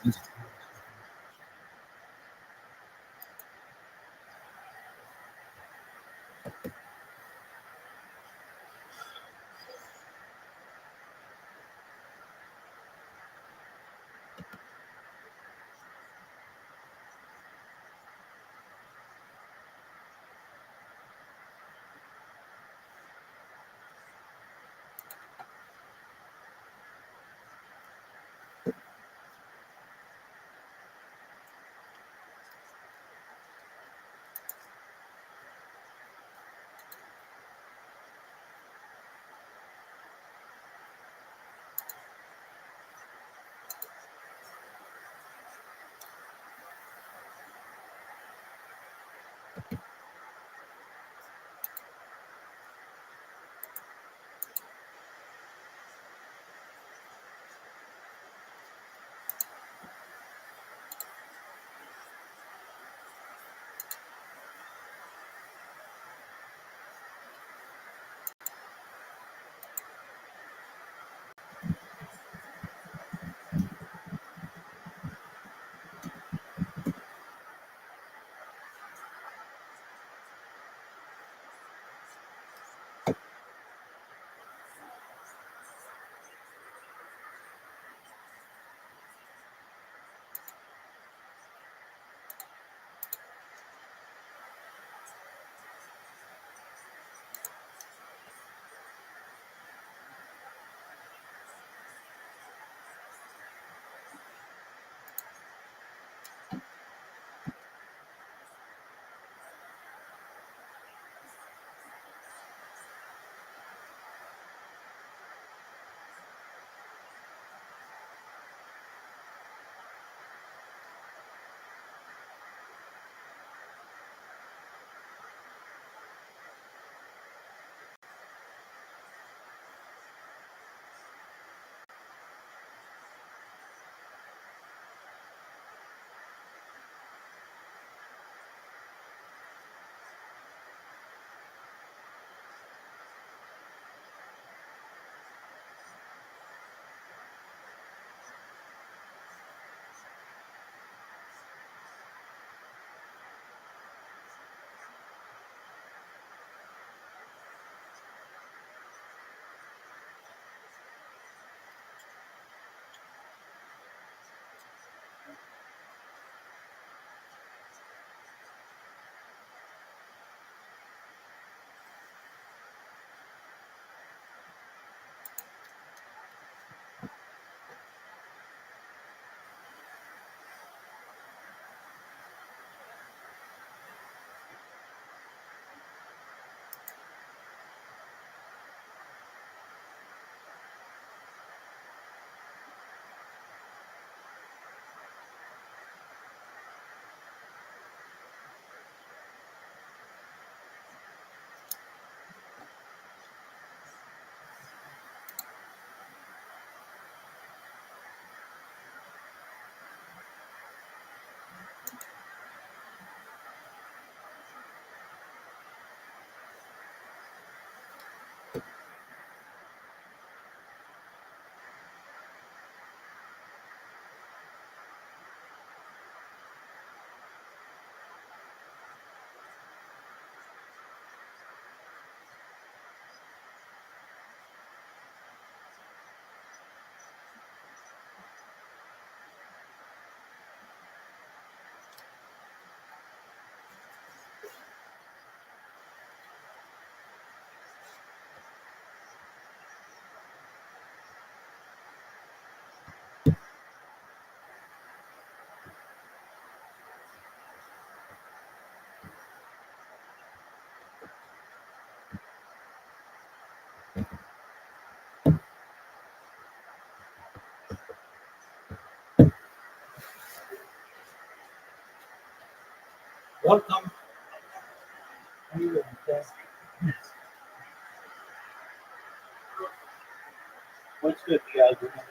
Welcome. How you doing, Chris? What's good, you guys? Remember?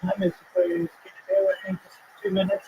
Hi, Mr. Aquarius. Can you bear with me just 2 minutes?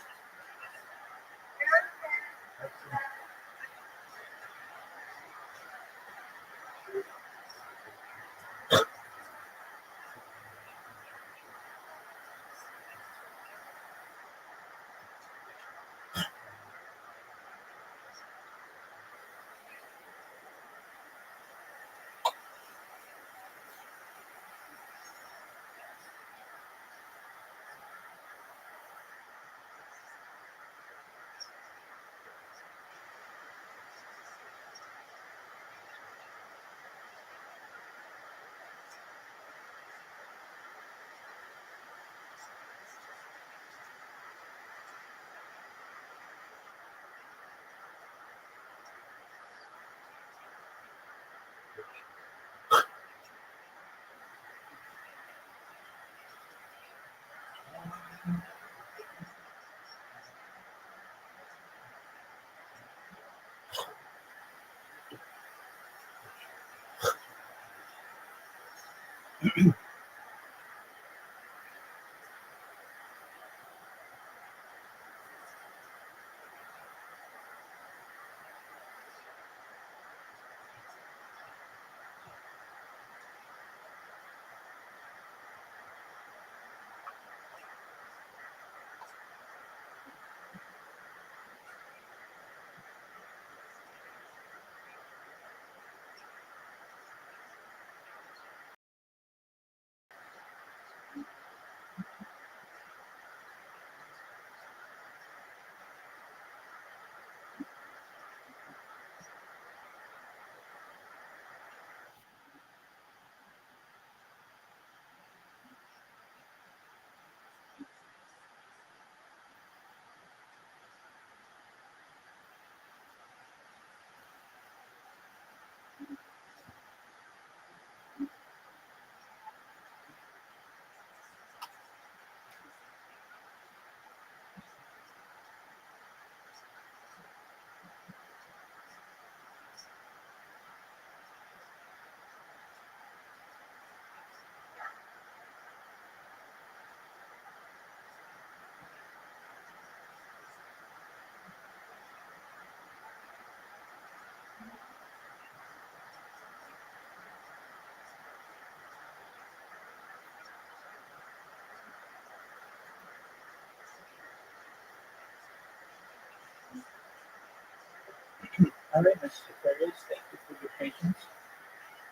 All right, Mr. Aquarius. Thank you for your patience.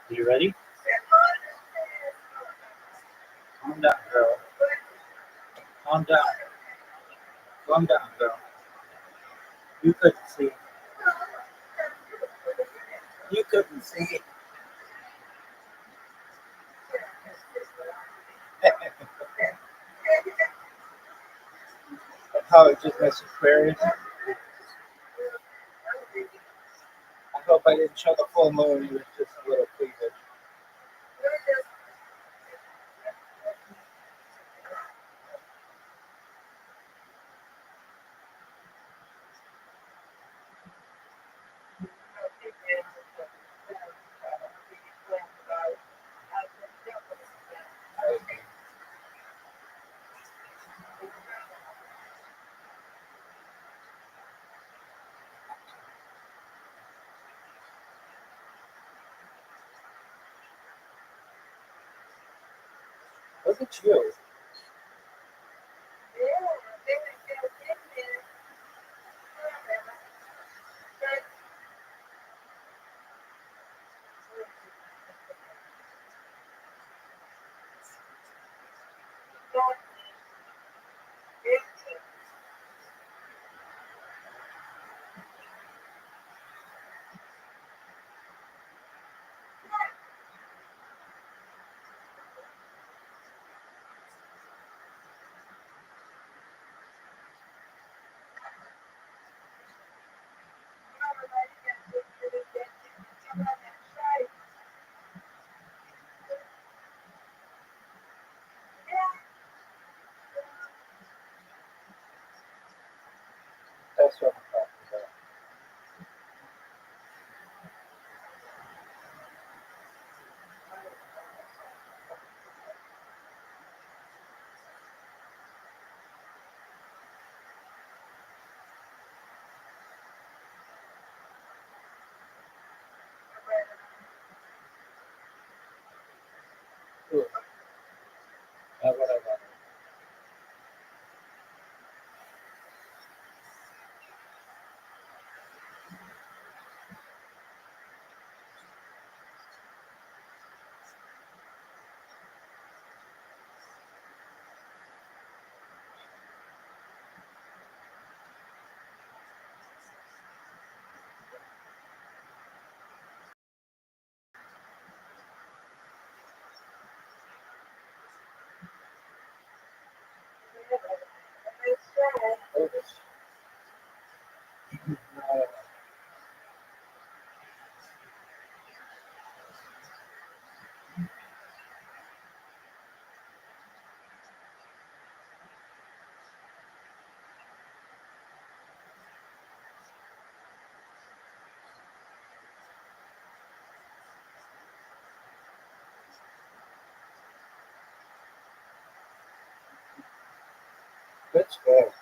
Are you ready? Calm down, girl. Calm down. Calm down, girl. You couldn't see. You couldn't see. Apologies, Mr. Aquarius. I hope I didn't show the full moon. It was just a little cleavage. Look at you. That's what I'm talking about. Good score.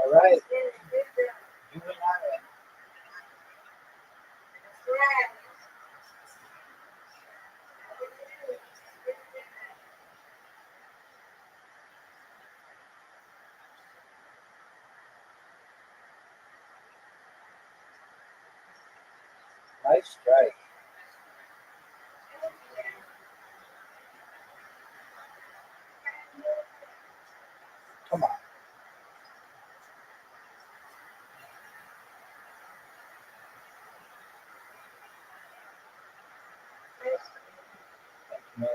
All right. You and I. Nice strike. Come on. Man.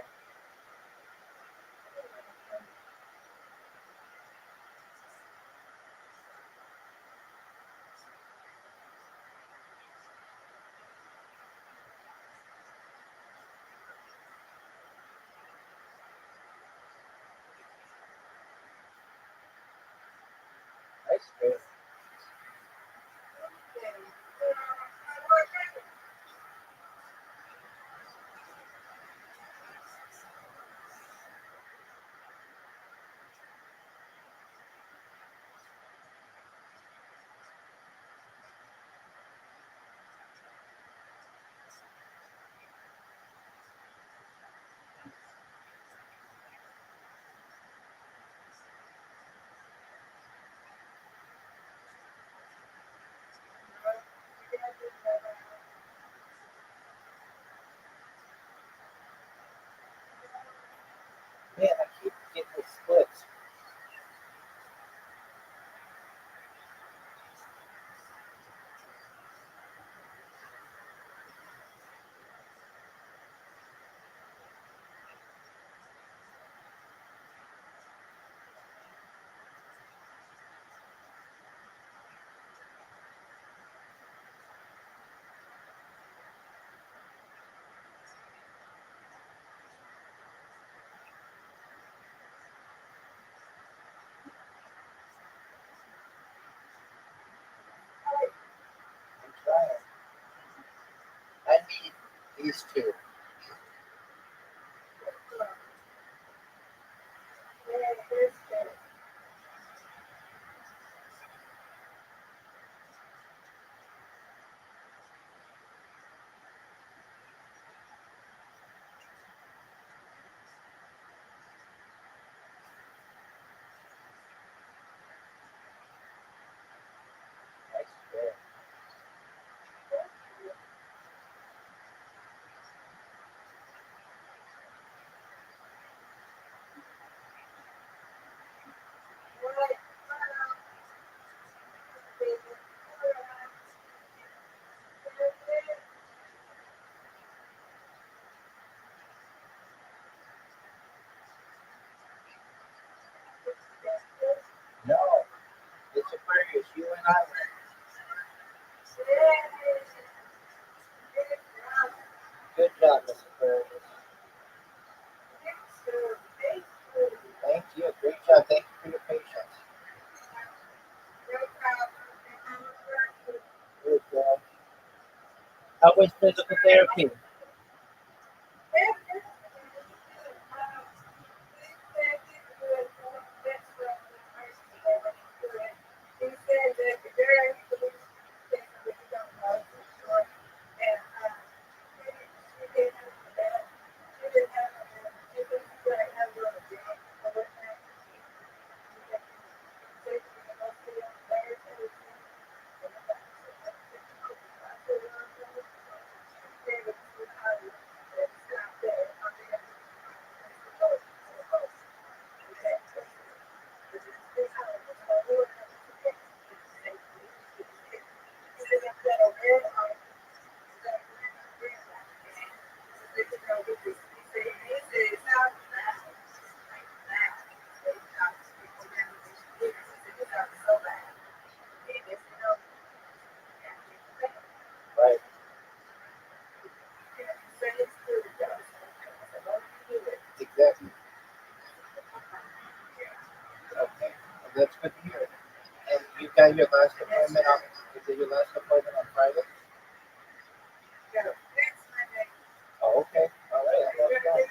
Nice strike. Man, I keep getting the splits. I'm trying. I need these two. Nice strike. No, it's Aquarius. You and I win. Good job, Miss Aquarius. Thank you. Great job. Thank you for your patience. Good job. How was physical therapy? have your last appointment on? Is it your last appointment on Friday? Oh, okay. All right. I'll let you know.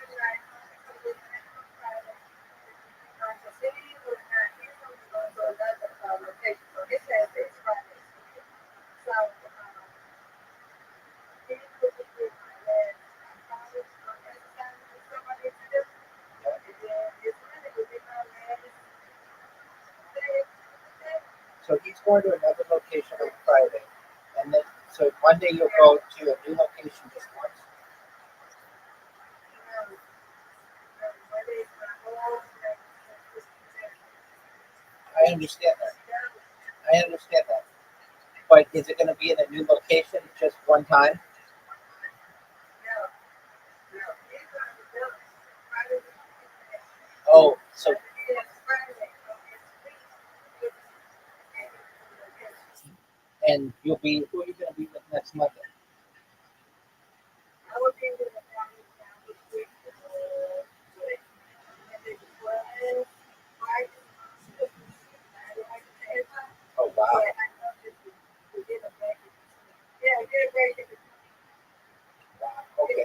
So he's going to another location on Friday, and then so Monday you'll go to a new location just once. I understand that. I understand that. But is it going to be in a new location just one time? Oh, so and you'll be who are you going to be with next Monday? Oh wow. Wow. Okay.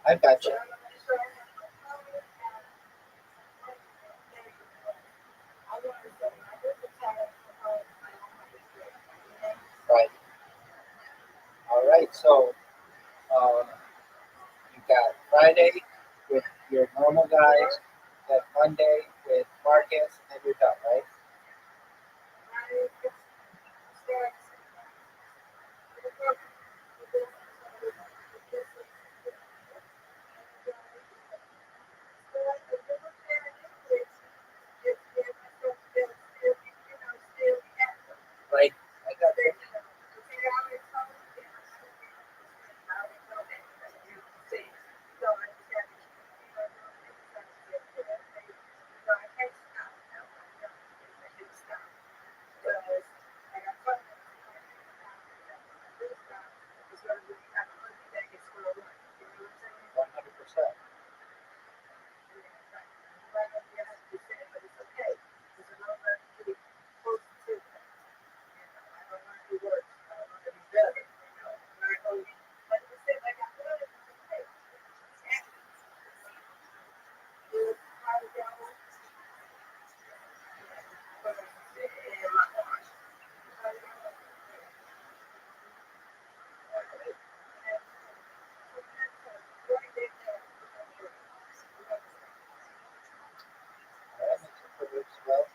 I got you. Right. All right. So um, you got Friday with your normal guys, then Monday with Marcus, and you're done, right? Right. I got you. One hundred percent. All right, Mr. Phillips. Well,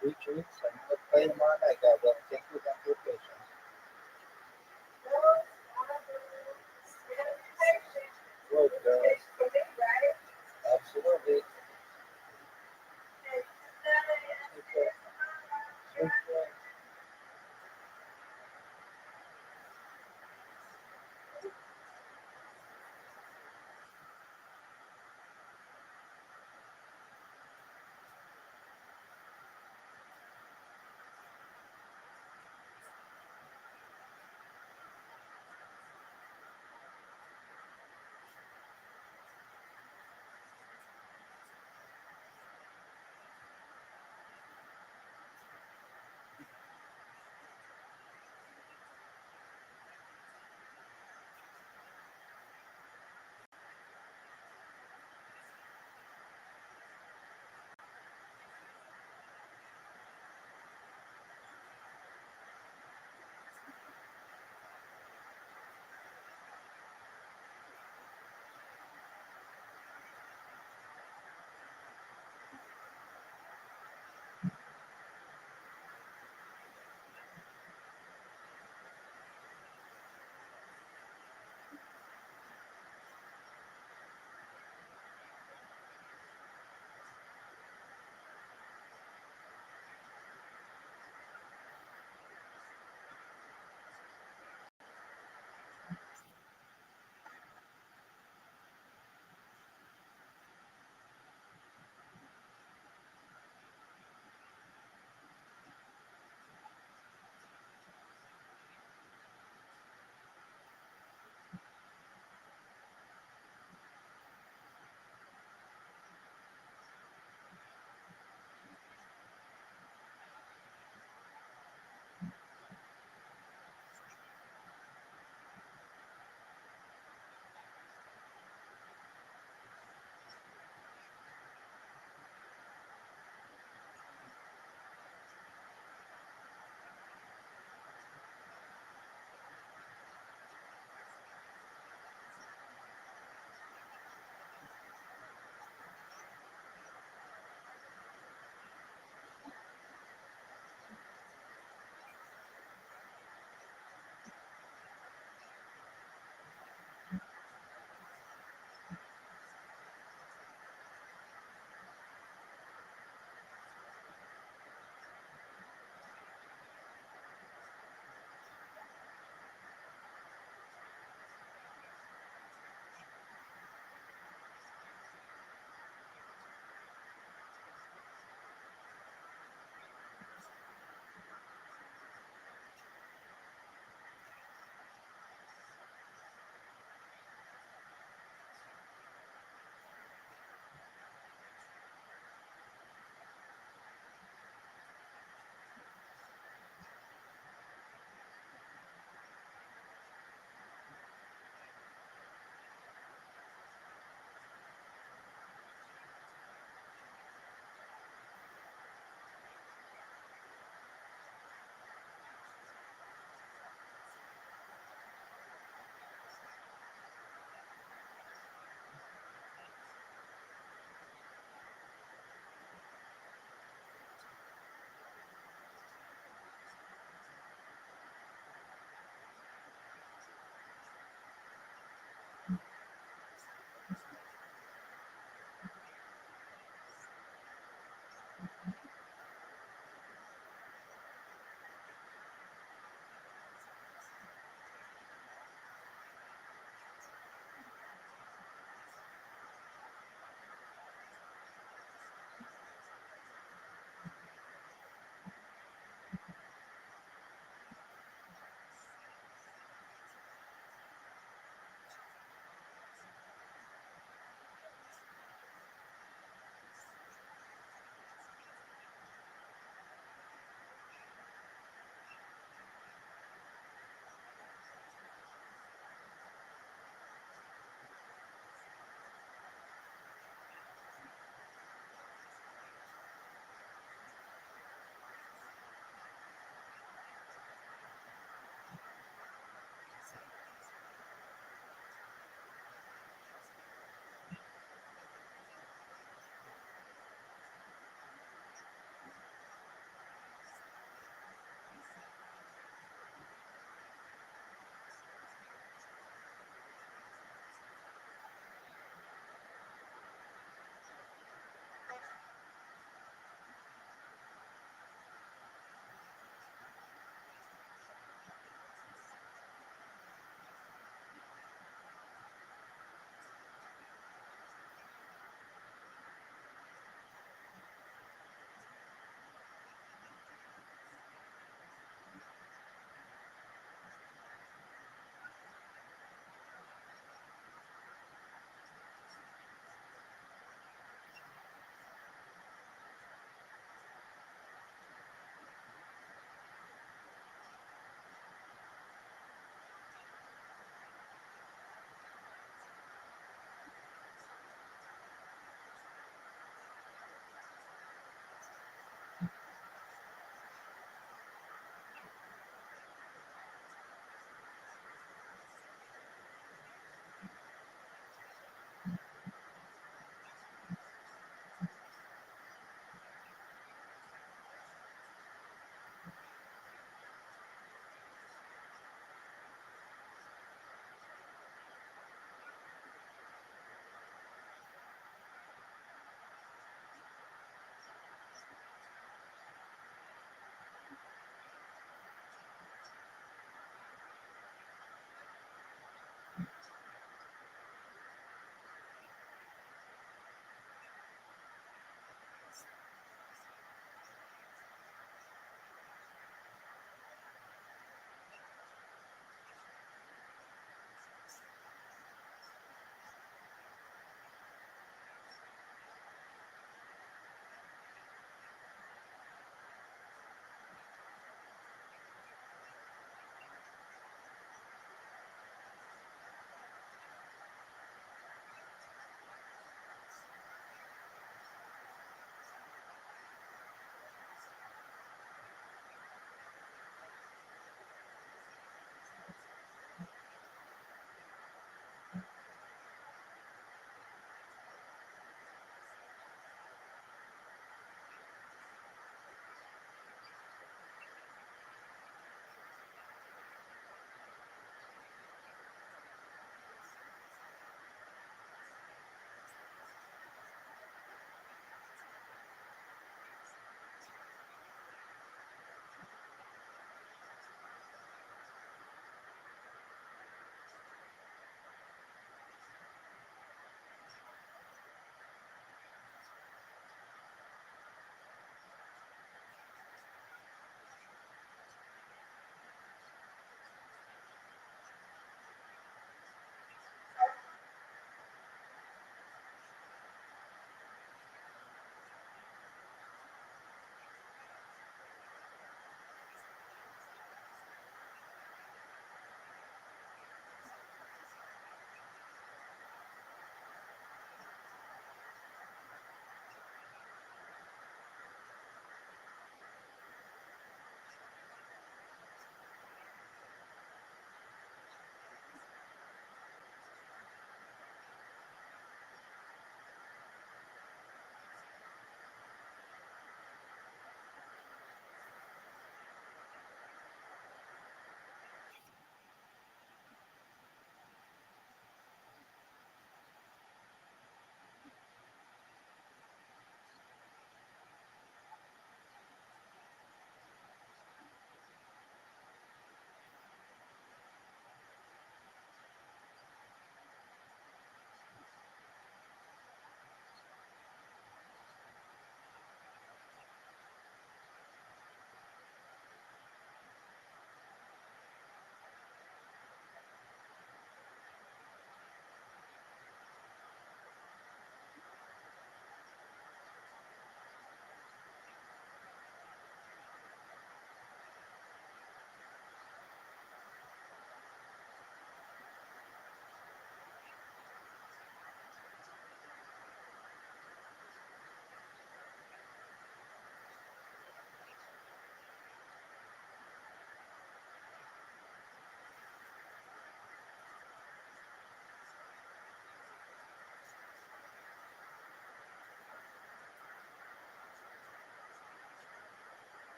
sweet dreams, and we'll play tomorrow night, guys. Well, thank you again for your patience. Good, girls. Absolutely. Okay. Sweet dreams.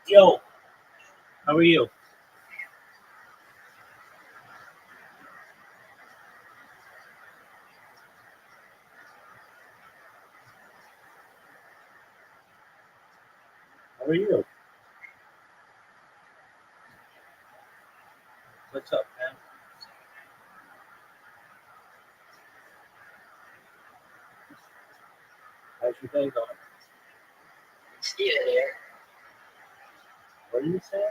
Yo, how are you? How are you? What's up, man? How's your day going? Yeah. What are you saying?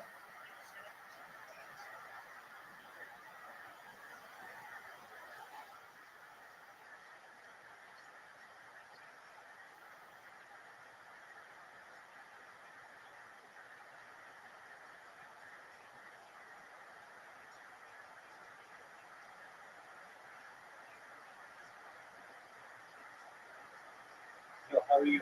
Yo, how are you?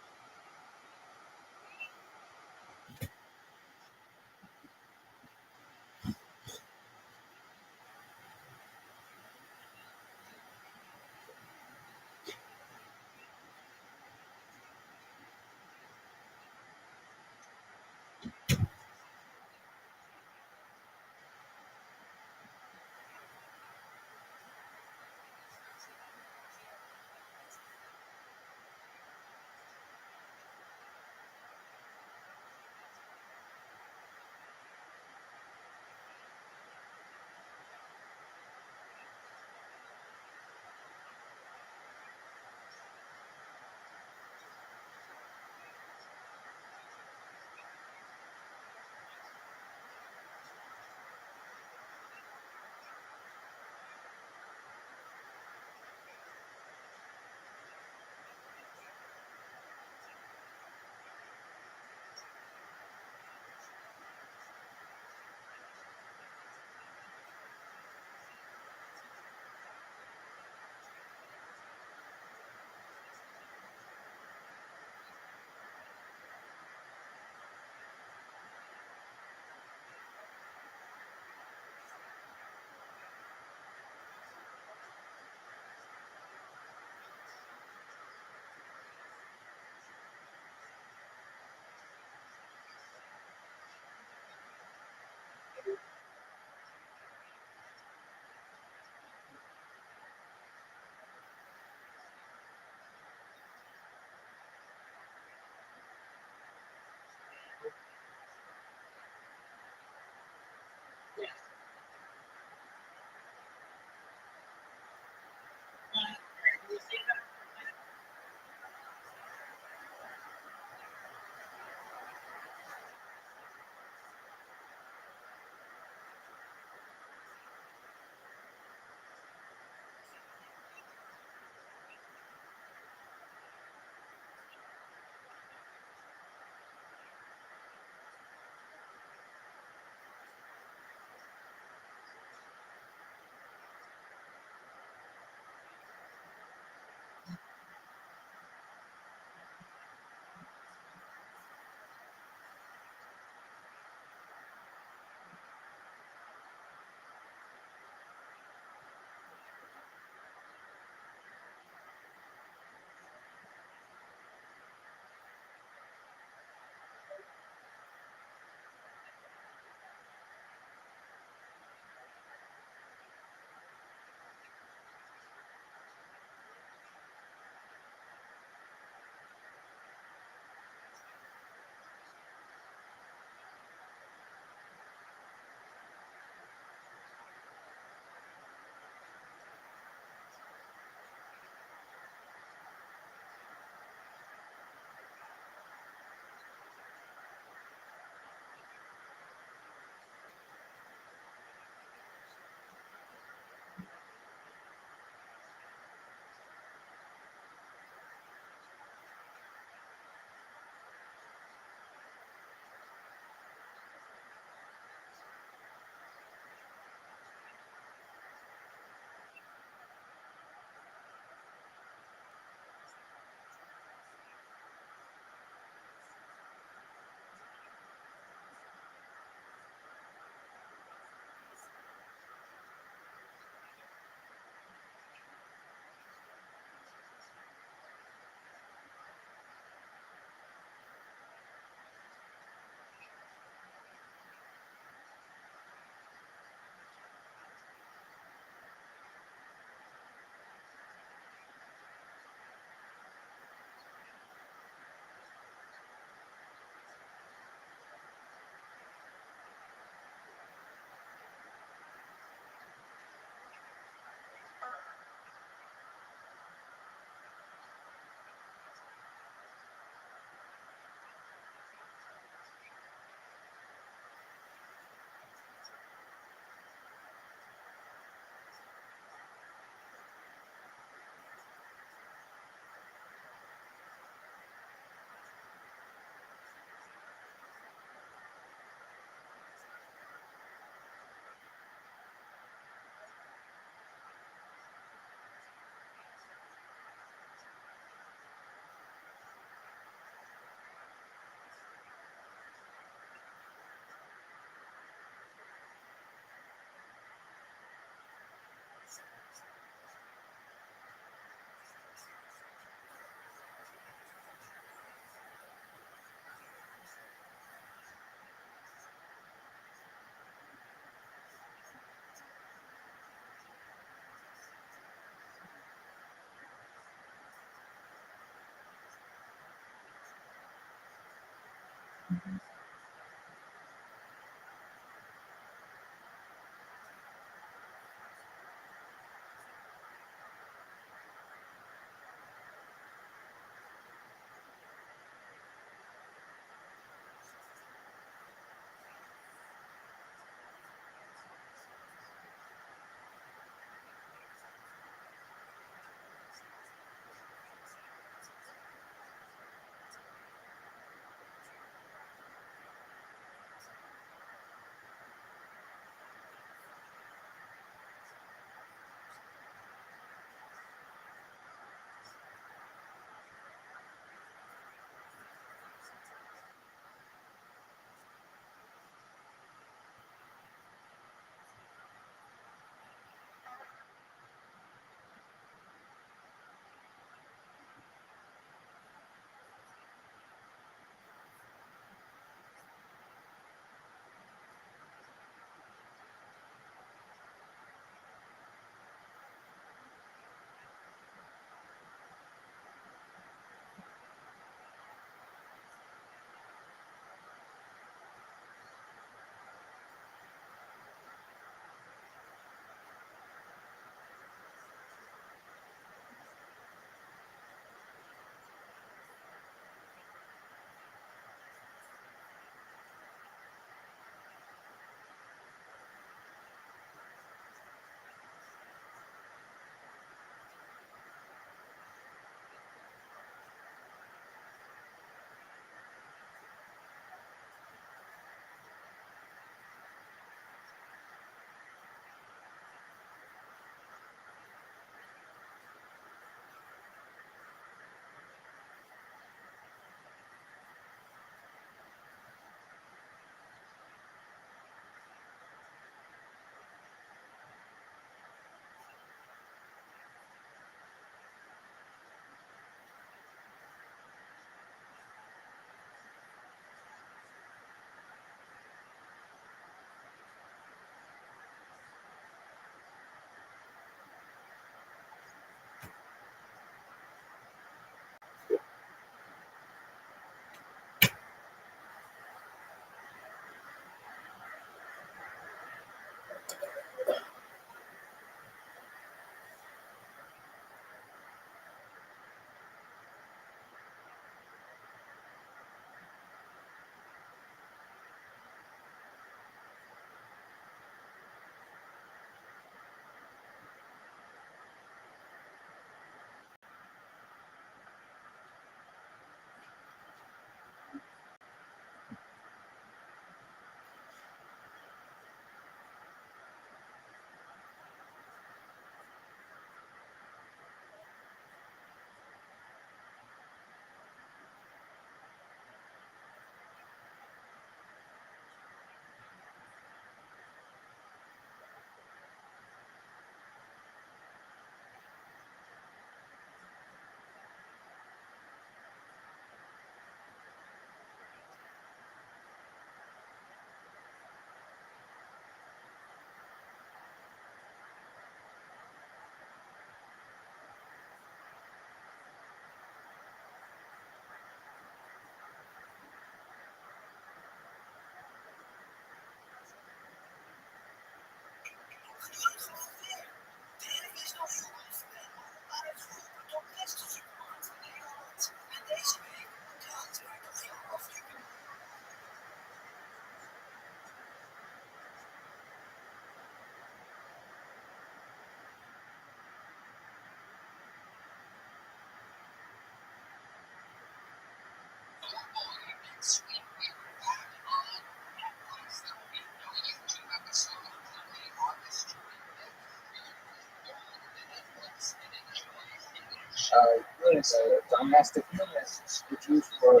Yes, domestic units, which used for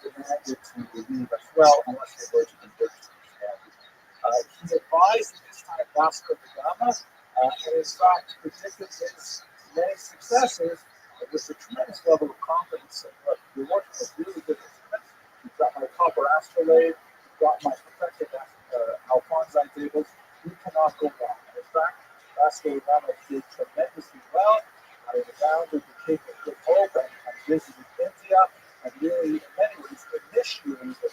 demanded to leave as well unless they were to convict. He advised at this time Vasco da Gama, and in fact predicted his many successes with a tremendous level of confidence. And look, you're working with really good instruments. You've got my copper astrolabe, you've got my perfected Alphonsine tables. You cannot go wrong. And in fact, Vasco da Gama did tremendously well. I founded the Cape of Good Hope and visited India and really, in many ways, initiated the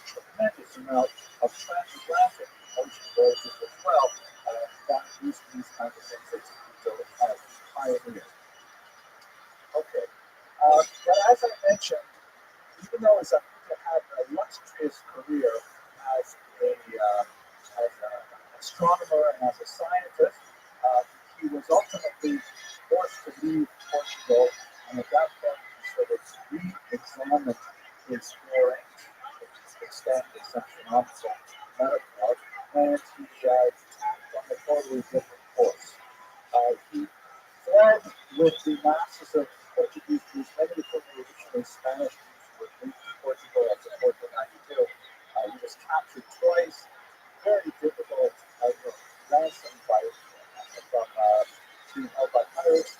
astronomer and as a scientist, he was ultimately forced to leave Portugal, and at that point he sort of re-examined his bearings, to extend his astronomical metaphor, and he took on a totally different course. He fled with the masses of Portuguese Jews, many of whom were originally Spanish Jews who were moved to Portugal after 1492. He was captured twice, very difficult ransom fight from being held by pirates.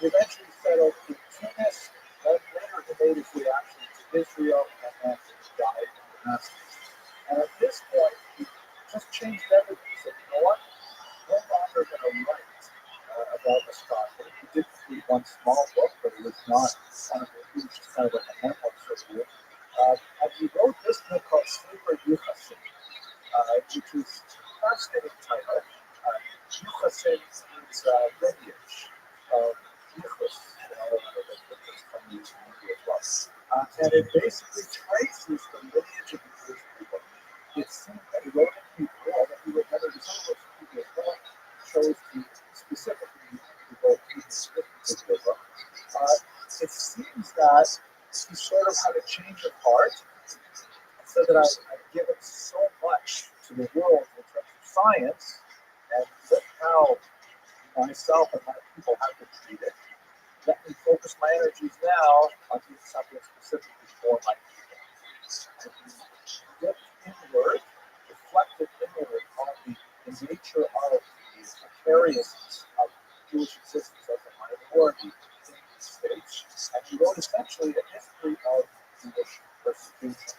He eventually settled in Tunis, then later he made his way actually to Israel, and then he died in Damascus. And at this point, he just changed everything. He said, you know what? No longer going to write about astronomy. He did read one small book, but it was not kind of it was just kind of like a memoir sort of book. And he wrote this book called Sleeper Yuchasin, which is a fascinating title. Yuchasin is lineage of Yuchas, from the Hebrew as well. And it basically traces the lineage of the Jewish people. It seems that he wrote in Hebrew, although he wrote many of his own books in Hebrew as well, chose to specifically devote Hebrew to the book. It seems that he sort of had a change of heart, and said that I've given so much to the world in terms of science, and look how myself and my people have been treated. Let me focus my energies now on doing something specifically for my people. And he looked inward, reflected inward on the nature of the precariousness of Jewish existence as a minority in the States. And he wrote essentially a history of Jewish persecution,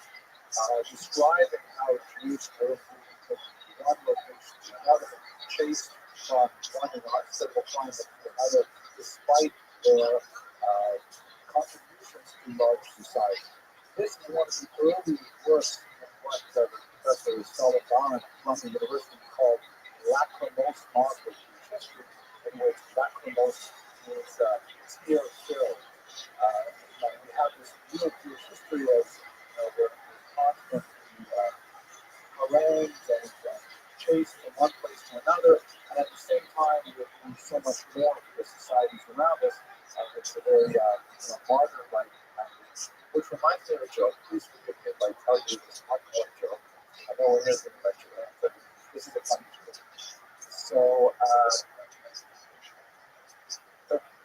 describing how Jews were moved from one location to another, chased from one inhospitable climate to another, despite their contributions to large society. This is one of the early works in what Professor Sullivan from the university called lachrymose marble Jewish history, in which lachrymose means tear-filled. We have this real Jewish history of where constantly harangued and chased from one place to another, and at the same time we're doing so much more for the societies around us. It's a very martyr-like language, which reminds me of a joke. Please forgive me if I tell you this hardcore joke. I know we're here to lecture, but this is a funny joke. So,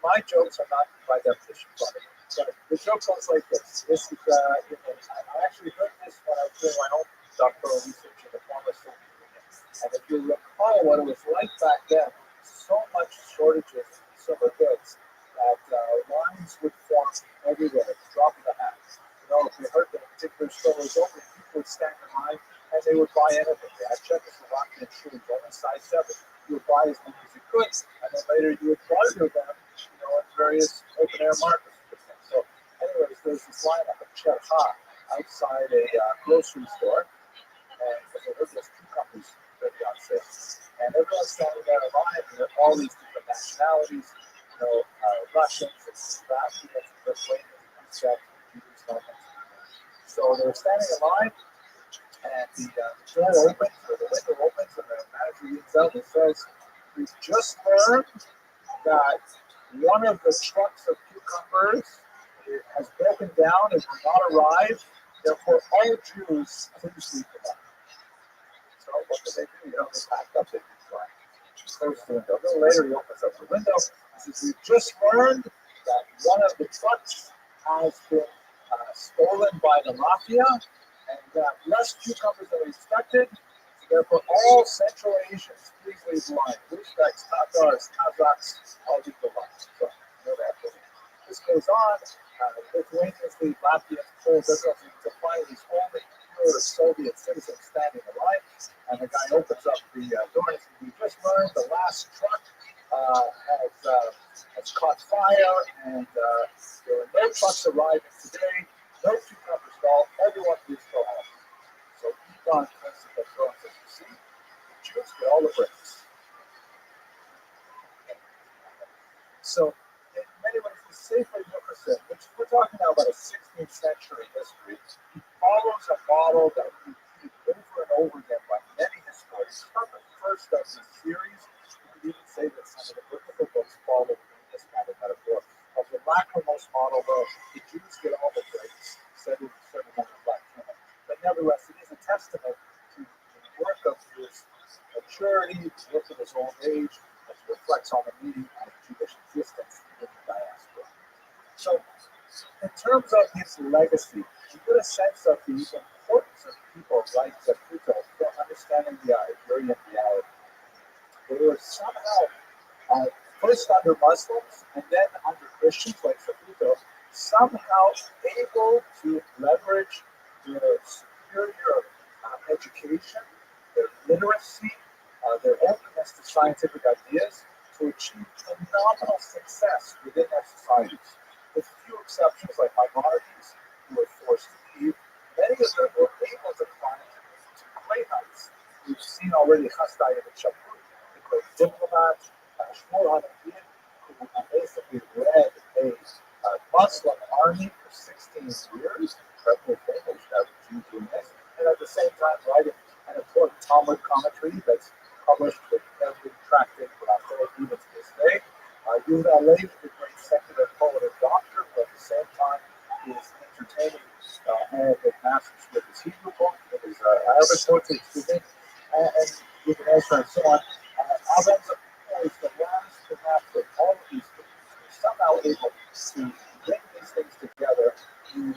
my jokes are not by definition funny. But the joke goes like this. This is, I actually heard this when I was doing my own doctoral research in the former Soviet Union. And if you recall what it was like back then, so much shortages in consumer goods that lines would form everywhere, drop of the hat. If you heard that a particular store was open, people would stand in line and they would buy anything. They had Czechoslovakian shoes, only size 7. You would buy as many as you could, and then later you would barter them, in various open air markets. So, anyways, there's this lineup of Cherha outside a grocery store, and there's cucumbers ready on sale. And everyone's standing there in line, and there are all these different nationalities, Russians, Slovakians, Lithuanians, Czech, Jews, so they're standing in line, and the door opens, or the window opens, and the manager reads out and says, "We've just learned that one of the trucks of cucumbers has broken down and will not arrive. Therefore, all Jews please leave the line." So what do? They packed up their line. Close the window. A little later, he opens up the window. He says, "We've just learned that one of the trucks has been stolen by the mafia, and that less cucumbers than expected. So therefore, all Central Asians, please leave the line. Uzbeks, Tatars, Kazakhs, all leave the line." So, this goes on. Lithuanians leave, Latvians, Poles, everyone to find these only pure Soviet citizens standing in line. And the guy opens up the door and says, "We just learned the last truck has caught fire, and there are no trucks arriving today. No cucumbers at all. Everyone please go home." So Ivan turns to the door and says, "You see, the Jews get all the bricks." So in many ways, the Sefer Yuchasin, which we're talking now about a 16th century history, follows a model that we repeat over and over again by many historians. it's not the first of the series. You could even say that some of the biblical books follow this kind of metaphor. Of the lachrymose model, though, the Jews get all the breaks, said in a certain amount of black humor. But nevertheless, it is a testament to the work of his maturity, the work of his old age, as he reflects on the meaning of Jewish existence in the diaspora. So, in terms of his legacy, you get a sense of the importance of people like Zacuto for understanding the Iberian reality. They were somehow, first under Muslims and then under Christians like Zacuto, somehow able to leverage their superior education, their literacy, their openness to scientific ideas to achieve phenomenal success within their societies. With few exceptions like minorities who were forced to leave, many of them were able to climb to great heights. We've seen already Hastai ibn Shapur, the great diplomat, Shmuel Hanafian, who basically led a Muslim army for 16 years, incredibly famous as a Jew doing this, and at the same time writing an important Talmud commentary that's published with every tractate for authority even to this day. Yehuda Halevi, the great secular poet and doctor, who at the same time is entertaining Arabic masters with his Hebrew book, with his Arabic poetry, and with Ezra and so on. Abraham is the last perhaps of all of these things. He's somehow able to bring these things together in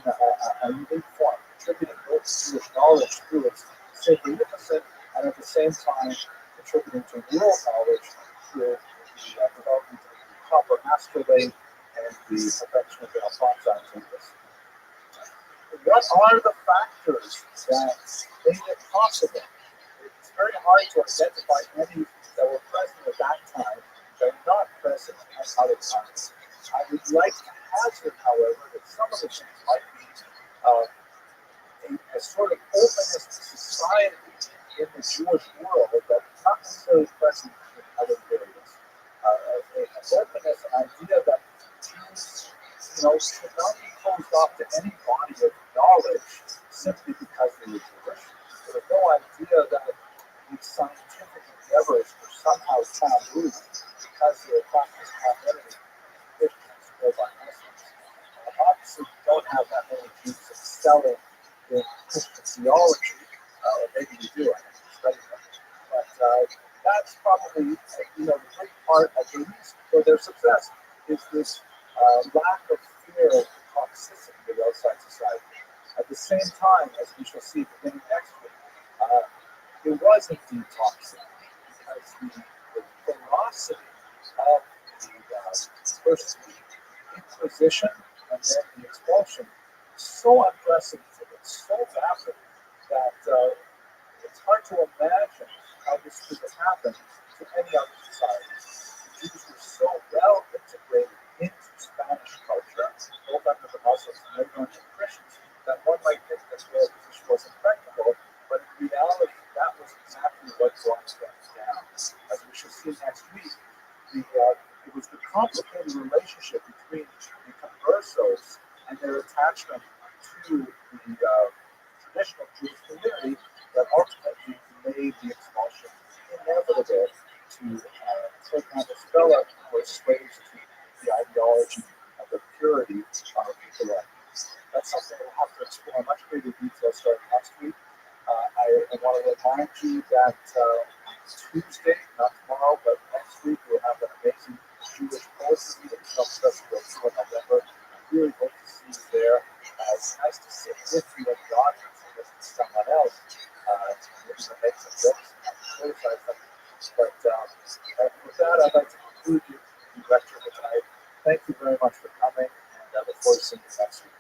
a unique form, contributing both Jewish knowledge through its sacred literacy and at the same time contributing to world knowledge through the development of the proper astrolabe and the perfection of the Alphonse English. What are the factors that made it possible? It's very hard to identify any that were present at that time that are not present at other times. I would like to hazard, however, that some of the things might be a sort of openness to society in the Jewish world that's not necessarily present in other areas. An openness, an idea that Jews, should not be closed off to any body of knowledge simply because they were Jewish. There was no idea that these scientific endeavors were somehow taboo because they were practiced primarily by Christians or by Muslims. Obviously, we don't have that many Jews excelling in Christian theology, or maybe we do, I haven't studied them. But that's probably, the great part of the reason for their success is this lack of fear of the toxicity of outside society. At the same time, as we shall see beginning next week, it was indeed toxic because the ferocity of first the Inquisition and then the expulsion was so unprecedented and so rapid that it's hard to imagine how this could have happened to any other society. The Jews were so well integrated into Spanish culture, both under the Muslims and later under the Christians, that one might think that their position was impregnable, but in reality, that was exactly what brought them down. As we shall see next week, it was the complicated relationship between the conversos and their attachment to the traditional Jewish community that ultimately made the expulsion inevitable to take on the spell of or slaves to the ideology of the purity of the life. That's something we'll have to explore in much greater detail starting next week. I want to remind you that Tuesday, not tomorrow, but next week, we'll have an amazing Jewish poetry meeting. Some special in November. I really hope to see you there. It's nice to sit with you in the audience and listen to someone else. Maybe to make some jokes and criticize them. But with that, I'd like to conclude the lecture for tonight. Thank you very much for coming, and I look forward to seeing you next week.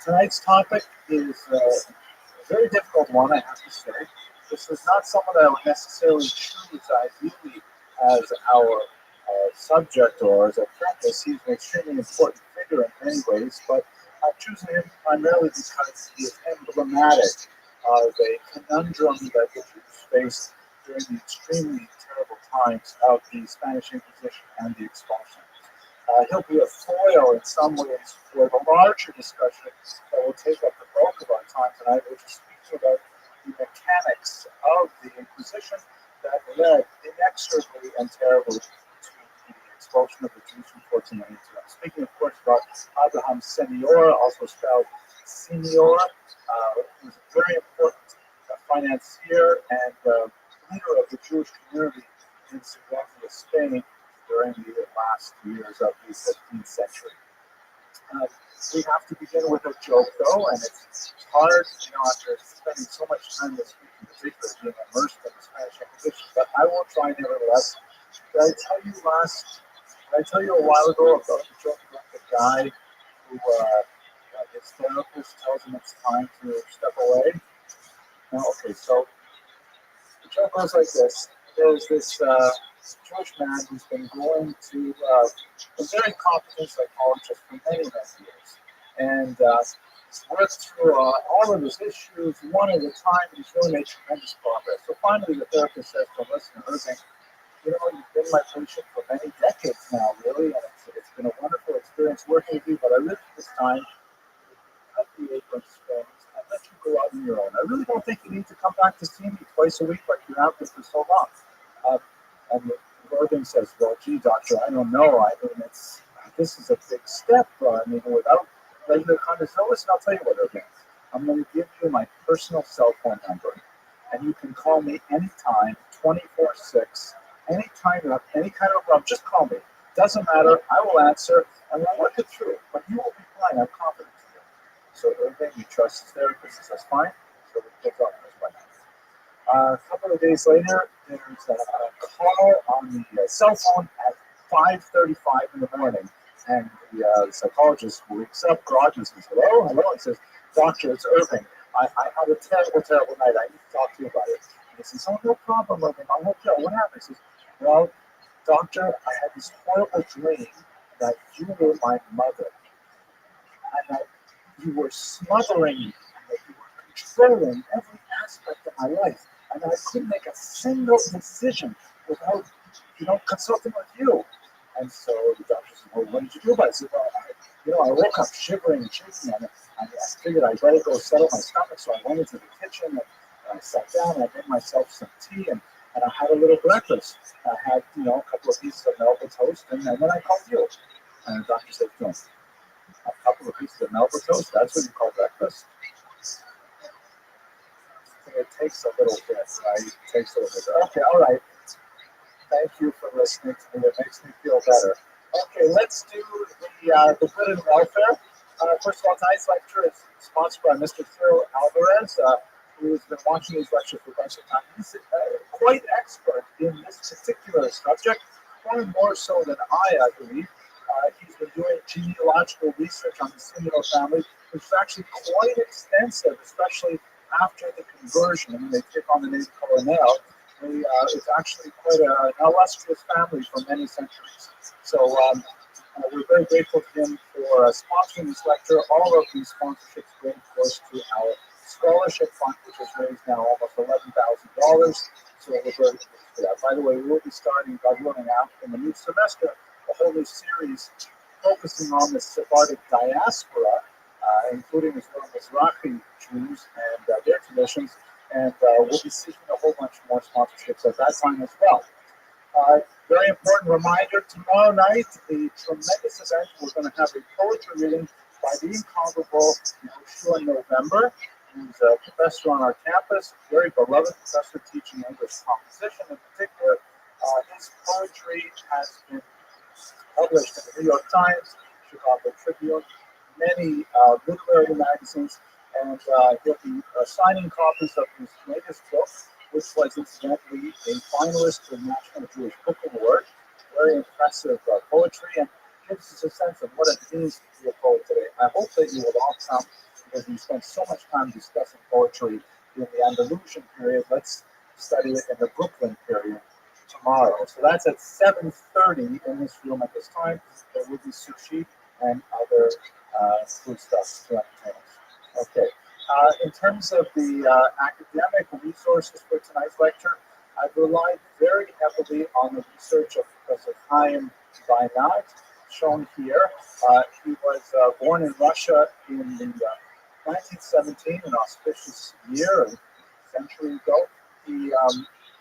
Tonight's topic is a very difficult one, I have to say. This is not someone that I would necessarily choose ideally as our subject or as a preface. He's an extremely important figure in many ways, but I'm choosing him primarily because he is emblematic of a conundrum that the Jews faced during the extremely terrible times of the Spanish Inquisition and the expulsion. He'll be a foil in some ways for the larger discussion that will take up the bulk of our time tonight, which is speaking about the mechanics of the Inquisition that led inexorably and terribly to the expulsion of the Jews from 1492. I'm speaking, of course, about Abraham Senior, also spelled Senior, who was a very important financier and leader of the Jewish community in Sevilla, Spain, during the last years of the 15th century. We have to begin with a joke, though, and it's hard, after spending so much time this week in particular being immersed in the Spanish Inquisition, but I will try nevertheless. Did I tell you a while ago about the joke about the guy who his therapist tells him it's time to step away? No, okay, so the joke goes like this. There's this Jewish man who's been going to a very competent psychologist for many, many years. And he's worked through all of his issues one at a time, and he's really made tremendous progress. So finally, the therapist says to him, listen, Irving, you've been my patient for many decades now, really, and it's been a wonderful experience working with you, but I really think it's time cut the apron strings and let you go out on your own. I really don't think you need to come back to see me twice a week like you have been for so long. And Irving says, well, gee, doctor, I don't know. I mean, this is a big step. Without regular contact. So listen, I'll tell you what, Irving. I'm going to give you my personal cell phone number, and you can call me anytime, 24/6, anytime you have any kind of problem. Just call me. Doesn't matter. I will answer, and we'll work it through. But you will be fine. I'm confident in you. So Irving, he trusts his therapist. He says, fine. So we pick up his wife. A couple of days later, there's a call on the cell phone at 5:35 in the morning, and the psychologist wakes up, groggy, says, hello, hello, and says, doctor, it's Irving. I had a terrible, terrible night. I need to talk to you about it. And he says, oh, no problem, Irving. I'll help you out. What happened? He says, well, doctor, I had this horrible dream that you were my mother, and that you were smothering me, and that you were controlling every aspect of my life. And I couldn't make a single decision without, consulting with you. And so the doctor said, well, what did you do about it? I said, well, I woke up shivering and shaking, and I figured I'd better go settle my stomach. So I went into the kitchen, and I sat down, and I made myself some tea, and I had a little breakfast. I had, a couple of pieces of Melba toast, and then I called you. And the doctor said, no, a couple of pieces of Melba toast, that's what you call breakfast? It takes a little bit, right? It takes a little bit. Okay, all right. Thank you for listening to me. It makes me feel better. Okay, let's do the good and welfare. First of all, tonight's lecture is sponsored by Mr. Phil Alvarez, who has been watching these lectures for quite some time. He's quite expert in this particular subject, far more so than I believe. He's been doing genealogical research on the Simeon family, which is actually quite extensive, especially after the conversion. When they take on the name Coronel, it's actually quite an illustrious family for many centuries. So we're very grateful to him for sponsoring this lecture. All of these sponsorships go, of course, to our scholarship fund, which has raised now almost $11,000. So we're very grateful for that. By the way, we will be starting, God willing, out in the new semester, a whole new series focusing on the Sephardic diaspora, including as well as Mizrahi Jews and their traditions, and we'll be seeking a whole bunch more sponsorships at that time as well. Very important reminder, tomorrow night, a tremendous event. We're going to have a poetry reading by the incomparable Yoshua November, who's a professor on our campus, very beloved professor teaching English composition in particular. His poetry has been published in the New York Times, Chicago Tribune, many literary magazines, and he'll be signing copies of his latest book, which was incidentally a finalist for the National Jewish Book Award. Very impressive poetry, and gives us a sense of what it means to be a poet today. I hope that you will all come, because we spent so much time discussing poetry in the Andalusian period. Let's study it in the Brooklyn period tomorrow. So that's at 7:30 in this room at this time. There will be sushi and other foodstuffs to entertain us. Okay. In terms of the academic resources for tonight's lecture, I've relied very heavily on the research of Professor Chaim Weinert, shown here. He was born in Russia in the 1917, an auspicious year, a century ago. He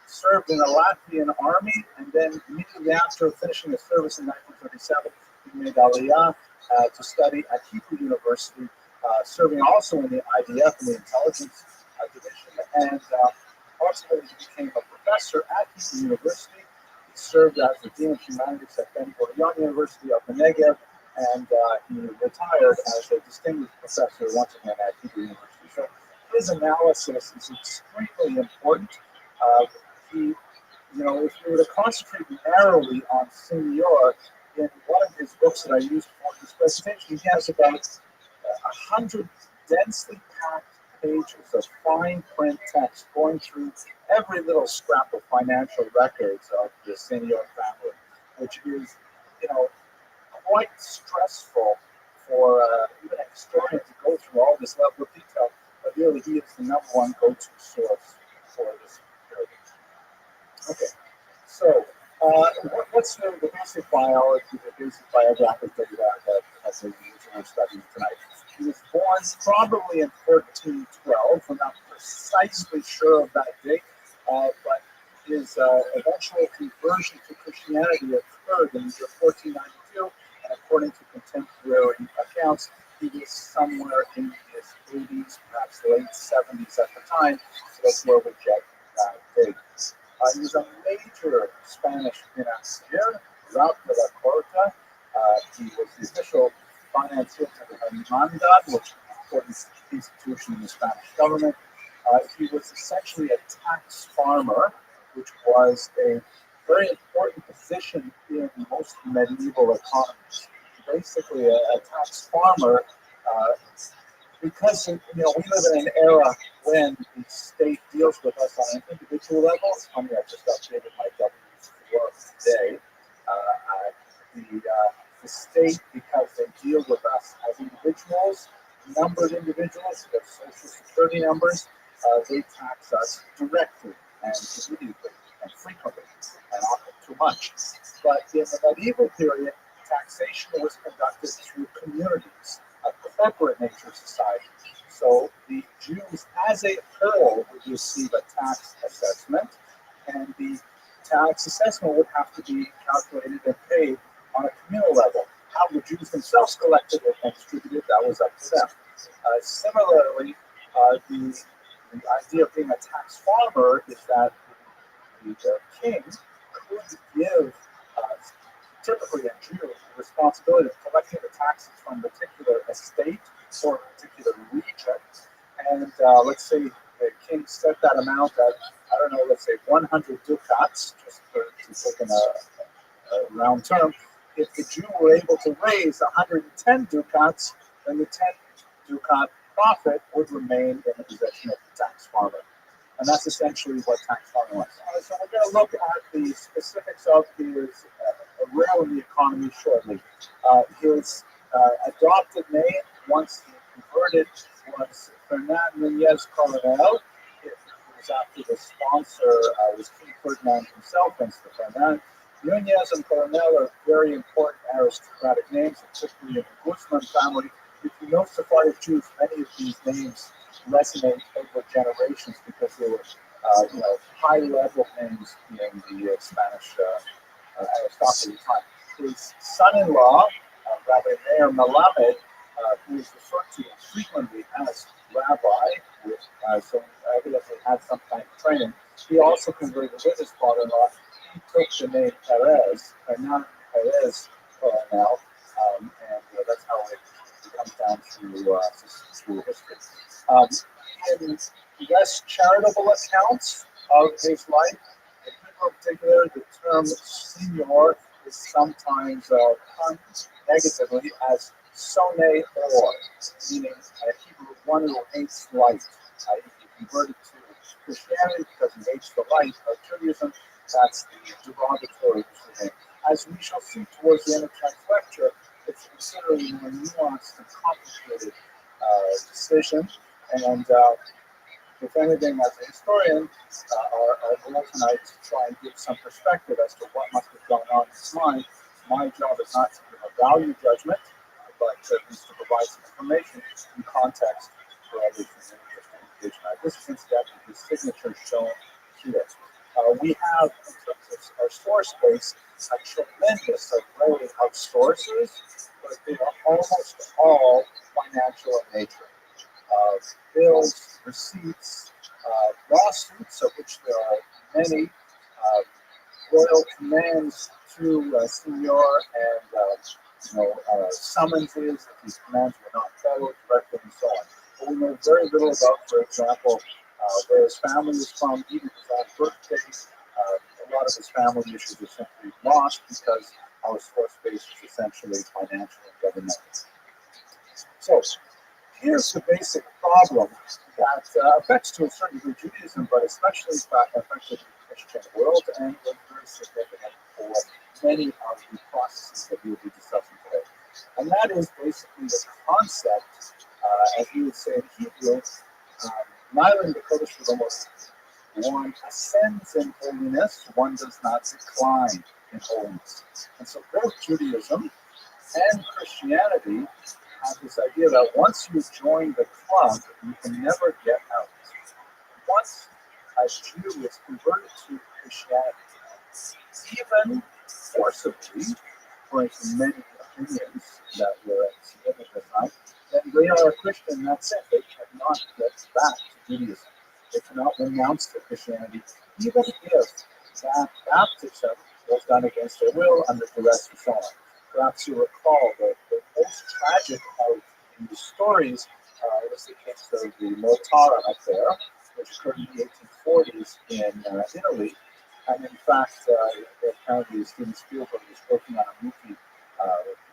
served in the Latvian army, and then immediately after finishing his service in 1937, he made Aliyah to study at Hebrew University, serving also in the IDF, in the intelligence division, and ultimately he became a professor at Hebrew University. He served as the Dean of Humanities at Ben Gurion University of the Negev, and he retired as a distinguished professor once again at Hebrew University. So his analysis is extremely important. He, if you were to concentrate narrowly on Senior, in one of his books that I used for this presentation, he has about 100 densely packed pages of fine print text going through every little scrap of financial records of the Senior family, which is, quite stressful for even a historian to go through all this level of detail. But really, he is the number one go-to source for this period. Okay, so what's the basic biology, the basic biographic data that we're studying tonight? He was born probably in 1412. We're not precisely sure of that date, but his eventual conversion to Christianity occurred in the year 1492, and according to contemporary accounts, he was somewhere in his 80s, perhaps late 70s at the time, so that's where we get that date. He was a major Spanish financier, Rabbi de la Corte. He was the official financier of the Hermandad, which is an important institution in the Spanish government. He was essentially a tax farmer, which was a very important position in most medieval economies. Basically, a tax farmer, because we live in an era when the state deals with us on an individual level. It's funny, I just updated my W4 today. The state, because they deal with us as individuals, numbered individuals, their social security numbers, they tax us directly and immediately and frequently and often too much. But in the medieval period, taxation was conducted through communities, a corporate nature society. So the Jews as a whole would receive a tax assessment, and the tax assessment would have to be calculated and paid on a communal level. How the Jews themselves collected it and distributed, that was up to them. Similarly, the idea of being a tax farmer is that the king could give typically a Jew the responsibility of collecting the taxes from a particular estate or a particular region. And let's say the king set that amount at, let's say 100 ducats, just for taking a round term. If the Jew were able to raise 110 ducats, then the 10 ducat profit would remain in the possession of the tax farmer. And that's essentially what tax farming was. So we're going to look at the specifics of his role in the economy shortly. His adopted name, once he converted, was Fernand Nunez Coronel. It was after the sponsor was King Ferdinand himself, hence the Fernand. Nunez and Coronel are very important aristocratic names, particularly in the Guzman family. If you know Sephardic Jews, many of these names resonate over generations because they were, high-level names in the Spanish aristocracy at the time. His son-in-law, Rabbi Meir Melamed, who is referred to frequently as Rabbi, so evidently had some kind of training. He also converted with his father-in-law. He took the name Perez, Hernan Perez Coronel, and that's how it comes down through history. In less charitable accounts of his life, in particular, the term senior is sometimes punched negatively as sone or, meaning Hebrew one who hates light. He converted to Christianity because he hates the light of Judaism. That's the derogatory name. As we shall see towards the end of tonight's lecture, it's considered a more nuanced and complicated decision. And if anything, as a historian, our goal tonight is to try and give some perspective as to what must have gone on in his mind. My job is not to give a value judgment, but at least to provide some information and context for others who are interested in engagement. This is incidentally his signature shown here. We have, in terms of our source base, a tremendous array of sources, but they are almost all financial in nature. Bills, receipts, lawsuits, of which there are many, royal commands to Senor, and summonses if these commands were not followed correctly, and so on. But we know very little about, for example, where his family is from, even his own birthday. A lot of his family issues are simply lost because our source base is essentially financial and governmental. So here's the basic problem that affects to a certain degree Judaism, but especially affected the Christian world, and was very significant for many of the processes that we will be discussing today. And that is basically the concept, as we would say in Hebrew, Nyla and the Kodesh for the most. One ascends in holiness, one does not decline in holiness. And so both Judaism and Christianity have this idea that once you join the club, you can never get out. Once a Jew is converted to Christianity, even forcibly, according to many opinions that were significant at the time, then they are a Christian, that's it. They cannot get back to Judaism. They cannot renounce their Christianity, even if that baptism was done against their will, under duress, and so on. Perhaps you recall that the most tragic of these stories was the case of the Mortara affair, which occurred in the 1840s in Italy. And in fact, apparently Steven Spielberg was working on a movie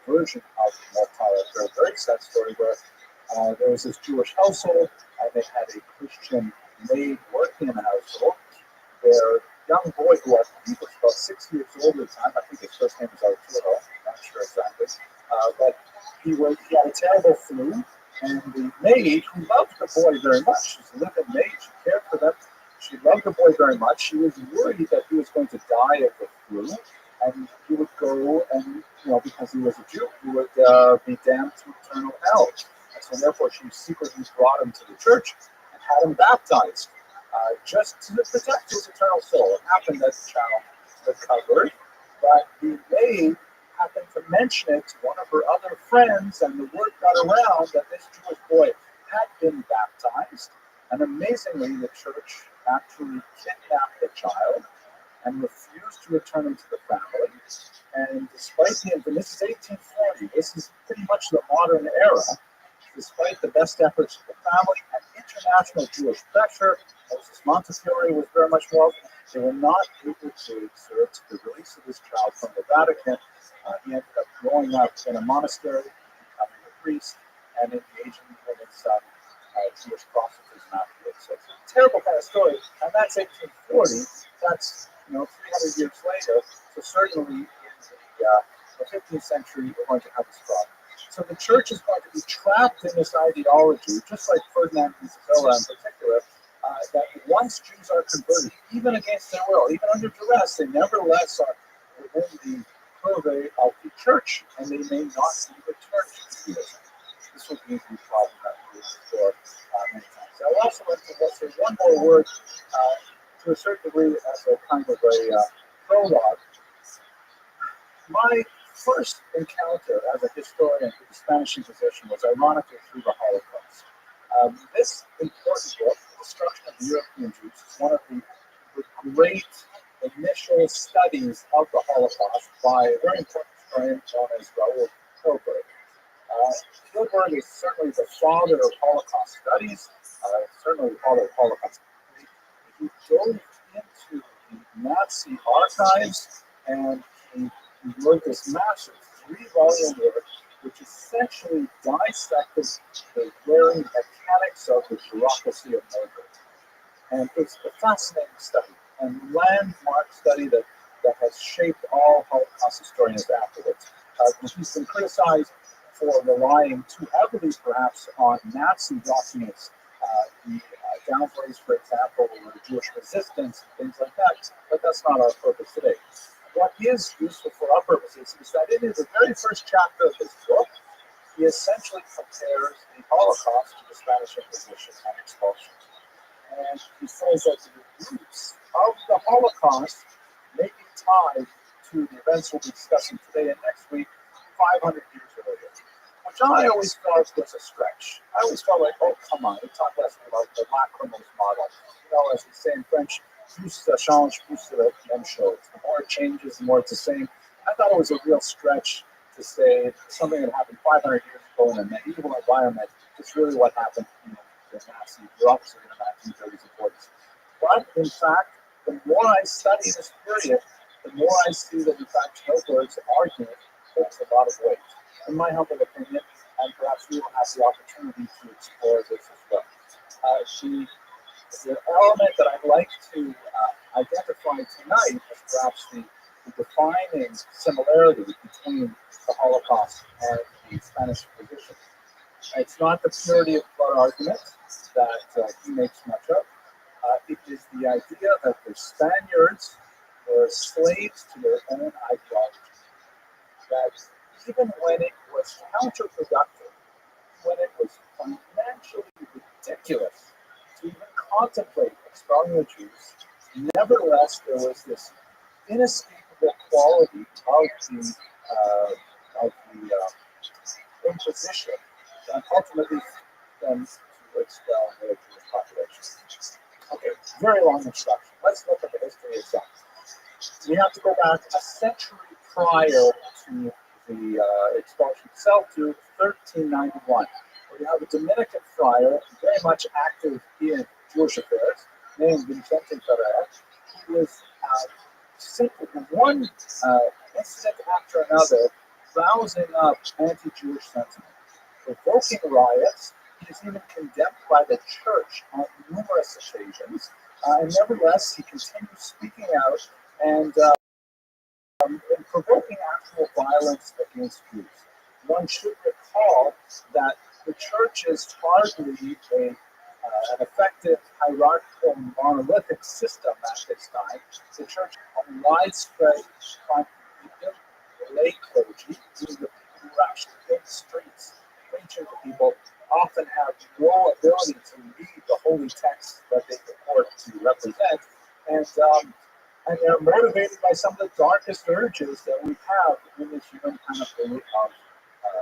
version of the Mortara affair. A very sad story where there was this Jewish household, and they had a Christian maid working in the household. Their young boy, who I believe was about 6 years old at the time, I think his first name was Arturo, I'm not sure exactly, but he had a terrible flu, and the maid, who loved the boy very much, she's a living maid, she cared for them, she loved the boy very much, she was worried that he was going to die of the flu, and he would go and, because he was a Jew, he would be damned to eternal hell. And so therefore she secretly brought him to the church and had him baptized, just to protect his eternal soul. It happened that the child recovered, but the maid happened to mention it to one of her other friends, and the word got around that this Jewish boy had been baptized, and amazingly the church actually kidnapped the child and refused to return him to the family. And despite this is 1840, this is pretty much the modern era, despite the best efforts of the family and international Jewish pressure, Moses Montefiore was very much involved. They were not able to exert the release of this child from the Vatican. He ended up growing up in a monastery, becoming a priest, and engaging in some Jewish proselytism afterwards. So it's a terrible kind of story, and that's 1840. That's 300 years later. So certainly in the 15th century, we're going to have this problem. So the church is going to be trapped in this ideology, just like Ferdinand and Isabella in particular, that once Jews are converted, even against their will, even under duress, they nevertheless are within the purvey of the church, and they may not be returned to Judaism. This will be the problem that we explore many times. I'll also like to say one more word, to a certain degree, as a kind of a prologue. My first encounter as a historian with the Spanish Inquisition was ironically through the Holocaust. This important book, The Destruction of the European Jews, is one of the great initial studies of the Holocaust by a very important historian known as Raoul Hilberg. Hilberg is certainly the father of Holocaust studies, certainly the father of Holocaust studies. He dove into the Nazi archives, and he wrote this massive 3-volume work which essentially dissected the very mechanics of the bureaucracy of Nuremberg. And it's a fascinating study and landmark study that has shaped all Holocaust historians afterwards. He's been criticized for relying too heavily, perhaps, on Nazi documents. He downplays, for example, Jewish resistance and things like that, but that's not our purpose today. What is useful for our purposes is that in the very first chapter of his book, he essentially compares the Holocaust to the Spanish Inquisition and expulsion. And he says that the roots of the Holocaust may be tied to the events we'll be discussing today and next week, 500 years earlier, which I always felt was a stretch. I always felt like, oh, come on, they talk less about the macromos model. As we say in French, plus ça change, plus c'est la même chose. The more it changes, the more it's the same. I thought it was a real stretch to say something that happened 500 years ago in a medieval environment is really what happened in the Nazi bureaucracy in the 1930s and 40s. But in fact, the more I study this period, the more I see that in fact Snowbird's argument holds a lot of weight, in my humble opinion, and perhaps we will have the opportunity to explore this as well. The element that I'd like to identify tonight is perhaps the defining similarity between the Holocaust and the Spanish Inquisition. It's not the purity of blood argument that he makes much of. It is the idea that the Spaniards were slaves to their own ideology. That even when it was counterproductive, when it was financially ridiculous to even contemplate expelling the Jews, nevertheless there was this inescapable quality of the Inquisition that ultimately them to expel the Jewish population. Okay, very long introduction. Let's look at the history itself. We have to go back a century prior to the expulsion itself to 1391, where you have a Dominican friar very much active in Jewish affairs, named Vicente Ferrer. He was simply one incident after another rousing up anti-Jewish sentiment, provoking riots. He is even condemned by the church on numerous occasions, and nevertheless he continues speaking out and provoking actual violence against Jews. One should recall that the church is hardly an effective hierarchical monolithic system at this time. The church has widespread lay clergy, the people who actually in the streets preaching to people, often have no ability to read the holy text that they purport to represent, and they're motivated by some of the darkest urges that we have in this human panoply of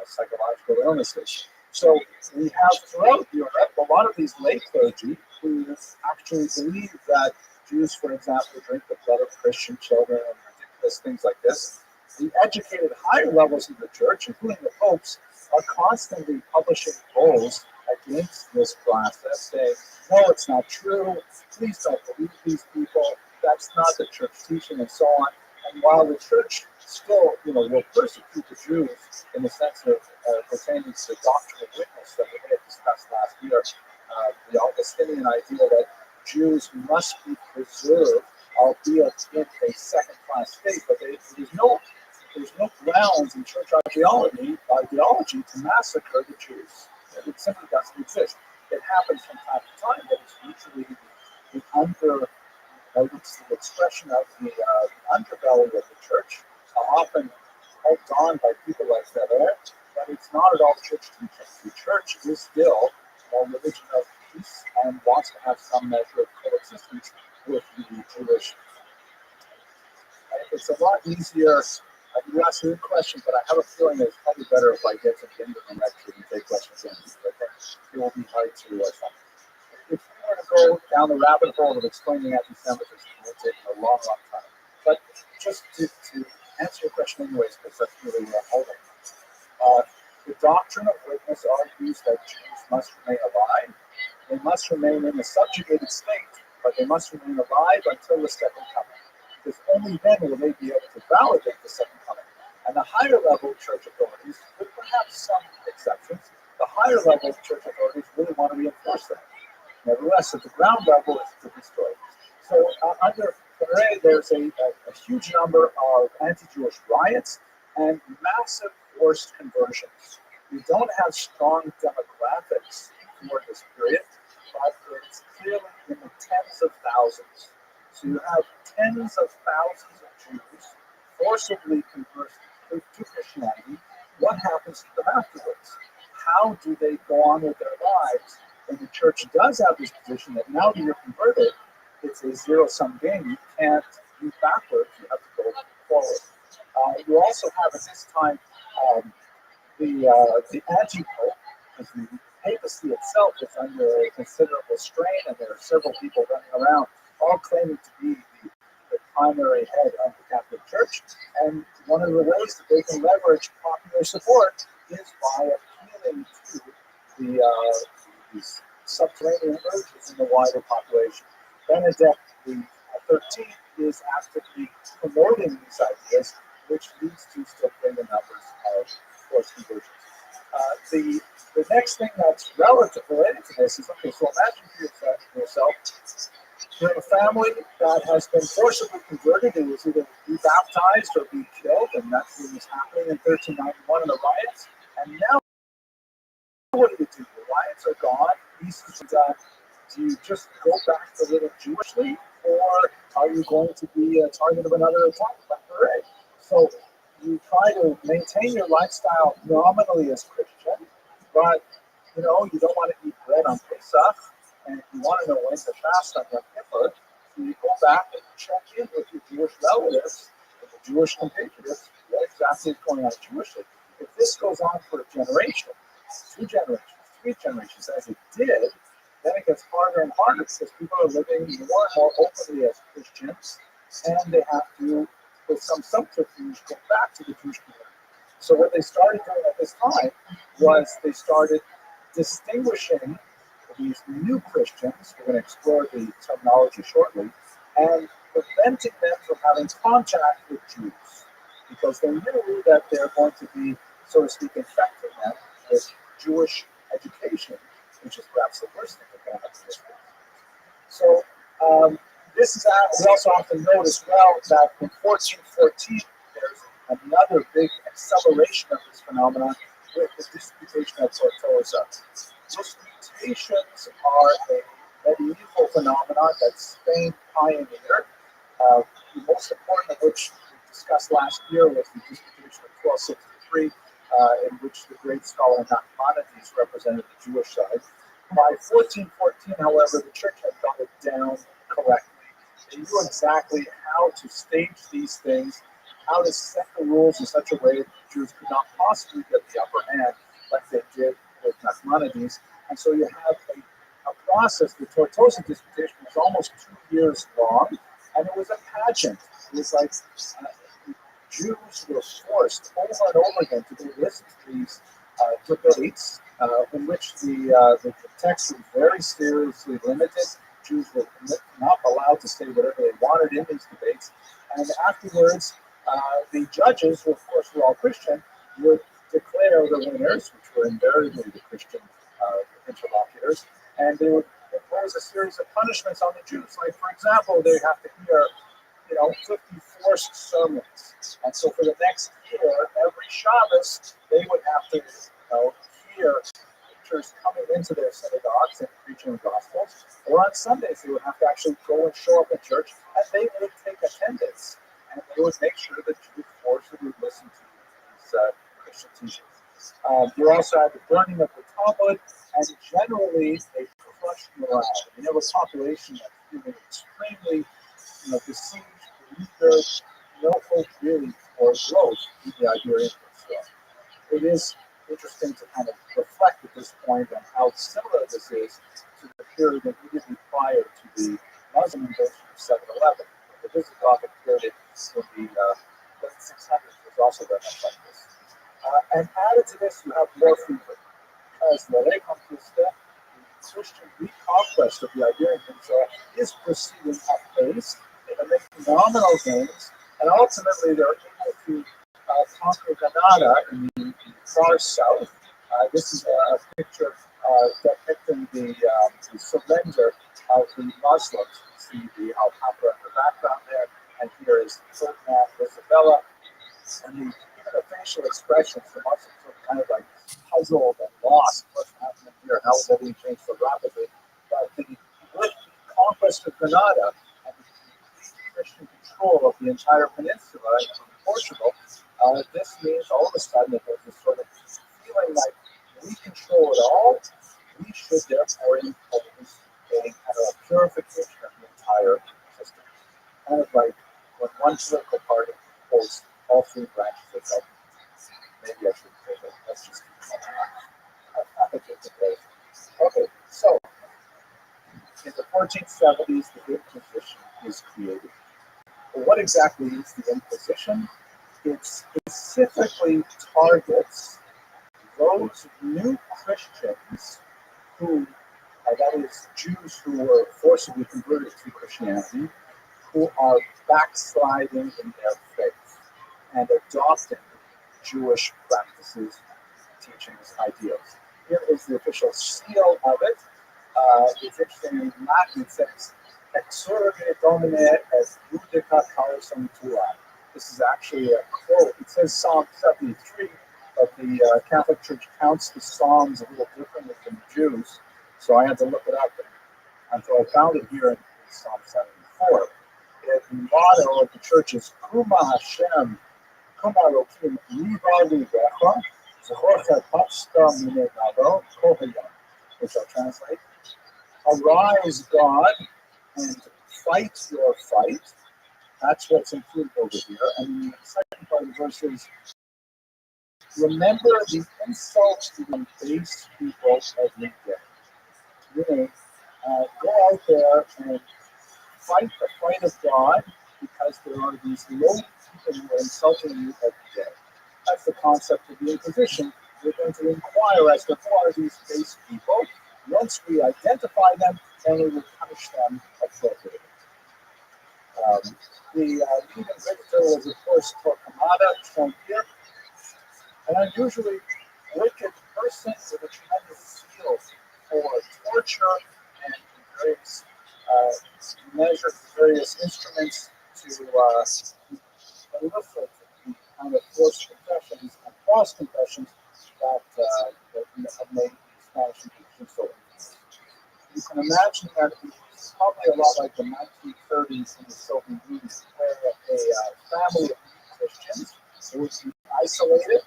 psychological illnesses. So we have throughout Europe a lot of these lay clergy who actually believe that Jews, for example, drink the blood of Christian children and ridiculous things like this. The educated higher levels of the church, including the popes, are constantly publishing bulls against this process, saying, no, it's not true, please don't believe these people, that's not the church teaching, and so on. And while the church still, will persecute the Jews in the sense of pertaining to the doctrine of witness that we may have discussed last year, the Augustinian idea that Jews must be preserved, albeit in a second-class state, but there's no grounds in church ideology to massacre the Jews. It simply doesn't exist. It happens from time to time, but it's usually it's the expression of the underbelly of the church, often helped on by people like Ferrer, but it's not at all church teaching. The church is still a religion of peace and wants to have some measure of coexistence with the Jewish. It's a lot easier. You asked a good question, but I have a feeling it's probably better if I get to the end of the lecture and take questions in. I think it will be hard to if you were to go down the rabbit hole of explaining anti-Semitism, it would take a long, long time. But just to answer your question anyways, because that's really holding. The doctrine of witness argues that Jews must remain alive. They must remain in a subjugated state, but they must remain alive until the second coming. Because only then will they be able to validate the second coming. And the higher level church authorities, with perhaps some exceptions, the higher level church authorities really want to reinforce that. Nevertheless, at the ground level, it's to destroy. So under Ferrer, there's a huge number of anti-Jewish riots. and massive forced conversions. You don't have strong demographics for this period, but it's clearly in the tens of thousands. So you have tens of thousands of Jews forcibly converted to Christianity. What happens to them afterwards? How do they go on with their lives? And the church does have this position that now that you're converted, it's a zero-sum game. You can't move backwards. You have to go forward. You also have at this time the anti-pope, because the papacy itself is under considerable strain, and there are several people running around, all claiming to be the primary head of the Catholic Church. And one of the ways that they can leverage popular support is by appealing to these subterranean urges in the wider population. Benedict the 13th is actively promoting these ideas, which leads to still greater numbers of forced conversions. The next thing that's related to this is, okay, so imagine for yourself, you're in a family that has been forcibly converted. It was either rebaptized or be killed, and that's what was happening in 1391 in the riots. And now, what do you do? The riots are gone. Peace is done. Do you just go back to living Jewishly, or are you going to be a target of another attack? So you try to maintain your lifestyle nominally as Christian, but you don't want to eat bread on Pesach, and you want to know when to fast on Yom Kippur. So you go back and check in with your Jewish relatives and the Jewish compatriots. What exactly is going on Jewishly? If this goes on for a generation, 2 generations, 3 generations, as it did, then it gets harder and harder because people are living more and more openly as Christians, and they have to, with some subterfuge, go back to the Jewish community. So what they started doing at this time was they started distinguishing these new Christians, we're going to explore the terminology shortly, and preventing them from having contact with Jews, because they knew that they're going to be, so to speak, infecting them with Jewish education, which is perhaps the worst thing that can happen to this group. So this is we also often note as well that in 1414 there's another big acceleration of this phenomenon with the disputation of Tortosa. Disputations are a medieval phenomenon that Spain pioneered. The most important of which we discussed last year was the disputation of 1263, in which the great scholar Nachmanides represented the Jewish side. By 1414, however, the church had got it down correctly. They knew exactly how to stage these things, how to set the rules in such a way that the Jews could not possibly get the upper hand like they did with Nachmanides. And so you have a process. The Tortosa disputation was almost 2 years long, and it was a pageant. It was like Jews were forced over and over again to listen to these debates in which the text was very seriously limited. Jews were not allowed to say whatever they wanted in these debates. And afterwards, the judges, who of course were all Christian, would declare the winners, which were invariably the Christian interlocutors, and they would impose a series of punishments on the Jews. Like, for example, they have to hear 50 forced sermons. And so for the next year, every Shabbos, they would have to hear preachers coming into their synagogues and preaching the Gospels. Or on Sundays, they would have to actually go and show up in church, and they would take attendance. And they would make sure that Jews forcibly listen to these Christian teachings. You also had the burning of the Talmud, and generally they crushed morale. You have a population that's feeling extremely besieged, beleaguered, no hope really for growth in the Iberian Peninsula. It is interesting to kind of reflect at this point on how similar this is to the period immediately prior to the Muslim invasion of 711. The Visigothic period in the late 600s was also very much like this. And added to this, you have war fever, because the Reconquista, the Christian reconquest of the Iberian Peninsula, is proceeding at pace. They're making nominal gains, and ultimately they're able to conquer Granada in the far south. This is a picture depicting the surrender of the Muslims. You see the Alhambra in the background there, and here is Ferdinand Isabella. And even the facial expressions, the Muslims were kind of like puzzled and lost. What's happening here? How is everything changed so rapidly? But with the conquest of Granada and the Christian control of the entire peninsula, including Portugal, this means all of a sudden that there's this sort of feeling like we control it all. We should therefore impose a kind of a purification of the entire system. Kind of like when one political party holds all three branches of government. Maybe I should say that. That's just okay. So in the 1470s, the Inquisition is created. Well, what exactly is the Inquisition? It specifically targets those new Christians who, that is, Jews who were forcibly converted to Christianity, who are backsliding in their faith and adopting Jewish practices, teachings, ideals. Here is the official seal of it. It's interesting in Latin, it says, Exurge Domine et judica causam tua. This is actually a quote. It says Psalm 73, but the Catholic Church counts the Psalms a little differently than the Jews, so I had to look it up until I found it here in Psalm 74. The motto of the church is Kuma Hashem, Kuma Rokim, Liba Libecha, Zehorcha Papsta Mine Gado, Kohayam, which I'll translate. Arise, God, and fight your fight. That's what's included over here. And the second part of the verse is, remember the insults to the base people every day. Meaning, go out there and fight the fight of God, because there are these low people who are insulting you every day. That's the concept of the Inquisition. We're going to inquire as to who are these base people. Once we identify them, then we will punish them appropriately. The leading victor was, of course, Torquemada, shown here, an unusually wicked person with a tremendous skill for torture and various measures, various instruments to elicit the kind of forced confessions and false confessions that have made the Spanish Inquisition so infamous. You can imagine that it's probably a lot like the 1930s in the Soviet Union, where a family of Christians would be isolated,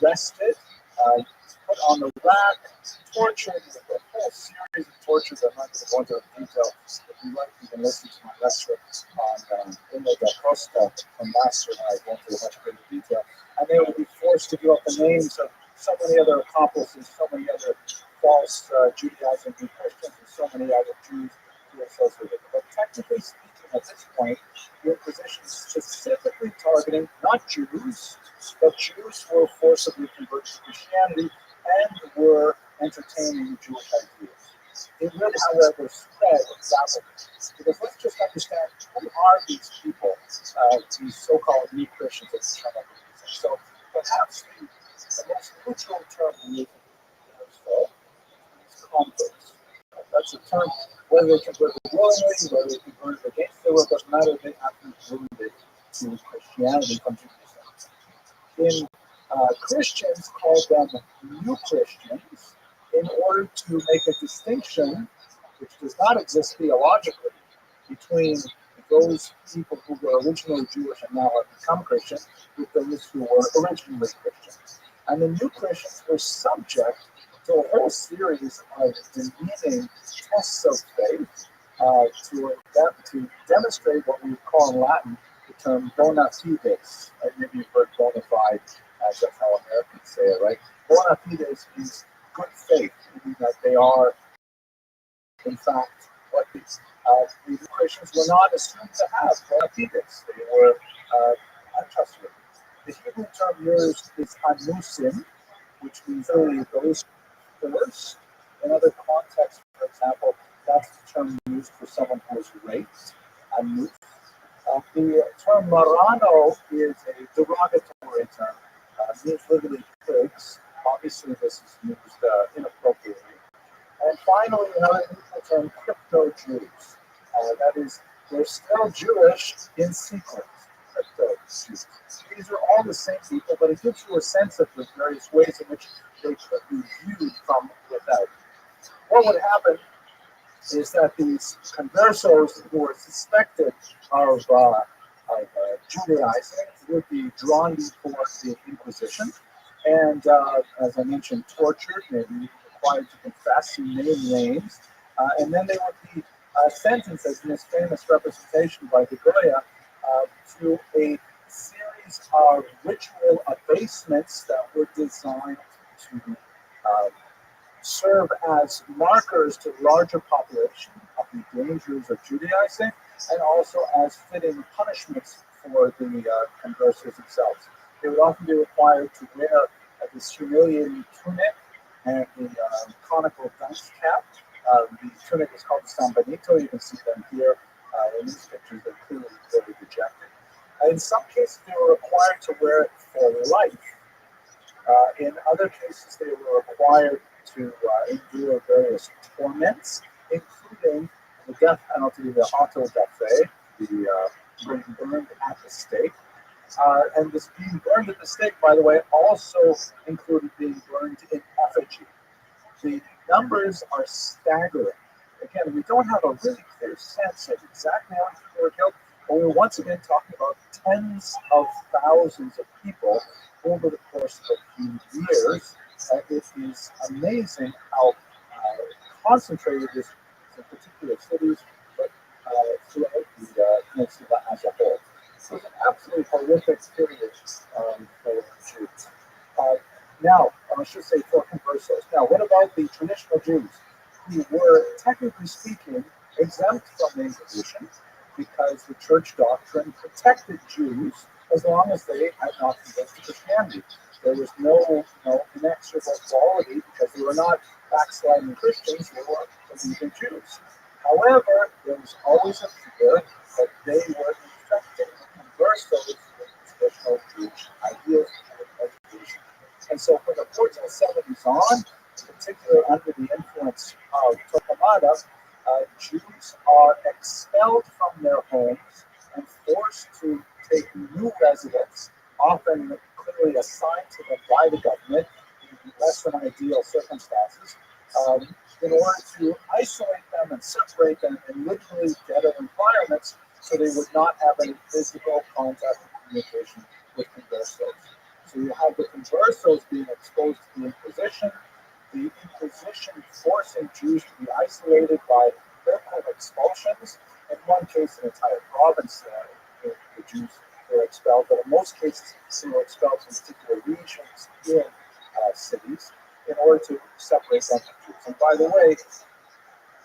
arrested, put on the rack, tortured with a whole series of tortures. I'm not going to go into detail. If you like, you can listen to my lecture on Inno da Costa from last year. I won't go into much greater detail. And they would be forced to give up the names of so many other accomplices, so many other false Judaizing Christians, and so many other Jews who are associated. But technically speaking, at this point, the Inquisition is specifically targeting not Jews, but Jews who were forcibly converted to Christianity and were entertaining Jewish ideas. It really, however, spread rapidly. Because let's just understand, who are these people, these so-called new Christians that we come up with? So perhaps the most neutral term we use is converts. That's a term, whether they converted willingly, whether they converted against their will, doesn't matter, they actually converted to Christianity from Judaism. Christians call them new Christians in order to make a distinction, which does not exist theologically, between those people who were originally Jewish and now have become Christian with those who were originally Christians. And the new Christians were subject to a whole series of demeaning tests of faith to demonstrate what we call in Latin the term bona fides. Right? Maybe you've heard bona fide, that's how Americans say it, right? Bona fides means good faith, meaning that they are, in fact, what these Christians were not assumed to have bona fides. They were untrustworthy. The Hebrew term used is anusim, which means only those first. In other contexts, for example, that's the term used for someone who was raped, anus. The term marano is a derogatory term. It means literally pigs. Obviously, this is used inappropriately. And finally, another neutral term, crypto-Jews. That is, they're still Jewish in secret. Crypto. Jews. These are all the same people, but it gives you a sense of the various ways in which they could be viewed from without. What would happen is that these conversos who were suspected of Judaizing would be drawn before the Inquisition, and as I mentioned, tortured, maybe required to confess and name names, and then they would be sentenced, as in this famous representation by De Goya, to a series of ritual abasements that were designed to serve as markers to the larger population of the dangers of Judaizing, and also as fitting punishments for the conversos themselves. They would often be required to wear this humiliating tunic and the conical dunce cap. The tunic is called the San Benito. You can see them here in these pictures. They're clearly very dejected. In some cases, they were required to wear it for life. In other cases, they were required to endure various torments, including the death penalty, the auto da fe, the being burned at the stake. And this being burned at the stake, by the way, also included being burned in effigy. The numbers are staggering. Again, we don't have a really clear sense of exactly how many people were killed, but we're once again talking about tens of thousands of people over the course of a few years. It is amazing how concentrated this is in particular cities, but throughout the peninsula as a whole. So it's an absolutely horrific period for Jews. Now, I should say for conversos. Now, what about the traditional Jews who were, technically speaking, exempt from the Inquisition because the church doctrine protected Jews as long as they had not converted to Christianity? There was no inexorable quality because they were not backsliding Christians, they were believing Jews. However, there was always a fear that they were infecting and conversos with traditional Jewish ideas and education. And so from the 1470s on, in particular under the influence of Torquemada, Jews are expelled from their homes and forced to take new residence, often clearly assigned to them by the government in less than ideal circumstances, in order to isolate them and separate them in literally ghetto environments so they would not have any physical contact and communication with conversos. So you have the conversos being exposed to the Inquisition forcing Jews to be isolated by vertical expulsions. In one case, an entire province, the Jews were expelled, but in most cases, they were expelled from particular regions in cities in order to separate them from Jews. And by the way,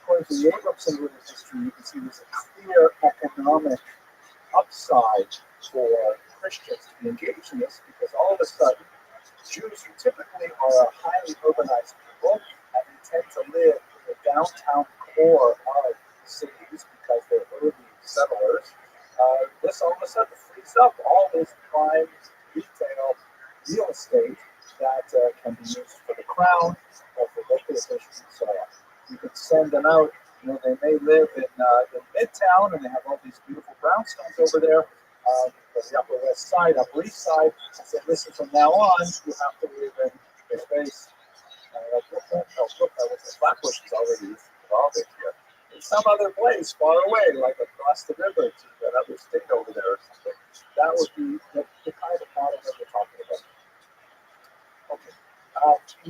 according to the Abramson religious history, you can see there's a clear economic upside for Christians to be engaged in this because all of a sudden, Jews who typically are a highly urbanized people and they tend to live in the downtown core of cities because they're early settlers, this all of a sudden frees up all this prime retail real estate that can be used for the crown or for local officials and so on. You can send them out. They may live in Midtown and they have all these beautiful brownstones over there. The Upper West Side, Upper East Side, and say, listen, from now on, you have to live in a space. Flatbush is already involved here. In some other place far away, like across the river to that other state over there or something. That would be the kind of model that we're talking about. Okay.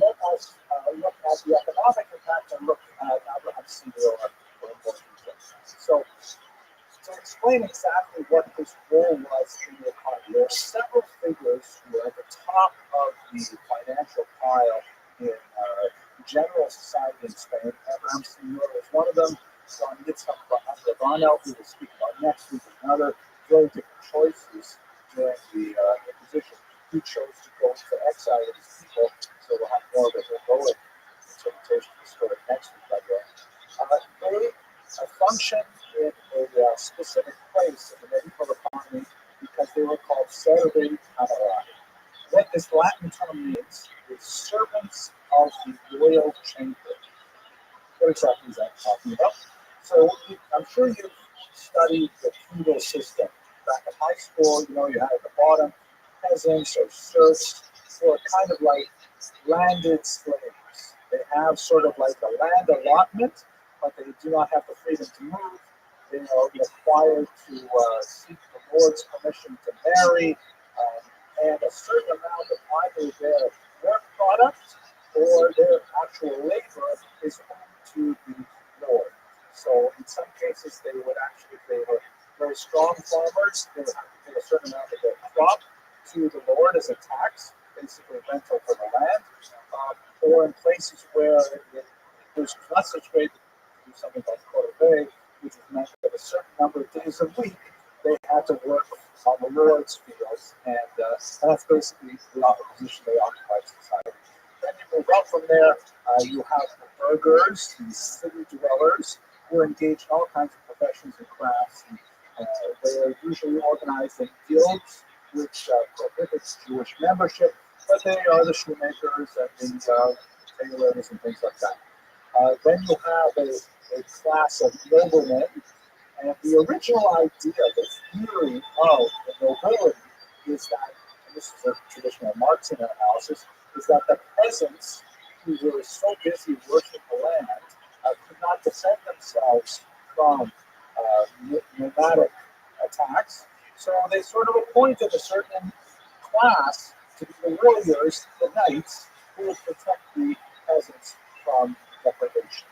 Let us look at the economic impact and look at Abraham's CEO for more detail. So, to explain exactly what his role was in the economy, there are several figures who are at the top of the financial pile in general society in Spain. Abraham Senior was one of them. John Yitzhak Rabbi, who we'll speak about next week, another. Very different choices during the Inquisition. He chose to go into exile with his people, so we'll have more of a heroic interpretation of the story next week, by the way. They functioned in a specific place in the medieval economy because they were called servi camerari. What this Latin term means is servants of the royal chamber. What exactly is that talking about? So I'm sure you've studied the feudal system back in high school, you had at the bottom peasants or serfs who are kind of like landed slaves. They have sort of like a land allotment, but they do not have the freedom to move. They are required to seek the Lord's permission to marry, and a certain amount of either their work product or their actual labor is owed to the Lord. So in some cases, they would actually, if they were very strong farmers, they would have to pay a certain amount of their crop to the Lord as a tax, basically rental for the land. Or in places where there's not such great to do something like Corvée, which is meant that a certain number of days a week they had to work on the Lord's fields, and that's basically the position they occupied in society. Then you move up from there, you have the burghers, the city dwellers, who are engaged in all kinds of professions and crafts. And, they are usually organized in guilds, which prohibits Jewish membership, but they are the shoemakers and the tailors and things like that. Then you have a class of noblemen, and the original idea, the theory of the nobility is that, and this is a traditional Marxian analysis, is that the peasants who were so busy working the land could not defend themselves from nomadic attacks. So they sort of appointed a certain class to be the warriors, the knights, who would protect the peasants from depredation.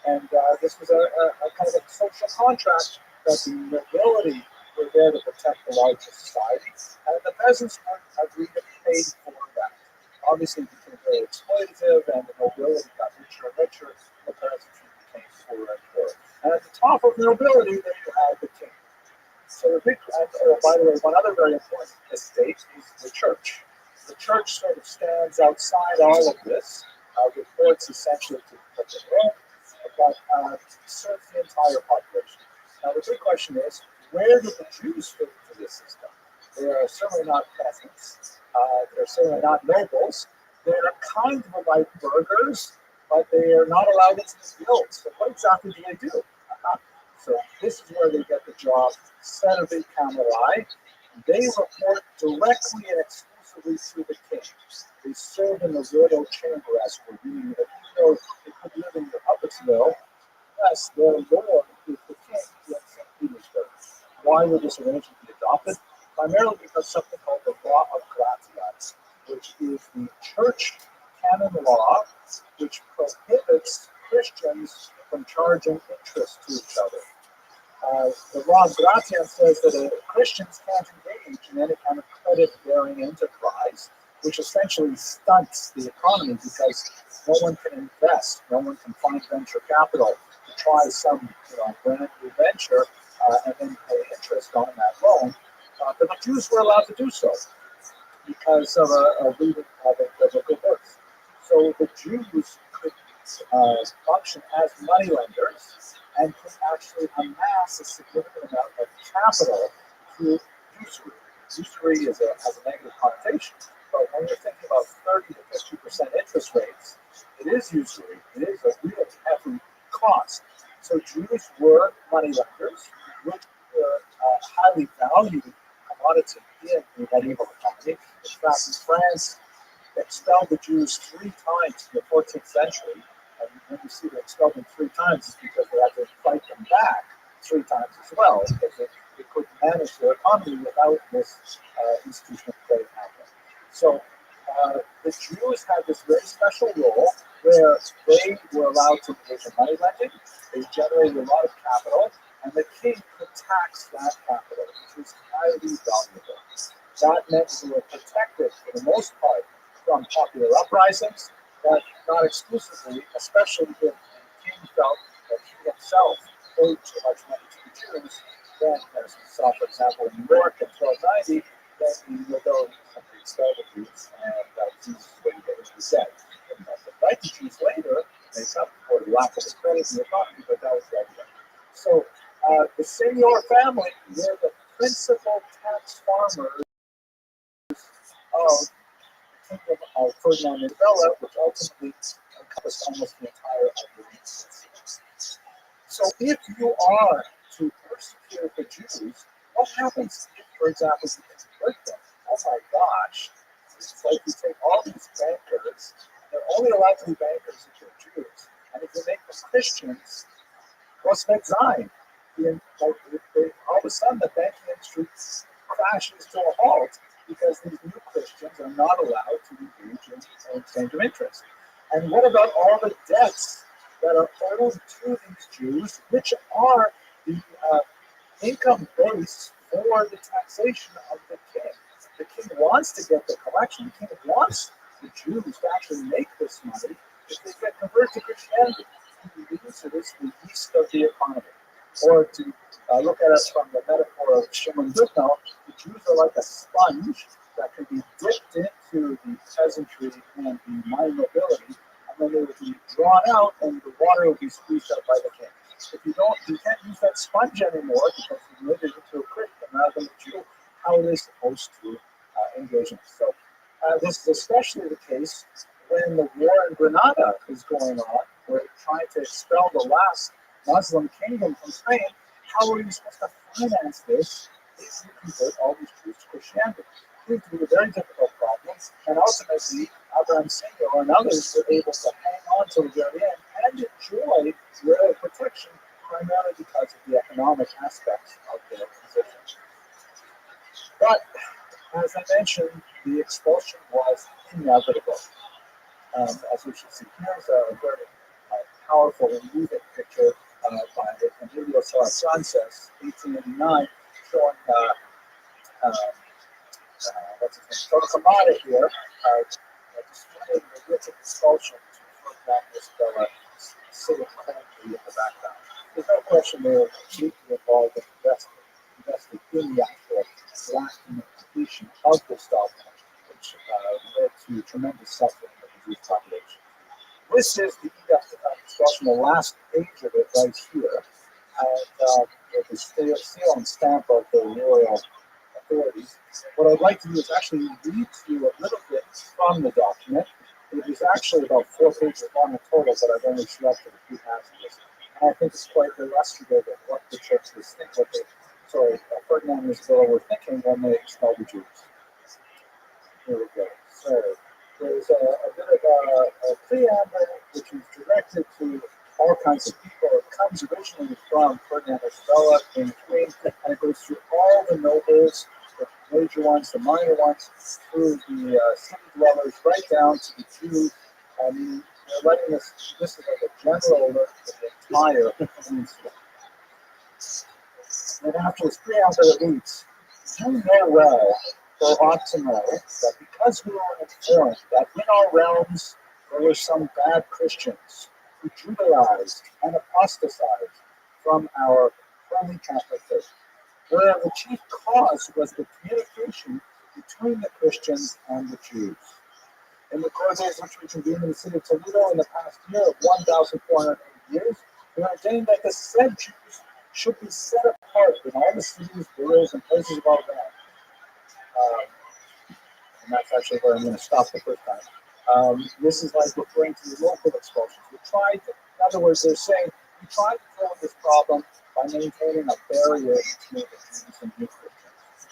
And this was a kind of a social contract that the nobility were there to protect the larger society, and the peasants would agree to pay for that. Obviously, it became very exploitative, and the nobility got richer and richer, the peasants became poorer and poorer. And at the top of the nobility, there you had the king. So the big, by the way, one other very important estate is the church. The church sort of stands outside all of this, reports essentially to the Church of Rome, but serves the entire population. Now the big question is, where do the Jews fit into this system? They are certainly not peasants. They're certainly not nobles. They're kind of like burghers, but they are not allowed into the guilds. So what exactly do they do? So this is where they get the job, Senator Camerai. They report directly and exclusively to the king. They serve in the royal chamber, as we're reading. If you know they could live in your Hubbardsville, yes, their lord is the king in St. Petersburg. Why would this arrangement be adopted? Primarily because something called the Law of Gratias, which is the church canon law, which prohibits Christians from charging interest to each other. The law of Gratias says that Christians can't engage in any kind of credit-bearing enterprise, which essentially stunts the economy because no one can invest, no one can find venture capital to try some brand new venture and then pay interest on that loan. But the Jews were allowed to do so because of a biblical birth. So the Jews could function as moneylenders and could actually amass a significant amount of capital through usury. Usury has a negative connotation, but when you're thinking about 30 to 50% interest rates, it is usury. It is a real heavy cost. So Jews were moneylenders, which were highly valued commodity in the medieval economy. In fact, France expelled the Jews 3 times in the 14th century. And when you see they expelled them 3 times, it's because they had to fight them back 3 times as well, because they couldn't manage their economy without this institution of credit happening. So the Jews had this very special role where they were allowed to engage in money lending. They generated a lot of capital, and the king could tax that capital, which was highly valuable. That meant they were protected, for the most part, from popular uprisings, but not exclusively, especially if the king felt that he himself owed too much money to the Jews. Then, as we saw, for example, in New York in 1290, then the nobility simply expelled the Jews, and Jews wouldn't get into debt. And to fight the Jews later, make up for the lack of the credit in the economy, but that was the idea. So the senior family were the principal tax farmers of the kingdom of Ferdinand and Isabella, which ultimately encompassed almost the entire Iberian Peninsula. So if you are to persecute the Jews, what happens if, for example, you convert them? Oh my gosh. It's like you take all these bankers, they're only allowed to be bankers if they're Jews. And if you make them Christians, what's next time? All of a sudden, the banking industry crashes to a halt because these new Christians are not allowed to engage in exchange of interest. And what about all the debts that are owed to these Jews, which are the income base for the taxation of the king? The king wants to get the collection. The king wants the Jews to actually make this money if they get converted to Christianity. He uses the yeast of the economy. Or to look at it from the metaphor of Shimon Dutno, the Jews are like a sponge that can be dipped into the peasantry and the minor nobility, and then they would be drawn out, and the water would be squeezed out by the king. If you can't use that sponge anymore because you made it into a Christian rather than a Jew. How are they supposed to engage in? So this is especially the case when the war in Granada is going on. We're trying to expel the last Muslim kingdom from Spain. How are you supposed to finance this if you convert all these Jews to Christianity? It proved to be a very difficult problem, and ultimately, Abraham Singer and others were able to hang on to the very end and enjoy royal protection, primarily because of the economic aspects of their position. But, as I mentioned, the expulsion was inevitable. As we should see, here's a very powerful and moving picture by Emilio Frances, 1889, showing what's his name, Torquemada here, displaying the ritual expulsion to Fort Venezuela, sitting currently in the background. There's no question they were completely involved and invested in the actual lasting completion of this document, which led to tremendous suffering of the Jewish population. This is the edict of expulsion, the last page of it right here, and with the seal and stamp of the royal authorities. What I'd like to do is actually read to you a little bit from the document. It is actually about 4 pages long in total, but I've only selected a few passages. And I think it's quite illustrative of what the church was thinking, Ferdinand and Isabella were thinking when they expelled the Jews. Here we go. So, there's a bit of a preamble which is directed to all kinds of people. It comes originally from Ferdinand and Isabella, King and Queen, and it goes through all the nobles, the major ones, the minor ones, through the city dwellers, right down to the Jews. They're writing this is like a general alert for the entire peninsula. And after this preamble, it reads, "You know well, or ought to know, that because we were informed that in our realms there were some bad Christians who Judaized and apostatized from our holy Catholic faith, where the chief cause was the communication between the Christians and the Jews. In the court days which we convened in the city of Toledo in the past year of 1,480 years, we ordained that the said Jews should be set apart in all the cities, boroughs, and places of our land." And that's actually where I'm going to stop the first time. This is like referring to the local expulsions. In other words, they're saying we tried to deal with this problem by maintaining a barrier between the Jews and new Christians.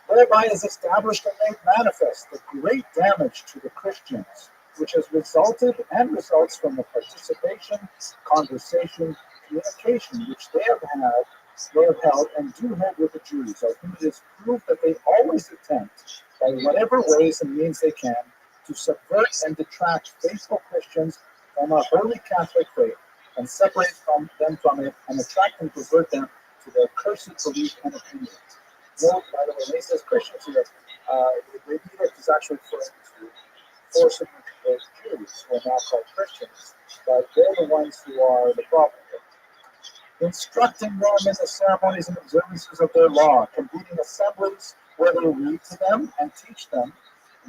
Whereby is established and made manifest the great damage to the Christians, which has resulted and results from the participation, conversation, communication which they have held and do hold with the Jews, of whom it is proved that they always attempt, by whatever ways and means they can, to subvert and detract faithful Christians from our holy Catholic faith, and separate them from it, and attract and pervert them to their cursed belief and opinions. Note, by the way, when he says Christians here, the edict is actually referring to forcing them to convert Jews, who are now called Christians, but they're the ones who are the problem here. Instructing them in the ceremonies and observances of their law, convening assemblies where they read to them and teach them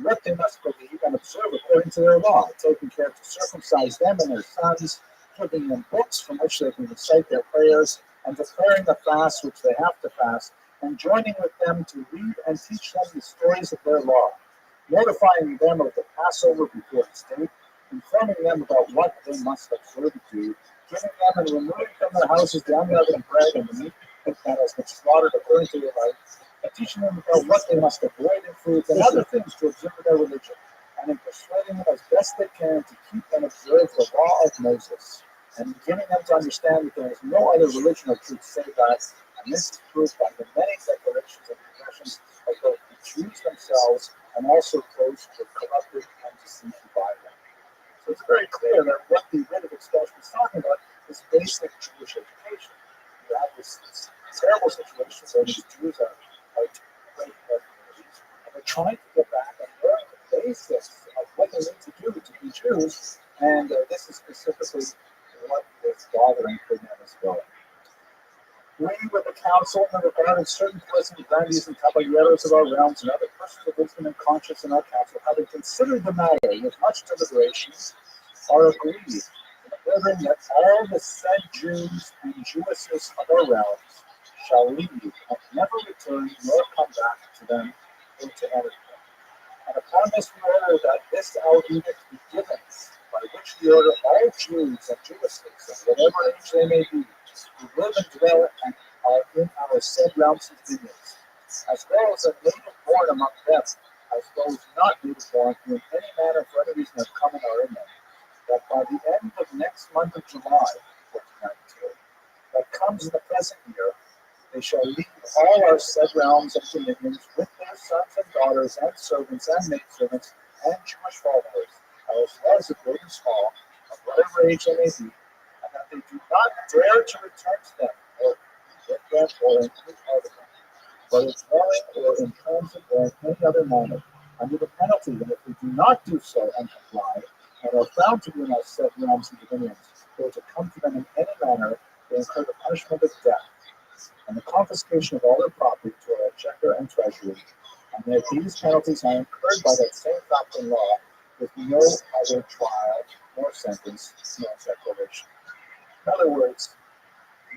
what they must believe and observe according to their law, taking care to circumcise them and their sons, giving them books from which they can recite their prayers, and declaring the fast which they have to fast, and joining with them to read and teach them the stories of their law, notifying them of the Passover before its date, informing them about what they must observe to do, giving them and removing from their houses the unleavened bread and the meat has been slaughtered according to their life, and teaching them about what they must avoid in foods and other things to observe their religion, and in persuading them as best they can to keep and observe the law of Moses, and beginning them to understand that there is no other religion or truth save that, and this is proved by the many declarations and confessions of both the Jews themselves and also those who were corrupted and deceived by them. So it's very clear that what the writ of expulsion is talking about is basic Jewish education. You have this terrible situation where these Jews are great communities, and they're trying to get back and learn the basics of what they need to do to be Jews, and this is specifically what is bothering Ferdinand as well. We, with the council, and the regarded certain pleasant grandees and caballeros of our realms and other persons of wisdom and conscience in our council, having considered the matter with much deliberation, are agreed in ordering that all the said Jews and Jewesses of our realms shall leave and never return nor come back to them or to any of them. And upon this we order that this our edict be given, by which we order all Jews and Jewesses, of whatever age they may be, who live and dwell and are in our said realms and dominions, as well as a native born among them, as those not native born, who in any manner for any reason have come and are in them, that by the end of next month of July, 1492, that comes in the present year, they shall leave all our said realms and dominions with their sons and daughters and servants and maidservants and Jewish followers, as well as the great and small, of whatever age they may be, and that they do not dare to return to them, or with them, or in any other way, whether dwelling or in transit or in any other manner, under the penalty that if they do not do so and comply, and are found to be in our said realms and dominions, or to come to them in any manner, they incur the punishment of death, and the confiscation of all their property to our exchequer and treasury, and that these penalties are incurred by that same fact in law, with no other trial, nor sentence, nor declaration. In other words,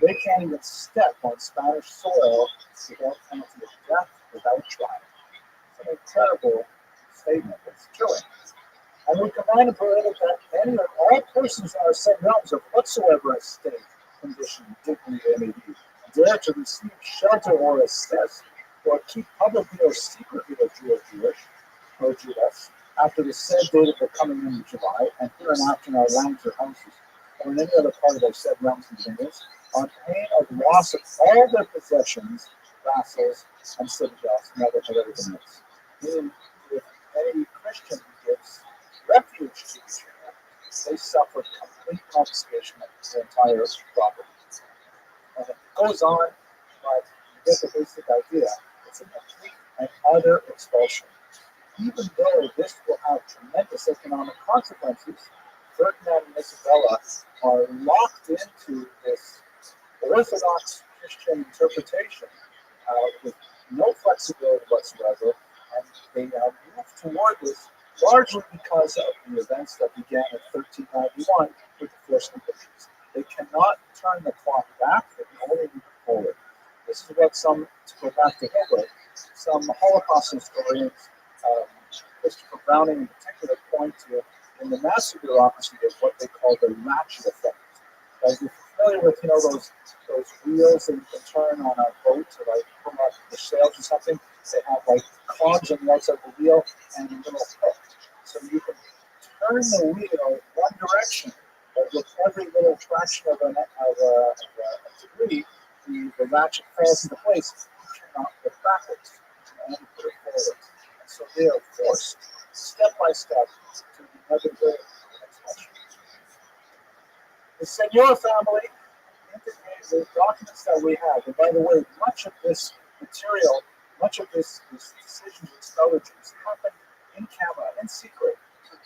they can't even step on Spanish soil without penalty of death, without trial. It's an incredible statement. It's killing. And we combine and prohibit that any or all persons in our said realms of whatsoever estate, condition, dignity they may be, dare to receive shelter or assist, or keep publicly or secretly a Jew or Jewess, after the said date of their coming in July, and hereinafter in our lands or houses, or in any other part of our said realms and dominions, on pain of loss of all their possessions, vassals, and citadels, and everything else. Meaning, if any Christian gives refuge to the Jew, they suffer complete confiscation of their entire property. And it goes on, but you get the basic idea. It's a complete and utter expulsion. Even though this will have tremendous economic consequences, Ferdinand and Isabella are locked into this Orthodox Christian interpretation with no flexibility whatsoever, and they move toward this largely because of the events that began in 1391 with the forced convictions. They cannot turn the clock back, they can only move forward. This is what to go back to Hitler, some Holocaust historians, Christopher Browning in particular, point to in the master bureaucracy of what they call the ratchet effect. Like you're familiar with, those wheels that you can turn on a boat to like pull up the sails or something. They have like cogs on the outside of the wheel and a little hook. So you can turn the wheel one direction, but with every little fraction of a degree, the ratchet falls into place. You cannot go backwards and put it forward. And so they are forced step by step to the inevitable expulsion. The Senor family indicates the documents that we have. And by the way, much of this material, much of this decision to expel the Jews happened in camera, in secret.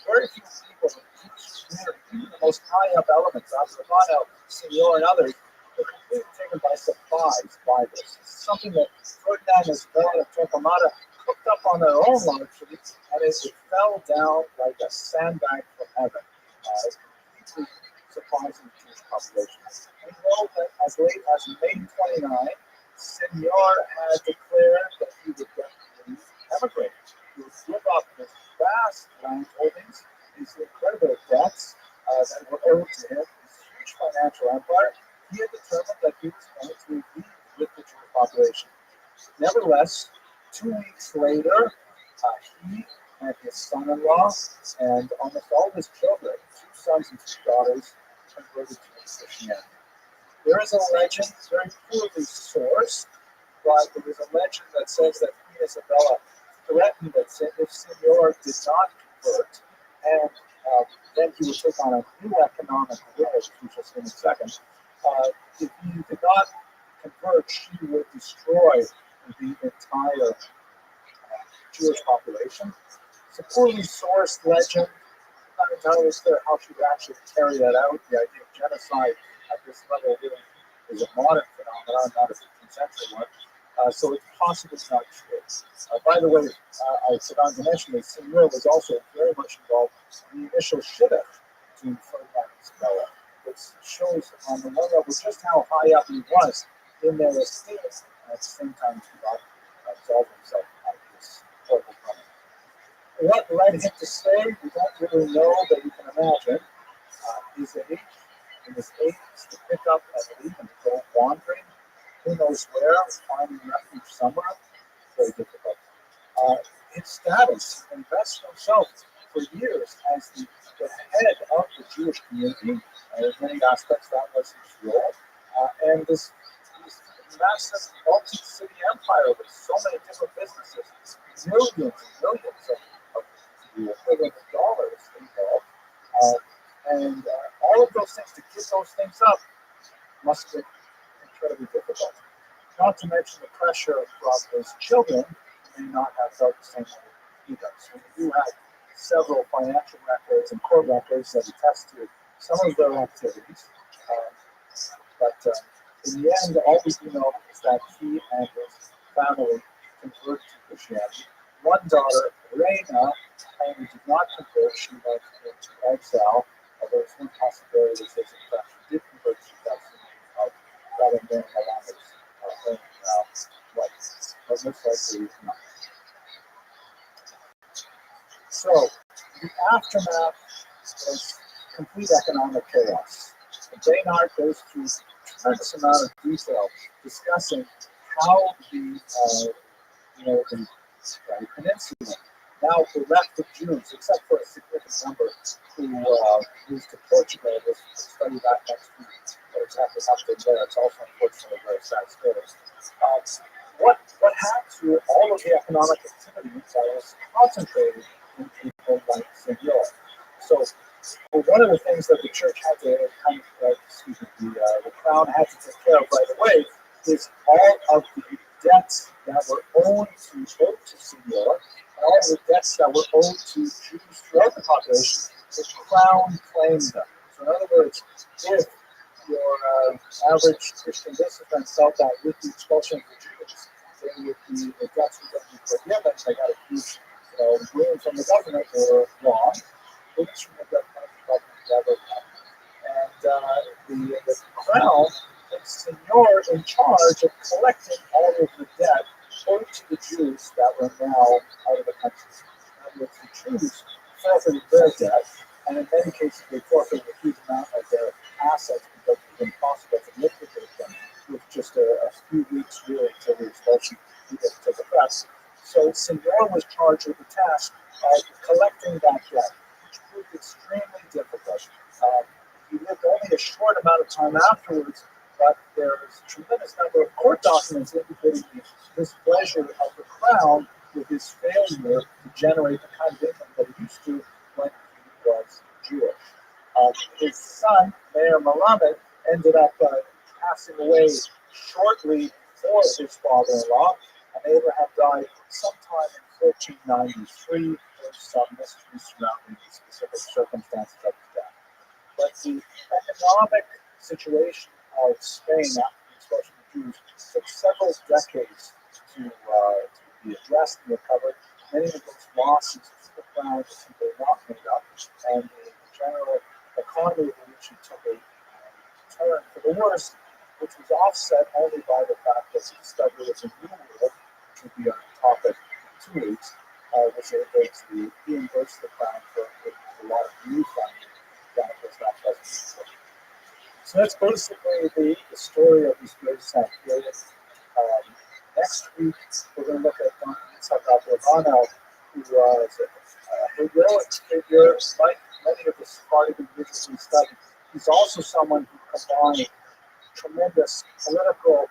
Very few people in each community, even the most high up elements, Rabbi, Senor, and others, were completely taken by surprise by this. It's something that Ferdinand, Isabella, and Torquemada cooked up on their own largely, and it fell down like a sandbag from heaven. Completely surprising the Jewish population. We know that as late as May 29, Senor had declared that he would definitely emigrate. He would give up his vast land holdings, his incredible debts that were owed to him, his huge financial empire. He had determined that he was going to leave with the Jewish population. Nevertheless, 2 weeks later, he and his son-in-law and almost all of his children, 2 sons and 2 daughters, converted to Christianity. There is a legend, very poorly sourced, but there is a legend that says that Queen Isabella threatened that if Senor did not convert, and then he would take on a new economic role, which we'll see in a second. If he did not convert, she would destroy the entire Jewish population. It's a poorly sourced legend. I'm not entirely clear how she would actually carry that out. The idea of genocide at this level really is a modern phenomenon, not a 15th century one. So it's possibly not true. By the way, I forgot to mention that Senor was also very much involved in the initial shidduch between Ferdinand and Isabella, which shows on the one level just how high up he was in their esteem, and at the same time he got absolved himself out of this horrible crime. What led him to stay, we don't really know, but you can imagine his age, in his 80s, to pick up and leave and go wandering, who knows where, finding refuge somewhere, very difficult. His status, invested himself for years as the head of the Jewish community, in many aspects that was his role, and this massive multi-city empire with so many different businesses, millions and millions of the equivalent of dollars involved, and all of those things, to give those things up, must have been incredibly difficult. Not to mention the pressure from his children, who may not have felt the same way he does. So we do have several financial records and court records that attest to some of their activities. But in the end, all we do know is that he and his family converted to Christianity. One daughter, Reina, apparently did not convert. She went into exile. Although it's one possibility that says, in fact, she did convert. She got some rather than Alana's wife. But most likely not. So, the aftermath was complete economic chaos. And Baynard goes through a tremendous amount of detail discussing how the peninsula now bereft of Jews, except for a significant number who moved to Portugal. We'll study that next week. What exactly happened there? It's also unfortunately a very sad story. What happened to all of the economic activity that was concentrated in people like Senor? So, one of the things that the church had to the crown had to take care of right away is all of the debts that were owed to Senor, and all of the debts that were owed to Jews throughout the population. The crown claimed them. So, in other words, if your average Christian businessman felt that with the expulsion of the Jews, the debts were going to be forgiven, they got a huge ruling from the government, they were wrong. Rulings from the government never happened. And the crown put Senor in charge of collecting all of the debt owed to the Jews that were now out of the country. In other words, the Jews forfeited their debt, and in many cases they forfeited a huge amount of their assets because it was impossible to liquidate them with just a few weeks really until the expulsion took effect. So Senor was charged with the task of collecting that debt, which proved extremely difficult. He lived only a short amount of time afterwards, but there is a tremendous number of court documents indicating the displeasure of the crown with his failure to generate the kind of income that he used to when he was Jewish. His son, Mayor Melamed, ended up passing away shortly before his father-in-law, and they would have died sometime in 1493. There's some mystery surrounding the specific circumstances of his death. But the economic situation of Spain after the expulsion of the Jews took several decades to be addressed and recovered. Many of those losses to the crown were simply not made up, and the general economy of the region took a turn for the worse, which was offset only by the fact that the discovery of the New World, which will be our topic in 2 weeks, was able to reimburse the crown for a lot of new funding that was not present before. So that's basically the story of this great period. Bono, who was a heroic figure, like many of the Sephardic individuals we studied. He's also someone who combined tremendous political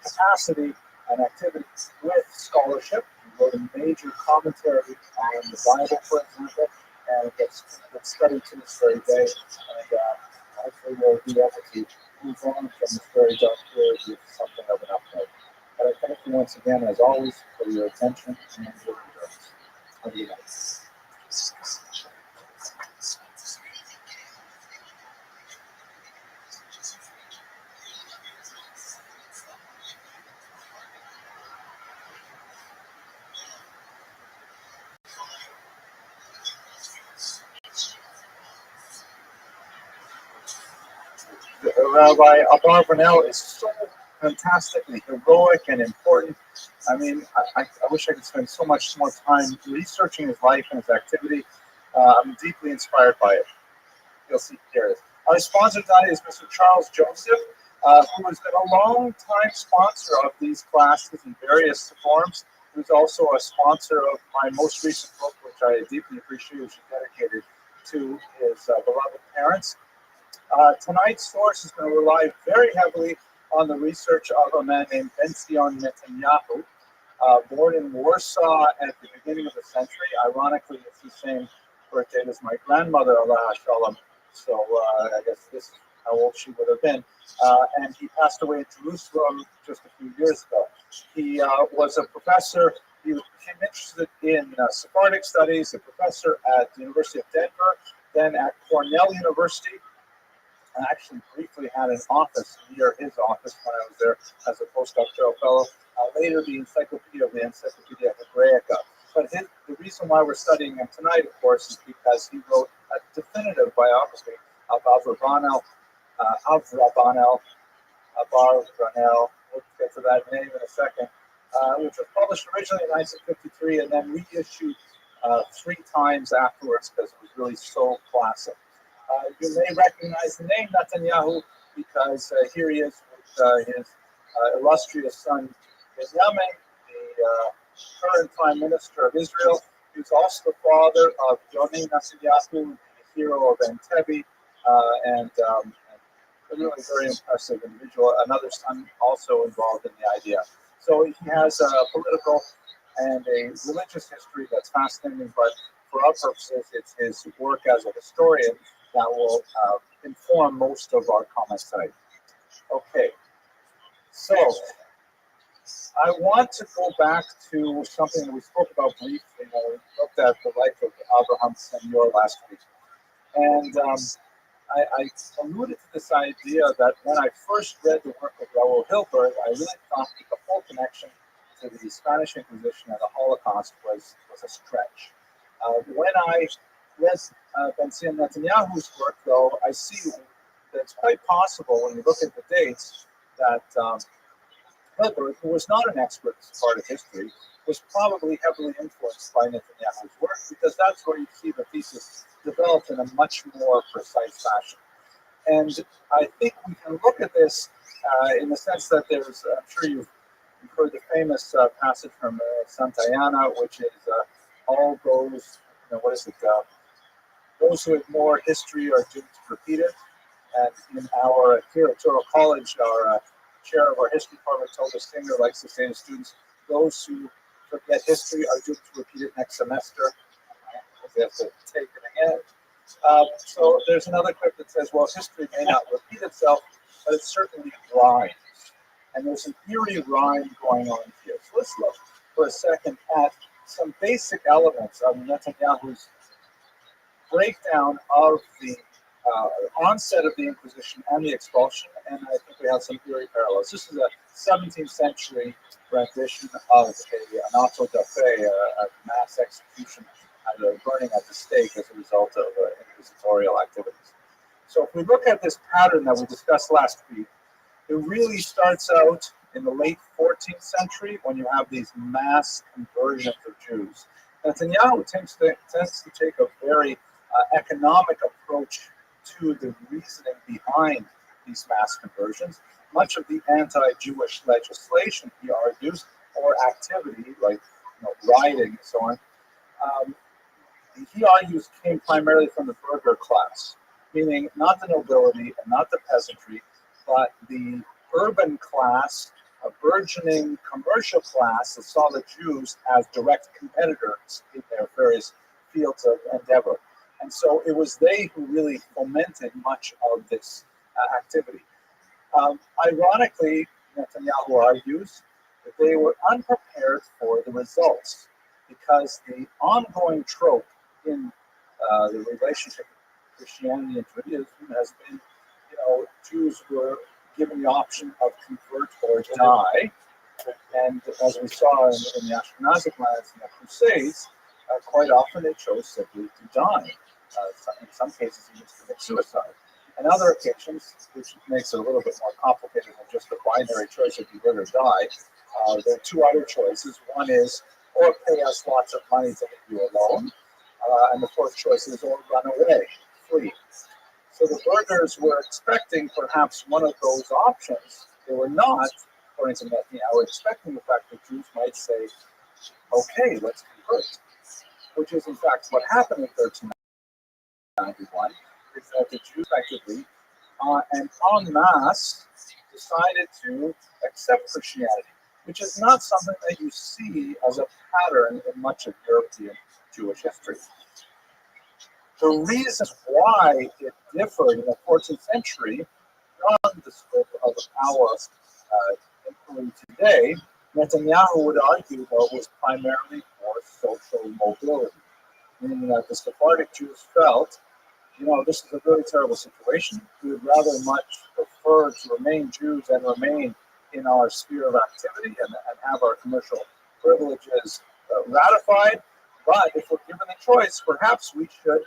capacity and activity with scholarship. He wrote a major commentary on the Bible, for example, and gets studied to this very day. And hopefully we'll be able to move on from this very dark period with something of an upload. But I thank you once again, as always, for your attention and your endurance. Have a good night. Rabbi Abarbanel is so fantastically heroic and important. I mean, I wish I could spend so much more time researching his life and his activity. I'm deeply inspired by it. You'll see here. Our sponsor tonight is Mr. Charles Joseph, who has been a long-time sponsor of these classes in various forms. Who's also a sponsor of my most recent book, which I deeply appreciate, which is dedicated to his beloved parents. Tonight's source is going to rely very heavily on the research of a man named Ben-Zion Netanyahu, born in Warsaw at the beginning of the century. Ironically, it's the same birthday as my grandmother, Allah Shalom. So I guess this is how old she would have been. And he passed away in Jerusalem just a few years ago. He was a professor. He became interested in Sephardic studies, a professor at the University of Denver, then at Cornell University. I actually briefly had an office near his office when I was there as a postdoctoral fellow. Later, the Encyclopedia of the Encyclopedia Hebraica. But the reason why we're studying him tonight, of course, is because he wrote a definitive biography of Abarbanel, we'll get to that name in a second, which was published originally in 1953 and then reissued 3 times afterwards because it was really so classic. You may recognize the name Netanyahu because here he is with his illustrious son Benjamin, the current Prime Minister of Israel. He was also the father of Yoni Netanyahu, the hero of Entebbe, and a really very impressive individual. Another son also involved in the idea. So he has a political and a religious history that's fascinating, but for our purposes, it's his work as a historian that will inform most of our comments tonight. Okay, so I want to go back to something that we spoke about briefly when we looked at the life of Abraham Senior last week. And I alluded to this idea that when I first read the work of Raoul Hilberg, I really thought that the whole connection to the Spanish Inquisition and the Holocaust was a stretch. When I read Ben-Zion Netanyahu's work, though, I see that it's quite possible when you look at the dates that Hilberg, who was not an expert in Sephardic history, was probably heavily influenced by Netanyahu's work because that's where you see the thesis developed in a much more precise fashion. And I think we can look at this in the sense that there's, I'm sure you've heard the famous passage from Santayana, which is all those, what is it? Those who ignore history are doomed to repeat it. And in our here at Touro College, our chair of our history department, Toga Singer, likes to say to students, those who forget history are doomed to repeat it next semester. They have to take it again. So there's another clip that says, well, history may not repeat itself, but it certainly rhymes. And there's an eerie rhyme going on here. So let's look for a second at some basic elements of Netanyahu's breakdown of the onset of the Inquisition and the expulsion, and I think we have some eerie parallels. This is a 17th century rendition of an auto da fe, a mass execution and a burning at the stake as a result of inquisitorial activities. So if we look at this pattern that we discussed last week, it really starts out in the late 14th century when you have these mass conversions of Jews. Netanyahu tends to take a very economic approach to the reasoning behind these mass conversions. Much of the anti-Jewish legislation, he argues, or activity, like rioting and so on, um, he argues came primarily from the burgher class, meaning not the nobility and not the peasantry, but the urban class, a burgeoning commercial class that saw the Jews as direct competitors in their various fields of endeavor. And so it was they who really fomented much of this activity. Ironically, Netanyahu argues that they were unprepared for the results because the ongoing trope in the relationship of Christianity and Judaism has been, Jews were given the option of convert or die. And as we saw in the Ashkenazic lands in the Crusades, quite often they chose simply to die. In some cases, even to commit suicide. On other occasions, which makes it a little bit more complicated than just the binary choice of you live or die, there are two other choices. One is, or pay us lots of money to leave you alone. And the fourth choice is, or run away, flee. So the burghers were expecting perhaps one of those options. They were not, according to Netanyahu, expecting the fact that Jews might say, okay, let's convert. Which is in fact what happened in 1391, is that the Jews effectively and en masse decided to accept Christianity, which is not something that you see as a pattern in much of European Jewish history. The reasons why it differed in the 14th century, beyond the scope of our inquiry today, Netanyahu would argue, though, was primarily for social mobility, meaning that the Sephardic Jews felt, this is a really terrible situation. We would rather much prefer to remain Jews and remain in our sphere of activity and have our commercial privileges ratified. But if we're given the choice, perhaps we should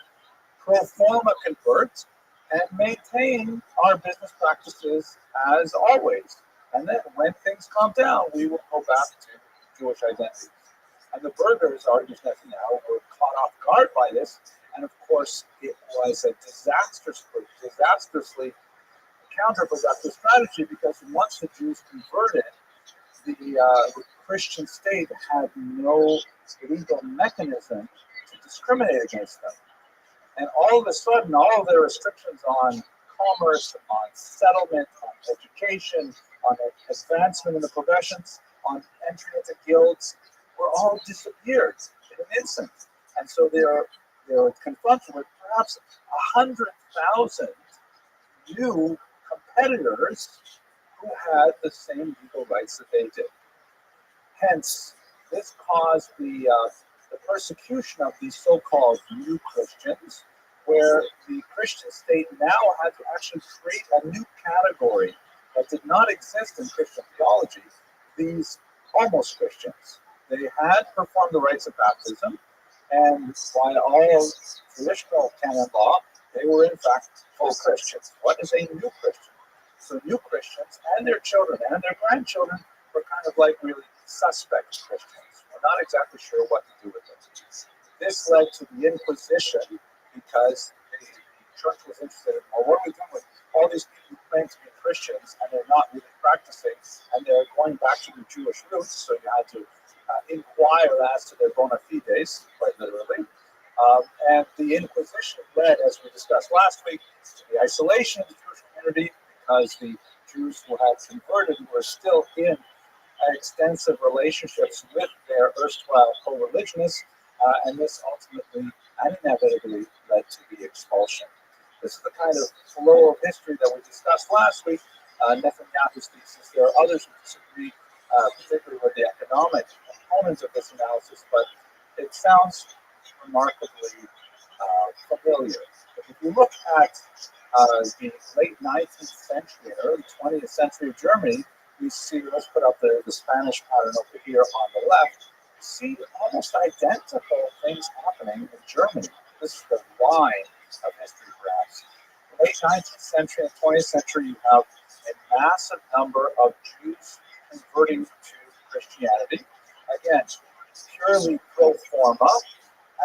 pro forma convert and maintain our business practices as always. And then when things calm down, we will go back to Jewish identity. And the burghers, argues Netanyahu, were caught off guard by this. And of course, it was a disastrously counterproductive strategy because once the Jews converted, the Christian state had no legal mechanism to discriminate against them. And all of a sudden, all of their restrictions on commerce, on settlement, on education, on advancement in the professions, on entry into guilds, were all disappeared in an instant. And so they were confronted with perhaps 100,000 new competitors who had the same legal rights that they did. Hence, this caused the persecution of these so-called new Christians, where the Christian state now had to actually create a new category that did not exist in Christian theology, these almost Christians. They had performed the rites of baptism, and by all traditional canon law, they were in fact full Christians. What is a new Christian? So new Christians and their children and their grandchildren were kind of like really suspect Christians. We're not exactly sure what to do with them. This led to the Inquisition because the church was interested in, well, what are we doing with all these people who claim to be Christians and they're not really practicing and they're going back to their Jewish roots, so you had to inquire as to their bona fides, quite literally. And the Inquisition led, as we discussed last week, to the isolation of the Jewish community because the Jews who had converted were still in extensive relationships with their erstwhile co-religionists, and this ultimately and inevitably led to the expulsion. This is the kind of flow of history that we discussed last week. Netanyahu's thesis. There are others who disagree, particularly with the economic components of this analysis, but it sounds remarkably familiar. If you look at the late 19th century and early 20th century Germany, we see, let's put up the Spanish pattern over here on the left, you see almost identical things happening in Germany. This is the line of history, perhaps. Late 19th century and 20th century, you have a massive number of Jews converting to Christianity. Again, purely pro forma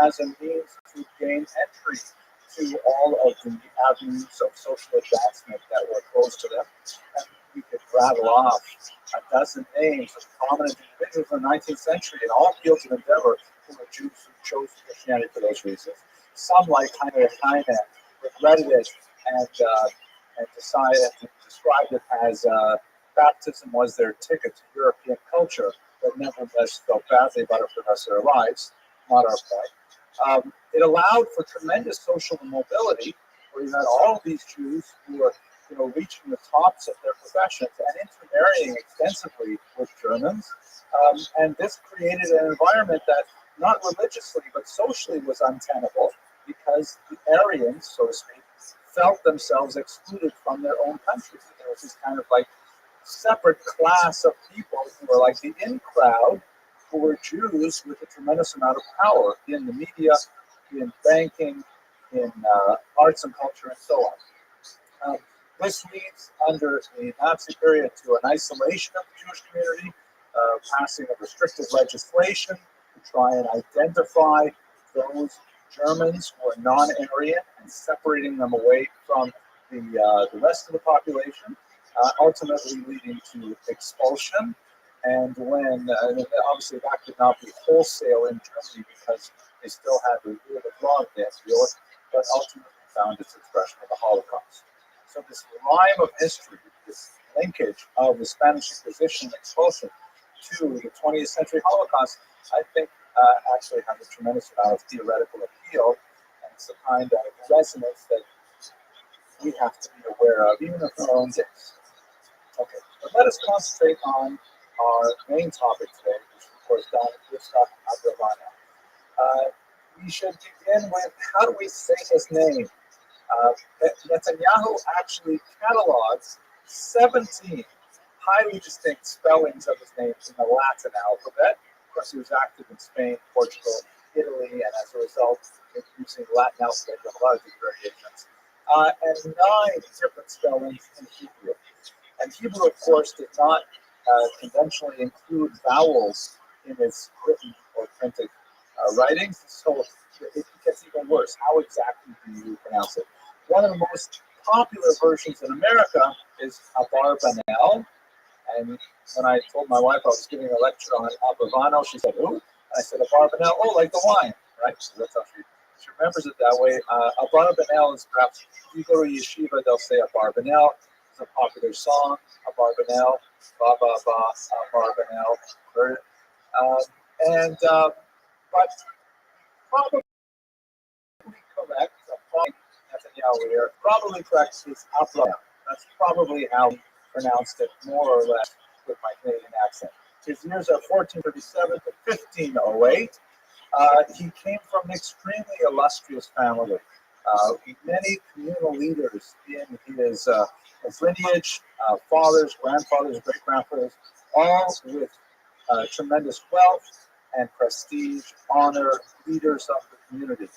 as a means to gain entry to all of the avenues of social advancement that were closed to them. And we could rattle off a dozen names of prominent individuals in the 19th century in all fields of endeavor who were Jews who chose Christianity for those reasons. Some, like Heinrich Heine, regretted it and decided to describe it as baptism was their ticket to European culture, but nevertheless felt badly about it for the rest of their lives. Not our point. It allowed for tremendous social mobility, where you had all of these Jews who were, reaching the tops of their professions and intermarrying extensively with Germans. And this created an environment that, not religiously but socially, was untenable because the Aryans, so to speak, felt themselves excluded from their own countries. There was this kind of like separate class of people who were like the in crowd, who were Jews with a tremendous amount of power in the media, in banking, in arts and culture, and so on. This leads, under the Nazi period, to an isolation of the Jewish community, passing of restrictive legislation to try and identify those Germans who are non-Aryan and separating them away from the rest of the population, ultimately leading to expulsion. And when, obviously that could not be wholesale in Germany because they still had the rule of law against Europe, but ultimately found its expression in the Holocaust. So this rhyme of history, this linkage of the Spanish Inquisition expulsion to the 20th century Holocaust, I think actually has a tremendous amount of theoretical appeal, and it's the kind of resonance that we have to be aware of, even in our own days. Okay, but let us concentrate on our main topic today, which is, of course, Don Yitzhak Abravanel. We should begin with, how do we say his name? Netanyahu actually catalogs 17 highly distinct spellings of his name in the Latin alphabet. Of course, he was active in Spain, Portugal, Italy, and as a result, using the Latin alphabet, you have a lot of different variations. And 9 different spellings in Hebrew. And Hebrew, of course, did not conventionally include vowels in its written or printed writings, so it gets even worse. How exactly do you pronounce it? One of the most popular versions in America is Abarbanel. And when I told my wife I was giving a lecture on Abravanel, she said, "Who?" And I said, Abarbanel, oh, like the wine, right? So that's how she remembers it that way. Abarbanel is perhaps, if you go to yeshiva, they'll say Abarbanel. It's a popular song, Abarbanel, Ba Ba Ba, Abarbanel. Heard it? But probably correct, Netanyahu here, probably correct is Abraham. That's probably how he pronounced it, more or less, with my Canadian accent. His years are 1437 to 1508. He came from an extremely illustrious family. Many communal leaders in his lineage, fathers, grandfathers, great-grandfathers, all with tremendous wealth and prestige, honor, leaders of the community.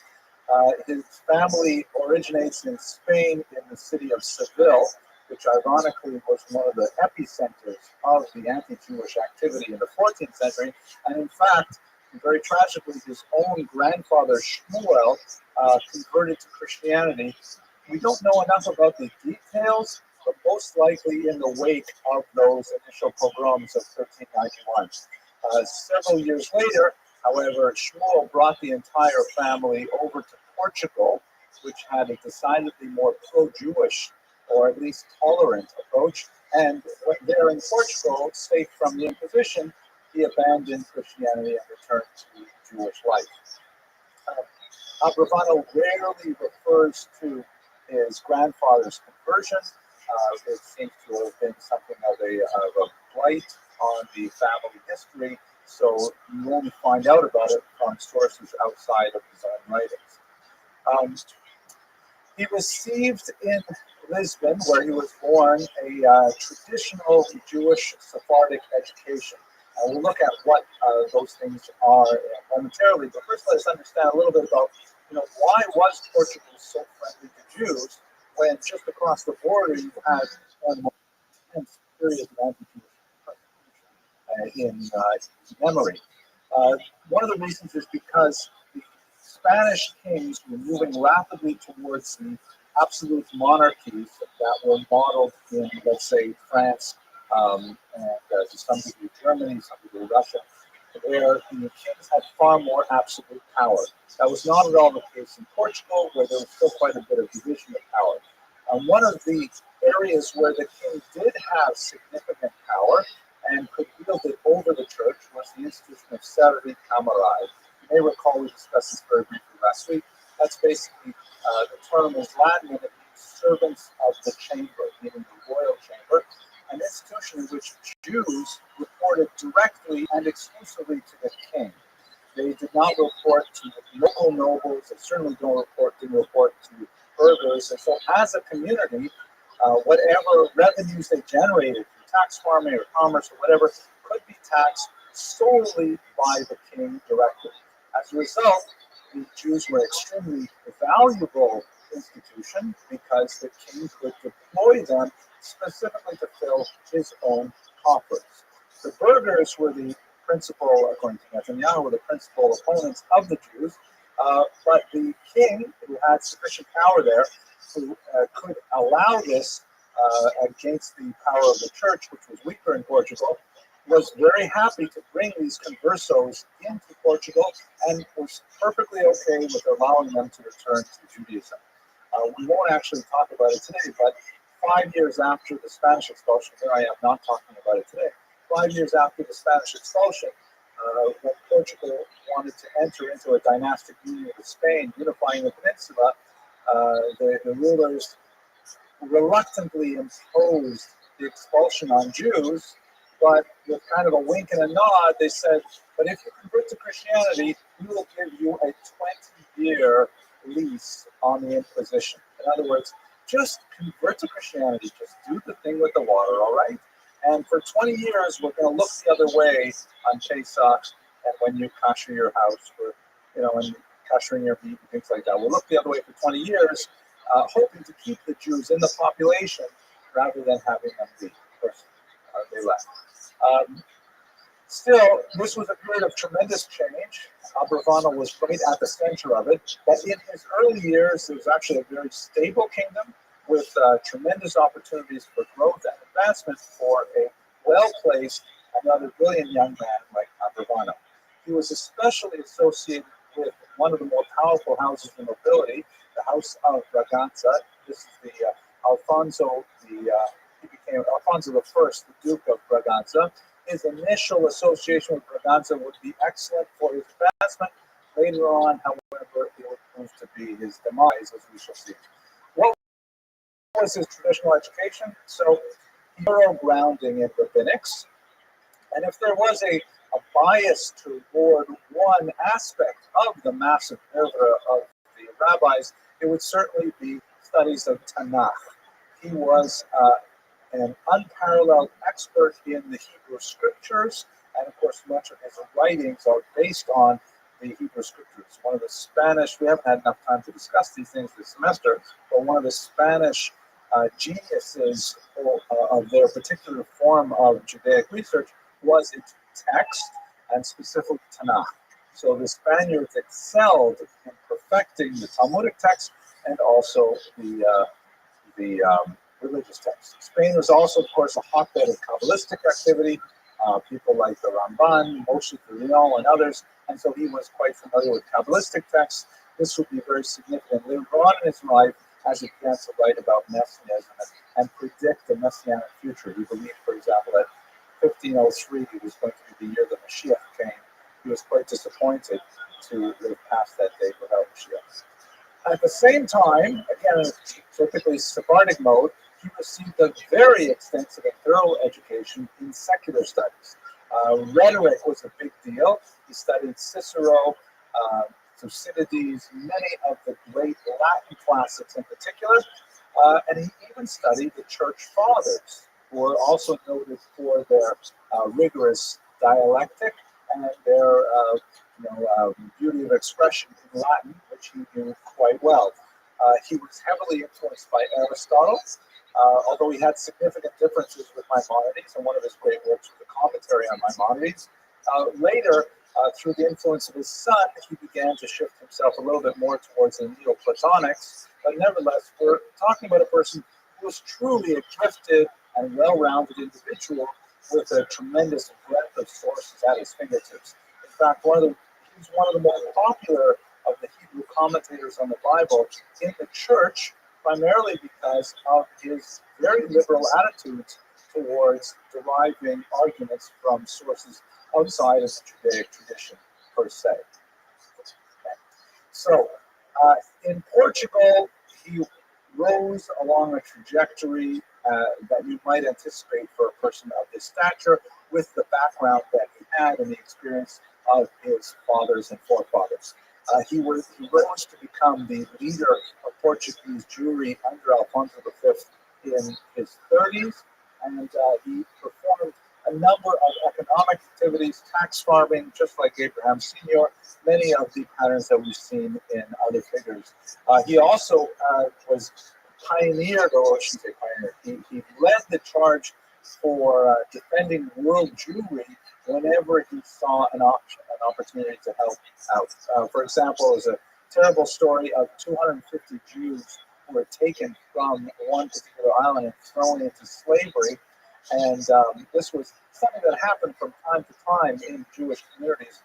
His family originates in Spain, in the city of Seville, which ironically was one of the epicenters of the anti-Jewish activity in the 14th century. And in fact, very tragically, his own grandfather Shmuel converted to Christianity. We don't know enough about the details, but most likely in the wake of those initial pogroms of 1391. Several years later, however, Shmuel brought the entire family over to Portugal, which had a decidedly more pro-Jewish, or at least tolerant approach. And there in Portugal, safe from the Inquisition, he abandoned Christianity and returned to Jewish life. Abravanel rarely refers to his grandfather's conversion. It seems to have been something of a blight on the family history, so you only find out about it from sources outside of his own writings. He received in Lisbon, where he was born, a traditional Jewish Sephardic education. We'll look at what those things are momentarily, but first let us understand a little bit about, why was Portugal so friendly to Jews when just across the border you had one of the most intense periods of anti-Jewish in memory. One of the reasons is because the Spanish kings were moving rapidly towards the absolute monarchies that were modeled in, let's say, France, and to some degree Germany, some degree Russia, where the kings had far more absolute power. That was not at all the case in Portugal, where there was still quite a bit of division of power. One of the areas where the king did have significant power and could wield it over the church was the institution of servi camerae. You may recall we discussed this very briefly last week. That's basically, the term is Latin and it means servants of the chamber, meaning the royal chamber, an institution in which Jews reported directly and exclusively to the king. They did not report to local nobles, they certainly didn't report to burghers, and so as a community, whatever revenues they generated from tax farming or commerce or whatever could be taxed solely by the king directly. As a result, the Jews were extremely valuable institution because the king could deploy them specifically to fill his own coffers. The burghers were the principal, according to Netanyahu, were the principal opponents of the Jews, but the king, who had sufficient power there, who could allow this against the power of the church, which was weaker in Portugal, was very happy to bring these conversos into Portugal and was perfectly okay with allowing them to return to Judaism. We won't actually talk about it today, but 5 years after the Spanish expulsion, here I am not talking about it today, 5 years after the Spanish expulsion, when Portugal wanted to enter into a dynastic union with Spain, unifying the peninsula, the rulers reluctantly imposed the expulsion on Jews, but with kind of a wink and a nod, they said, but if you convert to Christianity, we will give you a 20-year lease on the Inquisition. In other words, just convert to Christianity, just do the thing with the water, all right? And for 20 years, we're going to look the other way on Pesach and when you kasher your house, or, and kashering your meat and things like that. We'll look the other way for 20 years, hoping to keep the Jews in the population rather than having them leave. Of course, they left. Still, this was a period of tremendous change. Abravanel was right at the center of it. But in his early years, it was actually a very stable kingdom with tremendous opportunities for growth and advancement for a well-placed and rather brilliant young man like Abravanel. He was especially associated with one of the more powerful houses of nobility, the House of Braganza. This is the Alfonso I, the Duke of Braganza. His initial association with Braganza would be excellent for his advancement. Later on, however, it would prove to be his demise, as we shall see. What was his traditional education? So, thorough grounding in rabbinics. And if there was a bias toward one aspect of the massive oeuvre of the rabbis, it would certainly be studies of Tanakh. He was an unparalleled expert in the Hebrew scriptures, and of course much of his writings are based on the Hebrew scriptures. One of the Spanish, we haven't had enough time to discuss these things this semester, but one of the Spanish geniuses of their particular form of Judaic research was its text, and specifically Tanakh. So the Spaniards excelled in perfecting the Talmudic text and also the religious text. Spain was also, of course, a hotbed of Kabbalistic activity. People like the Ramban, Moshe de Leon, and others, and so he was quite familiar with Kabbalistic texts. This would be very significant later on in his life as he began to write about Messianism and predict the Messianic future. He believed, for example, that 1503 was going to be the year that Mashiach came. He was quite disappointed to live past that date without Mashiach. At the same time, again, in typically Sephardic mode, he received a very extensive and thorough education in secular studies. Rhetoric was a big deal. He studied Cicero, Thucydides, many of the great Latin classics in particular, and he even studied the Church Fathers, who were also noted for their rigorous dialectic and their beauty of expression in Latin, which he knew quite well. He was heavily influenced by Aristotle, although he had significant differences with Maimonides, and one of his great works was a commentary on Maimonides. Later, through the influence of his son, he began to shift himself a little bit more towards the Neoplatonics, but nevertheless, we're talking about a person who was truly a gifted and well-rounded individual with a tremendous breadth of sources at his fingertips. In fact, he's one of the most popular of the Hebrew commentators on the Bible in the church, primarily because of his very liberal attitudes towards deriving arguments from sources outside of the Judaic tradition, per se. So, in Portugal, he rose along a trajectory that you might anticipate for a person of his stature, with the background that he had and the experience of his fathers and forefathers. He rose to become the leader of Portuguese Jewry under Alfonso V in his 30s, and he performed a number of economic activities, tax farming, just like Abraham Sr., many of the patterns that we've seen in other figures. He also was pioneered, or I shouldn't say pioneered, he led the charge for defending world Jewry whenever he saw an opportunity to help out. For example, there's a terrible story of 250 Jews who were taken from one particular island and thrown into slavery. And this was something that happened from time to time in Jewish communities,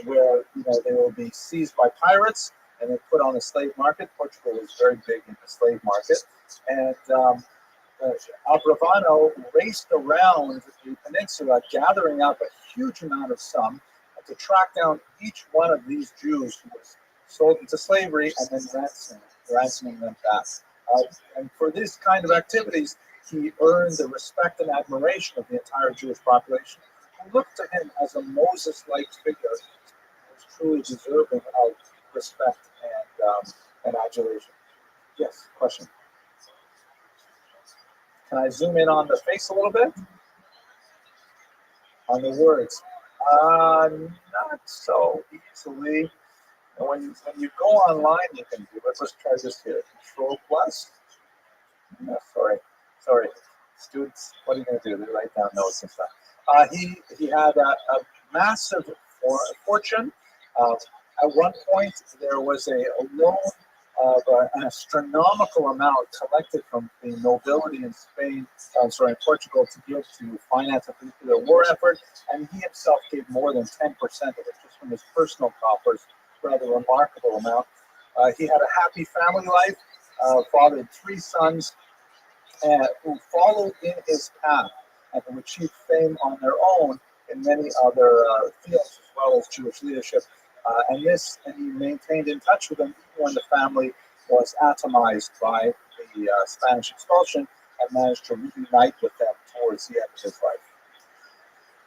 where they will be seized by pirates and then put on the slave market. Portugal was very big in the slave market, and Abravano raced around the peninsula, gathering up a huge amount of sum to track down each one of these Jews who was sold into slavery and then ransoming them back. And for these kind of activities, he earned the respect and admiration of the entire Jewish population, who looked to him as a Moses-like figure who was truly deserving of respect and adulation. Yes, question? Can I zoom in on the face a little bit? On the words? Not so easily. And when you go online, you can do it. Let's try this here. Control plus. No, sorry. Students, what are you going to do? They write down notes and stuff. He had a massive fortune. At one point, there was a loan of an astronomical amount collected from the nobility in Portugal, to give to finance a particular war effort, and he himself gave more than 10% of it just from his personal coffers. Rather remarkable amount. He had a happy family life, fathered 3 sons, who followed in his path and who achieved fame on their own in many other fields, as well as Jewish leadership. And he maintained in touch with them even when the family was atomized by the Spanish expulsion, and managed to reunite with them towards the end of his life.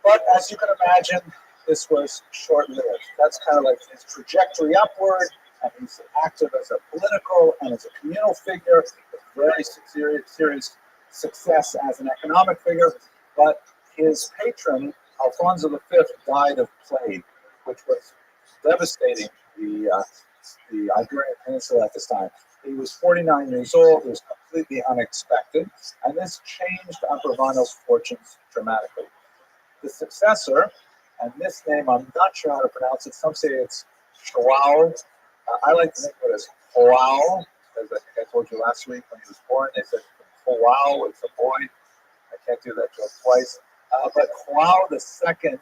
But as you can imagine, this was short-lived. That's kind of like his trajectory upward, and he's active as a political and as a communal figure, with very serious success as an economic figure. But his patron, Alfonso V, died of plague, which was devastating the Iberian Peninsula at this time. He was 49 years old. It was completely unexpected, and this changed Abravano's fortunes dramatically. The successor, and this name I'm not sure how to pronounce it. Some say it's Joao. I like to think of it as Joao, as I think I told you last week when he was born. They said Joao, it's a boy. I can't do that joke twice. But Joao II,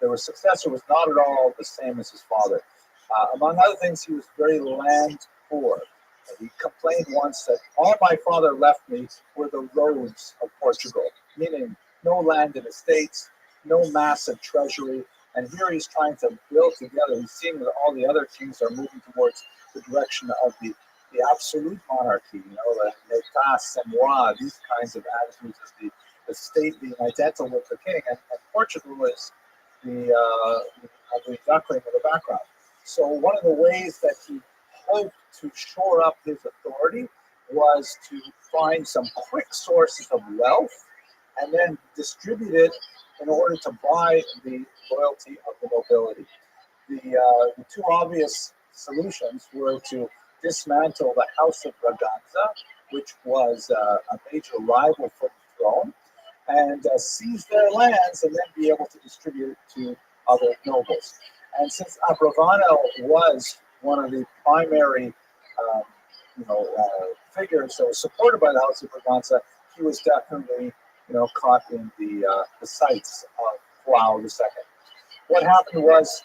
the successor, was not at all the same as his father. Among other things, he was very land poor. He complained once that all my father left me were the roads of Portugal, meaning no land in estates, no massive treasury, and here he's trying to build together. He's seeing that all the other kings are moving towards the direction of the absolute monarchy, the État c'est moi, these kinds of attitudes of the state being identical with the king, and Portugal is the duckling in the background. So one of the ways that he hoped to shore up his authority was to find some quick sources of wealth and then distribute it in order to buy the loyalty of the nobility. The two obvious solutions were to dismantle the House of Braganza, which was a major rival for the throne, and seize their lands and then be able to distribute it to other nobles. And since Abravano was one of the primary figures that was supported by the House of Braganza, he was definitely caught in the sights of Wow II. What happened was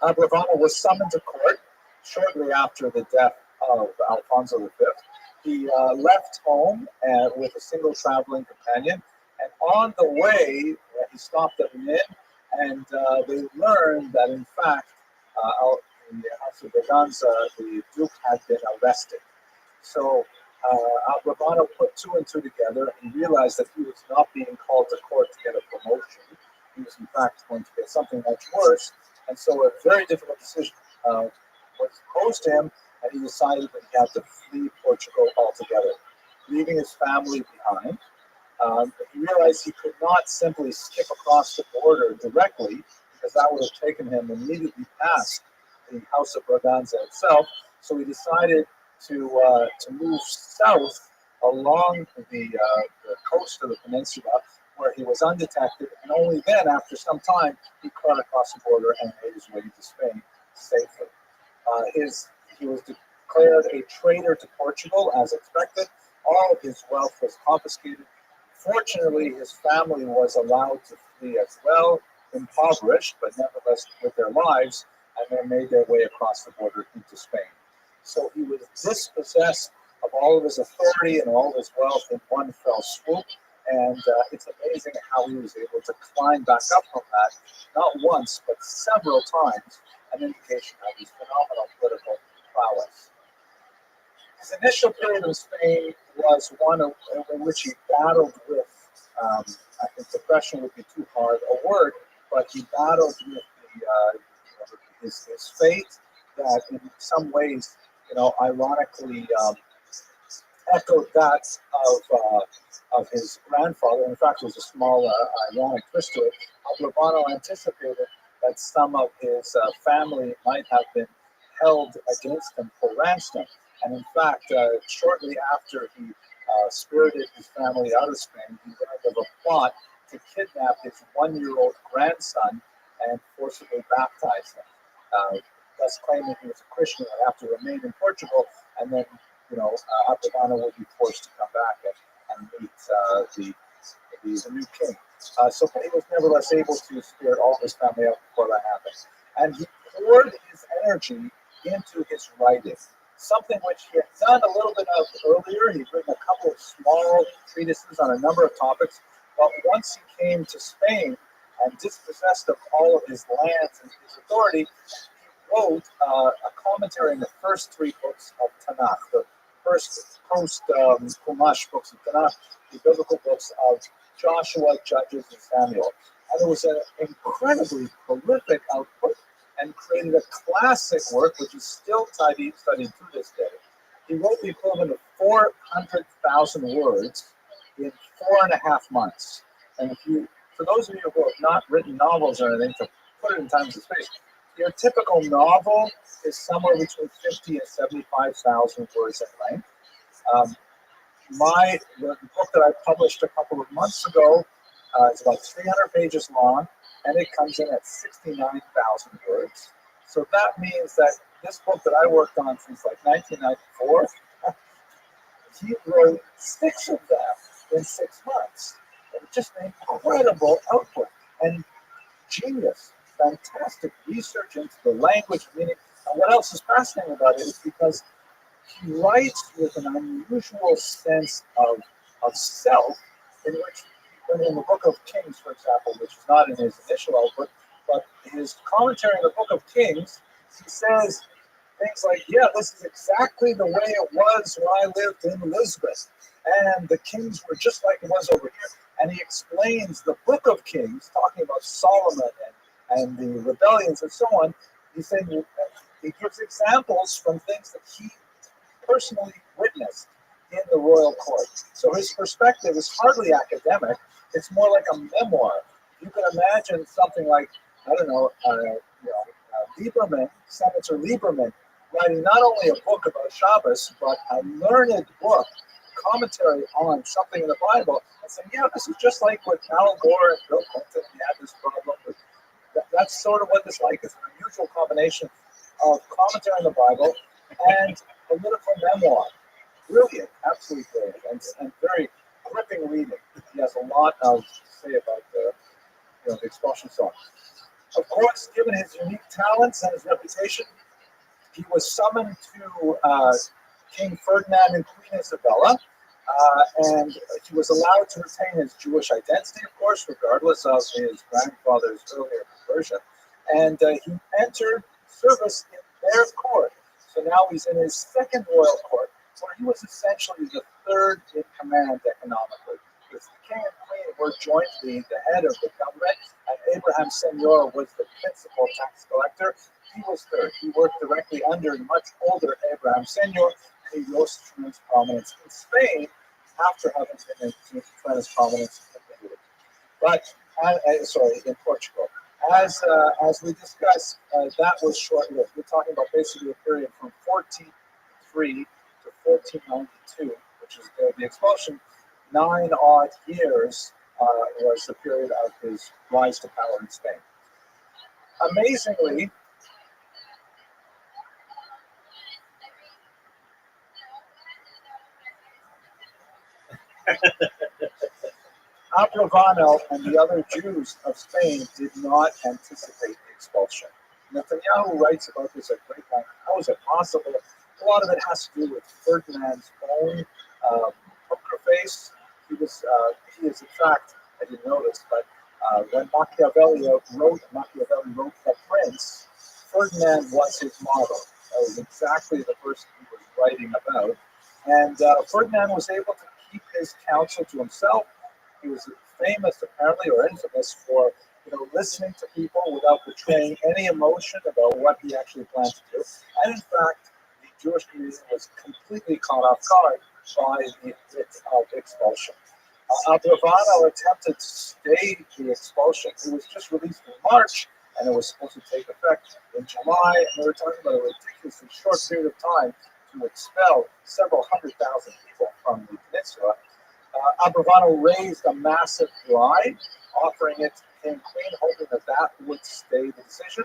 Ravana was summoned to court shortly after the death of Alfonso V. He left home with a single traveling companion, and on the way, he stopped at an inn, and they learned that, in fact, the House of Braganza, the Duke, had been arrested. So Ravana put two and two together and realized that he was not being called to court to get a promotion. He was, in fact, going to get something much worse. And so a very difficult decision was posed to him, and he decided that he had to flee Portugal altogether, leaving his family behind. He realized he could not simply skip across the border directly, because that would have taken him immediately past the House of Braganza itself. So he decided to move south along the coast of the peninsula, where he was undetected, and only then, after some time, he crawled across the border and made his way to Spain safely. He was declared a traitor to Portugal, as expected. All of his wealth was confiscated. Fortunately, his family was allowed to flee as well, impoverished, but nevertheless with their lives, and they made their way across the border into Spain. So he was dispossessed of all of his authority and all of his wealth in one fell swoop. And it's amazing how he was able to climb back up from that, not once, but several times, an indication of his phenomenal political prowess. His initial period in Spain was one in which he battled with, I think depression would be too hard a word, but he battled with his fate that in some ways, ironically echoed that of his grandfather. In fact, there was a small ironic twist to it. Ravana anticipated that some of his family might have been held against him for ransom. And in fact, shortly after he spirited his family out of Spain, he learned of a plot to kidnap his one-year-old grandson and forcibly baptize him. Thus claiming he was a Christian and have to remain in Portugal, and then Ravana would be forced to come back and meet the new king. So he was nevertheless able to spirit all of his family out before that happened. And he poured his energy into his writing, something which he had done a little bit of earlier. He'd written a couple of small treatises on a number of topics, but once he came to Spain and dispossessed of all of his lands and his authority, he wrote a commentary in the first three books of Tanakh, the first post-Chumash books of Tanakh, the biblical books of Joshua, Judges, and Samuel. And it was an incredibly prolific output and created a classic work which is still studied to this day. He wrote the equivalent of 400,000 words in 4.5 months. And for those of you who have not written novels or anything, to put it in time and space, your typical novel is somewhere between 50 and 75,000 words in length. The book that I published a couple of months ago is about 300 pages long, and it comes in at 69,000 words. So that means that this book that I worked on since like 1994, he wrote 6 of them in 6 months. It was just an incredible output and genius, fantastic research into the language, meaning. And what else is fascinating about it is because he writes with an unusual sense of self, in which, in the Book of Kings, for example, which is not in his initial output, but his commentary in the Book of Kings, he says things like, yeah, this is exactly the way it was when I lived in Lisbon, and the kings were just like it was over here. And he explains the Book of Kings, talking about Solomon and the rebellions and so on. He's saying he gives examples from things that he personally witnessed in the royal court. So his perspective is hardly academic. It's more like a memoir. You can imagine something like, I don't know, Lieberman, Senator Lieberman, writing not only a book about Shabbos, but a learned book, commentary on something in the Bible, and saying, yeah, this is just like with Al Gore and Bill Clinton, he had this problem with. That's sort of what it's like. It's an unusual combination of commentary on the Bible and political memoir. Brilliant, absolutely brilliant, and very gripping reading. He has a lot to say about the expulsion song. Of course, given his unique talents and his reputation, he was summoned to King Ferdinand and Queen Isabella, and he was allowed to retain his Jewish identity, of course, regardless of his grandfather's earlier conversion. And he entered service in their court. So now he's in his second royal court, where he was essentially the third in command economically. Because the king and queen were jointly the head of the government, and Abraham Senior was the principal tax collector. He was third. He worked directly under the much older Abraham Senior, and he rose to tremendous prominence in Spain after having been in tremendous prominence in Italy. But, in Portugal. As we discussed, that was short-lived. We're talking about basically a period from 1403 to 1492, which is the expulsion. 9 odd years was the period of his rise to power in Spain. Amazingly, Abravanel and the other Jews of Spain did not anticipate the expulsion. Netanyahu writes about this at great length. How is it possible? A lot of it has to do with Ferdinand's own poker face. He is in fact, I didn't know this, but when Machiavelli wrote The Prince, Ferdinand was his model. That was exactly the person he was writing about. And Ferdinand was able to keep his counsel to himself. He was famous, apparently, or infamous for listening to people without betraying any emotion about what he actually planned to do. And in fact, the Jewish community was completely caught off guard by the writ of expulsion. Abravanel attempted to stay the expulsion. It was just released in March, and it was supposed to take effect in July. And they were talking about a ridiculously short period of time to expel several 100,000 people from the peninsula. Abravanel raised a massive bride, offering it to the king and queen, hoping that would stay the decision.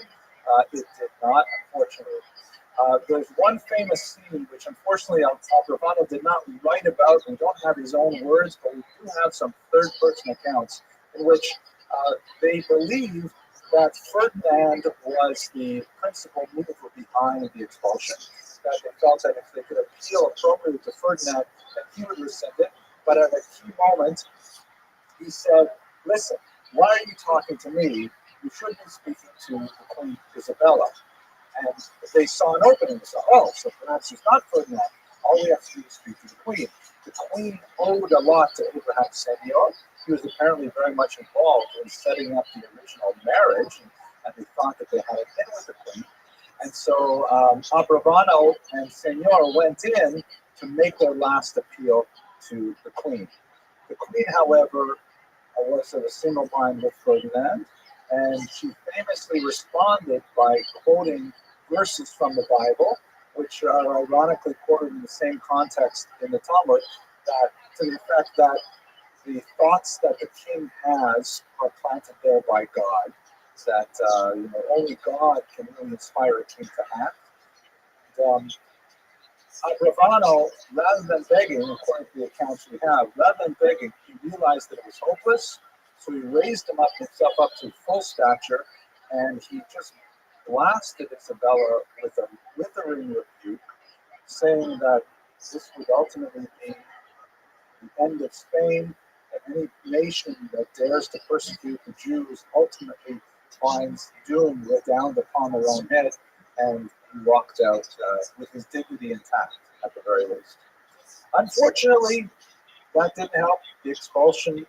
It did not, unfortunately. There's one famous scene which, unfortunately, Abravanel did not write about. We don't have his own words, but we do have some third-person accounts in which they believe that Ferdinand was the principal mover behind the expulsion, that they felt that if they could appeal appropriately to Ferdinand, that he would rescind it. But at a key moment, he said, listen, why are you talking to me? You should be speaking to the Queen Isabella. And they saw an opening. They saw, so perhaps it's not Ferdinand. All we have to do is speak to the Queen. The Queen owed a lot to Abraham Senior. He was apparently very much involved in setting up the original marriage, and they thought that they had it in with the Queen. And so Abravanel and Senior went in to make their last appeal to the Queen. The Queen, however, was of a single mind with Ferdinand, and she famously responded by quoting verses from the Bible, which are ironically quoted in the same context in the Talmud, that to the effect that the thoughts that the king has are planted there by God, that only God can really inspire a king to act. Abravanel, rather than begging, according to the accounts we have, rather than begging, he realized that it was hopeless, so he raised himself up to full stature, and he just blasted Isabella with a withering rebuke, saying that this would ultimately be the end of Spain, and any nation that dares to persecute the Jews ultimately finds doom redound upon their own head, and he walked out with his dignity intact, at the very least. Unfortunately, that didn't help. The expulsion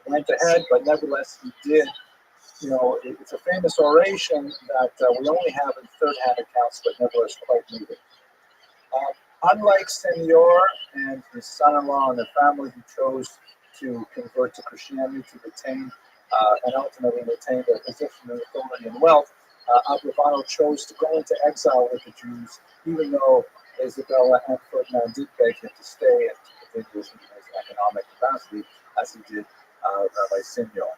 went ahead, but nevertheless, he did. It's a famous oration that we only have in third-hand accounts, but nevertheless quite moving. Unlike Senior and his son-in-law and their family who chose to convert to Christianity to retain and ultimately retain their position of authority and wealth, Abravanel chose to go into exile with the Jews, even though Isabella and Ferdinand did beg him to stay and to continue in his economic capacity, as he did Rabbi Senior.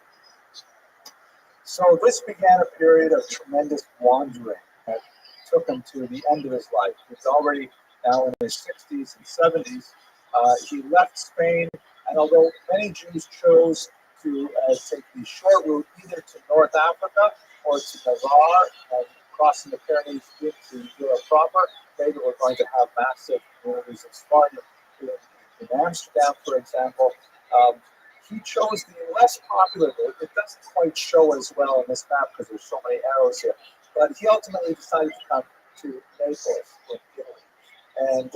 So this began a period of tremendous wandering that took him to the end of his life. He's already now in his 60s and 70s. He left Spain And although many Jews chose to take the short route either to North Africa or to Navarre and crossing the Pyrenees into Europe proper, they were going to have massive communities of Spartan in Amsterdam, for example. He chose the less popular route. It doesn't quite show as well on this map because there's so many arrows here. But he ultimately decided to come to Naples in Italy. And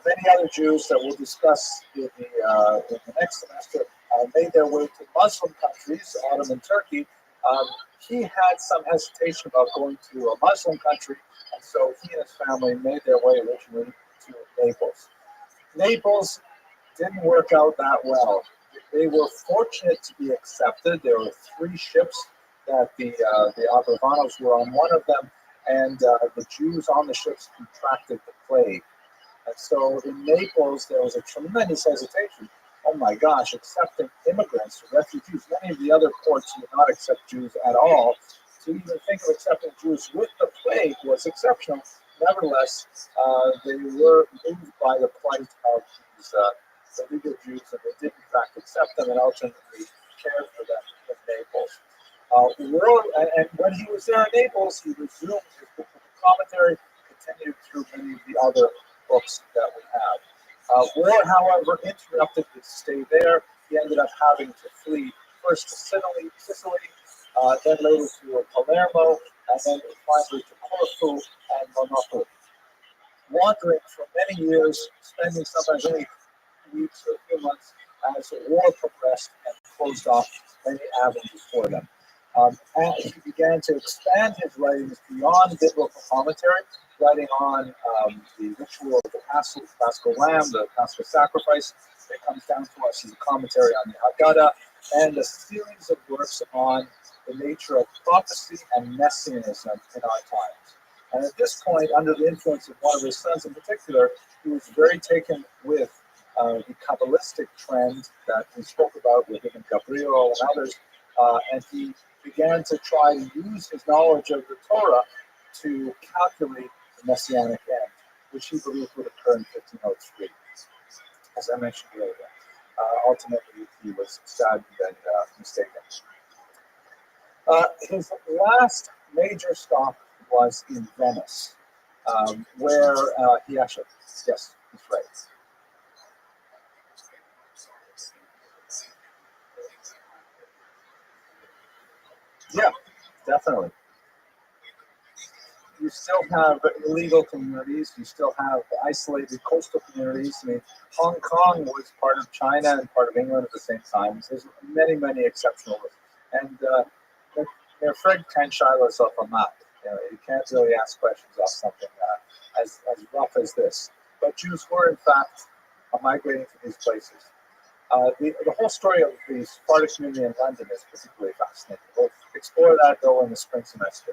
many other Jews that we'll discuss in the next semester made their way to Muslim countries, Ottoman Turkey. He had some hesitation about going to a Muslim country, and so he and his family made their way originally to Naples. Naples didn't work out that well. They were fortunate to be accepted. There were 3 ships that the Abravanos were on one of them, and the Jews on the ships contracted the plague. And so in Naples, there was a tremendous hesitation. Oh my gosh, accepting immigrants, refugees. Many of the other ports would not accept Jews at all. To even think of accepting Jews with the plague was exceptional. Nevertheless, they were moved by the plight of these illegal Jews, and they did in fact accept them and ultimately cared for them in Naples. And when he was there in Naples, he resumed his book of commentary, continued through many of the other books that we have. War, however, interrupted his stay there. He ended up having to flee first to Sicily, then later to Palermo, and then finally to Corfu and Monaco. Wandering for many years, spending sometimes only weeks or a few months as the war progressed and closed off many avenues for them. And he began to expand his writings beyond biblical commentary, writing on the ritual of the Paschal lamb, the Paschal sacrifice that comes down to us as a commentary on the Haggadah, and a series of works on the nature of prophecy and messianism in our times. And at this point, under the influence of one of his sons in particular, he was very taken with the Kabbalistic trend that we spoke about with Ibn Gabriel and others, and he began to try to use his knowledge of the Torah to calculate the Messianic end, which he believed would occur in 1503. As I mentioned earlier, ultimately he was saddened and mistaken. His last major stop was in Venice, where he actually, yes, he's right. Yeah, definitely. You still have illegal communities. You still have isolated coastal communities. I mean, Hong Kong was part of China and part of England at the same time. There's many, many exceptional. And they're afraid can Shiloh's off a map. You can't really ask questions off something as rough as this. But Jews were, in fact, migrating to these places. The whole story of the Sparta community in London is particularly fascinating. We'll explore that, though, in the spring semester.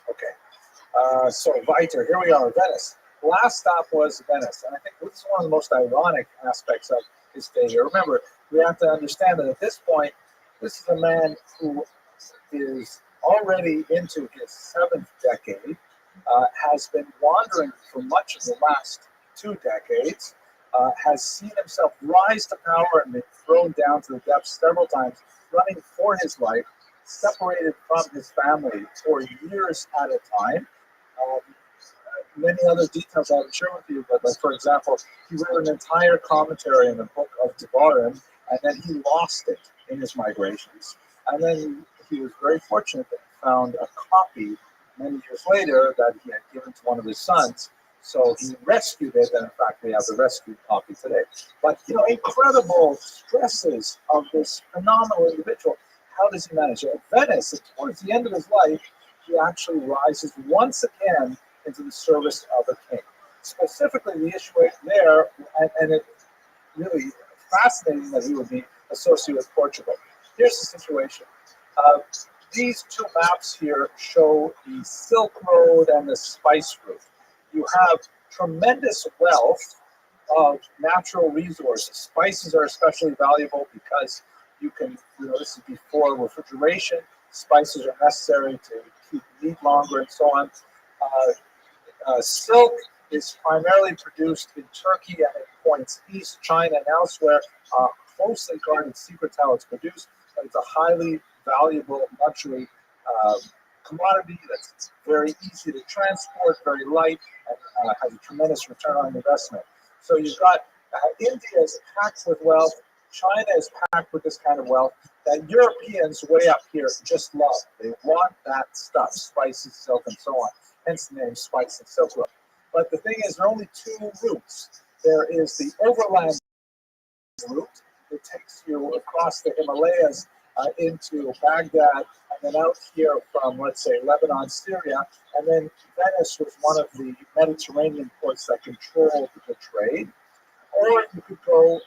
Okay. So, Weiter, here we are, Venice. Last stop was Venice. And I think this is one of the most ironic aspects of his stay here. Remember, we have to understand that at this point, this is a man who is already into his 7th decade, has been wandering for much of the last 2 decades, has seen himself rise to power and been thrown down to the depths several times, running for his life, separated from his family for years at a time. Many other details I haven't shared with you, but like, for example, he wrote an entire commentary in the book of Devarim, and then he lost it in his migrations. And then he was very fortunate that he found a copy many years later that he had given to one of his sons. So he rescued it, and in fact, we have the rescued copy today. But, incredible stresses of this phenomenal individual. How does he manage it? At Venice, towards the end of his life, he actually rises once again into the service of a king. Specifically, the issue there, and it really fascinating that he would be associated with Portugal. Here's the situation. These 2 maps here show the Silk Road and the Spice Route. You have tremendous wealth of natural resources. Spices are especially valuable because you can, this is before refrigeration. Spices are necessary to keep meat longer and so on. Silk is primarily produced in Turkey and in points east, China and elsewhere, closely guarded secrets how it's produced, but it's a highly valuable luxury commodity that's very easy to transport, very light, and has a tremendous return on investment. So you've got India is packed with wealth, China is packed with this kind of wealth that Europeans way up here just love. They want that stuff, spices, silk, and so on. Hence the name Spice and Silk Road. But the thing is, there are only two routes. There is the overland route that takes you across the Himalayas into Baghdad, and then out here from, let's say, Lebanon, Syria, and then Venice was one of the Mediterranean ports that controlled the trade. Or you could go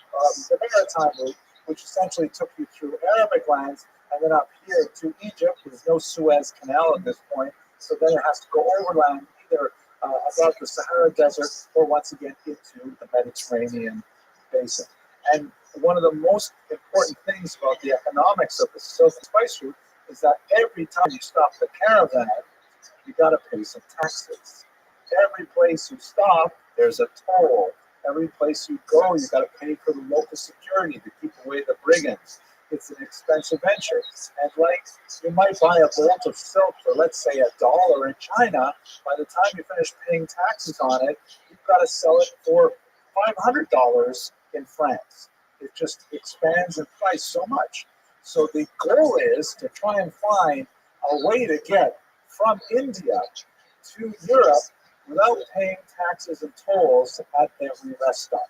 the maritime route, which essentially took you through Arabic lands, and then up here to Egypt. There's no Suez Canal at this point, so then it has to go overland, either above the Sahara Desert, or once again into the Mediterranean basin. And one of the most important things about the economics of the silk and spice route is that every time you stop the caravan, you got to pay some taxes. Every place you stop, there's a toll. Every place you go, you got to pay for the local security to keep away the brigands. It's an expensive venture. And like you might buy a bolt of silk for, let's say, $1 in China, by the time you finish paying taxes on it, you've got to sell it for $500 in France. It just expands in price so much. So the goal is to try and find a way to get from India to Europe without paying taxes and tolls at every rest stop.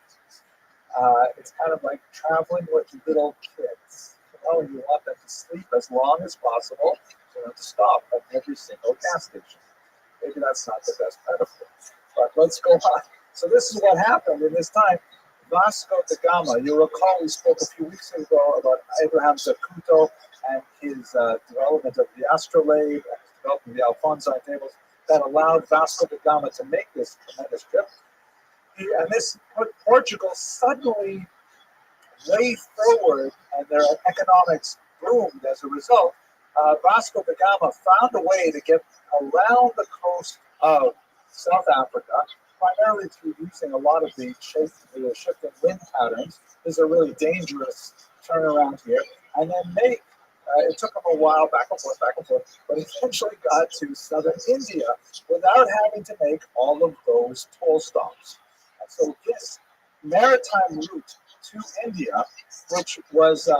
It's kind of like traveling with little kids. And you want them to sleep as long as possible, so you don't have to stop at every single gas station. Maybe that's not the best metaphor, but let's go on. So this is what happened in this time. Vasco da Gama, you recall we spoke a few weeks ago about Abraham Zacuto and his development of the astrolabe and his development of the Alphonsine tables that allowed Vasco da Gama to make this tremendous trip. And this put Portugal suddenly way forward, and their economics boomed as a result. Vasco da Gama found a way to get around the coast of South Africa, primarily through using a lot of the shifting wind patterns. This is a really dangerous turnaround here. And then it took him a while, back and forth, but eventually got to southern India without having to make all of those toll stops. And so this maritime route to India, which was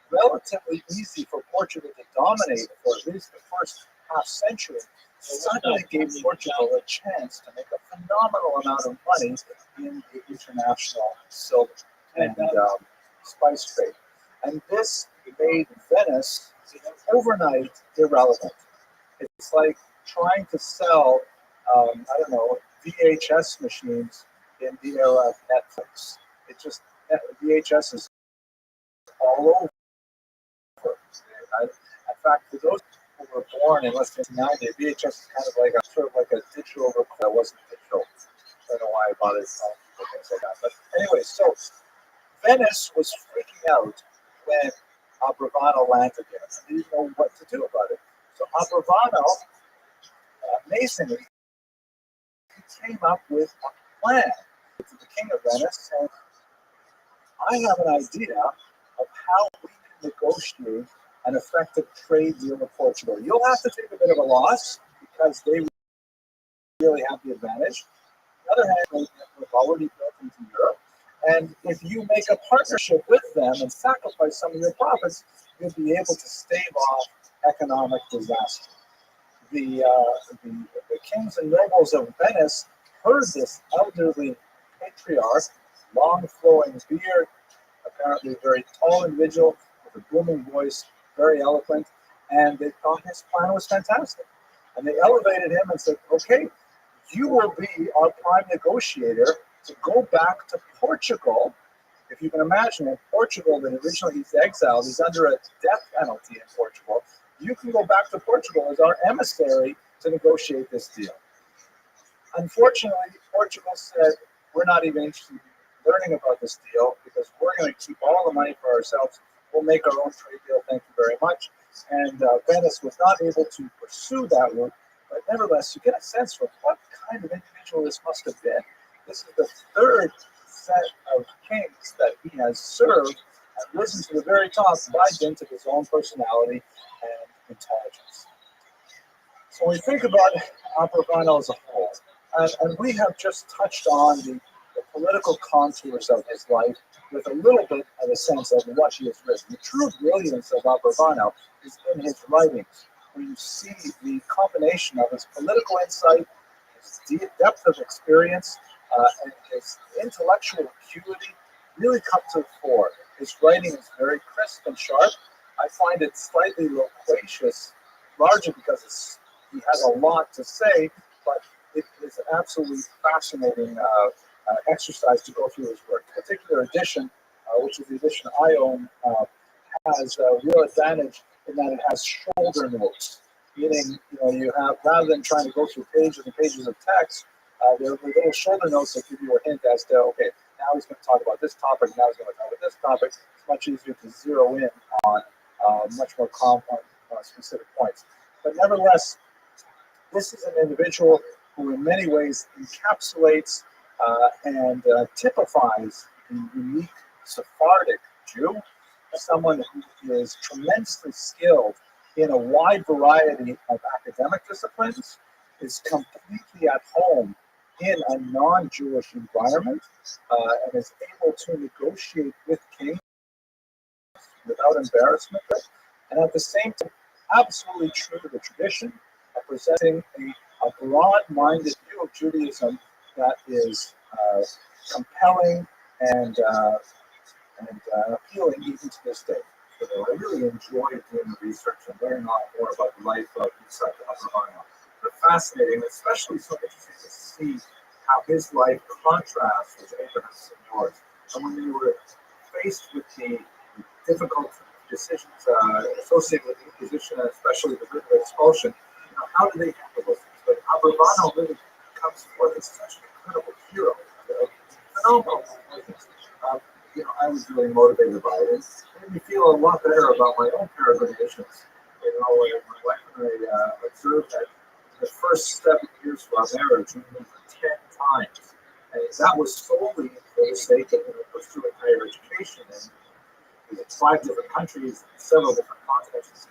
relatively easy for Portugal to dominate for at least the first half century, suddenly gave Portugal a chance to make a phenomenal amount of money in the international silk and spice trade. And this made Venice overnight irrelevant. It's like trying to sell, VHS machines in the era of Netflix. VHS is all over. In fact, for those who were born in less than 90, VHS is kind of like a digital record that wasn't digital. I don't know why I bothered things like that. But anyway, so Venice was freaking out when Abrivano landed there. They didn't know what to do about it. So Abrivano, amazingly, he came up with a plan to the king of Venice, and I have an idea of how we can negotiate an effective trade deal with Portugal. You'll have to take a bit of a loss because they really have the advantage. On the other hand, they've already built into Europe. And if you make a partnership with them and sacrifice some of your profits, you'll be able to stave off economic disaster. The kings and nobles of Venice heard this elderly patriarch, long flowing beard, apparently a very tall individual with a booming voice, very eloquent, and they thought his plan was fantastic. And they elevated him and said, okay, you will be our prime negotiator to go back to Portugal. If you can imagine, in Portugal, that originally he's exiled, he's under a death penalty in Portugal. You can go back to Portugal as our emissary to negotiate this deal. Unfortunately, Portugal said, we're not even interested in learning about this deal because we're going to keep all the money for ourselves. We'll make our own trade deal, thank you very much. And Venice was not able to pursue that route, but nevertheless, you get a sense for what kind of individual this must have been. This is the third set of kings that he has served and risen to the very top by dint of his own personality and intelligence. So when we think about Abravanel as a whole, and we have just touched on the political contours of his life with a little bit of a sense of what he has written. The true brilliance of Abravanel is in his writings, where you see the combination of his political insight, his deep depth of experience, and his intellectual acuity really come to the fore. His writing is very crisp and sharp. I find it slightly loquacious, largely because he has a lot to say, but it is an absolutely fascinating exercise to go through his work. The particular edition, which is the edition I own, has a real advantage in that it has shoulder notes, meaning you have, rather than trying to go through pages and pages of text, there are little shoulder notes that give you a hint as to, okay, now he's going to talk about this topic, now he's going to talk about this topic. It's much easier to zero in on much more specific points. But nevertheless, this is an individual who in many ways encapsulates and typifies the unique Sephardic Jew, someone who is tremendously skilled in a wide variety of academic disciplines, is completely at home in a non-Jewish environment, and is able to negotiate with kings without embarrassment, and at the same time, absolutely true to the tradition of presenting a broad-minded view of Judaism that is compelling and appealing even to this day. So I really enjoyed doing the research and learning a lot more about the life of Yitzhak Abravanel. They're fascinating, especially so interesting to see how his life contrasts with Abraham's and yours. And when they were faced with the difficult decisions associated with the Inquisition, and especially the writ of expulsion, how do they handle those things? But Abravanel really comes forth as such an incredible hero, phenomenal. I was really motivated by it. It made me feel a lot better about my own peregrinations. My wife and I observed that the first 7 years of our marriage, we moved 10 times. And that was solely for the sake of pursuing higher education. And we had 5 different countries, several different continents.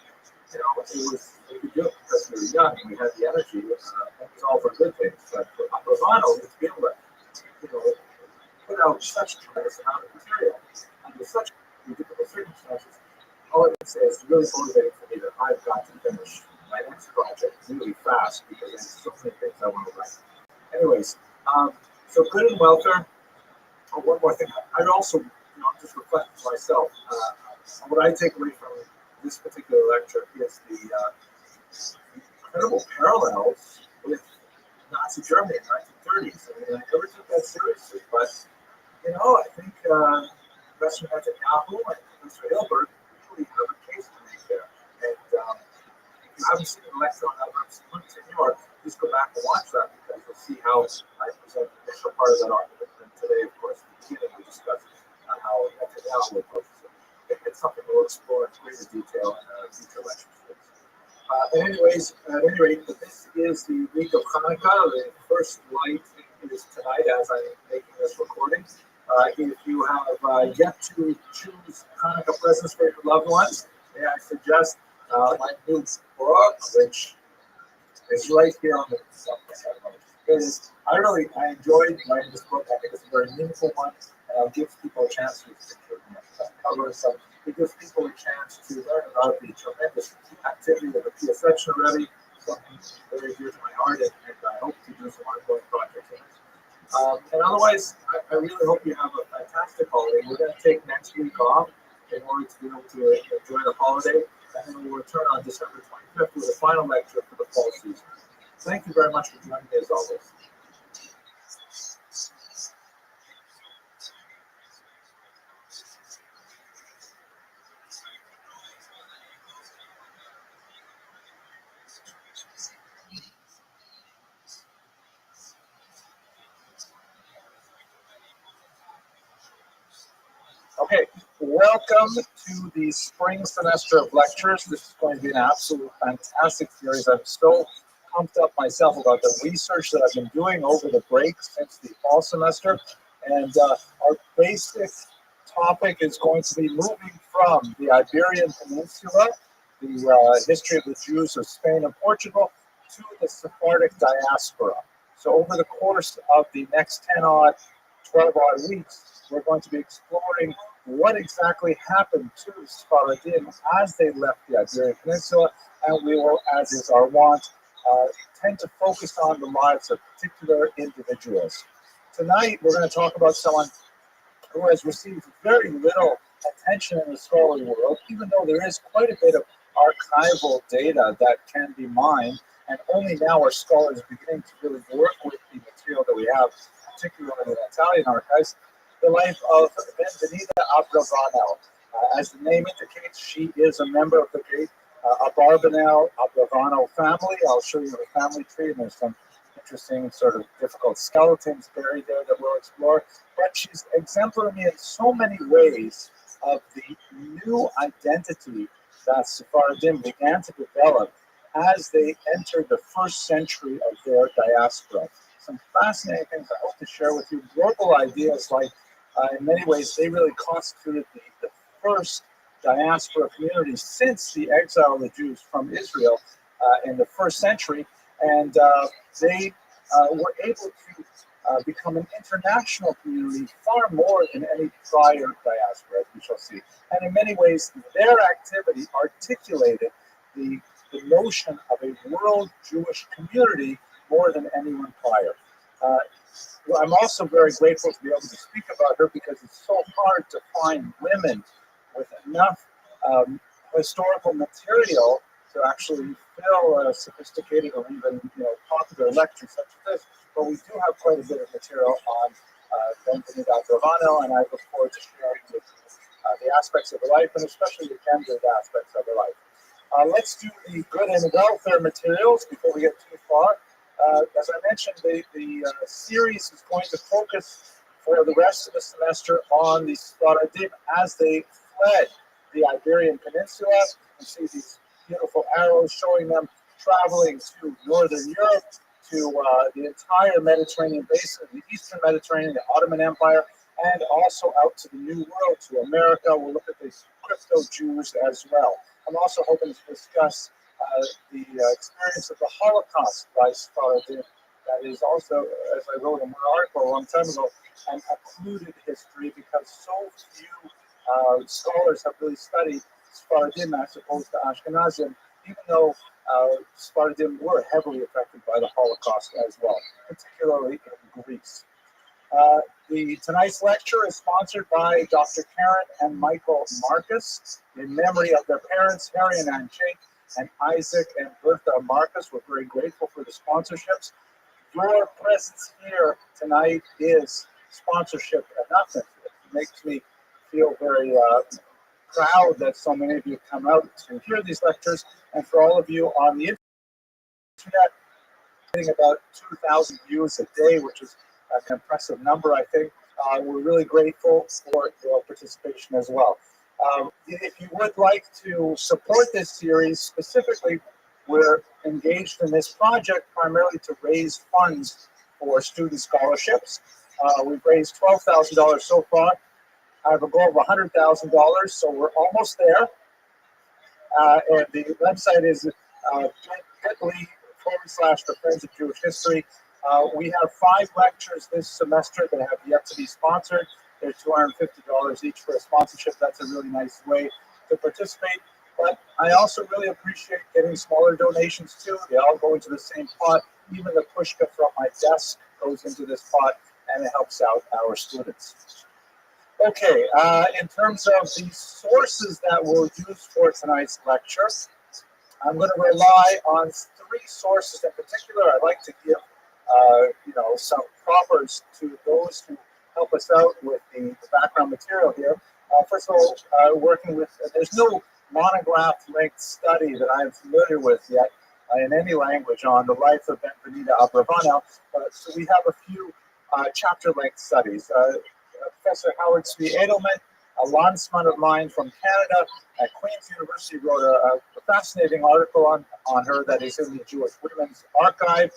We could do it because we were young and we had the energy. It was all for good things. But for Abravanel, to be able to, put out such a tremendous amount of material under such difficult circumstances, all I can say is really motivating for me that I've got to finish my next project really fast because there's so many things I want to write. Anyways, so good and welfare. Oh, one more thing. I'd also, just reflect to myself. What I take away from this particular lecture is the incredible parallels with Nazi Germany in the 1930s. I never took that seriously, but I think Professor Netanyahu and Professor Hilbert really have a case to make there. And if you haven't seen the lecture on Abraham Senior, just go back and watch that because you'll see how I present the initial part of that argument. And today, of course, at the beginning, we discussed how Netanyahu approaches it. It's something we'll explore in greater detail in future lectures. At any rate, this is the week of Hanukkah. The first light is tonight as I'm making this recording. If you have yet to choose Hanukkah presents for your loved ones, may I suggest my new book, which is right here on the I enjoyed writing this book. I think it's a very meaningful one, and I'll give people a chance to cover some. It gives people a chance to learn about the tremendous activity of the PSH Rabbi, something very dear to my heart, and I hope to do some ongoing projects in it. And otherwise, I really hope you have a fantastic holiday. We're going to take next week off in order to be able to enjoy the holiday, and then we'll return on December 25th with the final lecture for the fall season. Thank you very much for joining me as always. Okay, welcome to the spring semester of lectures. This is going to be an absolute fantastic series. I'm so pumped up myself about the research that I've been doing over the break since the fall semester. And our basic topic is going to be moving from the Iberian Peninsula, the history of the Jews of Spain and Portugal, to the Sephardic diaspora. So over the course of the next 10 odd, 12 odd weeks, we're going to be exploring what exactly happened to the Sephardim as they left the Iberian Peninsula, and we will, as is our wont, tend to focus on the lives of particular individuals. Tonight, we're going to talk about someone who has received very little attention in the scholarly world, even though there is quite a bit of archival data that can be mined, and only now are scholars beginning to really work with the material that we have, particularly in the Italian archives, the life of Benvenida Abravanel. As the name indicates, she is a member of the great Abarbanel Abravanel family. I'll show you the family tree, and there's some interesting sort of difficult skeletons buried there that we'll explore. But she's exemplary in so many ways of the new identity that Sephardim began to develop as they entered the first century of their diaspora. Some fascinating things I hope to share with you. Global ideas like, in many ways, they really constituted the first diaspora community since the exile of the Jews from Israel in the first century. And they were able to become an international community far more than any prior diaspora, as we shall see. And in many ways, their activity articulated the notion of a world Jewish community more than anyone prior. Well, I'm also very grateful to be able to speak about her because it's so hard to find women with enough historical material to actually fill a sophisticated or even popular lecture such as this. But we do have quite a bit of material on Benvenida Abravanel, and I look forward to sharing with you the aspects of her life, and especially the gendered aspects of her life. Let's do the good and welfare materials before we get too far. As I mentioned, the series is going to focus for the rest of the semester on the Sephardim as they fled the Iberian Peninsula. You see these beautiful arrows showing them traveling to Northern Europe, to the entire Mediterranean basin, the Eastern Mediterranean, the Ottoman Empire, and also out to the New World, to America. We'll look at the crypto-Jews as well. I'm also hoping to discuss the experience of the Holocaust by Sephardim. That is also, as I wrote in one article a long time ago, an occluded history because so few scholars have really studied Sephardim as opposed to Ashkenazim, even though Sephardim were heavily affected by the Holocaust as well, particularly in Greece. Tonight's lecture is sponsored by Dr. Karen and Michael Marcus in memory of their parents, Harry and Ann Jake, and Isaac and Bertha Marcus. We're very grateful for the sponsorships. Your presence here tonight is sponsorship enough. It makes me feel very proud that so many of you come out to hear these lectures, and for all of you on the internet, getting about 2,000 views a day, which is an impressive number, I think. We're really grateful for your participation as well. If you would like to support this series, specifically, we're engaged in this project primarily to raise funds for student scholarships. We've raised $12,000 so far. I have a goal of $100,000, so we're almost there. And the website is bit.ly/the Friends of Jewish History. We have 5 lectures this semester that have yet to be sponsored. They're $250 each for a sponsorship. That's a really nice way to participate. But I also really appreciate getting smaller donations too. They all go into the same pot. Even the pushka from my desk goes into this pot, and it helps out our students. Okay, in terms of the sources that we'll use for tonight's lecture, I'm going to rely on 3 sources in particular. I'd like to give some propers to those who help us out with the background material here. First of all, working with, there's no monograph-length study that I'm familiar with yet in any language on the life of Benvenida Abravanel, so we have a few chapter-length studies. Professor Howard Svi Edelman, a landsman of mine from Canada at Queen's University, wrote a fascinating article on her that is in the Jewish Women's Archive.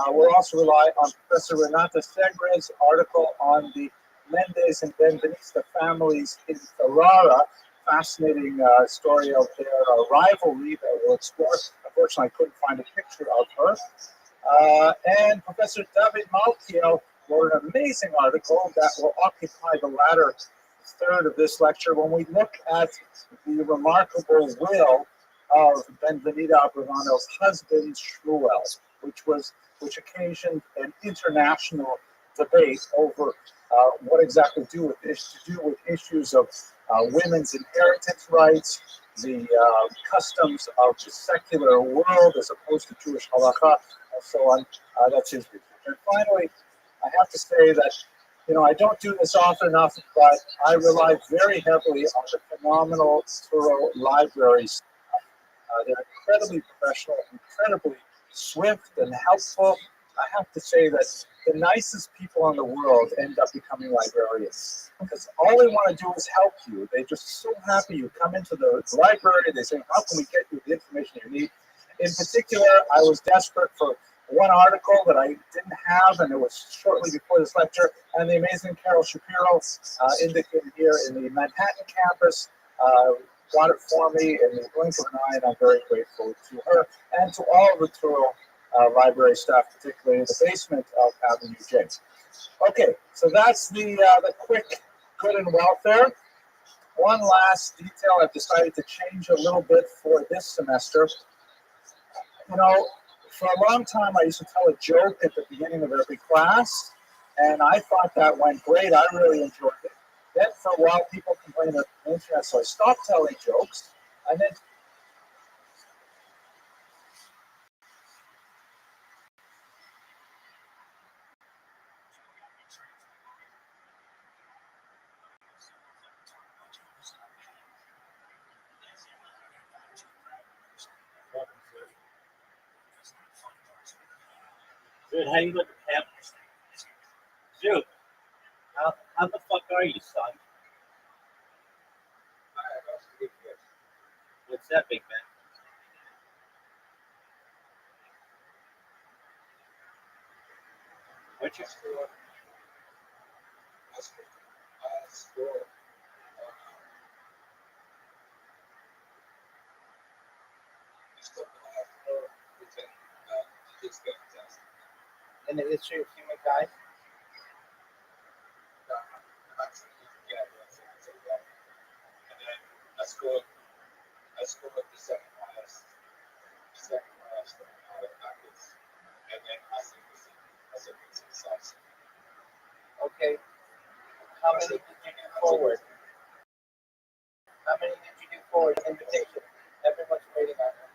We'll also rely on Professor Renata Segre's article on the Mendez and Benveniste families in Ferrara. Fascinating story of their rivalry that we'll explore. Unfortunately, I couldn't find a picture of her. And Professor David Malkiel wrote an amazing article that will occupy the latter third of this lecture when we look at the remarkable will of Benvenida Abravanel's husband, Shmuel, which occasioned an international debate over what exactly to do with issues of women's inheritance rights, the customs of the secular world as opposed to Jewish halakha, and so on. That's his research. And finally, I have to say that I don't do this often enough, but I rely very heavily on the phenomenal Turo libraries. They're incredibly professional, incredibly swift and helpful. I have to say that the nicest people in the world end up becoming librarians because all they want to do is help you. They're just so happy you come into the library. They say, how can we get you the information you need? In particular, I was desperate for one article that I didn't have, and it was shortly before this lecture, and the amazing Carol Shapiro, indicated here in the Manhattan campus, got it for me in the blink of an eye, and I'm very grateful to her and to all of the Turo library staff, particularly in the basement of Avenue J. Okay, so that's the quick good and welfare. One last detail I've decided to change a little bit for this semester. For a long time, I used to tell a joke at the beginning of every class, and I thought that went great. I really enjoyed it. Then for a while, people complained about the internet, so I stopped telling jokes. And then Dude, how you looking at Dude, how the fuck are you, son? What's that, big man? What's your score? In the history of humankind. Okay. How many did you do forward? How many did you do forward? Invitation. Everyone's waiting on you.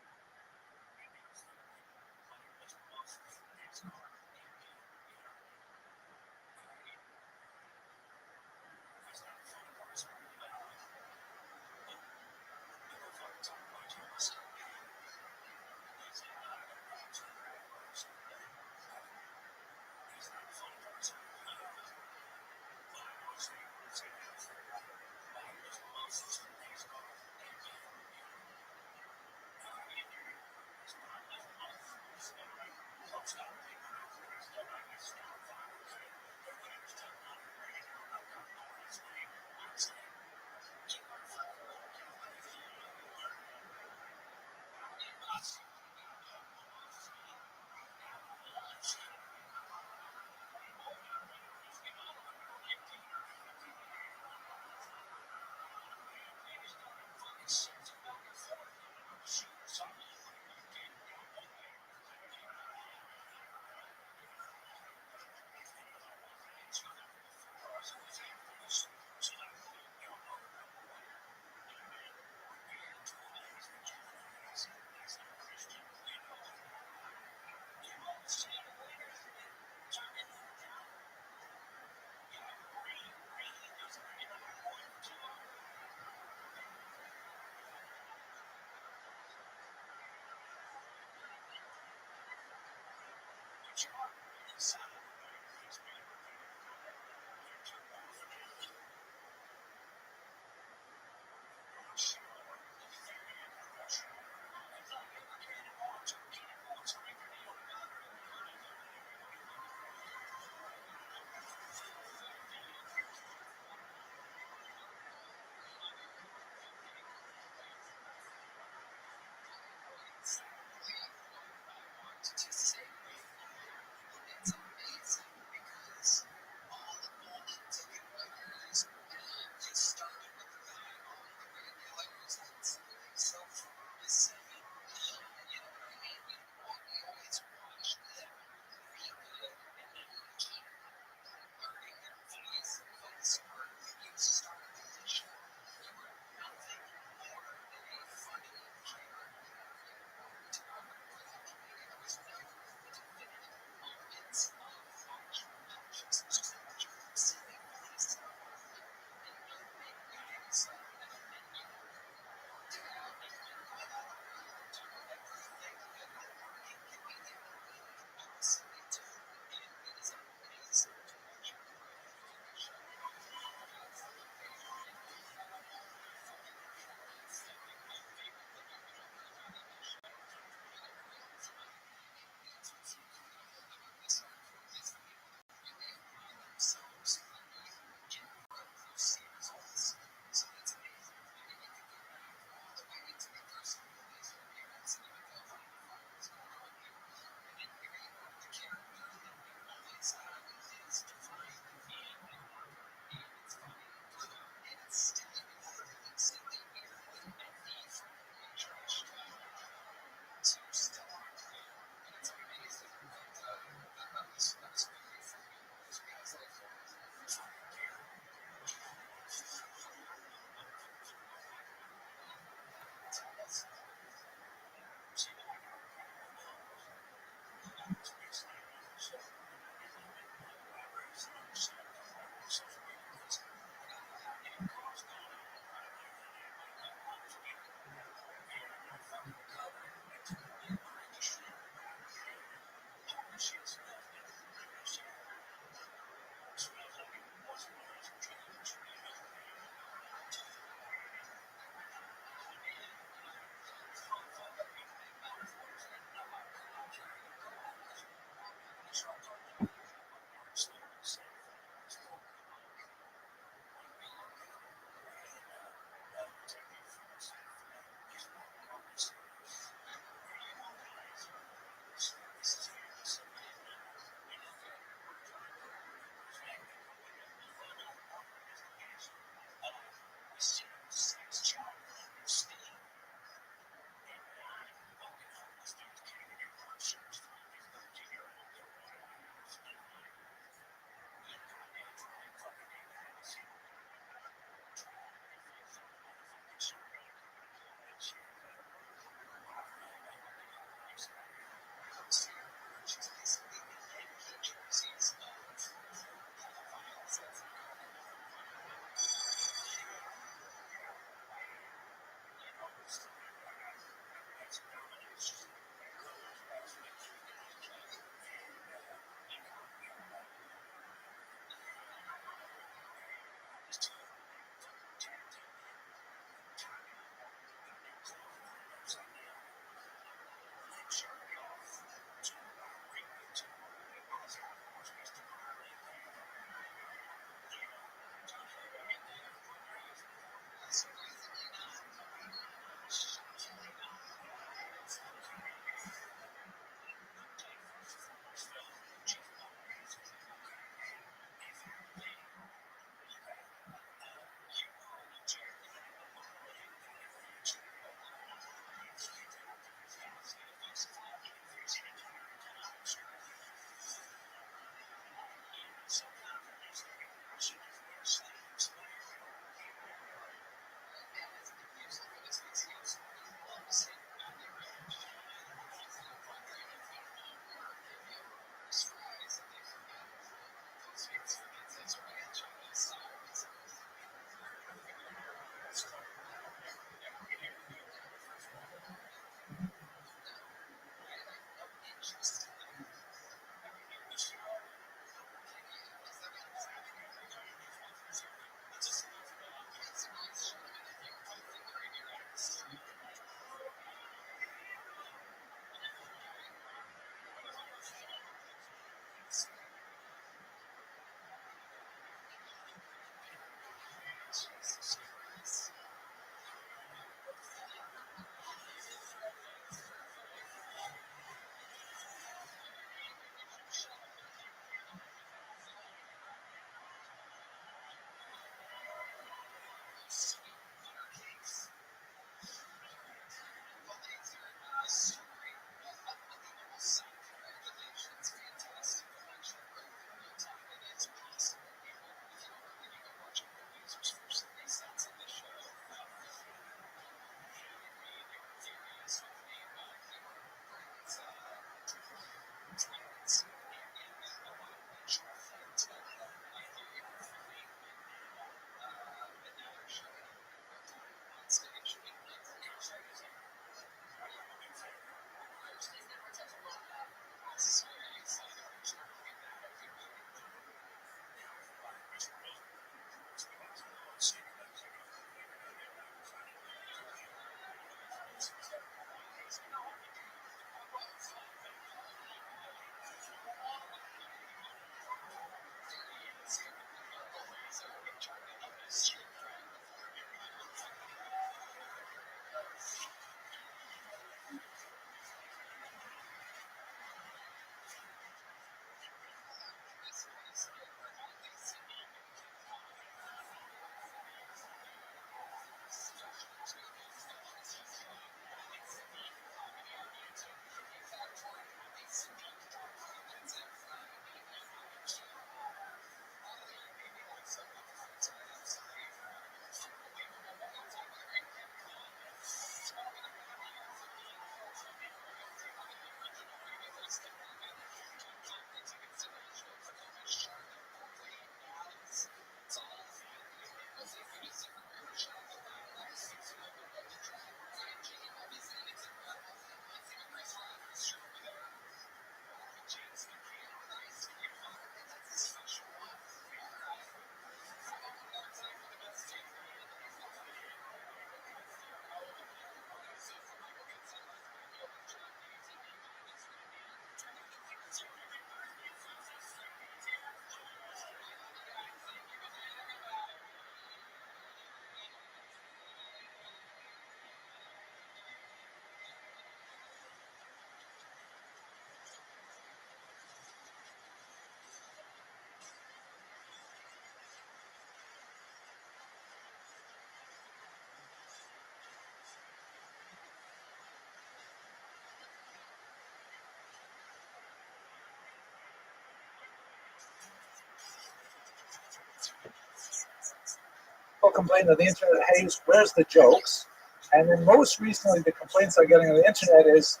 People complain that the internet, hey, where's the jokes? And then most recently, the complaints I'm getting on the internet is,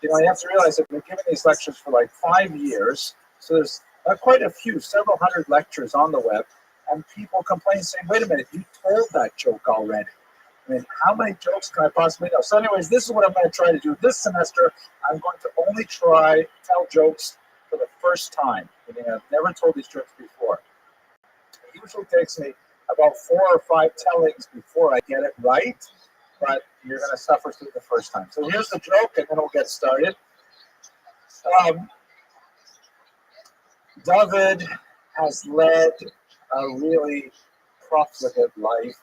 you have to realize that we're giving these lectures for like 5 years. So there's quite a few, several hundred lectures on the web. And people complain saying, wait a minute, you told that joke already. I mean, how many jokes can I possibly know? So anyways, this is what I'm going to try to do this semester. I'm going to only tell jokes for the first time. I've never told these jokes before. It usually takes me about 4 or 5 tellings before I get it right, but you're going to suffer through the first time. So here's the joke, and then we'll get started. David has led a really profligate life.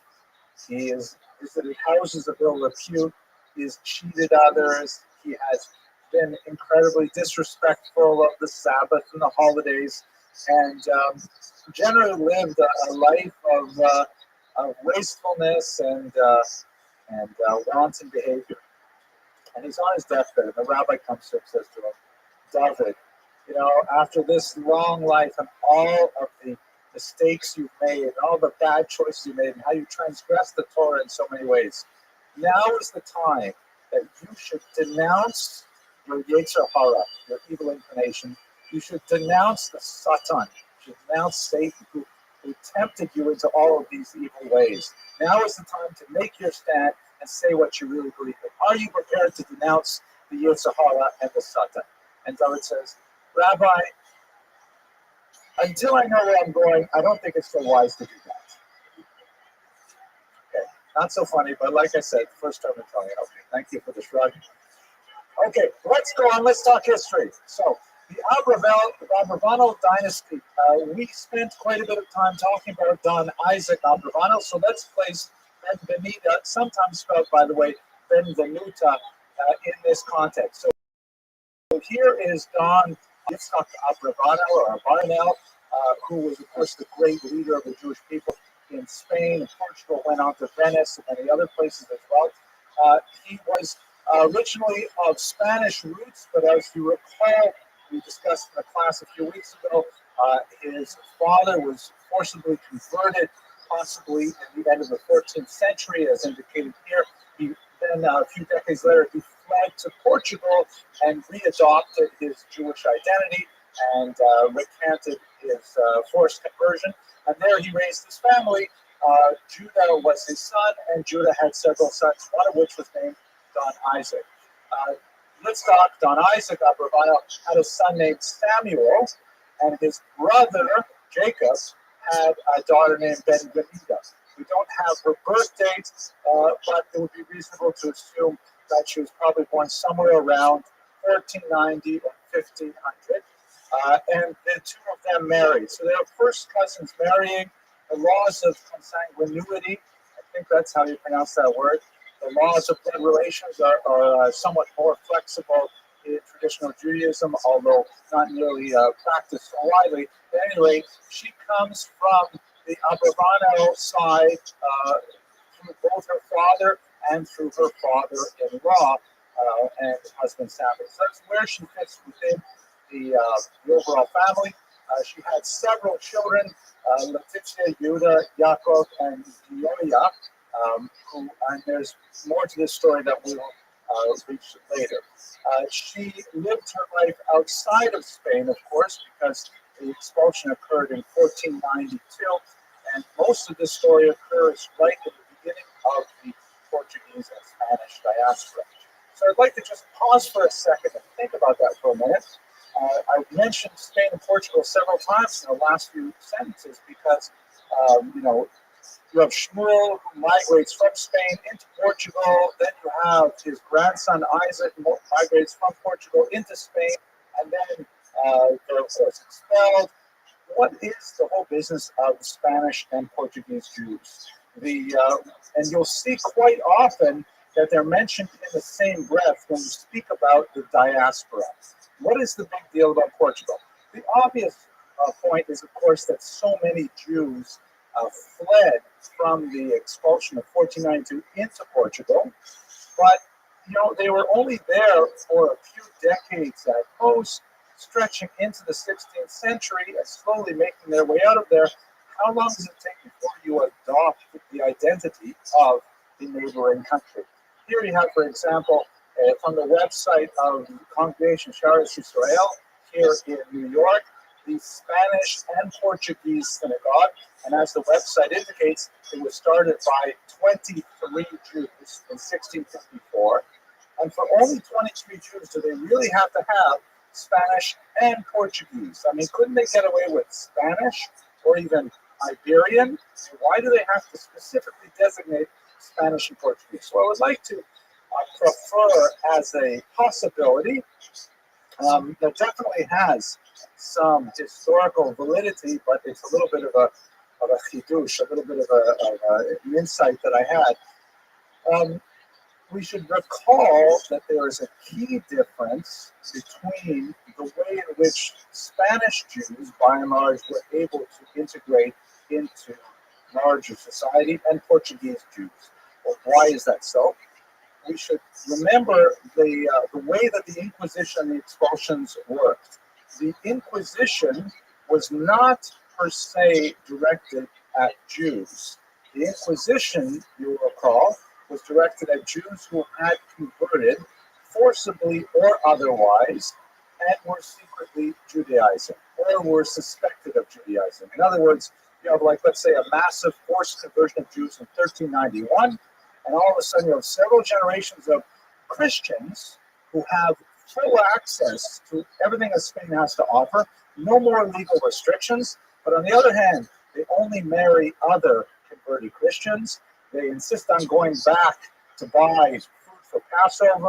He has visited houses of ill repute. He has cheated others. He has been incredibly disrespectful of the Sabbath and the holidays, and generally lived a life of wastefulness and wanton behavior. And he's on his deathbed, and the rabbi comes to him and says to him, David, after this long life and all of the mistakes you've made, and all the bad choices you made, and how you transgressed the Torah in so many ways, now is the time that you should denounce your Yetzer Hara, your evil inclination. You should denounce the Satan. You should denounce Satan, who tempted you into all of these evil ways. Now is the time to make your stand and say what you really believe in. Are you prepared to denounce the Yetzer Hara and the Satan? And David says, Rabbi, until I know where I'm going, I don't think it's so wise to do that. Okay, not so funny, but like I said, first time in telling it. Okay, thank you for the shrug. Okay, let's go on. Let's talk history. So, the Abravanel dynasty. We spent quite a bit of time talking about Don Isaac Abravanel, so let's place Benvenuta, sometimes spelled, by the way, Benvenuta, in this context. So here is Don Yitzhak Abravanel, or Abarnel, who was, of course, the great leader of the Jewish people in in Spain and Portugal, went on to Venice and many other places as well. He was originally of Spanish roots, but as you recall, we discussed in the class a few weeks ago, his father was forcibly converted, possibly in the end of the 14th century, as indicated here. He then, a few decades later, he fled to Portugal and readopted his Jewish identity and recanted his forced conversion. And there he raised his family. Judah was his son, and Judah had several sons, one of which was named Don Isaac. Litzdock, Don Isaac Abravanel, had a son named Samuel, and his brother, Jacob, had a daughter named Ben-Gamida. We don't have her birth date, but it would be reasonable to assume that she was probably born somewhere around 1490 or 1500. And the two of them married. So they are first cousins marrying. The laws of consanguinity, I think that's how you pronounce that word, the laws of blood relations are somewhat more flexible in traditional Judaism, although not nearly practiced so widely. But anyway, she comes from the Abravano side through both her father and through her father-in-law and husband Samuel. So that's where she fits within the overall family. She had several children, Letitia, Yuda, Yaakov, and Yoya, and there's more to this story that we will reach later. She lived her life outside of Spain, of course, because the expulsion occurred in 1492, and most of this story occurs right at the beginning of the Portuguese and Spanish diaspora. So I'd like to just pause for a second and think about that for a minute. I've mentioned Spain and Portugal several times in the last few sentences because, you have Shmuel who migrates from Spain into Portugal. Then you have his grandson Isaac who migrates from Portugal into Spain, and then they're of course expelled. What is the whole business of Spanish and Portuguese Jews? And you'll see quite often that they're mentioned in the same breath when you speak about the diaspora. What is the big deal about Portugal? The obvious point is, of course, that so many Jews fled from the expulsion of 1492 into Portugal, but they were only there for a few decades at most, stretching into the 16th century and slowly making their way out of there. How long does it take before you adopt the identity of the neighboring country? Here you have, for example, from the website of the Congregation Sharas Israel here in New York, the Spanish and Portuguese synagogue. And as the website indicates, it was started by 23 Jews in 1654. And for only 23 Jews, do they really have to have Spanish and Portuguese? I mean, couldn't they get away with Spanish or even Iberian? Why do they have to specifically designate Spanish and Portuguese? So I would like to prefer as a possibility that definitely has some historical validity, but it's a little bit of a chidush, a little bit of an insight that I had. We should recall that there is a key difference between the way in which Spanish Jews, by and large, were able to integrate into larger society and Portuguese Jews. Well, why is that so? We should remember the way that the Inquisition and the expulsions worked. The Inquisition was not per se directed at Jews. The Inquisition, you'll recall, was directed at Jews who had converted forcibly or otherwise and were secretly Judaizing or were suspected of Judaizing. In other words, you have, let's say, a massive forced conversion of Jews in 1391, and all of a sudden you have several generations of Christians who have full access to everything that Spain has to offer, no more legal restrictions, but on the other hand, they only marry other converted Christians. They insist on going back to buy food for Passover,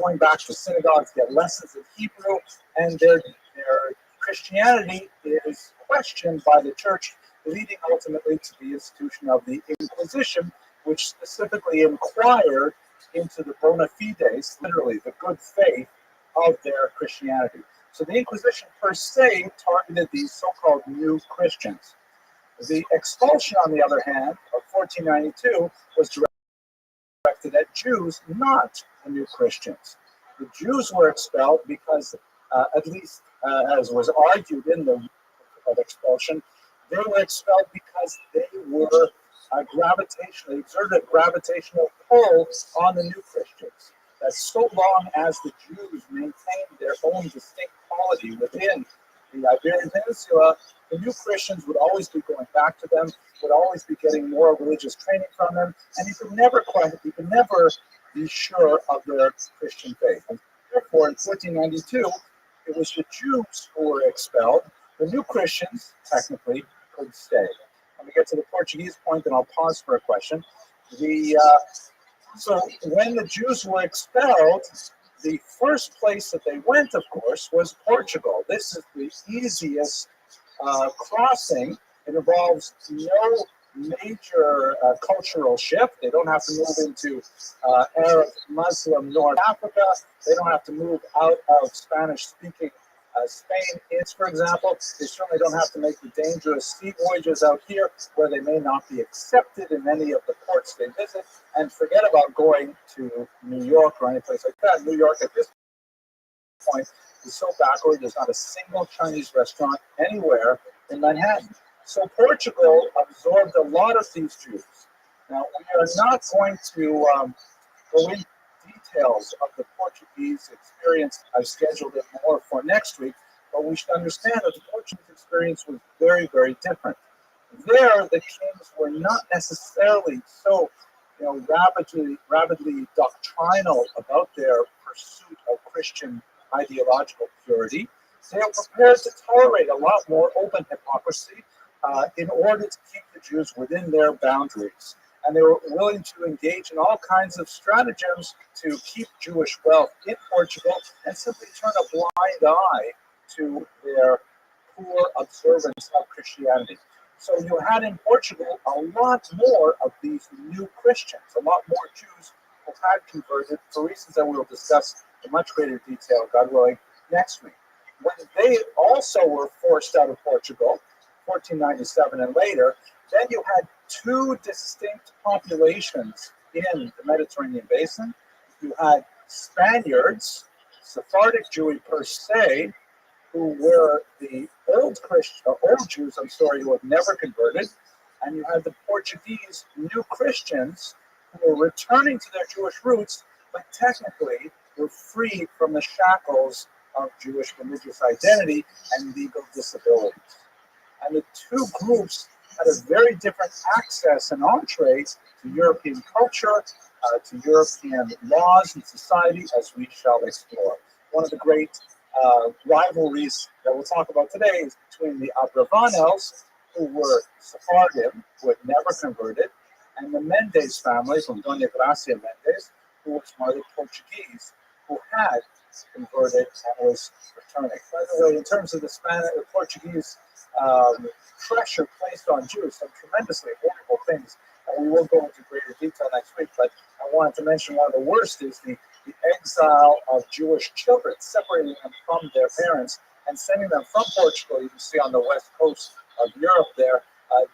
going back to synagogue to get lessons in Hebrew, and their Christianity is questioned by the church, leading ultimately to the institution of the Inquisition, which specifically inquired into the bona fides, literally the good faith of their Christianity. So the Inquisition per se targeted these so-called new Christians. The expulsion, on the other hand, of 1492 was directed at Jews, not the new Christians. The Jews were expelled because, at least as was argued in the expulsion, they were expelled because they were gravitationally exerted a gravitational pull on the new Christians. That so long as the Jews maintained their own distinct polity within the Iberian Peninsula, the new Christians would always be going back to them, would always be getting more religious training from them, and you could never be sure of their Christian faith. And therefore, in 1492, it was the Jews who were expelled. The new Christians, technically, could stay. Let me get to the Portuguese point, and I'll pause for a question. So when the Jews were expelled, the first place that they went, of course, was Portugal. This is the easiest crossing. It involves no major cultural shift. They don't have to move into Arab, Muslim, North Africa. They don't have to move out of Spanish-speaking Spain is, for example. They certainly don't have to make the dangerous sea voyages out here where they may not be accepted in any of the ports they visit. And forget about going to New York or any place like that. New York at this point is so backward, there's not a single Chinese restaurant anywhere in Manhattan. So Portugal absorbed a lot of these Jews. Now, we are not going to go into details of the Portuguese experience. I've scheduled it more for next week, but we should understand that the Portuguese experience was very, very different. There, the kings were not necessarily so, rabidly doctrinal about their pursuit of Christian ideological purity. They were prepared to tolerate a lot more open hypocrisy in order to keep the Jews within their boundaries. And they were willing to engage in all kinds of stratagems to keep Jewish wealth in Portugal and simply turn a blind eye to their poor observance of Christianity. So you had in Portugal a lot more of these new Christians, a lot more Jews who had converted for reasons that we will discuss in much greater detail, God willing, next week. When they also were forced out of Portugal, 1497 and later, then you had two distinct populations in the Mediterranean basin. You had Spaniards, Sephardic Jewry per se, who were the old Jews, who had never converted, and you had the Portuguese new Christians who were returning to their Jewish roots, but technically were freed from the shackles of Jewish religious identity and legal disabilities. And the two groups had a very different access and entree to European culture, to European laws and society, as we shall explore. One of the great rivalries that we'll talk about today is between the Abravanels, who were Sephardim, who had never converted, and the Mendes family from Dona Gracia Mendes, who was one of the Portuguese, who had converted and was returning. By the way, in terms of the Portuguese pressure placed on Jews, some tremendously horrible things, and we will go into greater detail next week, but I wanted to mention one of the worst is the exile of Jewish children, separating them from their parents and sending them from Portugal, you can see on the west coast of Europe there,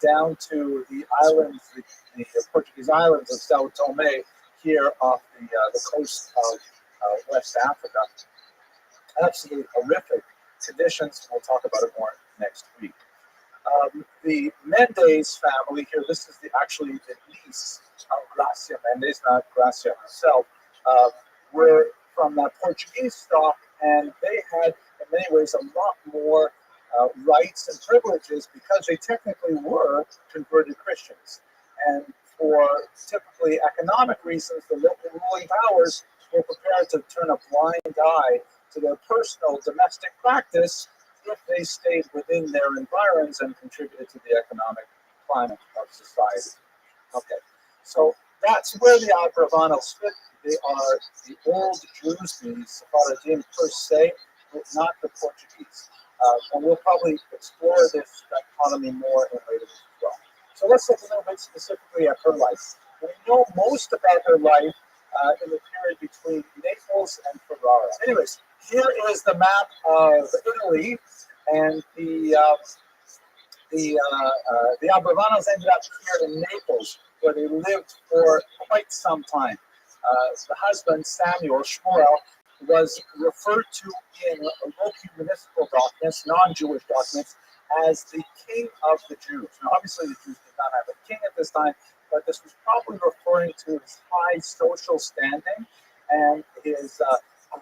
down to the islands, the Portuguese islands of Sao Tome, here off the coast of West Africa. Absolutely horrific conditions. We'll talk about it more next week. The Mendes family here, this is actually the niece of Gracia Mendes, not Gracia herself, were from that Portuguese stock, and they had, in many ways, a lot more rights and privileges because they technically were converted Christians. And for typically economic reasons, the local ruling powers were prepared to turn a blind eye to their personal domestic practice if they stayed within their environs and contributed to the economic climate of society. Okay, so that's where the Abravanels fit. They are the old Jews, the Sephardim per se, but not the Portuguese. And we'll probably explore this dichotomy more in later as well. So let's look a little bit specifically at her life. We know most about her life in the period between Naples and Ferrara. Anyways, here is the map of Italy, and the the Abravanos ended up here in Naples, where they lived for quite some time. The husband, Samuel Shmuel, was referred to in local municipal documents, non-Jewish documents, as the king of the Jews. Now, obviously, the Jews did not have a king at this time, but this was probably referring to his high social standing and his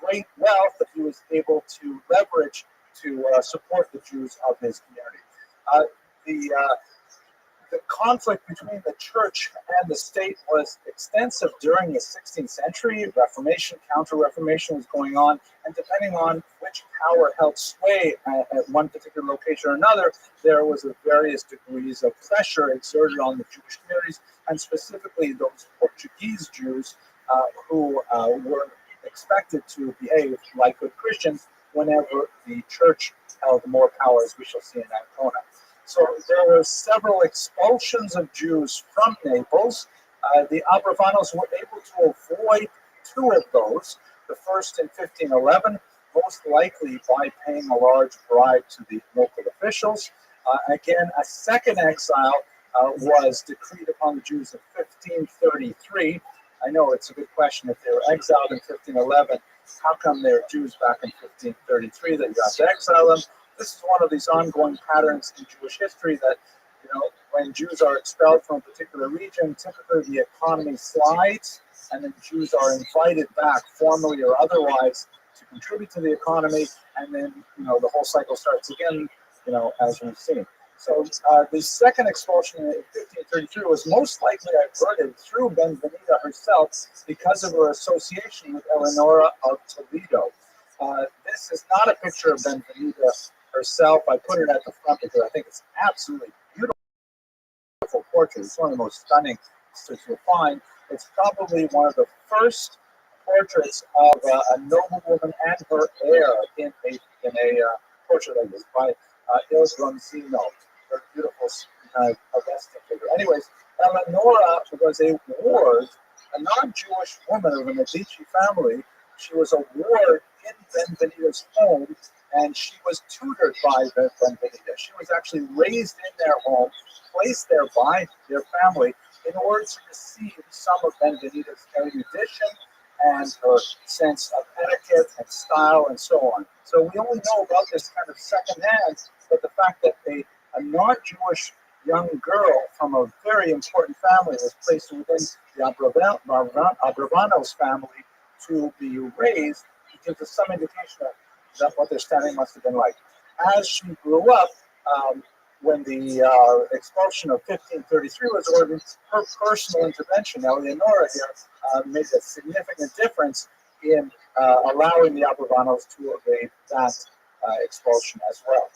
great wealth that he was able to leverage to support the Jews of his community. Uh, the the conflict between the church and the state was extensive during the 16th century. Reformation, Counter-Reformation was going on, and depending on which power held sway at one particular location or another, there was various degrees of pressure exerted on the Jewish communities, and specifically those Portuguese Jews who were expected to behave like good Christians whenever the church held more power, as we shall see in Ancona. So there were several expulsions of Jews from Naples. The Abravanos were able to avoid two of those. The first in 1511, most likely by paying a large bribe to the local officials. Again, a second exile was decreed upon the Jews in 1533. I know it's a good question. If they were exiled in 1511, how come they're Jews back in 1533 that you have to exile them? This is one of these ongoing patterns in Jewish history that, when Jews are expelled from a particular region, typically the economy slides, and then Jews are invited back, formally or otherwise, to contribute to the economy, and then, the whole cycle starts again, as we've seen. So the second expulsion in 1533 was most likely averted through Benvenida herself because of her association with Eleonora of Toledo. This is not a picture of Benvenida herself. I put it at the front because I think it's absolutely beautiful portrait. It's one of the most stunning that you'll find. It's probably one of the first portraits of a noblewoman and her heir in a portrait like this by Il Bronzino. Very beautiful Augustan figure. Anyways, Eleonora was a ward, a non-Jewish woman of the Medici family. She was a ward in Benvenida's home, and she was tutored by Benvenida. She was actually raised in their home, placed there by their family in order to receive some of Benvenida's erudition and her sense of etiquette and style and so on. So we only know about this kind of secondhand, but the fact that a non-Jewish young girl from a very important family was placed within the Abravanos family to be raised gives us some indication of what their standing must have been like. As she grew up, when the expulsion of 1533 was ordered, her personal intervention, Eleonora here, made a significant difference in allowing the Abravanos to evade that expulsion as well.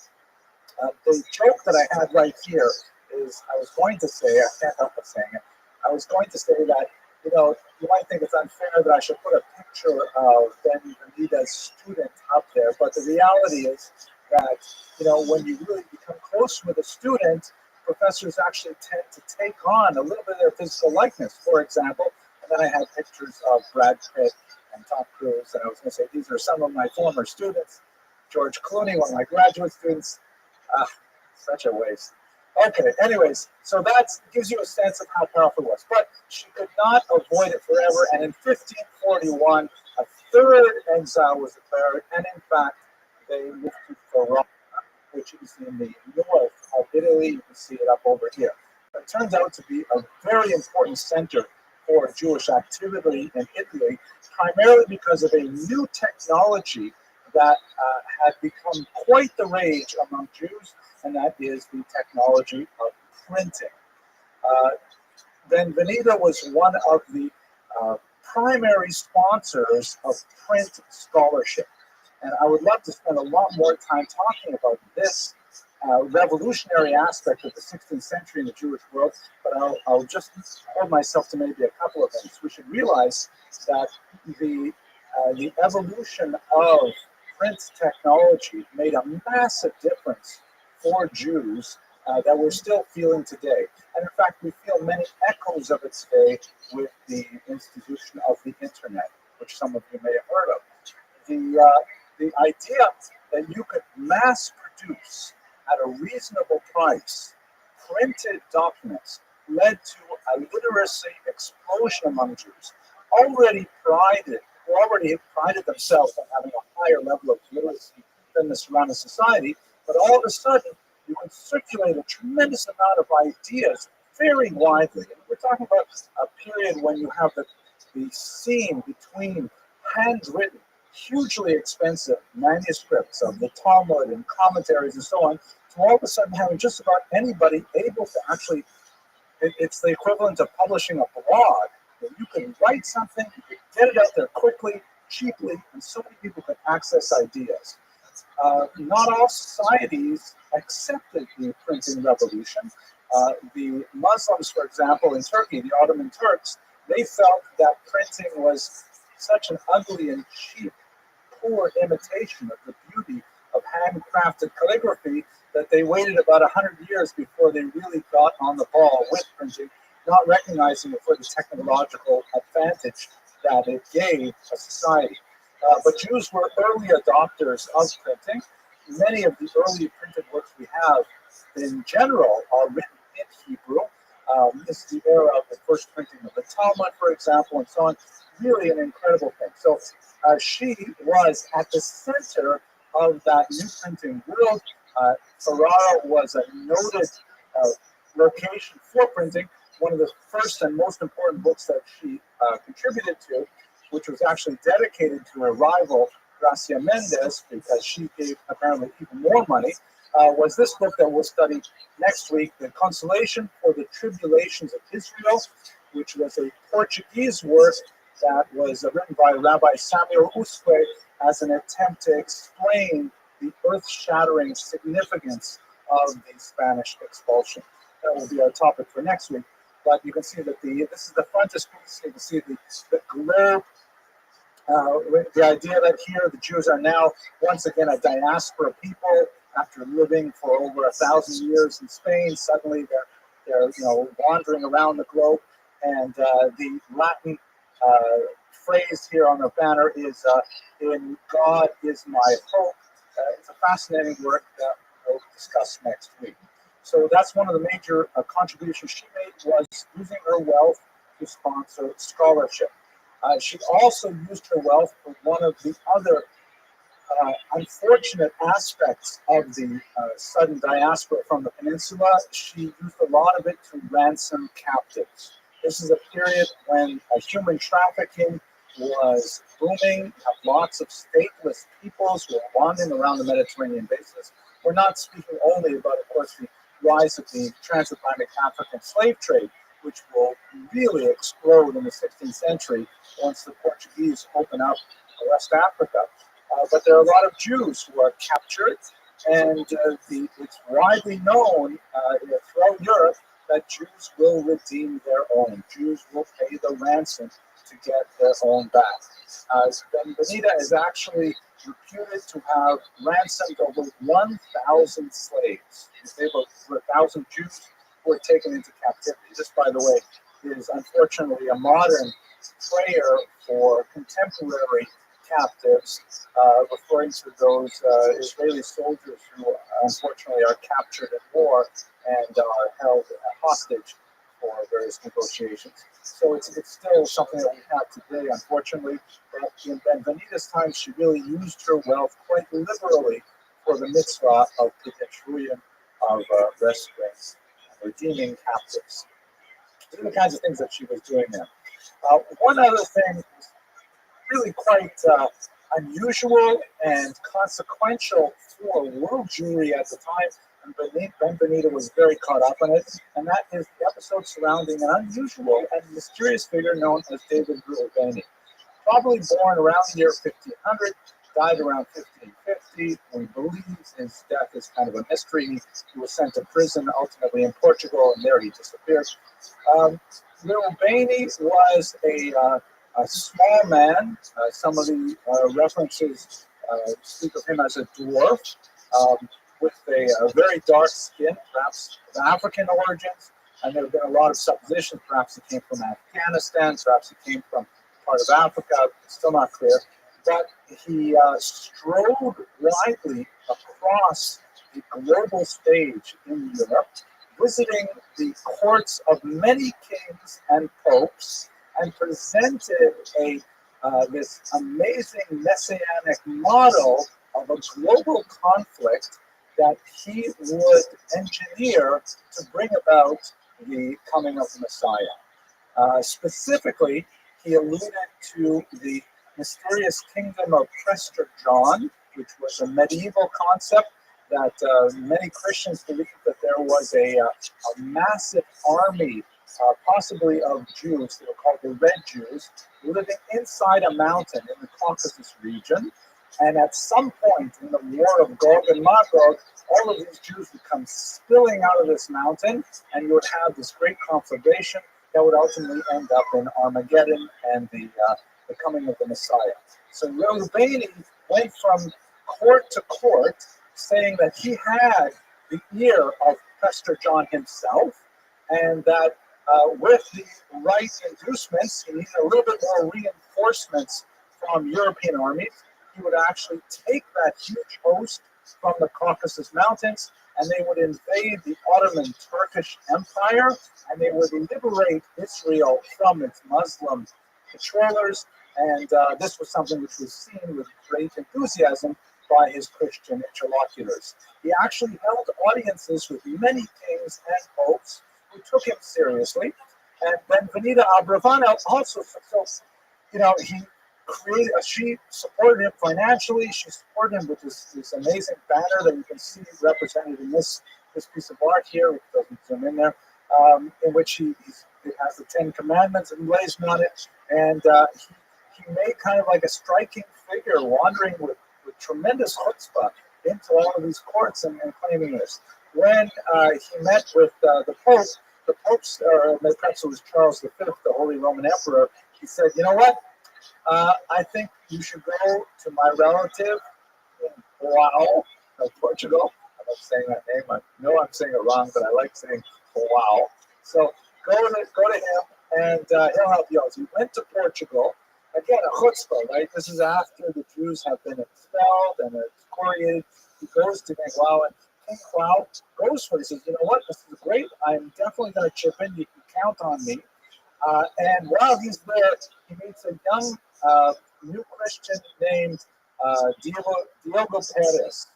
The joke that I had right here is, I was going to say, I can't help but saying it, I was going to say that, you might think it's unfair that I should put a picture of Benvenida's student up there, but the reality is that, when you really become close with a student, professors actually tend to take on a little bit of their physical likeness. For example, and then I had pictures of Brad Pitt and Tom Cruise, and I was going to say, these are some of my former students. George Clooney, one of my graduate students. Such a waste. Okay, anyways, so that gives you a sense of how powerful it was. But she could not avoid it forever, and in 1541, a third exile was declared, and in fact, they moved to Ferrara, which is in the north of Italy. You can see it up over here. But it turns out to be a very important center for Jewish activity in Italy, primarily because of a new technology that had become quite the rage among Jews, and that is the technology of printing. Benvenida was one of the primary sponsors of print scholarship. And I would love to spend a lot more time talking about this revolutionary aspect of the 16th century in the Jewish world, but I'll just hold myself to maybe a couple of things. We should realize that the evolution of print technology made a massive difference for Jews that we're still feeling today. And in fact, we feel many echoes of it today with the institution of the internet, which some of you may have heard of. The idea that you could mass produce at a reasonable price printed documents led to a literacy explosion among Jews, who already prided themselves on having a higher level of literacy than the surrounding society. But all of a sudden, you can circulate a tremendous amount of ideas very widely. And we're talking about a period when you have the seam between handwritten, hugely expensive manuscripts of the Talmud and commentaries and so on, to all of a sudden having just about anybody able to actually, it's the equivalent of publishing a blog. You can write something, you can get it out there quickly, cheaply, and so many people can access ideas. Not all societies accepted the printing revolution. The Muslims, for example, in Turkey, the Ottoman Turks, they felt that printing was such an ugly and cheap, poor imitation of the beauty of handcrafted calligraphy that they waited about 100 years before they really got on the ball with printing, not recognizing it for the technological advantage that it gave a society. But Jews were early adopters of printing. Many of the early printed works we have, in general, are written in Hebrew. This is the era of the first printing of the Talmud, for example, and so on. Really an incredible thing. So she was at the center of that new printing world. Ferrara was a noted location for printing. One of the first and most important books that she contributed to, which was actually dedicated to her rival, Gracia Mendes, because she gave apparently even more money, was this book that we'll study next week, The Consolation for the Tribulations of Israel, which was a Portuguese work that was written by Rabbi Samuel Usque as an attempt to explain the earth-shattering significance of the Spanish expulsion. That will be our topic for next week. But you can see that this is the frontispiece. You can see the globe. The idea that here the Jews are now once again a diaspora people after living for over 1,000 years in Spain. Suddenly they're wandering around the globe, and the Latin phrase here on the banner is "In God is my hope." It's a fascinating work that we'll discuss next week. So that's one of the major contributions she made, was using her wealth to sponsor scholarship. She also used her wealth for one of the other unfortunate aspects of the sudden diaspora from the peninsula. She used a lot of it to ransom captives. This is a period when human trafficking was booming. You have lots of stateless peoples who are wandering around the Mediterranean basin. We're not speaking only about, of course, the rise of the transatlantic African slave trade, which will really explode in the 16th century once the Portuguese open up West Africa. But there are a lot of Jews who are captured, and it's widely known throughout Europe that Jews will redeem their own. Jews will pay the ransom to get their own back. Benvenida is actually reputed to have ransomed over 1,000 slaves. There were 1,000 Jews who were taken into captivity. This, by the way, is unfortunately a modern prayer for contemporary captives, referring to those Israeli soldiers who unfortunately are captured in war and are held hostage for various negotiations. So it's still something that we have today, unfortunately. But in Benvenida's time, she really used her wealth quite liberally for the mitzvah of Pidyatruyim, of rescuing, redeeming captives. These are the kinds of things that she was doing there. One other thing really quite unusual and consequential for world Jewry at the time, and Benvenida was very caught up in it, and that is the episode surrounding an unusual and mysterious figure known as David Ruobeni. Probably born around the year 1500, died around 1550. We believe his death is kind of a mystery. He was sent to prison, ultimately in Portugal, and there he disappeared. Ruobeni was a small man. Some of the references speak of him as a dwarf with a very dark skin, perhaps of African origins. And there have been a lot of suppositions. Perhaps he came from Afghanistan, perhaps he came from part of Africa. It's still not clear. But he strode widely across the global stage in Europe, visiting the courts of many kings and popes, and presented this amazing messianic model of a global conflict that he would engineer to bring about the coming of the Messiah. Specifically, he alluded to the mysterious kingdom of Prester John, which was a medieval concept that many Christians believed that there was a massive army, possibly of Jews, they were called the Red Jews, living inside a mountain in the Caucasus region. And at some point in the war of Gog and Magog, all of these Jews would come spilling out of this mountain, and you would have this great conflagration that would ultimately end up in Armageddon and the coming of the Messiah. So Rabbi went from court to court, saying that he had the ear of Prester John himself, and that with the right inducements, he needed a little bit more reinforcements from European armies. He would actually take that huge host from the Caucasus Mountains, and they would invade the Ottoman Turkish Empire, and they would liberate Israel from its Muslim controllers. And this was something which was seen with great enthusiasm by his Christian interlocutors. He actually held audiences with many kings and popes who took him seriously. And then Benita Abravana also, she supported him financially. She supported him with this amazing banner that you can see represented in this piece of art here, which doesn't zoom in there, in which it has the 10 Commandments emblazoned on it. And he made kind of like a striking figure wandering with tremendous chutzpah into all of these courts and claiming this. When he met with the Pope, perhaps it was Charles V, the Holy Roman Emperor, he said, you know what? I think you should go to my relative in Portugal. I'm not saying that name. I know I'm saying it wrong, but I like saying wow. So go to him, and he'll help you out. So he went to Portugal. Again, a chutzpah, right? This is after the Jews have been expelled and excoriated. He goes to King Wow, and King Wow goes for it. He says, you know what? This is great. I'm definitely going to chip in. You can count on me. And while he's there, he meets a young new Christian named Diogo Pires,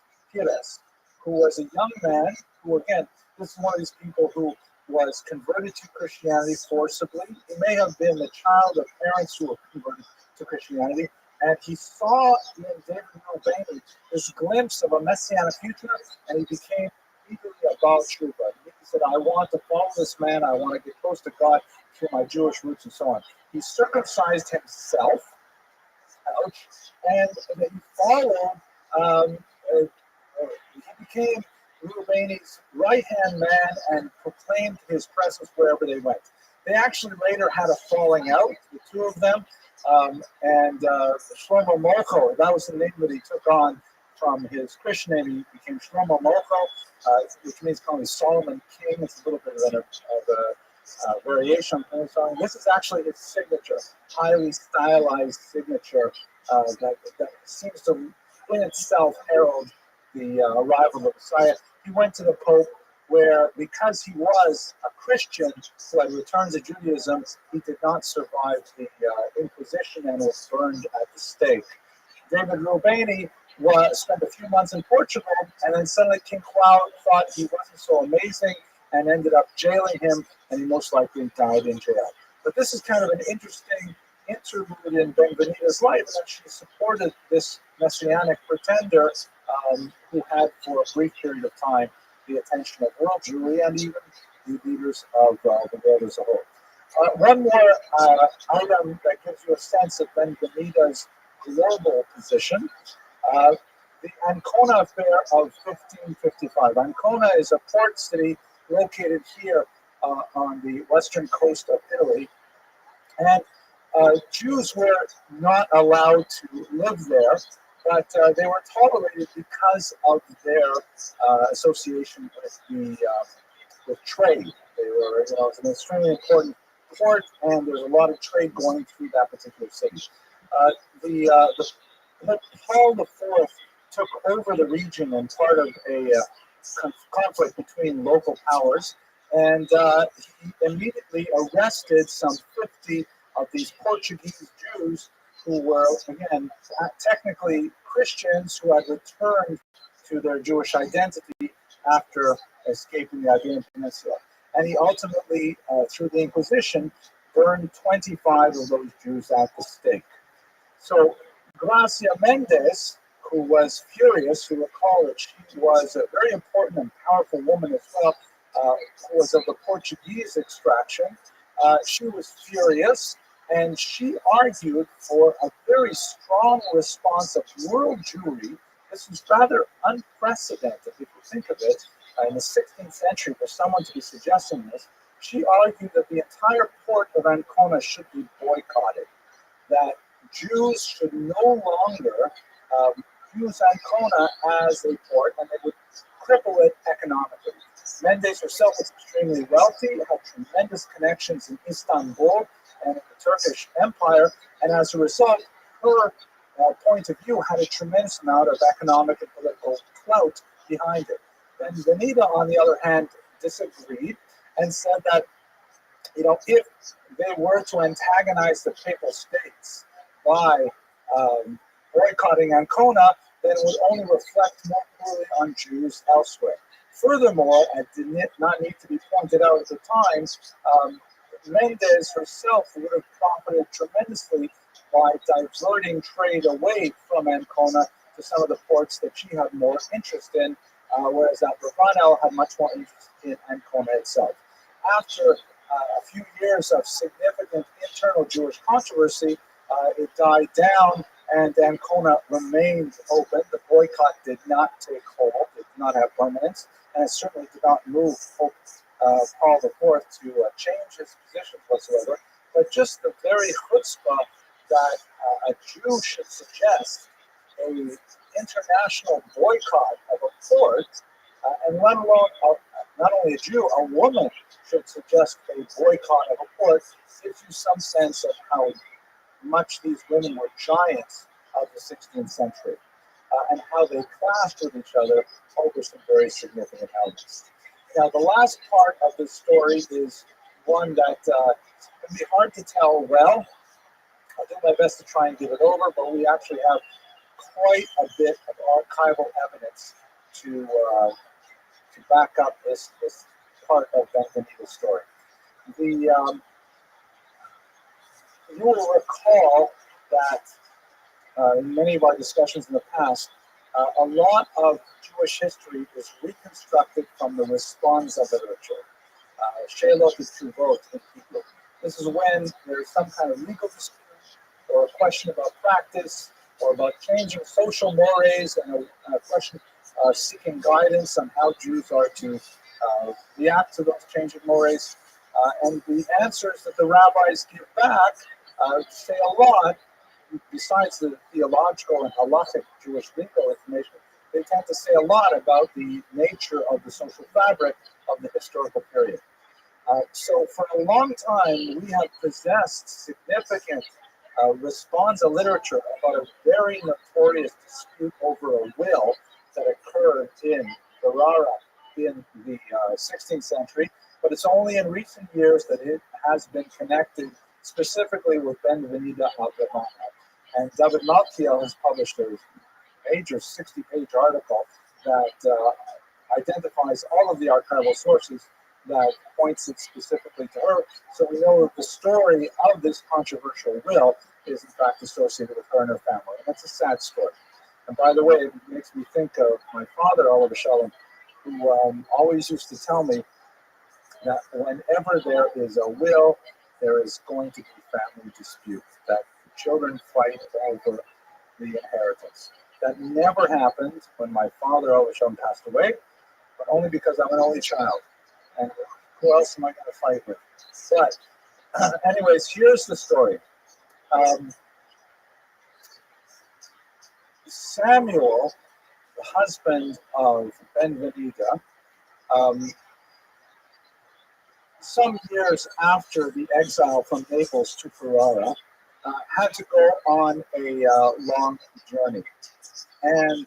who was a young man who, again, this is one of these people who was converted to Christianity forcibly. He may have been the child of parents who were converted to Christianity, and he saw in David Rabbi this glimpse of a messianic future, and he became eagerly about Tshuva. He said, I want to follow this man, I want to get close to God through my Jewish roots and so on. He circumcised himself, and he followed, he became Rubeni's right-hand man and proclaimed his presence wherever they went. They actually later had a falling out, the two of them, and Shlomo Molcho, that was the name that he took on from his Christian name. He became Shlomo Molcho, which means calling Solomon King. It's a little bit of a variation on the song. This is actually his signature, highly stylized signature that seems to in itself herald the arrival of the Messiah. He went to the Pope, where because he was a Christian who had returned to Judaism, he did not survive the Inquisition and was burned at the stake. David Rabbi spent a few months in Portugal, and then suddenly King Kwao thought he wasn't so amazing and ended up jailing him, and he most likely died in jail. But this is kind of an interesting interlude in Benvenita's life, that she supported this messianic pretender who had, for a brief period of time, the attention of world Jewry and even the leaders of the world as a whole. One more item that gives you a sense of Benvenita's global position. The Ancona affair of 1555. Ancona is a port city located here on the western coast of Italy, and Jews were not allowed to live there, but they were tolerated because of their association with trade. They were, it's an extremely important port, and there's a lot of trade going through that particular city. The Paul IV took over the region and part of a conflict between local powers, and he immediately arrested some 50 of these Portuguese Jews who were, again, technically Christians who had returned to their Jewish identity after escaping the Iberian Peninsula. And he ultimately, through the Inquisition, burned 25 of those Jews at the stake. So Gracia Mendes, who was furious, you recall that she was a very important and powerful woman as well, who was of the Portuguese extraction. She was furious, and she argued for a very strong response of world Jewry. This was rather unprecedented, if you think of it, in the 16th century for someone to be suggesting this. She argued that the entire port of Ancona should be boycotted, that Jews should no longer use Ancona as a port, and they would cripple it economically. Mendes herself was extremely wealthy, had tremendous connections in Istanbul and in the Turkish Empire, and as a result, her point of view had a tremendous amount of economic and political clout behind it. Benvenida, on the other hand, disagreed and said that, if they were to antagonize the Papal States by boycotting Ancona, then it would only reflect more poorly on Jews elsewhere. Furthermore, and did not need to be pointed out at the time, Mendes herself would have profited tremendously by diverting trade away from Ancona to some of the ports that she had more interest in, whereas that Ravanel had much more interest in Ancona itself. After a few years of significant internal Jewish controversy, it died down, and Ancona remained open. The boycott did not take hold, it did not have permanence, and it certainly did not move Pope Paul IV to change his position whatsoever. But just the very chutzpah that a Jew should suggest an international boycott of a port, and let alone not only a Jew, a woman should suggest a boycott of a port, gives you some sense of how much these women were giants of the 16th century, and how they clashed with each other over some very significant elements. Now, the last part of this story is one that can be hard to tell well. I'll do my best to try and give it over, but we actually have quite a bit of archival evidence to back up this part of Benvenida's story. You will recall that in many of our discussions in the past, a lot of Jewish history is reconstructed from the responsa literature. She'elot Teshuvot in Hebrew. This is when there's some kind of legal dispute or a question about practice or about changing social mores, and a question seeking guidance on how Jews are to react to those changing mores. And the answers that the rabbis give back say a lot. Besides the theological and halachic Jewish legal information, they tend to say a lot about the nature of the social fabric of the historical period. So for a long time, we have possessed significant responsa literature about a very notorious dispute over a will that occurred in Ferrara in the 16th century, but it's only in recent years that it has been connected specifically with Benvenida of Ravenna. And David Malkiel has published a major 60-page article that identifies all of the archival sources that points it specifically to her. So we know that the story of this controversial will is in fact associated with her and her family. And that's a sad story. And by the way, it makes me think of my father, Oliver Shalom, who always used to tell me that whenever there is a will, there is going to be family dispute, that children fight over the inheritance. That never happened when my father, Oliver Shalom, passed away, but only because I'm an only child. And who else am I going to fight with? But anyways, here's the story. Samuel, the husband of Benvenida, some years after the exile from Naples to Ferrara, had to go on a long journey. And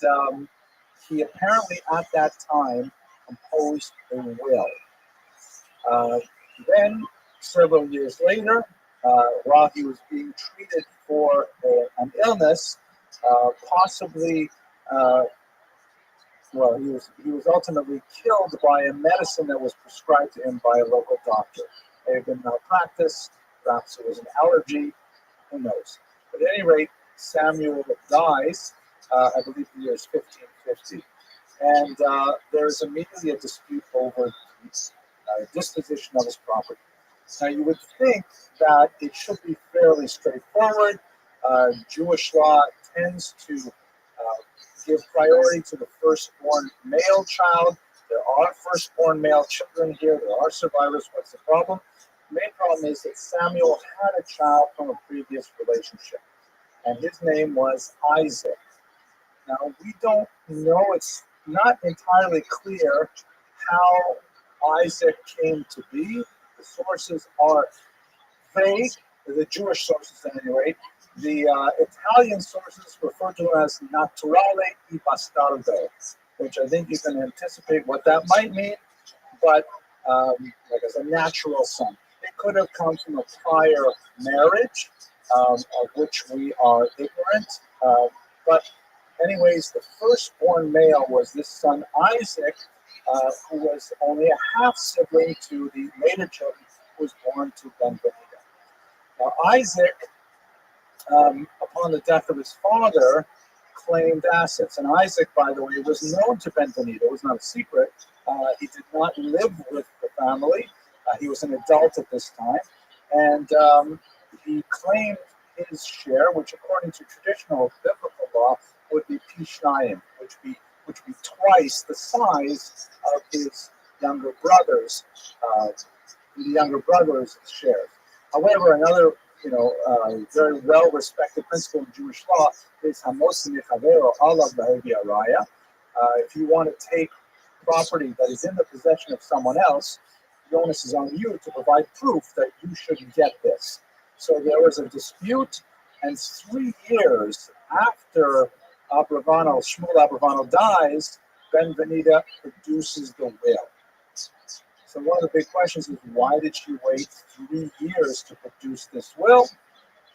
he apparently at that time compose a will. Then, several years later, while he was being treated for an illness, possibly, well, he was ultimately killed by a medicine that was prescribed to him by a local doctor. It had been malpractice, perhaps it was an allergy, who knows. But at any rate, Samuel dies, I believe the year is 1550. And there's immediately a dispute over the disposition of his property. Now, you would think that it should be fairly straightforward. Jewish law tends to give priority to the firstborn male child. There are firstborn male children here. There are survivors. What's the problem? The main problem is that Samuel had a child from a previous relationship, and his name was Isaac. Now, we don't know, it's not entirely clear how Isaac came to be. The sources are vague, the Jewish sources at any rate. The Italian sources refer to him as naturale e bastardo, which I think you can anticipate what that might mean, but like as a natural son. It could have come from a prior marriage, of which we are ignorant, but anyways, the firstborn male was this son Isaac, who was only a half sibling to the later children who was born to Ben-Benita. Now, Isaac, upon the death of his father, claimed assets. And Isaac, by the way, was known to Ben-Benita. It was not a secret. He did not live with the family. He was an adult at this time. And he claimed his share, which according to traditional biblical law would be Pishnayim, which would be twice the size of his younger brother's shares. However, another very well-respected principle in Jewish law is Hamos Mechavero Alav Lahevi Araya. If you want to take property that is in the possession of someone else, the onus is on you to provide proof that you should get this. So there was a dispute, and 3 years after Shmuel Abravano dies, Ben-Benita produces the will. So one of the big questions is, why did she wait 3 years to produce this will?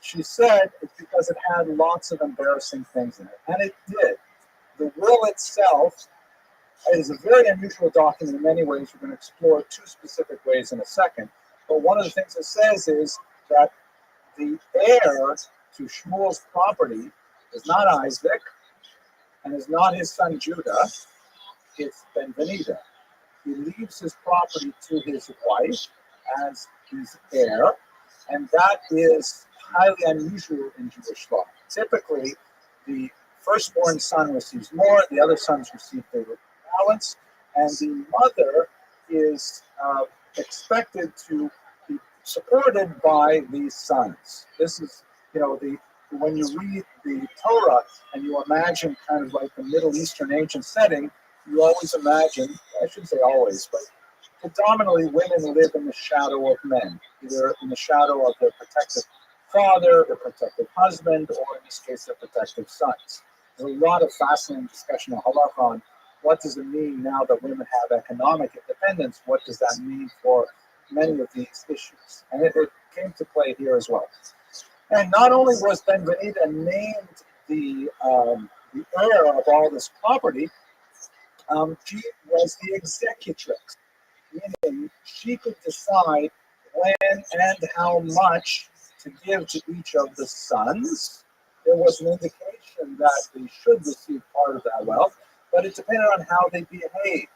She said it's because it had lots of embarrassing things in it, and it did. The will itself is a very unusual document in many ways. We're going to explore 2 specific ways in a second. But one of the things it says is that the heir to Shmuel's property is not Isaac and is not his son Judah, it's Ben-Benita. He leaves his property to his wife as his heir, and that is highly unusual in Jewish law. Typically, the firstborn son receives more, the other sons receive the balance, and the mother is expected to be supported by these sons. This is, when you read the Torah and you imagine kind of like the Middle Eastern ancient setting, you always imagine, I shouldn't say always, but predominantly women live in the shadow of men, either in the shadow of their protective father, their protective husband, or in this case, their protective sons. There's a lot of fascinating discussion in Halakha on what does it mean now that women have economic independence? What does that mean for many of these issues? And it came to play here as well. And not only was Ben-Benita named the heir of all this property, she was the executrix, meaning she could decide when and how much to give to each of the sons. There was an indication that they should receive part of that wealth, but it depended on how they behaved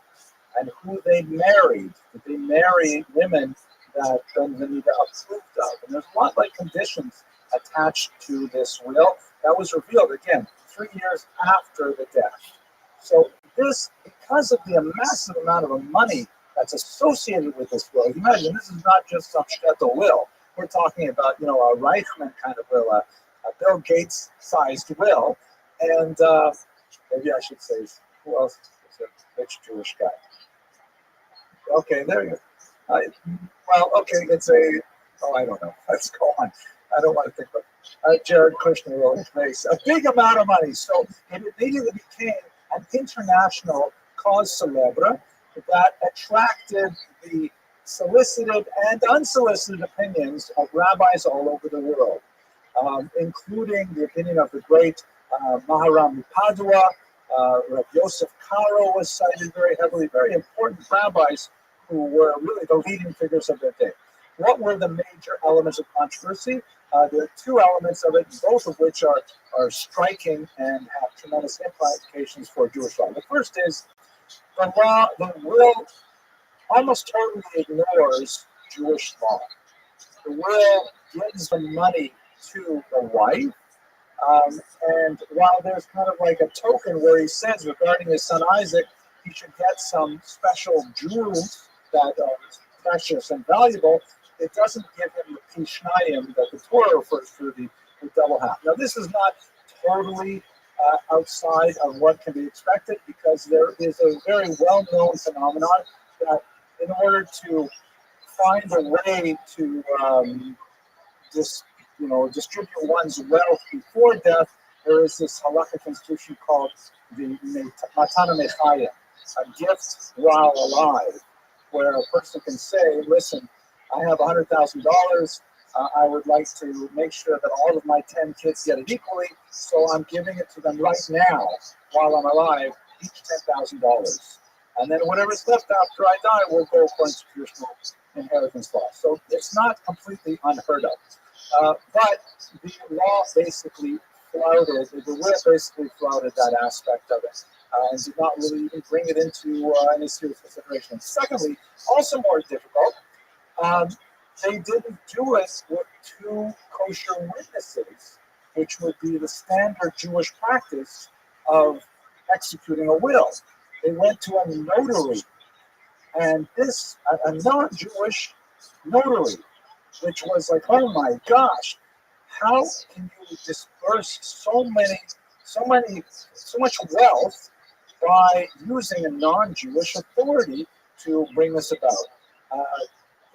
and who they married. Did they marry women that Ben-Benita approved of? And there's a lot like conditions attached to this will that was revealed, again, 3 years after the death. So this, because of the massive amount of money that's associated with this will, imagine this is not just some shtetl will. We're talking about, a Reichman kind of will, a Bill Gates sized will. And maybe I should say, who else is a rich Jewish guy? Okay, there you go. I don't know. Let's go on. I don't want to think about it. Jared Kushner will face a big amount of money. So it immediately became an international cause célèbre. that attracted the solicited and unsolicited opinions of rabbis all over the world, including the opinion of the great Maharam Padua. Rabbi Yosef Karo was cited very heavily, very important rabbis who were really the leading figures of their day. What were the major elements of controversy? There are two elements of it, both of which are striking and have tremendous implications for Jewish law. The first is the law, the will almost totally ignores Jewish law. The will gives the money to the wife, and while there's kind of like a token where he says regarding his son Isaac, he should get some special jewels that are precious and valuable, it doesn't give him the pishnayim that the Torah refers to, the double half. Now, this is not totally outside of what can be expected, because there is a very well-known phenomenon that in order to find a way to distribute one's wealth before death, there is this halakhic institution called the Matana Mechaya, a gift while alive, where a person can say, listen, I have $100,000. I would like to make sure that all of my 10 kids get it equally, so I'm giving it to them right now while I'm alive, each $10,000. And then whatever's left after I die will go according to traditional inheritance law. So it's not completely unheard of. But the law basically flouted, the will basically flouted that aspect of it, and did not really even bring it into any serious consideration. And secondly, also more difficult, they didn't do it with two kosher witnesses, which would be the standard Jewish practice of executing a will. They went to a notary, and this, a non-Jewish notary, which was like, oh my gosh, how can you disperse so much wealth by using a non-Jewish authority to bring this about?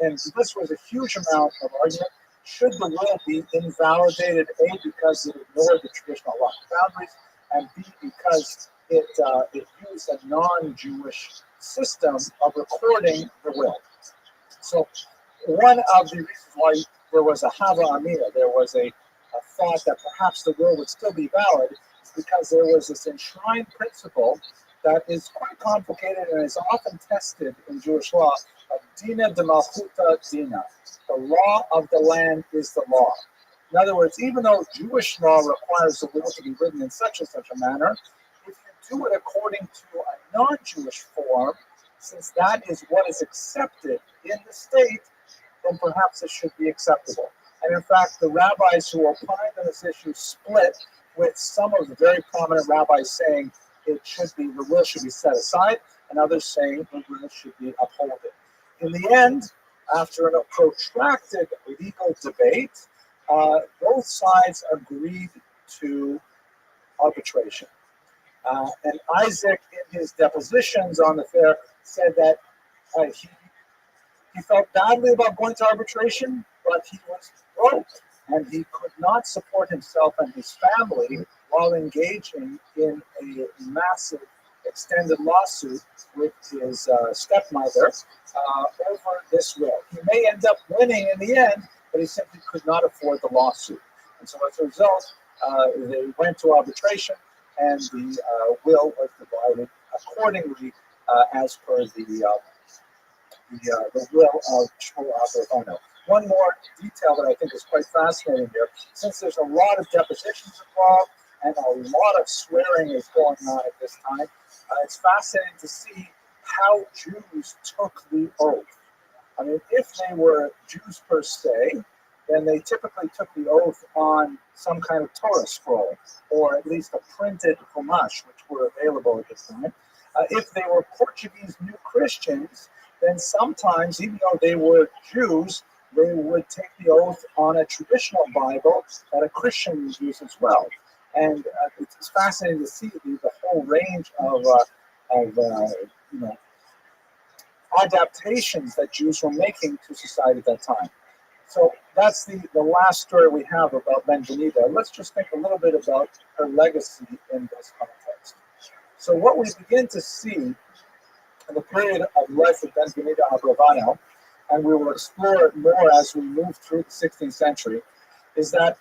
And this was a huge amount of argument. Should the will be invalidated, A, because it ignored the traditional law boundaries, and B, because it used a non-Jewish system of recording the will? So one of the reasons why there was a hava amina, there was a thought that perhaps the will would still be valid, is because there was this enshrined principle that is quite complicated and is often tested in Jewish law, of dina de malchuta dina. The law of the land is the law. In other words, even though Jewish law requires the will to be written in such and such a manner, if you do it according to a non-Jewish form, since that is what is accepted in the state, then perhaps it should be acceptable. And in fact, the rabbis who opined on this issue split, with some of the very prominent rabbis saying the will should be set aside, and others saying the will should be upheld. In the end, after a protracted legal debate, both sides agreed to arbitration. And Isaac, in his depositions on the fair, said that he felt badly about going to arbitration, but he was broke and he could not support himself and his family while engaging in a massive extended lawsuit with his stepmother over this will. He may end up winning in the end, but he simply could not afford the lawsuit. And so as a result, they went to arbitration, and the will was divided accordingly as per the will of Shmuel. One more detail that I think is quite fascinating here, since there's a lot of depositions involved and a lot of swearing is going on at this time, it's fascinating to see how Jews took the oath. I mean, if they were Jews per se, then they typically took the oath on some kind of Torah scroll, or at least a printed Chumash, which were available at this time. If they were Portuguese New Christians, then sometimes, even though they were Jews, they would take the oath on a traditional Bible that a Christian would use as well. And it's fascinating to see the whole range of adaptations that Jews were making to society at that time. So that's the last story we have about Ben-Jonida. Let's just think a little bit about her legacy in this context. So what we begin to see and the period of life of Ben Benita Abravano, and we will explore it more as we move through the 16th century, is that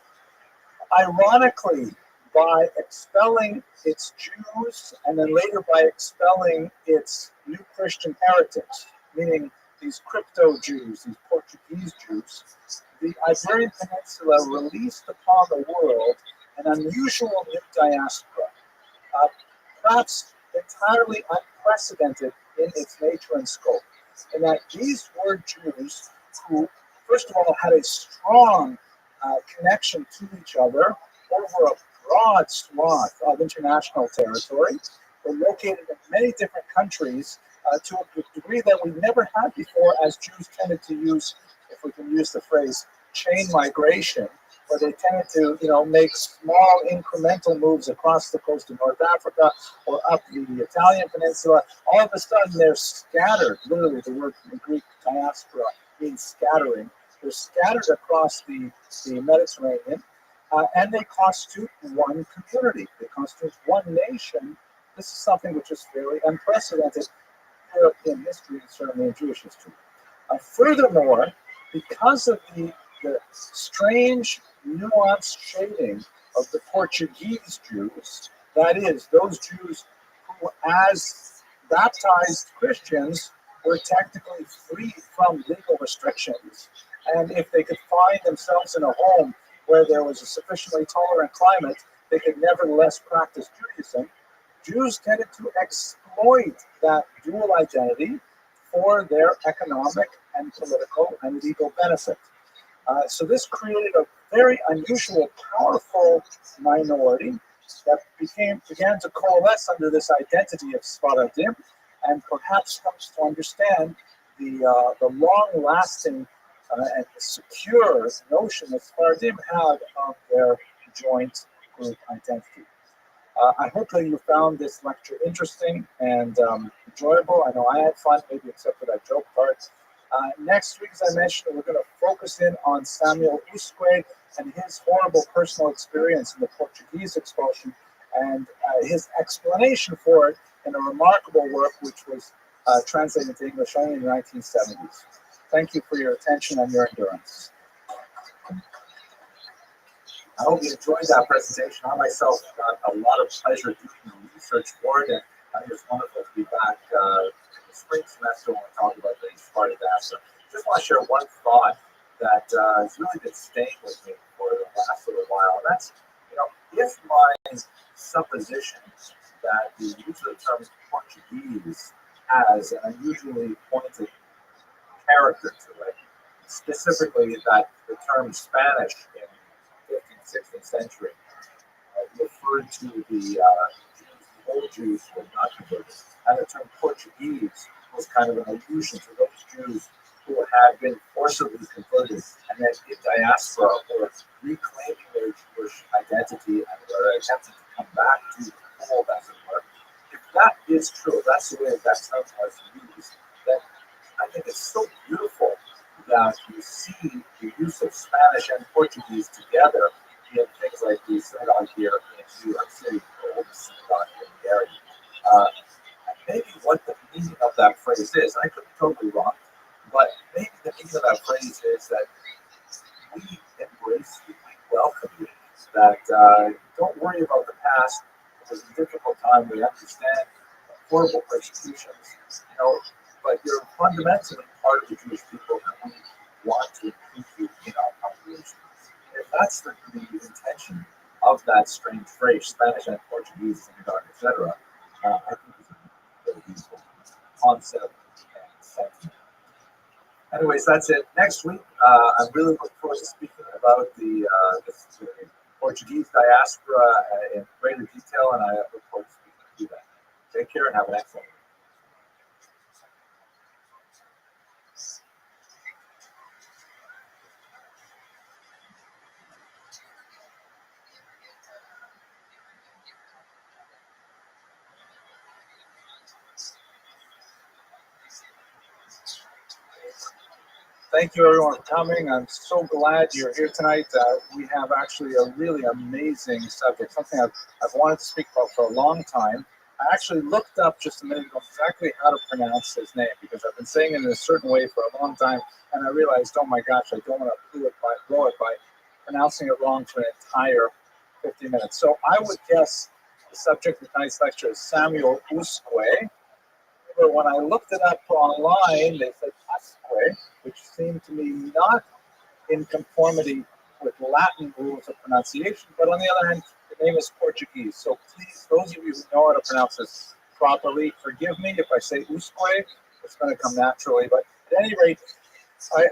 ironically, by expelling its Jews and then later by expelling its new Christian heretics, meaning these crypto Jews, these Portuguese Jews, the Iberian Peninsula released upon the world an unusual new diaspora, uh, perhaps entirely unprecedented in its nature and scope, in that these were Jews who, first of all, had a strong connection to each other over a broad swath of international territory. Were located in many different countries to a degree that we never had before, as Jews tended to use, if we can use the phrase, chain migration, where they tended to, make small incremental moves across the coast of North Africa or up the Italian peninsula. All of a sudden, they're scattered. Literally, the word from the Greek diaspora means scattering. They're scattered across the Mediterranean, and they constitute one community. They constitute one nation. This is something which is fairly unprecedented in European history and certainly in Jewish history. Furthermore, because of the strange, nuanced shading of the Portuguese Jews, that is, those Jews who, as baptized Christians, were technically free from legal restrictions, and if they could find themselves in a home where there was a sufficiently tolerant climate, they could nevertheless practice Judaism. Jews tended to exploit that dual identity for their economic and political and legal benefit. So this created a very unusual, powerful minority that began to coalesce under this identity of Sfaradim, and perhaps comes to understand the long-lasting and secure notion that Sfaradim had of their joint group identity. I hope that you found this lecture interesting and enjoyable. I know I had fun, maybe except for that joke part. Next week, as I mentioned, we're going to focus in on Samuel Usque and his horrible personal experience in the Portuguese expulsion and his explanation for it in a remarkable work which was translated into English only in the 1970s. Thank you for your attention and your endurance. I hope you enjoyed that presentation. I myself got a lot of pleasure doing the research for it, and I think it's wonderful to be back in the spring semester when we talk about the Spartan Master. Just want to share one thought that has really been staying with me for the last little while, and that's, if my supposition that the use of the term Portuguese has an unusually pointed character to it, specifically that the term Spanish in 15th, 16th century referred to the old Jews who were not converted, and the term Portuguese was kind of an allusion to those Jews who had been forcibly converted and then in diaspora were reclaiming their Jewish identity and were attempting to come back to the fold, as it were. If that is true, if that's the way that term was used, then I think it's so beautiful that you see the use of Spanish and Portuguese together in things like the synagogue here in New York City, the oldest synagogue in the area. Maybe what the meaning of that phrase is, I could be totally wrong, but maybe the meaning of that phrase is that we embrace you, we welcome you, that don't worry about the past. It was a difficult time, we understand horrible persecutions, but you're fundamentally part of the Jewish people, and we want to include you in our congregation. If that's the intention of that strange phrase, Spanish and Portuguese, synagogue, etc., I think it's a very useful concept and sentiment. Anyways, that's it. Next week, I'm really looking forward to speaking about the Portuguese diaspora in greater detail, and I look forward to speaking to you then. Take care and have an excellent week. Thank you, everyone, for coming. I'm so glad you're here tonight. We have actually a really amazing subject, something I've wanted to speak about for a long time. I actually looked up just a minute ago exactly how to pronounce his name because I've been saying it in a certain way for a long time, and I realized, oh my gosh, I don't want to blow it by pronouncing it wrong for an entire 50 minutes. So I would guess the subject of tonight's lecture is Samuel Usque. But when I looked it up online, they said Usque, which seemed to me not in conformity with Latin rules of pronunciation, but on the other hand, the name is Portuguese. So please, those of you who know how to pronounce this properly, forgive me if I say Usque. It's going to come naturally. But at any rate,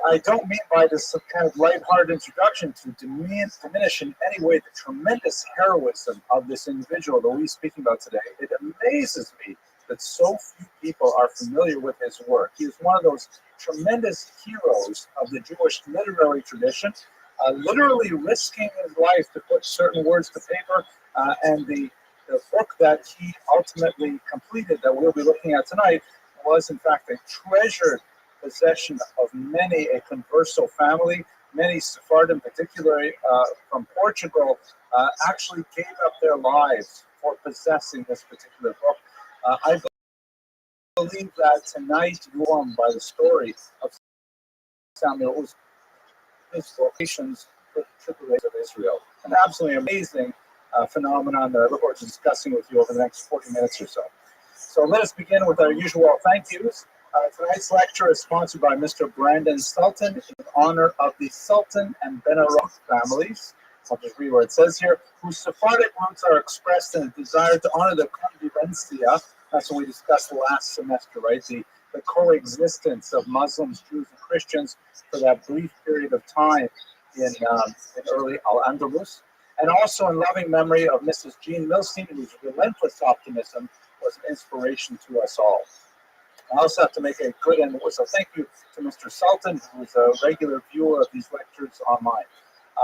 I don't mean by this some kind of lighthearted introduction to diminish in any way the tremendous heroism of this individual that we're speaking about today. It amazes me that so few people are familiar with his work. He is one of those tremendous heroes of the Jewish literary tradition, literally risking his life to put certain words to paper, and the book that he ultimately completed that we'll be looking at tonight was in fact a treasured possession of many a converso family. Many Sephardim, particularly from Portugal, actually gave up their lives for possessing this particular book. I believe that tonight, warmed by the story of Samuel, his vocations for the tribulations of Israel. An absolutely amazing phenomenon that I look forward to discussing with you over the next 40 minutes or so. So let us begin with our usual thank yous. Tonight's lecture is sponsored by Mr. Brandon Sultan in honor of the Sultan and Benaroth families. I'll just read what it says here, whose Sephardic roots are expressed in a desire to honor the convivencia. That's what we discussed last semester, right? The coexistence of Muslims, Jews, and Christians for that brief period of time in early Al-Andalus. And also in loving memory of Mrs. Jean Milstein, whose relentless optimism was an inspiration to us all. I also have to make a good end, so thank you to Mr. Sultan, who is a regular viewer of these lectures online.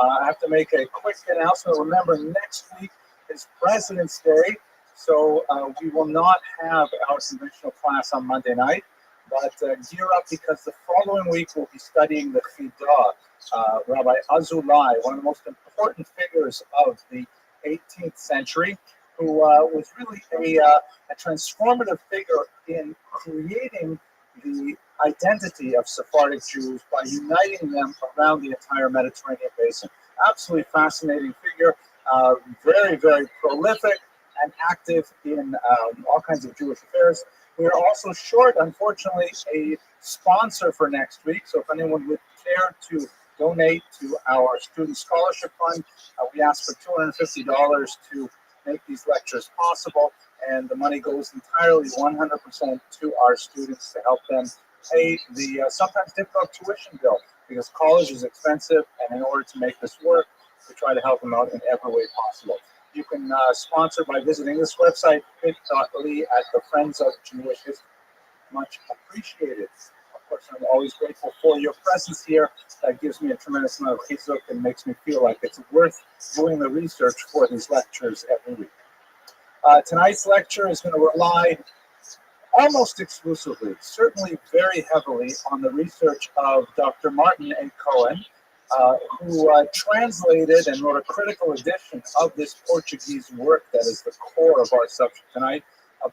I have to make a quick announcement. Remember, next week is President's Day, so we will not have our conventional class on Monday night, but gear up because the following week we'll be studying the Chidah, Rabbi Azulai, one of the most important figures of the 18th century, who was really a transformative figure in creating the identity of Sephardic Jews by uniting them around the entire Mediterranean basin. Absolutely fascinating figure, very, very prolific and active in all kinds of Jewish affairs. We are also short, unfortunately, a sponsor for next week. So if anyone would care to donate to our student scholarship fund, we ask for $250 to make these lectures possible, and the money goes entirely 100% to our students to help them pay the sometimes difficult tuition bill, because college is expensive, and in order to make this work, we try to help them out in every way possible. You can sponsor by visiting this website, bit.ly at the Friends of Jewish History. Much appreciated. Of course, I'm always grateful for your presence here. That gives me a tremendous amount of chizuk and makes me feel like it's worth doing the research for these lectures every week. Tonight's lecture is going to rely almost exclusively, certainly very heavily, on the research of Dr. Martin A. Cohen, who translated and wrote a critical edition of this Portuguese work that is the core of our subject tonight.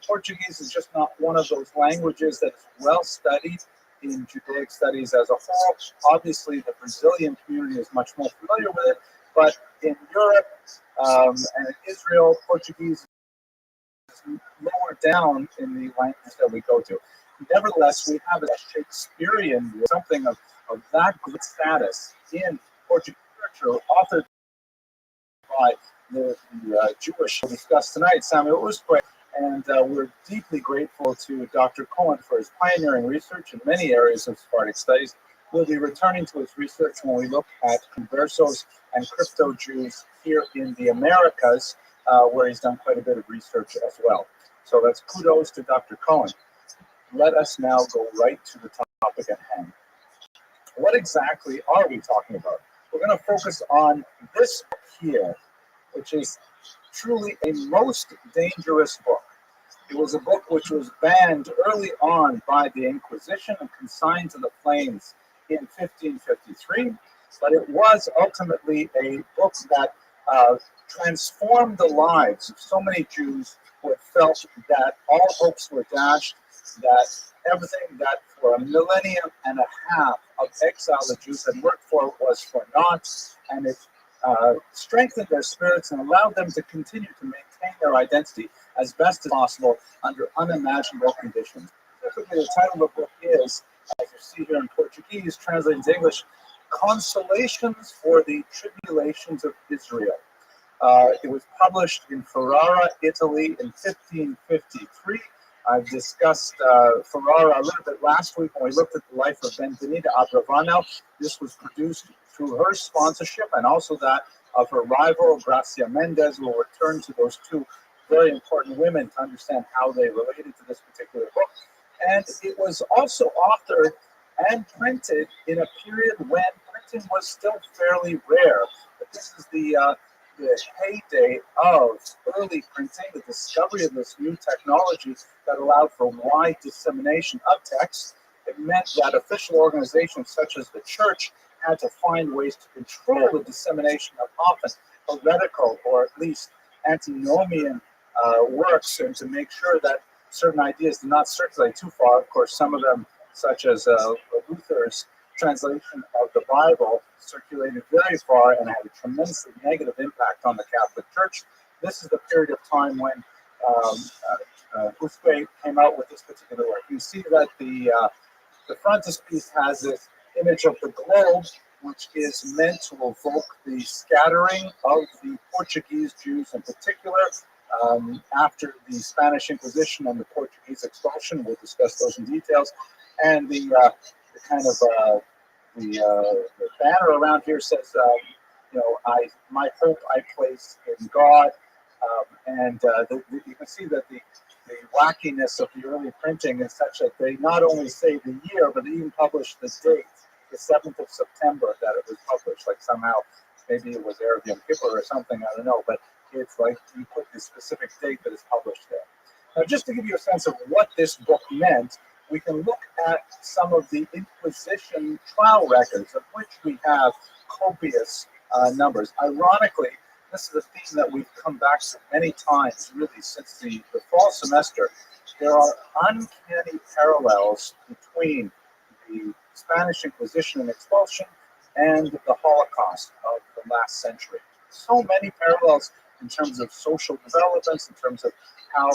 Portuguese is just not one of those languages that is well studied in Judaic studies as a whole. Obviously, the Brazilian community is much more familiar with it, but in Europe and in Israel, Portuguese is lower down in the languages that we go to. Nevertheless, we have a Shakespearean, something of that good status in Portuguese literature, authored by the Jewish we'll discuss tonight, Samuel Usque, and we're deeply grateful to Dr. Cohen for his pioneering research in many areas of Sephardic studies. We'll be returning to his research when we look at conversos and crypto Jews here in the Americas, where he's done quite a bit of research as well. So that's kudos to Dr. Cohen. Let us now go right to the topic at hand. What exactly are we talking about? We're going to focus on this book here, which is truly a most dangerous book. It was a book which was banned early on by the Inquisition and consigned to the flames in 1553, but it was ultimately a book that transformed the lives of so many Jews who had felt that all hopes were dashed, that everything that for a millennium and a half of exile the Jews had worked for was for naught, and it strengthened their spirits and allowed them to continue to maintain their identity as best as possible under unimaginable conditions. Specifically, the title of the book is, as you see here in Portuguese, translated into English, Consolations for the Tribulations of Israel. It was published in Ferrara, Italy in 1553. I've discussed Ferrara a little bit last week when we looked at the life of Benvenida Abravanel. This was produced through her sponsorship and also that of her rival, Gracia Mendez. We'll return to those two very important women to understand how they related to this particular book. And it was also authored and printed in a period when printing was still fairly rare. But this is the heyday of early printing, the discovery of this new technology that allowed for wide dissemination of text. It meant that official organizations such as the church had to find ways to control the dissemination of often heretical or at least antinomian works, and to make sure that certain ideas did not circulate too far. Of course, some of them, such as Luther's translation of the Bible, circulated very far and had a tremendously negative impact on the Catholic Church. This is the period of time when Usque came out with this particular work. You see that the frontispiece has this image of the globe, which is meant to evoke the scattering of the Portuguese Jews in particular after the Spanish Inquisition and the Portuguese expulsion. We'll discuss those in details. And the kind of the banner around here says, my hope I place in God. You can see that the wackiness of the early printing is such that they not only say the year, but they even publish the date, the 7th of September that it was published. Like somehow, maybe it was Erev Yom Kippur or something, I don't know, but it's like you put the specific date that is published there. Now, just to give you a sense of what this book meant, we can look at some of the Inquisition trial records, of which we have copious numbers. Ironically, this is a theme that we've come back to many times, really, since the fall semester. There are uncanny parallels between the Spanish Inquisition and expulsion and the Holocaust of the last century. So many parallels in terms of social developments, in terms of how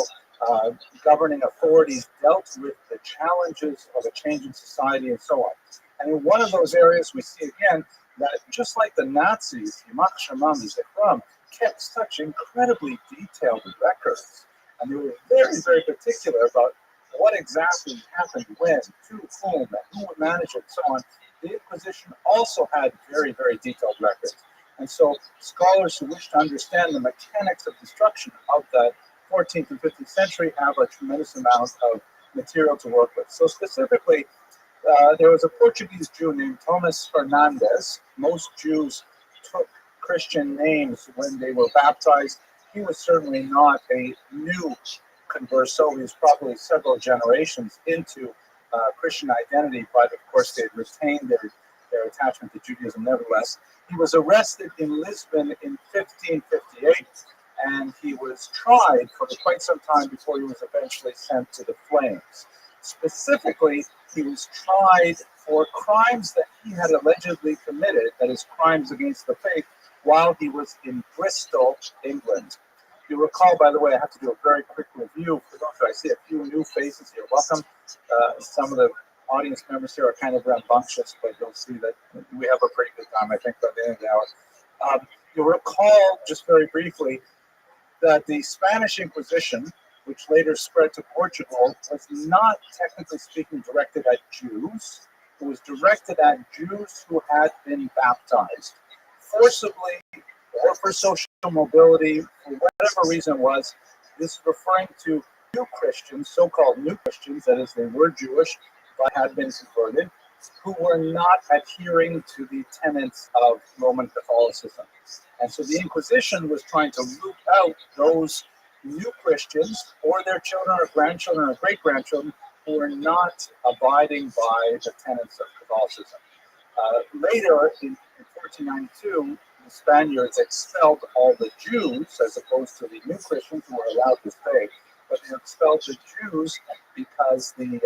governing authorities dealt with the challenges of a changing society and so on. And in one of those areas, we see again that just like the Nazis, Yamach Shemam Zikram kept such incredibly detailed records. And they were very, very particular about what exactly happened when, to whom, and who would manage it, and so on. The Inquisition also had very, very detailed records. And so scholars who wish to understand the mechanics of destruction of the 14th and 15th century have a tremendous amount of material to work with. So specifically, there was a Portuguese Jew named Thomas Fernandes. Most Jews took Christian names when they were baptized. He was certainly not a new converso. He was probably several generations into Christian identity, but of course they had retained their attachment to Judaism nevertheless. He was arrested in Lisbon in 1558, and he was tried for quite some time before he was eventually sent to the flames. Specifically, he was tried for crimes that he had allegedly committed, that is, crimes against the faith, while he was in Bristol, England. You recall, by the way, I have to do a very quick review. I see a few new faces here. Welcome. Some of the audience members here are kind of rambunctious, but you'll see that we have a pretty good time, I think, by the end of the hour. You'll recall, just very briefly, that the Spanish Inquisition, which later spread to Portugal, was not, technically speaking, directed at Jews. It was directed at Jews who had been baptized forcibly or for social mobility, for whatever reason it was. This is referring to new Christians, so-called new Christians, that is, they were Jewish but had been converted, who were not adhering to the tenets of Roman Catholicism. And so the Inquisition was trying to root out those new Christians or their children or grandchildren or great-grandchildren who were not abiding by the tenets of Catholicism. Later, in 1492, the Spaniards expelled all the Jews as opposed to the new Christians who were allowed to stay, but they expelled the Jews because they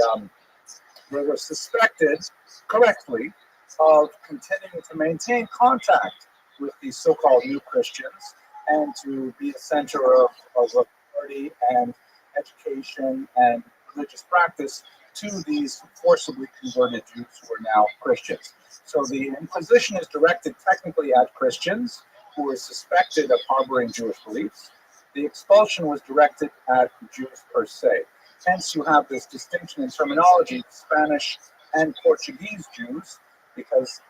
were suspected, correctly, of continuing to maintain contact with these so-called new Christians and to be a center of authority and education and religious practice to these forcibly converted Jews who are now Christians. So the Inquisition is directed technically at Christians who were suspected of harboring Jewish beliefs. The expulsion was directed at Jews per se. Hence, you have this distinction in terminology, Spanish and Portuguese Jews, because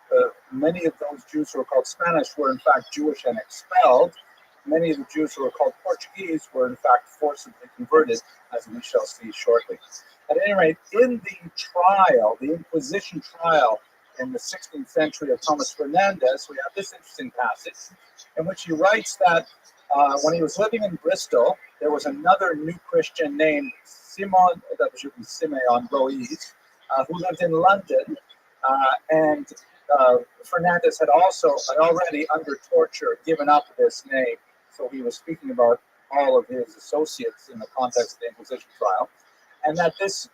many of those Jews who are called Spanish were in fact Jewish and expelled. Many of the Jews who are called Portuguese were in fact forcibly converted, as we shall see shortly. At any rate, in the trial, the Inquisition trial in the 16th century of Thomas Fernandez, we have this interesting passage in which he writes that when he was living in Bristol, there was another new Christian named Simon, that should be Simeon Ruiz, who lived in London, and Fernandez had already under torture given up this name, so he was speaking about all of his associates in the context of the Inquisition trial, and that this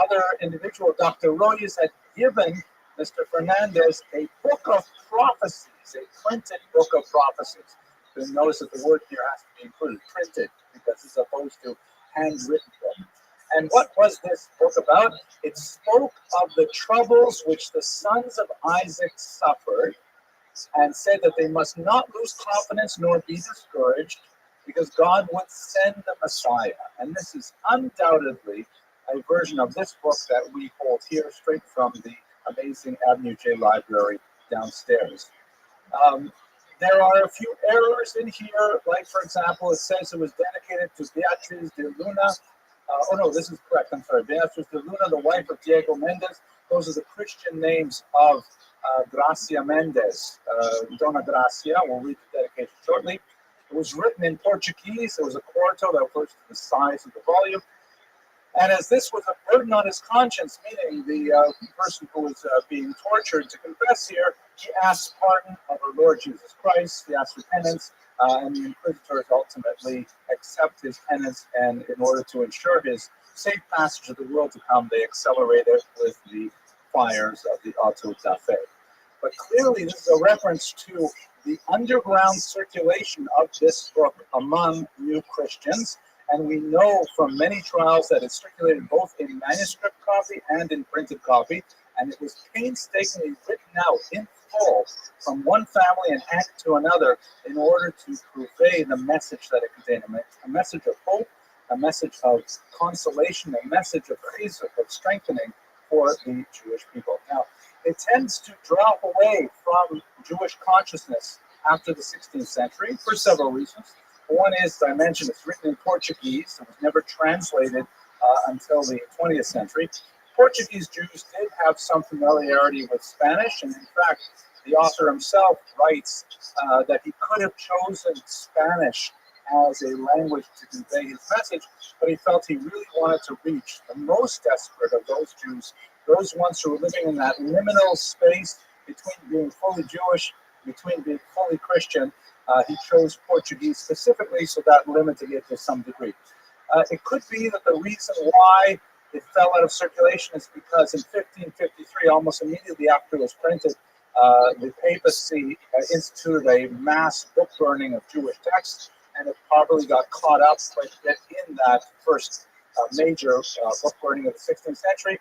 other individual, Dr. Ruiz, had given Mr. Fernandez a book of prophecies, a printed book of prophecies. So notice that the word here has to be included, printed, because it's opposed to handwritten book. And what was this book about? It spoke of the troubles which the sons of Isaac suffered and said that they must not lose confidence nor be discouraged because God would send the Messiah. And this is undoubtedly a version of this book that we hold here straight from the amazing Avenue J library downstairs. There are a few errors in here, like, for example, it says it was dedicated to Beatriz de Luna. Oh, no, this is correct. I'm sorry. Beatriz de Luna, the wife of Diego Mendez. Those are the Christian names of Gracia Mendez, Dona Gracia. We'll read the dedication shortly. It was written in Portuguese. It was a quarto that refers to the size of the volume. And as this was a burden on his conscience, meaning the person who was being tortured to confess here, he asked pardon of our Lord Jesus Christ, he asked repentance, and the inquisitors ultimately accept his penance, and in order to ensure his safe passage of the world to come, they accelerated with the fires of the auto da fe. But clearly this is a reference to the underground circulation of this book among new Christians. And we know from many trials that it circulated both in manuscript copy and in printed copy. And it was painstakingly written out in full from one family and handed to another in order to convey the message that it contained. A message of hope, a message of consolation, a message of chizuk, of strengthening for the Jewish people. Now, it tends to drop away from Jewish consciousness after the 16th century for several reasons. One is, as I mentioned, it's written in Portuguese. It was never translated until the 20th century. Portuguese Jews did have some familiarity with Spanish, and in fact, the author himself writes that he could have chosen Spanish as a language to convey his message, but he felt he really wanted to reach the most desperate of those Jews, those ones who were living in that liminal space between being fully Jewish, between being fully Christian. He chose Portuguese specifically, so that limited it to some degree. It could be that the reason why it fell out of circulation is because in 1553, almost immediately after it was printed, the papacy instituted a mass book burning of Jewish texts, and it probably got caught up quite a bit in that first major book burning of the 16th century.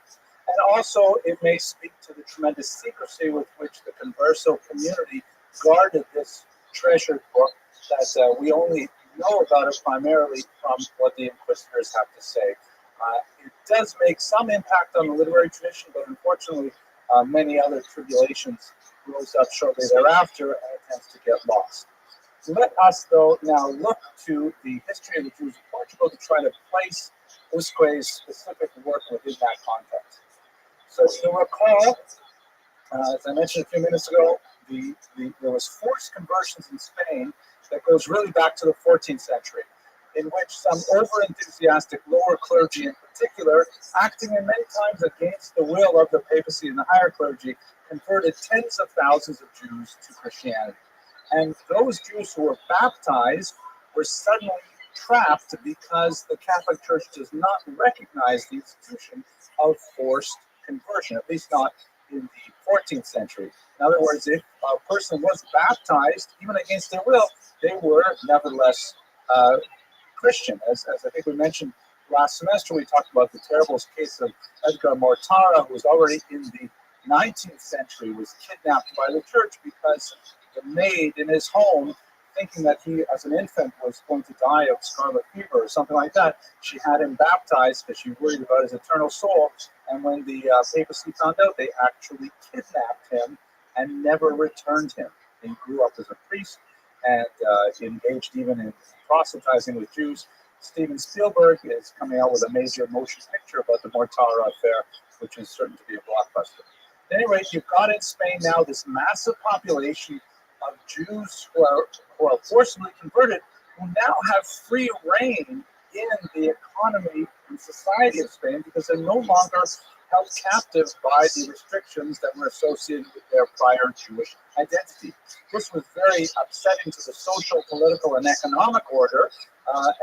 And also, it may speak to the tremendous secrecy with which the Converso community guarded this treasured book, that we only know about it primarily from what the inquisitors have to say. It does make some impact on the literary tradition, but unfortunately, many other tribulations rose up shortly thereafter, and it tends to get lost. So let us, though, now look to the history of the Jews of Portugal to try to place Usque's specific work within that context. So you'll recall, as I mentioned a few minutes ago, there was forced conversions in Spain that goes really back to the 14th century, in which some over-enthusiastic lower clergy in particular, acting in many times against the will of the papacy and the higher clergy, converted tens of thousands of Jews to Christianity. And those Jews who were baptized were suddenly trapped because the Catholic Church does not recognize the institution of forced conversion, at least not in the 14th century. In other words, if a person was baptized, even against their will, they were nevertheless Christian. As I think we mentioned last semester, we talked about the terrible case of Edgar Mortara, who was already in the 19th century, was kidnapped by the church because the maid in his home, thinking that he, as an infant, was going to die of scarlet fever or something like that, she had him baptized because she worried about his eternal soul. And when the papacy found out, they actually kidnapped him and never returned him. He grew up as a priest and engaged even in proselytizing with Jews. Steven Spielberg is coming out with a major motion picture about the Mortara affair, which is certain to be a blockbuster. At any rate, you've got in Spain now this massive population of Jews who are forcibly converted, who now have free reign in the economy and society of Spain because they're no longer held captive by the restrictions that were associated with their prior Jewish identity. This was very upsetting to the social, political, and economic order,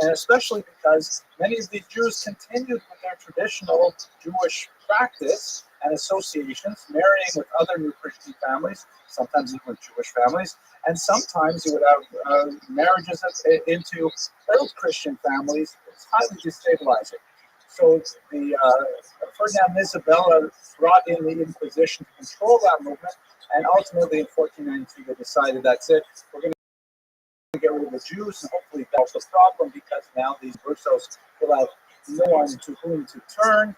and especially because many of these Jews continued with their traditional Jewish practice and associations, marrying with other new Christian families, sometimes even with Jewish families, and sometimes you would have marriages into old Christian families. It's highly destabilizing. So the Ferdinand and Isabella brought in the Inquisition to control that movement, and ultimately in 1492 they decided that's it. We're going to get rid of the Jews, and hopefully that's the problem because now these Brusos will have no one to whom to turn.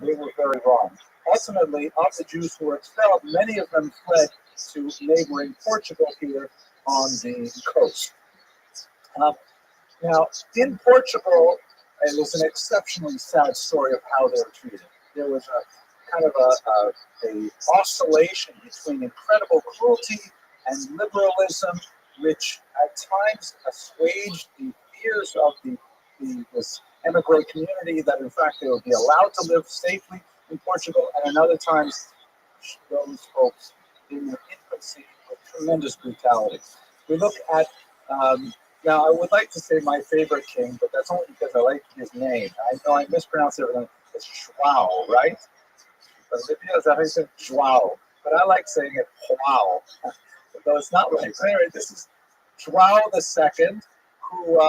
They were very wrong. Ultimately, of the Jews who were expelled, many of them fled to neighboring Portugal here on the coast. Now, in Portugal, it was an exceptionally sad story of how they were treated. There was a kind of a oscillation between incredible cruelty and liberalism, which at times assuaged the fears of this immigrant community that in fact they would be allowed to live safely in Portugal, and at other times those folks in their infancy with tremendous brutality. We look at now, I would like to say my favorite king, but that's only because I like his name. I know I mispronounce everything. It's João, right? But is that how you say João? But I like saying it João, though it's not right. So anyway, this is João II, who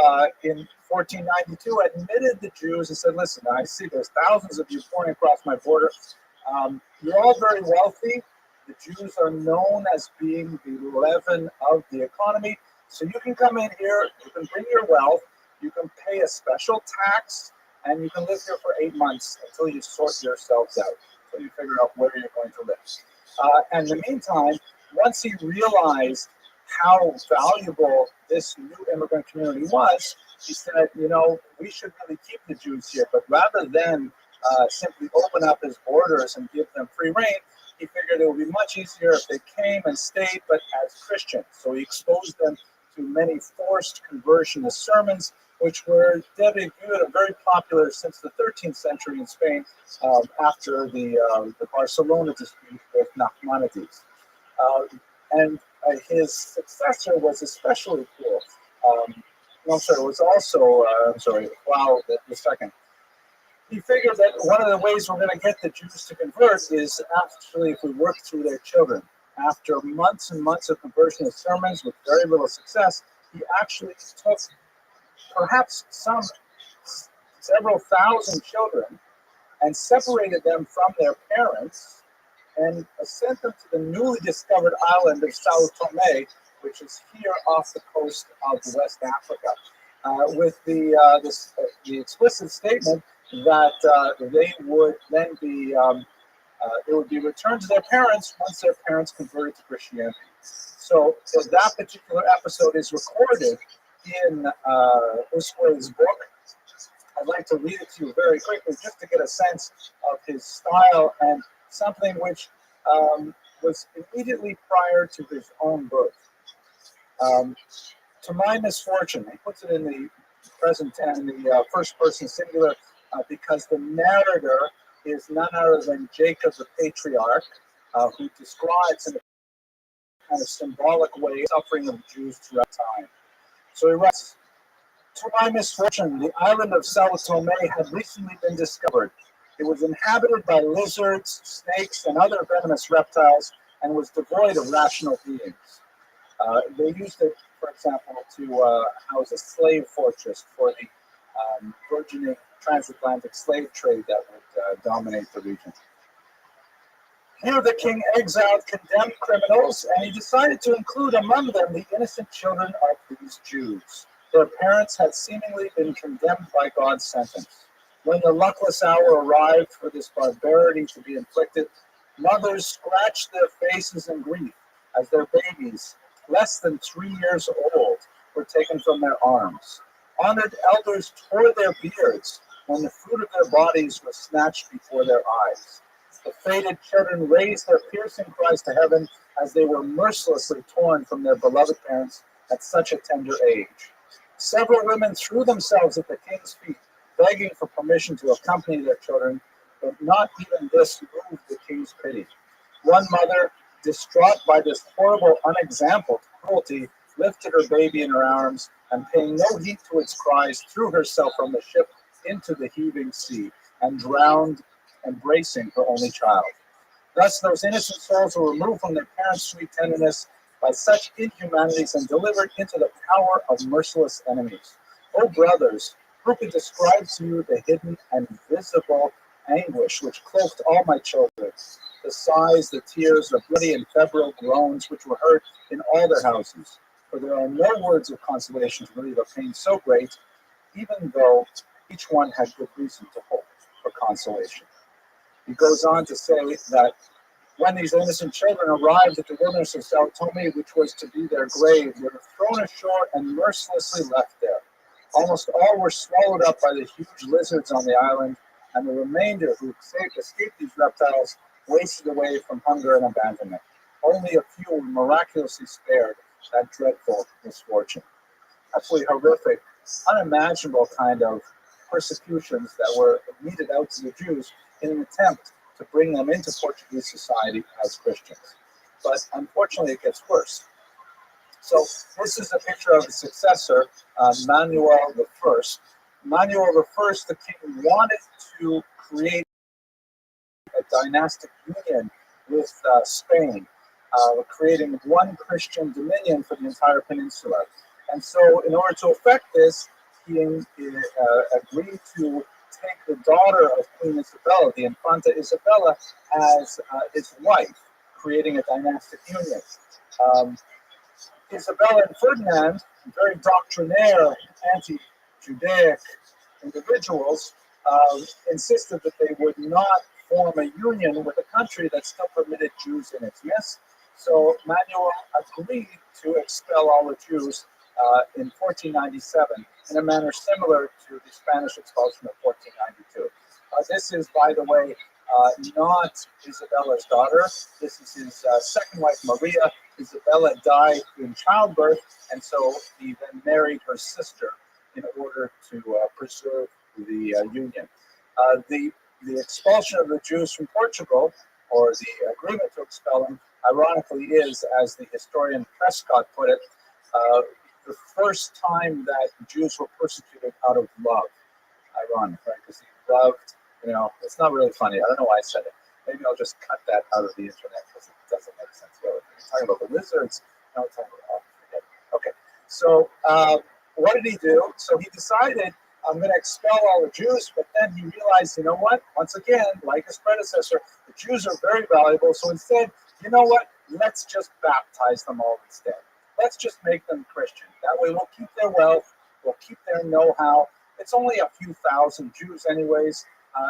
in 1492 admitted the Jews and said, listen, I see there's thousands of you pouring across my border. You're all very wealthy. The Jews are known as being the leaven of the economy. So you can come in here, you can bring your wealth, you can pay a special tax, and you can live here for 8 months until you sort yourselves out, until you figure out where you're going to live. And in the meantime, once he realized how valuable this new immigrant community was, he said, you know, we should really keep the Jews here, but rather than simply open up his borders and give them free reign, he figured it would be much easier if they came and stayed, but as Christians. So he exposed them to many forced conversionist sermons, which were de rigueur very popular since the 13th century in Spain, after the Barcelona dispute with Nachmanides. And his successor was especially cool. It was also, Wow, the second. He figured that one of the ways we're going to get the Jews to convert is actually if we work through their children. After months and months of conversionist sermons with very little success, he actually took perhaps several thousand children and separated them from their parents and sent them to the newly discovered island of Sao Tome, which is here off the coast of West Africa, with the explicit statement that they would then be it would be returned to their parents once their parents converted to Christianity. So that particular episode is recorded in Usque's book. I'd like to read it to you very quickly just to get a sense of his style and something which was immediately prior to his own birth. To my misfortune, he puts it in the present tense, in the first person singular, because the narrator is none other than Jacob the patriarch, who describes in a kind of symbolic way of suffering of Jews throughout time. So he writes, to my misfortune, the island of Sao Tome had recently been discovered. It was inhabited by lizards, snakes, and other venomous reptiles, and was devoid of rational beings. They used it, for example, to house a slave fortress for the burgeoning transatlantic slave trade that would dominate the region. Here the king exiled condemned criminals, and he decided to include among them the innocent children of these Jews. Their parents had seemingly been condemned by God's sentence. When the luckless hour arrived for this barbarity to be inflicted, mothers scratched their faces in grief as their babies, less than 3 years old, were taken from their arms. Honored elders tore their beards when the fruit of their bodies was snatched before their eyes. The fated children raised their piercing cries to heaven as they were mercilessly torn from their beloved parents at such a tender age. Several women threw themselves at the king's feet, begging for permission to accompany their children, but not even this moved the king's pity. One mother, distraught by this horrible, unexampled cruelty, lifted her baby in her arms and, paying no heed to its cries, threw herself from the ship into the heaving sea and drowned, embracing her only child. Thus, those innocent souls were removed from their parents' sweet tenderness by such inhumanities and delivered into the power of merciless enemies. O brothers, who can describe to you the hidden and visible anguish which cloaked all my children? The sighs, the tears, the bloody and febrile groans which were heard in all their houses. For there are no words of consolation to relieve a pain so great, even though each one had good reason to hope for consolation. He goes on to say that when these innocent children arrived at the wilderness of Sao Tome, which was to be their grave, they were thrown ashore and mercilessly left there. Almost all were swallowed up by the huge lizards on the island, and the remainder who escaped these reptiles wasted away from hunger and abandonment. Only a few were miraculously spared that dreadful misfortune. Absolutely horrific, unimaginable kind of persecutions that were meted out to the Jews in an attempt to bring them into Portuguese society as Christians. But unfortunately, it gets worse. So this is a picture of the successor, Manuel I. Manuel I, the king, wanted to create a dynastic union with Spain, creating one Christian dominion for the entire peninsula. And so in order to effect this, he agreed to take the daughter of Queen Isabella, the Infanta Isabella, as his wife, creating a dynastic union. Isabella and Ferdinand, very doctrinaire, anti-Judaic individuals, insisted that they would not form a union with a country that still permitted Jews in its midst. So Manuel agreed to expel all the Jews in 1497 in a manner similar to the Spanish expulsion of 1492. This is, by the way, not Isabella's daughter. This is his second wife, Maria. Isabella died in childbirth, and so he then married her sister in order to preserve the union. The expulsion of the Jews from Portugal, or the agreement to expel them, ironically is, as the historian Prescott put it, the first time that Jews were persecuted out of love. Ironic, right? Because he loved, it's not really funny. I don't know why I said it. Maybe I'll just cut that out of the internet because it doesn't make sense. Really. We're talking about the lizards. No, we're talking about, forget it. Okay, so what did he do? So he decided, I'm going to expel all the Jews, but then he realized, you know what? Once again, like his predecessor, the Jews are very valuable. So instead, you know what? Let's just baptize them all instead. Let's just make them Christian. That way we'll keep their wealth, we'll keep their know-how. It's only a few thousand Jews anyways,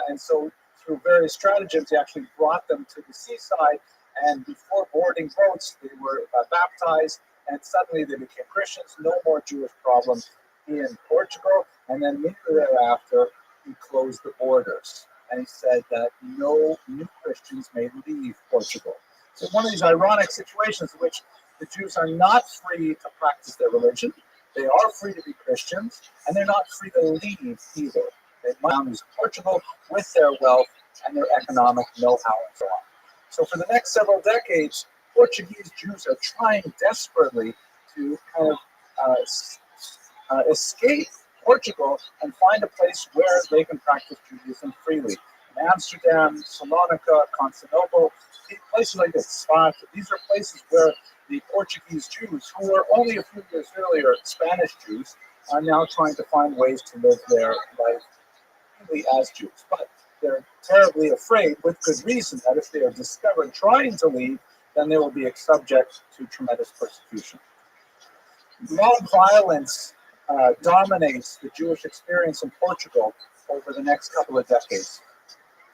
and so through various stratagems, he actually brought them to the seaside, and before boarding boats, they were baptized, and suddenly they became Christians. No more Jewish problem in Portugal, and then immediately thereafter, he closed the borders, and he said that no new Christians may leave Portugal. So one of these ironic situations in which the Jews are not free to practice their religion, they are free to be Christians, and they're not free to leave either. They might use Portugal with their wealth and their economic know-how and so on. So for the next several decades, Portuguese Jews are trying desperately to kind of escape Portugal and find a place where they can practice Judaism freely. In Amsterdam, Salonika, Constantinople, places like this, Spa, these are places where the Portuguese Jews, who were only a few years earlier Spanish Jews, are now trying to find ways to live their life really as Jews. But they're terribly afraid, with good reason, that if they are discovered trying to leave, then they will be subject to tremendous persecution. Mob violence dominates the Jewish experience in Portugal over the next couple of decades.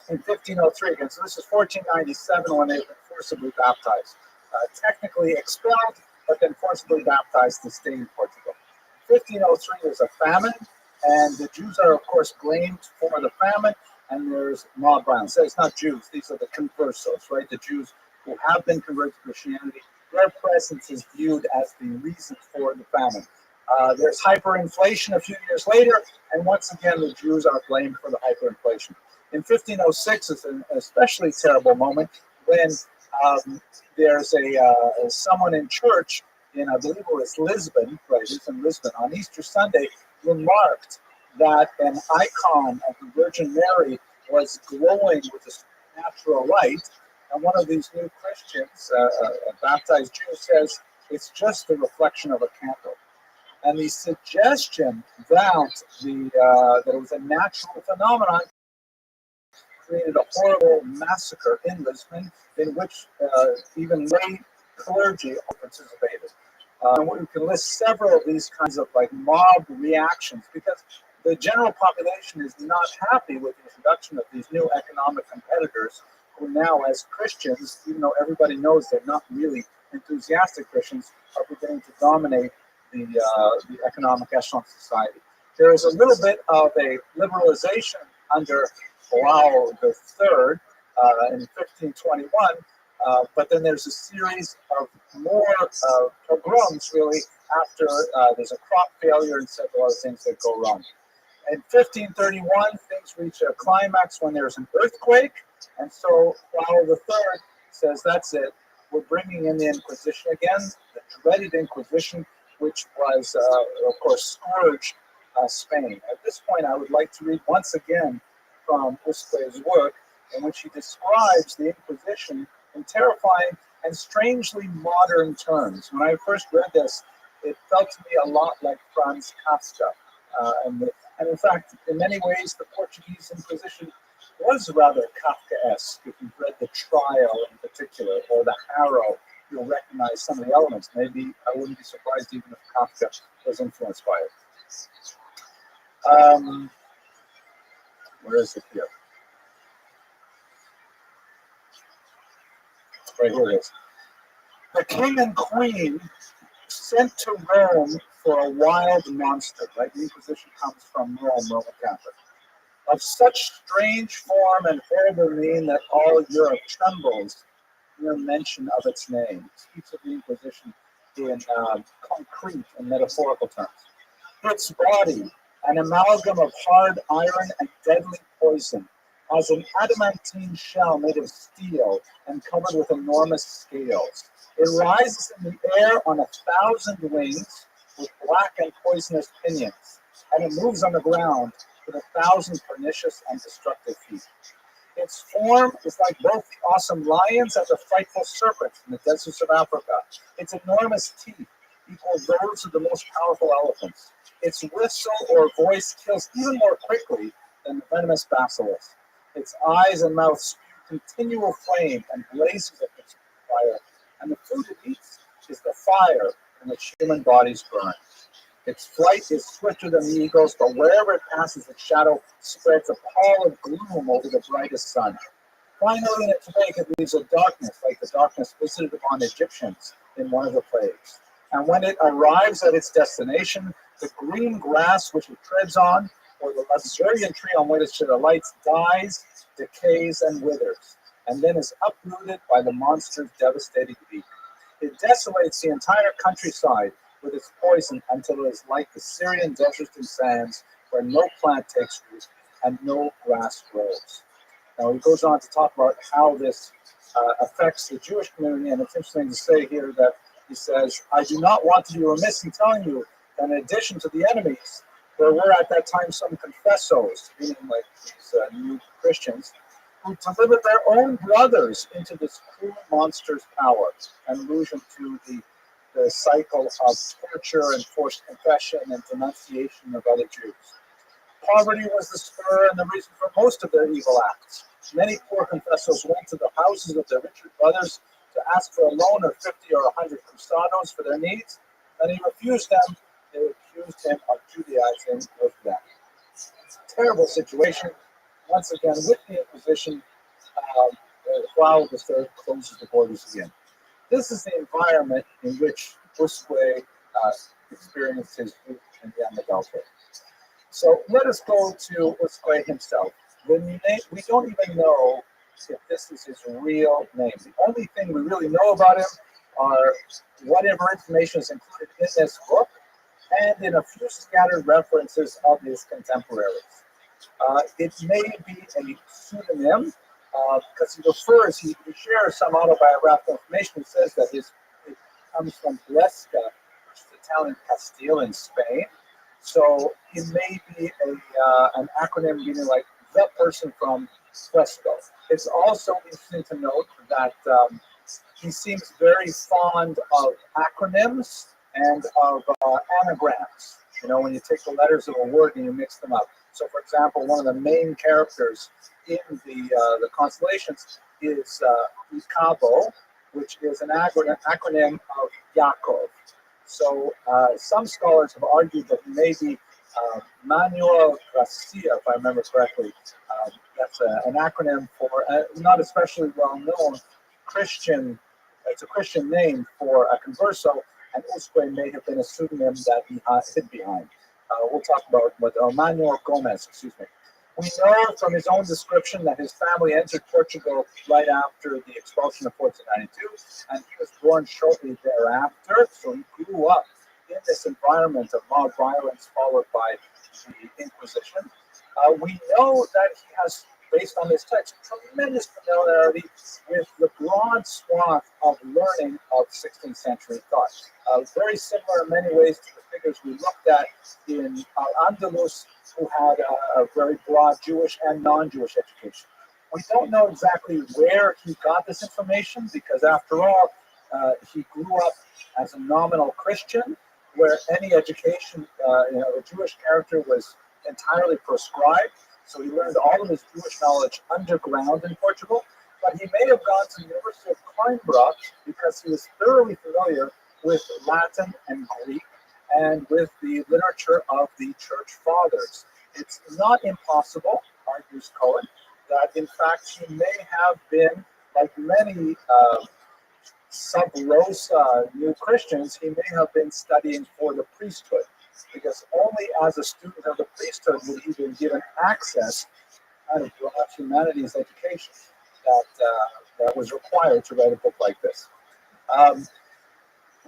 In 1503, again, so this is 1497 when they were forcibly baptized. Technically expelled, but then forcibly baptized to stay in Portugal. 1503, there's a famine, and the Jews are, of course, blamed for the famine, and there's mob violence. So it's not Jews, these are the conversos, right? The Jews who have been converted to Christianity, their presence is viewed as the reason for the famine. There's hyperinflation a few years later, and once again, the Jews are blamed for the hyperinflation. In 1506 is an especially terrible moment when there's someone in church in, I believe it was Lisbon, right, it's in Lisbon, on Easter Sunday, remarked that an icon of the Virgin Mary was glowing with a supernatural light, and one of these new Christians, a baptized Jew, says it's just a reflection of a candle. And the suggestion that that it was a natural phenomenon created a horrible massacre in Lisbon, in which even lay clergy participated. We can list several of these kinds of like mob reactions because the general population is not happy with the introduction of these new economic competitors who now, as Christians, even though everybody knows they're not really enthusiastic Christians, are beginning to dominate the economic echelon of society. There is a little bit of a liberalization under João III in 1521, but then there's a series of more pogroms, really, after there's a crop failure and several other things that go wrong. In 1531, things reach a climax when there's an earthquake, and so João III says, that's it, we're bringing in the Inquisition again, the dreaded Inquisition, which was, of course, scourged Spain. At this point, I would like to read once again from Usque's work, in which he describes the Inquisition in terrifying and strangely modern terms. When I first read this, it felt to me a lot like Franz Kafka. And in fact, in many ways, the Portuguese Inquisition was rather Kafkaesque. If you've read The Trial in particular, or The Harrow, you'll recognize some of the elements. Maybe I wouldn't be surprised even if Kafka was influenced by it. Where is it here? Right, here it is. The king and queen sent to Rome for a wild monster, right? The Inquisition comes from Rome, Roman Catholic, of such strange form and horrible mien that all Europe trembles mere mention of its name. It speaks of the Inquisition in concrete and metaphorical terms. Its body, an amalgam of hard iron and deadly poison, has an adamantine shell made of steel and covered with enormous scales. It rises in the air on 1,000 wings with black and poisonous pinions, and it moves on the ground with 1,000 pernicious and destructive feet. Its form is like both the awesome lions and the frightful serpents in the deserts of Africa. Its enormous teeth equal those of the most powerful elephants. Its whistle or voice kills even more quickly than the venomous basilisk. Its eyes and mouth spew continual flame and blazes of its fire, and the food it eats is the fire in which human bodies burn. Its flight is swifter than the eagle's, but wherever it passes, its shadow spreads a pall of gloom over the brightest sun. Finally, in its wake, it leaves a darkness like the darkness visited upon Egyptians in one of the plagues. And when it arrives at its destination, the green grass which it treads on, or the luxuriant tree on which it alights, dies, decays, and withers, and then is uprooted by the monster's devastating beak. It desolates the entire countryside with its poison until it is like the Syrian deserts and sands where no plant takes root and no grass grows. Now he goes on to talk about how this affects the Jewish community. And it's interesting to say here that he says, I do not want to be remiss in telling you that in addition to the enemies, there were at that time some confessos, meaning like these new Christians, who delivered their own brothers into this cruel monster's power and illusion to the cycle of torture and forced confession and denunciation of other Jews. Poverty was the spur and the reason for most of their evil acts. Many poor confessors went to the houses of their richer brothers to ask for a loan of 50 or 100 cruzados for their needs, and he refused them. They accused him of Judaizing with them. It's a terrible situation. Once again, with the Inquisition, while the third closes the borders again. This is the environment in which Usque experienced his youth in the Amadelto. So let us go to Usque himself. We don't even know if this is his real name. The only thing we really know about him are whatever information is included in this book and in a few scattered references of his contemporaries. It may be a pseudonym because he shares some autobiographical information. He says that it comes from Huesca, which is a town in Castile in Spain. So it may be an acronym meaning like the person from Huesca. It's also interesting to note that he seems very fond of acronyms and of anagrams. You know, when you take the letters of a word and you mix them up. So, for example, one of the main characters in the constellations is Icabo, which is an acronym of Yaakov. So, some scholars have argued that he may be Manuel Garcia, if I remember correctly. That's an acronym for not especially well-known Christian. It's a Christian name for a converso, and Usque may have been a pseudonym that he hid behind. We'll talk about what Manuel Gomez, excuse me. We know from his own description that his family entered Portugal right after the expulsion of 1492, and he was born shortly thereafter. So he grew up in this environment of mob violence followed by the Inquisition. We know that he has, based on this text, tremendous familiarity with the broad swath of learning of 16th century thought. Very similar in many ways to the figures we looked at in Al-Andalus, who had a very broad Jewish and non-Jewish education. We don't know exactly where he got this information because, after all, he grew up as a nominal Christian, where any education, a Jewish character was entirely proscribed. So he learned all of his Jewish knowledge underground in Portugal, but he may have gone to the University of Coimbra because he was thoroughly familiar with Latin and Greek and with the literature of the church fathers. It's not impossible, argues Cohen, that in fact he may have been, like many sub rosa new Christians, he may have been studying for the priesthood, because only as a student of the priesthood would he be given access to humanities education that was required to write a book like this.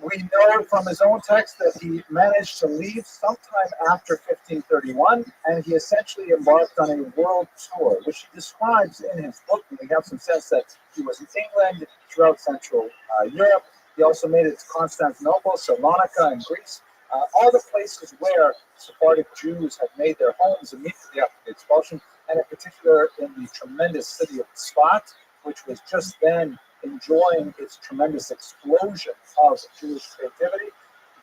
We know from his own text that he managed to leave sometime after 1531, and he essentially embarked on a world tour, which he describes in his book. And we have some sense that he was in England, throughout Central Europe. He also made it to Constantinople, Salonika, and Greece, all the places where Sephardic Jews had made their homes immediately after the expulsion, and in particular in the tremendous city of Tzfat, which was just then enjoying its tremendous explosion of Jewish creativity.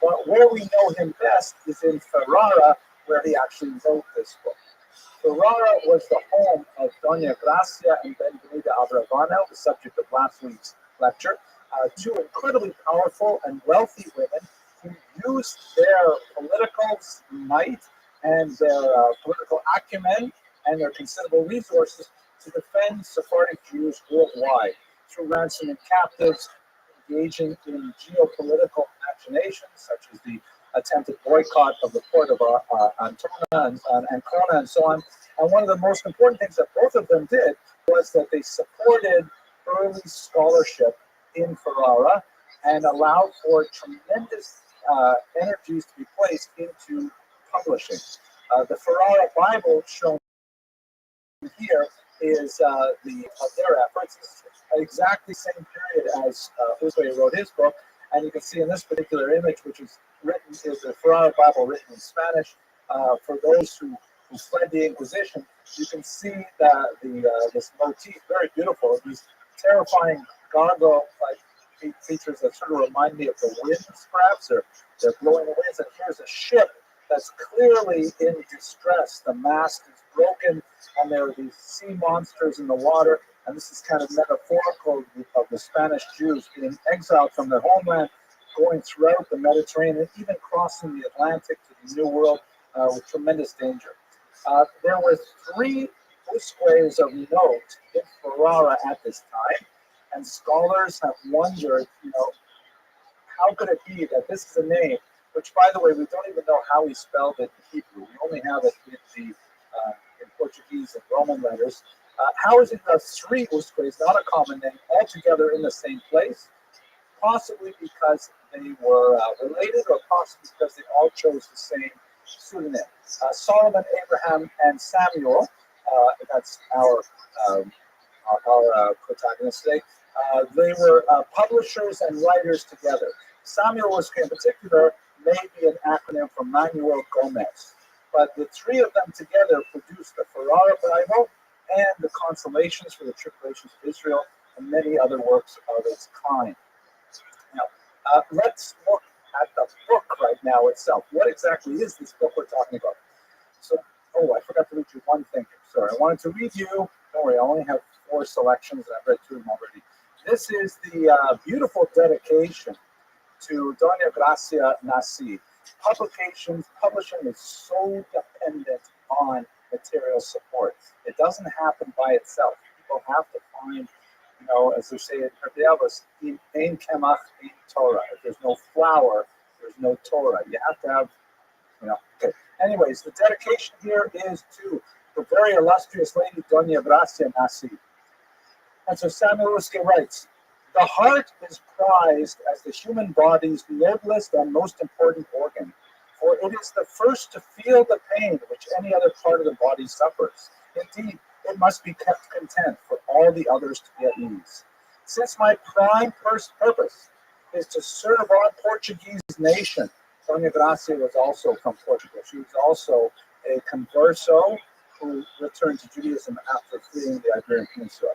But where we know him best is in Ferrara, where he actually wrote this book. Ferrara was the home of Doña Gracia and Benvenida Abravanel, the subject of last week's lecture, two incredibly powerful and wealthy women who used their political might and their political acumen and their considerable resources to defend Sephardic Jews worldwide through ransoming captives, engaging in geopolitical machinations such as the attempted boycott of the port of Ancona and Ancona and so on. And one of the most important things that both of them did was that they supported early scholarship in Ferrara and allowed for tremendous energies to be placed into publishing. The Ferrara Bible shown here is their efforts. It's exactly the same period as Uswe wrote his book, and you can see in this particular image, which is written is the Ferrara Bible written in Spanish. For those who fled the Inquisition, you can see that this motif, very beautiful, these terrifying gargoyle-like features that sort of remind me of the winds, perhaps, or they're blowing the winds. And here's a ship that's clearly in distress. The mast is broken, and there are these sea monsters in the water. And this is kind of metaphorical of the Spanish Jews being exiled from their homeland, going throughout the Mediterranean, even crossing the Atlantic to the New World with tremendous danger. There were 3 usques of note in Ferrara at this time, and scholars have wondered, how could it be that this is a name, which, by the way, we don't even know how he spelled it in Hebrew. We only have it in Portuguese and Roman letters. How is it that 3 usques, not a common name, all together in the same place? Possibly because they were related, or possibly because they all chose the same pseudonym. Solomon, Abraham, and Samuel, that's our protagonist today, they were publishers and writers together. Samuel was, in particular, may be an acronym for Manuel Gomez. But the 3 of them together produced the Ferrara Bible and the Consolations for the Tribulations of Israel and many other works of its kind. Now, let's look at the book right now itself. What exactly is this book we're talking about? So, I forgot to read you one thing. Sorry, I wanted to read you. Don't worry, I only have 4 selections, and I've read 2 of them already. This is the beautiful dedication to Doña Gracia Nasi. Publishing is so dependent on material support. It doesn't happen by itself. People have to find, as they say in Herdiavos, in Kemach, in Torah. If there's no flour, there's no Torah. You have to have, okay. Anyways, the dedication here is to the very illustrious lady, Doña Gracia Nasi. And so Samuel Usque writes, the heart is prized as the human body's noblest and most important organ, for it is the first to feel the pain which any other part of the body suffers. Indeed, it must be kept content for all the others to be at ease. Since my prime purpose is to serve our Portuguese nation, Doña Gracia was also from Portugal. She was also a converso who returned to Judaism after fleeing the Iberian Peninsula.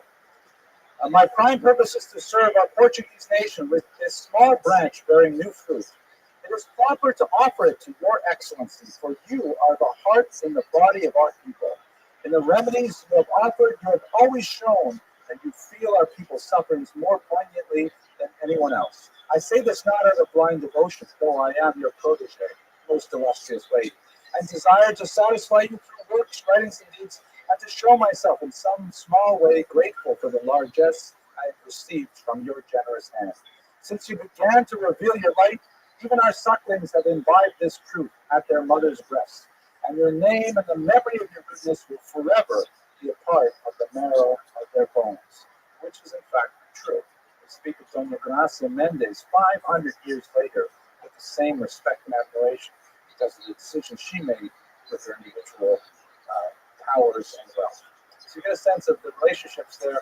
My prime purpose is to serve our Portuguese nation with this small branch bearing new fruit. It is proper to offer it to your excellency, for you are the hearts and the body of our people. In the remedies you have offered, you have always shown that you feel our people's sufferings more poignantly than anyone else. I say this not out of blind devotion, though I am your protege, most illustrious lady, and desire to satisfy you through works, writings, and deeds, and to show myself in some small way grateful for the largesse I have received from your generous hand. Since you began to reveal your light, even our sucklings have imbibed this truth at their mother's breast, and your name and the memory of your goodness will forever be a part of the marrow of their bones, which is in fact true. We speak of Doña Gracia Mendez 500 years later with the same respect and admiration because of the decisions she made with her individual powers and wealth. So you get a sense of the relationships there.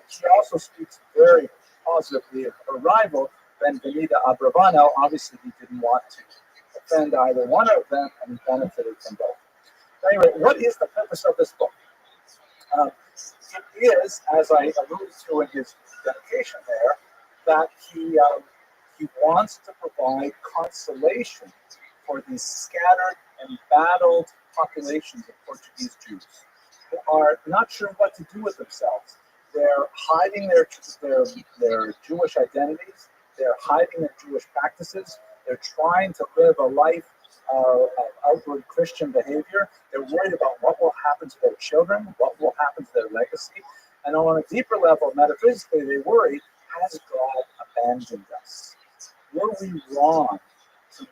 She also speaks very positively of her rival, Benvenida Abravanel. Obviously, he didn't want to offend either one of them, and he benefited from both. Anyway, what is the purpose of this book? It is, as I alluded to in his dedication there, that he wants to provide consolation for these scattered, embattled populations of Portuguese Jews who are not sure what to do with themselves. They're hiding their Jewish identities. They're hiding their Jewish practices. They're trying to live a life of outward Christian behavior. They're worried about what will happen to their children, what will happen to their legacy. And on a deeper level, metaphysically, they worry, has God abandoned us? Were we wrong to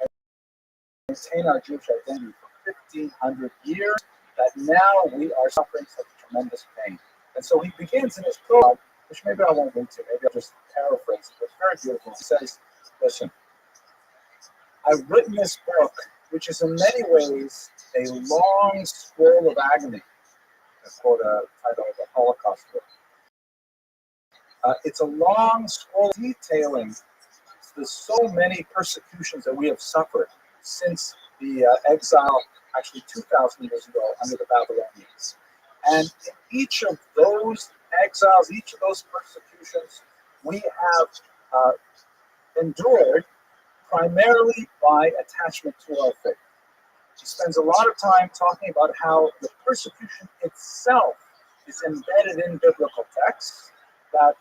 maintain our Jewish identity for 1,500 years that now we are suffering such tremendous pain? And so he begins in his prologue, which maybe I won't read to, maybe I'll just paraphrase it, but it's very beautiful. He says, listen, I've written this book, which is in many ways a long scroll of agony. I quote a title of a Holocaust work. It's a long scroll detailing the so many persecutions that we have suffered since the exile, actually 2,000 years ago, under the Babylonians. And in each of those exiles, each of those persecutions, we have endured primarily by attachment to our faith. He spends a lot of time talking about how the persecution itself is embedded in biblical texts, that,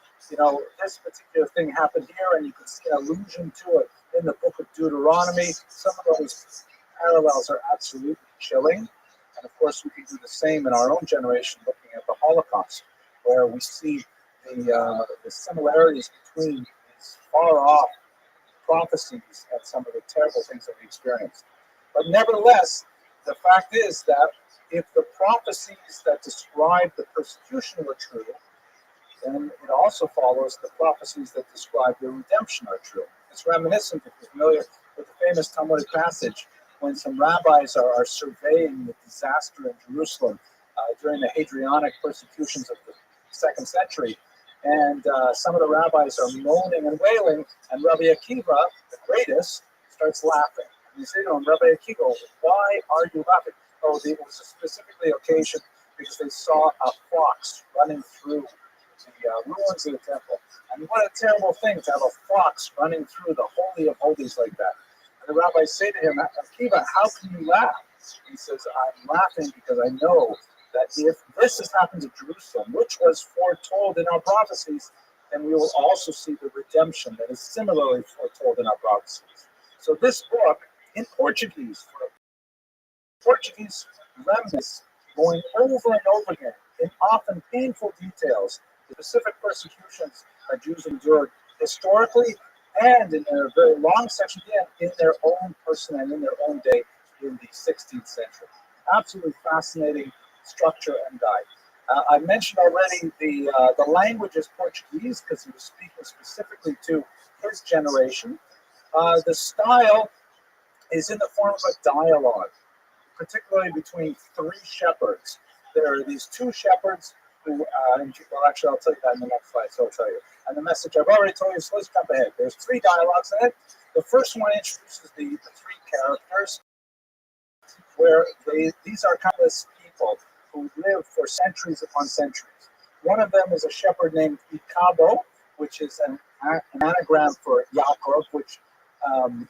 this particular thing happened here, and you can see an allusion to it in the book of Deuteronomy. Some of those parallels are absolutely chilling. And of course, we can do the same in our own generation, looking at the Holocaust, where we see the similarities between these far off prophecies and some of the terrible things that we experienced. But nevertheless, the fact is that if the prophecies that describe the persecution were true, then it also follows the prophecies that describe the redemption are true. It's reminiscent, if you're familiar with the famous Talmudic passage, when some rabbis are surveying the disaster in Jerusalem during the Hadrianic persecutions of the 2nd century. And some of the rabbis are moaning and wailing, and Rabbi Akiva, the greatest, starts laughing. And you say to him, Rabbi Akiva, why are you laughing? Oh, it was specifically occasion because they saw a fox running through the ruins of the temple. And what a terrible thing to have a fox running through the Holy of Holies like that. And the rabbis say to him, Akiva, how can you laugh? He says, I'm laughing because I know that if this has happened to Jerusalem, which was foretold in our prophecies, then we will also see the redemption that is similarly foretold in our prophecies. So this book, in Portuguese, for Portuguese remnants, going over and over again, in often painful details, the specific persecutions that Jews endured historically and in a very long section again in their own person and in their own day in the 16th century. Absolutely fascinating structure and guide. I mentioned already the language is Portuguese because he was speaking specifically to his generation. The style is in the form of a dialogue, particularly between three shepherds. There are these two shepherds who, well, actually, I'll tell you that in the next slide, so I'll tell you. And the message I've already told you, so let's jump ahead. There's three dialogues in it. The first one introduces the three characters, where these are countless people who lived for centuries upon centuries. One of them is a shepherd named Icabo, which is an anagram for Yaakov, which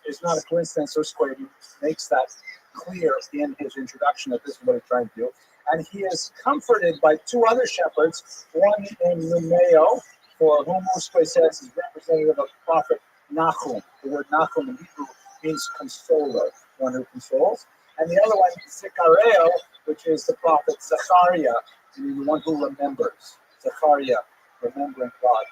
is not a coincidence or square. He makes that clear in his introduction that this is what he's trying to do. And he is comforted by two other shepherds, one named Numeo, for whom Musquay says is representative of the prophet Nahum. The word Nahum in Hebrew means consoler, one who consoles. And the other one, Zechariah, which is the prophet Zechariah, the one who remembers. Zechariah, remembering God.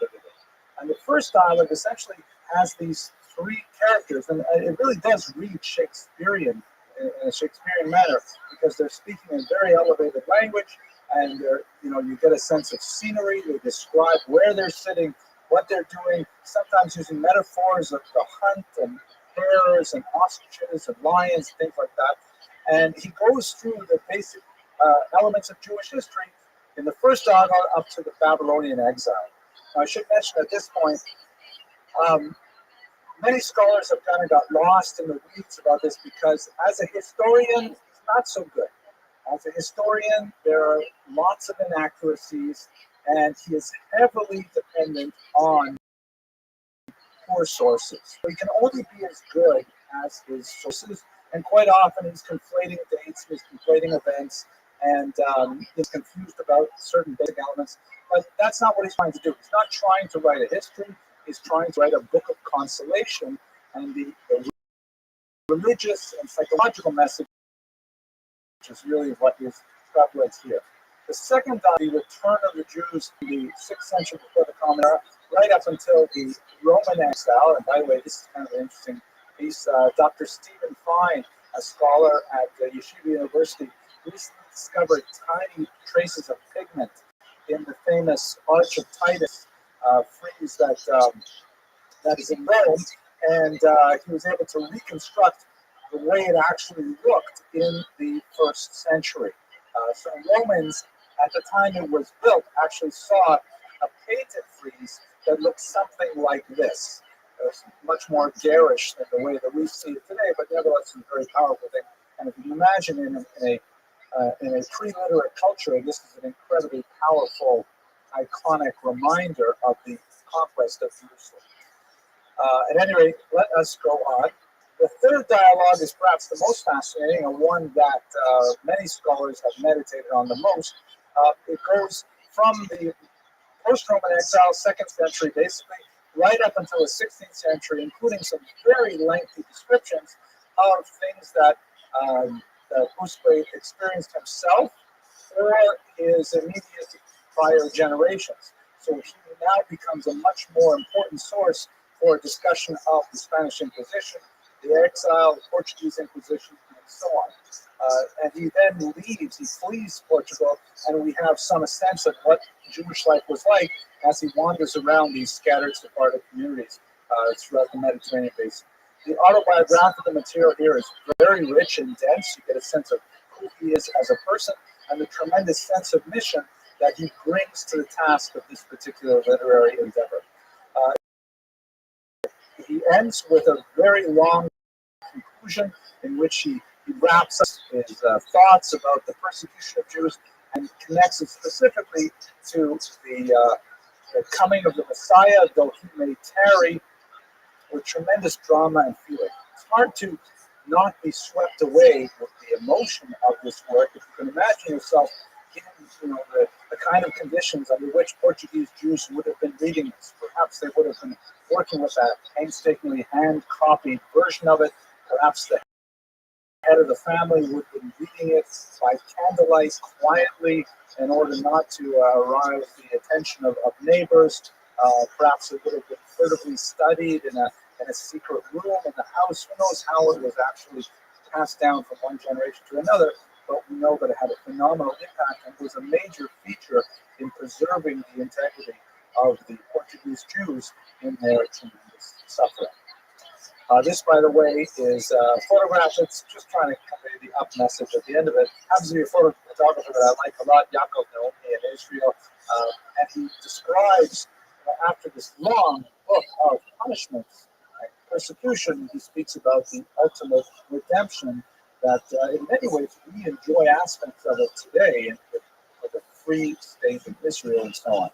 And the first dialogue essentially has these three characters, and it really does read Shakespearean in a Shakespearean manner because they're speaking in very elevated language, and you get a sense of scenery. They describe where they're sitting, what they're doing, sometimes using metaphors of the hunt and hares and ostriches and lions, things like that. And he goes through the basic elements of Jewish history in the first dialogue up to the Babylonian exile. Now, I should mention at this point, many scholars have kind of got lost in the weeds about this because as a historian, it's not so good. As a historian, there are lots of inaccuracies, and he is heavily dependent on poor sources. So he can only be as good as his sources, and quite often he's conflating dates, he's conflating events, and he's confused about certain basic elements. But that's not what he's trying to do. He's not trying to write a history. He's trying to write a book of consolation, and the religious and psychological message, which is really what is prevalent here. The second, the return of the Jews in the 6th century before the Common Era, right up until the Roman exile. And by the way, this is kind of an interesting piece. Dr. Stephen Fine, a scholar at Yeshiva University, recently discovered tiny traces of pigment in the famous Arch of Titus frieze that is in Rome, and he was able to reconstruct the way it actually looked in the 1st century. So Romans at the time it was built, actually saw a painted frieze that looked something like this. It was much more garish than the way that we see it today, but nevertheless, it's a very powerful thing. And if you imagine in a pre-literate culture, this is an incredibly powerful, iconic reminder of the conquest of Jerusalem. At any rate, let us go on. The third dialogue is perhaps the most fascinating, and one that many scholars have meditated on the most. It goes from the post-Roman exile, 2nd century, basically, right up until the 16th century, including some very lengthy descriptions of things that Busquet experienced himself or his immediate prior generations. So he now becomes a much more important source for a discussion of the Spanish Inquisition, the exile, the Portuguese Inquisition, and so on. And he then leaves, he flees Portugal, and we have some sense of what Jewish life was like as he wanders around these scattered Sephardic communities throughout the Mediterranean basin. The autobiographical material here is very rich and dense. You get a sense of who he is as a person and the tremendous sense of mission that he brings to the task of this particular literary endeavor. He ends with a very long conclusion in which he wraps up his thoughts about the persecution of Jews and connects it specifically to the coming of the Messiah, though he may tarry, with tremendous drama and feeling. It's hard to not be swept away with the emotion of this work. If you can imagine yourself in the kind of conditions under which Portuguese Jews would have been reading this. Perhaps they would have been working with a painstakingly hand-copied version of it. Perhaps the head of the family would have been reading it by candlelight quietly in order not to arouse the attention of neighbors. Perhaps it would have been furtively studied in a secret room in the house. Who knows how it was actually passed down from one generation to another, but we know that it had a phenomenal impact and was a major feature in preserving the integrity of the Portuguese Jews in their tremendous suffering. This, by the way, is a photograph that's just trying to convey the up message at the end of it. Happens to be a photographer that I like a lot, Yaakov Naomi in Israel, and he describes, after this long book of punishments and persecution, he speaks about the ultimate redemption that in many ways we enjoy aspects of it today with the free state of Israel and so on.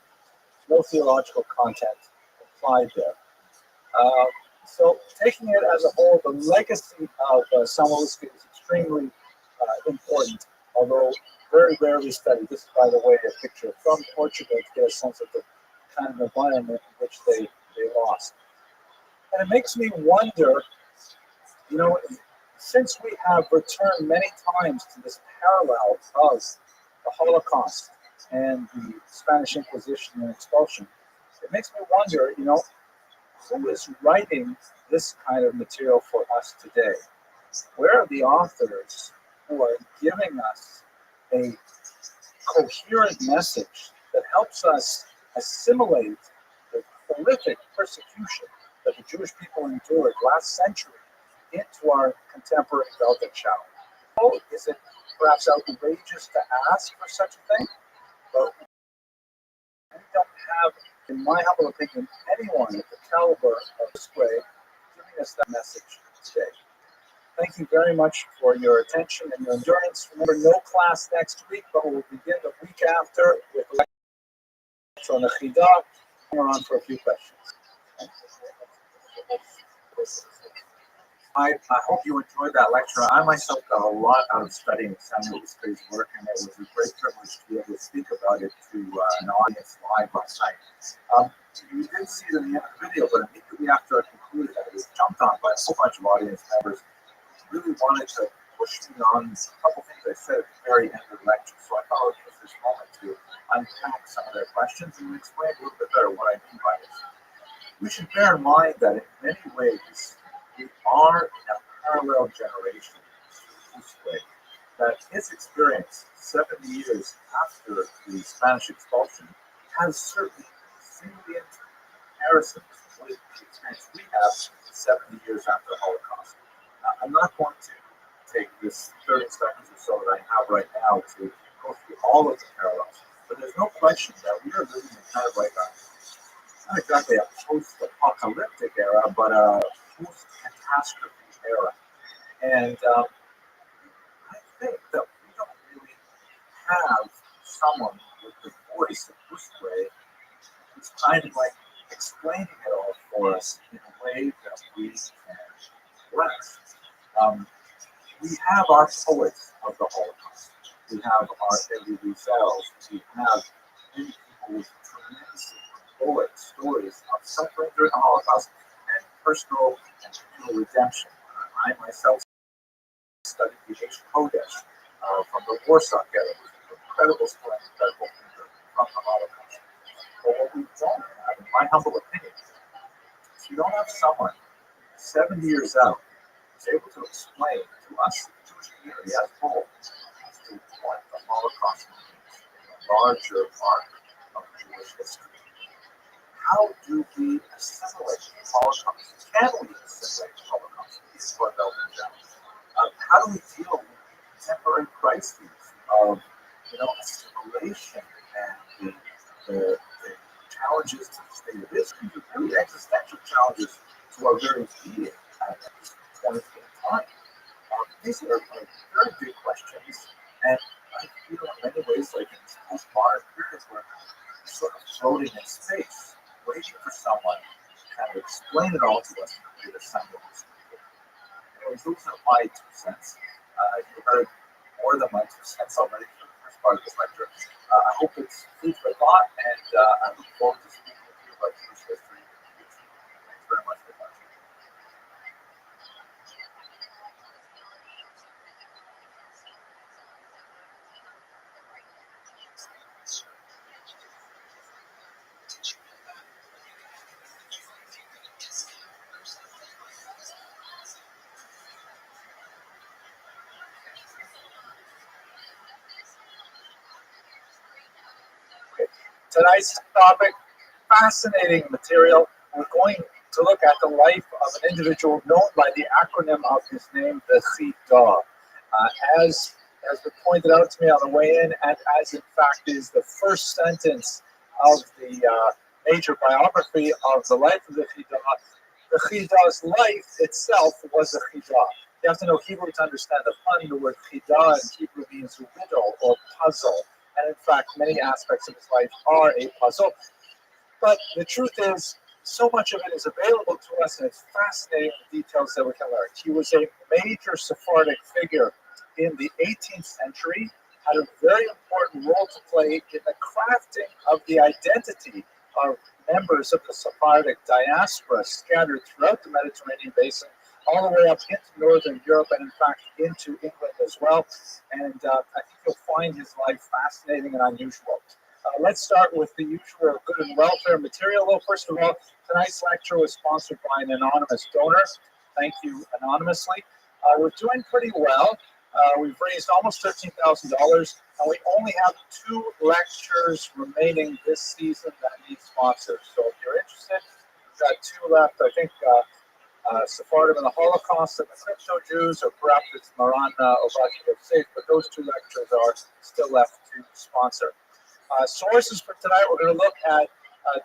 No theological content applied there. So taking it as a whole, the legacy of Samuel Liske is extremely important, although very rarely studied. This is, by the way, a picture from Portugal to get a sense of the kind of environment in which they lost. And it makes me wonder, since we have returned many times to this parallel of the Holocaust and the Spanish Inquisition and expulsion, it makes me wonder, who is writing this kind of material for us today? Where are the authors who are giving us a coherent message that helps us assimilate the horrific persecution that the Jewish people endured last century into our contemporary Weltanschauung? Oh, is it perhaps outrageous to ask for such a thing? But we don't have, in my humble opinion, anyone at the caliber of Busquet giving us that message today. Thank you very much for your attention and your endurance. Remember, no class next week, but we'll begin the week after with lecture on the Chida. We're on for a few questions. I hope you enjoyed that lecture. I myself got a lot out of studying Samuel Busquet's work, and it was a great privilege to be able to speak about it to an audience live last night. You didn't see it in the end of the video, but immediately after I concluded, I was jumped on by a whole bunch of audience members who really wanted to push me on a couple things I said at the very end of the lecture. So I thought I would use this moment to unpack some of their questions and explain a little bit better what I mean by this. We should bear in mind that in many ways, we are in a parallel generation to Busquet, that his experience 70 years after the Spanish expulsion has certainly salient comparisons with the experience we have 70 years after the Holocaust. I'm not going to take this 30 seconds or so that I have right now to go go through all of the parallels. But there's no question that we are living in kind of like not exactly a post-apocalyptic era, but a post-catastrophe era. And I think that we don't really have someone with the voice of Bruce Wayne who's kind of like explaining it all for us in a way that we can grasp. Um, we have our poets of the Holocaust. We have our Elie Wiesels. We have many people with tremendous poet stories of suffering during the Holocaust and personal and communal redemption. I myself studied the H. Kodesh from the Warsaw Ghetto, which is an incredible story, incredible figure from the Holocaust. But what we don't have, in my humble opinion, is we don't have someone 70 years out who's able to explain to us, the Jewish community as a whole, as to what the Holocaust means in the larger arc of Jewish history. How do we assimilate the Holocaust? Can we assimilate the Holocaust? These are relevant challenges. How do we deal with contemporary crises of, assimilation and the challenges to the state of Israel, the really existential challenges to our very being at this point in time? These are very big questions, and I feel in many ways like in this postmodern period where we're sort of floating in space, waiting for someone to kind of explain it all to us in a way that's simultaneous. Anyways, those are my 2 cents. You heard more than my 2 cents already for the first part of this lecture. I hope it's food for thought, and I look forward to speaking with you about Jewish history in the future. Thanks very much for watching. Tonight's topic, fascinating material. We're going to look at the life of an individual known by the acronym of his name, the Chida. As has been pointed out to me on the way in, and as in fact is the first sentence of the major biography of the life of the Chida's life itself was a Chida. You have to know Hebrew to understand the pun. The word Chida in Hebrew means riddle or puzzle. And in fact, many aspects of his life are a puzzle. But the truth is, so much of it is available to us, and it's fascinating the details that we can learn. He was a major Sephardic figure in the 18th century, had a very important role to play in the crafting of the identity of members of the Sephardic diaspora scattered throughout the Mediterranean basin, all the way up into Northern Europe, and in fact into England as well. And I think you'll find his life fascinating and unusual. Let's start with the usual good and welfare material. Well, first of all, tonight's lecture was sponsored by an anonymous donor. Thank you anonymously. We're doing pretty well. We've raised almost $13,000, and we only have 2 lectures remaining this season that need sponsors. So if you're interested, we've got 2 left. I think Sephardim and the Holocaust and the Crypto Jews, or perhaps it's Maran Ovadia Safe, but those 2 lectures are still left to sponsor. Sources for tonight, we're going to look at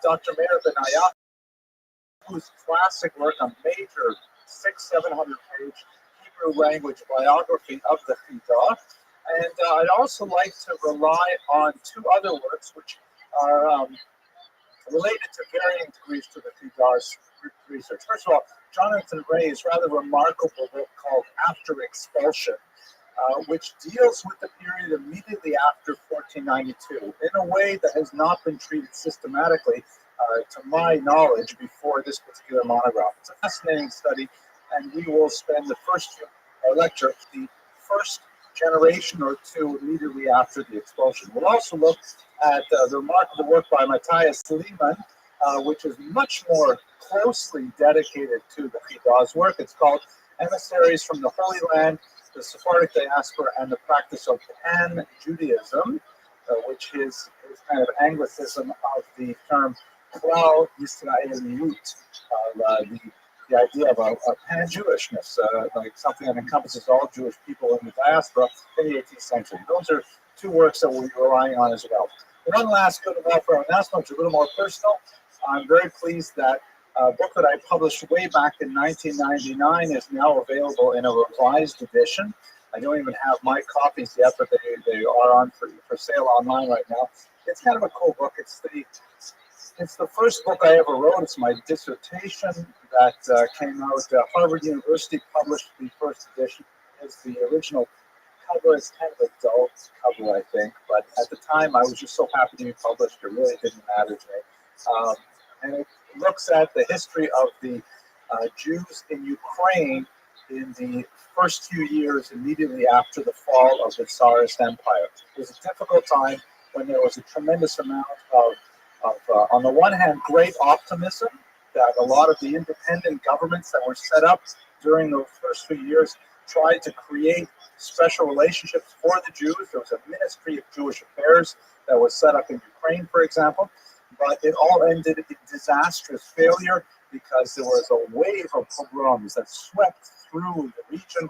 Dr. Meir Benayahu, whose classic work, a major 600-700 page Hebrew language biography of the Chida. And I'd also like to rely on 2 other works which are related to varying degrees to the Chida's research. First of all, Jonathan Ray's rather remarkable book called After Expulsion, which deals with the period immediately after 1492 in a way that has not been treated systematically, to my knowledge, before this particular monograph. It's a fascinating study, and we will spend the first lecture, the first generation or 2 immediately after the expulsion. We'll also look at the remarkable work by Matthias Lehmann, which is much more closely dedicated to the Chida's work. It's called Emissaries from the Holy Land, the Sephardic Diaspora, and the Practice of Pan-Judaism, which is kind of Anglicism of the term Klal Yisraeliyut, the the idea of a pan-Jewishness, like something that encompasses all Jewish people in the diaspora in the 18th century. Those are two works that we're relying on as well. One last good of welfare announcement, which is a little more personal. I'm very pleased that a book that I published way back in 1999 is now available in a revised edition. I don't even have my copies yet, but they are on for sale online right now. It's kind of a cool book. It's the first book I ever wrote. It's my dissertation that came out. Harvard University published the first edition. It's the original cover. It's kind of a dull cover, I think. But at the time, I was just so happy to be published. It really didn't matter to me. And it looks at the history of the Jews in Ukraine in the first few years immediately after the fall of the Tsarist Empire. It was a difficult time when there was a tremendous amount of on the one hand, great optimism that a lot of the independent governments that were set up during those first few years tried to create special relationships for the Jews. There was a Ministry of Jewish Affairs that was set up in Ukraine, for example, but it all ended in disastrous failure because there was a wave of pogroms that swept through the region,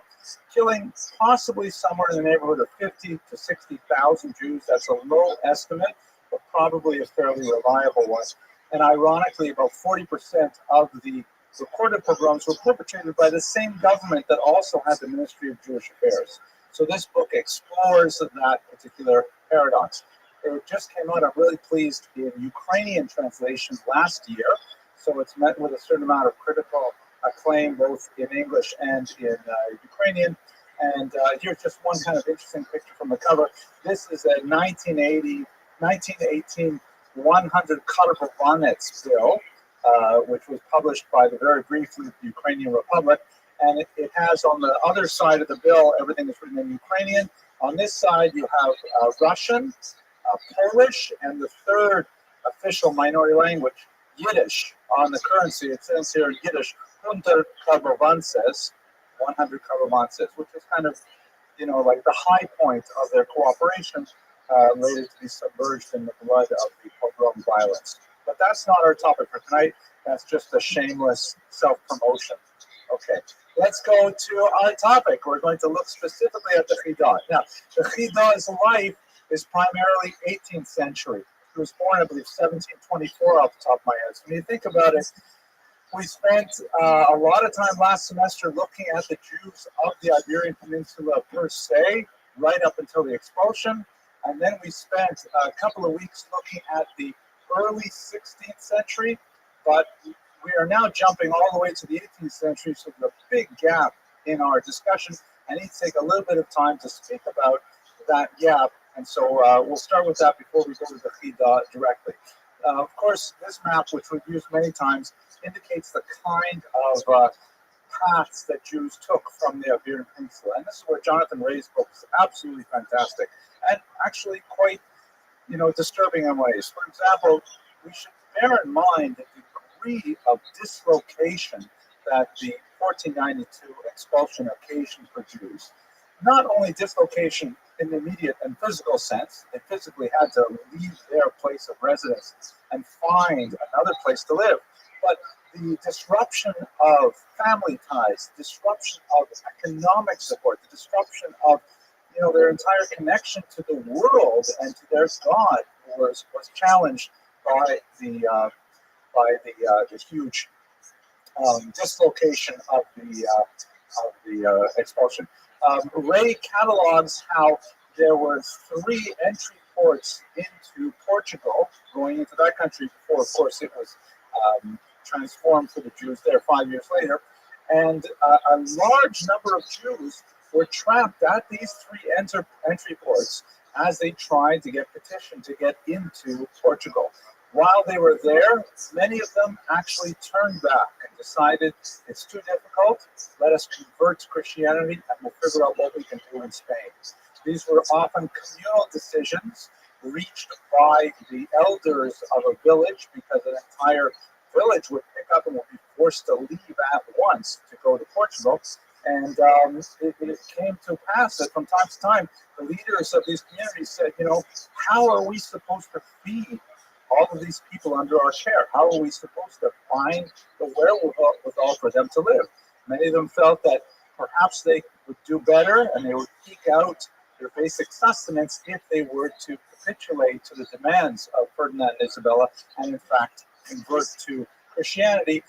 killing possibly somewhere in the neighborhood of 50 to 60,000 Jews. That's a low estimate, but probably a fairly reliable one. And ironically, about 40% of the recorded pogroms were perpetrated by the same government that also had the Ministry of Jewish Affairs. So this book explores that particular paradox. It just came out, I'm really pleased, in Ukrainian translation last year. So it's met with a certain amount of critical acclaim, both in English and in Ukrainian. And here's just one kind of interesting picture from the cover. This is a 1918 100 Karabovanets bill, which was published by the very briefly Ukrainian Republic. And it has on the other side of the bill, everything is written in Ukrainian. On this side, you have Russian, Polish, and the third official minority language, Yiddish. On the currency, it says here in Yiddish, 100 Karabovances, 100 Karabovances, which is kind of, like the high point of their cooperation, later to be submerged in the blood of the pogrom violence. But that's not our topic for tonight. That's just a shameless self-promotion. Okay, let's go to our topic. We're going to look specifically at the Chidah. Now, the Chidah's life is primarily 18th century. He was born, I believe, 1724 off the top of my head. So when you think about it, we spent a lot of time last semester looking at the Jews of the Iberian Peninsula per se, right up until the expulsion. And then we spent a couple of weeks looking at the early 16th century, but we are now jumping all the way to the 18th century, so there's a big gap in our discussion. I need to take a little bit of time to speak about that gap, and so we'll start with that before we go to the Chidah directly. Of course, this map, which we've used many times, indicates the kind of paths that Jews took from the Iberian Peninsula, and this is where Jonathan Ray's book is absolutely fantastic, and actually quite, disturbing in ways. For example, we should bear in mind the degree of dislocation that the 1492 expulsion occasioned for Jews. Not only dislocation in the immediate and physical sense, they physically had to leave their place of residence and find another place to live, but the disruption of family ties, disruption of economic support, the disruption of their entire connection to the world and to their God was challenged by the huge dislocation of the expulsion. Ray catalogs how there were 3 entry ports into Portugal, going into that country before, of course, it was transformed for the Jews there 5 years later. And a large number of Jews were trapped at these 3 entry ports as they tried to get petitioned to get into Portugal. While they were there, many of them actually turned back and decided it's too difficult, let us convert to Christianity and we'll figure out what we can do in Spain. These were often communal decisions reached by the elders of a village, because an entire village would pick up and would be forced to leave at once to go to Portugal. And it came to pass that from time to time, the leaders of these communities said, how are we supposed to feed all of these people under our care? How are we supposed to find the wherewithal for them to live. Many of them felt that perhaps they would do better and they would eke out their basic sustenance if they were to capitulate to the demands of Ferdinand and Isabella and, in fact, convert to Christianity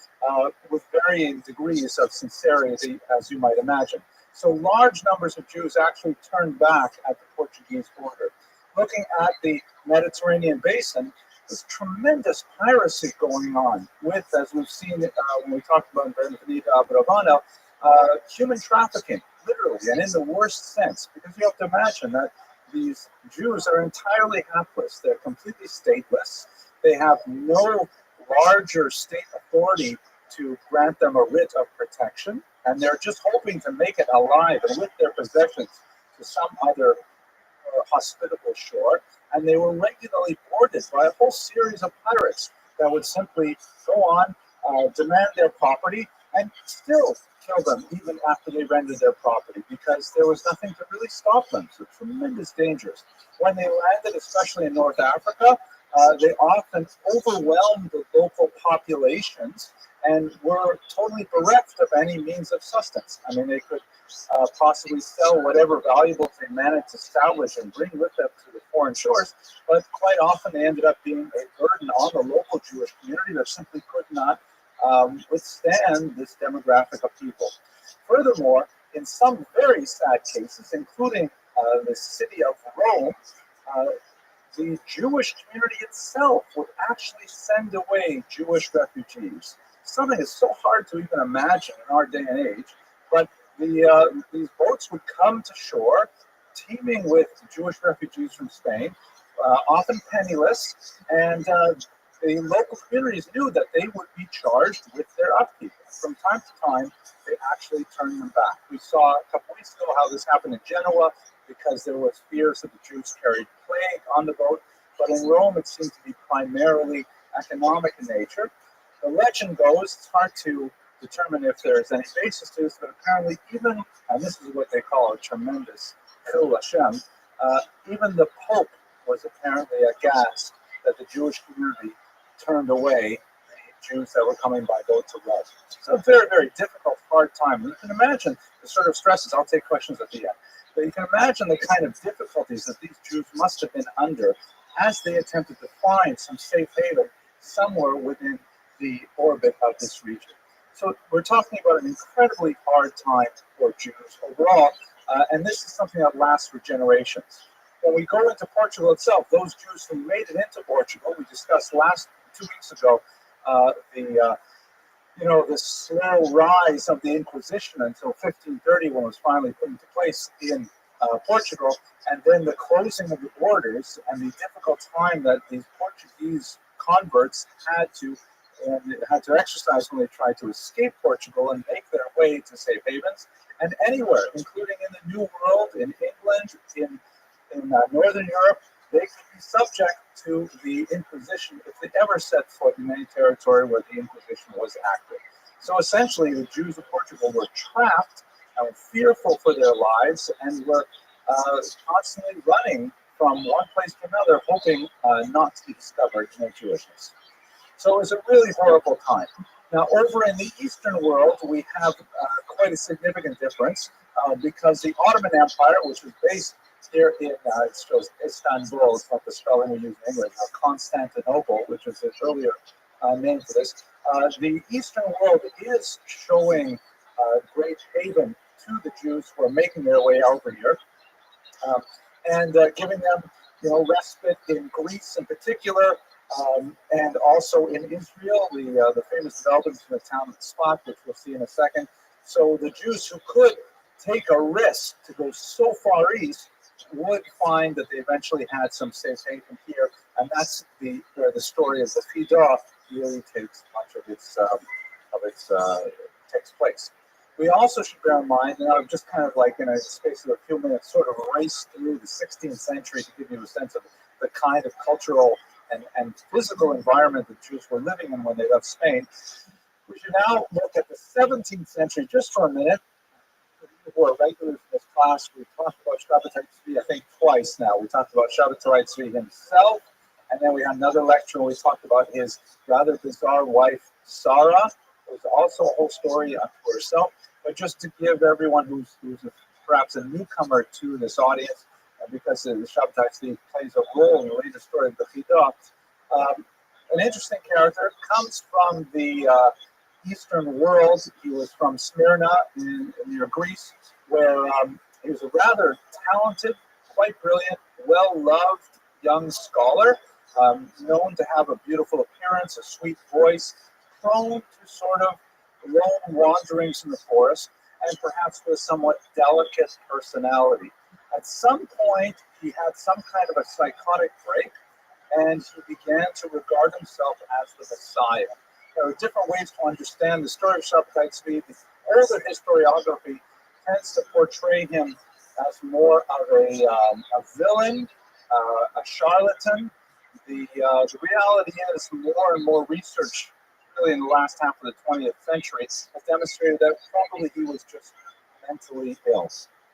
with varying degrees of sincerity, as you might imagine. So large numbers of Jews actually turned back at the Portuguese border. Looking at the Mediterranean basin, there's tremendous piracy going on with, as we've seen when we talked about Benvenuto Bravano, human trafficking, literally, and in the worst sense, because you have to imagine that these Jews are entirely hapless. They're completely stateless. They have no larger state authority to grant them a writ of protection, and they're just hoping to make it alive and with their possessions to some other hospitable shore. And they were regularly boarded by a whole series of pirates that would simply go on, demand their property, and still kill them even after they rendered their property, because there was nothing to really stop them. So tremendous dangers. When they landed, especially in North Africa, they often overwhelmed the local populations and were totally bereft of any means of sustenance. I mean, they could possibly sell whatever valuables they managed to establish and bring with them to the foreign shores, but quite often they ended up being a burden on the local Jewish community that simply could not withstand this demographic of people. Furthermore, in some very sad cases, including the city of Rome, the Jewish community itself would actually send away Jewish refugees. Something that's so hard to even imagine in our day and age, but these boats would come to shore, teeming with Jewish refugees from Spain, often penniless, and the local communities knew that they would be charged with their upkeep. From time to time, they actually turned them back. We saw a couple weeks ago how this happened in Genoa because there was fears that the Jews carried plague on the boat, but in Rome it seemed to be primarily economic in nature. The legend goes, it's hard to determine if there's any basis to this, but apparently even, and this is what they call a tremendous Chil Hashem, even the Pope was apparently aghast that the Jewish community turned away the Jews that were coming by boat to Rome. So a very, very difficult, hard time. You can imagine the sort of stresses. I'll take questions at the end. But you can imagine the kind of difficulties that these Jews must have been under as they attempted to find some safe haven somewhere within the orbit of this region. So we're talking about an incredibly hard time for Jews overall, and this is something that lasts for generations. When we go into Portugal itself, those Jews who made it into Portugal, we discussed 2 weeks ago, the slow rise of the Inquisition until 1530, when it was finally put into place in Portugal, and then the closing of the borders and the difficult time that these Portuguese converts had to exercise when they tried to escape Portugal and make their way to safe havens, and anywhere, including in the New World, in England, in Northern Europe, they could be subject to the Inquisition if they ever set foot in any territory where the Inquisition was active. So essentially, the Jews of Portugal were trapped and were fearful for their lives and were constantly running from one place to another, hoping not to be discovered in their Jewishness. So it was a really horrible time. Now, over in the Eastern world, we have quite a significant difference because the Ottoman Empire, which was based here in Istanbul, it's not the spelling we use in English, Constantinople, which is the earlier name for this. The Eastern world is showing great haven to the Jews who are making their way over here, and giving them, respite in Greece in particular, and also in Israel, the famous developments in the town of Tzfat, which we'll see in a second. So the Jews who could take a risk to go so far east would find that they eventually had some safe haven here, and that's where the story of the Fidah really takes much of its takes place. We also should bear in mind, and I've just kind of like in a space of a few minutes sort of raced through the 16th century to give you a sense of the kind of cultural and physical environment that Jews were living in when they left Spain. We should now look at the 17th century just for a minute. Who are regulars in this class, we've talked about Shabbatai Tzvi, I think twice now. We talked about Shabbatai Tzvi himself, and then we had another lecture where we talked about his rather bizarre wife, Sarah was also a whole story unto herself. But just to give everyone who's perhaps a newcomer to this audience, because the Shabbatai Tzvi plays a role in the later story of the Chidah, an interesting character, comes from the Eastern world. He was from Smyrna near Greece, where he was a rather talented, quite brilliant, well-loved young scholar, known to have a beautiful appearance, a sweet voice, prone to sort of lone wanderings in the forest, and perhaps with a somewhat delicate personality. At some point, he had some kind of a psychotic break, and he began to regard himself as the Messiah. There are different ways to understand the story of Shabbatai Tzvi. The older historiography tends to portray him as more of a villain, a charlatan. The reality is more and more research, really in the last half of the 20th century, has demonstrated that probably he was just mentally ill.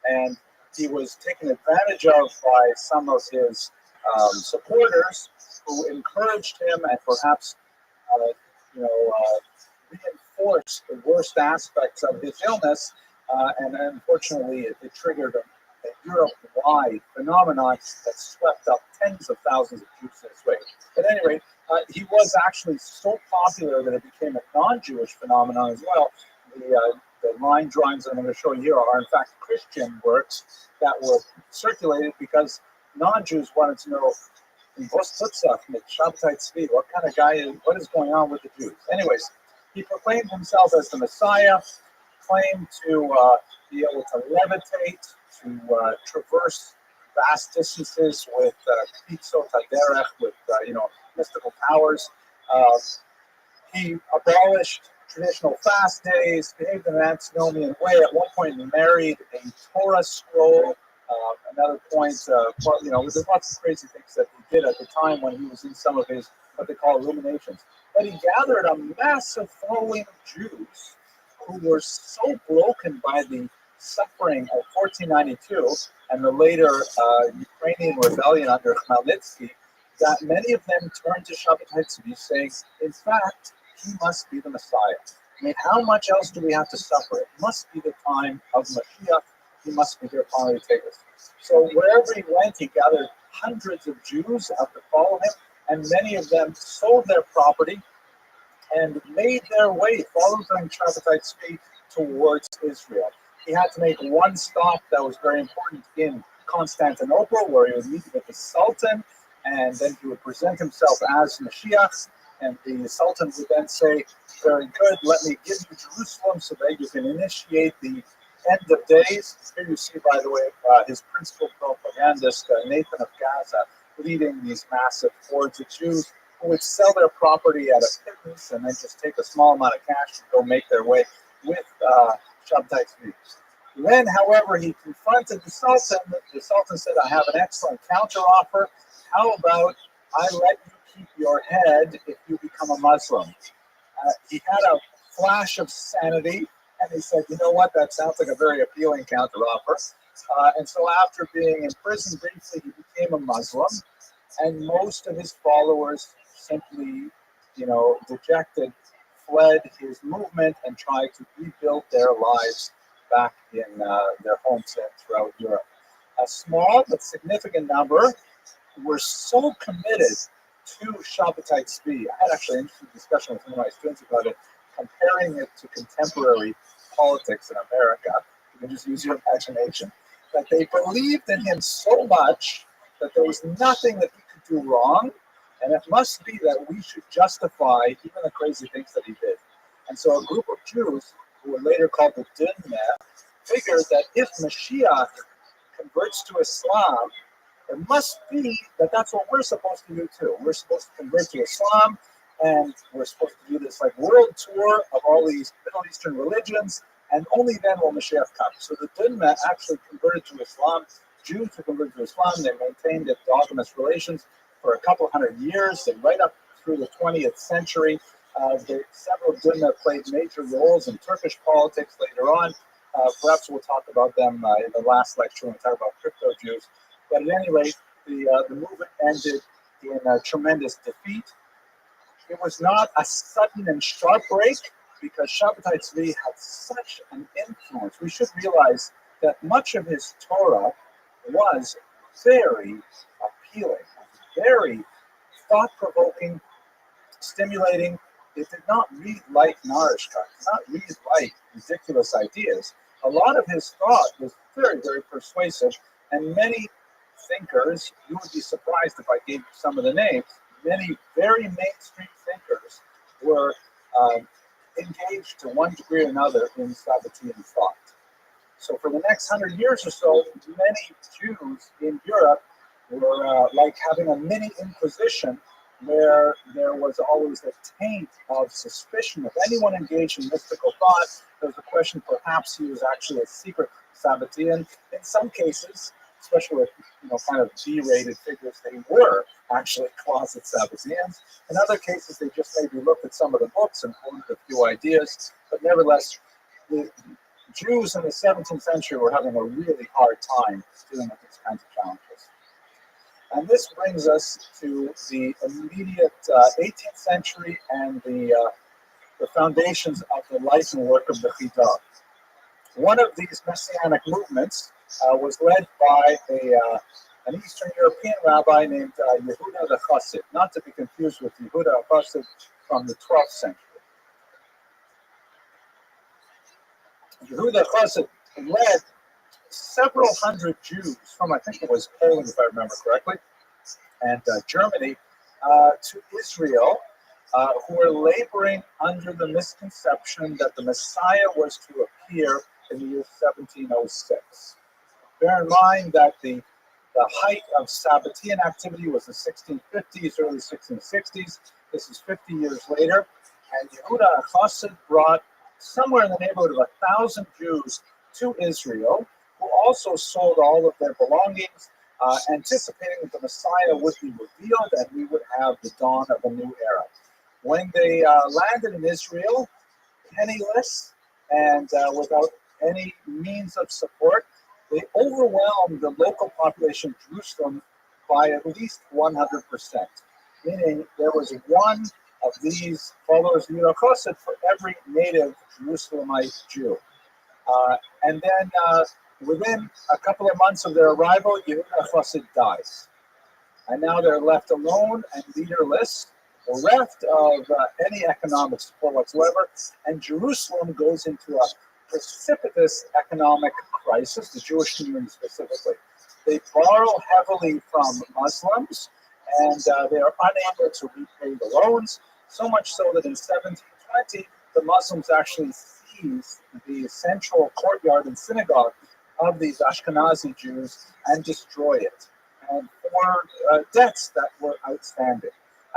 And he was taken advantage of by some of his supporters who encouraged him and perhaps reinforced the worst aspects of his illness, and unfortunately it triggered a Europe-wide phenomenon that swept up tens of thousands of Jews in its wake. At any rate, he was actually so popular that it became a non-Jewish phenomenon as well. The line drawings that I'm going to show you here are in fact Christian works that were circulated because non-Jews wanted to know, what kind of guy is, what is going on with the Jews? Anyways, he proclaimed himself as the Messiah, claimed to be able to levitate, to traverse vast distances with with mystical powers. He abolished traditional fast days, behaved in an antinomian way. At one point, he married a Torah scroll. Another point, there's lots of crazy things that he did at the time when he was in some of his what they call illuminations. But he gathered a massive following of Jews who were so broken by the suffering of 1492 and the later Ukrainian rebellion under Khmelnytsky that many of them turned to Shabbatai Tzvi saying, in fact, he must be the Messiah. I mean, how much else do we have to suffer? It must be the time of Mashiach. He must be here finally to take us. So wherever he went, he gathered hundreds of Jews out to follow him, and many of them sold their property and made their way, following Shabbatai Tzvi, towards Israel. He had to make one stop that was very important in Constantinople, where he would meet with the Sultan, and then he would present himself as Mashiach, and the Sultan would then say, very good, let me give you Jerusalem so that you can initiate the end of days. Here you see, by the way, his principal propagandist, Nathan of Gaza, leading these massive hordes of Jews who would sell their property at a pittance and then just take a small amount of cash to go make their way with Shabbatai Tzvi. When, however, he confronted the Sultan said, I have an excellent counteroffer. How about I let you keep your head if you become a Muslim? He had a flash of sanity, and he said, you know what, that sounds like a very appealing counteroffer. And so after being imprisoned briefly, he became a Muslim, and most of his followers simply, dejected, fled his movement and tried to rebuild their lives back in their homestead throughout Europe. A small but significant number were so committed to Shabbatai Tzvi. I had actually an interesting discussion with one of my students about it, comparing it to contemporary politics in America. You can just use your imagination. That they believed in him so much that there was nothing that he could do wrong, and it must be that we should justify even the crazy things that he did. And so a group of Jews, who were later called the Dinmeh, figured that if Mashiach converts to Islam, it must be that that's what we're supposed to do too. We're supposed to convert to Islam, and we're supposed to do this like world tour of all these Middle Eastern religions, and only then will Mashiach come. So the Dinmeh actually converted to Islam. Jews who converted to Islam, they maintained endogamous relations for a couple hundred years, and right up through the 20th century. Several Dinmeh played major roles in Turkish politics later on. Perhaps we'll talk about them in the last lecture when we talk about crypto Jews. But at any rate, the movement ended in a tremendous defeat. it was not a sudden and sharp break because Shabbatai Tzvi had such an influence. We should realize that much of his Torah was very appealing, very thought-provoking, stimulating. It did not read like Narishka, it did not read like ridiculous ideas. A lot of his thought was very, very persuasive, and many thinkers, you would be surprised if I gave you some of the names, many very mainstream thinkers were engaged to one degree or another in Sabbatean thought. So for the next 100 years or so, many Jews in Europe were like having a mini inquisition where there was always a taint of suspicion. If anyone engaged in mystical thought, there was a question perhaps he was actually a secret Sabbatean. In some cases, especially with kind of B-rated figures, they were actually closet Sabbateans. In other cases, they just maybe looked at some of the books and quoted a few ideas. But nevertheless, the Jews in the 17th century were having a really hard time dealing with these kinds of challenges. And this brings us to the immediate 18th century and the foundations of the life and work of the Chida. One of these messianic movements was led by an Eastern European rabbi named Yehuda the Chassid, not to be confused with Yehuda Chassid from the 12th century. Yehuda Chassid led several hundred Jews from, I think it was Poland, if I remember correctly, and Germany, to Israel, who were laboring under the misconception that the Messiah was to appear in the year 1706. Bear in mind that the height of Sabbatean activity was the 1650s, early 1660s. This is 50 years later, and Yehuda Chassid brought somewhere in the neighborhood of 1,000 Jews to Israel, who also sold all of their belongings, anticipating that the Messiah would be revealed and we would have the dawn of a new era. When they landed in Israel, penniless and without any means of support, they overwhelmed the local population of Jerusalem by at least 100%, meaning there was one of these followers of Yehuda Chassid for every native Jerusalemite Jew. And then within a couple of months of their arrival, Yehuda Chassid dies. And now they're left alone and leaderless, bereft of any economic support whatsoever, and Jerusalem goes into a precipitous economic crisis, the Jewish community specifically. They borrow heavily from Muslims, and they are unable to repay the loans, so much so that in 1720, the Muslims actually seize the central courtyard and synagogue of these Ashkenazi Jews and destroy it, and for debts that were outstanding.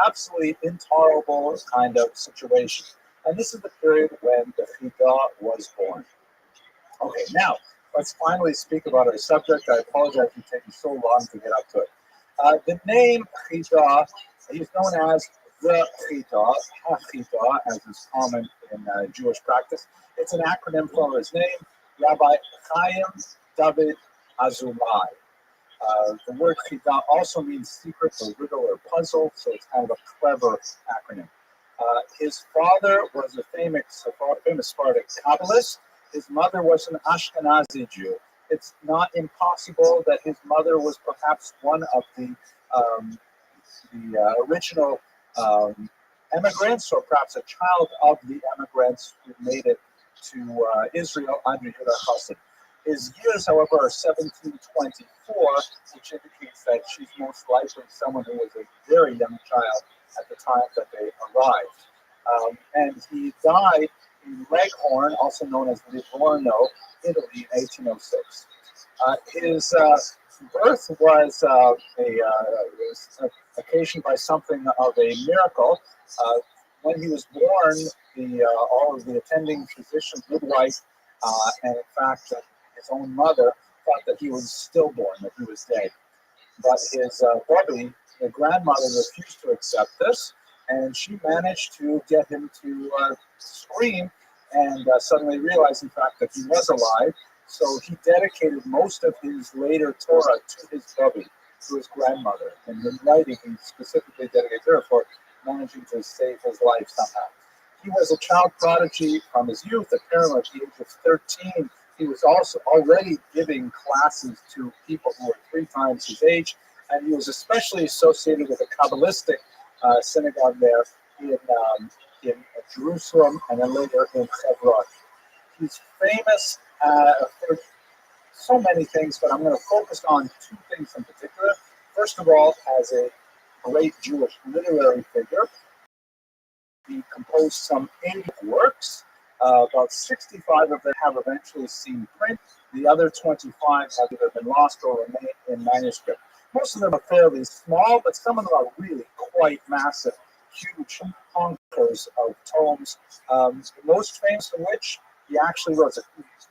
Absolutely intolerable kind of situation. And this is the period when the Chida was born. Okay, now let's finally speak about our subject. I apologize for taking so long to get up to it. The name Chida, he's known as the Chida, HaChida, as is common in Jewish practice. It's an acronym for his name, Rabbi Chaim David Azulai. The word Chida also means secret or riddle or puzzle, so it's kind of a clever acronym. His father was a famous Sephardic Kabbalist. His mother was an Ashkenazi Jew. It's not impossible that his mother was perhaps one of the original immigrants, or perhaps a child of the immigrants who made it to Israel under Yehuda Chassid. His years, however, are 1724, which indicates that she's most likely someone who was a very young child at the time that they arrived. And he died in Leghorn, also known as Livorno, Italy, in 1806. His birth was occasioned by something of a miracle. When he was born, all of the attending physician, midwife, and in fact, his own mother thought that he was stillborn, that he was dead. But his Rabbi, the grandmother, refused to accept this, and she managed to get him to scream and suddenly realized, in fact, that he was alive. So he dedicated most of his later Torah to his Rabbi, to his grandmother. And in writing, he specifically dedicated her for managing to save his life somehow. He was a child prodigy from his youth. Apparently, at the age of 13, he was also already giving classes to people who were 3 times his age, and he was especially associated with a Kabbalistic synagogue there in Jerusalem and then later in Hebron. He's famous for so many things, but I'm going to focus on 2 things in particular. First of all, as a great Jewish literary figure, he composed some 80 works. About 65 of them have eventually seen print. The other 25 have either been lost or remain in manuscript. Most of them are fairly small, but some of them are really quite massive, huge honkers of tomes. Most famous of which, he actually wrote a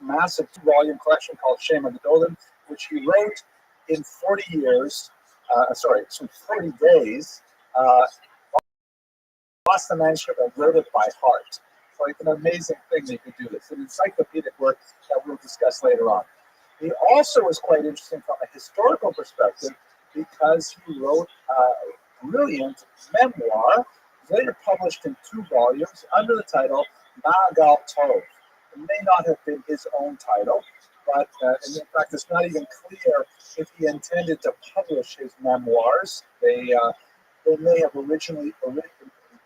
massive 2-volume collection called Shema Gedolim, which he wrote in 40 years, 40 days, lost the manuscript and wrote it by heart. So it's an amazing thing that he could do this. An encyclopedic work that we'll discuss later on. He also was quite interesting from a historical perspective because he wrote a brilliant memoir, later published in 2 volumes under the title Ma'agal Tov. It may not have been his own title, but in fact, it's not even clear if he intended to publish his memoirs. They may have originally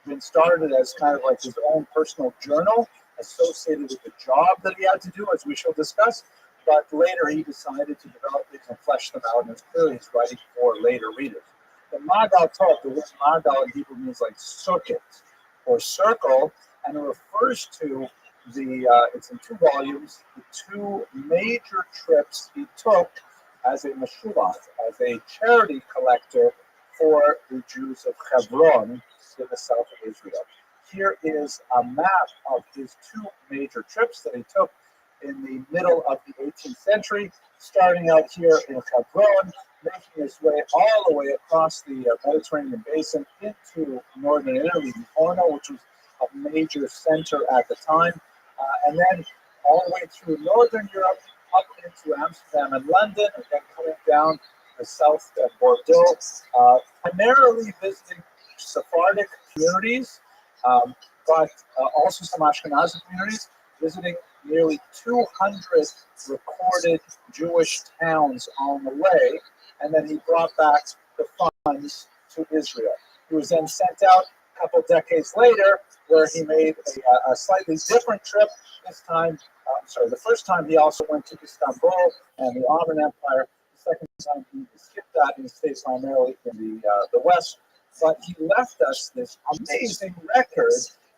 been started as kind of like his own personal journal associated with the job that he had to do, as we shall discuss. But later he decided to develop these and flesh them out, and it's clearly he's writing for later readers. The Magal Tov, the word Magal in Hebrew means like circuit or circle, and it refers to it's in 2 volumes, the 2 major trips he took as a meshulach, as a charity collector for the Jews of Hebron in the south of Israel. Here is a map of his 2 major trips that he took in the middle of the 18th century, starting out here in Hebron, making his way all the way across the Mediterranean basin into northern Italy, Livorno, which was a major center at the time, and then all the way through northern Europe, up into Amsterdam and London, and then coming down the south of Bordeaux, primarily visiting Sephardic communities, but also some Ashkenazi communities, visiting nearly 200 recorded Jewish towns on the way, and then he brought back the funds to Israel. He was then sent out a couple decades later, where he made a slightly different trip. This time, the first time he also went to Istanbul and the Ottoman Empire. The second time he skipped that and stayed primarily in the West. But he left us this amazing record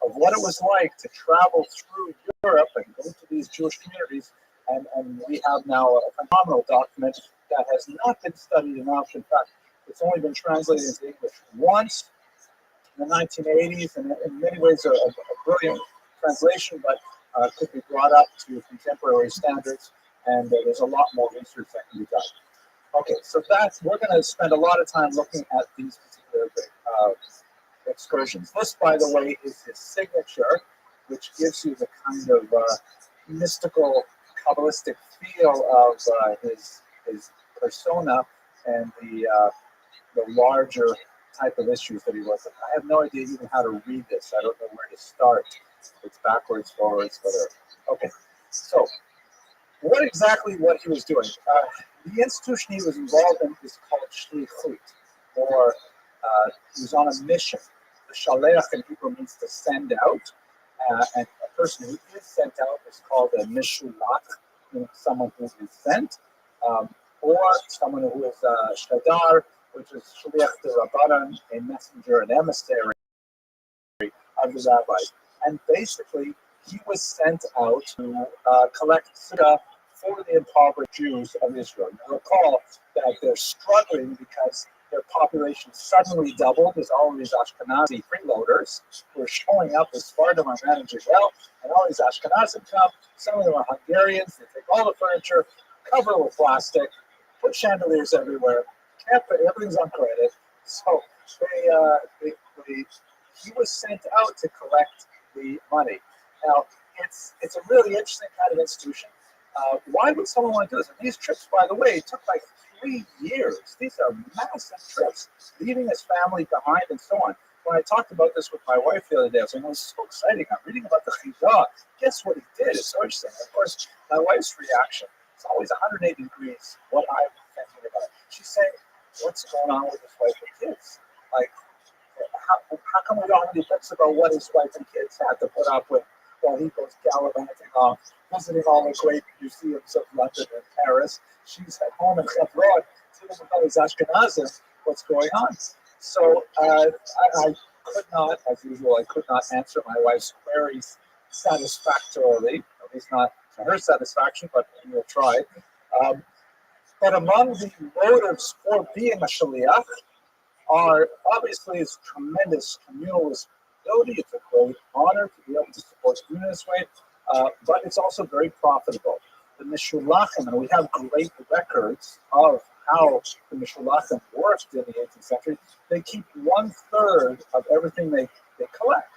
of what it was like to travel through Europe and go to these Jewish communities. And we have now a phenomenal document that has not been studied enough. In fact, it's only been translated into English once in the 1980s, and in many ways a brilliant translation, but could be brought up to contemporary standards, and there's a lot more research that can be done. Okay, so we're going to spend a lot of time looking at these particular excursions. This, by the way, is his signature, which gives you the kind of mystical, Kabbalistic feel of his persona and the larger type of issues that he was in. I have no idea even how to read this. I don't know where to start. It's backwards, forwards, whatever. Okay, so what he was doing? The institution he was involved in is called shlichut, or he was on a mission. The shaleach in Hebrew means to send out, and a person who is sent out is called a mishulach, meaning someone who is sent, or someone who is shadar, which is shliach de rabbanan, a messenger, an emissary of the rabbis. And basically, he was sent out to collect tzedakah for the impoverished Jews of Israel. You recall that they're struggling because their population suddenly doubled. There's all these Ashkenazi freeloaders who are showing up as Sparta are managing well, and all these Ashkenazim come. Some of them are Hungarians. They take all the furniture, cover it with plastic, put chandeliers everywhere, everything's on credit. So he was sent out to collect the money. Now, it's a really interesting kind of institution. Why would someone want to do this? And these trips, by the way, took like 3 years. These are massive trips, leaving his family behind and so on. when I talked about this with my wife the other day, I was like, "Oh, it's so exciting! I'm reading about the Chida. Guess what he did? It's so interesting." And of course, my wife's reaction is always 180 degrees what I'm thinking about. She's saying, "What's going on with his wife and kids? Like, how come we don't have any books about what his wife and kids had to put up with while he goes gallivanting off, visiting all the great museums of London and Paris? She's at home in Hebron, dealing with all these Ashkenazim. What's going on?" So I could not, as usual, I could not answer my wife's queries satisfactorily, at least not to her satisfaction, but we'll try. But among the motives for being a shaliach are obviously it's tremendous communal responsibility. It's a great honor to be able to support the community this way, but it's also very profitable. The Mishulachim, and we have great records of how the Mishulachim worked in the 18th century. They keep 1/3 of everything they collect,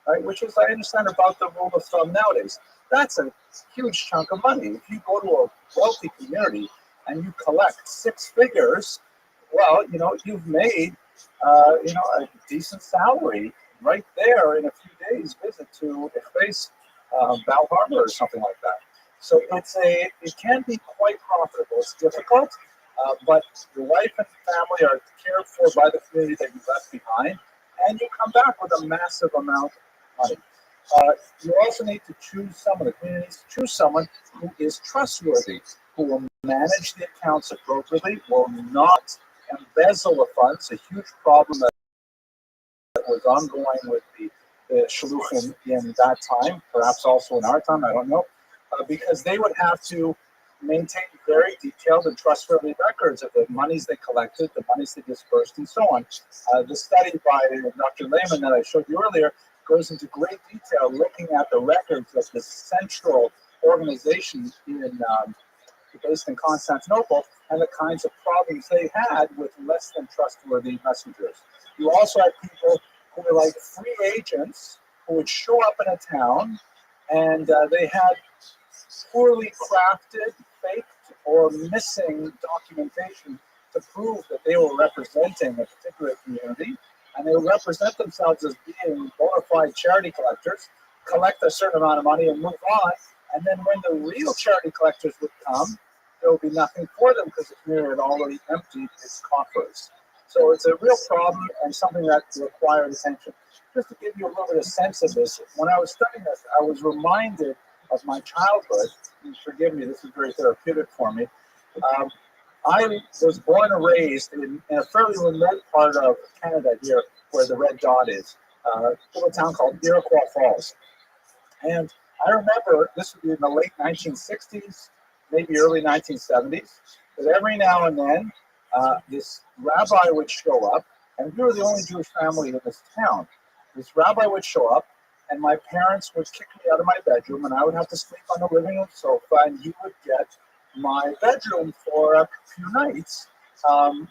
right? Which is, I understand, about the rule of thumb nowadays. That's a huge chunk of money. If you go to a wealthy community and you collect 6 figures, well, you've made a decent salary right there in a few days visit to a place, Bal Harbor or something like that. So it can be quite profitable. It's difficult, but your wife and family are cared for by the community that you left behind, and you come back with a massive amount of money. You also need to choose someone, the community needs to choose someone who is trustworthy, who will manage the accounts appropriately, will not embezzle the funds, a huge problem that was ongoing with the shluchim in that time, perhaps also in our time, I don't know, because they would have to maintain very detailed and trustworthy records of the monies they collected, the monies they dispersed, and so on. The study by Dr. Lehman that I showed you earlier goes into great detail looking at the records of the central organization based in Constantinople and the kinds of problems they had with less than trustworthy messengers. You also had people who were like free agents who would show up in a town and they had poorly crafted, faked, or missing documentation to prove that they were representing a particular community, and they would represent themselves as being bona fide charity collectors, collect a certain amount of money and move on, and then when the real charity collectors would come, there would be nothing for them because the community had already emptied its coffers. So it's a real problem and something that required attention. Just to give you a little bit of sense of this, when I was studying this, I was reminded of my childhood. And forgive me, this is very therapeutic for me. I was born and raised in a fairly remote part of Canada here, where the red dot is, a little town called Iroquois Falls. And I remember this would be in the late 1960s, maybe early 1970s, that every now and then this rabbi would show up, and we were the only Jewish family in this town. This rabbi would show up, and my parents would kick me out of my bedroom, and I would have to sleep on the living room sofa, and he would get my bedroom for a few nights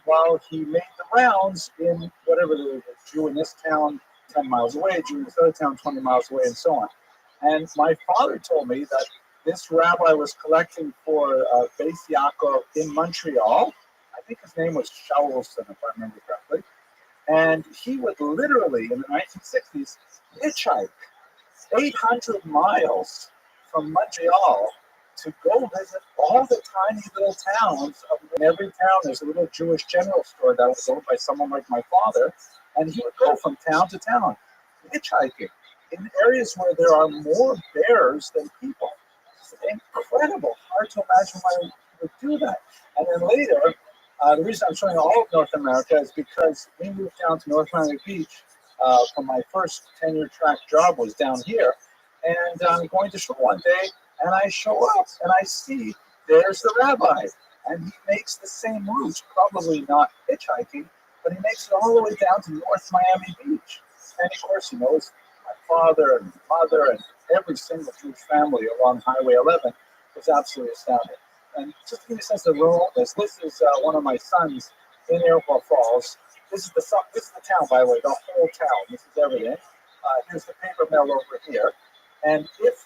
while he made the rounds in whatever the Jew in this town 10 miles away, Jew in this other town 20 miles away, and so on. And my father told me that this rabbi was collecting for Beis Yaakov in Montreal. I think his name was Shaulson, if I remember correctly. And he would literally, in the 1960s, hitchhike 800 miles from Montreal to go visit all the tiny little towns. In every town, there's a little Jewish general store that was owned by someone like my father. And he would go from town to town, hitchhiking in areas where there are more bears than people. It's incredible. Hard to imagine why he would do that. And then later, the reason I'm showing all of North America is because we moved down to North Miami Beach for my first tenure track job was down here. And I'm going to shul one day, and I show up, and I see there's the rabbi. And he makes the same route, probably not hitchhiking, but he makes it all the way down to North Miami Beach. And of course, he knows my father and mother and every single Jewish family along Highway 11 was absolutely astounding. And just to give you a sense of the role of this is one of my sons in Iroquois Falls. This is the town, by the way, the whole town. This is everything. Here's the paper mill over here. And if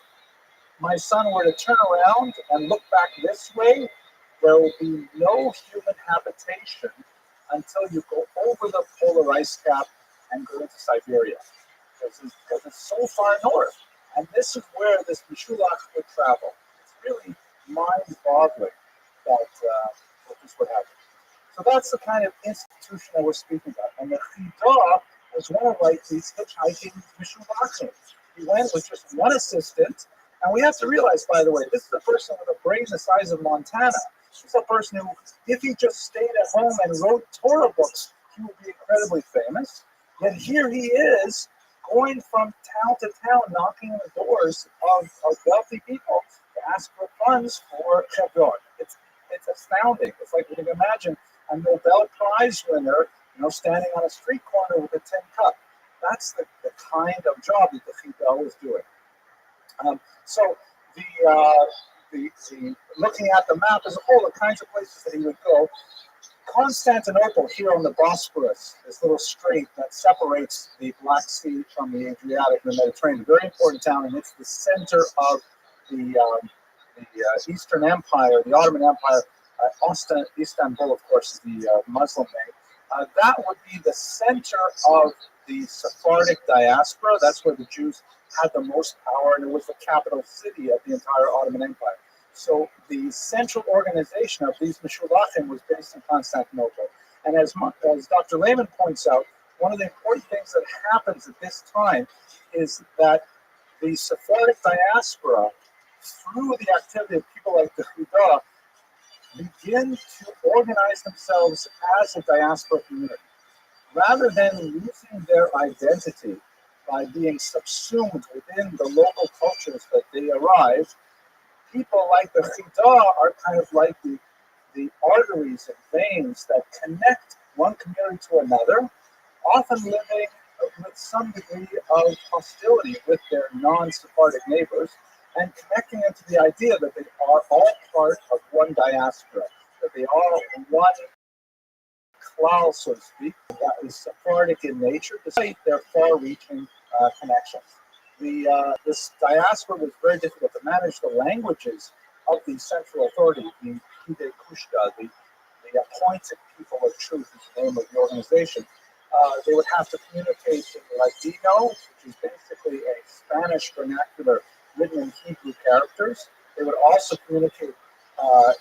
my son were to turn around and look back this way, there will be no human habitation until you go over the polar ice cap and go into Siberia because it's so far north. And this is where this Mishulach would travel. It's really mind-boggling that this would happen. So that's the kind of institution that we're speaking about. And the Chida was one of like these hitchhiking Mishulachim. He went with just one assistant. And we have to realize, by the way, this is a person with a brain the size of Montana. This is a person who, if he just stayed at home and wrote Torah books, he would be incredibly famous. Yet here he is, going from town to town, knocking on the doors of wealthy people to ask for funds for Hebron. It's astounding. It's like, you can imagine a Nobel Prize winner, standing on a street corner with a tin cup. That's the kind of job that the Chida was doing. So the looking at the map as a whole, the kinds of places that he would go. Constantinople, here on the Bosporus, this little strait that separates the Black Sea from the Adriatic and the Mediterranean, very important town, and it's the center of the Eastern Empire, the Ottoman Empire. Istanbul, of course, is the Muslim name. That would be the center of the Sephardic diaspora. That's where the Jews had the most power, and it was the capital city of the entire Ottoman Empire. So the central organization of these Mishulachim was based in Constantinople. And as Dr. Lehman points out, one of the important things that happens at this time is that the Sephardic diaspora, through the activity of people like the Chida, begin to organize themselves as a diaspora community. Rather than losing their identity by being subsumed within the local cultures that they arrive, people like the Chida are kind of like the arteries and veins that connect one community to another, often living with some degree of hostility with their non-Sephardic neighbors, and connecting them to the idea that they are all part of one diaspora, that they are one klal, so to speak, that is Sephardic in nature, despite their far-reaching connections. This diaspora was very difficult to manage. The languages of the central authority, the Pide Kushta, the appointed people of truth is the name of the organization, they would have to communicate in Ladino, which is basically a Spanish vernacular written in Hebrew characters. They would also communicate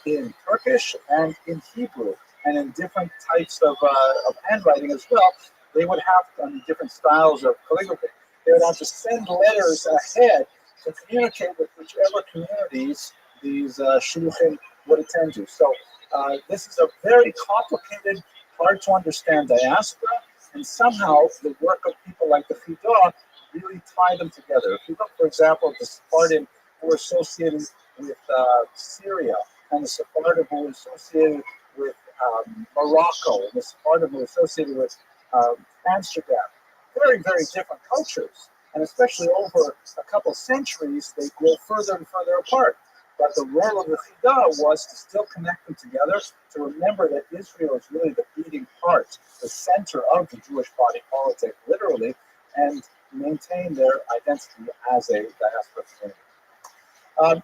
in Turkish and in Hebrew, and in different types of handwriting as well. They would have different styles of calligraphy. They would have to send letters ahead to communicate with whichever communities these shluchim would attend to. So this is a very complicated, hard to understand diaspora, and somehow the work of people like the Chida really tie them together. If you look, for example, at the Sephardim who were associated with Syria, and the Sephardim who were associated with Morocco, and the Sephardim who were associated with Amsterdam, very, very different cultures. And especially over a couple centuries, they grow further and further apart. But the role of the Chida was to still connect them together, to remember that Israel is really the beating heart, the center of the Jewish body politic, literally, and maintain their identity as a diaspora community.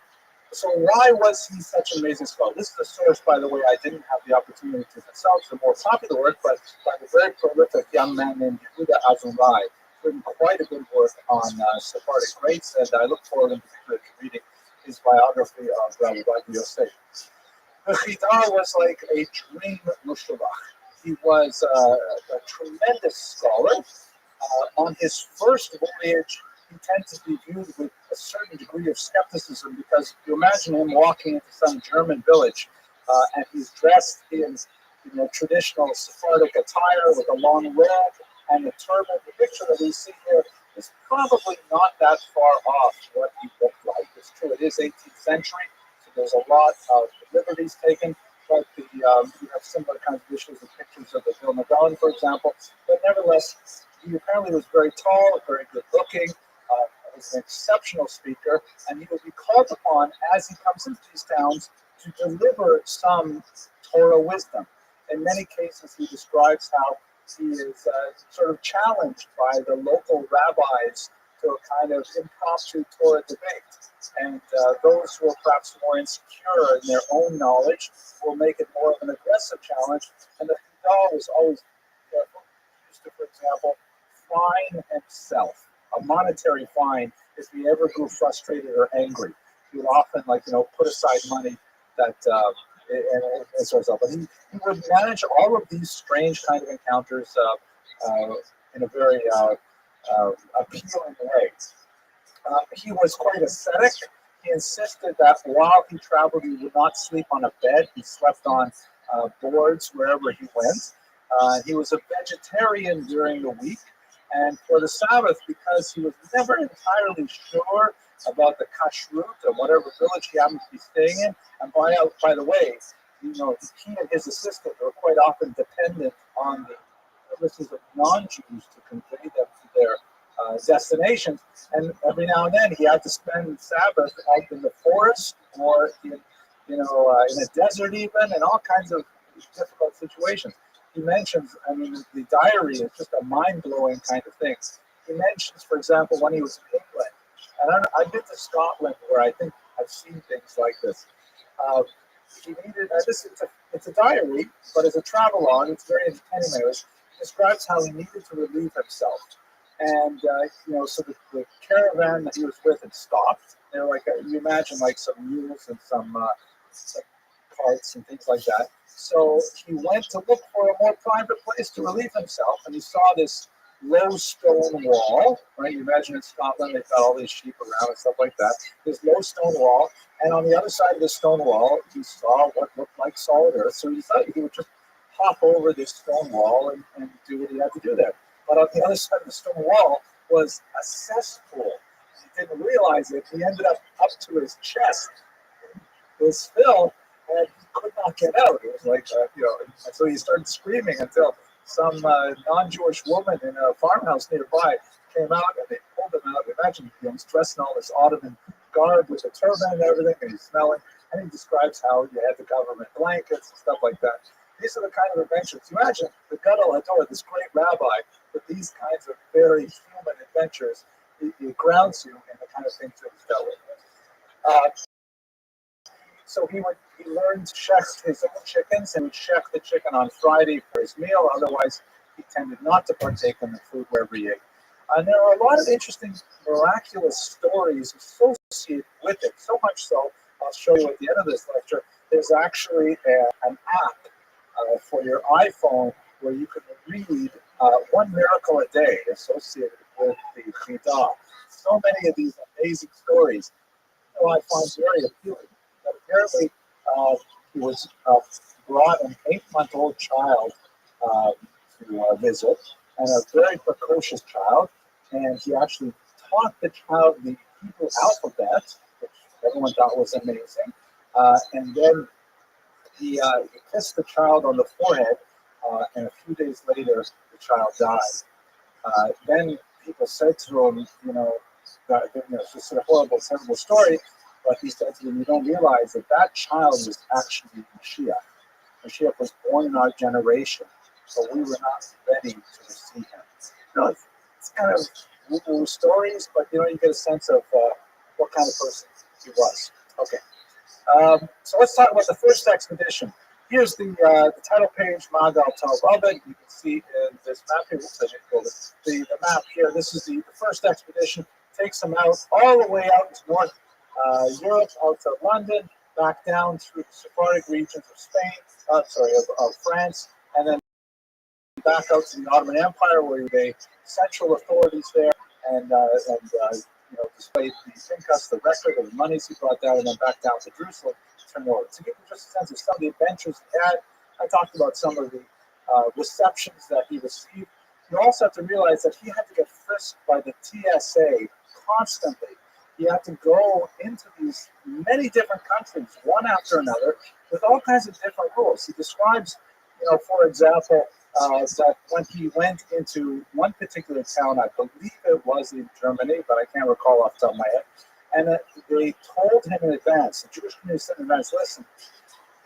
So why was he such an amazing scholar? This is a source, by the way, I didn't have the opportunity to consult the more popular work, but by the very prolific young man named Yehuda Azurai, written quite a good work on Sephardic greats, and I look forward in particular to reading his biography of Rabbi Yosef. The Chida was like a dream Mushalach. He was a tremendous scholar. On his first voyage, he tended to be viewed with a certain degree of skepticism, because you imagine him walking into some German village and he's dressed in traditional Sephardic attire with a long robe and a turban. The picture that we see here is probably not that far off what he looked like. It's true, it is 18th century, so there's a lot of liberties taken, but you have similar kinds of issues with pictures of the Vilna Gaon, for example. But nevertheless, he apparently was very tall, very good looking, was an exceptional speaker, and he would be called upon as he comes into these towns to deliver some Torah wisdom. In many cases, he describes how he is sort of challenged by the local rabbis to a kind of impromptu Torah debate. And those who are perhaps more insecure in their own knowledge will make it more of an aggressive challenge. And the Chida was always careful. He used to, for example, fine himself, a monetary fine, if he ever grew frustrated or angry. He would often, put aside money that and sort of stuff. But he would manage all of these strange kind of encounters in a very appealing way. He was quite ascetic. He insisted that while he traveled, he would not sleep on a bed. He slept on boards wherever he went. He was a vegetarian during the week. And for the Sabbath, because he was never entirely sure about the kashrut of whatever village he happened to be staying in. And by the way, he and his assistant were quite often dependent on the services of non-Jews to convey them to their destinations. And every now and then, he had to spend Sabbath out in the forest or in a desert even, and all kinds of difficult situations. He mentions, the diary is just a mind-blowing kind of thing. He mentions, for example, when he was in England, and I've been to Scotland where I think I've seen things like this. He needed, it's a diary, but as a travelogue, it's very entertaining. He describes how he needed to relieve himself. And, so the caravan that he was with had stopped. They're you imagine some mules and some carts and things like that. So he went to look for a more private place to relieve himself, and he saw this low stone wall, right? You imagine in Scotland, they've got all these sheep around and stuff like that. This low stone wall, and on the other side of the stone wall, he saw what looked like solid earth, so he thought he would just hop over this stone wall and do what he had to do there. But on the other side of the stone wall was a cesspool. He didn't realize it. He ended up to his chest. It was filled, and he could not get out. It was and so he started screaming until some non-Jewish woman in a farmhouse nearby came out, and they pulled him out. Imagine he's dressed in all this Ottoman garb with a turban and everything, and he's smelling. And he describes how he had the government blankets and stuff like that. These are the kind of adventures. Imagine the Gadol Hador, this great rabbi, with these kinds of very human adventures. It grounds you in the kind of things that he's dealt with. So he learned to shecht his own chickens, and would shecht the chicken on Friday for his meal. Otherwise, he tended not to partake in the food wherever he ate. And there are a lot of interesting, miraculous stories associated with it. So much so, I'll show you at the end of this lecture, there's actually an app for your iPhone where you can read one miracle a day associated with the Midah. So many of these amazing stories I find very appealing. But apparently, he was brought an 8-month-old child to visit, and a very precocious child, and he actually taught the child the Hebrew alphabet, which everyone thought was amazing, and then he kissed the child on the forehead, and a few days later, the child died. Then people said to him, it's just a horrible, terrible story, but he said to them, you don't realize that child was actually Mashiach. Mashiach was born in our generation, so we were not ready to receive him. It's kind of woo-woo stories, but you get a sense of what kind of person he was. Okay. So let's talk about the first expedition. Here's the title page, Magal Tov Abed. You can see in this map here, the map here. This is the first expedition. Takes them out all the way out to North Europe, out to London, back down through the Sephardic regions of Spain, of France, and then back out to the Ottoman Empire, where they central authorities there, and displayed the Pinkas, the record of the monies he brought down, and then back down to Jerusalem to turn over. To give you just a sense of some of the adventures he had, I talked about some of the receptions that he received. You also have to realize that he had to get frisked by the TSA constantly. He had to go into these many different countries, one after another, with all kinds of different rules. He describes, for example, that when he went into one particular town, I believe it was in Germany, but I can't recall off the top of my head, and they told him in advance, the Jewish community said in advance, listen,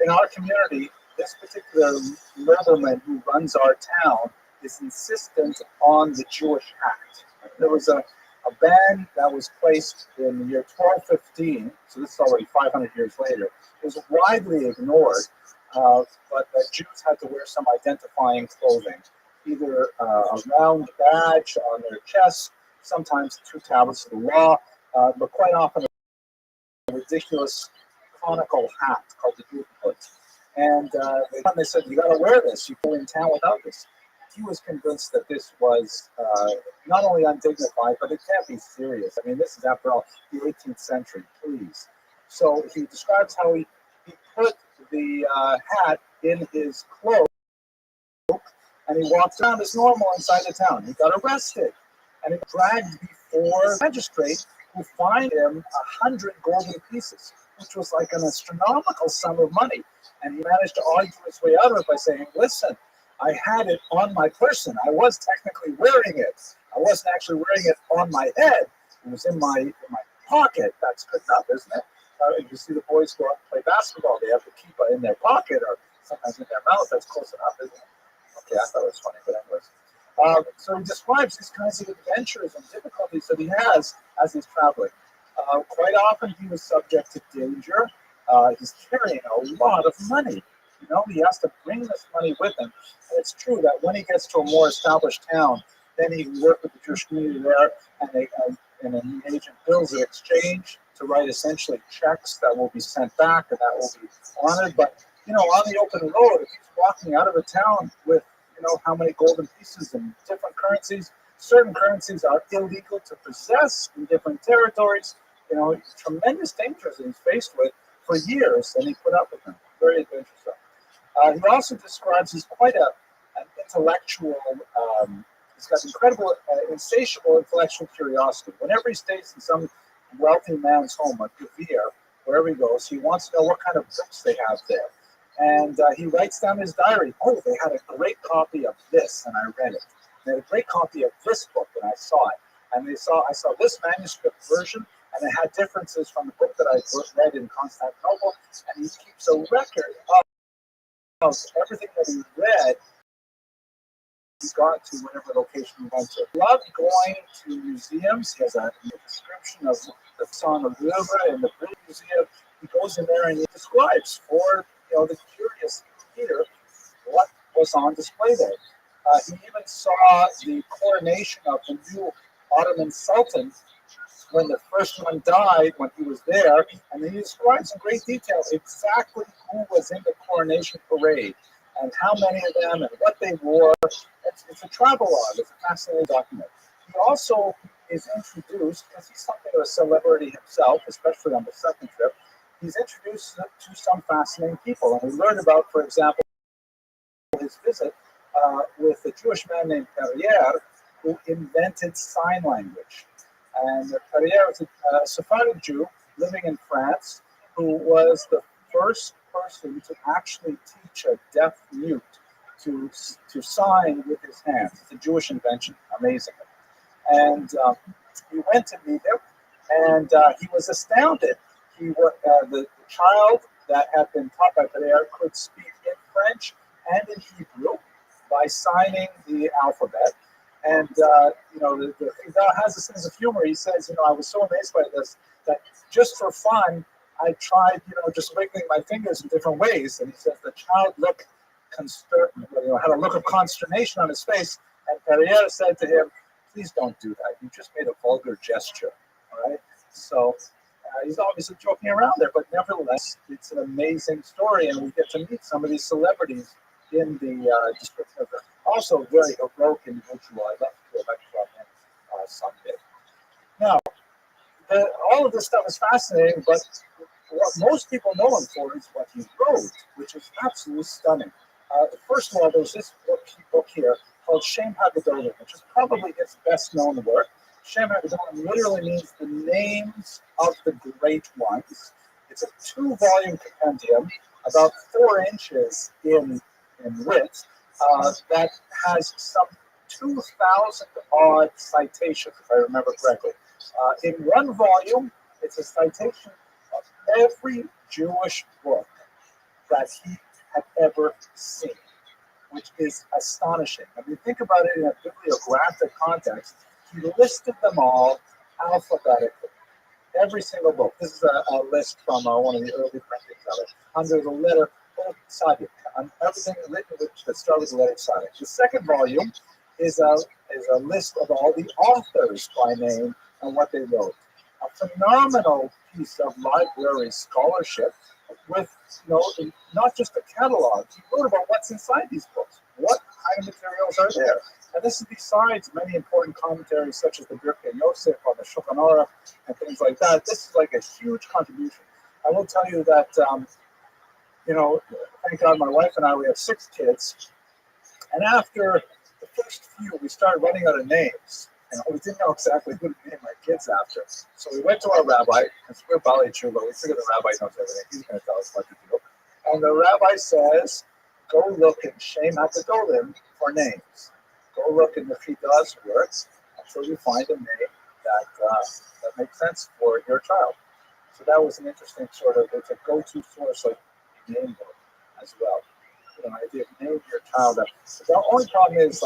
in our community, this particular nobleman who runs our town is insistent on the Jewish act. There was a ban that was placed in the year 1215, so this is already 500 years later. It was widely ignored, but Jews had to wear some identifying clothing either a round badge on their chest, sometimes 2 tablets of the law, but quite often a ridiculous conical hat called the Judenhut. And they said, you got to wear this. You go in town without this. He was convinced that this was not only undignified, but it can't be serious. I mean, this is, after all, the 18th century, please. So he describes how he put the hat in his cloak, and he walked around as normal inside the town. He got arrested, and he dragged before a magistrate who fined him 100 golden pieces, which was like an astronomical sum of money. And he managed to argue his way out of it by saying, listen, I had it on my person. I was technically wearing it. I wasn't actually wearing it on my head. It was in my pocket. That's good enough, isn't it? You see the boys go out and play basketball. They have the kippah in their pocket or sometimes in their mouth. That's close enough, isn't it? Okay, I thought it was funny, but anyways. So he describes these kinds of adventures and difficulties that he has as he's traveling. Quite often he was subject to danger. He's carrying a lot of money. You know, he has to bring this money with him. And it's true that when he gets to a more established town, then he can work with the Jewish community there and engage in bills of exchange to write essentially checks that will be sent back and that will be honored. But, you know, on the open road, if he's walking out of a town with, you know, how many golden pieces in different currencies, certain currencies are illegal to possess in different territories. You know, tremendous dangers that he's faced with for years, and he put up with them. Very adventurous. He also describes he's quite an intellectual, he's got incredible, insatiable intellectual curiosity. Whenever he stays in some wealthy man's home, like Revere, wherever he goes, he wants to know what kind of books they have there. And he writes down his diary, oh, they had a great copy of this, and I read it. They had a great copy of this book, and I saw it. And I saw this manuscript version, and it had differences from the book that I read in Constantinople, and he keeps a record of everything that he read. He got to whatever location he went to. He loved going to museums. He has a description of the Song of Louvre and the British Museum. He goes in there and he describes for the curious reader what was on display there. He even saw the coronation of the new Ottoman Sultan when the first one died, when he was there, and he describes in great detail exactly who was in the coronation parade and how many of them and what they wore. It's a travel log. It's a fascinating document. He also is introduced, because he's something of a celebrity himself, especially on the second trip, he's introduced to some fascinating people. And we learned about, for example, his visit with a Jewish man named Perrier, who invented sign language. And Perrier was a Sephardic Jew living in France who was the first person to actually teach a deaf mute to sign with his hands. It's a Jewish invention, amazing. And he went to meet him, and he was astounded. The child that had been taught by Perrier could speak in French and in Hebrew by signing the alphabet. And, the thing that has a sense of humor. He says, I was so amazed by this that just for fun, I tried, just wiggling my fingers in different ways. And he says the child looked had a look of consternation on his face. And Perrier said to him, please don't do that. You just made a vulgar gesture. All right. So he's obviously joking around there, but nevertheless, it's an amazing story. And we get to meet some of these celebrities in the description of them. Also, very heroic individual. I'd love to go back from him someday. Now, all of this stuff is fascinating, but what most people know him for is what he wrote, which is absolutely stunning. First of all, there's this book here called Shem HaGedolim, which is probably his best-known work. Shem HaGedolim literally means the names of the great ones. It's a 2-volume compendium, about 4 inches in width, that has some 2,000 odd citations, if I remember correctly. In one volume, it's a citation of every Jewish book that he had ever seen, which is astonishing. When you think about it in a bibliographic context, he listed them all alphabetically. Every single book. This is a list from one of the early printings of it. Under the letter Tzaddik, on everything written that started with the letter Tzaddik. The second volume is a list of all the authors by name and what they wrote. A phenomenal piece of library scholarship with not just a catalog. He wrote about what's inside these books, what kind of materials are there. And this is besides many important commentaries such as the Birkei Yosef on the Shulchan Aruch and things like that. This is like a huge contribution. I will tell you that, thank God my wife and I, we have 6 kids. And after the first few, we started running out of names. And we didn't know exactly who to name my kids after. So we went to our rabbi, because we're Bali Tshuva, we figured the rabbi knows everything. He's going to tell us what to do. And the rabbi says, go look in Shem HaGedolim for names. Go look in the Chida's works until you find a name that makes sense for your child. So that was an interesting it's a go-to source of name book as well. If you name your child up. The only problem is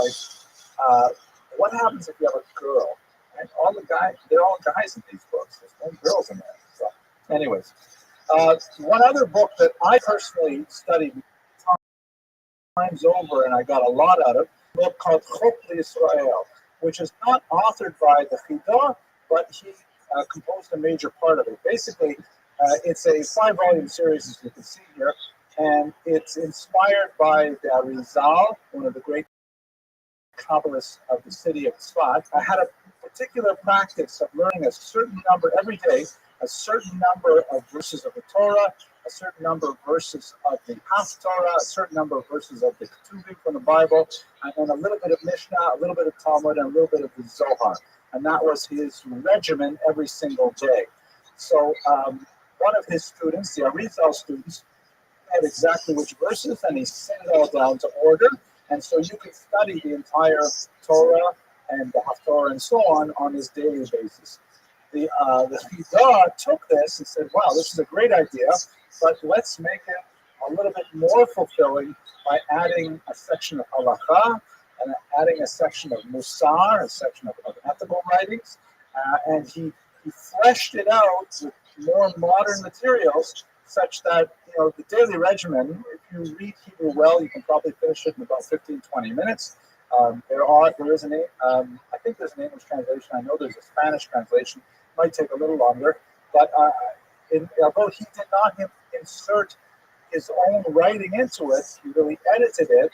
what happens if you have a girl? Right? All the guys, they're all guys in these books. There's no girls in there. So, anyways, one other book that I personally studied times over, and I got a lot out of, a book called Chok Israel, which is not authored by the Chidah, but he composed a major part of it. Basically, it's a 5-volume series, as you can see here, and it's inspired by the Arizal, one of the great Kabbalists of the city of Tzfat. I had a particular practice of learning a certain number every day, a certain number of verses of the Torah, a certain number of verses of the Haftorah, a certain number of verses of the Ketuvim from the Bible, and then a little bit of Mishnah, a little bit of Talmud, and a little bit of the Zohar. And that was his regimen every single day. So one of his students, the Arizal students, had exactly which verses, and he sent it all down to order. And so you can study the entire Torah and the Haftorah and so on this daily basis. The Chidah took this and said, wow, this is a great idea, but let's make it a little bit more fulfilling by adding a section of halakha and adding a section of musar, a section of ethical writings. And he fleshed it out with more modern materials such that, the daily regimen, if you read Hebrew well, you can probably finish it in about 15-20 minutes. There is I think there's an English translation. I know there's a Spanish translation. It might take a little longer. But although he did not insert his own writing into it, he really edited it.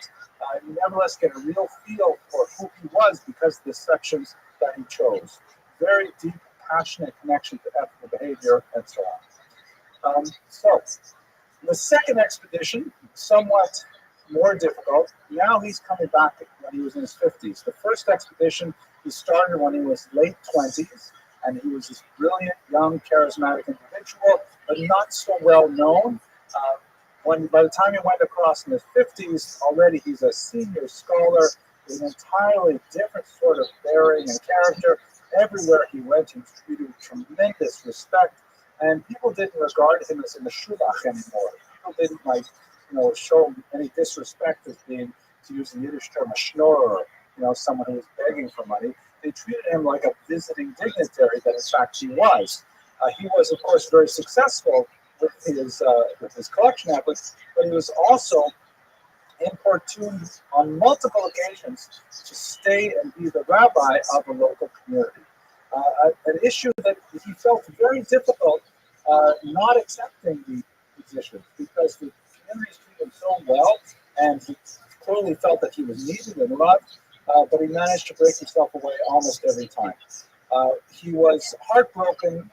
You nevertheless get a real feel for who he was because of the sections that he chose. Very deep, passionate connection to ethical behavior and so on. So the second expedition, somewhat more difficult. Now he's coming back when he was in his 50s. The first expedition he started when he was late 20s, and he was this brilliant, young, charismatic individual, but not so well known. By the time he went across in his 50s, already he's a senior scholar with an entirely different sort of bearing and character. Everywhere he went, he was treated with tremendous respect. And people didn't regard him as a meshubach anymore. People didn't show him any disrespect as being, to use the Yiddish term, a schnorrer, someone who was begging for money. They treated him like a visiting dignitary that in fact he was. He was, of course, very successful with his collection efforts, but he was also importuned on multiple occasions to stay and be the rabbi of a local community. An issue that he felt very difficult not accepting the position because the communities treated him so well, and he clearly felt that he was needed and loved, but he managed to break himself away almost every time. He was heartbroken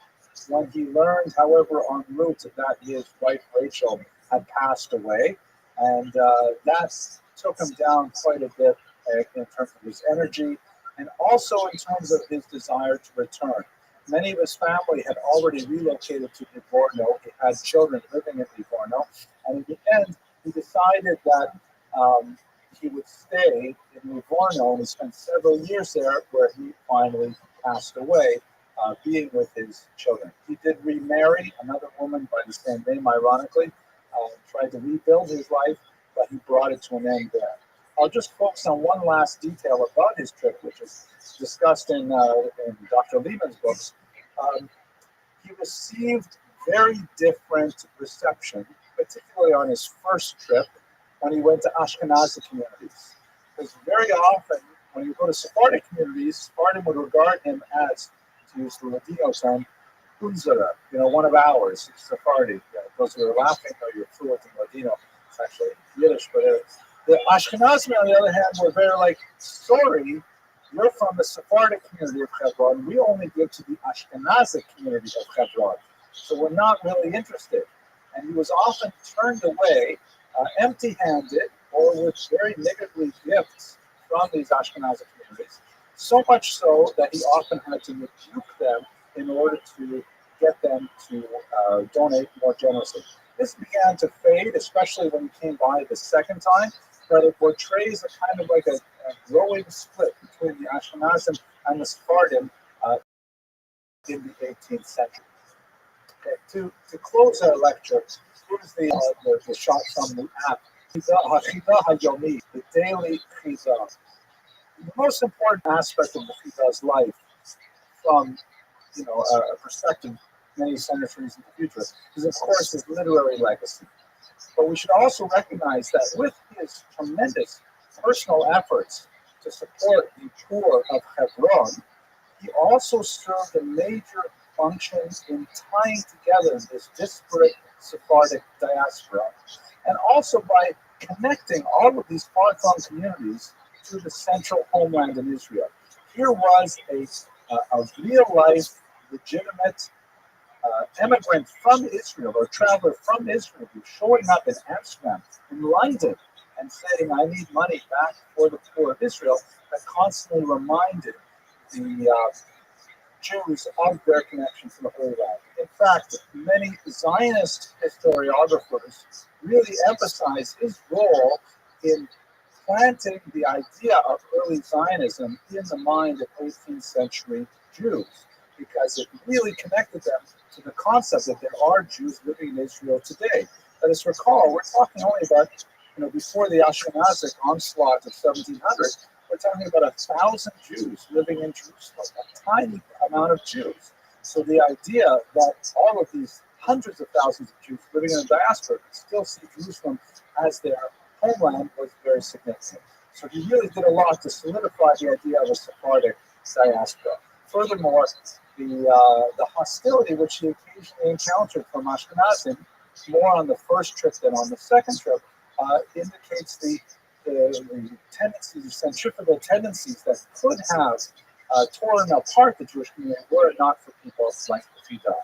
when he learned, however, en route that his wife Rachel had passed away, and that took him down quite a bit in terms of his energy, and also in terms of his desire to return. Many of his family had already relocated to Livorno. He had children living in Livorno, and in the end, he decided that he would stay in Livorno, and he spent several years there, where he finally passed away, being with his children. He did remarry another woman by the same name, ironically, tried to rebuild his life, but he brought it to an end there. I'll just focus on one last detail about his trip, which is discussed in Dr. Lehman's books. He received very different reception particularly on his first trip when he went to Ashkenazi communities. Because very often, when you go to Sephardic communities, Sephardim would regard him as, to use the Ladino term, Unzara, one of ours, Sephardi. Those who are laughing know you're fluent in Ladino. It's actually Yiddish, but the Ashkenazi, on the other hand, were very like, sorry, you're from the Sephardic community of Hebron. We only give to the Ashkenazi community of Hebron. So we're not really interested. And he was often turned away empty-handed or with very niggardly gifts from these Ashkenazi communities. So much so that he often had to rebuke them in order to get them to donate more generously. This began to fade, especially when he came by the second time, but it portrays a kind of like a growing split between the Ashkenazim and the Sephardim in the 18th century. Okay, to close our lecture, here's the shot from the app. Chida HaYomi, the daily Chida. The most important aspect of the Chida's life from a perspective many centuries in the future is, of course, his literary legacy. But we should also recognize that with his tremendous personal efforts to support the poor of Hebron, he also served a major function in tying together this disparate Sephardic diaspora, and also by connecting all of these far-flung communities to the central homeland in Israel. Here was a real-life, legitimate immigrant from Israel, or traveler from Israel, who's showing up in Amsterdam, in London, and saying, I need money back for the poor of Israel, that constantly reminded the Jews of their connection to the Holy Land. In fact, many Zionist historiographers really emphasize his role in planting the idea of early Zionism in the mind of 18th century Jews, because it really connected them to the concept that there are Jews living in Israel today. Let us recall, we're talking only about, before the Ashkenazic onslaught of 1700, we're talking about 1,000 Jews living in Jerusalem, a tiny amount of Jews. So the idea that all of these hundreds of thousands of Jews living in the diaspora could still see Jerusalem as their homeland was very significant. So he really did a lot to solidify the idea of a Sephardic diaspora. Furthermore, the hostility which he occasionally encountered from Ashkenazim, more on the first trip than on the second trip, indicates the tendencies, centrifugal tendencies that could have torn apart the Jewish community were it not for people like the Fida.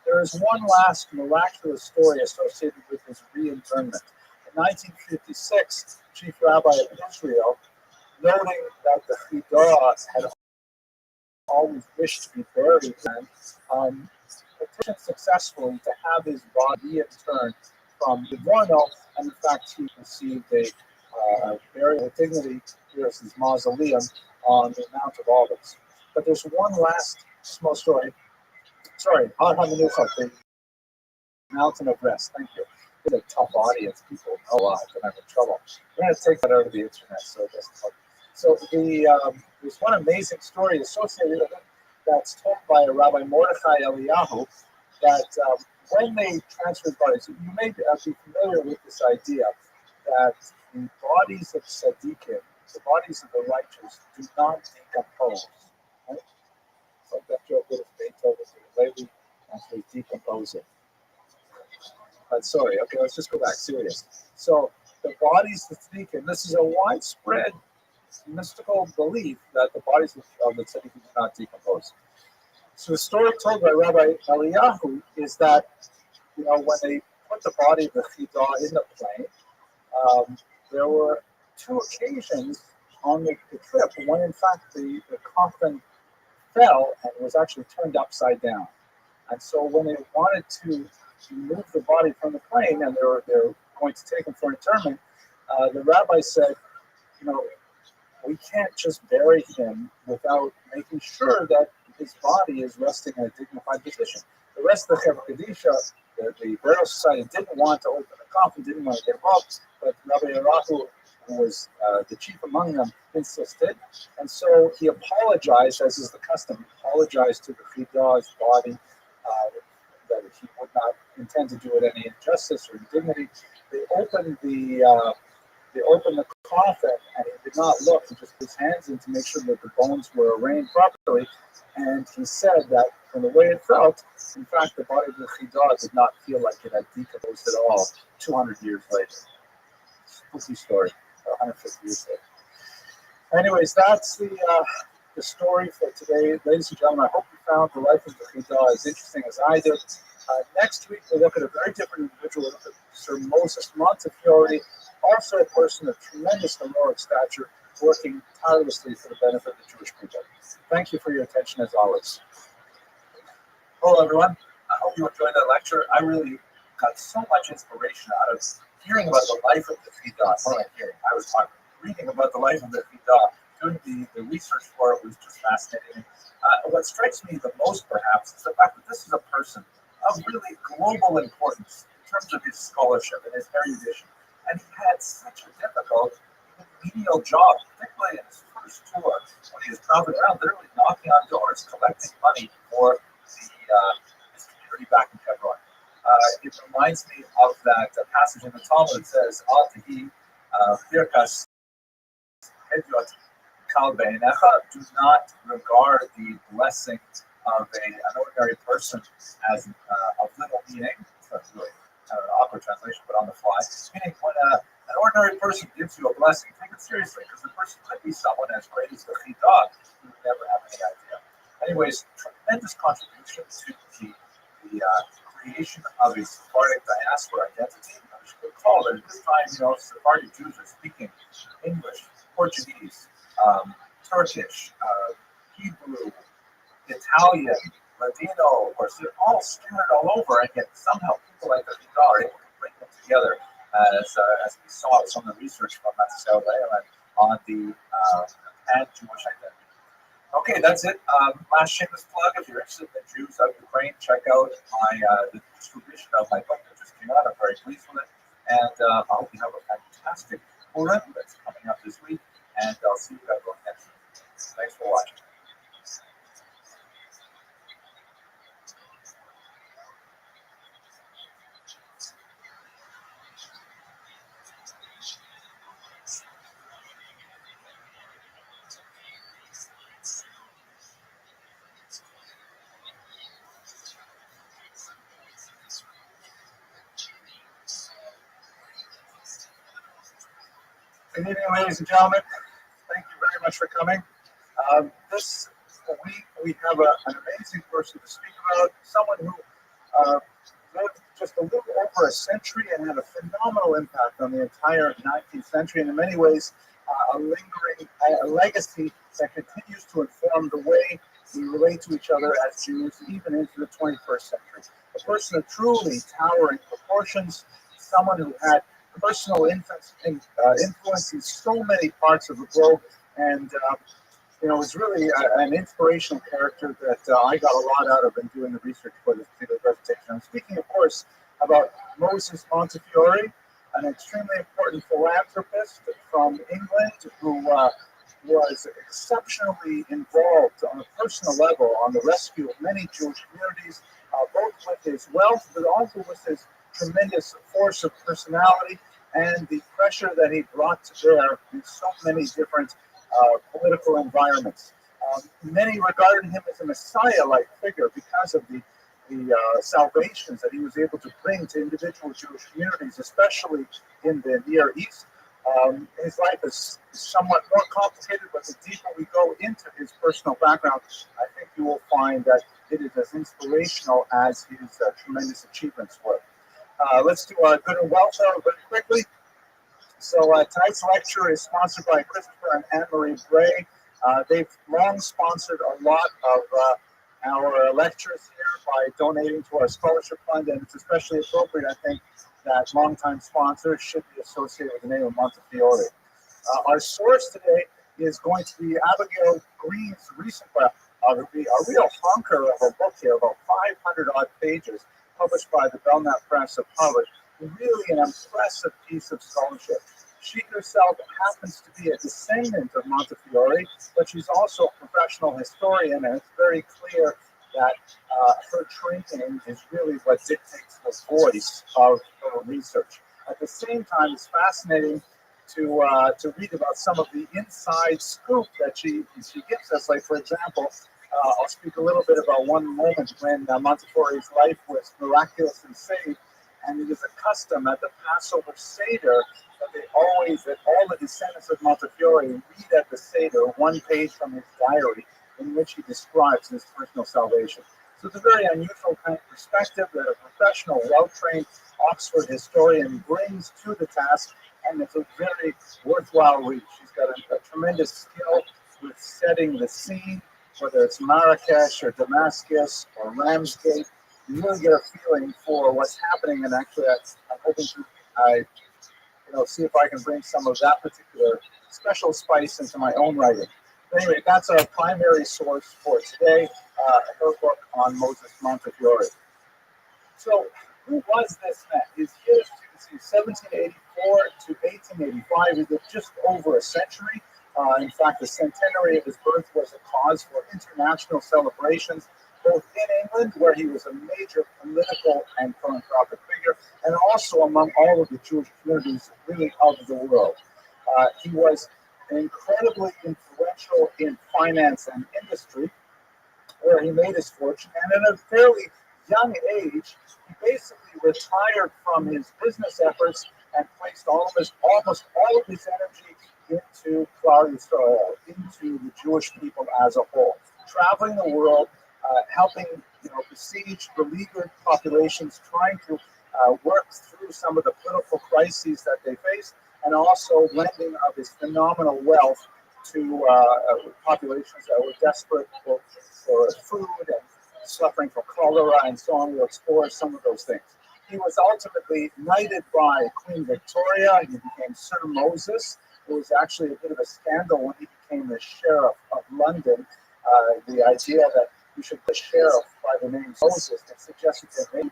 There is one last miraculous story associated with his reinternment. In 1956, Chief Rabbi of Israel, noting that the Fida had always wished to be buried, and petitioned successfully to have his body returned from the Livorno, and in fact he received a burial with dignity. Here's his mausoleum on the Mount of Olives. But there's one last small story. Sorry, Har HaMenucha, the Mountain of Rest. Thank you. It's a tough audience. People know I'm having trouble. We're going to take that out of the internet. So there's one amazing story associated with it that's told by a Rabbi Mordechai Eliyahu, that when they transferred bodies, you may be familiar with this idea that the bodies of tzaddikim, the bodies of the righteous, do not decompose. Right? It's like that joke with Beethoven, lately actually decomposing. But sorry, okay, let's just go back, serious. So the bodies of tzaddikim, this is a widespread mystical belief that the bodies of the tzaddikim do not decompose. So the story told by Rabbi Eliyahu is that, when they put the body of the Chidah in the plane, there were two occasions on the trip when, in fact, the coffin fell and was actually turned upside down. And so when they wanted to move the body from the plane and they were going to take him for interment, the rabbi said, we can't just bury him without making sure that his body is resting in a dignified position. The rest of the Chevra Kadisha, the burial society, didn't want to open the coffin, didn't want to get involved, but Rabbi Arahu, who was the chief among them, insisted. And so he apologized, as is the custom, apologized to the Chidah's body, that he would not intend to do it any injustice or indignity. They opened the coffin, and he did not look. He just put his hands in to make sure that the bones were arranged properly. And he said that from the way it felt, in fact, the body of the Chida did not feel like it had decomposed at all 200 years later. Spooky story, 150 years later. Anyways, that's the story for today. Ladies and gentlemen, I hope you found the life of the Chida as interesting as I did. Next week, we'll look at a very different individual. We'll look at Sir Moses Montefiore, also a person of tremendous heroic stature, working tirelessly for the benefit of the Jewish people. Thank you for your attention as always. Hello, everyone. I hope you enjoyed that lecture. I really got so much inspiration out of hearing about the life of the Chida. I was reading about the life of the Chida. Doing the research for it was just fascinating. What strikes me the most, perhaps, is the fact that this is a person of really global importance in terms of his scholarship and his erudition. And he had such a difficult, menial job, particularly in his first tour, when he was traveling around, literally knocking on doors, collecting money for his community back in Hebron. It reminds me of that passage in the Talmud that says, Al Tehi Birkas Hedyot Kal Beinecha, do not regard the blessing of an ordinary person as of little meaning. That's really kind of an awkward translation, but on the fly. Meaning, when an ordinary person gives you a blessing, take it seriously, because the person could be someone as great as the Chida. You would never have any idea. Anyways, tremendous contribution to the creation of a Sephardic diaspora identity. I should recall that at this time, Sephardic Jews are speaking English, Portuguese, Turkish, Hebrew, Italian, Ladino, of course, they're all scattered all over, and yet somehow people like the Chida are able to bring them together, as we saw with some of the research from Matisyahu Leland on the pan-Jewish identity. Okay, that's it. Last shameless plug. If you're interested in the Jews of Ukraine, check out the distribution of my book that just came out. I'm very pleased with it. And I hope you have a fantastic Purim that's coming up this week. And I'll see you guys next week. Thanks for watching. Good evening, ladies and gentlemen. Thank you very much for coming. This week we have an amazing person to speak about, someone who lived just a little over a century and had a phenomenal impact on the entire 19th century, and in many ways a lingering legacy that continues to inform the way we relate to each other as Jews even into the 21st century. A person of truly towering proportions, someone who had personal influence in so many parts of the globe, and was really an inspirational character that I got a lot out of in doing the research for this particular presentation. I'm speaking, of course, about Moses Montefiore, an extremely important philanthropist from England who was exceptionally involved on a personal level on the rescue of many Jewish communities, both with his wealth, but also with his tremendous force of personality and the pressure that he brought to bear in so many different political environments. Many regarded him as a Messiah-like figure because of the salvations that he was able to bring to individual Jewish communities, especially in the Near East. His life is somewhat more complicated, but the deeper we go into his personal background, I think you will find that it is as inspirational as his tremendous achievements were. Let's do our good and welfare very quickly. So tonight's lecture is sponsored by Christopher and Anne-Marie Bray. They've long sponsored a lot of our lectures here by donating to our scholarship fund, and it's especially appropriate, I think, that longtime sponsors should be associated with the name of Montefiore. Our source today is going to be Abigail Green's recent biography, a real honker of a book here, about 500 odd pages, published by the Belknap Press of Harvard. Really an impressive piece of scholarship. She herself happens to be a descendant of Montefiore, but she's also a professional historian, and it's very clear that her training is really what dictates the voice of her research. At the same time, it's fascinating to read about some of the inside scoop that she gives us. Like, for example, I'll speak a little bit about one moment when Montefiore's life was miraculously saved, and it is a custom at the Passover Seder that all the descendants of Montefiore read at the Seder one page from his diary in which he describes his personal salvation. So it's a very unusual kind of perspective that a professional, well-trained Oxford historian brings to the task, and it's a very worthwhile read. She's got a tremendous skill with setting the scene, whether it's Marrakesh or Damascus or Ramsgate. You really get a feeling for what's happening, and actually I'm hoping to see if I can bring some of that particular special spice into my own writing. But anyway, that's our primary source for today, her book on Moses Montefiore. So, who was this man? His years, you can see, 1784 to 1885, is just over a century. In fact, the centenary of his birth was a cause for international celebrations, both in England, where he was a major political and philanthropic figure, and also among all of the Jewish communities really of the world. He was incredibly influential in finance and industry, where he made his fortune, and at a fairly young age, he basically retired from his business efforts and placed almost all of his energy into Klal Yisrael, into the Jewish people as a whole, traveling the world, helping besieged, beleaguered populations, trying to work through some of the political crises that they faced, and also lending of his phenomenal wealth to populations that were desperate for food and suffering from cholera and so on. We'll explore some of those things. He was ultimately knighted by Queen Victoria. He became Sir Moses. It was actually a bit of a scandal when he became the Sheriff of London. The idea that you should be a sheriff by the name Moses, it suggested that maybe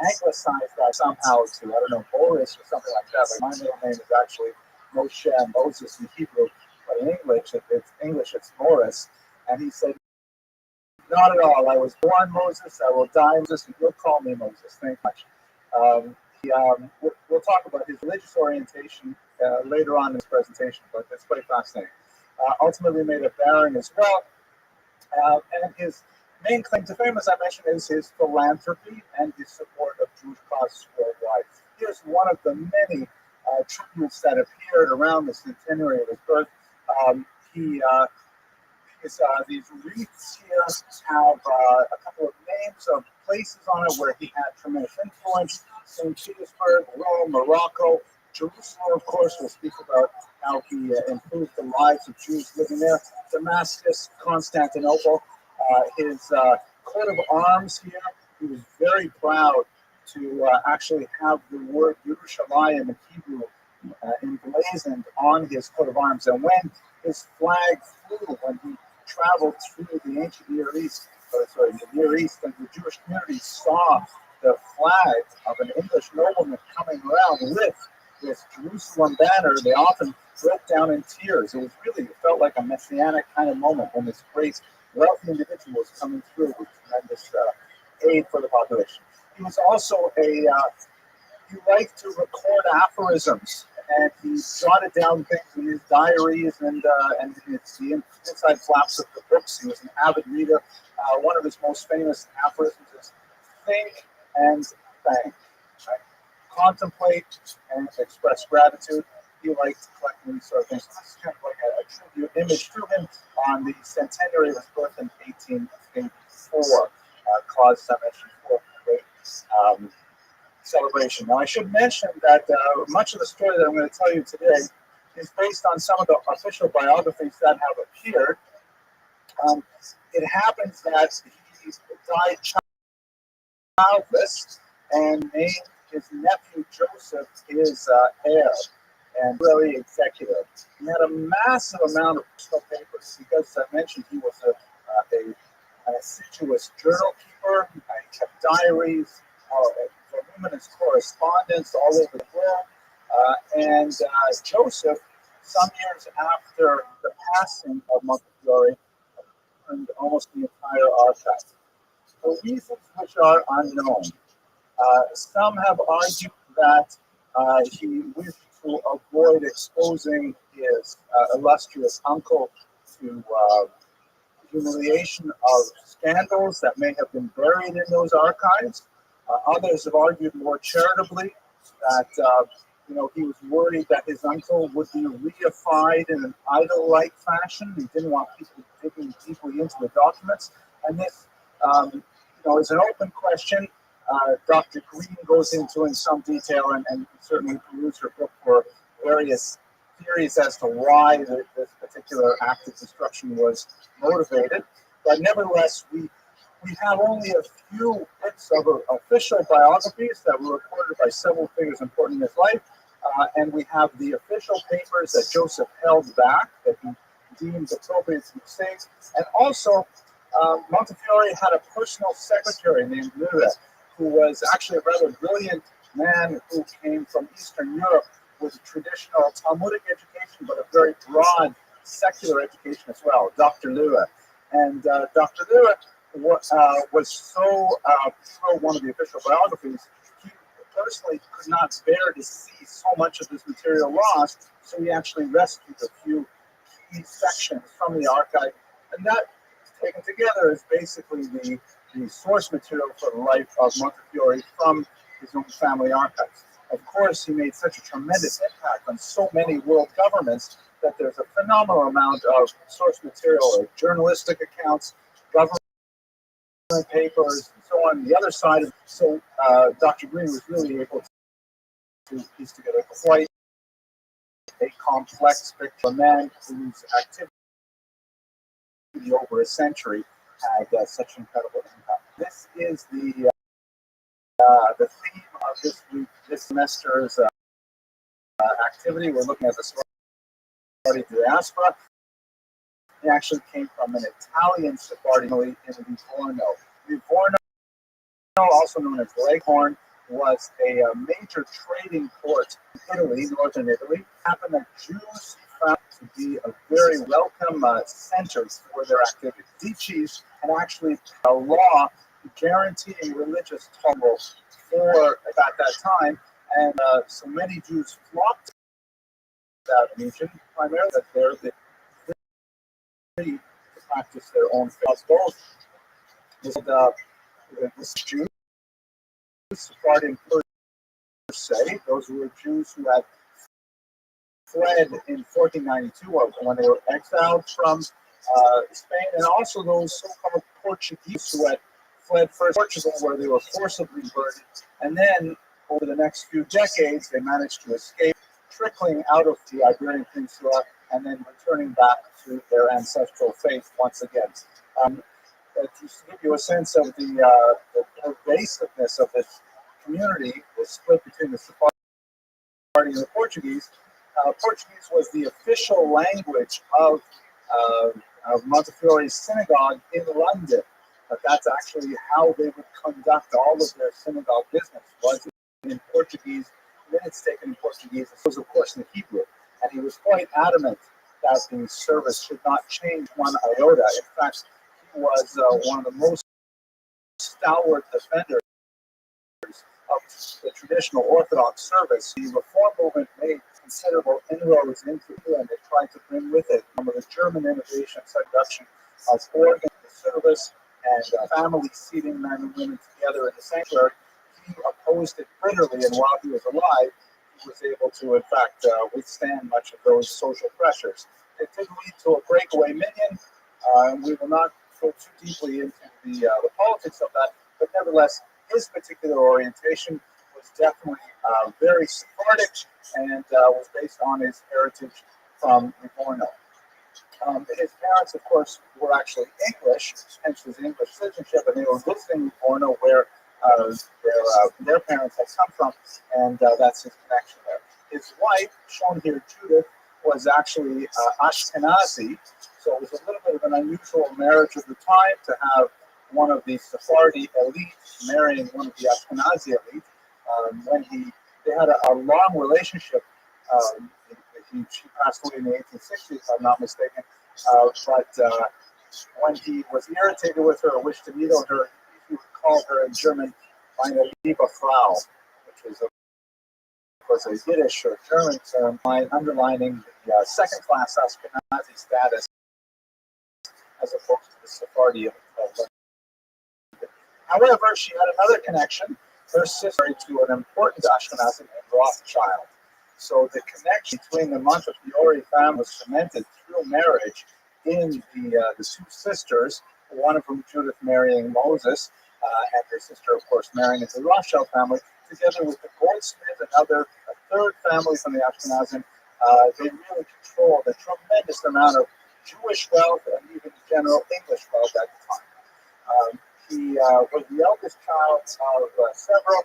anglicize that somehow to, I don't know, Boris or something like that. Like, my middle name is actually Moshe Moses in Hebrew, but in English it's Morris. And he said, not at all. I was born Moses. I will die Moses, and you'll call me Moses. Thank you much. We'll talk about his religious orientation later on in this presentation, but it's quite fascinating. Ultimately made a baron as well. And his main claim to fame, as I mentioned, is his philanthropy and his support of Jewish causes worldwide. Here's one of the many tributes that appeared around the centenary of his birth. These wreaths here have a couple of names of places on it where he had tremendous influence: St. Petersburg, Rome, Morocco, Jerusalem, of course. We'll speak about how he improved the lives of Jews living there. Damascus, Constantinople, his coat of arms here. He was very proud to actually have the word Yerushalayim in Hebrew emblazoned on his coat of arms. And when his flag flew, when he traveled through the ancient Near East, the Near East, and the Jewish community saw the flag of an English nobleman coming around with this Jerusalem banner, they often broke down in tears. It felt like a messianic kind of moment when this great wealthy individual was coming through with tremendous aid for the population. He was also he liked to record aphorisms, and he jotted down things in his diaries and it's the inside flaps of the books. He was an avid reader. One of his most famous aphorisms is think and thank. Right? Contemplate and express gratitude. He liked collecting these sort of things. This is kind of like a tribute image to him on the centenary of his birth in 1884. Clause I mentioned before, great celebration. Now, I should mention that much of the story that I'm going to tell you today is based on some of the official biographies that have appeared. It happens that he died childless and named his nephew Joseph his heir and really executive. He had a massive amount of personal papers because, as I mentioned, he was an assiduous journal keeper. He kept diaries, voluminous correspondence all over the world. And Joseph, some years after the passing of Montefiore, earned almost the entire archive. for reasons which are unknown. Some have argued that he wished to avoid exposing his illustrious uncle to humiliation of scandals that may have been buried in those archives. Others have argued more charitably that he was worried that his uncle would be reified in an idol-like fashion. He didn't want people digging deeply into the documents, and this is an open question. Dr. Green goes into in some detail, and certainly peruse her book for various theories as to why this particular act of destruction was motivated. But nevertheless, we have only a few bits of official biographies that were recorded by several figures important in his life, and we have the official papers that Joseph held back that he deemed appropriate to state, and also Montefiore had a personal secretary named Lura, who was actually a rather brilliant man who came from Eastern Europe with a traditional Talmudic education, but a very broad secular education as well, Dr. Lura. And Dr. Lura was so pro one of the official biographies, he personally could not bear to see so much of this material lost, so he actually rescued a few key sections from the archive. And that, taken together, is basically the source material for the life of Montefiore from his own family archives. Of course, he made such a tremendous impact on so many world governments that there's a phenomenal amount of source material, journalistic accounts, government papers, and so on. The other side of so Dr. Green was really able to piece together quite a complex picture of a man whose activity over a century had such incredible impact. This is the theme of this semester's activity. We're looking at the Sephardi diaspora. It actually came from an Italian Sephardi family in Livorno. Livorno, also known as Leghorn, was a major trading port in Italy, northern Italy. It happened that Jews found to be a very welcome center for their activity. Dicis had actually a law guaranteeing religious tolerance for at that time, and so many Jews flocked to that region, primarily that they're free to practice their own faith. Both the Jews, Sephardi and per se, those were Jews who had fled in 1492 when they were exiled from Spain, and also those so-called Portuguese who had fled first to Portugal, where they were forcibly converted, and then over the next few decades they managed to escape, trickling out of the Iberian Peninsula and then returning back to their ancestral faith once again. To give you a sense of the pervasiveness of this community, the split between the Sephardi and the Portuguese. Portuguese was the official language of Montefiore's synagogue in London, but that's actually how they would conduct all of their synagogue business, was in Portuguese, minutes taken in Portuguese, it was of course in Hebrew, and he was quite adamant that the service should not change one iota. In fact, he was one of the most stalwart defenders of the traditional Orthodox service. The Reform movement made considerable inroads into England. They tried to bring with it some of the German innovations, introduction of organ service and family seating men and women together in the sanctuary. He opposed it bitterly, and while he was alive, he was able to, in fact, withstand much of those social pressures. It did lead to a breakaway minion, and we will not go too deeply into the politics of that, but nevertheless, his particular orientation was definitely very Sephardic and was based on his heritage from Livorno. His parents, of course, were actually English, hence his English citizenship, and they were visiting Livorno where their parents had come from, and that's his connection there. His wife, shown here, Judith, was actually Ashkenazi, so it was a little bit of an unusual marriage of the time to have one of the Sephardi elite marrying one of the Ashkenazi elite. They had a long relationship. She passed away in the 1860s, if I'm not mistaken. But when he was irritated with her or wished to veto her, he would called her in German meine liebe Frau, which is, of course, a Yiddish or German term underlining the second-class Ashkenazi status as opposed to the Sephardi of However, she had another connection. Her sister to an important Ashkenazi named Rothschild. So the connection between the Montefiore family was cemented through marriage in the two sisters, one of whom Judith marrying Moses, and her sister, of course, marrying into the Rothschild family, together with the Goldsmith, a third family from the Ashkenazim. They really controlled a tremendous amount of Jewish wealth and even general English wealth at the time. He was the eldest child of several.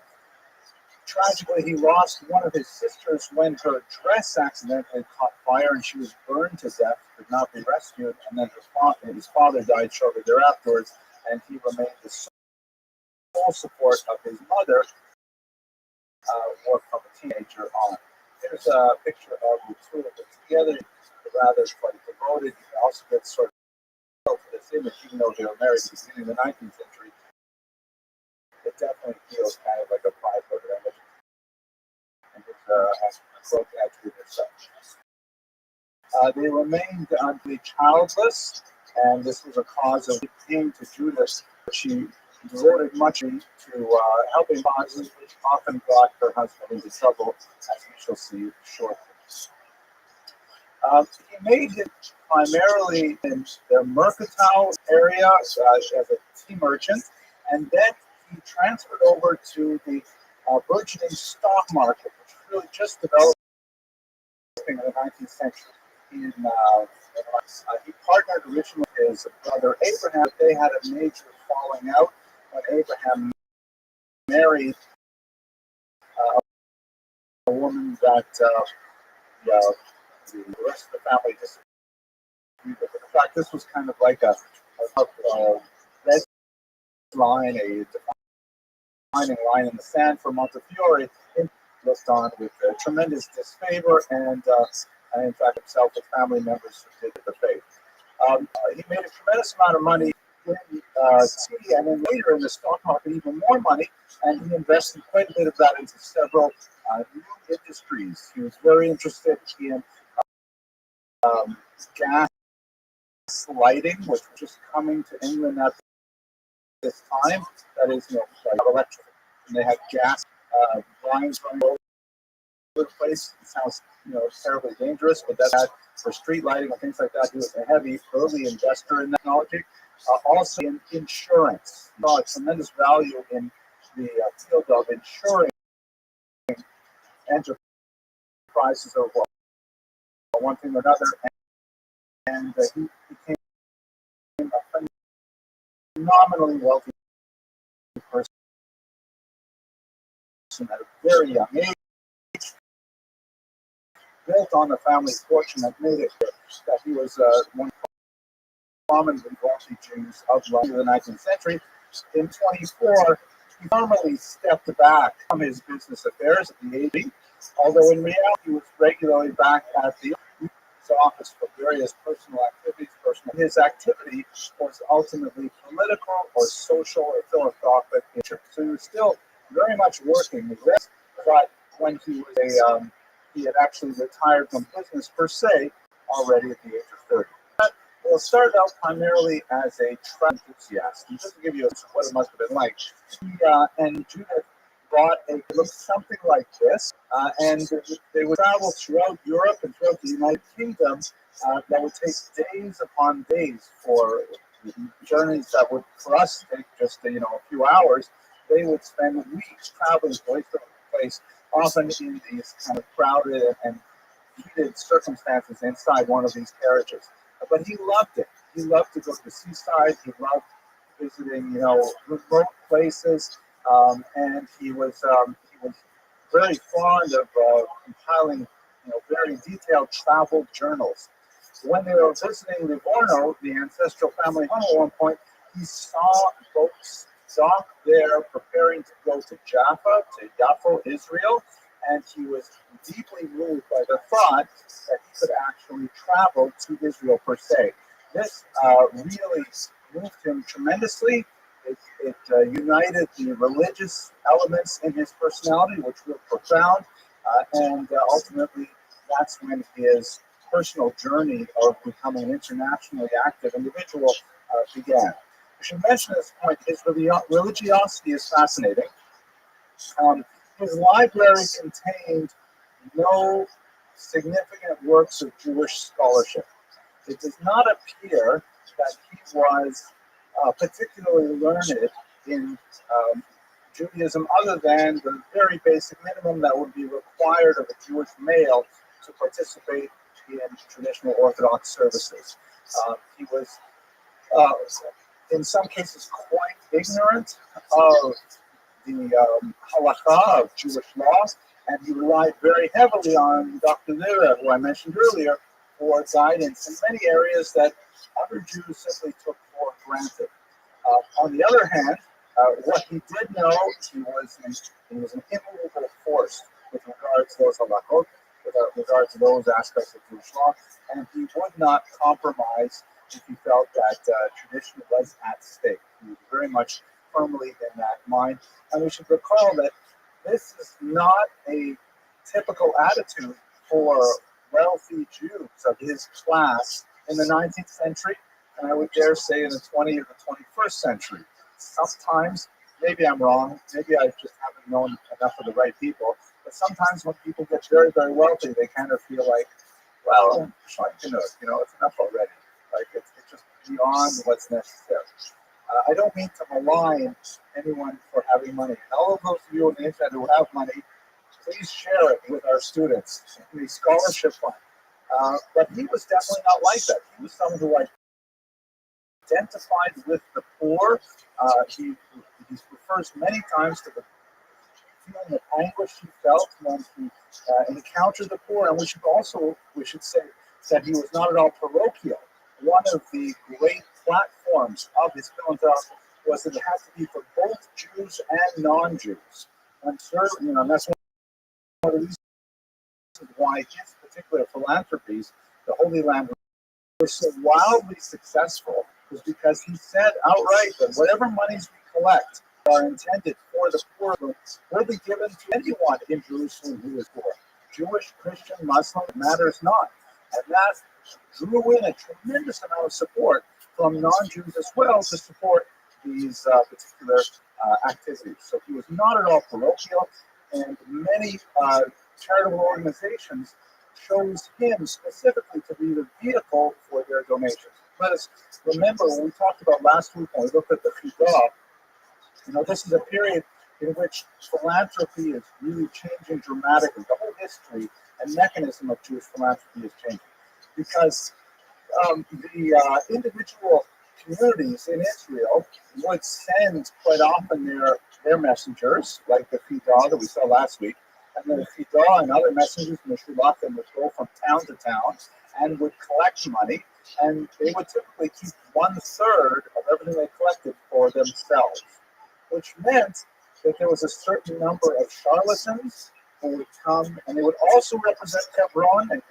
Tragically, he lost one of his sisters when her dress accidentally caught fire and she was burned to death, could not be rescued, and then his father died shortly thereafter, and he remained the sole support of his mother, or from a teenager on. Here's a picture of the two of them together. They're rather quite devoted. You can also get sort of this image, even though they were married at the beginning of the 19th century. It definitely feels kind of like a private image. And it's a quote attribute as such. They remained childless, and this was a cause of pain to Judith. She devoted much to helping causes, which often got her husband into trouble, as we shall see shortly. He made it primarily in the mercantile area as a tea merchant, and then he transferred over to the burgeoning stock market, which really just developed in the 19th century. He partnered originally with his brother Abraham. They had a major falling out when Abraham married a woman that the rest of the family disagreed with. In fact, this was kind of like a red line, a defining line in the sand for Montefiore. He looked on with tremendous disfavor, and in fact, himself with family members who did the faith. He made a tremendous amount of money in tea, and then later in the stock market, even more money, and he invested quite a bit of that into several new industries. He was very interested in gas lighting, which was just coming to England at this time. That is, like electric, and they had gas lines running over the place. It sounds, terribly dangerous, but that had for street lighting and things like that. He was a heavy early investor in that technology. Also in insurance, he saw a tremendous value in the field of insuring enterprises of one thing or another, and he became a phenomenally wealthy person at a very young age, built on the family fortune that made it that he was one of the prominent wealthy Jews of the 19th century. In 24, he formally stepped back from his business affairs at the age, although in reality he was regularly back at the office for various personal activities. His activity was ultimately political or social or philanthropic nature. So he was still very much working with this, but when he had actually retired from business per se already at the age of 30. Well, started out primarily as a travel enthusiast. And just to give you what it must have been like, he and Judith bought something like this, and they would travel throughout Europe and throughout the United Kingdom. That would take days upon days for journeys that would, for us, take just a few hours. They would spend weeks traveling place to place, often in these kind of crowded and heated circumstances inside one of these carriages. But he loved it. He loved to go to the seaside. He loved visiting, remote places, and he was very fond of compiling, very detailed travel journals. When they were visiting Livorno, the ancestral family home at one point, he saw boats docked there preparing to go to Jaffa, Israel, and he was deeply moved by the thought that he could actually travel to Israel per se. This really moved him tremendously, It united the religious elements in his personality, which were profound, and ultimately that's when his personal journey of becoming an internationally active individual began. I should mention at this point, his religiosity is fascinating. His library contained no significant works of Jewish scholarship. It does not appear that he was particularly learned in Judaism, other than the very basic minimum that would be required of a Jewish male to participate in traditional Orthodox services. He was, in some cases, quite ignorant of the halacha of Jewish law, and he relied very heavily on Dr. Lira, who I mentioned earlier, for guidance in many areas that other Jews simply took for granted. On the other hand, what he did know, he was an immovable force with regards to those halachot, with regard to those aspects of Jewish law, and he would not compromise if he felt that tradition was at stake. He was very much firmly in that mind. And we should recall that this is not a typical attitude for wealthy Jews of his class in the 19th century, and I would dare say in the 20th or 21st century. Sometimes, maybe I'm wrong, maybe I just haven't known enough of the right people, but sometimes when people get very, very wealthy, they kind of feel like, well, it's enough already. Like, it's just beyond what's necessary. I don't mean to malign anyone for having money. All of those of you on the internet who have money, please share it with our students in the scholarship fund. But he was definitely not like that. He was someone who identified with the poor. He refers many times to the feeling of anguish he felt when he encountered the poor. And we should say that he was not at all parochial. One of the great platforms of his philanthropy was that it had to be for both Jews and non-Jews. And certainly, that's one of the reasons why his particular philanthropies, the Holy Land, were so wildly successful, was because he said outright that whatever monies we collect are intended for the poor will be given to anyone in Jerusalem who is poor. Jewish, Christian, Muslim, it matters not. And that drew in a tremendous amount of support from non-Jews as well to support these particular activities. So he was not at all parochial, and many charitable organizations chose him specifically to be the vehicle for their donations. Let us remember what we talked about last week when we looked at the Fidah. This is a period in which philanthropy is really changing dramatically. The whole history and mechanism of Jewish philanthropy is changing because the individual communities in Israel would send quite often their messengers, like the Fidah that we saw last week, and then the Fidah and other messengers, Meshulachim, would go from town to town and would collect money, and they would typically keep 1/3 of everything they collected for themselves, which meant that there was a certain number of charlatans who would come, and they would also represent Hebron, and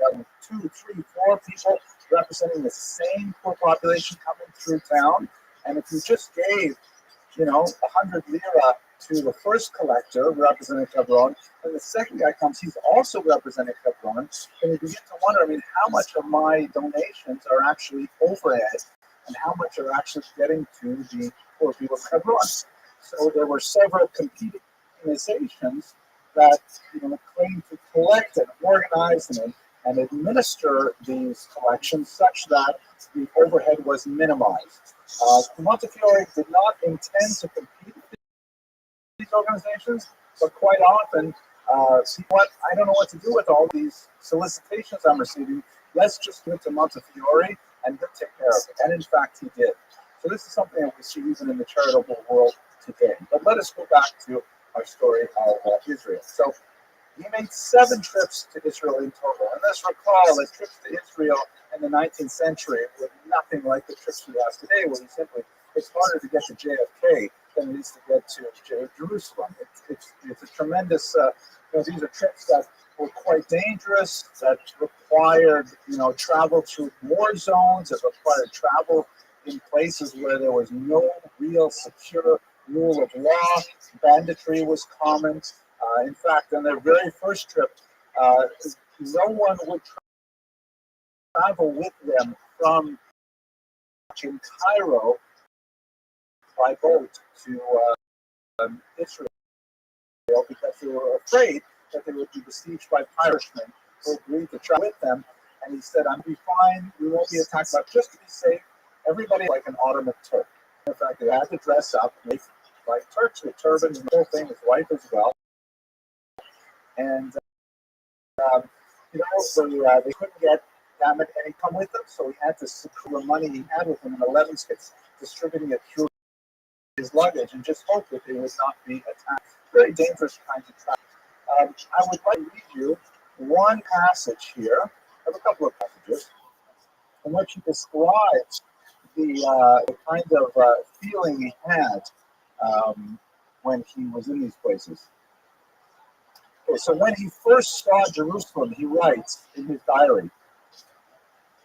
2, 3, 4 people representing the same poor population coming through town. And if you just gave, 100 lira to the first collector representing Hebron, and the second guy comes, he's also representing Hebron, and you begin to wonder, how much of my donations are actually overhead, and how much are actually getting to the poor people of Hebron? So there were several competing organizations that claimed to collect and organize and administer these collections such that the overhead was minimized. Montefiore did not intend to compete with these organizations, but quite often, I don't know what to do with all these solicitations I'm receiving. Let's just give it to Montefiore and he'll take care of it. And in fact, he did. So this is something that we see even in the charitable world today. But let us go back to our story of Israel. So he made 7 trips to Israel in total. And let's recall that trips to Israel in the 19th century were nothing like the trips we have today, where it's harder to get to JFK than it is to get to Jerusalem. It's a tremendous, these are trips that were quite dangerous, that required, travel through war zones, that required travel in places where there was no real secure rule of law. Banditry was common. In fact, on their very first trip, no one would travel with them from in Cairo by boat to Israel because they were afraid that they would be besieged by piratemen who agreed to travel with them. And he said, "I'm be fine. We won't be attacked, but just to be safe, everybody like an Ottoman Turk." In fact, they had to dress up like Turks with turbans and the whole thing. His wife as well, and they couldn't get Dammit any come with them, so he had to secure the money he had with him in 11 skits, distributing it through his luggage, and just hope that they would not be attacked. Very dangerous kind of travel. I would like to read you one passage here. I have a couple of passages in which he describes the kind of feeling he had when he was in these places. Okay, so when he first saw Jerusalem, he writes in his diary,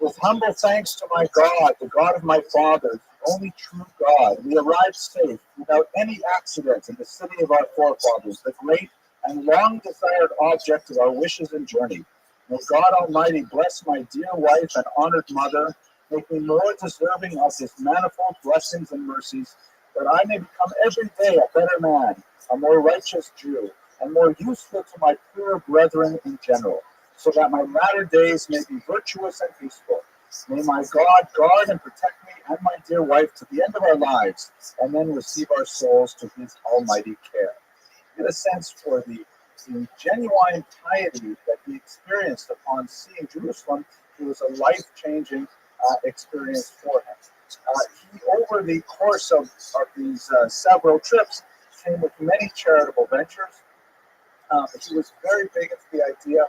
"With humble thanks to my God, the God of my fathers, only true God, we arrived safe, without any accident, in the city of our forefathers, the great and long-desired object of our wishes and journey. May God Almighty bless my dear wife and honored mother, make me more deserving of his manifold blessings and mercies, that I may become every day a better man, a more righteous Jew, and more useful to my pure brethren in general, so that my latter days may be virtuous and peaceful. May my God guard and protect me and my dear wife to the end of our lives, and then receive our souls to his almighty care." Get a sense for the genuine piety that he experienced upon seeing Jerusalem. It was a life-changing experience for him. He, over the course of these several trips, came with many charitable ventures. He was very big into the idea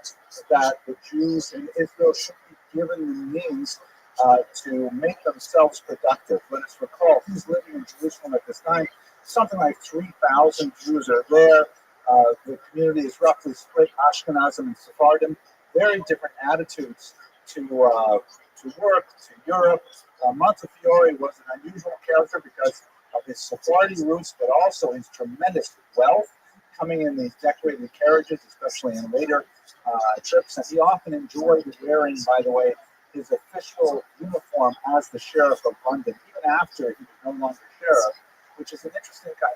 that the Jews in Israel should be given the means to make themselves productive. Let us recall, he's living in Jerusalem at this time. Something like 3,000 Jews are there. The community is roughly split, Ashkenazim and Sephardim. Very different attitudes to work, to Europe. Montefiore was an unusual character because of his Sephardi roots, but also his tremendous wealth, coming in these decorated carriages, especially in later trips. And he often enjoyed wearing, by the way, his official uniform as the Sheriff of London, even after he was no longer sheriff, which is an interesting guy.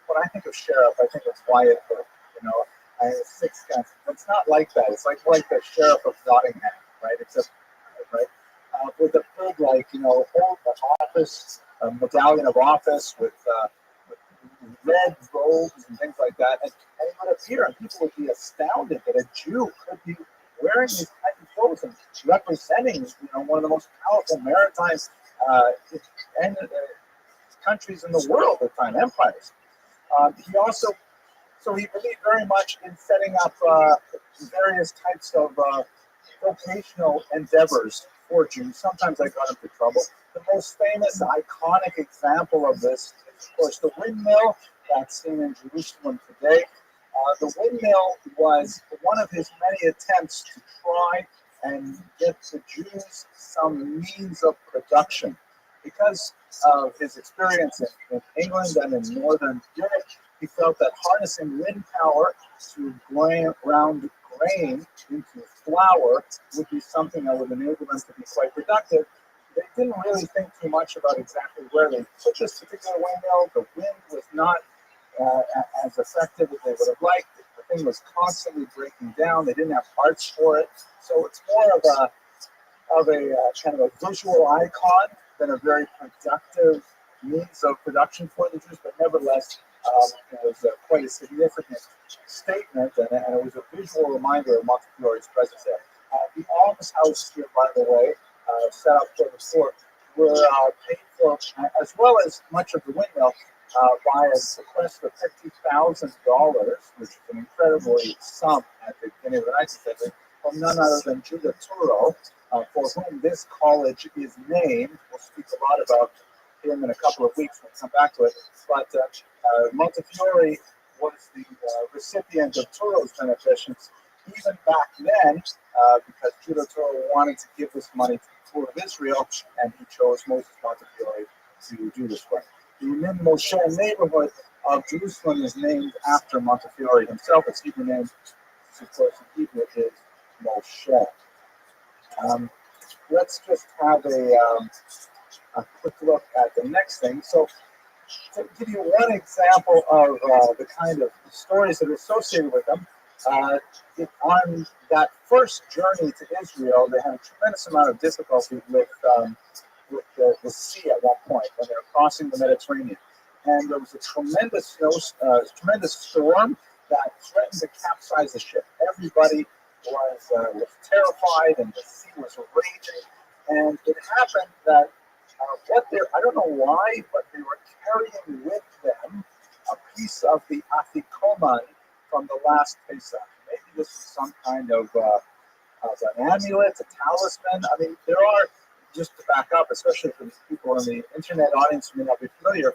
When I think of sheriff, I think of Wyatt Earp, I have six guns. It's not like that. It's like the Sheriff of Nottingham, right? Except, right? With a big, old office, a medallion of office with red robes and things like that. And he would appear, and people would be astounded that a Jew could be wearing these kinds of clothes and representing, one of the most powerful maritime countries in the world at the time, empires. He believed very much in setting up various types of vocational endeavors for Jews. Sometimes I got into trouble. The most famous, iconic example of this is, of course, the windmill that's seen in Jerusalem today. The windmill was one of his many attempts to try and get the Jews some means of production. Because of his experience in England and in Northern Europe, he felt that harnessing wind power to ground grain into flour would be something that would enable them to be quite productive. They didn't really think too much about exactly where they put this particular windmill. The wind was not as effective as they would have liked. The thing was constantly breaking down. They didn't have parts for it. So it's more of a kind of a visual icon than a very productive means of production for the Jews, but nevertheless, it was quite a significant statement, and it was a visual reminder of Montefiore's presence there. The almshouse here, by the way, set up for the poor, were paid for, as well as much of the windmill, by a bequest of $50,000, which is an incredible sum at the beginning of the 19th century, from none other than Judah Turo, for whom this college is named. We'll speak a lot about him in a couple of weeks when we come back to it. But Montefiore was the recipient of Turo's beneficence even back then, because Judah Turo wanted to give this money to the poor of Israel, and he chose Moses Montefiore to do this work. The Min Moshe neighborhood of Jerusalem is named after Montefiore himself. Its Hebrew name, of course, in Hebrew is Moshe. Let's just have a quick look at the next thing. So, to give you one example of the kind of stories that are associated with them, on that first journey to Israel, they had a tremendous amount of difficulty with the sea at one point when they were crossing the Mediterranean. And there was a tremendous storm that threatened to capsize the ship. Everybody was terrified, and the sea was raging. And it happened that I don't know why, but they were carrying with them a piece of the afikoman from the last Pesach. Maybe this is some kind of an amulet, a talisman. I mean, there are, just to back up, especially for the people in the internet audience who may not be familiar,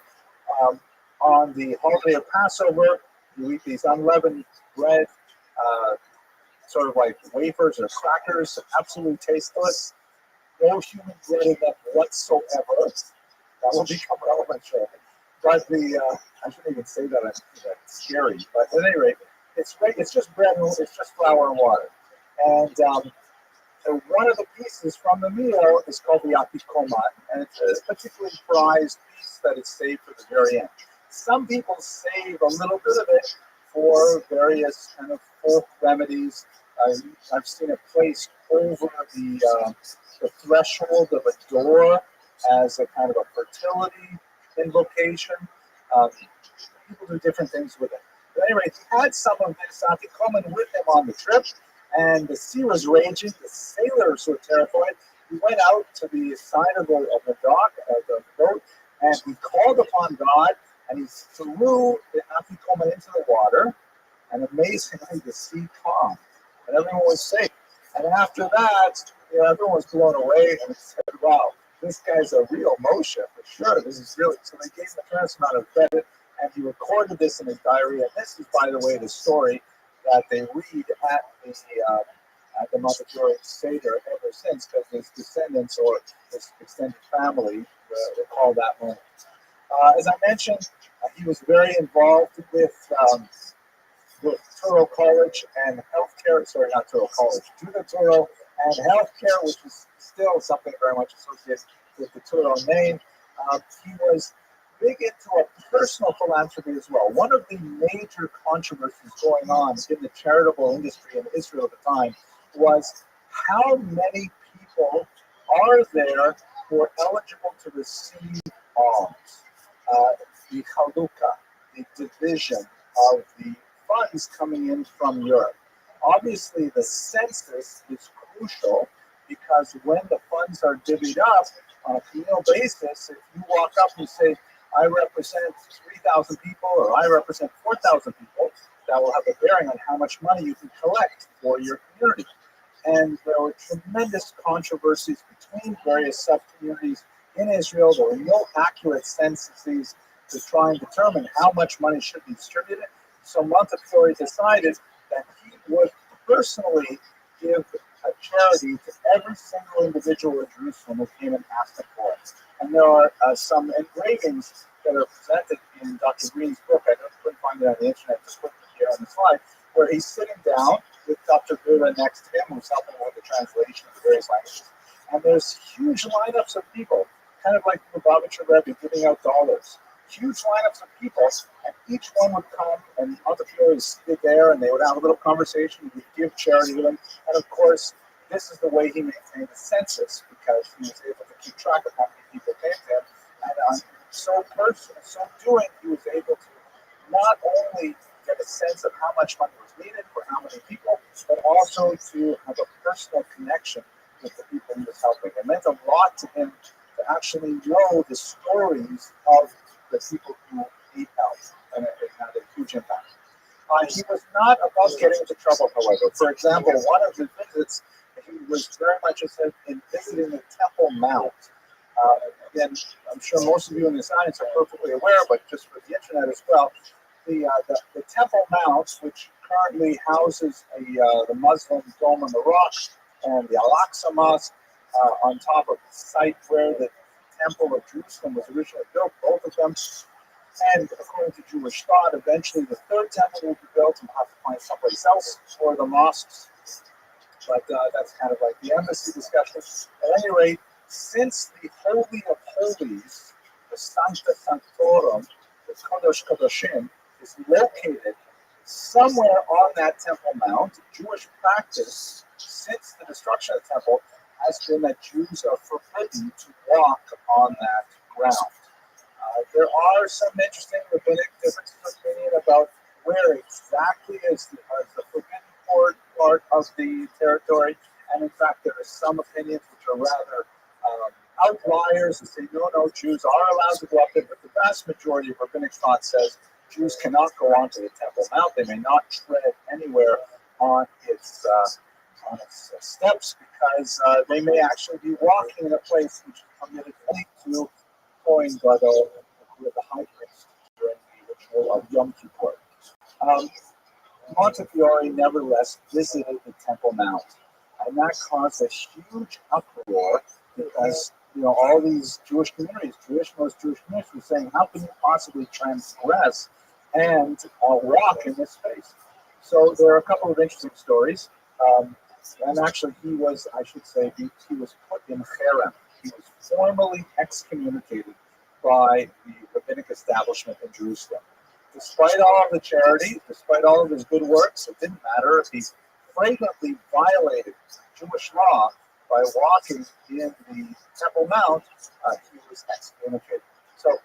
on the holiday of Passover, you eat these unleavened bread, sort of like wafers or crackers, absolutely tasteless. No human blood in them whatsoever. That will become relevant shortly. But I shouldn't even say that. It's scary. But at any rate, it's just bread and it's just flour and water. And one of the pieces from the meal is called the afikoman, and it's a particularly prized piece that is saved for the very end. Some people save a little bit of it for various kind of folk remedies. I've seen it placed over the threshold of a door as a kind of a fertility invocation. People do different things with it. But anyway, he had some of this afikoman with him on the trip, and the sea was raging. The sailors were terrified. He went out to the side of the dock, of the boat, and he called upon God, and he threw the afikoman into the water, and amazingly, the sea calmed, and everyone was safe. And after that, everyone was blown away and said, wow, this guy's a real Moshe for sure. This is really, so they gave him a tremendous amount of credit, and he recorded this in his diary. And this is, by the way, the story that they read at the Montefiore Seder ever since, because his descendants or his extended family recall that moment. As I mentioned, he was very involved with Touro College and healthcare. Sorry, not Touro College, Judah Touro and healthcare, which is still something very much associated with the Touro name. He was big into a personal philanthropy as well. One of the major controversies going on in the charitable industry in Israel at the time was how many people are there who are eligible to receive alms. The Chalukah, the division of the funds coming in from Europe. Obviously, the census is crucial because when the funds are divvied up on a communal basis, if you walk up and say, I represent 3,000 people or I represent 4,000 people, that will have a bearing on how much money you can collect for your community. And there were tremendous controversies between various sub-communities in Israel. There were no accurate censuses to try and determine how much money should be distributed. So Montefiore decided that he would personally give a charity to every single individual in Jerusalem who came and asked him for it. And there are some engravings that are presented in Dr. Green's book. I couldn't find it on the internet, just put it here on the slide, where he's sitting down with Dr. Gura next to him, who's helping with the translation of the various languages. And there's huge lineups of people, kind of like the Rabbi giving out dollars. Huge lineups of people, and each one would come, and Montefiore would sit there, and they would have a little conversation. He would give charity to them, and of course, this is the way he maintained the census, because he was able to keep track of how many people came to him, and so doing, he was able to not only get a sense of how much money was needed for how many people, but also to have a personal connection with the people he was helping. It meant a lot to him to actually know the stories of the people who need help, and it had a huge impact. He was not above getting into trouble, however. For example, one of his visits, he was very much interested in visiting the Temple Mount. Again, I'm sure most of you in this audience are perfectly aware, but just for the internet as well, the Temple Mount, which currently houses the Muslim Dome on the Rock and the Al-Aqsa Mosque on top of the site where the Temple of Jerusalem was originally built, both of them. And according to Jewish thought, eventually the third temple will be built and we'll have to find someplace else for the mosques. But that's kind of like the embassy discussion. At any rate, since the Holy of Holies, the Sancta Sanctorum, the Kodesh Kodashim, is located somewhere on that Temple Mount, Jewish practice since the destruction of the temple has been that Jews are forbidden to walk on that ground. There are some interesting rabbinic differences of opinion about where exactly is the forbidden part of the territory, and in fact there are some opinions which are rather outliers and say no, Jews are allowed to go up there, but the vast majority of rabbinic thought says Jews cannot go onto the Temple Mount. They may not tread anywhere on its steps because they may actually be walking in a place which is permitted only to Kohen Gadol, with the high priest during the ritual of Yom Kippur. Montefiore nevertheless visited the Temple Mount, and that caused a huge uproar because all these Jewish communities, most Jewish communities, were saying, "How can you possibly transgress and walk in this space?" So there are a couple of interesting stories, and actually he was put in cherem. He was formally excommunicated by the rabbinic establishment in Jerusalem. Despite all of the charity, despite all of his good works, it didn't matter if he flagrantly violated Jewish law by walking in the Temple Mount. He was excommunicated. So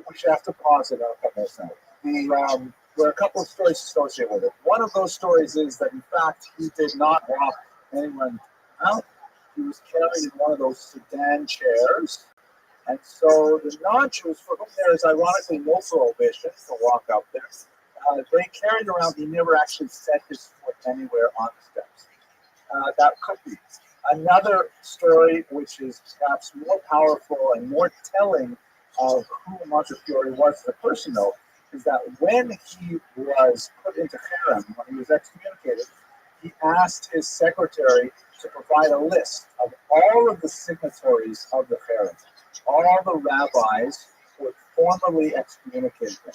we should have to pause it on this now. There are a couple of stories associated with it. One of those stories is that, in fact, he did not walk anyone out. He was carried in one of those sedan chairs. And so the non-Jews, for whom there is ironically no prohibition to walk out there, they carried around. He never actually set his foot anywhere on the steps. That could be. Another story, which is perhaps more powerful and more telling of who Montefiore was as a person, though, is that when he was put into cherem, when he was excommunicated, he asked his secretary to provide a list of all of the signatories of the cherem, all the rabbis who had formally excommunicated him.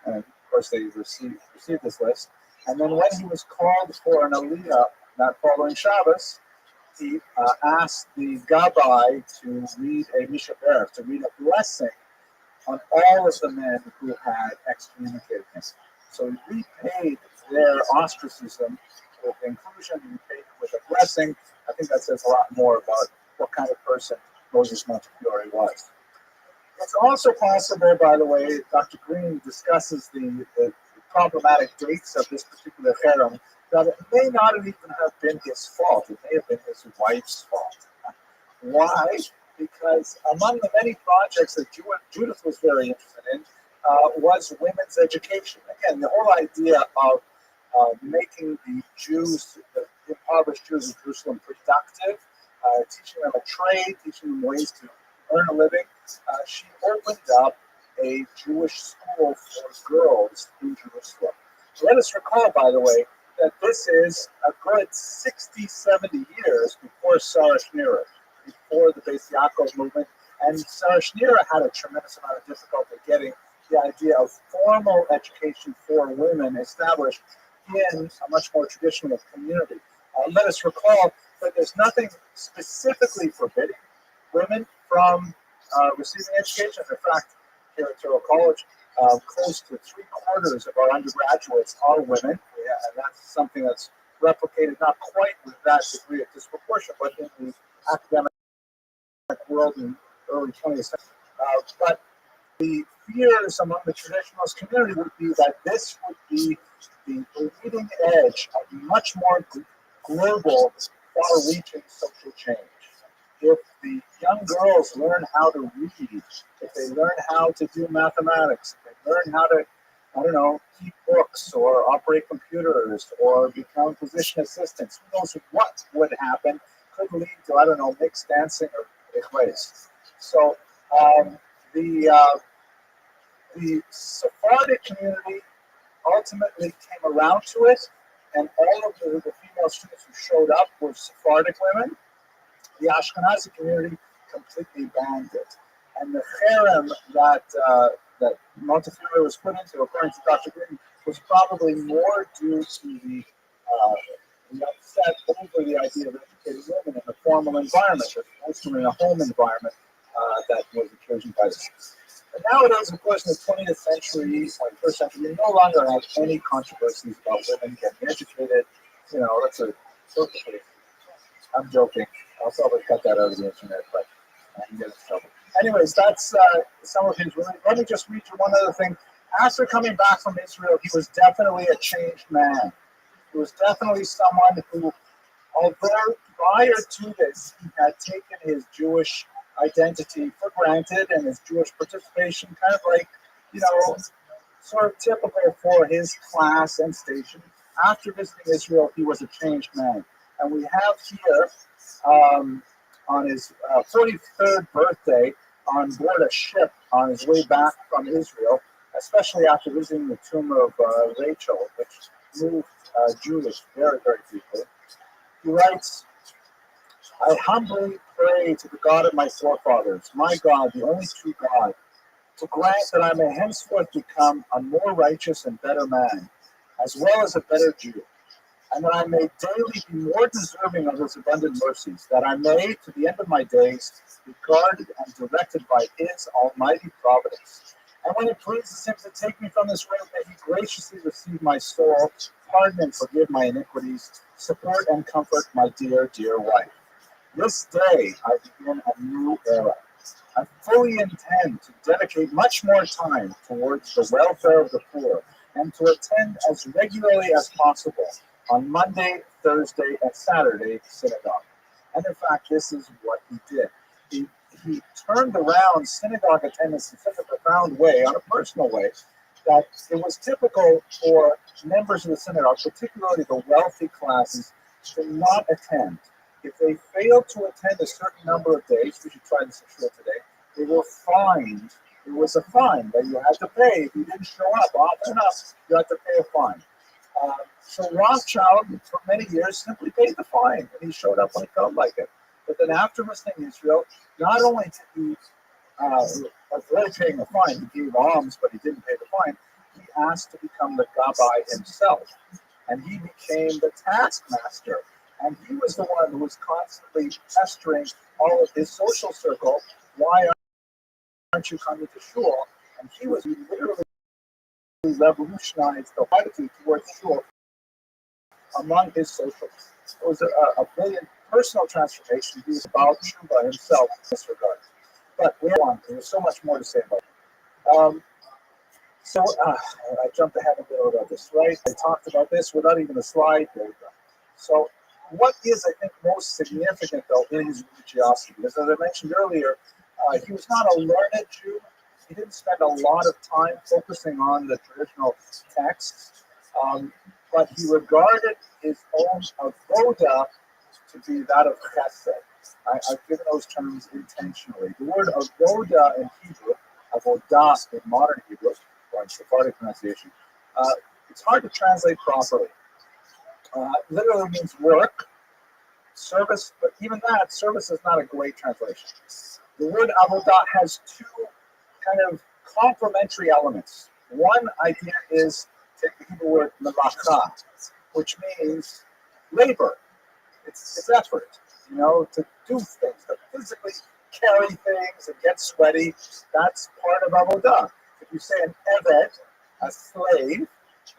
And of course, they received this list. And then when he was called for an aliyah that following Shabbos, he asked the Gabbai to read a Mishaber, to read a blessing on all of the men who had excommunicated him. So he repaid their ostracism with inclusion, he repaid with a blessing. I think that says a lot more about what kind of person Moses Montefiore was. It's also possible, by the way, Dr. Green discusses the problematic dates of this particular cherem, that it may not have even have been his fault. It may have been his wife's fault. Why? Because among the many projects that Judith was very interested in was women's education. Again, the whole idea of making the Jews, the impoverished Jews of Jerusalem, productive, teaching them a trade, teaching them ways to earn a living. She opened up a Jewish school for girls in Jerusalem. Let us recall, by the way, that this is a good 60, 70 years before Sarah Schneer, before the Beis Yaakov movement. And Sarah Schneer had a tremendous amount of difficulty getting the idea of formal education for women established in a much more traditional community. Let us recall that there's nothing specifically forbidding women from receiving education. In fact, here at Touro College, close to 3/4 of our undergraduates are women, and that's something that's replicated not quite with that degree of disproportion, but in the academic world in early 20th century. But the fears among the traditionalist community would be that this would be the leading edge of much more global, far-reaching social change. If the young girls learn how to read, if they learn how to do mathematics, if they learn how to, keep books or operate computers or become physician assistants, who knows what would happen, could lead to, mixed dancing or ways. So the Sephardic community ultimately came around to it, and all of the female students who showed up were Sephardic women. The Ashkenazi community completely banned it. And the harem that Montefiore was put into, according to Dr. Green, was probably more due to the upset over the idea of educating women in a formal environment, as opposed to in a home environment that was occasioned by this. And nowadays, of course, in the 20th century, 21st century, we no longer have any controversies about women getting educated. That's a perfectly. I'm joking. I'll probably cut that out of the internet, but I can get in trouble. Anyways, that's some of his. Let me just read you one other thing. After coming back from Israel, he was definitely a changed man. He was definitely someone who, although prior to this, he had taken his Jewish identity for granted and his Jewish participation kind of like, sort of typical for his class and station. After visiting Israel, he was a changed man. And we have here, on his 43rd birthday, on board a ship on his way back from Israel, especially after visiting the tomb of Rachel, which moved Jewish very, very deeply. He writes, I humbly pray to the God of my forefathers, my God, the only true God, to grant that I may henceforth become a more righteous and better man, as well as a better Jew, and that I may daily be more deserving of his abundant mercies, that I may, to the end of my days, be guarded and directed by his almighty providence. And when it pleases him to take me from this world, may he graciously receive my soul, pardon and forgive my iniquities, support and comfort my dear, dear wife. This day I begin a new era. I fully intend to dedicate much more time towards the welfare of the poor and to attend as regularly as possible on Monday, Thursday, and Saturday synagogue. And in fact, this is what he did. He turned around synagogue attendance in such a profound way, on a personal way, that it was typical for members of the synagogue, particularly the wealthy classes, to not attend. If they failed to attend a certain number of days, we should try this in shul today, they were fined. It was a fine that you had to pay. If you didn't show up often enough, you had to pay a fine. So Rothschild, for many years, simply paid the fine, and he showed up when he felt like it. But then after visiting Israel, not only did he avoid paying the fine, he gave alms, but he didn't pay the fine, he asked to become the Rabbi himself. And he became the taskmaster. And he was the one who was constantly pestering all of his social circle, why aren't you coming to shul? And he literally revolutionized the attitude towards shul among his socials. It was a brilliant personal transformation. He was about Tshuva himself in this regard. But we go on. There's so much more to say about it. I jumped ahead a little about this, right? I talked about this without even a slide. There we go. So what is, I think, most significant, though, in his religiosity? Because as I mentioned earlier, he was not a learned Jew. He didn't spend a lot of time focusing on the traditional texts, but he regarded his own avoda to be that of chesed. I've given those terms intentionally. The word avoda in Hebrew, avodah in modern Hebrew, or in Sephardic pronunciation, it's hard to translate properly. Literally means work, service, but even that, service is not a great translation. The word avodah has two kind of complementary elements. One idea is, take the Hebrew word melacha, which means labor. It's effort, to do things, to physically carry things and get sweaty. That's part of avodah. If you say an eved, a slave,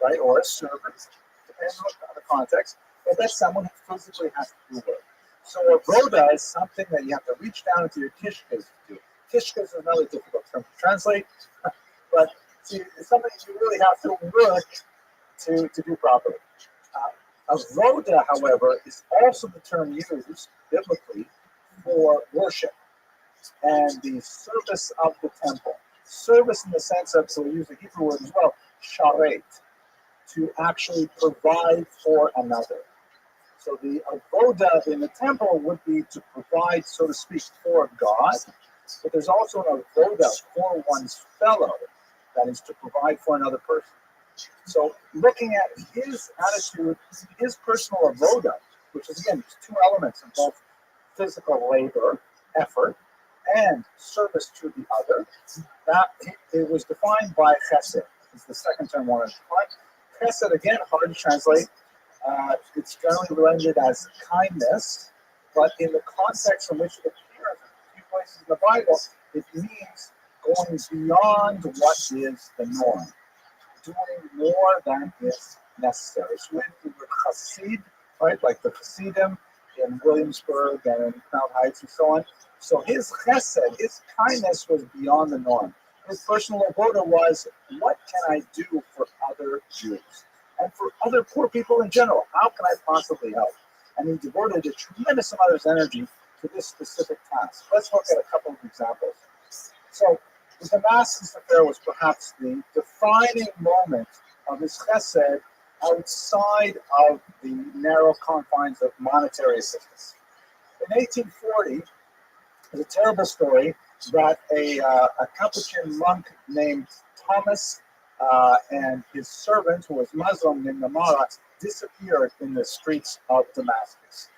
right, or a servant, depends on the context, but that's someone who physically has to do work. So avoda is something that you have to reach down into your kishkas to do. Kishkas is another difficult term to translate, but it's something you really have to work to do properly. Avoda, however, is also the term used biblically for worship and the service of the temple. Service in the sense of, so we use the Hebrew word as well, sharet, to actually provide for another. So the avoda in the temple would be to provide, so to speak, for God, but there's also an avoda for one's fellow, that is to provide for another person. So looking at his attitude, his personal avoda, which is again two elements of both physical labor, effort, and service to the other. That it was defined by chesed. It's the second term I wanted to define. Chesed, again, hard to translate. It's generally rendered as kindness, but in the context in which it appears in a few places in the Bible, it means going beyond what is the norm, doing more than is necessary. So we were chassid, right, like the chassidim in Williamsburg and in Crown Heights and so on. So his chesed, his kindness was beyond the norm. His personal avoda was, what can I do for other Jews? And for other poor people in general, how can I possibly help? And he devoted a tremendous amount of his energy to this specific task. Let's look at a couple of examples. So the Damascus affair was perhaps the defining moment of his chesed outside of the narrow confines of monetary assistance. In 1840, there's a terrible story that a Capuchin monk named Thomas and his servant, who was Muslim named Namara, disappeared in the streets of Damascus.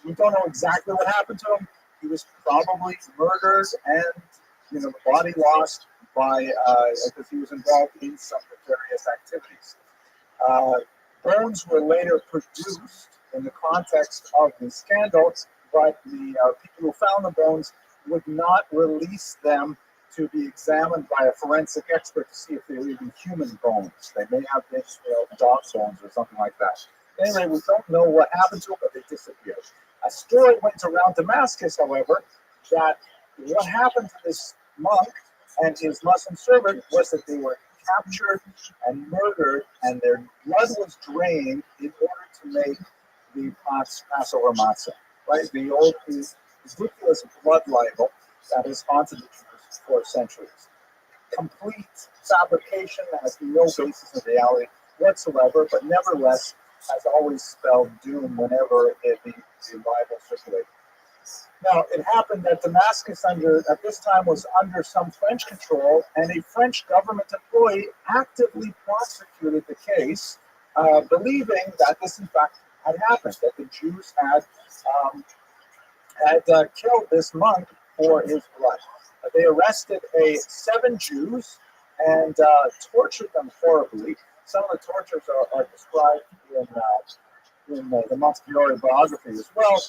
We don't know exactly what happened to him. He was probably murdered and the body lost by because he was involved in some nefarious activities. Bones were later produced in the context of the scandal, but the people who found the bones would not release them to be examined by a forensic expert to see if they were even human bones. They may have been dog bones or something like that. Anyway, we don't know what happened to them, but they disappeared. A story went around Damascus, however, that what happened to this monk and his Muslim servant was that they were captured and murdered, and their blood was drained in order to make the Passover matzah. Right, the old, ridiculous blood libel that has haunted the Jews for centuries. Complete fabrication that has no basis in reality whatsoever, but nevertheless has always spelled doom whenever the Bible circulated. Now, it happened that Damascus at this time was under some French control, and a French government employee actively prosecuted the case, believing that this in fact had happened, that the Jews had killed this monk for his blood. They arrested 7 Jews and tortured them horribly. Some of the tortures are described in the Montefiore biography as well.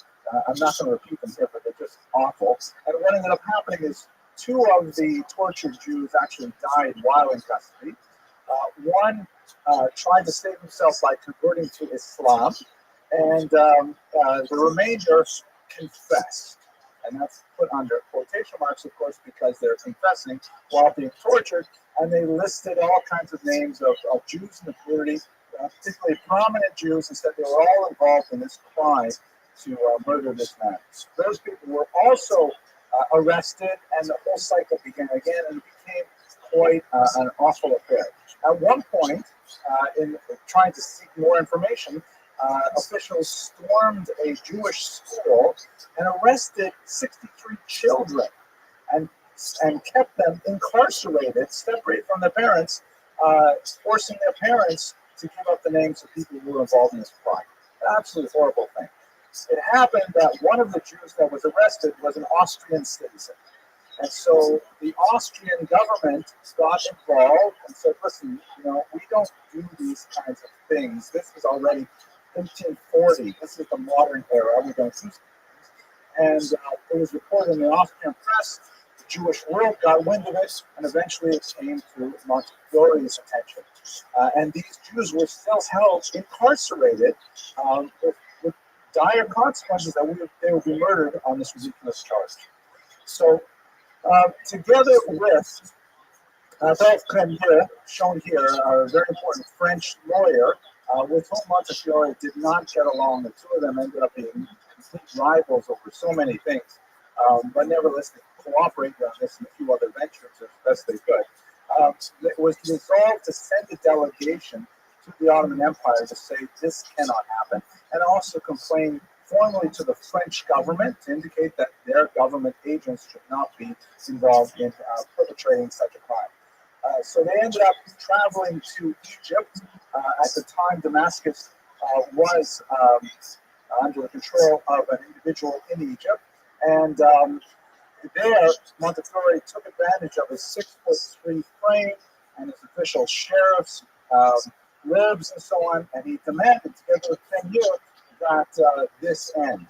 I'm not going to repeat them here, but they're just awful. And what ended up happening is 2 of the tortured Jews actually died while in custody. One tried to save himself by converting to Islam, and the remainder confessed. And that's put under quotation marks, of course, because they're confessing while being tortured. And they listed all kinds of names of Jews in the community, particularly prominent Jews, and said they were all involved in this crime to murder this man. Those people were also arrested, and the whole cycle began again, and it became quite an awful affair. At one point, in trying to seek more information, officials stormed a Jewish school and arrested 63 children and kept them incarcerated, separated from their parents, forcing their parents to give up the names of people who were involved in this crime. An absolutely horrible thing. It happened that one of the Jews that was arrested was an Austrian citizen. And so the Austrian government got involved and said, listen, we don't do these kinds of things. This is already 1840. This is the modern era. We don't do things. And it was reported in the Austrian press. The Jewish world got wind of it, and eventually it came to Montefiore's attention. And these Jews were still held incarcerated with dire consequences that they would be murdered on this ridiculous charge. So, together with Adolphe Cremieux, shown here, a very important French lawyer, with whom Montefiore did not get along. The two of them ended up being complete rivals over so many things, but nevertheless they cooperated on this and a few other ventures as best they could. It was resolved to send a delegation to the Ottoman Empire to say this cannot happen, and also complain formally to the French government to indicate that their government agents should not be involved in perpetrating such a crime. So they ended up traveling to Egypt. At the time, Damascus was under the control of an individual in Egypt, and there, Montefiore took advantage of his 6'3" frame and his official sheriff's libs and so on, and he demanded, together with Tenure, that this end.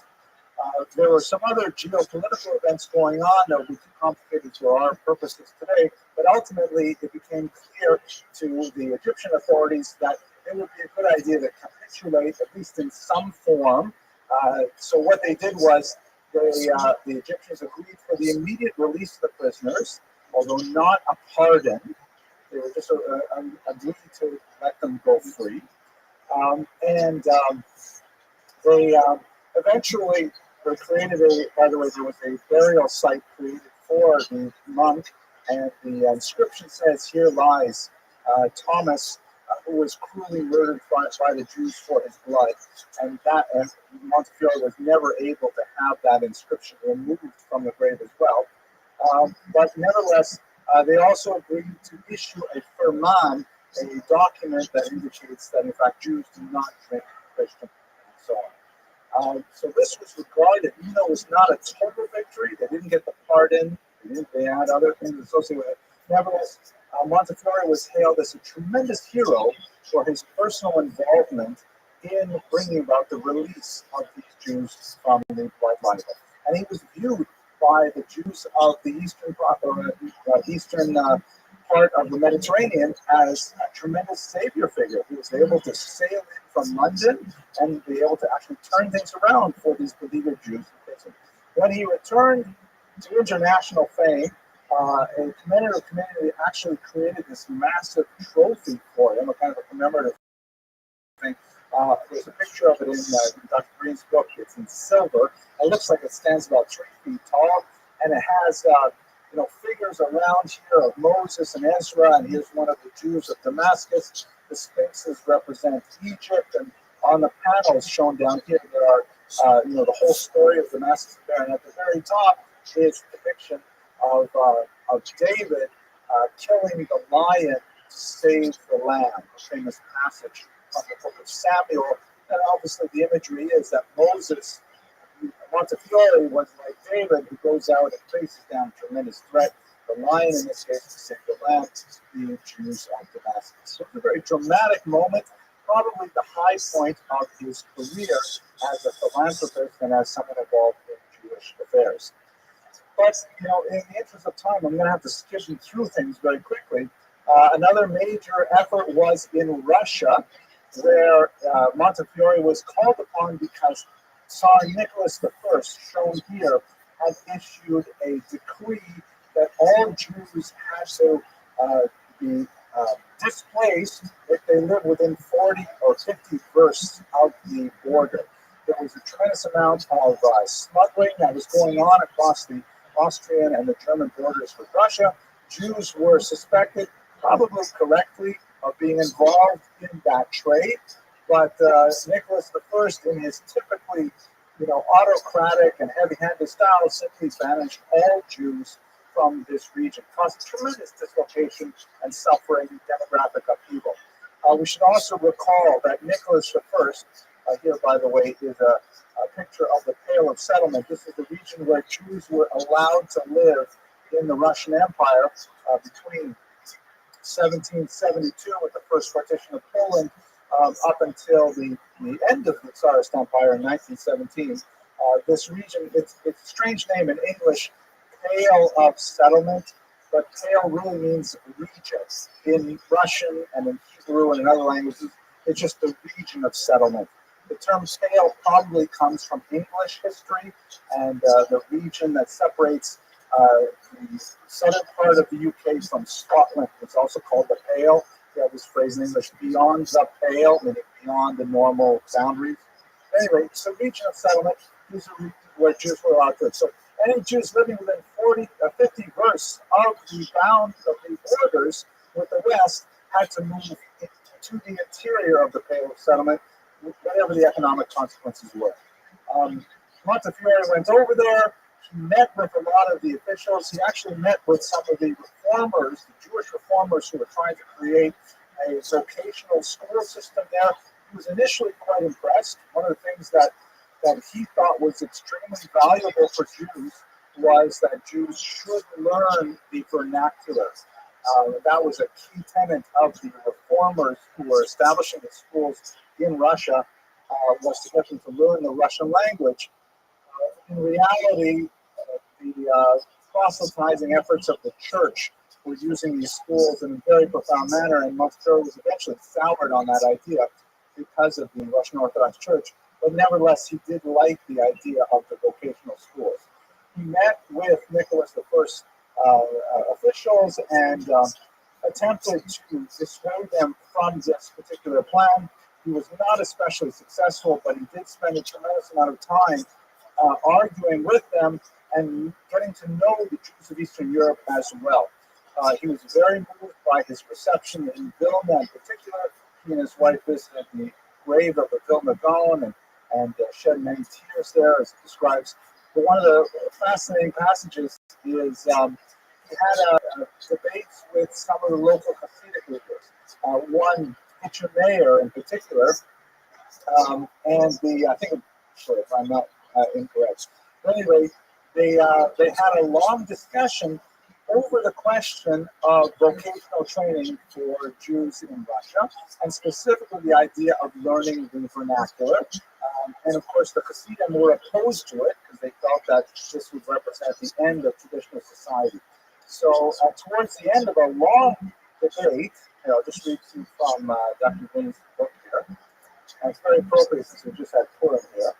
There were some other geopolitical events going on that would be too complicated for our purposes today, but ultimately it became clear to the Egyptian authorities that it would be a good idea to capitulate, at least in some form. So what they did was the Egyptians agreed for the immediate release of the prisoners, although not a pardon. They were just agreed to let them go free. They eventually created by the way, there was a burial site created for the monk, and the inscription says, "Here lies Thomas, who was cruelly murdered by the Jews for his blood," and Montefiore was never able to have that inscription removed from the grave as well. But nevertheless, they also agreed to issue a firman, a document that indicates that in fact Jews do not drink Christian and so on. So this was regarded, even though it was not a total victory, they didn't get the pardon, they had other things associated with it. Nevertheless, Montefiore was hailed as a tremendous hero for his personal involvement in bringing about the release of these Jews from the Blood Bible. And he was viewed by the Jews of the eastern part of the Mediterranean as a tremendous savior figure. He was able to sail in from London and be able to actually turn things around for these beleaguered Jews in prison. When he returned to international fame, a commemorative community actually created this massive trophy for him, a kind of a commemorative thing. There's a picture of it in Dr. Green's book. It's in silver. It looks like it stands about 3 feet tall, and it has figures around here of Moses and Ezra, and here's one of the Jews of Damascus. The sphinxes represent Egypt, and on the panels shown down here, there are the whole story of Damascus there, and at the very top is a depiction of David killing the lion to save the lamb, a famous passage from the book of Samuel. And obviously the imagery is that Montefiore was like David, who goes out and faces down a tremendous threat. The lion, in this case, to save the lamb, the Jews of Damascus. So it's a very dramatic moment, probably the high point of his career as a philanthropist and as someone involved in Jewish affairs. But, in the interest of time, I'm going to have to skip through things very quickly. Another major effort was in Russia, where Montefiore was called upon because Tsar Nicholas I, shown here, had issued a decree that all Jews had to be displaced if they lived within 40 or 50 versts of the border. There was a tremendous amount of smuggling that was going on across the Austrian and the German borders with Russia. Jews were suspected, probably correctly, of being involved in that trade. But Nicholas I, in his typically, autocratic and heavy-handed style, simply banished all Jews from this region, causing tremendous dislocation and suffering, demographic upheaval. We should also recall that Nicholas I, here, by the way, is a picture of the Pale of Settlement. This is the region where Jews were allowed to live in the Russian Empire between 1772, with the first partition of Poland, up until the end of the Tsarist Empire in 1917. This region, it's a strange name in English, Pale of Settlement, but Pale really means region. In Russian and in Hebrew and in other languages, it's just the region of settlement. The term Pale probably comes from English history, and the region that separates the southern part of the UK from Scotland is also called the Pale. We have this phrase in English, beyond the pale, meaning beyond the normal boundaries. Anyway, so region of settlement, these are where Jews were allowed to live. So any Jews living within 50 versts of the bound of the borders with the West had to move to the interior of the Pale of Settlement, whatever the economic consequences were. Montefiore went over there. He met with a lot of the officials. He actually met with some of the reformers, the Jewish reformers who were trying to create a vocational school system there. He was initially quite impressed. One of the things that he thought was extremely valuable for Jews was that Jews should learn the vernacular. That was a key tenet of the reformers who were establishing the schools in Russia, was to get them to learn the Russian language. In reality, the proselytizing efforts of the church were using these schools in a very profound manner, and Montefiore was eventually soured on that idea because of the Russian Orthodox Church. But nevertheless, he did like the idea of the vocational schools. He met with Nicholas I's officials and attempted to dissuade them from this particular plan. He was not especially successful, but he did spend a tremendous amount of time arguing with them and getting to know the Jews of Eastern Europe as well. He was very moved by his reception in Vilna in particular. He and his wife visited the grave of the Vilna Gaon and shed many tears there, as it describes. But one of the fascinating passages is he had a debate with some of the local Hasidic leaders. One, Hitcher Mayer in particular, and I think, sorry if I'm not incorrect. But anyway, they had a long discussion over the question of vocational training for Jews in Russia, and specifically the idea of learning the vernacular. And of course, the Hasidim were opposed to it because they felt that this would represent the end of traditional society. So towards the end of a long debate, I'll just read to you from Dr. Green's book here. And it's very appropriate since we just had Purim here.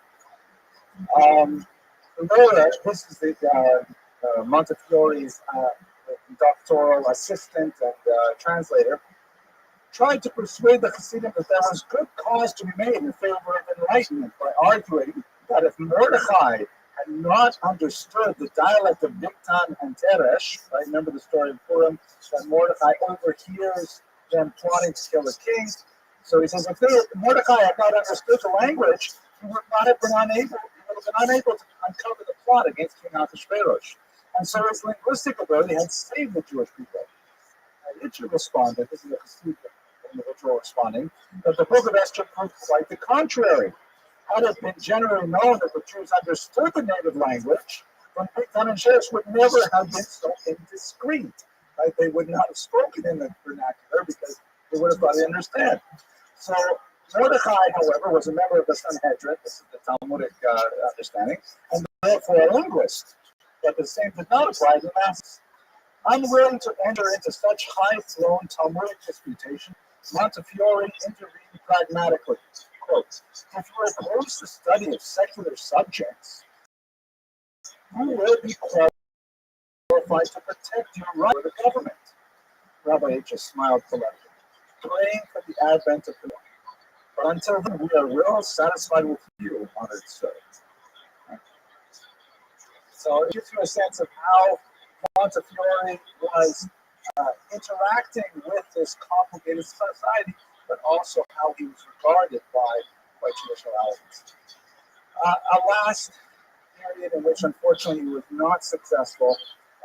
This is the Montefiore's doctoral assistant and translator, tried to persuade the Hasidim that there was good cause to be made in favor of enlightenment by arguing that if Mordechai had not understood the dialect of Bigtan and Teresh, right? Remember the story of Purim, that Mordechai overhears them plotting to kill the king. So he says, if Mordecai had not understood the language, he would have been unable to uncover the plot against King Ahasuerus. And so his linguistic ability had saved the Jewish people. Hitcher responded, this is a Hasidic individual responding, that the book of Esther proved quite the contrary. Had it been generally known that the Jews understood the native language, then Bigtan and Teresh would never have been so indiscreet. Right? They would not have spoken in the vernacular because they would have thought they understand. So Mordechai, however, was a member of the Sanhedrin, this is the Talmudic understanding, and therefore a linguist. But the same did not apply to the masses. Unwilling to enter into such high-flown Talmudic disputation, Montefiore intervened pragmatically. Quote, if you are opposed to study of secular subjects, you will be qualified to protect your right to the government. Rabbi just smiled politely, praying for the advent of the Lord. But until then, we are well satisfied with you, honored sir. So it gives you a sense of how Montefiore was interacting with this complicated society, but also how he was regarded by traditional elements. A last period in which, unfortunately, he was not successful,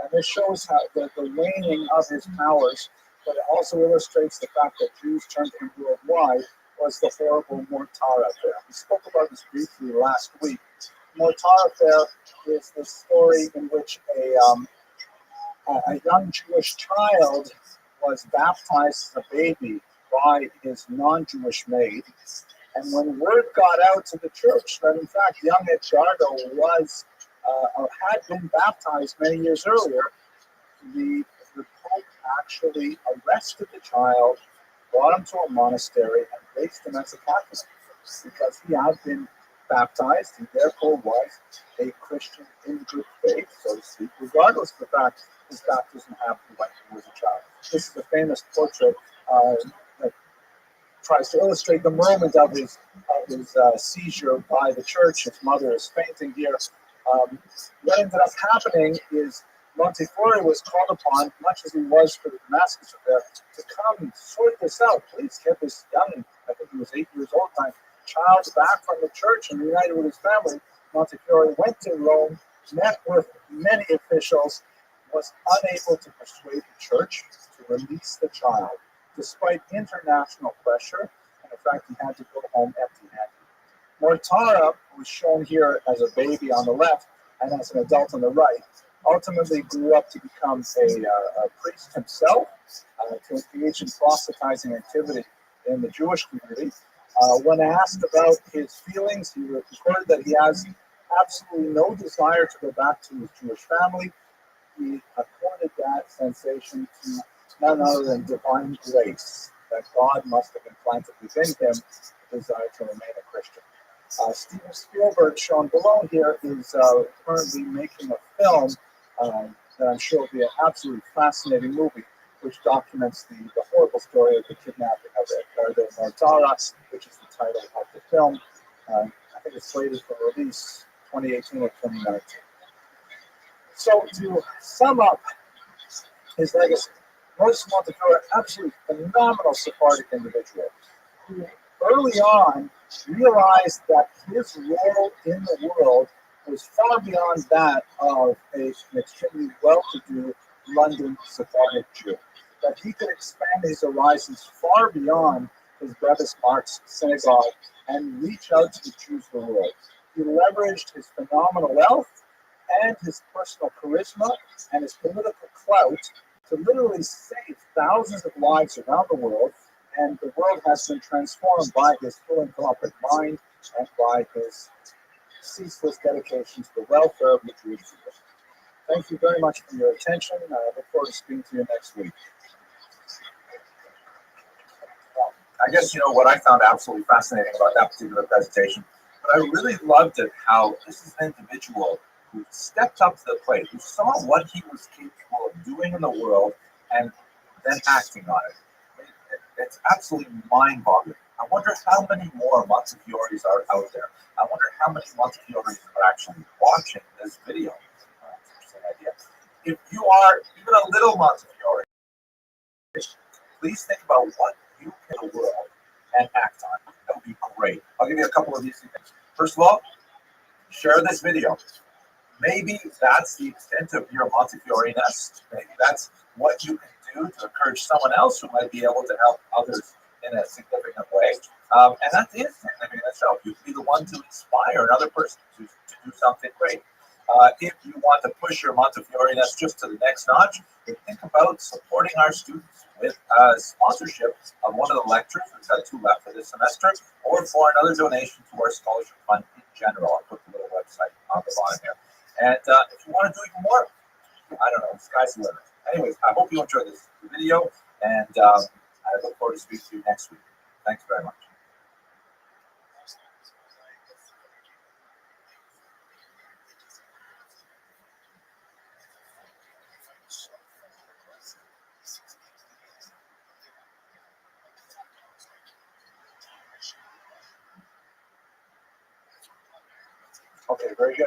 and this shows how the waning of his powers, but it also illustrates the fact that Jews turned to him worldwide, was the horrible Mortar affair. We spoke about this briefly last week. Mortar affair is the story in which a young Jewish child was baptized as a baby by his non-Jewish maid. And when word got out to the church that in fact young Edgardo had been baptized many years earlier, the Pope actually arrested the child, brought him to a monastery, and raised him as a Catholic because he had been baptized. He therefore was a Christian in good faith, so to speak, regardless of the fact his baptism happened when he was a child. This is a famous portrait that tries to illustrate the moment of his seizure by the church. His mother is fainting here. What ended up happening is Montefiore was called upon, much as he was for the Damascus affair, to come sort this out. Please get this young, I think he was 8 years old at the time, child back from the church and reunited with his family. Montefiore went to Rome, met with many officials, was unable to persuade the church to release the child, despite international pressure, and in fact he had to go home empty-handed. Mortara, who is shown here as a baby on the left, and as an adult on the right, ultimately grew up to become a priest himself, to engage in proselytizing activity in the Jewish community. When asked about his feelings, he recorded that he has absolutely no desire to go back to his Jewish family. He accorded that sensation to none other than divine grace, that God must have implanted within him the desire to remain a Christian. Steven Spielberg, shown below here, is currently making a film that I'm sure will be an absolutely fascinating movie, which documents the horrible story of the kidnapping of Edgardo Mortara, which is the title of the film. I think it's slated for release 2018 or 2019. So to sum up his legacy, Moses Montefiore, absolutely phenomenal Sephardic individual, who early on realized that his role in the world was far beyond that of an extremely well-to-do London Sephardic Jew. That he could expand his horizons far beyond his Brevis Marx synagogue and reach out to the Jews of the world. He leveraged his phenomenal wealth and his personal charisma and his political clout to literally save thousands of lives around the world, and the world has been transformed by his philanthropic mind and by his ceaseless dedication to the welfare of the Jewish people. Thank you very much for your attention. I look forward to speaking to you next week. I guess, what I found absolutely fascinating about that particular presentation, but I really loved it how this is an individual who stepped up to the plate, who saw what he was capable of doing in the world and then acting on it. It's absolutely mind-boggling. I wonder how many more Montefiore's are out there. I wonder how many Montefiore's are actually watching this video. Interesting idea. If you are even a little Montefiore, please think about what you can do in the world and act on it. That would be great. I'll give you a couple of these things. First of all, share this video. Maybe that's the extent of your Montefiore-ness. Maybe that's what you can do to encourage someone else who might be able to help others in a significant way. And that's it. I mean, that's how you can be the one to inspire another person to do something great. If you want to push your Montefiore-ness just to the next notch, think about supporting our students with sponsorship of one of the lectures. We've got 2 left for this semester, or for another donation to our scholarship fund in general. I'll put the little website on the bottom here. And if you want to do even more, I don't know, the sky's the limit. Anyways, I hope you enjoyed this video, and I look forward to speaking to you next week. Thanks very much. Okay, very good.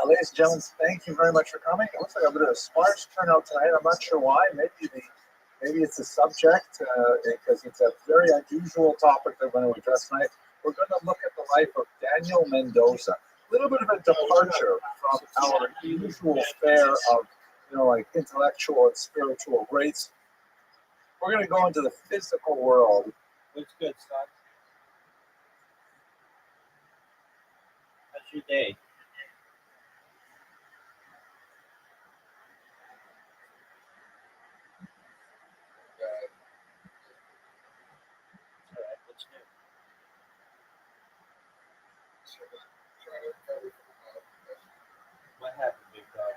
Ladies and gentlemen, thank you very much for coming. It looks like a bit of a sparse turnout tonight. I'm not sure why. Maybe it's the subject, because it's a very unusual topic that we're going to address tonight. We're going to look at the life of Daniel Mendoza. A little bit of a departure from our usual fare of, like intellectual and spiritual greats. We're going to go into the physical world. What's good, son? How's your day? All right, what's new? What happened, big dog?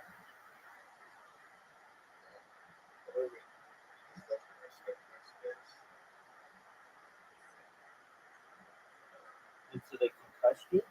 And so they concussed you?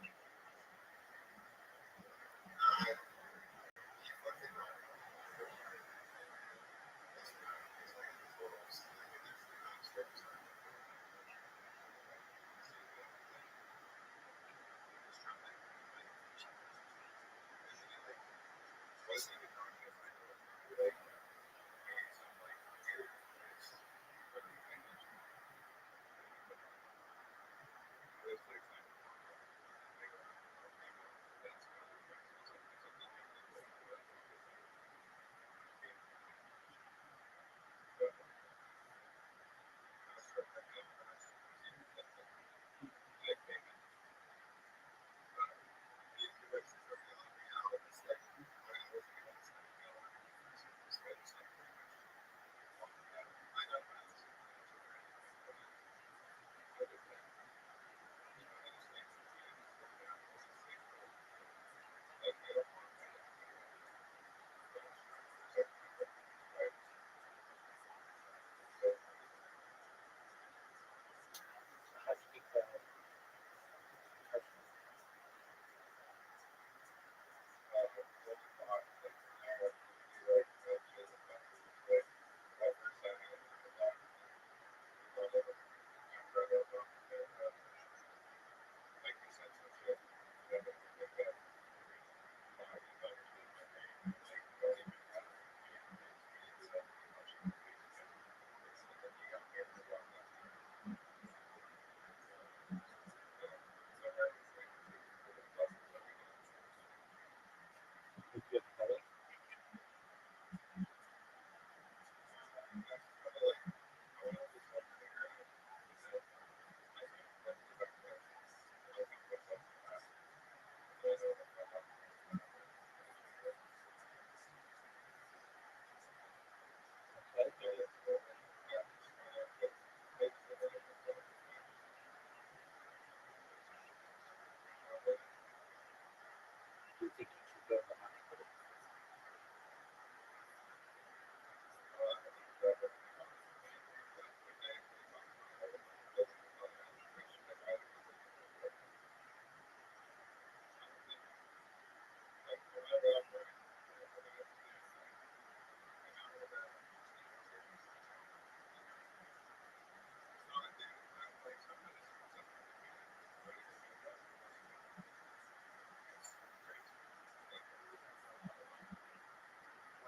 What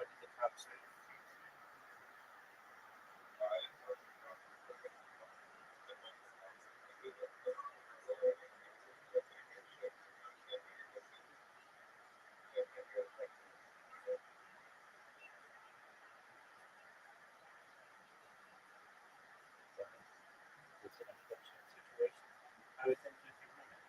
did the cop say? It's an unfortunate situation. How is things with your women?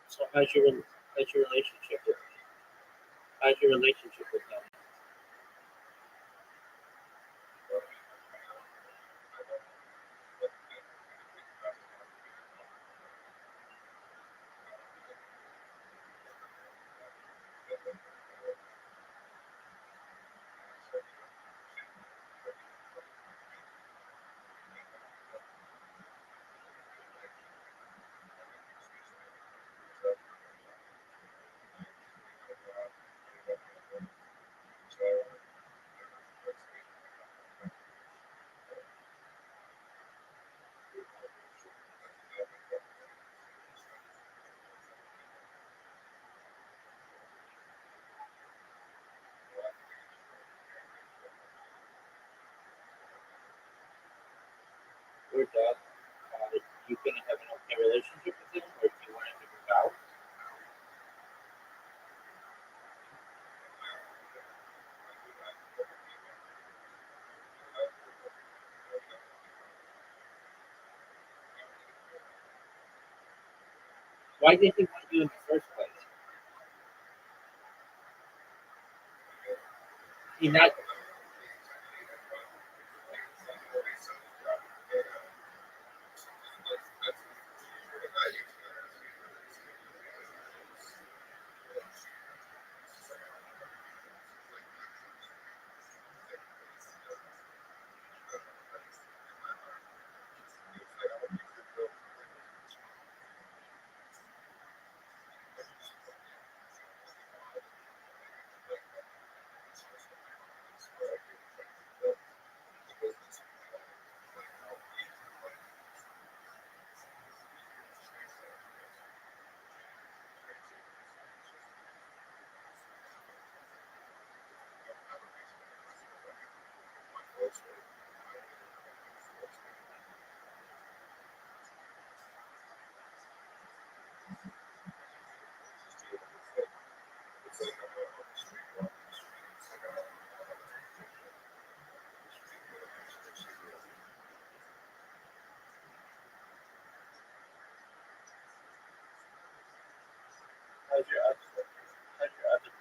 So how's your relationship with them? Or Doug, you gonna have an okay relationship with him, or do you want him to move out? Why did he want you in the first place? He not how's your other how's your other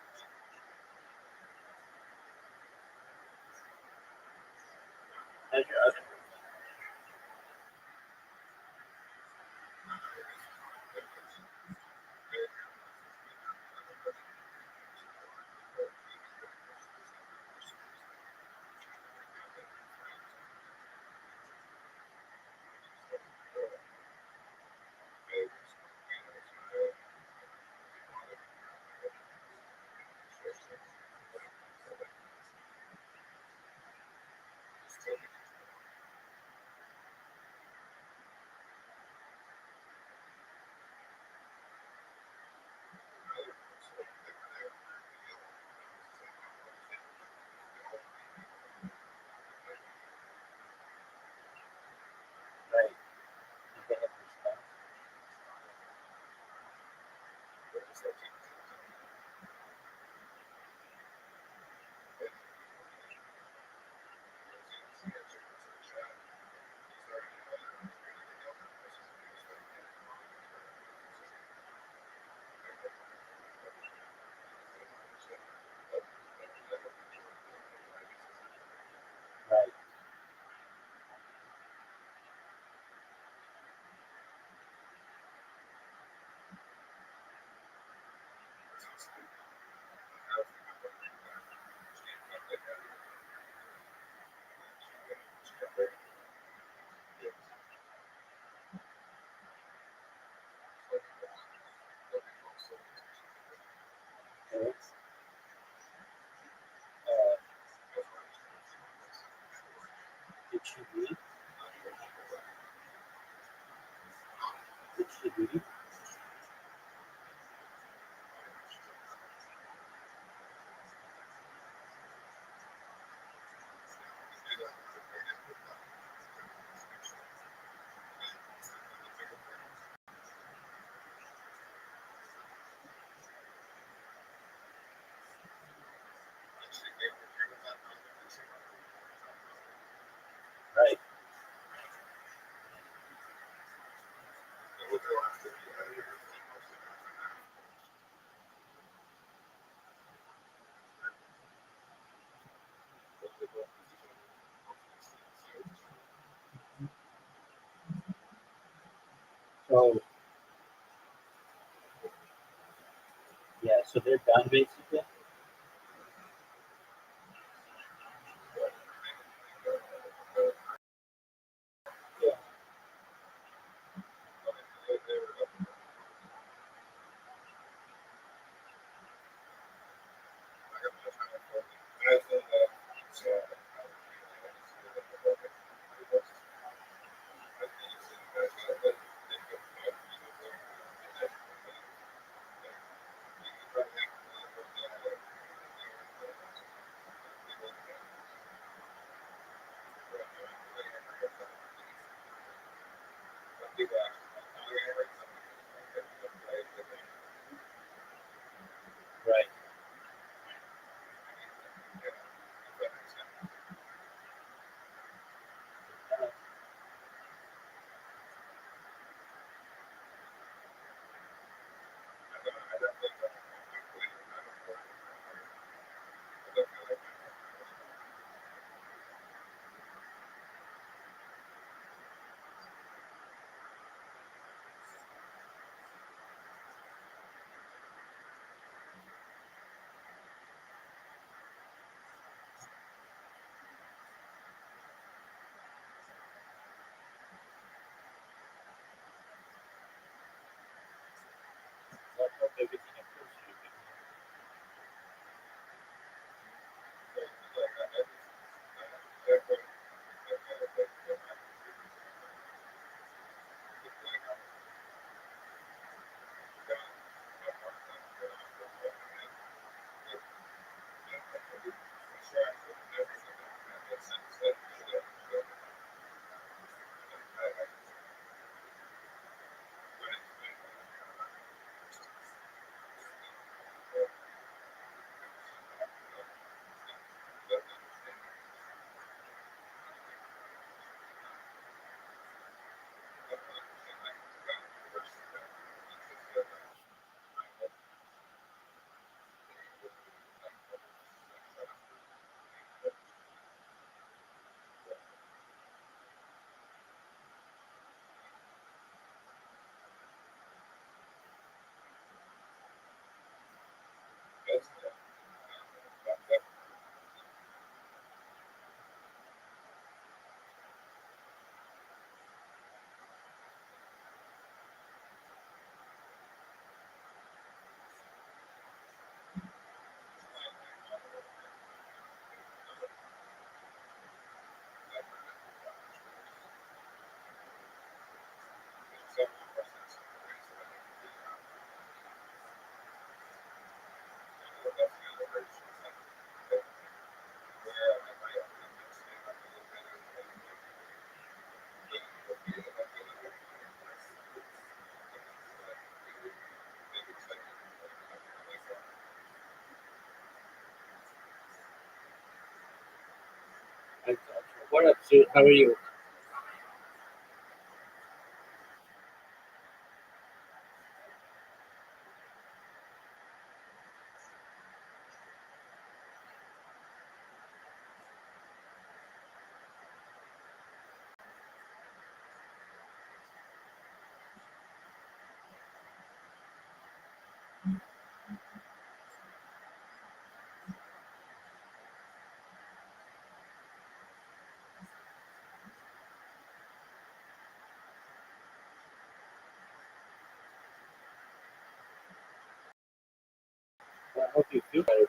how's your other Right. Okay. Did she read? Did she read? Right. So yeah, so they're done basically. What up, Sue? How are you? I hope you feel better.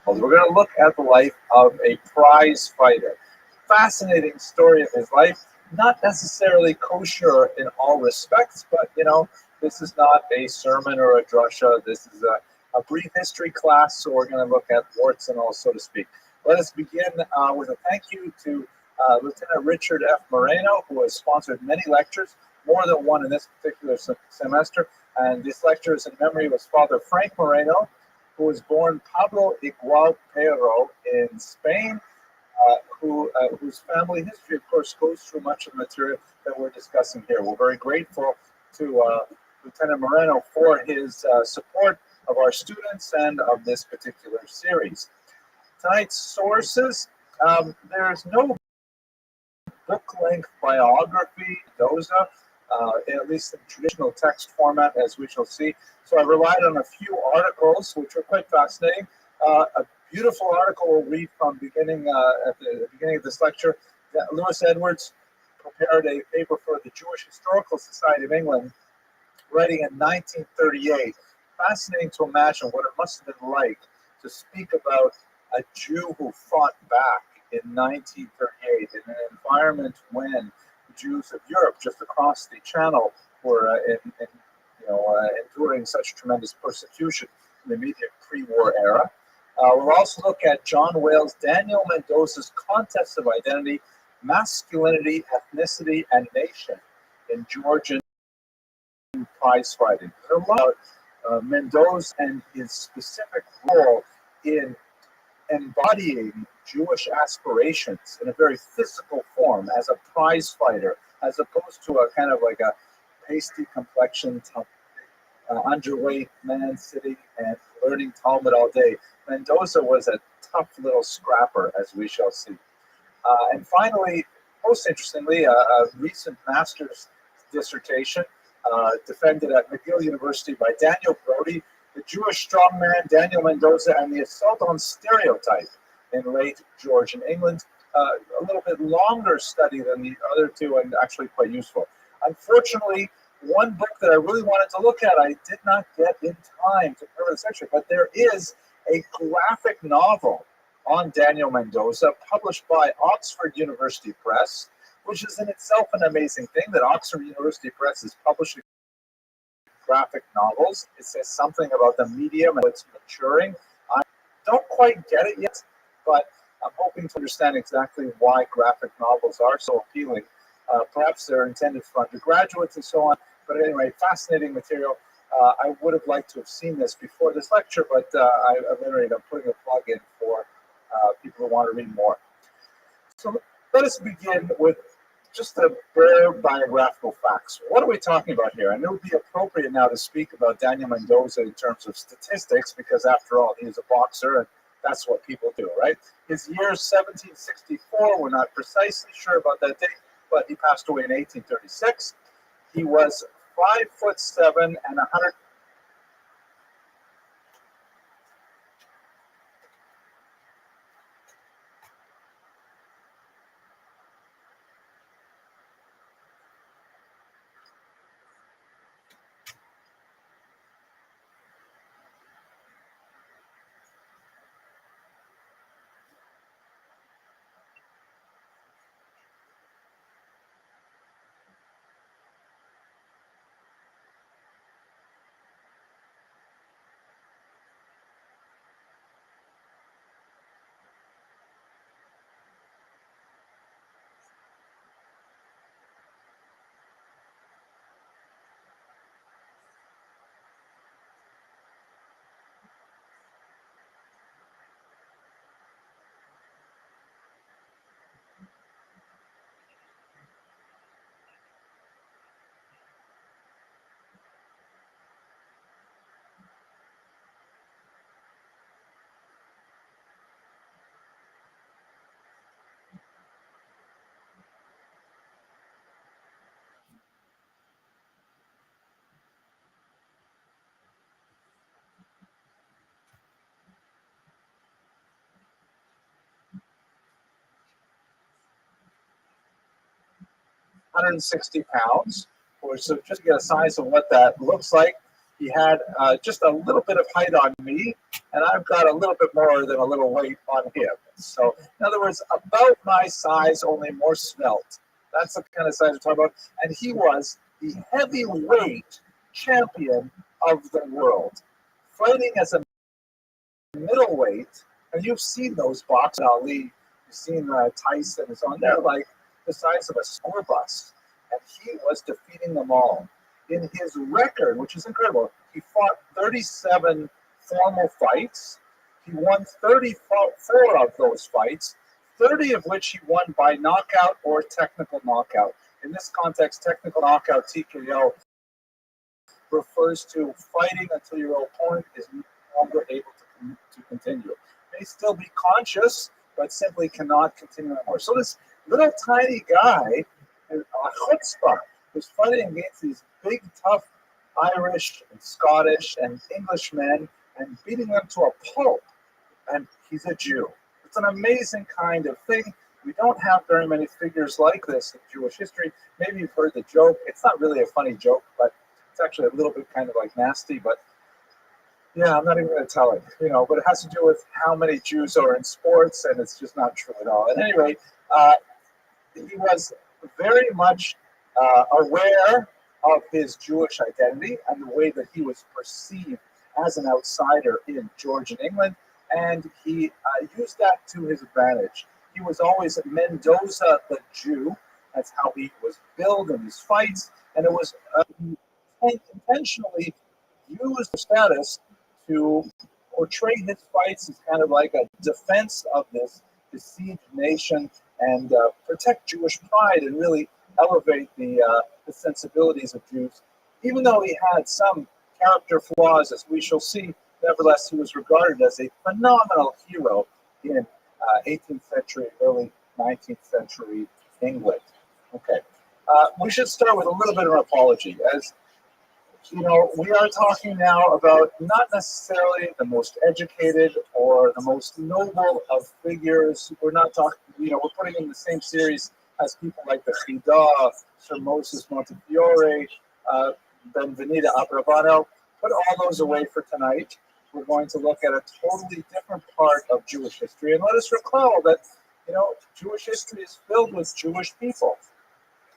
We're going to look at the life of a prize fighter. Fascinating story of his life. Not necessarily kosher in all respects, but this is not a sermon or a drasha. This is a brief history class, so we're going to look at warts and all, so to speak. Let us begin with a thank you to Lieutenant Richard F. Moreno, who has sponsored many lectures, more than one in this particular semester. And this lecture is in memory of his father, Frank Moreno, who was born Pablo Igual Pero in Spain, whose family history, of course, goes through much of the material that we're discussing here. We're very grateful to Lieutenant Moreno for his support of our students and of this particular series. Tonight's sources, there's no book-length biography, Doza, at least in traditional text format, as we shall see. So I relied on a few articles, which were quite fascinating. A beautiful article we'll read from beginning at the beginning of this lecture. Lewis Edwards prepared a paper for the Jewish Historical Society of England, writing in 1938. Fascinating to imagine what it must have been like to speak about a Jew who fought back in 1938 in an environment when Jews of Europe just across the channel were enduring such tremendous persecution in the immediate pre-war era. We'll also look at John Wales' Daniel Mendoza's Contest of Identity, Masculinity, Ethnicity, and Nation in Georgian prize fighting. There's a lot about Mendoza and his specific role in embodying Jewish aspirations in a very physical form as a prize fighter, as opposed to a kind of like a pasty complexion, underweight man sitting and learning Talmud all day. Mendoza was a tough little scrapper, as we shall see. And finally, most interestingly, a recent master's dissertation defended at McGill University by Daniel Brody, The Jewish Strongman, Daniel Mendoza, and the Assault on Stereotype in Late Georgian England. a little bit longer study than the other two and actually quite useful. Unfortunately, one book that I really wanted to look at, I did not get in time to cover the section, but there is a graphic novel on Daniel Mendoza published by Oxford University Press, which is in itself an amazing thing that Oxford University Press is publishing graphic novels. It says something about the medium and it's maturing. I don't quite get it yet, but I'm hoping to understand exactly why graphic novels are so appealing. Perhaps they're intended for undergraduates and so on. But anyway, fascinating material. I would have liked to have seen this before this lecture, but I'm putting a plug in for people who want to read more. So let us begin with just the bare biographical facts. What are we talking about here? And it would be appropriate now to speak about Daniel Mendoza in terms of statistics, because after all, he's a boxer and that's what people do, right? His year 1764, we're not precisely sure about that date, but he passed away in 1836. He was 5'7" and 100. 160 pounds, or so just to get a size of what that looks like. He had just a little bit of height on me, and I've got a little bit more than a little weight on him. So, in other words, about my size, only more svelte. That's the kind of size we're talking about. And he was the heavyweight champion of the world, fighting as a middleweight. And you've seen those boxers, Ali, you've seen Tyson and so on. They're like the size of a school bus, and he was defeating them all. In his record, which is incredible, he fought 37 formal fights. He won 34 of those fights, 30 of which he won by knockout or technical knockout. In this context, technical knockout, TKO, refers to fighting until your opponent is no longer able to continue. May still be conscious, but simply cannot continue anymore. So this little tiny guy, a chutzpah, was fighting against these big, tough Irish and Scottish and English men and beating them to a pulp. And he's a Jew. It's an amazing kind of thing. We don't have very many figures like this in Jewish history. Maybe you've heard the joke. It's not really a funny joke, but it's actually a little bit kind of like nasty. But yeah, I'm not even going to tell it, but it has to do with how many Jews are in sports, and it's just not true at all. At any rate, he was very much aware of his Jewish identity and the way that he was perceived as an outsider in Georgian England, and he used that to his advantage. He was always Mendoza the Jew. That's how he was billed in his fights, and it was intentionally used status to portray his fights as kind of like a defense of this besieged nation and protect Jewish pride and really elevate the sensibilities of Jews. Even though he had some character flaws, as we shall see, nevertheless, he was regarded as a phenomenal hero in 18th century, early 19th century England. Okay. We should start with a little bit of an apology. As we are talking now about not necessarily the most educated or the most noble of figures. We're not talking, we're putting in the same series as people like the Chida, Sir Moses Montefiore, Benvenida Abravanel. Put all those away for tonight. We're going to look at a totally different part of Jewish history. And let us recall that, Jewish history is filled with Jewish people.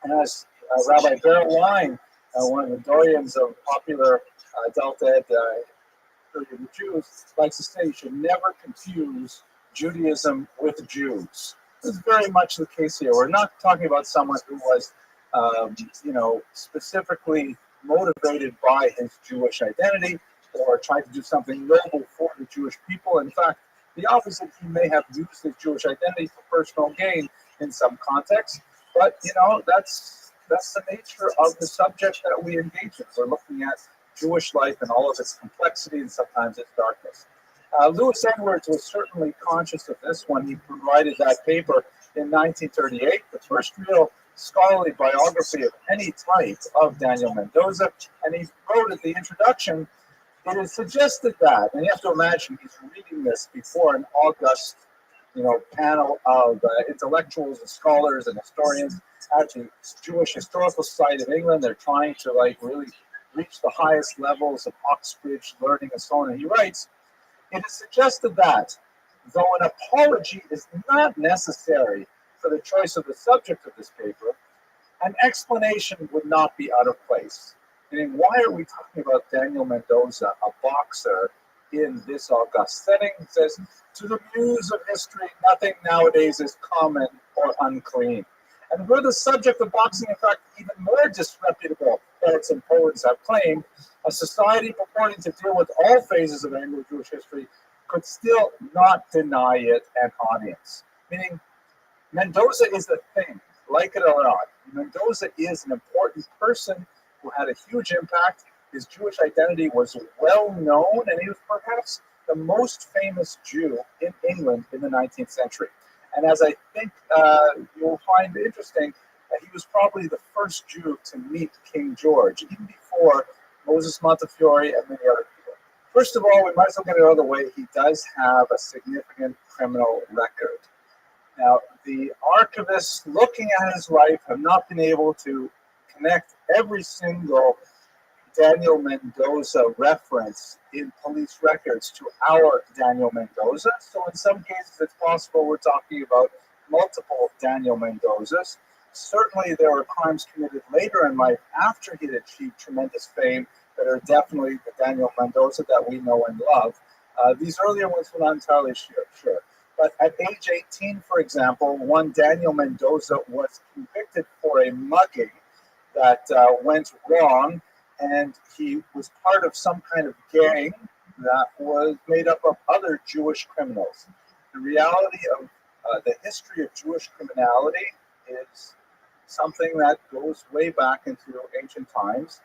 And as Rabbi Beryl Line, one of the doyens of popular Delta Ed period of Jews, likes to say, you should never confuse Judaism with Jews. This is very much the case here. We're not talking about someone who was, specifically motivated by his Jewish identity or tried to do something noble for the Jewish people. In fact, the opposite, he may have used his Jewish identity for personal gain in some context. But, that's the nature of the subject that we engage in. We're looking at Jewish life and all of its complexity and sometimes its darkness. Louis Edwards was certainly conscious of this when he provided that paper in 1938, the first real scholarly biography of any type of Daniel Mendoza, and he wrote at the introduction, it is suggested that, and you have to imagine he's reading this before an august, panel of intellectuals and scholars and historians at the Jewish Historical Society of England. They're trying to really reach the highest levels of Oxbridge learning and so on. And he writes, it is suggested that, though an apology is not necessary for the choice of the subject of this paper, an explanation would not be out of place. Meaning, why are we talking about Daniel Mendoza, a boxer, in this august setting? He says, to the muse of history, nothing nowadays is common or unclean. And were the subject of boxing, in fact, even more disreputable than its opponents have claimed, a society purporting to deal with all phases of Anglo-Jewish history could still not deny it an audience. Meaning, Mendoza is the thing, like it or not. Mendoza is an important person who had a huge impact. His Jewish identity was well known, and he was perhaps the most famous Jew in England in the 19th century. And as I think you'll find interesting, he was probably the first Jew to meet King George, even before Moses Montefiore and many other people. First of all, we might as well get it out of the way. He does have a significant criminal record. Now, the archivists looking at his life have not been able to connect every single Daniel Mendoza reference in police records to our Daniel Mendoza. So in some cases, it's possible we're talking about multiple Daniel Mendozas. Certainly, there were crimes committed later in life after he had achieved tremendous fame that are definitely the Daniel Mendoza that we know and love. These earlier ones we're not entirely sure. But at age 18, for example, one Daniel Mendoza was convicted for a mugging that went wrong, and he was part of some kind of gang that was made up of other Jewish criminals. The reality of the history of Jewish criminality is something that goes way back into ancient times.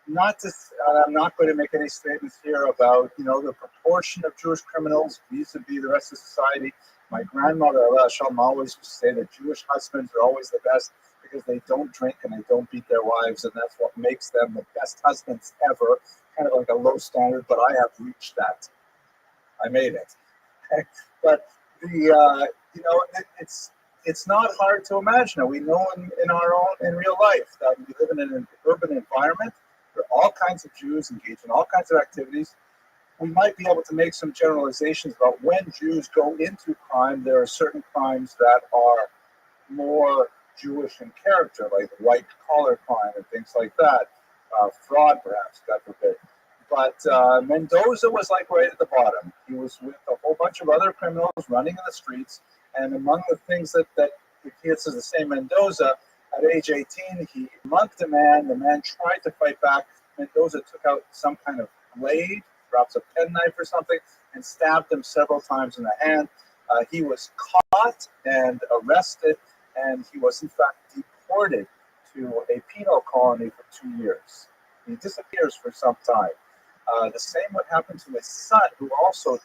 I'm not going to make any statements here about the proportion of Jewish criminals vis-a-vis the rest of society. My grandmother Shalom always used to say that Jewish husbands are always the best because they don't drink and they don't beat their wives, and that's what makes them the best husbands ever. Kind of like a low standard, but I have reached that. I made it. But it's not hard to imagine. We know in real life that we live in an urban environment. There are all kinds of Jews engaged in all kinds of activities. We might be able to make some generalizations about when Jews go into crime. There are certain crimes that are more Jewish in character, like white-collar crime and things like that. Fraud, perhaps, God forbid. But Mendoza was right at the bottom. He was with a whole bunch of other criminals running in the streets. And among the things that this is the same Mendoza, at age 18, he mugged a man. The man tried to fight back. Mendoza took out some kind of blade, perhaps a penknife or something, and stabbed him several times in the hand. He was caught and arrested, and he was, in fact, deported to a penal colony for 2 years. He disappears for some time. The same would happen to his son, who also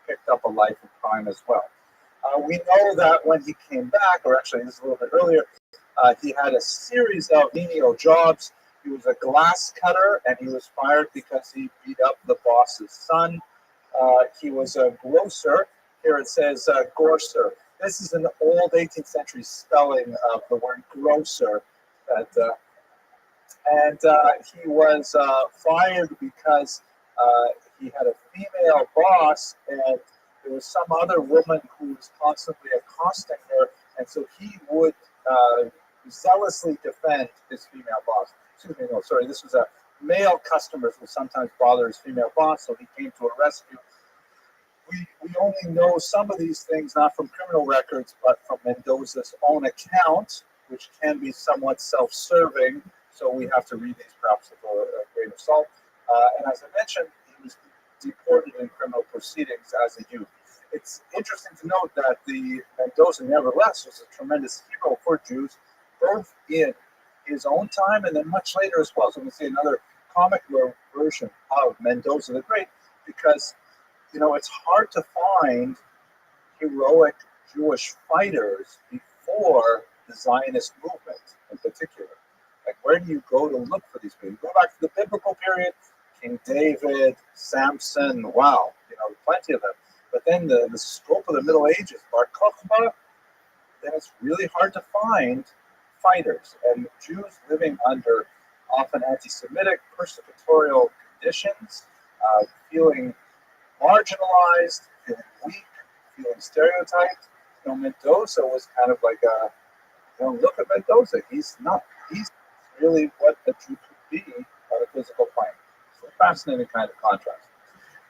picked up a life of crime as well. We know that when he came back, or actually this is a little bit earlier, he had a series of menial jobs He was a glass cutter, and he was fired because he beat up the boss's son. He was a grocer. Here it says grocer. This is an old 18th century spelling of the word grocer. And he was fired because he had a female boss, and there was some other woman who was constantly accosting her, and so he would zealously defend his female boss. Excuse me, no, sorry, this was a male customer who sometimes bother his female boss, so he came to a rescue. We only know some of these things not from criminal records, but from Mendoza's own account, which can be somewhat self-serving. So we have to read these perhaps with a grain of salt. And as I mentioned, he was deported in criminal proceedings as a youth. It's interesting to note that the Mendoza, nevertheless, was a tremendous hero for Jews, both in his own time and then much later as well. So we can see another comic version of Mendoza the Great, because it's hard to find heroic Jewish fighters before the Zionist movement in particular. Like, where do you go to look for these people? You go back to the biblical period, King David, Samson, wow, plenty of them. But then the scope of the Middle Ages, Bar Kokhba, then it's really hard to find fighters. And Jews living under often anti-Semitic, persecutorial conditions, feeling marginalized, feeling weak, feeling stereotyped. Mendoza was kind of like look at Mendoza. He's really what a Jew could be on a physical plane. It's a fascinating kind of contrast.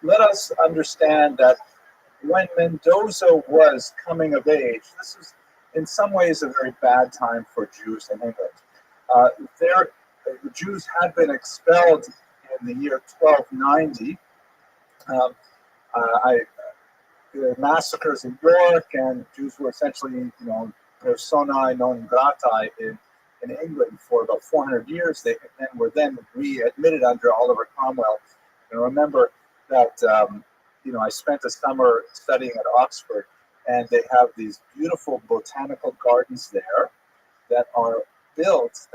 Let us understand that when Mendoza was coming of age, this is in some ways a very bad time for Jews in England. The Jews had been expelled in the year 1290. The massacres in York, and Jews were essentially, personae non gratae in England for about 400 years. They were then readmitted under Oliver Cromwell. And remember that, I spent a summer studying at Oxford, and they have these beautiful botanical gardens there that were built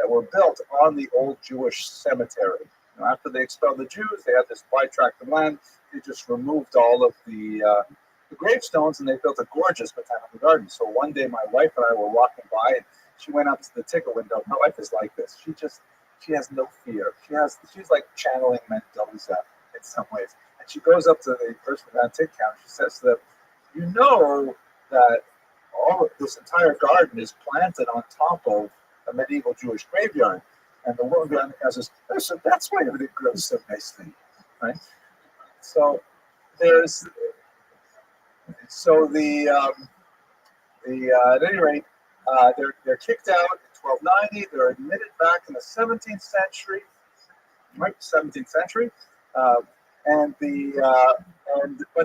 on the old Jewish cemetery. After they expelled the Jews, they had this wide tract of land. They just removed all of the gravestones, and they built a gorgeous botanical garden. So one day, my wife and I were walking by, and she went up to the ticket window. My wife is like this. She has no fear. She's like channeling Mendoza in some ways. And she goes up to the person at the ticket counter. She says to them, that all of this entire garden is planted on top of a medieval Jewish graveyard. And the woman says, "Listen, that's why everything grows so nicely, right?" So at any rate, they're kicked out in 1290. They're admitted back in the 17th century, right? 17th century, but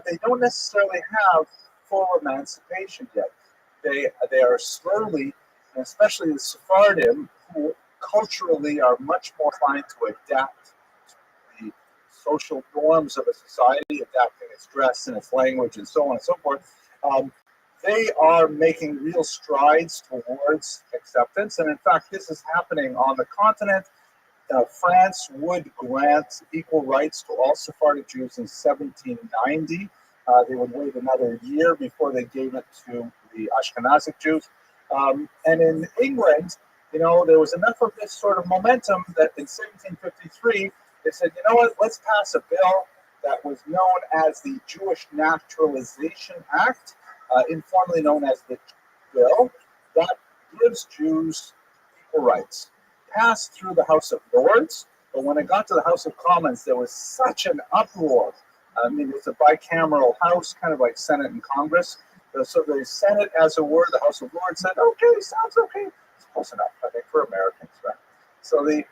they don't necessarily have full emancipation yet. They are slowly, and especially the Sephardim, who culturally are much more inclined to adapt to the social norms of a society, adapting its dress and its language and so on and so forth. They are making real strides towards acceptance. And in fact, this is happening on the continent. France would grant equal rights to all Sephardic Jews in 1790. They would wait another year before they gave it to the Ashkenazic Jews. And in England, there was enough of this sort of momentum that in 1753, they said, let's pass a bill that was known as the Jewish Naturalization Act, informally known as the Bill, that gives Jews equal rights. Passed through the House of Lords, but when it got to the House of Commons, there was such an uproar. It's a bicameral house, kind of like Senate and Congress. So the Senate, as it were, the House of Lords said, "Okay, sounds okay." It's close enough, I think, for Americans, right? So the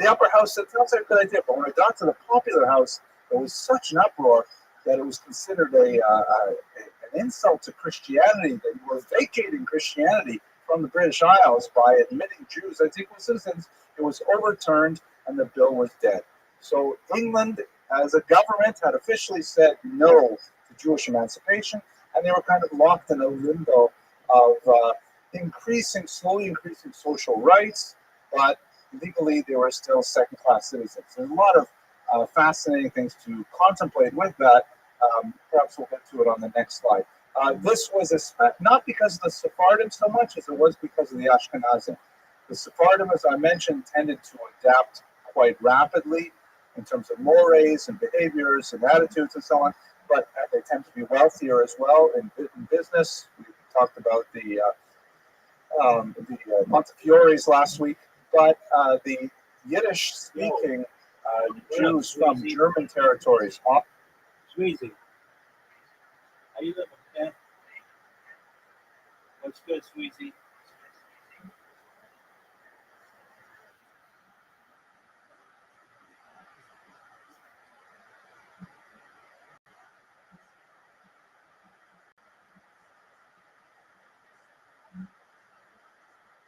upper house said, "Sounds like a good idea." But when it got to the popular house, there was such an uproar that it was considered an insult to Christianity, that you were vacating Christianity from the British Isles by admitting Jews as equal citizens. It was overturned, and the bill was dead. So England, as a government, had officially said no to Jewish emancipation, and they were kind of locked in a limbo of slowly increasing social rights, but legally they were still second-class citizens. There's a lot of fascinating things to contemplate with that. Perhaps we'll get to it on the next slide. This was not because of the Sephardim so much as it was because of the Ashkenazim. The Sephardim, as I mentioned, tended to adapt quite rapidly in terms of mores and behaviors and attitudes and so on, but they tend to be wealthier as well in business. We talked about the Montefiores last week, but the Yiddish-speaking Jews from German territories. Sweezy. How you living, man? What's good, Sweezy?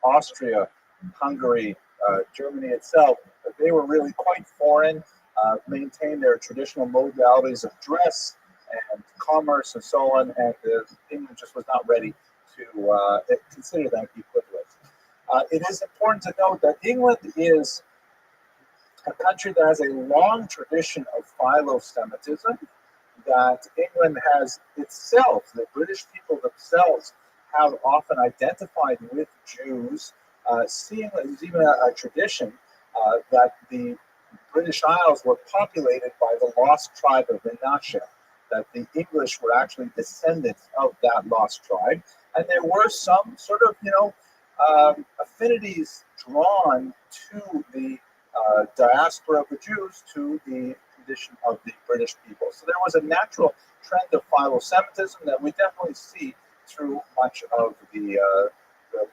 Austria, Hungary, Germany itself, they were really quite foreign, maintained their traditional modalities of dress and commerce and so on, and England just was not ready to consider them equivalent. It is important to note that England is a country that has a long tradition of philo-Semitism, that England has itself, the British people themselves, have often identified with Jews, seeing that there's even a tradition that the British Isles were populated by the lost tribe of Menashe, that the English were actually descendants of that lost tribe, and there were some sort of, affinities drawn to the diaspora of the Jews to the condition of the British people. So there was a natural trend of philo-Semitism that we definitely see through much of the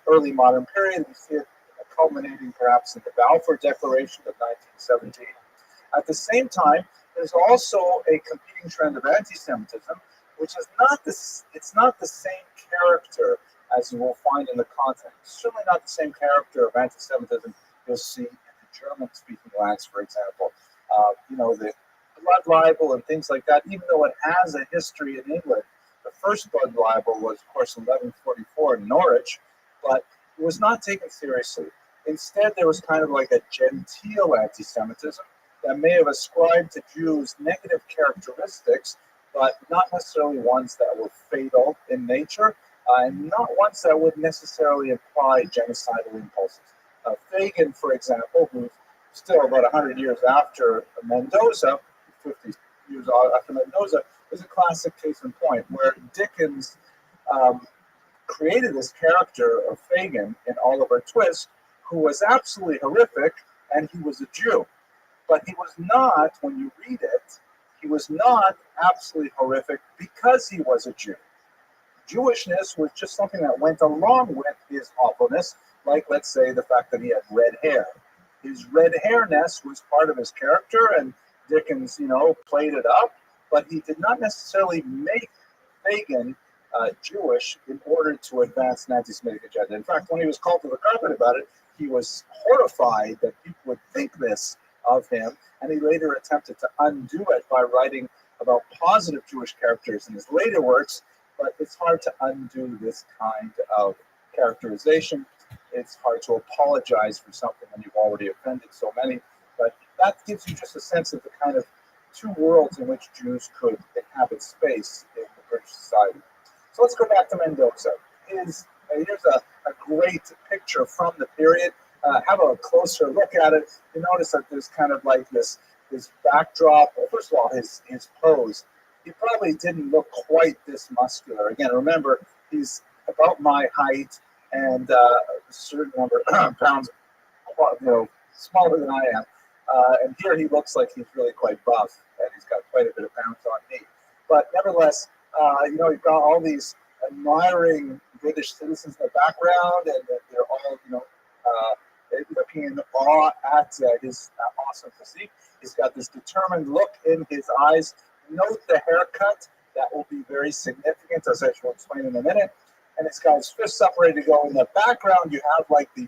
early modern period. We see it culminating perhaps in the Balfour Declaration of 1917. At the same time, there's also a competing trend of anti-Semitism, which is it's not the same character as you will find in the continent. It's certainly not the same character of anti-Semitism you'll see in the German-speaking lands, for example. The blood libel and things like that, even though it has a history in England. The first blood libel was, of course, 1144 in Norwich, but it was not taken seriously. Instead, there was kind of like a genteel anti-Semitism that may have ascribed to Jews negative characteristics, but not necessarily ones that were fatal in nature, and not ones that would necessarily imply genocidal impulses. Fagin, for example, who's still about 100 years after Mendoza, 50 years after Mendoza, is a classic case in point, where Dickens created this character of Fagin in Oliver Twist, who was absolutely horrific, and he was a Jew. But he was not, when you read it, he was not absolutely horrific because he was a Jew. Jewishness was just something that went along with his awfulness, like, let's say, the fact that he had red hair. His red hairness was part of his character, and Dickens, played it up, but he did not necessarily make Fagin Jewish in order to advance an anti-Semitic agenda. In fact, when he was called to the carpet about it, he was horrified that people would think this of him, and he later attempted to undo it by writing about positive Jewish characters in his later works, but it's hard to undo this kind of characterization. It's hard to apologize for something when you've already offended so many, but that gives you just a sense of the kind of two worlds in which Jews could inhabit space in the British society. So let's go back to Mendoza. Here's a great picture from the period. Have a closer look at it. You notice that there's kind of like this backdrop. Well, first of all, his pose. He probably didn't look quite this muscular. Again, remember, he's about my height and a certain number of pounds, smaller than I am. And here he looks like he's really quite buff, and he's got quite a bit of pounds on me. But nevertheless, you've got all these admiring British citizens in the background, and they're all, looking in awe at his awesome physique. He's got this determined look in his eyes. Note the haircut. That will be very significant, as I shall explain in a minute. And he's got his fists up ready to go. In the background, you have like the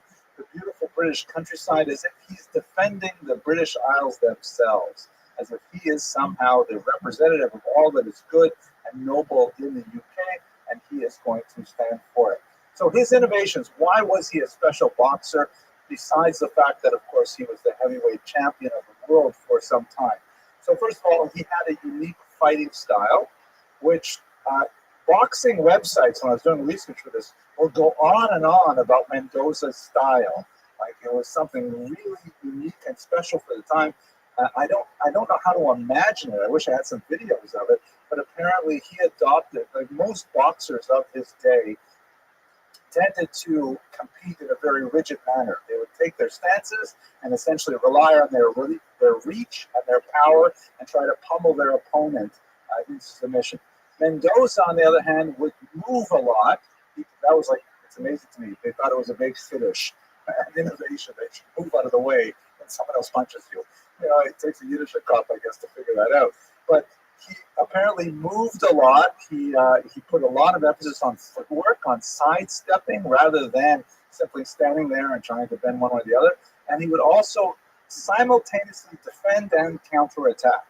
beautiful British countryside, as if he's defending the British Isles themselves, as if he is somehow the representative of all that is good and noble in the UK, and he is going to stand for it. So his innovations, why was he a special boxer? besides the fact that, of course, he was the heavyweight champion of the world for some time. So first of all, he had a unique fighting style, which boxing websites, when I was doing research for this, will go on and on about Mendoza's style. Like it was something really unique and special for the time. I don't know how to imagine it. I wish I had some videos of it. But apparently, he adopted, like most boxers of his day, tended to compete in a very rigid manner. They would take their stances and essentially rely on their reach and their power and try to pummel their opponent into submission. Mendoza, on the other hand, would move a lot. That was like, it's amazing to me. They thought it was a big finish, an innovation. They should move out of the way when someone else punches you. You know, it takes a Yiddish cop, I guess, to figure that out. But he apparently moved a lot. He put a lot of emphasis on footwork, on sidestepping, rather than simply standing there and trying to bend one way or the other. And he would also simultaneously defend and counterattack.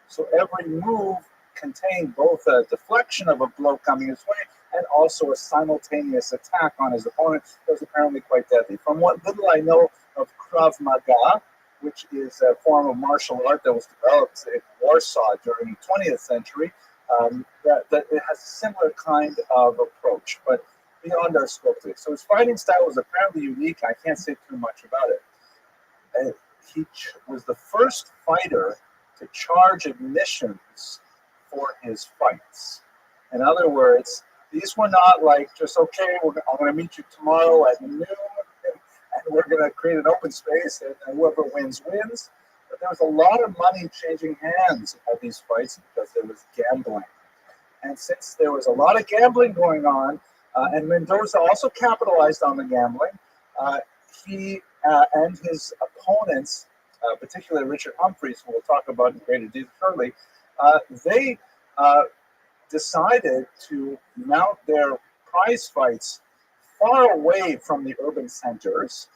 So every move contained both a deflection of a blow coming his way and also a simultaneous attack on his opponent that was apparently quite deadly. From what little I know of Krav Maga, which is a form of martial art that was developed in Warsaw during the 20th century, that it has a similar kind of approach, but beyond our scope today. So his fighting style was apparently unique. I can't say too much about it. He was the first fighter to charge admissions for his fights. In other words, these were not like just, okay, I'm going to meet you tomorrow at noon, and we're going to create an open space, and whoever wins, wins. But there was a lot of money changing hands at these fights because there was gambling. And since there was a lot of gambling going on, and Mendoza also capitalized on the gambling, he and his opponents, particularly Richard Humphreys, who we'll talk about in greater detail shortly, they decided to mount their prize fights far away from the urban centers,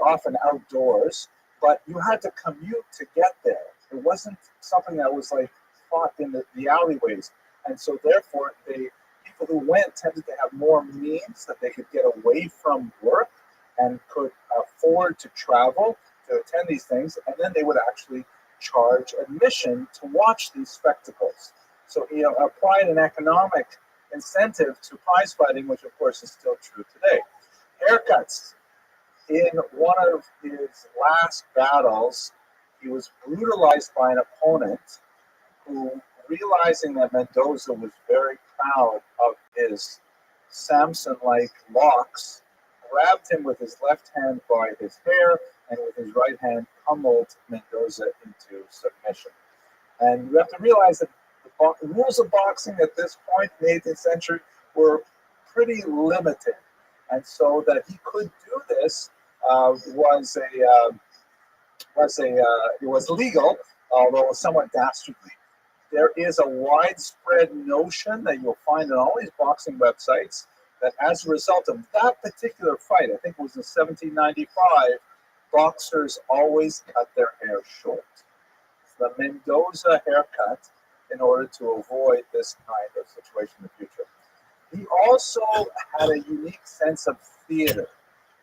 often outdoors, but you had to commute to get there. It wasn't something that was like fought in the alleyways. And so therefore, people who went tended to have more means that they could get away from work and could afford to travel to attend these things, and then they would actually charge admission to watch these spectacles. So he applied an economic incentive to prize fighting, which of course is still true today. Haircuts. In one of his last battles, he was brutalized by an opponent who, realizing that Mendoza was very proud of his Samson-like locks, grabbed him with his left hand by his hair and with his right hand pummeled Mendoza into submission. And you have to realize that the rules of boxing at this point in the 18th century were pretty limited. And so that he could do this it was legal, although somewhat dastardly. There is a widespread notion that you'll find on all these boxing websites that as a result of that particular fight, I think it was in 1795, boxers always cut their hair short. The Mendoza haircut, in order to avoid this kind of situation in the future. He also had a unique sense of theater.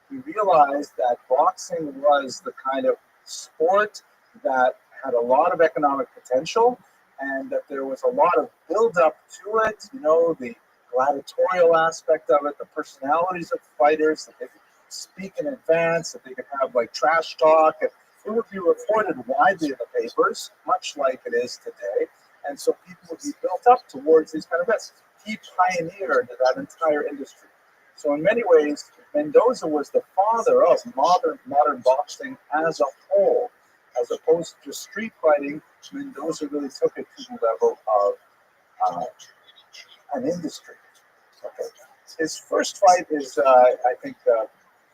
He realized that boxing was the kind of sport that had a lot of economic potential and that there was a lot of build-up to it, the gladiatorial aspect of it, the personalities of fighters, that they could speak in advance, that they could have like trash talk, and it would be reported widely in the papers, much like it is today. And so people would be built up towards these kind of events. He pioneered that entire industry. So in many ways, Mendoza was the father of modern boxing as a whole. As opposed to street fighting, Mendoza really took it to the level of an industry. Okay. His first fight is, I think,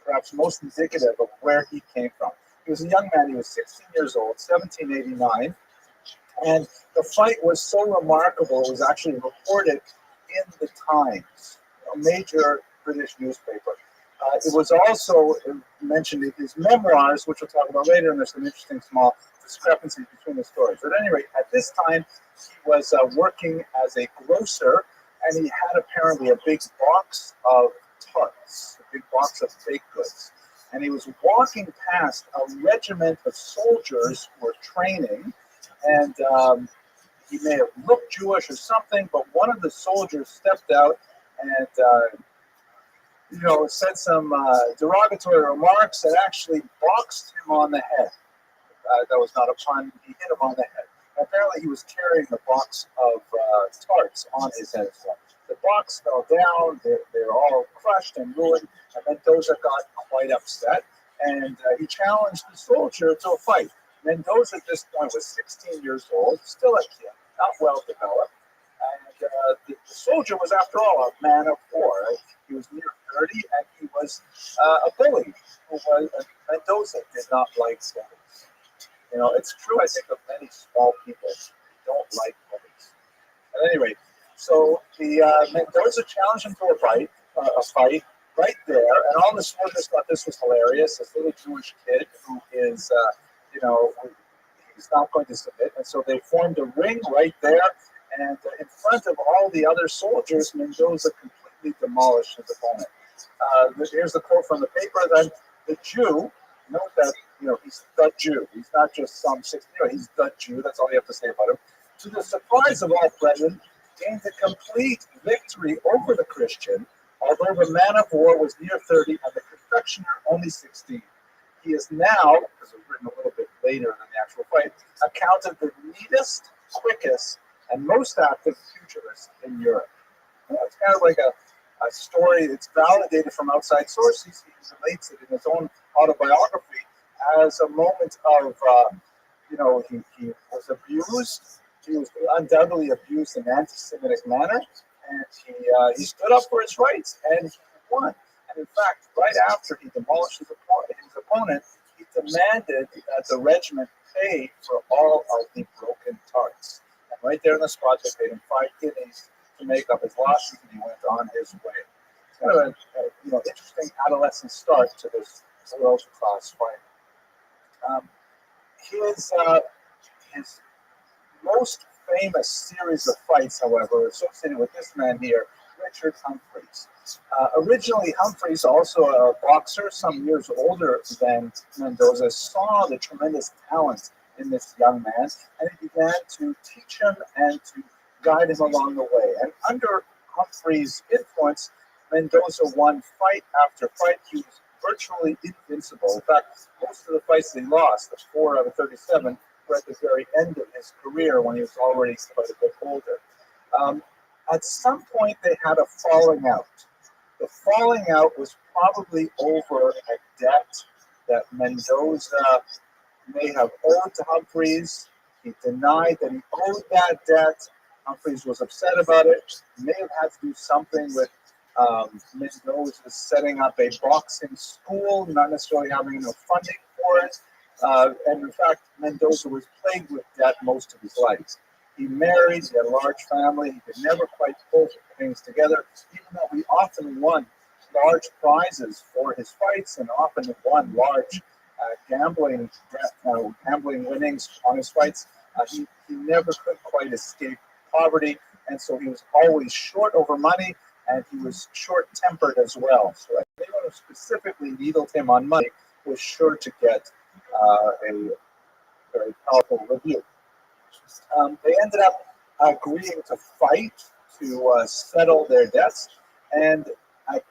perhaps most indicative of where he came from. He was a young man. He was 16 years old, 1789. And the fight was so remarkable, it was actually reported in the Times, a major British newspaper. It was also mentioned in his memoirs, which we'll talk about later, and there's some interesting small discrepancies between the stories. But at any rate, at this time, he was working as a grocer, and he had apparently a big box of tarts, a big box of baked goods. and he was walking past a regiment of soldiers who were training, and he may have looked Jewish or something, but one of the soldiers stepped out and said some derogatory remarks that actually boxed him on the head. That was not a pun. He hit him on the head. Apparently, he was carrying a box of tarts on his head as well. The box fell down. They're all crushed and ruined. And Mendoza got quite upset, and he challenged the soldier to a fight. Mendoza at this point was 16 years old, still a kid, not well developed. And the soldier was, after all, a man of war. Right? He was near 30, and he was a bully. Mendoza did not like bullies. It's true, I think, of many small people who don't like bullies. At any rate, so the Mendoza challenged him to a fight right there, and all the soldiers thought this was hilarious. This little Jewish kid who is, he's not going to submit, and so they formed a ring right there, and in front of all the other soldiers, Mendoza completely demolished his opponent. Here's the quote from the paper. Then the Jew, note that he's the Jew. He's not just some 16-year-old. He's the Jew. That's all you have to say about him. To the surprise of all present, gained a complete victory over the Christian, although the man of war was near 30 and the confectioner only 16. He is now, because it was written a little bit later than the actual fight, accounted the neatest, quickest, and most active pugilist in Europe. It's kind of like a story. It's validated from outside sources. He relates it in his own autobiography as a moment of, he was abused. He was undoubtedly abused in an anti-Semitic manner, and he stood up for his rights, and he won. And in fact, right after he demolished his opponent, he demanded that the regiment pay for all of the broken tarts. And right there in the spot, they paid him 5 guineas to make up his losses, and he went on his way. It's kind of an interesting adolescent start to this world-class fight. His most famous series of fights, however, associated with this man here, Richard Humphreys. Originally, Humphreys, also a boxer, some years older than Mendoza, saw the tremendous talent in this young man, and he began to teach him and to guide him along the way. And under Humphreys' influence, Mendoza won fight after fight. He was virtually invincible. In fact, most of the fights that he lost, the 4 out of 37, were at the very end of his career when he was already quite a bit older. At some point, they had a falling out. The falling out was probably over a debt that Mendoza may have owed to Humphreys. He denied that he owed that debt. Humphreys was upset about it. He may have had to do something with Mendoza setting up a boxing school, not necessarily having enough funding for it. And in fact, Mendoza was plagued with debt most of his life. He married, he had a large family, he could never quite pull things together, even though he often won large prizes for his fights and often won large gambling winnings on his fights. He never could quite escape poverty, and so he was always short over money, and he was short-tempered as well. So anyone who specifically needled him on money was sure to get a very powerful rebuke. They ended up agreeing to fight to settle their debts, and at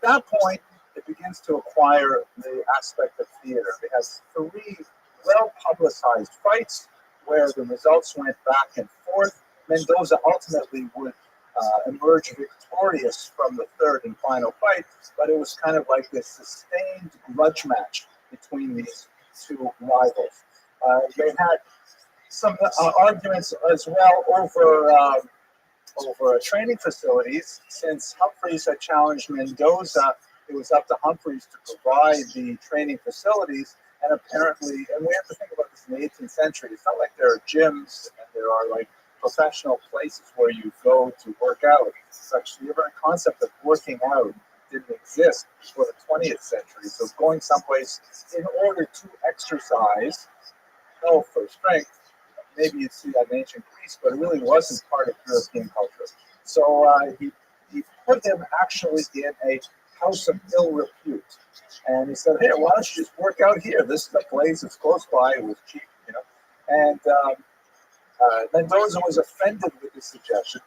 that point, it begins to acquire the aspect of theater. It has 3 well-publicized fights where the results went back and forth. Mendoza ultimately would emerge victorious from the 3rd and final fight, but it was kind of like this sustained grudge match between these 2 rivals. They had some arguments as well over training facilities. Since Humphreys had challenged Mendoza, it was up to Humphreys to provide the training facilities. And apparently, and we have to think about this in the 18th century, it's not like there are gyms and there are like professional places where you go to work out. Such the very concept of working out didn't exist before the 20th century. So going someplace in order to exercise, health or strength, maybe you'd see that in ancient Greece, but it really wasn't part of European culture. So he put him actually in a house of ill repute. And he said, hey, why don't you just work out here? This is a place, it's close by, it was cheap, you know. And Mendoza was offended with this suggestion.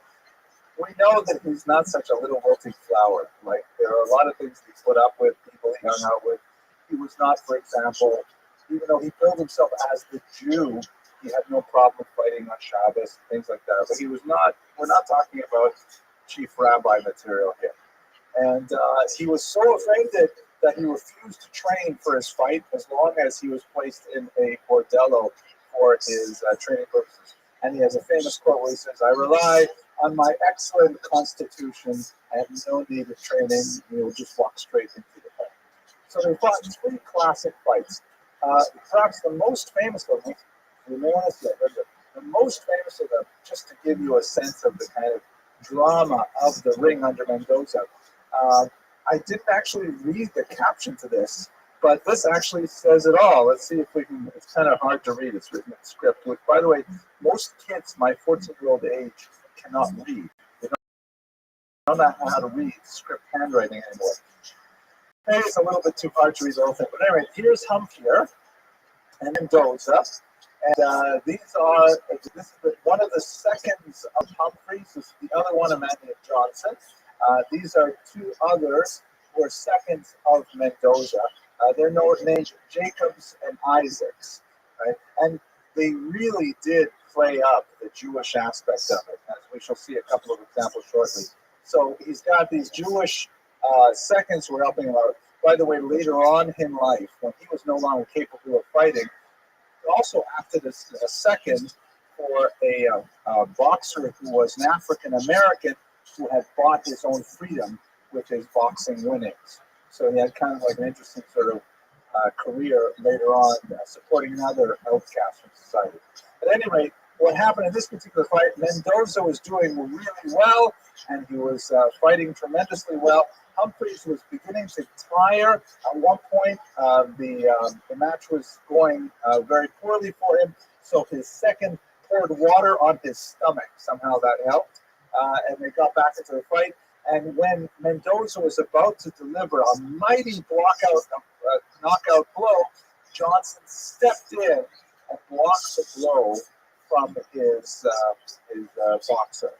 We know that he's not such a little wilting flower. Like, there are a lot of things he put up with, people he hung out with. He was not, for example, even though he billed himself as the Jew, he had no problem fighting on Shabbos, things like that. But he was not, we're not talking about chief rabbi material here. And he was so offended that he refused to train for his fight as long as he was placed in a bordello for his training purposes. And he has a famous quote where he says, I rely on my excellent constitution. I have no need of training. And he'll just walk straight into the fight. So they fought 3 classic fights. Perhaps the most famous of them, you may want to say, but the most famous of them, just to give you a sense of the kind of drama of the ring under Mendoza. I didn't actually read the caption to this, but this actually says it all. Let's see if we can, it's kind of hard to read. It's written in script, which, by the way, most kids my 14-year-old age cannot read. They don't know how to read script handwriting anymore. Maybe it's a little bit too hard to read the whole thing. But anyway, here's Humphrey and Mendoza. And this is one of the seconds of Humphreys. This is the other one, Amanda Johnson. These are 2 others who are seconds of Mendoza. They're named Jacobs and Isaacs, right? And they really did play up the Jewish aspect of it, as we shall see a couple of examples shortly. So he's got these Jewish seconds who are helping him out. By the way, later on in life, when he was no longer capable of fighting, also acted as a second for a boxer who was an African American who had bought his own freedom with his boxing winnings. So he had kind of like an interesting sort of career later on, supporting another outcast from society. At any rate, what happened in this particular fight, Mendoza was doing really well, and he was fighting tremendously well. Humphreys was beginning to tire. At one point, the match was going very poorly for him, so his second poured water on his stomach. Somehow that helped, and they got back into the fight. And when Mendoza was about to deliver a mighty knockout blow, Johnson stepped in and blocked the blow from his boxer,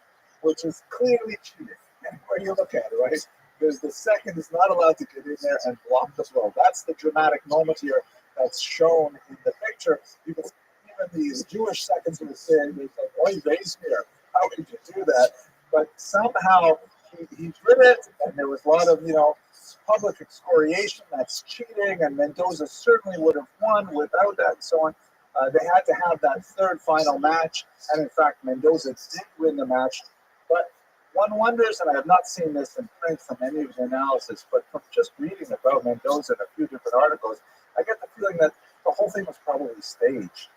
which is clearly cheating. Anywhere you look at it, right? Because the second is not allowed to get in there and block the blow. That's the dramatic moment here that's shown in the picture. Because even these Jewish seconds were saying, they said, "Oy vey's here. How could you do that?" But somehow he did it, and there was a lot of, public excoriation. That's cheating, and Mendoza certainly would have won without that, and so on. They had to have that third final match, and in fact, Mendoza did win the match. But one wonders, and I have not seen this in print from any of the analysis, but from just reading about Mendoza in a few different articles, I get the feeling that the whole thing was probably staged.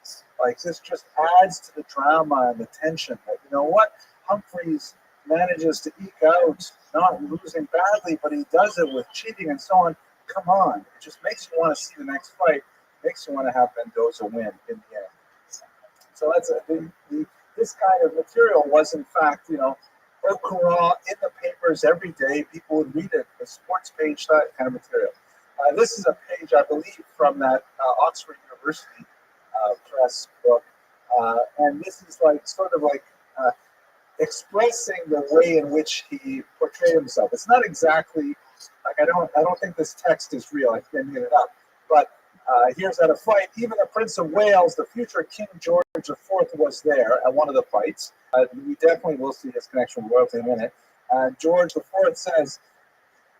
Like, this just adds to the drama and the tension. That, you know what, Humphreys manages to eke out, not losing badly, but he does it with cheating and so on. Come on, it just makes you want to see the next fight. Makes you want to have Mendoza win in the end. So that's this kind of material was, in fact, au courant in the papers every day. People would read it, the sports page, that kind of material. This is a page, I believe, from that Oxford University press book, and this is sort of expressing the way in which he portrayed himself. It's not exactly I don't think this text is real. I can't get it up, but here's at a fight. Even the Prince of Wales, the future King George IV, was there at one of the fights. We definitely will see his connection with royalty in a minute. George IV says,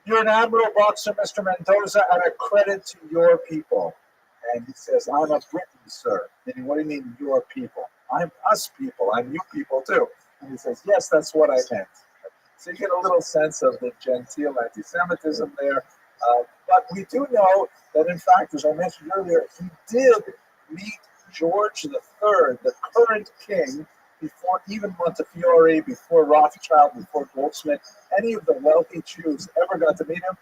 "You're an admirable boxer, Mr. Mendoza, and a credit to your people." And he says, "I'm a Briton, sir." Meaning, what do you mean, your people? I'm us people. I'm you people, too. And he says, "Yes, that's what I meant." So you get a little sense of the genteel anti-Semitism there. But we do know that, in fact, as I mentioned earlier, he did meet George III, the current king, before even Montefiore, before Rothschild, before Goldsmith, any of the wealthy Jews ever got to meet him.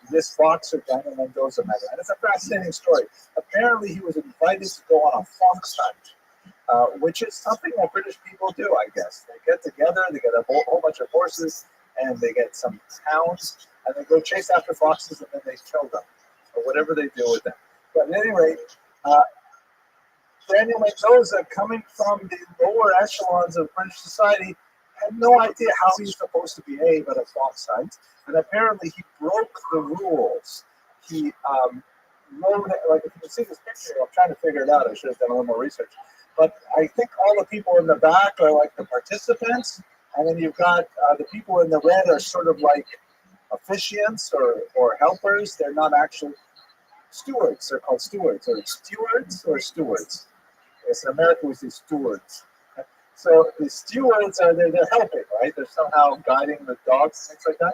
This boxer, Daniel Mendoza, met him. And it's a fascinating story. Apparently, he was invited to go on a fox hunt, which is something that British people do, I guess. They get together, they get a whole bunch of horses, and they get some hounds, and they go chase after foxes, and then they kill them. or whatever they do with them. But at any rate, Daniel Mendoza, coming from the lower echelons of British society, had no idea how he's supposed to behave at a Fox hunt, and apparently he broke the rules. He wrote, like if you can see this picture, I'm trying to figure it out. I should have done a little more research. But I think all the people in the back are like the participants, and then you've got the people in the red are sort of like officiants or helpers. They're not actual stewards. They're called stewards, or stewards. Yes, in America we say stewards. So the stewards are they're helping, right? They're somehow guiding the dogs, things like that.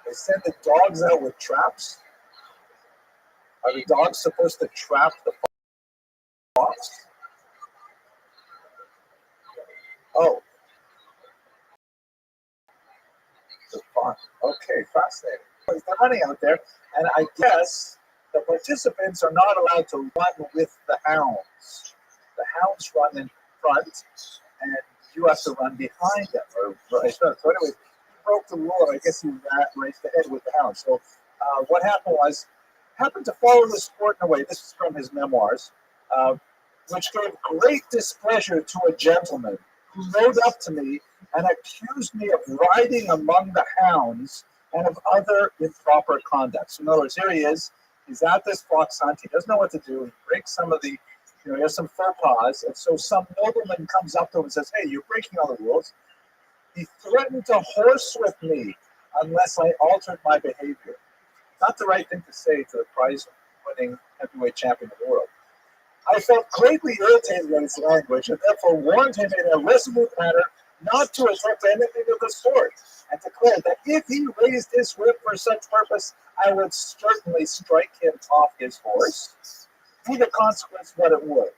They send the dogs out with traps. Are the dogs supposed to trap the fox? Oh, the fox. Okay, fascinating. They're running out there, and I guess the participants are not allowed to run with the hounds. The hounds run in front, and you have to run behind them, or vice versa. So anyway, he broke the rule. I guess he raced ahead with the hounds. So what happened was, happened to follow the sport in a way. This is from his memoirs, which gave great displeasure to a gentleman who rode up to me and accused me of riding among the hounds and of other improper conduct. So in other words, here he is. He's at this fox hunt. He doesn't know what to do. He breaks some of the, he has some faux pas. And so some nobleman comes up to him and says, "Hey, you're breaking all the rules." He threatened to horsewhip me unless I altered my behavior. Not the right thing to say to the prize-winning heavyweight champion of the world. I felt greatly irritated by his language and therefore warned him in a resolute manner not to attempt anything of the sort, and declared that if he raised his whip for such purpose, I would certainly strike him off his horse, be the consequence what it would.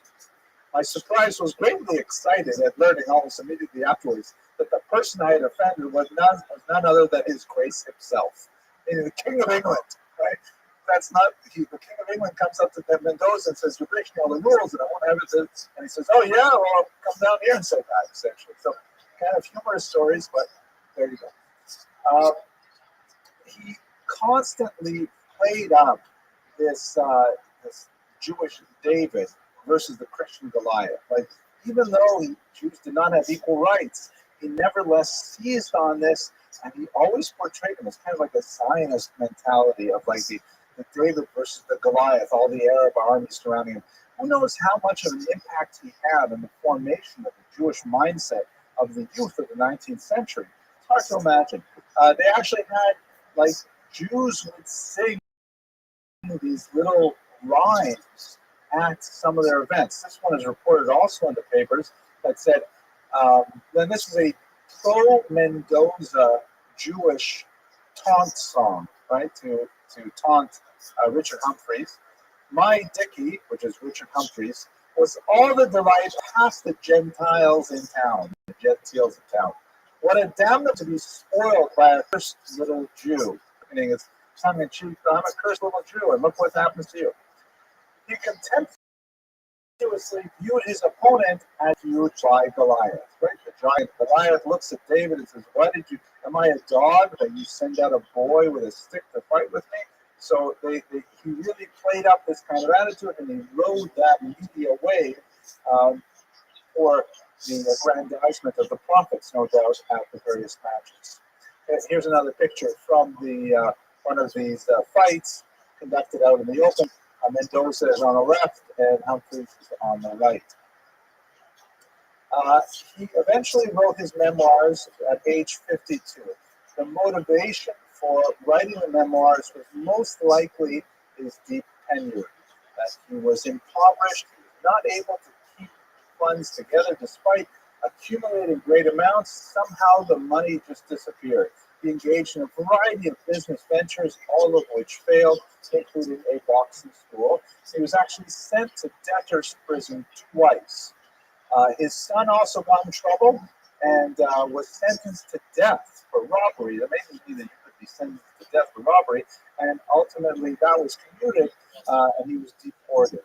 My surprise was greatly excited at learning almost immediately afterwards that the person I had offended was none other than his grace himself, meaning the King of England, right? That's not, the King of England comes up to Mendoza and says, "You're breaking all the rules and I won't have it." And he says, "Oh yeah, well, I'll come down here and say that," essentially. So kind of humorous stories, but there you go. He constantly played up this Jewish David versus the Christian Goliath. Like, even though Jews did not have equal rights, he nevertheless seized on this, and he always portrayed him as kind of like a Zionist mentality of like the David versus the Goliath, all the Arab armies surrounding him. Who knows how much of an impact he had in the formation of the Jewish mindset of the youth of the 19th century. It's hard to imagine. They actually had, like, Jews would sing these little rhymes at some of their events. This one is reported also in the papers that said, then this is a pro-Mendoza Jewish taunt song, right, to taunt Richard Humphreys. My Dickie, which is Richard Humphreys, was all the delight past the Gentiles in town, the Gentiles in town. What a damn them to be spoiled by a cursed little Jew. Meaning it's tongue in cheek, I'm a cursed little Jew, and look what happens to you. He contemptuously viewed his opponent as huge like Goliath. Right? The giant Goliath looks at David and says, am I a dog that you send out a boy with a stick to fight with me? So he really played up this kind of attitude, and he rode that media wave for the aggrandizement of the prophets, no doubt, at the various matches. And here's another picture from the one of these fights conducted out in the open. Mendoza is on the left, and Humphreys is on the right. He eventually wrote his memoirs at age 52. The motivation for writing the memoirs was most likely his deep tenure. That he was impoverished, he was not able to keep funds together despite accumulating great amounts. Somehow the money just disappeared. He engaged in a variety of business ventures, all of which failed, including a boxing school. He was actually sent to debtor's prison twice. His son also got in trouble and was sentenced to death for robbery. It amazes me that you could be sentenced to death for robbery, and ultimately that was commuted, and he was deported.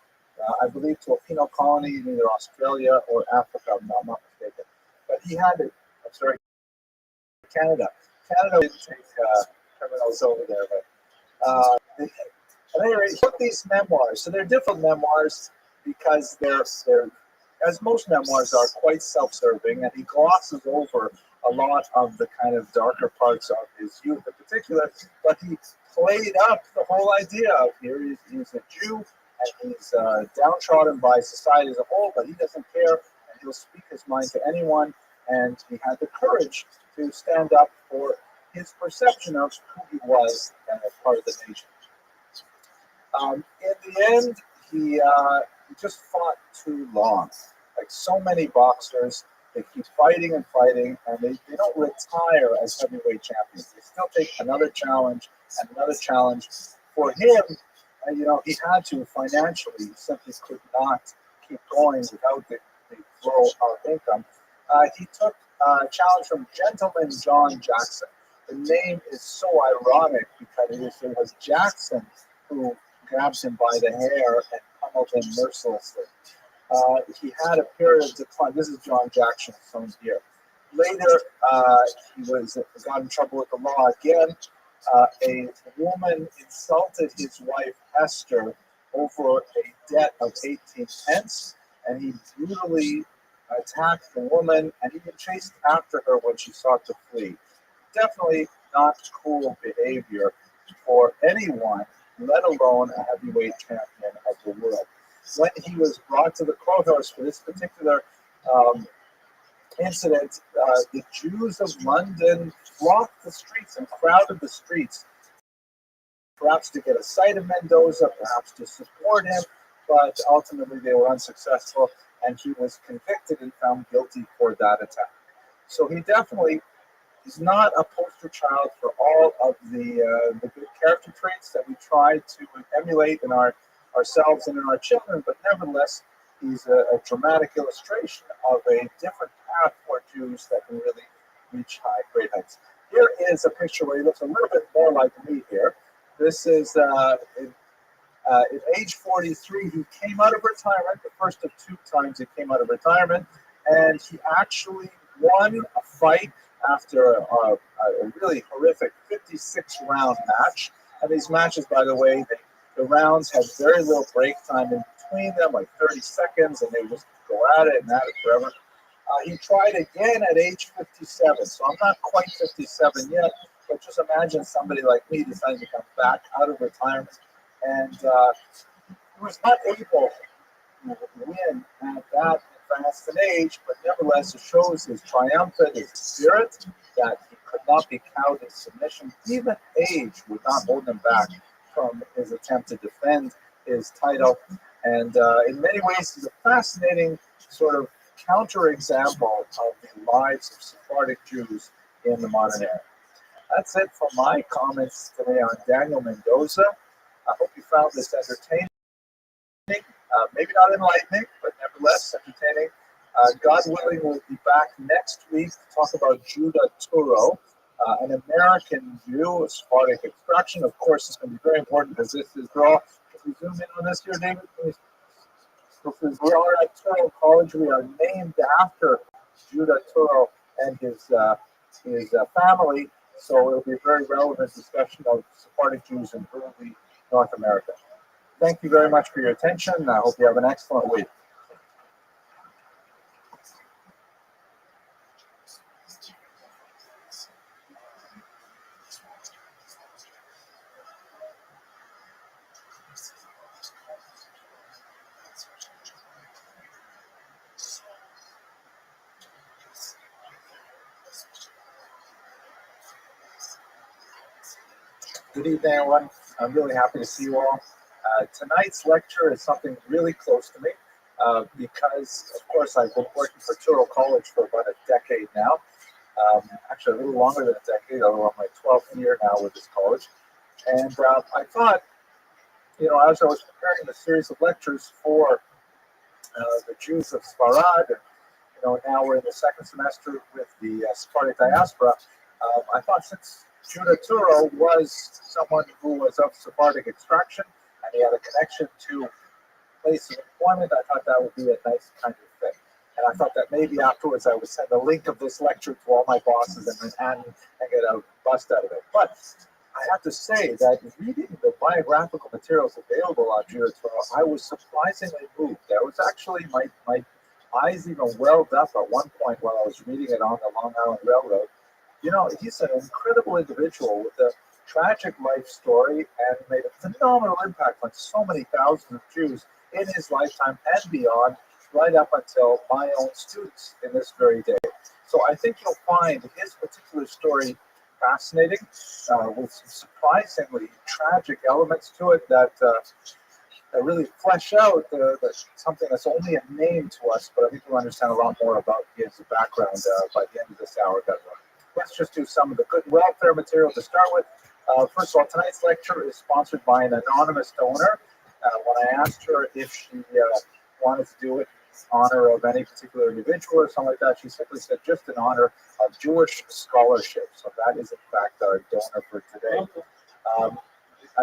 I believe to a penal colony in either Australia or Africa, I'm not mistaken. But he had a very Canada. Canada didn't take criminals over there, but at any rate, he wrote these memoirs. So they're different memoirs because they're as most memoirs are, quite self-serving, and he glosses over a lot of the kind of darker parts of his youth in particular, but he played up the whole idea of here he's a Jew, and he's downtrodden by society as a whole, but he doesn't care, and he'll speak his mind to anyone, and he had the courage to stand up for his perception of who he was as part of the nation. In the end, he just fought too long. Like so many boxers, they keep fighting and fighting, and they don't retire as heavyweight champions. They still take another challenge and another challenge. For him, he had to financially. He simply could not keep going without the flow of income. He took a challenge from Gentleman John Jackson. The name is so ironic because it was Jackson who grabs him by the hair and pummeled him mercilessly. He had a period of decline. This is John Jackson's son here. Later, he got in trouble with the law again. A woman insulted his wife Esther over a debt of 18 pence, and he brutally attacked the woman and even chased after her when she sought to flee. Definitely not cool behavior for anyone, let alone a heavyweight champion of the world. When he was brought to the courthouse for this particular incident, the Jews of London blocked the streets and crowded the streets, perhaps to get a sight of Mendoza, perhaps to support him, but ultimately they were unsuccessful, and he was convicted and found guilty for that attack. So he definitely is not a poster child for all of the good character traits that we try to emulate in ourselves and in our children, but nevertheless, he's a dramatic illustration of a different path for Jews that can really reach great heights. Here is a picture where he looks a little bit more like me here. This is at age 43, he came out of retirement, the first of two times he came out of retirement, and he actually won a fight after a really horrific 56-round match. And these matches, by the way, the rounds had very little break time in between them, like 30 seconds, and they just go at it and at it forever. He tried again at age 57, so I'm not quite 57 yet, but just imagine somebody like me deciding to come back out of retirement, and he was not able to win at that advanced an age, but nevertheless it shows his triumphant spirit, that he could not be cowed in submission. Even age would not hold him back from his attempt to defend his title, and in many ways he's a fascinating sort of counterexample of the lives of Sephardic Jews in the modern era. That's it for my comments today on Daniel Mendoza. I hope you found this entertaining. Maybe not enlightening, but nevertheless entertaining. God willing, we'll be back next week to talk about Judah Turo, an American Jew of Sephardic extraction. Of course, it's going to be very important because this is raw. Can we zoom in on this here, David? We are at Turo College. We are named after Judah Turo and his family, so it'll be a very relevant discussion of Sephardic Jews in early North America. Thank you very much for your attention. I hope you have an excellent week. Good evening, everyone. I'm really happy to see you all. Tonight's lecture is something really close to me because, of course, I've been working for Turo College for about a decade now. Actually, a little longer than a decade, although I'm my 12th year now with this college. And I thought, as I was preparing the series of lectures for the Jews of Sfarad, and now we're in the second semester with the Sephardic diaspora, I thought since Judah Turo was someone who was of Sephardic extraction, and he had a connection to place of employment, I thought that would be a nice kind of fit. And I thought that maybe afterwards I would send a link of this lecture to all my bosses and get a bust out of it. But I have to say that reading the biographical materials available on Judah Torah, I was surprisingly moved. I was actually, my eyes even welled up at one point while I was reading it on the Long Island Railroad. You know, he's an incredible individual with a tragic life story and made a phenomenal impact on so many thousands of Jews in his lifetime and beyond, right up until my own students in this very day. So I think you'll find his particular story fascinating, with some surprisingly tragic elements to it that really flesh out something that's only a name to us, but I think we'll understand a lot more about his background by the end of this hour. Let's just do some of the good welfare material to start with. First of all, tonight's lecture is sponsored by an anonymous donor. When I asked her if she wanted to do it in honor of any particular individual or something like that, she simply said just in honor of Jewish scholarship. So that is, in fact, our donor for today.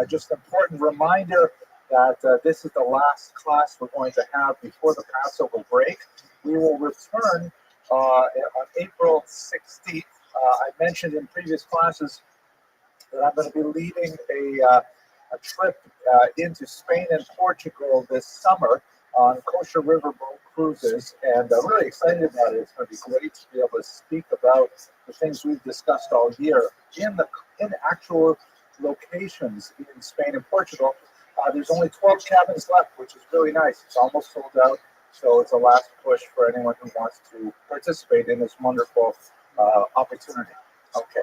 Just an important reminder that this is the last class we're going to have before the Passover break. We will return on April 16th. I mentioned in previous classes that I'm going to be leading a trip into Spain and Portugal this summer on Kosher Riverboat cruises, and I'm really excited about it. It's going to be great to be able to speak about the things we've discussed all year in actual locations in Spain and Portugal. There's only 12 cabins left, which is really nice. It's almost sold out, so it's a last push for anyone who wants to participate in this wonderful opportunity. Okay.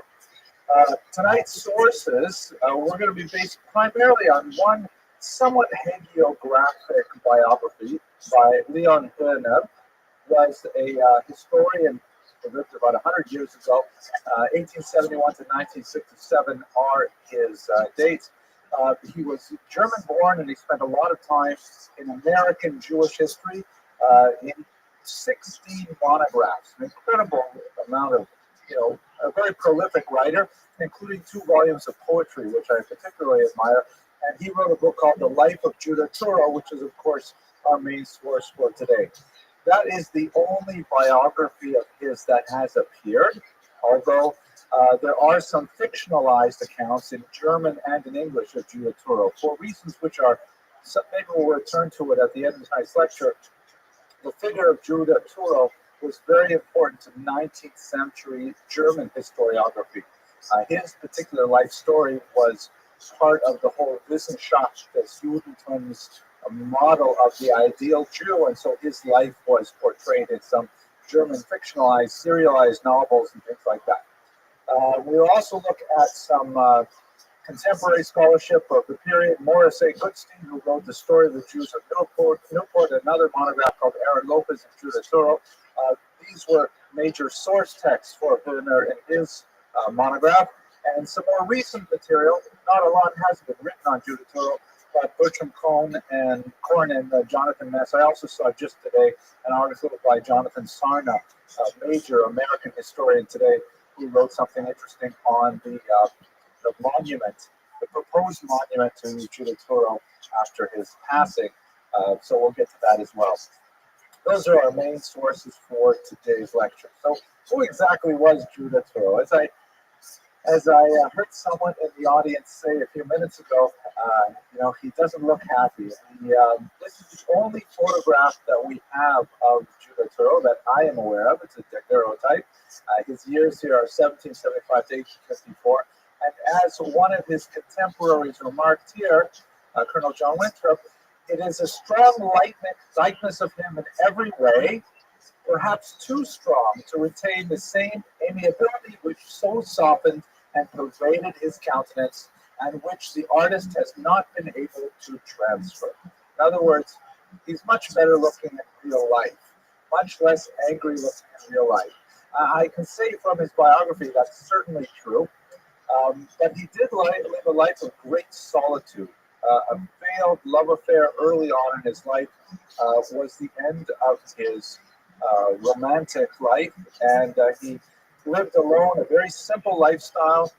Tonight's sources, we're going to be based primarily on one somewhat hagiographic biography by Leon Hurner, who was a historian who lived about 100 years ago. 1871 to 1967 are his dates. He was German-born, and he spent a lot of time in American Jewish history in 16 monographs, an incredible amount of, a very prolific writer, including 2 volumes of poetry, which I particularly admire. And he wrote a book called The Life of Judah Turo, which is, of course, our main source for today. That is the only biography of his that has appeared, although there are some fictionalized accounts in German and in English of Judah Turo. For reasons which are, maybe we'll return to it at the end of tonight's lecture, the figure of Judah Turo was very important to 19th century German historiography. His particular life story was part of the whole Wissenschaft des Judentums model of the ideal Jew, and so his life was portrayed in some German fictionalized, serialized novels and things like that. We'll also look at some contemporary scholarship of the period. Morris A. Goodstein, who wrote The Story of the Jews of Newport, another monograph called Aaron Lopez and Judah Turo. These were major source texts for Hurner in his monograph. And some more recent material. Not a lot has been written on Judah Turo, but Bertram Cohn and Jonathan Ness. I also saw just today an article by Jonathan Sarna, a major American historian today, who wrote something interesting on the monument, the proposed monument to Judah Turo after his passing. So we'll get to that as well. Those are our main sources for today's lecture. So who exactly was Judah Turo? As I heard someone in the audience say a few minutes ago, he doesn't look happy. This is the only photograph that we have of Judah Turo that I am aware of. It's a daguerreotype. His years here are 1775 to 1854. And as one of his contemporaries remarked here, Colonel John Winthrop, it is a strong likeness of him in every way, perhaps too strong to retain the same amiability which so softened and pervaded his countenance, and which the artist has not been able to transfer. In other words, he's much better looking in real life, much less angry looking in real life. I can say from his biography that's certainly true, but he did live a life of great solitude. A failed love affair early on in his life was the end of his romantic life, and he lived alone, a very simple lifestyle,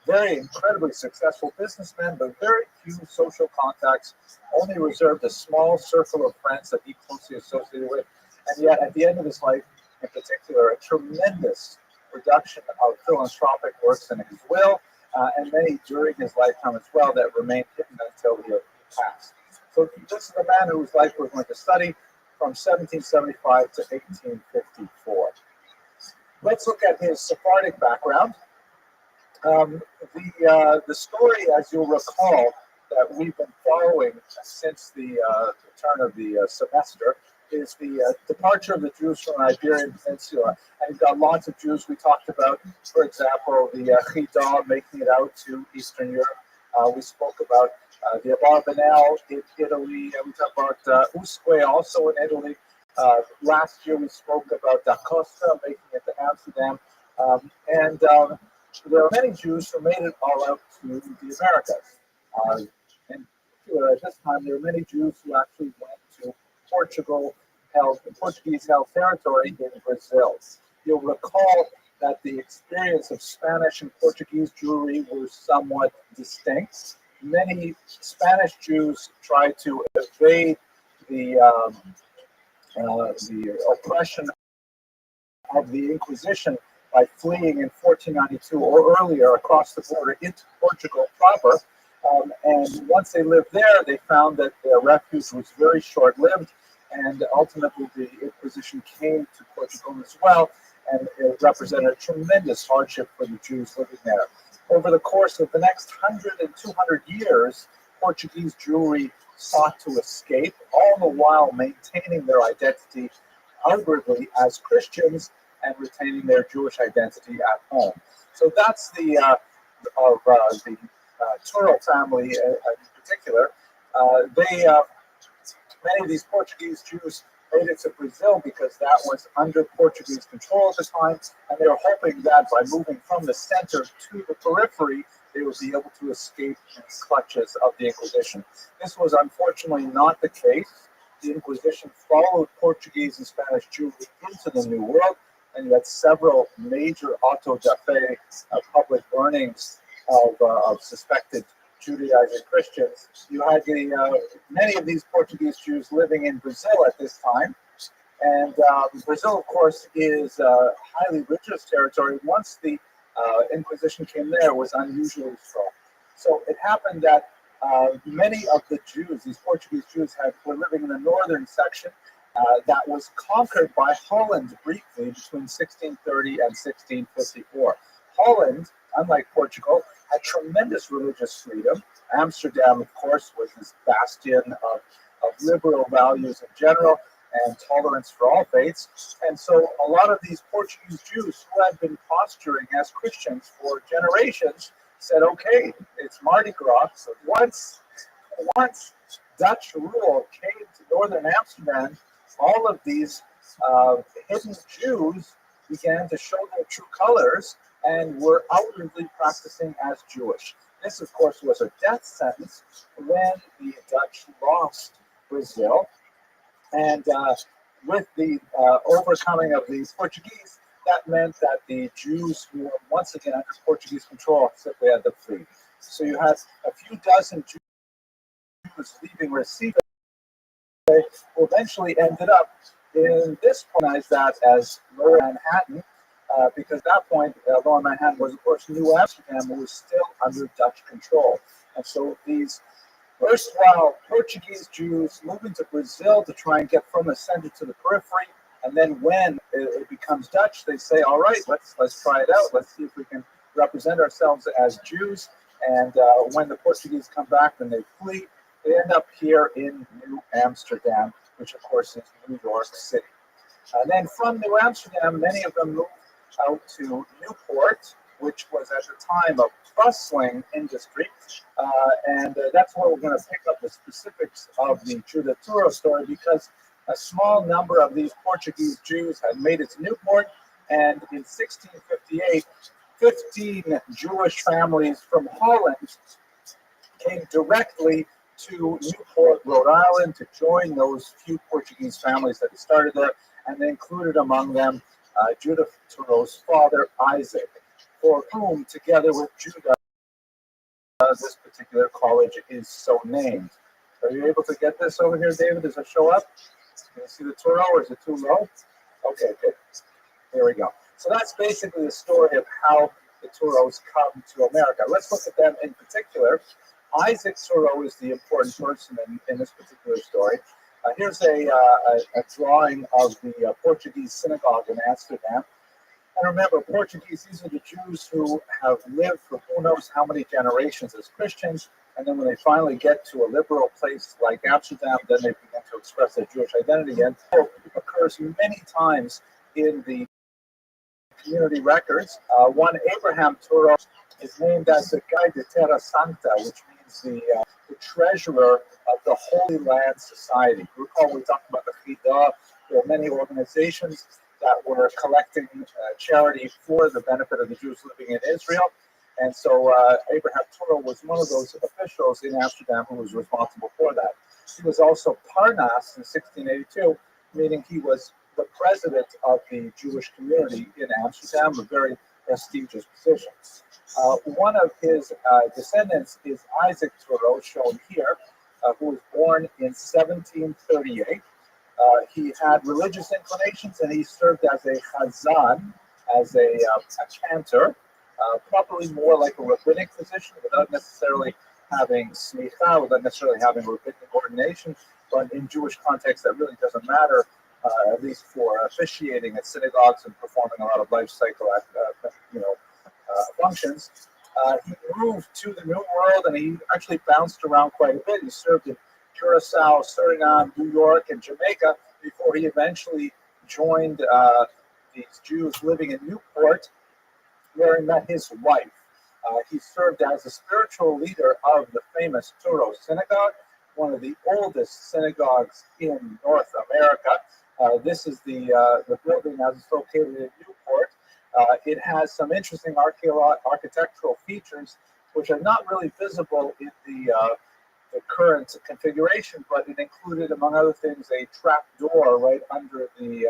very incredibly successful businessman, but very few social contacts, only reserved a small circle of friends that he closely associated with. And yet, at the end of his life, in particular, a tremendous production of philanthropic works in his will, and many during his lifetime as well that remained hidden until he passed. So this is the man whose life we're going to study from 1775 to 1854. Let's look at his Sephardic background. The story, as you'll recall, that we've been following since the turn of the semester is the departure of the Jews from the Iberian Peninsula. And you've got lots of Jews we talked about, for example, the Chida making it out to Eastern Europe. We spoke about the Abarbanel in Italy, and we talked about Usque also in Italy. Last year we spoke about Da Costa making it to Amsterdam. There are many Jews who made it all out to the Americas. In particular, at this time, there were many Jews who actually went to Portuguese-held territory in Brazil. You'll recall that the experience of Spanish and Portuguese Jewry were somewhat distinct. Many Spanish Jews tried to evade the oppression of the Inquisition by fleeing in 1492 or earlier across the border into Portugal proper. And once they lived there, they found that their refuge was very short-lived, and ultimately the Inquisition came to Portugal as well, and it represented a tremendous hardship for the Jews living there. Over the course of the next 100 and 200 years, Portuguese Jewry sought to escape, all the while maintaining their identity outwardly as Christians and retaining their Jewish identity at home. So that's the Turo family in particular. Many of these Portuguese Jews made it to Brazil because that was under Portuguese control at the time, and they were hoping that by moving from the center to the periphery, they would be able to escape the clutches of the Inquisition. This was unfortunately not the case. The Inquisition followed Portuguese and Spanish Jewry into the New World, and you had several major auto da fe public burnings of suspected Judaizing Christians. You had many of these Portuguese Jews living in Brazil at this time. And Brazil, of course, is a highly religious territory. Once the Inquisition came there, it was unusually strong. So it happened that many of the Jews, these Portuguese Jews, were living in the northern section that was conquered by Holland briefly between 1630 and 1654. Holland, unlike Portugal, had tremendous religious freedom. Amsterdam, of course, was this bastion of liberal values in general and tolerance for all faiths. And so a lot of these Portuguese Jews who had been posturing as Christians for generations said, okay, it's Mardi Gras. So once Dutch rule came to northern Amsterdam, all of these hidden Jews began to show their true colors and were outwardly practicing as Jewish. This, of course, was a death sentence when the Dutch lost Brazil. And with the overcoming of the Portuguese, that meant that the Jews who were once again under Portuguese control simply had to flee. So you had a few dozen Jews leaving Recife, who eventually ended up in this point that as Lower Manhattan, because at that point, Lower Manhattan was, of course, New Amsterdam, was still under Dutch control. And so these erstwhile Portuguese Jews moving to Brazil to try and get from the center to the periphery, and then when it becomes Dutch, they say, all right, let's try it out. Let's see if we can represent ourselves as Jews. And when the Portuguese come back and they flee, they end up here in New Amsterdam, which, of course, is New York City. Then from New Amsterdam, many of them moved out to Newport, which was at the time a bustling industry. And that's where we're going to pick up the specifics of the Judah Turo story, because a small number of these Portuguese Jews had made it to Newport, and in 1658, 15 Jewish families from Holland came directly to Newport, Rhode Island, to join those few Portuguese families that had started there, and they included among them Judah Turo's father, Isaac, for whom, together with Judah, this particular college is so named. Are you able to get this over here, David? Does it show up? Can you see the Turo, or is it too low? Okay, good. There we go. So that's basically the story of how the Turos come to America. Let's look at them in particular. Isaac Turo is the important person in this particular story. Here's a drawing of the Portuguese synagogue in Amsterdam. And remember, Portuguese, these are the Jews who have lived for who knows how many generations as Christians. And then when they finally get to a liberal place like Amsterdam, then they begin to express their Jewish identity. And it occurs many times in the community records. One Abraham Turo is named as the Guy de Terra Santa, which means the treasurer of the Holy Land Society. Recall we talked about the Chida. There are many organizations that were collecting charity for the benefit of the Jews living in Israel. And so Abraham Turo was one of those officials in Amsterdam who was responsible for that. He was also Parnas in 1682, meaning he was the president of the Jewish community in Amsterdam, a very prestigious position. One of his descendants is Isaac Turo, shown here, who was born in 1738. He had religious inclinations, and he served as a chazan, as a cantor, probably more like a rabbinic position, without necessarily having smicha, without necessarily having rabbinic ordination. But in Jewish context, that really doesn't matter, at least for officiating at synagogues and performing a lot of life cycle functions. He moved to the New World, and he actually bounced around quite a bit. He served in Curacao, Suriname, New York, and Jamaica before he eventually joined these Jews living in Newport, where he met his wife. He served as a spiritual leader of the famous Turo Synagogue, one of the oldest synagogues in North America. This is the building as it's located in Newport. It has some interesting architectural features, which are not really visible in the current configuration, but it included, among other things, a trap door right under the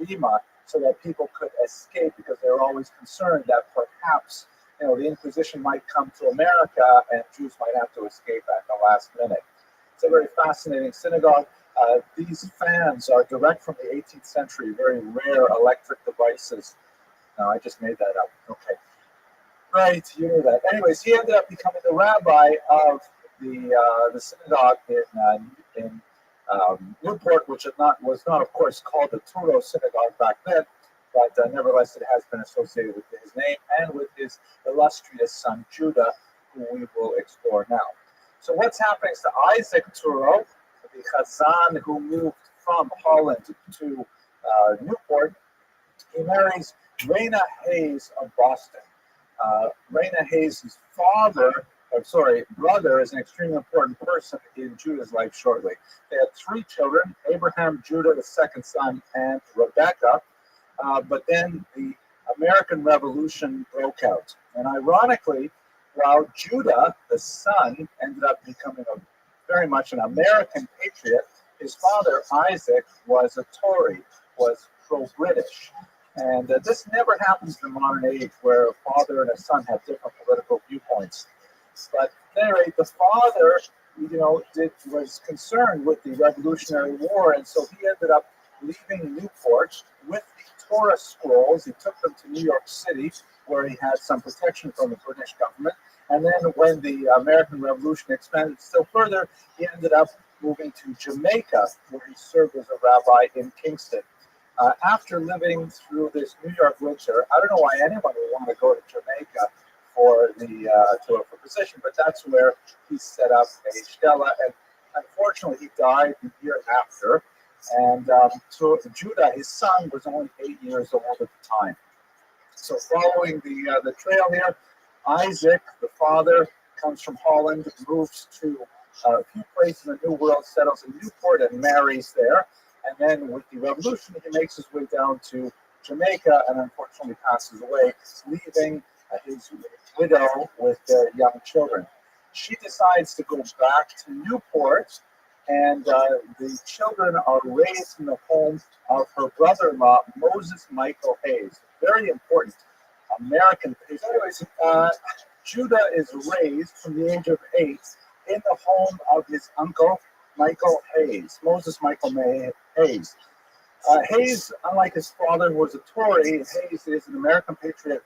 bima, so that people could escape, because they were always concerned that perhaps the Inquisition might come to America and Jews might have to escape at the last minute. It's a very fascinating synagogue. These fans are direct from the 18th century, very rare electric devices. No, I just made that up. Okay. Right, you knew that. Anyways, he ended up becoming the rabbi of the synagogue in Newport, which was not, of course, called the Turo Synagogue back then, but nevertheless, it has been associated with his name and with his illustrious son Judah, who we will explore now. So, what's happening to Isaac Turo, the Chazan who moved from Holland to Newport? He marries Raina Hayes of Boston. Raina Hayes' brother is an extremely important person in Judah's life shortly. They had 3 children, Abraham, Judah, the second son, and Rebecca. But then the American Revolution broke out. And ironically, while Judah, the son, ended up becoming very much an American patriot, his father, Isaac, was a Tory, was pro-British. And this never happens in the modern age, where a father and a son have different political viewpoints. But at any rate, the father, was concerned with the Revolutionary War, and so he ended up leaving Newport with the Torah scrolls. He took them to New York City, where he had some protection from the British government. And then when the American Revolution expanded still further, he ended up moving to Jamaica, where he served as a rabbi in Kingston. After living through this New York winter, I don't know why anyone would want to go to Jamaica for for position, but that's where he set up a stella, and unfortunately he died the year after. And so Judah, his son, was only 8 years old at the time. So following the trail here, Isaac, the father, comes from Holland, moves to a few places in the New World, settles in Newport, and marries there. And then with the revolution, he makes his way down to Jamaica and unfortunately passes away, leaving his widow with their young children. She decides to go back to Newport, and the children are raised in the home of her brother-in-law, Moses Michael Hayes. Very important American patriot. Anyways, Judah is raised from the age of 8 in the home of his uncle, Michael Hayes, Moses Michael Hayes. Hayes, unlike his father, who was a Tory, Hayes is an American patriot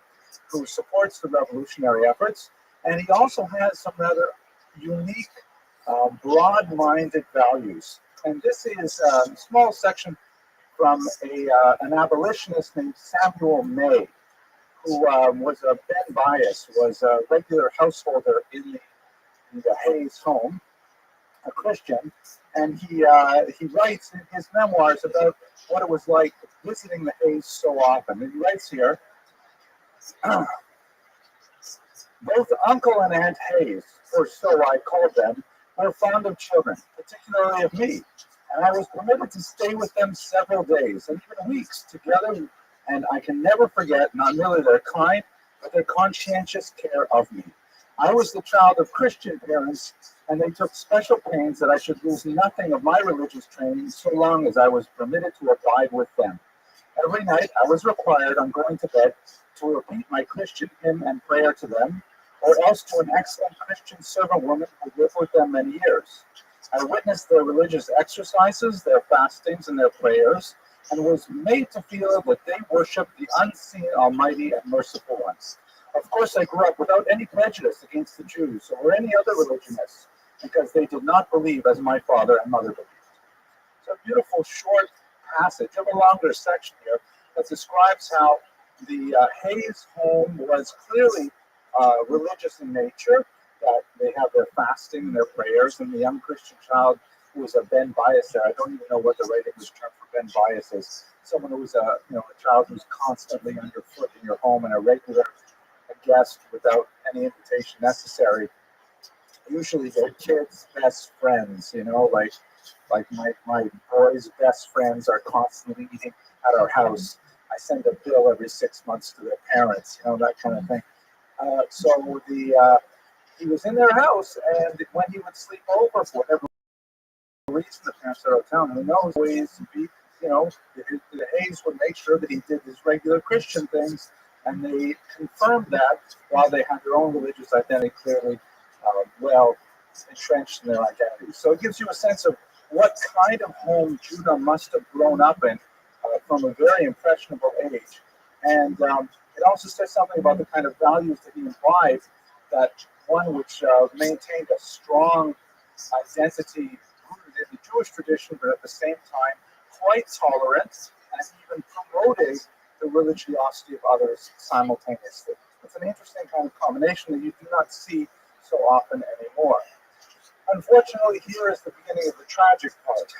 who supports the revolutionary efforts, and he also has some rather unique, broad-minded values. And this is a small section from an abolitionist named Samuel May, who was a Ben Bias, was a regular householder in the Hayes home, a Christian, and he writes in his memoirs about what it was like visiting the Hayes so often. And he writes here, both Uncle and Aunt Hayes, or so I called them, were fond of children, particularly of me, and I was permitted to stay with them several days and even weeks together, and I can never forget not merely their kind, but their conscientious care of me. I was the child of Christian parents, and they took special pains that I should lose nothing of my religious training so long as I was permitted to abide with them. Every night I was required on going to bed to repeat my Christian hymn and prayer to them, or else to an excellent Christian servant woman who lived with them many years. I witnessed their religious exercises, their fastings, and their prayers, and was made to feel that they worshiped the unseen, almighty, and merciful ones. Of course, I grew up without any prejudice against the Jews or any other religionists, because they did not believe as my father and mother believed. It's a beautiful short passage of a longer section here that describes how the Hayes home was clearly religious in nature, that they have their fasting and their prayers, and the young Christian child who was a Ben Bias there. I don't even know what the right English term for Ben Bias is. Someone who was a child who's constantly underfoot in your home and a regular guest without any invitation necessary. Usually their kids' best friends, like my boys' best friends are constantly eating at our house. I send a bill every 6 months to their parents, that kind of thing. So he was in their house, and when he would sleep over for whatever reason, the parents are out of town, who knows, ways the Hayes would make sure that he did his regular Christian things, and they confirmed that while they had their own religious identity clearly well entrenched in their identity. So it gives you a sense of what kind of home Judah must have grown up in from a very impressionable age. And it also says something about the kind of values that he imbibed, that one which maintained a strong identity rooted in the Jewish tradition, but at the same time quite tolerant and even promoting the religiosity of others simultaneously. It's an interesting kind of combination that you do not see so often anymore. Unfortunately, here is the beginning of the tragic part.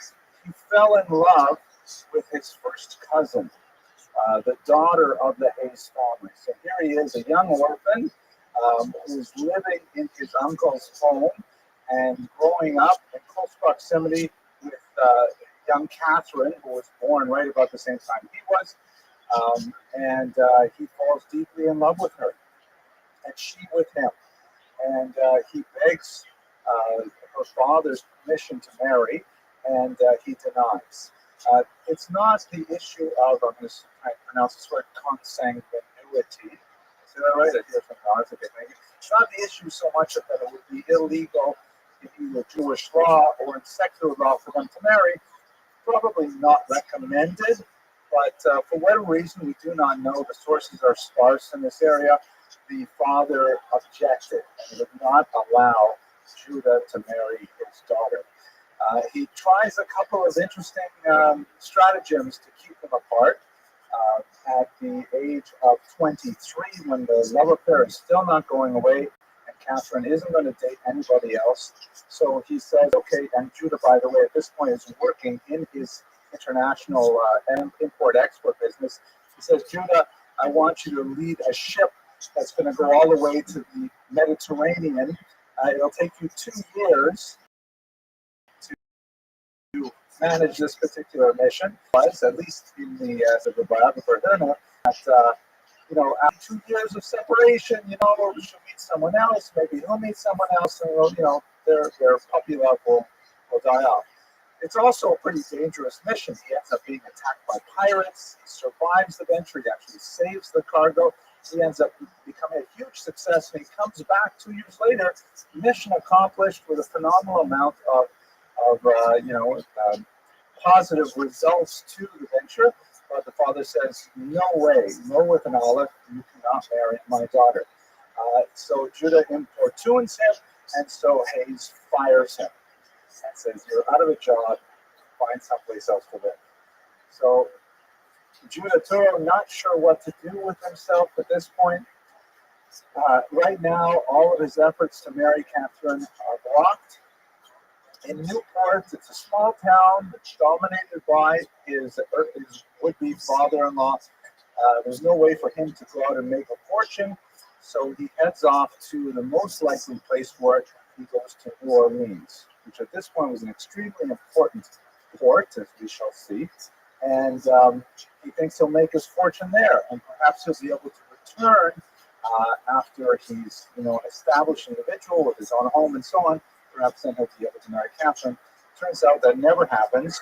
He fell in love with his first cousin, the daughter of the Hayes family. So here he is, a young orphan who's living in his uncle's home and growing up in close proximity with young Catherine, who was born right about the same time he was. And he falls deeply in love with her, and she with him. And he begs her father's permission to marry, and he denies. It's not the issue of, I'm going to try to pronounce this word, consanguinity. Is that right? I hear some nods. Okay, thank you. It's not the issue so much of that it would be illegal in either Jewish law or in secular law for them to marry. Probably not recommended, but for whatever reason, we do not know. The sources are sparse in this area. The father objected and would not allow Judah to marry his daughter. He tries a couple of interesting stratagems to keep them apart. At the age of 23, when the love affair is still not going away, and Catherine isn't going to date anybody else, so he says, okay, and Judah, by the way, at this point is working in his international import-export business. He says, Judah, I want you to lead a ship that's going to go all the way to the Mediterranean. It'll take you 2 years to manage this particular mission. But at least in the biographer, after 2 years of separation, she'll meet someone else. Maybe he'll meet someone else, and their puppy love will die off. It's also a pretty dangerous mission. He ends up being attacked by pirates. He survives the venture. He actually saves the cargo. He ends up becoming a huge success, and he comes back 2 years later, mission accomplished with a phenomenal amount of of positive results to the venture. But the father says, no way, no with an olive, you cannot marry my daughter. So Judah importunes him, and so Hayes fires him and says, you're out of a job, find someplace else to live. So Judah Turo, not sure what to do with himself at this point. Right now, all of his efforts to marry Catherine are blocked. In Newport, it's a small town that's dominated by his would-be father-in-law. There's no way for him to go out and make a fortune, so he heads off to the most likely place for it. He goes to New Orleans, which at this point was an extremely important port, as we shall see. And he thinks he'll make his fortune there, and perhaps he'll be able to return after he's, an established individual with his own home and so on. Perhaps then he'll be able to marry Catherine. Turns out that never happens.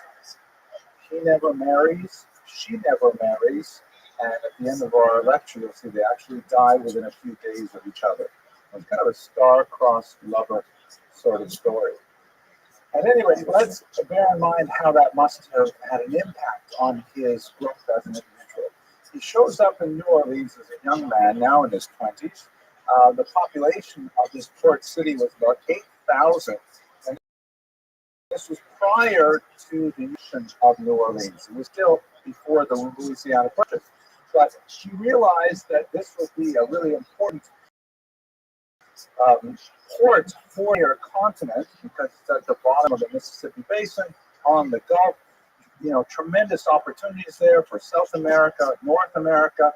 He never marries. She never marries. And at the end of our lecture, you'll see they actually die within a few days of each other. It's kind of a star-crossed lover sort of story. At any rate, let's bear in mind how that must have had an impact on his growth as an individual. He shows up in New Orleans as a young man, now in his 20s. The population of this port city was about 8,000. And this was prior to the mission of New Orleans. It was still before the Louisiana Purchase. But he realized that this would be a really important port for your continent because it's at the bottom of the Mississippi Basin on the Gulf. Tremendous opportunities there for South America, North America.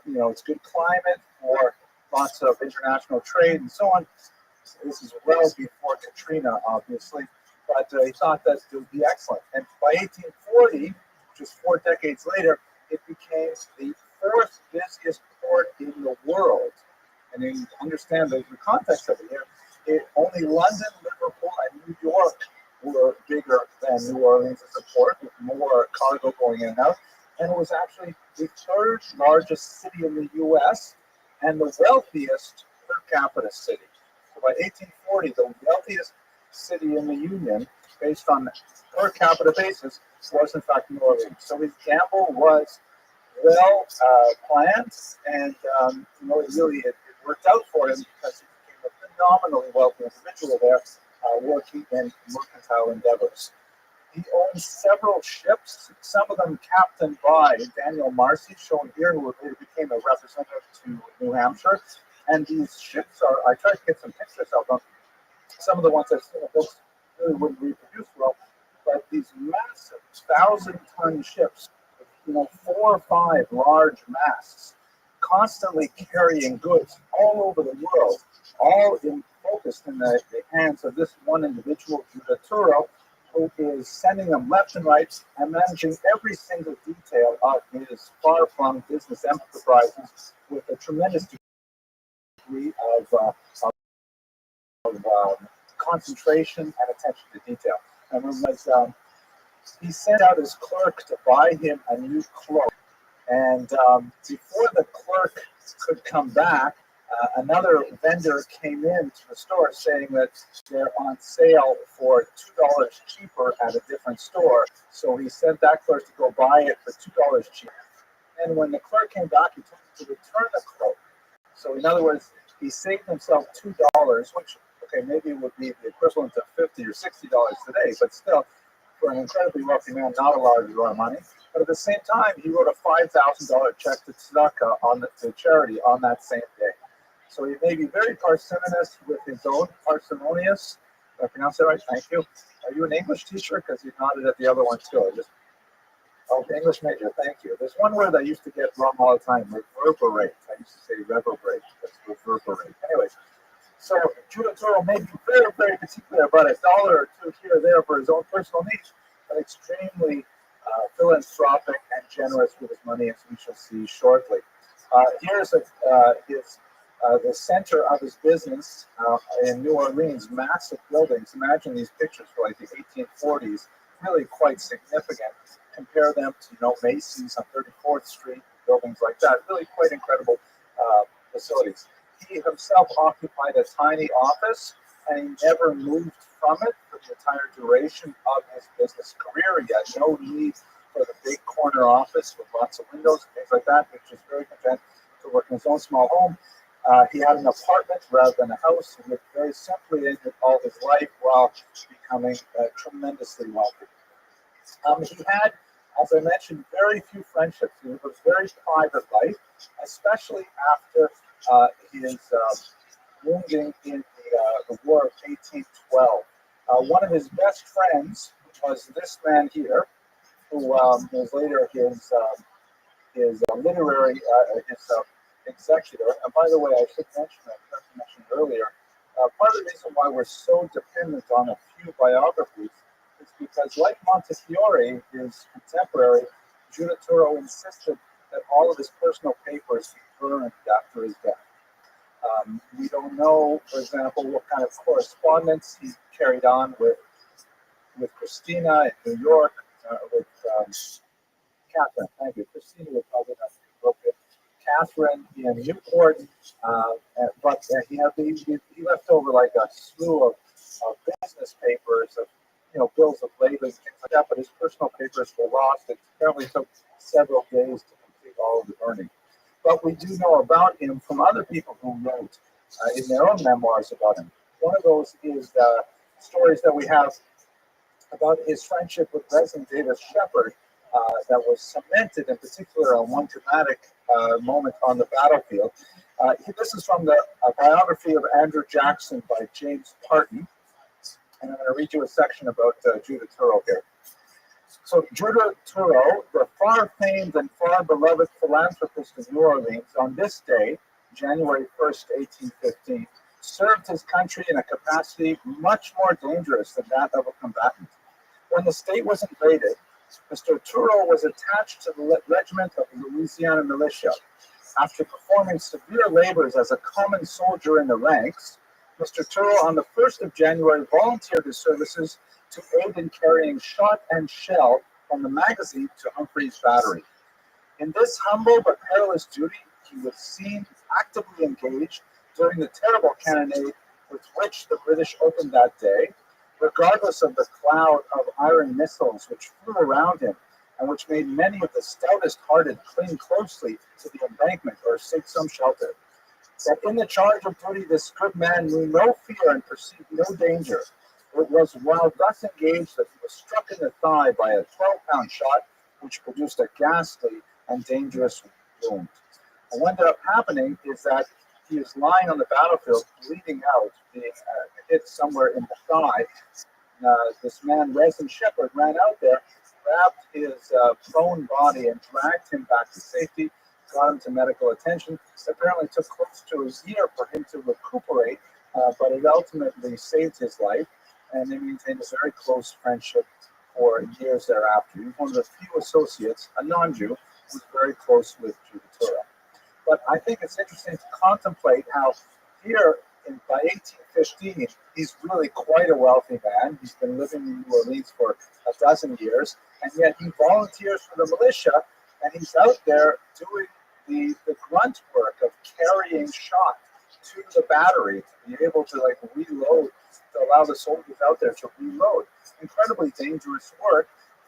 It's good climate for lots of international trade and so on. This is well before Katrina, obviously, but he thought that it would be excellent. And by 1840, just 4 decades later, it became the 4th busiest port in the world. And you understand the context of it here. Only London, Liverpool, and New York were bigger than New Orleans as a port, with more cargo going in and out. And it was actually the 3rd largest city in the U.S. and the wealthiest per capita city. So by 1840, the wealthiest city in the Union, based on per capita basis, was in fact New Orleans. So his gamble was well planned, and it worked out for him because he became a phenomenally wealthy individual there, working in mercantile endeavors. He owned several ships, some of them captained by Daniel Marcy, shown here, who later became a representative to New Hampshire. And these ships I tried to get some pictures of them. Some of the ones I've seen in the books really wouldn't reproduce well, but these massive 1,000-ton ships, 4 or 5 large masts, constantly carrying goods all over the world, all focused in the hands of this one individual, Judah Turo, who is sending them left and right and managing every single detail of his far-flung business enterprises with a tremendous degree of concentration and attention to detail. And he sent out his clerk to buy him a new cloak. And before the clerk could come back, another vendor came into the store saying that they're on sale for $2 cheaper at a different store. So he sent that clerk to go buy it for $2 cheaper. And when the clerk came back, he told him to return the cloak. So in other words, he saved himself $2, which, okay, maybe it would be the equivalent of $50 or $60 today, but still, for an incredibly wealthy man, not a large amount of money. But at the same time, he wrote a $5,000 check to tzedakah to charity on that same day. So he may be very parsimonious with his own, parsimonious. Did I pronounce that right? Thank you. Are you an English teacher? Because you nodded at the other one too. English major, thank you. There's one word I used to get wrong all the time, reverberate. I used to say reverberate. That's reverberate. Anyways, so Judah Turo may be very, very particular about $1 or $2 here or there for his own personal needs, but extremely philanthropic and generous with his money, as we shall see shortly. Here's the center of his business in New Orleans, massive buildings. Imagine these pictures for like the 1840s, really quite significant. Compare them to Macy's on 34th Street, buildings like that. Really quite incredible facilities. He himself occupied a tiny office, and he never moved from it for the entire duration of his business career. He had no need for the big corner office with lots of windows and things like that, which was very content to work in his own small home. He had an apartment rather than a house. He lived very simply in it all his life while becoming tremendously wealthy. He had, as I mentioned, very few friendships. He was a very private life, especially after his wounding in the War of 1812. One of his best friends was this man here, who was later his literary executor. And by the way, I should mention, I forgot to mention earlier, part of the reason why we're so dependent on a few biographies is because, like Montefiore, his contemporary, Giuditturo insisted that all of his personal papers be burned after his death. We don't know, for example, what kind of correspondence he carried on with Christina in New York, with Catherine. Thank you. Christina would probably not be appropriate. Catherine in Newport, but he left over like a slew of business papers, of bills of lading, things like that. But his personal papers were lost. It apparently took several days to complete all of the burning. But we do know about him from other people who wrote in their own memoirs about him. One of those is stories that we have about his friendship with Reverend Davis Shepherd that was cemented in particular on one dramatic moment on the battlefield. This is from the biography of Andrew Jackson by James Parton, and I'm going to read you a section about Giuditturo here. So Giuditturo, the far famed and far beloved philanthropist of New Orleans, on this day, January 1st, 1815, served his country in a capacity much more dangerous than that of a combatant. When the state was invaded, Mr. Turo was attached to the regiment of the Louisiana militia. After performing severe labors as a common soldier in the ranks, Mr. Turo on the 1st of January volunteered his services to aid in carrying shot and shell from the magazine to Humphrey's battery. In this humble but perilous duty, he was seen actively engaged during the terrible cannonade with which the British opened that day, regardless of the cloud of iron missiles which flew around him and which made many of the stoutest-hearted cling closely to the embankment or seek some shelter. That in the charge of duty this good man knew no fear and perceived no danger. It was while thus engaged that he was struck in the thigh by a 12-pound shot, which produced a ghastly and dangerous wound. And what ended up happening is that he was lying on the battlefield, bleeding out, being hit somewhere in the thigh. This man, Reverend Shepherd, ran out there, grabbed his prone body and dragged him back to safety, got him to medical attention. It apparently took close to a year for him to recuperate, but it ultimately saved his life, and they maintained a very close friendship for years thereafter. He was one of the few associates, a non-Jew, who was very close with Giuditturo. But I think it's interesting to contemplate how here, by 1815, he's really quite a wealthy man. He's been living in New Orleans for a dozen years, and yet he volunteers for the militia, and he's out there doing the grunt work of carrying shot to the battery to be able to reload, to allow the soldiers out there to reload. Incredibly dangerous work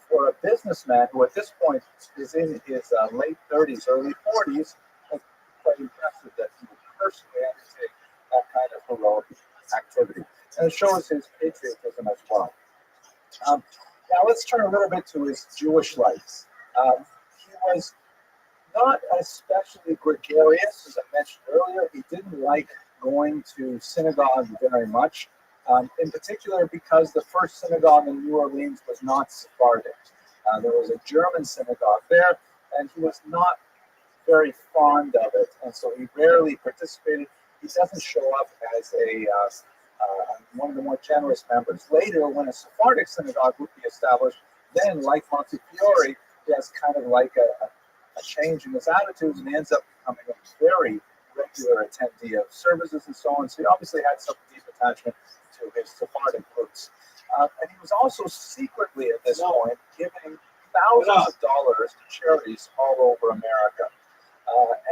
for a businessman who at this point is in his late 30s, early 40s. It's quite impressive that he would personally undertake that kind of heroic activity. And it shows his patriotism as well. Now let's turn a little bit to his Jewish life. He was not especially gregarious, as I mentioned earlier. He didn't like going to synagogue very much, in particular because the first synagogue in New Orleans was not Sephardic. There was a German synagogue there, and he was not very fond of it, and so he rarely participated. He doesn't show up as one of the more generous members. Later, when a Sephardic synagogue would be established, then, like Montefiore, he has kind of like a change in his attitudes, and he ends up becoming a very regular attendee of services and so on. So he obviously had some deep attachment to his Sephardic roots. And he was also secretly, at this point, giving thousands of dollars to charities all over America.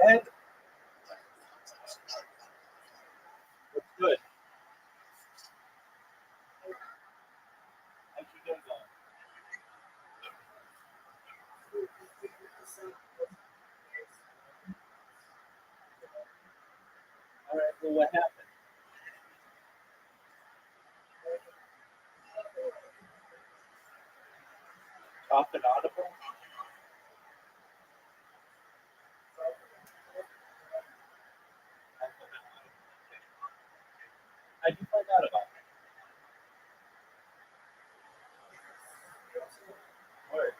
And Looks good. Well, what happened? Talk and audible? How'd you find out about it? Word.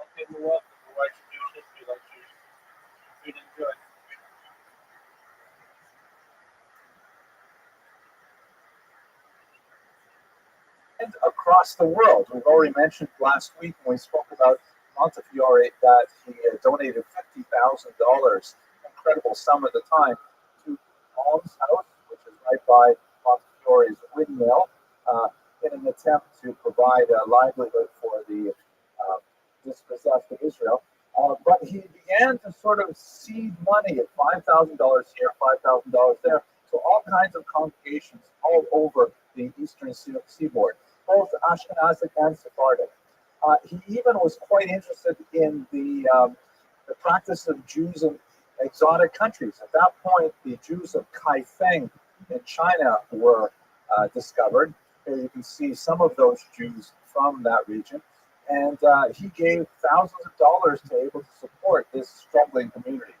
Okay, well, welcome. We'll watch Jewish history lectures. You'd enjoy. And across the world. We've already mentioned last week when we spoke about Montefiore that he donated $50,000, incredible sum at the time, to Alms House, which is right by Montefiore's windmill, in an attempt to provide a livelihood for the dispossessed of Israel. But he began to sort of seed money at $5,000 here, $5,000 there, to all kinds of congregations all over the eastern seaboard, both Ashkenazic and Sephardic. He even was quite interested in the practice of Jews in exotic countries. At that point, the Jews of Kaifeng in China were discovered. Here you can see some of those Jews from that region. And he gave thousands of dollars to be able to support this struggling community,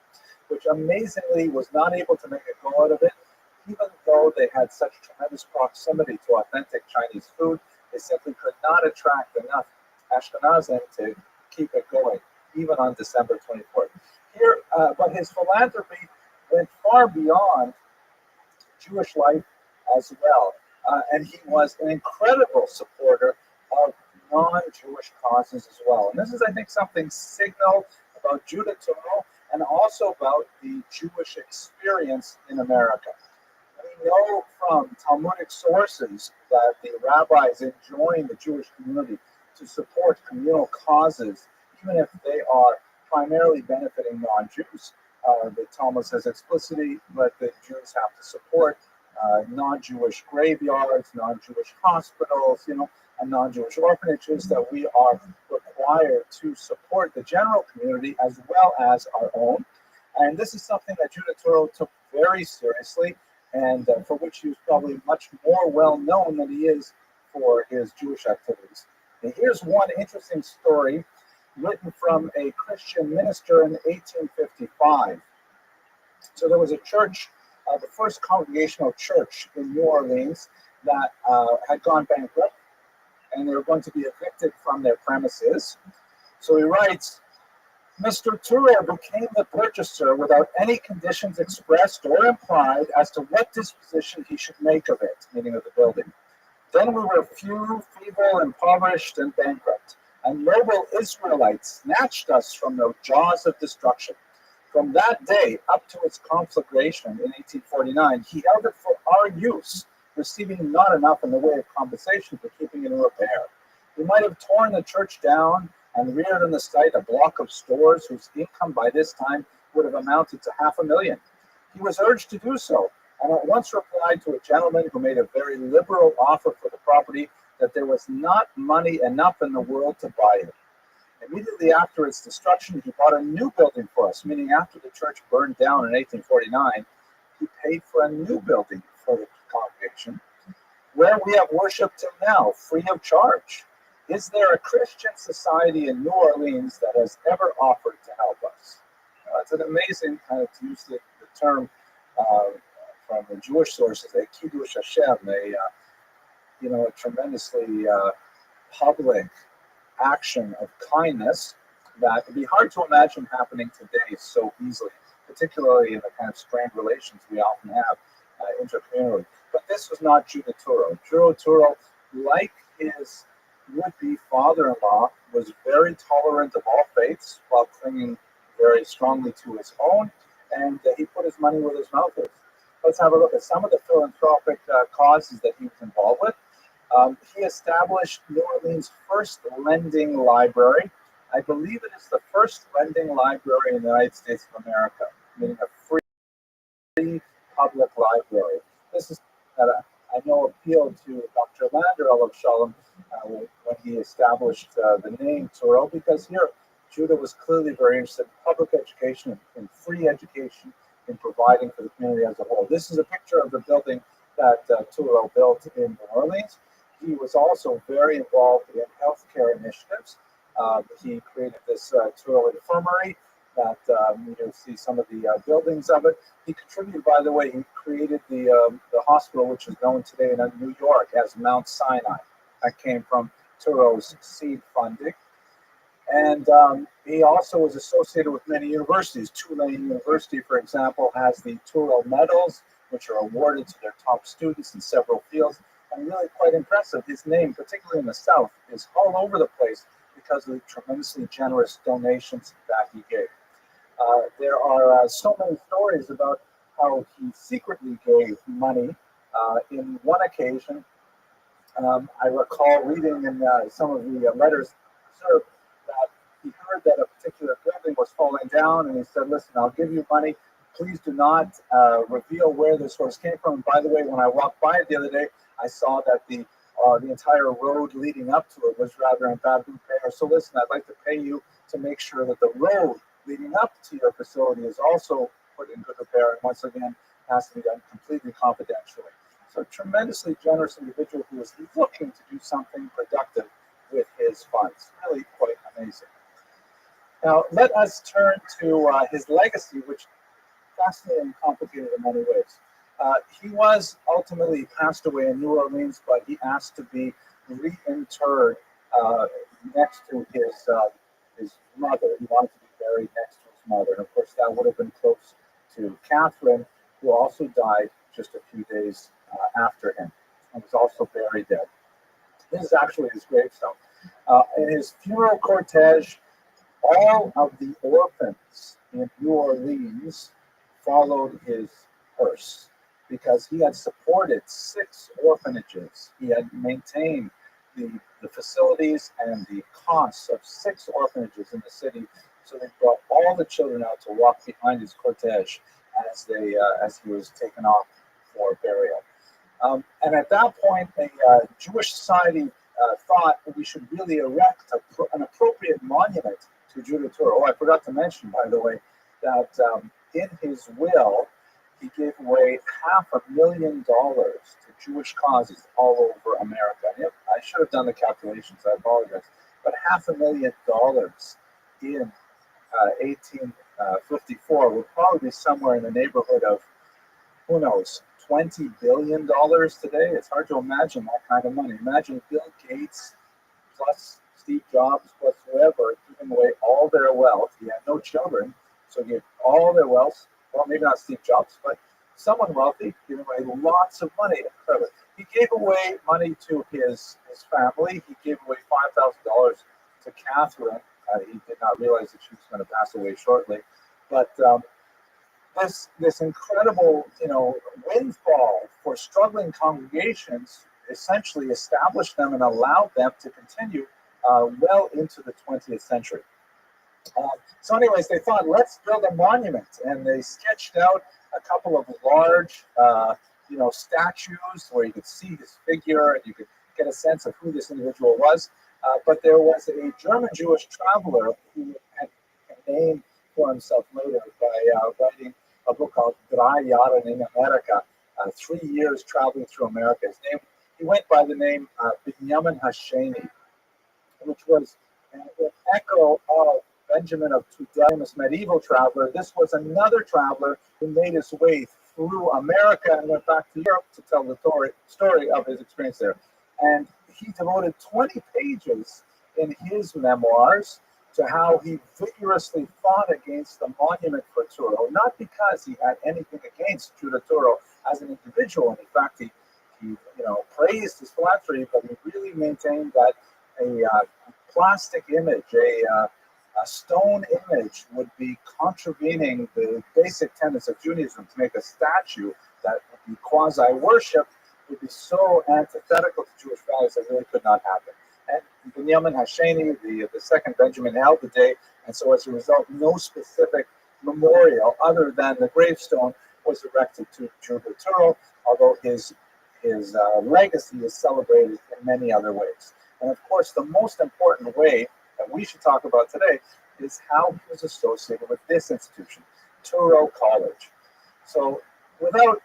which amazingly was not able to make a go out of it, even though they had such tremendous proximity to authentic Chinese food. They simply could not attract enough Ashkenazim to keep it going, even on December 24th. Here, but his philanthropy went far beyond Jewish life as well. And he was an incredible supporter of non-Jewish causes as well. And this is, I think, something signal about Judah Touro and also about the Jewish experience in America. We know from Talmudic sources that the rabbis enjoin the Jewish community to support communal causes, even if they are primarily benefiting non-Jews. The Talmud says explicitly that the Jews have to support non-Jewish graveyards, non-Jewish hospitals, and non-Jewish orphanages, that we are required to support the general community as well as our own. And this is something that Judah Touro took very seriously, and for which he was probably much more well known than he is for his Jewish activities. And here's one interesting story written from a Christian minister in 1855. So there was a church, the first Congregational church in New Orleans, that had gone bankrupt, and they were going to be evicted from their premises. So he writes, Mr. Touro became the purchaser without any conditions expressed or implied as to what disposition he should make of it, meaning of the building. Then we were few, feeble, impoverished, and bankrupt, and noble Israelites snatched us from the jaws of destruction. From that day up to its conflagration in 1849, he held it for our use, receiving not enough in the way of compensation for keeping it in repair. We might have torn the church down and reared on the site a block of stores whose income by this time would have amounted to $500,000. He was urged to do so, and at once replied to a gentleman who made a very liberal offer for the property that there was not money enough in the world to buy it. Immediately after its destruction, he bought a new building for us, meaning after the church burned down in 1849, he paid for a new building for the congregation, where we have worship till now, free of charge. Is there a Christian society in New Orleans that has ever offered to help us? It's an amazing kind of, to use the term from the Jewish sources, a kiddush Hashem, a tremendously public action of kindness that would be hard to imagine happening today so easily, particularly in the kind of strained relations we often have intercommunally. But this was not Judah Touro. Judah Touro, like his would-be father-in-law, was very tolerant of all faiths while clinging very strongly to his own, and he put his money where his mouth is. Let's have a look at some of the philanthropic causes that he was involved with. He established New Orleans' first lending library. I believe it is the first lending library in the United States of America, meaning a free public library. This is, I know, appealed to Dr. Lander of Shalom when he established the name Touro, because here Judah was clearly very interested in public education and free education in providing for the community as a whole. This is a picture of the building that Touro built in New Orleans. He was also very involved in healthcare initiatives. He created this Touro infirmary that you see some of the buildings of it. He contributed, by the way, he created the hospital, which is known today in New York as Mount Sinai. That came from Touro's seed funding. And he also was associated with many universities. Tulane University, for example, has the Touro Medals, which are awarded to their top students in several fields. And really quite impressive, his name, particularly in the South, is all over the place because of the tremendously generous donations that he gave. There are so many stories about how he secretly gave money. In one occasion, I recall reading in some of the letters served that he heard that a particular building was falling down, and he said, "Listen, I'll give you money. Please do not reveal where this source came from." And by the way, when I walked by it the other day, I saw that the entire road leading up to it was rather in bad repair. So listen, I'd like to pay you to make sure that the road leading up to your facility is also put in good repair, and once again has to be done completely confidentially. So a tremendously generous individual who is looking to do something productive with his funds. Really quite amazing. Now let us turn to his legacy, which is fascinating and complicated in many ways. He was ultimately passed away in New Orleans, but he asked to be reinterred next to his mother. He wanted to be buried next to his mother, and of course that would have been close to Catherine, who also died just a few days after him, and was also buried there. This is actually his gravestone. In his funeral cortege, all of the orphans in New Orleans followed his hearse because he had supported 6 orphanages. He had maintained the facilities and the costs of 6 orphanages in the city. So they brought all the children out to walk behind his cortege as he was taken off for burial. And at that point, a Jewish society thought that we should really erect an appropriate monument to Judah Touro. Oh, I forgot to mention, by the way, that in his will, he gave away $500,000 to Jewish causes all over America. I should have done the calculations, I apologize. But $500,000 in 1854 would probably be somewhere in the neighborhood of, who knows, $20 billion today. It's hard to imagine that kind of money. Imagine Bill Gates plus Steve Jobs plus whoever giving away all their wealth. He had no children, so he gave all their wealth. Well, maybe not Steve Jobs, but someone wealthy giving away lots of money. Incredible. He gave away money to his family. He gave away $5,000 to Catherine. He did not realize that she was going to pass away shortly, but this incredible, windfall for struggling congregations essentially established them and allowed them to continue well into the 20th century. So anyways, they thought, let's build a monument, and they sketched out a couple of large, statues where you could see his figure and you could get a sense of who this individual was. But there was a German Jewish traveler who had a name for himself later by writing a book called Drei Jahre in America, 3 years traveling through America. He went by the name Binyamin Hasheni, which was an echo of Benjamin of Tudela, this medieval traveler. This was another traveler who made his way through America and went back to Europe to tell the story of his experience there. And he devoted 20 pages in his memoirs to how he vigorously fought against the monument for Touro, not because he had anything against Judah Touro as an individual. And in fact, he praised his philanthropy, but he really maintained that a plastic image, a stone image would be contravening the basic tenets of Judaism. To make a statue that would be quasi-worship would be so antithetical to Jewish values that really could not happen. And Binyamin Hasheni, the second Benjamin, held the day, and so as a result, no specific memorial other than the gravestone was erected to Judah Touro, although his legacy is celebrated in many other ways. And of course, the most important way that we should talk about today is how he was associated with this institution, Touro College. So without,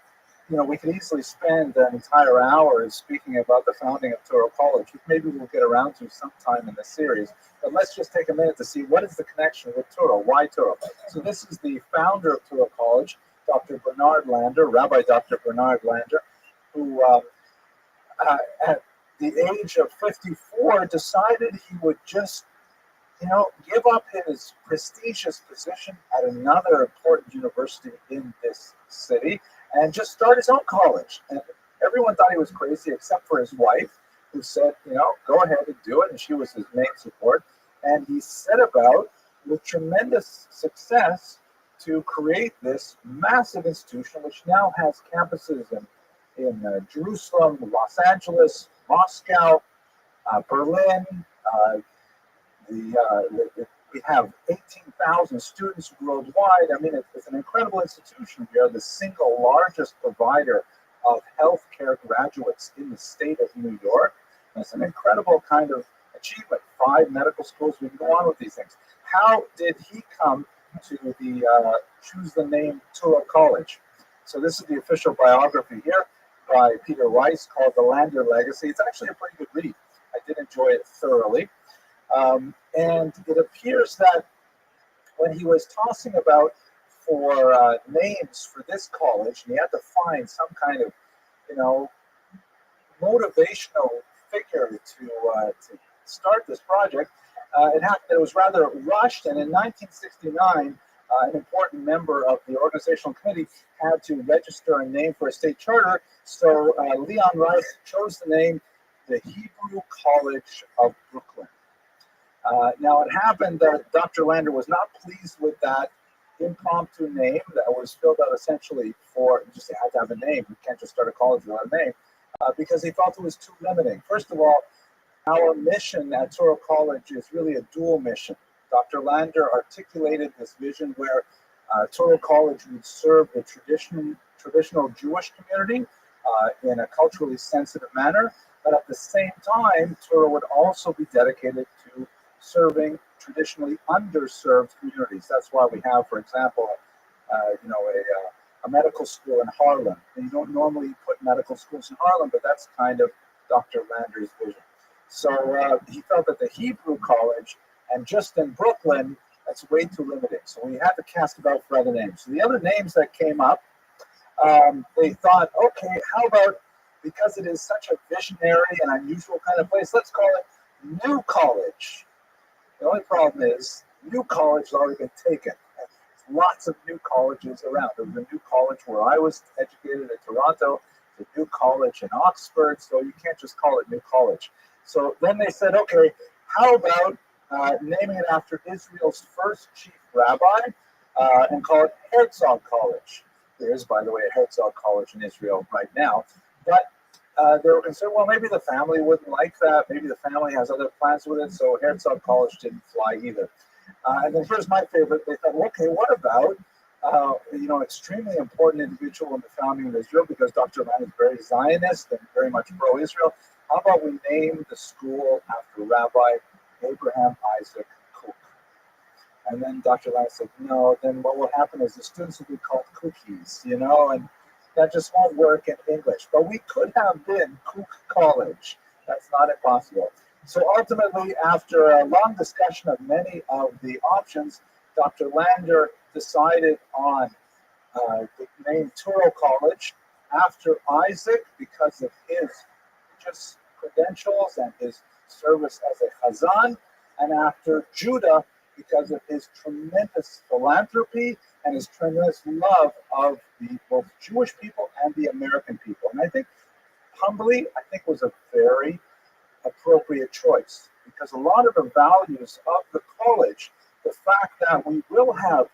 we could easily spend an entire hour speaking about the founding of Touro College, which maybe we'll get around to sometime in the series. But let's just take a minute to see what is the connection with Touro. Why Touro? So this is the founder of Touro College, Dr. Bernard Lander, Rabbi Dr. Bernard Lander, who at the age of 54 decided he would just give up his prestigious position at another important university in this city and just start his own college. And everyone thought he was crazy except for his wife, who said, go ahead and do it. And she was his main support. And he set about with tremendous success to create this massive institution, which now has campuses in Jerusalem, Los Angeles, Moscow, Berlin. We have 18,000 students worldwide. I mean, it's an incredible institution. We are the single largest provider of healthcare graduates in the state of New York. And it's an incredible kind of achievement. 5 medical schools. We can go on with these things. How did he come to choose the name Touro College? So this is the official biography here by Peter Weiss called The Lander Legacy. It's actually a pretty good read. I did enjoy it thoroughly. And it appears that when he was tossing about for names for this college, and he had to find some kind of, motivational figure to start this project, it happened that it was rather rushed, and in 1969, an important member of the organizational committee had to register a name for a state charter, so Leon Rice chose the name the Hebrew College of Brooklyn. Now, it happened that Dr. Lander was not pleased with that impromptu name that was filled out essentially for, just had to have a name. You can't just start a college without a name, because he felt it was too limiting. First of all, our mission at Touro College is really a dual mission. Dr. Lander articulated this vision where Touro College would serve the traditional Jewish community in a culturally sensitive manner, but at the same time, Touro would also be dedicated to serving traditionally underserved communities. That's why we have, for example, a medical school in Harlem. And you don't normally put medical schools in Harlem, but that's kind of Dr. Lander's vision. So he felt that the Hebrew College, and just in Brooklyn, that's way too limiting. So we had to cast about for other names. So the other names that came up, they thought, okay, how about, because it is such a visionary and unusual kind of place, let's call it New College. The only problem is, New College has already been taken. There's lots of new colleges around. There was a new college where I was educated in Toronto, the new college in Oxford, so you can't just call it New College. So then they said, okay, how about naming it after Israel's first chief rabbi and call it Herzog College. There is, by the way, a Herzog College in Israel right now. But they were concerned, well, maybe the family wouldn't like that. Maybe the family has other plans with it. So Herzog College didn't fly either. And then here's my favorite. They thought, okay, what about, extremely important individual in the founding of Israel, because Dr. Lander is very Zionist and very much pro-Israel. How about we name the school after Rabbi Abraham Isaac Kook? And then Dr. Lander said, no, then what will happen is the students will be called cookies, and that just won't work in English. But we could have been Kook College. That's not impossible. So ultimately, after a long discussion of many of the options, Dr. Lander decided on the name Touro College after Isaac because of his just credentials and his service as a Chazan, and after Judah because of his tremendous philanthropy and his tremendous love of both Jewish people and the American people. And I think, humbly, it was a very appropriate choice, because a lot of the values of the college, the fact that we will have,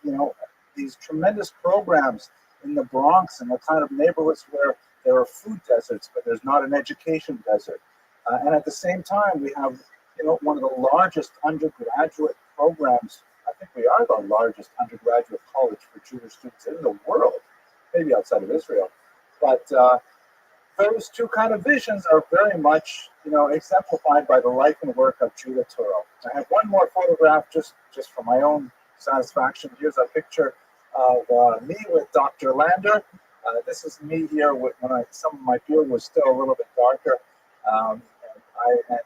these tremendous programs in the Bronx and the kind of neighborhoods where there are food deserts, but there's not an education desert. And at the same time, we have, one of the largest undergraduate programs. I think we are the largest undergraduate college for Jewish students in the world, maybe outside of Israel. But those two kind of visions are very much, exemplified by the life and work of Judah Turo. I have one more photograph just for my own satisfaction. Here's a picture of me with Dr. Lander. This is me here when some of my beard was still a little bit darker.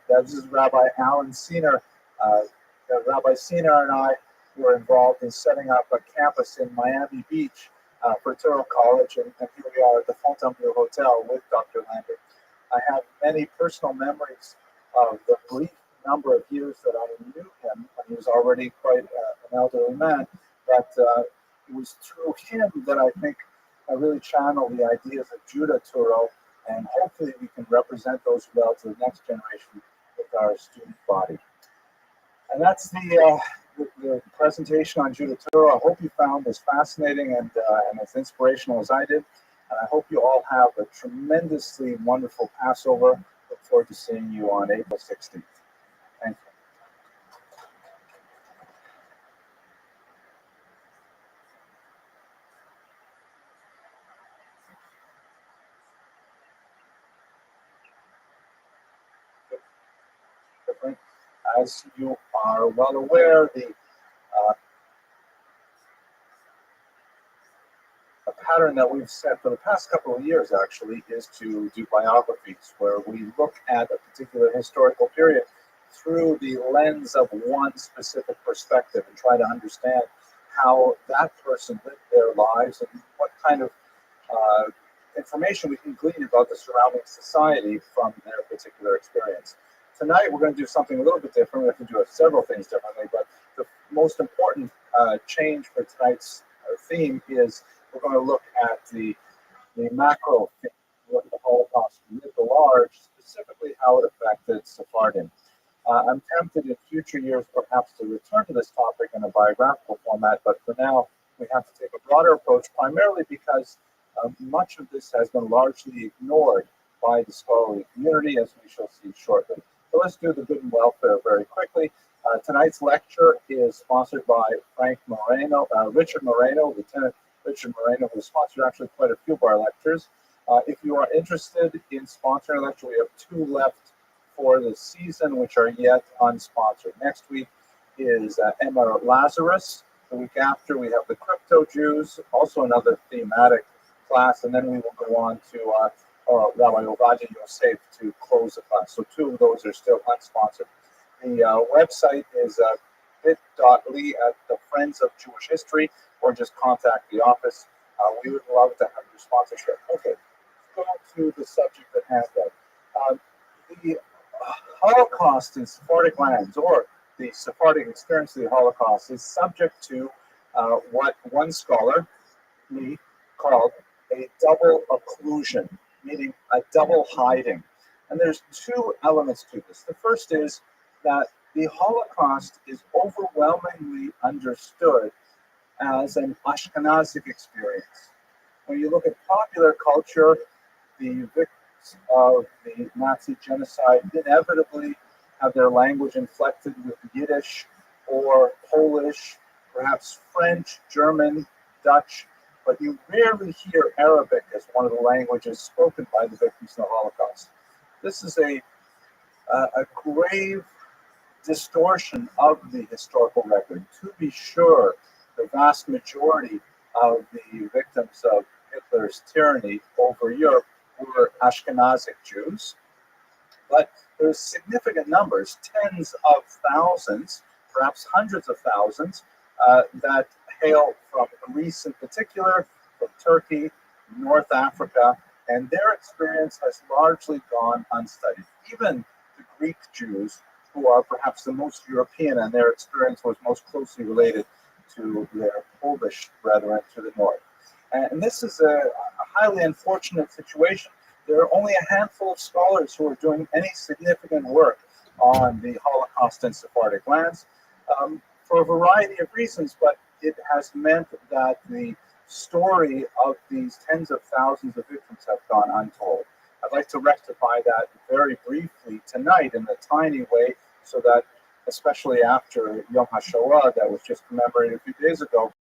This is Rabbi Alan Senior. Rabbi Senior and I were involved in setting up a campus in Miami Beach for Turo College, and here we are at the Fontainebleau Hotel with Dr. Lander. I have many personal memories of the brief number of years that I knew him when he was already quite an elderly man, but it was through him that I think I really channeled the ideas of Judah Turo, and hopefully we can represent those well to the next generation with our student body. And that's the presentation on Judah Turo. I hope you found this fascinating and as inspirational as I did. And I hope you all have a tremendously wonderful Passover. Look forward to seeing you on April 16th. Thank you. As you are well aware, the pattern that we've set for the past couple of years actually is to do biographies where we look at a particular historical period through the lens of one specific perspective and try to understand how that person lived their lives and what kind of information we can glean about the surrounding society from their particular experience. Tonight we're going to do something a little bit different. We have to do several things differently, but the most important change for tonight's theme is we're going to look at the macro theme, look at the Holocaust writ large, specifically how it affected Sephardim. I'm tempted in future years perhaps to return to this topic in a biographical format, but for now we have to take a broader approach, primarily because much of this has been largely ignored by the scholarly community, as we shall see shortly. So let's do the good and welfare very quickly. Tonight's lecture is sponsored by Richard Moreno, Lieutenant Richard Moreno, who sponsored actually quite a few of our lectures. If you are interested in sponsoring a lecture, we have 2 left for the season, which are yet unsponsored. Next week is Emma Lazarus. The week after, we have the Crypto Jews, also another thematic class, and then we will go on to Rabbi Ovadia Yosef to close the class. So 2 of those are still unsponsored. The website is bit.ly at the Friends of Jewish History, or just contact the office. We would love to have your sponsorship. Okay, let's go to the subject at hand then. The Holocaust in Sephardic lands, or the Sephardic experience of the Holocaust, is subject to what one scholar, me, called a double occlusion, meaning a double hiding. And there's 2 elements to this. The first is that the Holocaust is overwhelmingly understood as an Ashkenazic experience. When you look at popular culture, the victims of the Nazi genocide inevitably have their language inflected with Yiddish or Polish, perhaps French, German, Dutch, but you rarely hear Arabic as one of the languages spoken by the victims of the Holocaust. This is a grave distortion of the historical record. To be sure, the vast majority of the victims of Hitler's tyranny over Europe were Ashkenazic Jews, but there's significant numbers, tens of thousands, perhaps hundreds of thousands, that hail from Greece in particular, from Turkey, North Africa, and their experience has largely gone unstudied. Even the Greek Jews, who are perhaps the most European, and their experience was most closely related to their Polish brethren to the north. And this is a highly unfortunate situation. There are only a handful of scholars who are doing any significant work on the Holocaust in Sephardic lands for a variety of reasons, but it has meant that the story of these tens of thousands of victims have gone untold. I'd like to rectify that very briefly tonight in a tiny way, so that, especially after Yom HaShoah that was just commemorated a few days ago,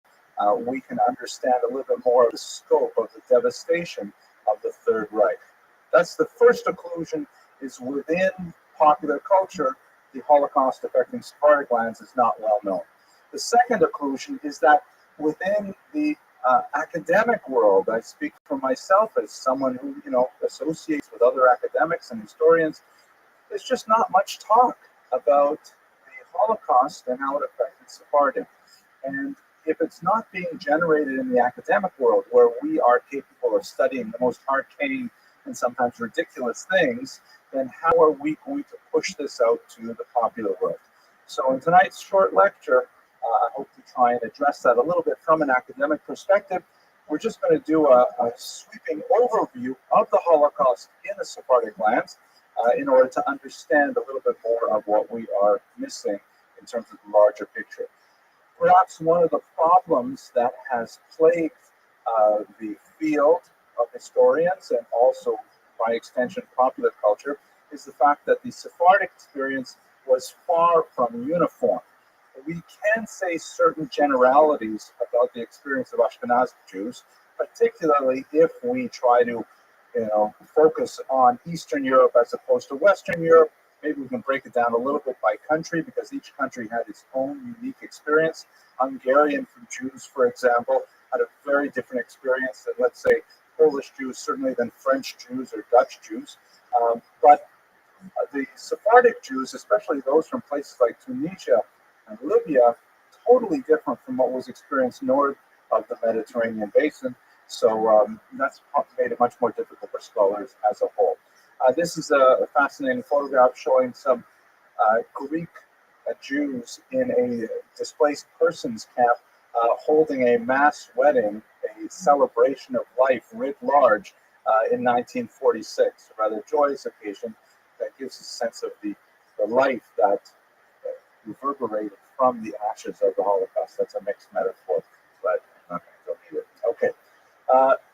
we can understand a little bit more of the scope of the devastation of the Third Reich. That's the first occlusion, is within popular culture, the Holocaust affecting Sephardic lands is not well known. The second occlusion is that within the academic world, I speak for myself as someone who, associates with other academics and historians, there's just not much talk about the Holocaust and how it affected Sephardim. And if it's not being generated in the academic world, where we are capable of studying the most arcane and sometimes ridiculous things, then how are we going to push this out to the popular world? So in tonight's short lecture, I hope to try and address that a little bit from an academic perspective. We're just going to do a sweeping overview of the Holocaust in the Sephardic lands in order to understand a little bit more of what we are missing in terms of the larger picture. Perhaps one of the problems that has plagued the field of historians and also by extension popular culture is the fact that the Sephardic experience was far from uniform. We can say certain generalities about the experience of Ashkenazi Jews, particularly if we try to, focus on Eastern Europe as opposed to Western Europe. Maybe we can break it down a little bit by country because each country had its own unique experience. Hungarian Jews, for example, had a very different experience than, let's say, Polish Jews, certainly than French Jews or Dutch Jews. But the Sephardic Jews, especially those from places like Tunisia and Libya, totally different from what was experienced north of the Mediterranean basin. So that's made it much more difficult for scholars as a whole. This is a fascinating photograph showing some Greek Jews in a displaced persons camp holding a mass wedding, a celebration of life writ large in 1946, a rather joyous occasion that gives a sense of the life that reverberated from the ashes of the Holocaust. That's a mixed metaphor, but I'm not going to go either. Okay,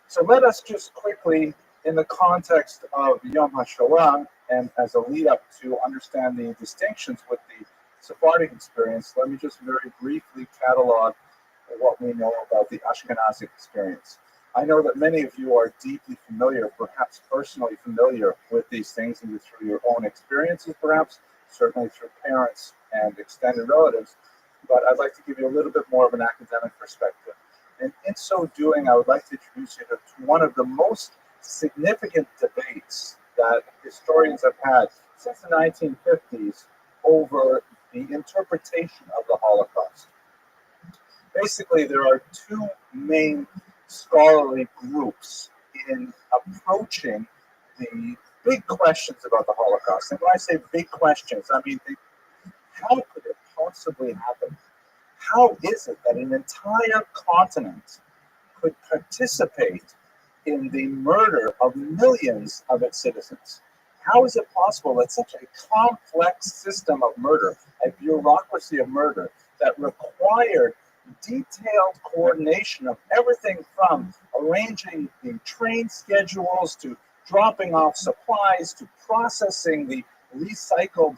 so let us just quickly, in the context of Yom HaShoah and as a lead up to understand the distinctions with the Sephardic experience, let me just very briefly catalog what we know about the Ashkenazic experience. I know that many of you are deeply familiar, perhaps personally familiar with these things, either through your own experiences, perhaps, certainly through parents and extended relatives, but I'd like to give you a little bit more of an academic perspective. And in so doing, I would like to introduce you to one of the most significant debates that historians have had since the 1950s over the interpretation of the Holocaust. Basically, there are two main scholarly groups in approaching the big questions about the Holocaust. And when I say big questions, I mean, how could it possibly happen? How is it that an entire continent could participate in the murder of millions of its citizens? How is it possible that such a complex system of murder, a bureaucracy of murder that required detailed coordination of everything from arranging the train schedules to dropping off supplies to processing the recycled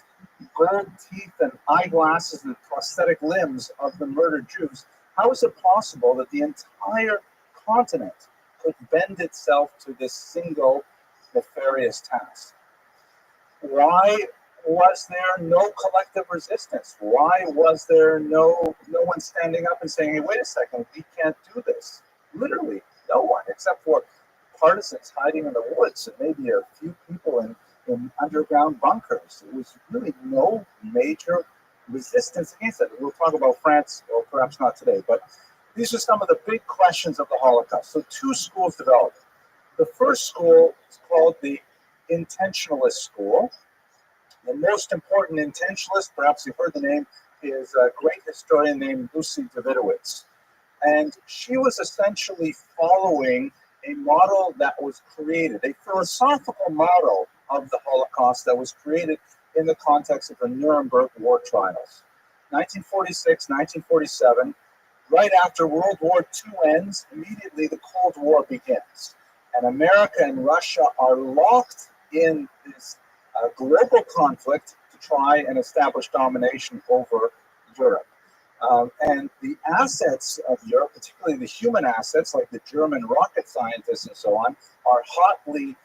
gold teeth and eyeglasses and prosthetic limbs of the murdered Jews, how is it possible that the entire continent could bend itself to this single nefarious task? Why was there no collective resistance? Why was there no one standing up and saying, hey, wait a second, we can't do this? Literally, no one, except for partisans hiding in the woods and maybe a few people in underground bunkers. There was really no major resistance against it. We'll talk about France, or perhaps not today, but these are some of the big questions of the Holocaust. So two schools developed. The first school is called the intentionalist school. The most important intentionalist, perhaps you've heard the name, is a great historian named Lucy Davidowitz. And she was essentially following a model that was created, a philosophical model of the Holocaust that was created in the context of the Nuremberg war trials. 1946, 1947, right after World War II ends, immediately the Cold War begins. And America and Russia are locked in this global conflict to try and establish domination over Europe. And the assets of Europe, particularly the human assets like the German rocket scientists and so on, are hotly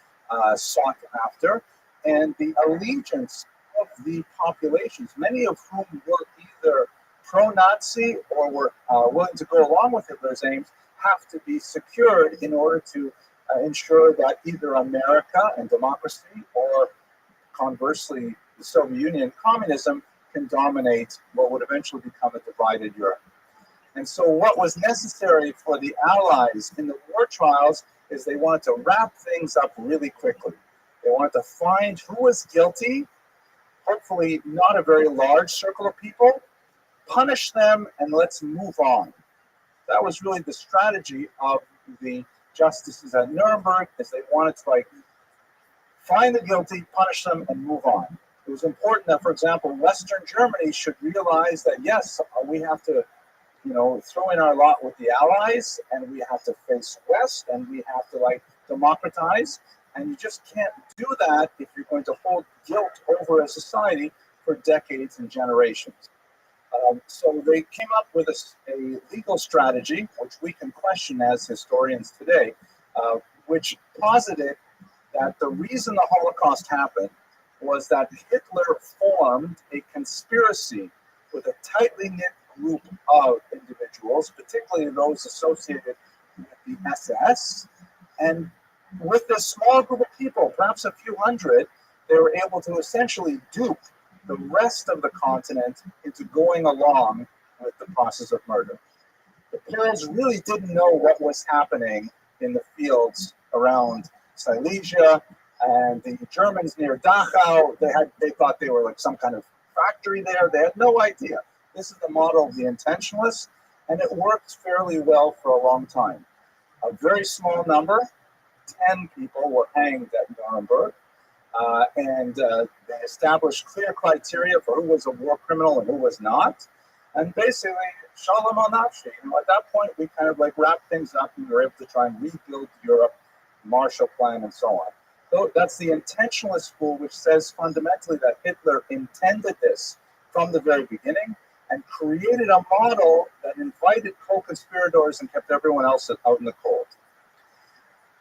sought after, and the allegiance of the populations, many of whom were either pro-Nazi or were willing to go along with Hitler's aims, have to be secured in order to ensure that either America and democracy or conversely the Soviet Union communism can dominate what would eventually become a divided Europe. And so what was necessary for the Allies in the war trials is they wanted to wrap things up really quickly. They wanted to find who was guilty, hopefully not a very large circle of people, punish them, and let's move on. That was really the strategy of the justices at Nuremberg, is they wanted to find the guilty, punish them, and move on. It was important that, for example, Western Germany should realize that, yes, we have to throw in our lot with the Allies, and we have to face West, and we have to democratize, and you just can't do that if you're going to hold guilt over a society for decades and generations. So they came up with a legal strategy, which we can question as historians today, which posited that the reason the Holocaust happened was that Hitler formed a conspiracy with a tightly knit group of individuals, particularly those associated with the SS. And with this small group of people, perhaps a few hundred, they were able to essentially dupe the rest of the continent into going along with the process of murder. The Poles really didn't know what was happening in the fields around Silesia, and the Germans near Dachau, they thought they were some kind of factory there. They had no idea. This is the model of the intentionalists, and it worked fairly well for a long time. A very small number, 10 people, were hanged at Nuremberg, and they established clear criteria for who was a war criminal and who was not. And basically, shalom al nafshi. At that point, we kind of wrapped things up, and we were able to try and rebuild Europe, Marshall Plan, and so on. So that's the intentionalist school, which says fundamentally that Hitler intended this from the very beginning and created a model that invited co-conspirators and kept everyone else out in the cold.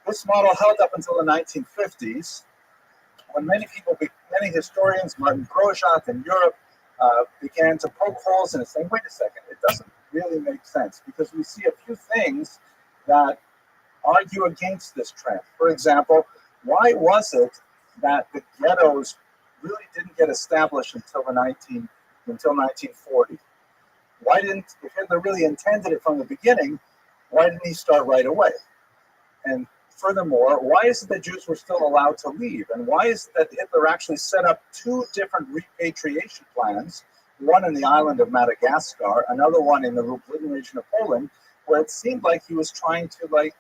This model held up until the 1950s, when many historians, Martin Grosjat in Europe, began to poke holes in it, saying, wait a second, it doesn't really make sense, because we see a few things that argue against this trend. For example, why was it that the ghettos really didn't get established until 1940? If Hitler really intended it from the beginning, why didn't he start right away? And furthermore, why is it that Jews were still allowed to leave? And why is it that Hitler actually set up two different repatriation plans, one in the island of Madagascar, another one in the Lublin region of Poland, where it seemed like he was trying to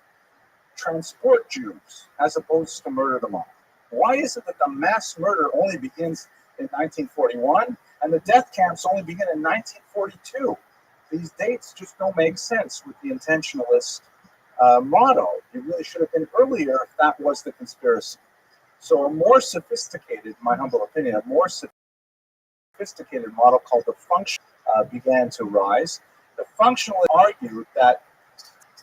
transport Jews as opposed to murder them all? Why is it that the mass murder only begins in 1941 and the death camps only begin in 1942? These dates just don't make sense with the intentionalist model. It really should have been earlier if that was the conspiracy. So a more sophisticated, in my humble opinion, a more sophisticated model called the function began to rise. The functionalists argued that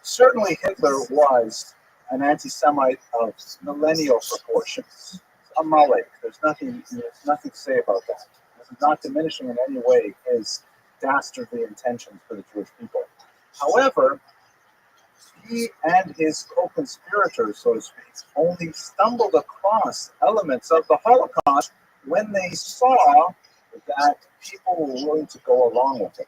certainly Hitler was an anti-Semite of millennial proportions, a Malek. There's nothing to say about that. This is not diminishing in any way his dastardly intentions for the Jewish people. However, he and his co-conspirators, so to speak, only stumbled across elements of the Holocaust when they saw that people were willing to go along with it.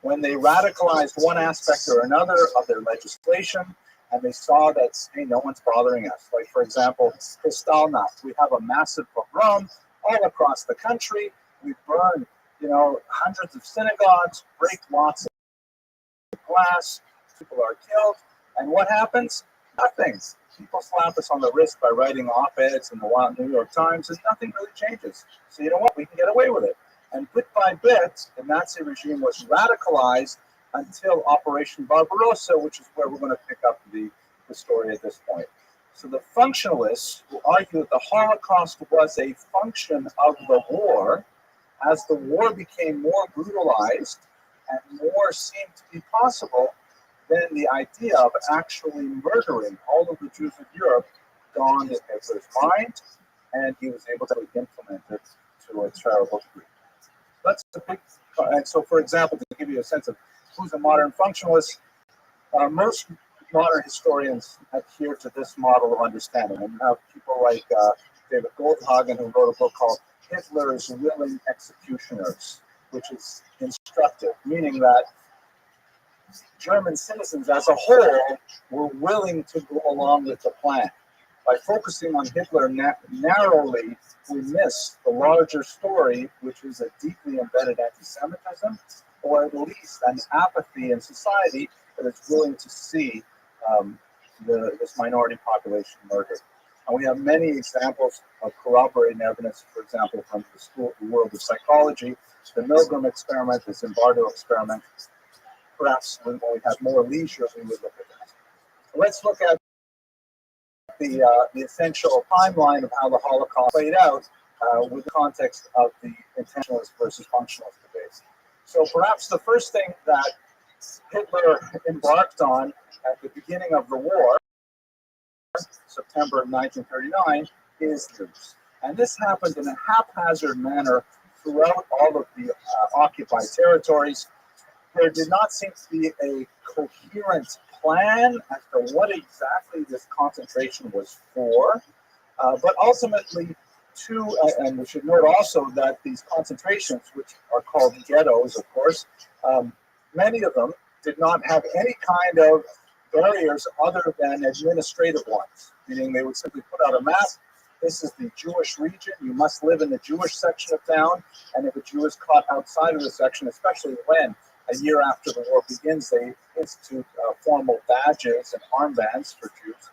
When they radicalized one aspect or another of their legislation, and they saw that, hey, no one's bothering us. Like, for example, Kristallnacht, we have a massive pogrom all across the country. We burn, hundreds of synagogues, break lots of glass, people are killed, and what happens? Nothing. People slap us on the wrist by writing op-eds in the New York Times, and nothing really changes. So you know what? We can get away with it. And bit by bit, the Nazi regime was radicalized until Operation Barbarossa, which is where we're going to pick up the story at this point. So the functionalists who argue that the Holocaust was a function of the war, as the war became more brutalized and more seemed to be possible, then the idea of actually murdering all of the Jews of Europe dawned in Hitler's mind, and he was able to implement it to a terrible degree. That's a big. And so, for example, to give you a sense of who's a modern functionalist, most modern historians adhere to this model of understanding. And you have people like David Goldhagen, who wrote a book called Hitler's Willing Executioners, which is instructive, meaning that German citizens as a whole were willing to go along with the plan. By focusing on Hitler narrowly, we miss the larger story, which is a deeply embedded anti-Semitism, or at least an apathy in society that is willing to see this minority population murdered. And we have many examples of corroborating evidence, for example, from the world of psychology, the Milgram experiment, the Zimbardo experiment. Perhaps when we have more leisure, we would look at that. Let's look at the essential timeline of how the Holocaust played out with the context of the intentionalist versus functionalist debates. So perhaps the first thing that Hitler embarked on at the beginning of the war, September 1939, is Jews. And this happened in a haphazard manner throughout all of the occupied territories. There did not seem to be a coherent plan as to what exactly this concentration was for, but ultimately, and we should note also that these concentrations, which are called ghettos, of course, many of them did not have any kind of barriers other than administrative ones, meaning they would simply put out a map. This is the Jewish region. You must live in the Jewish section of town, and if a Jew is caught outside of the section, especially when a year after the war begins, they institute formal badges and armbands for Jews.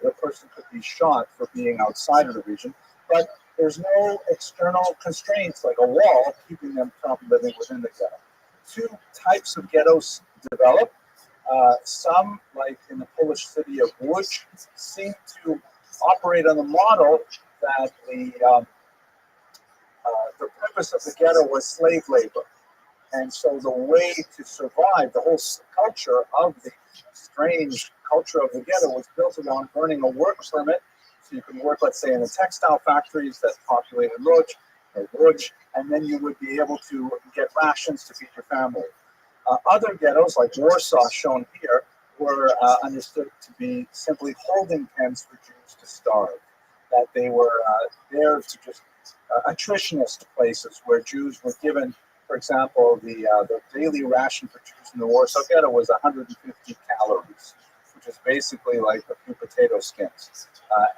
The person could be shot for being outside of the region, but there's no external constraints like a wall keeping them from living within the ghetto. Two types of ghettos develop. Some, like in the Polish city of Łódź, seem to operate on the model that the purpose of the ghetto was slave labor. And so the way to survive, the whole culture of the strange culture of the ghetto was built around earning a work permit. So you can work, let's say, in the textile factories that populated Łódź, and then you would be able to get rations to feed your family. Other ghettos, like Warsaw, shown here, were understood to be simply holding pens for Jews to starve. That they were there to just attritionist places where Jews were given. For example, the daily ration for Jews in the Warsaw Ghetto was 150 calories, which is basically like a few potato skins.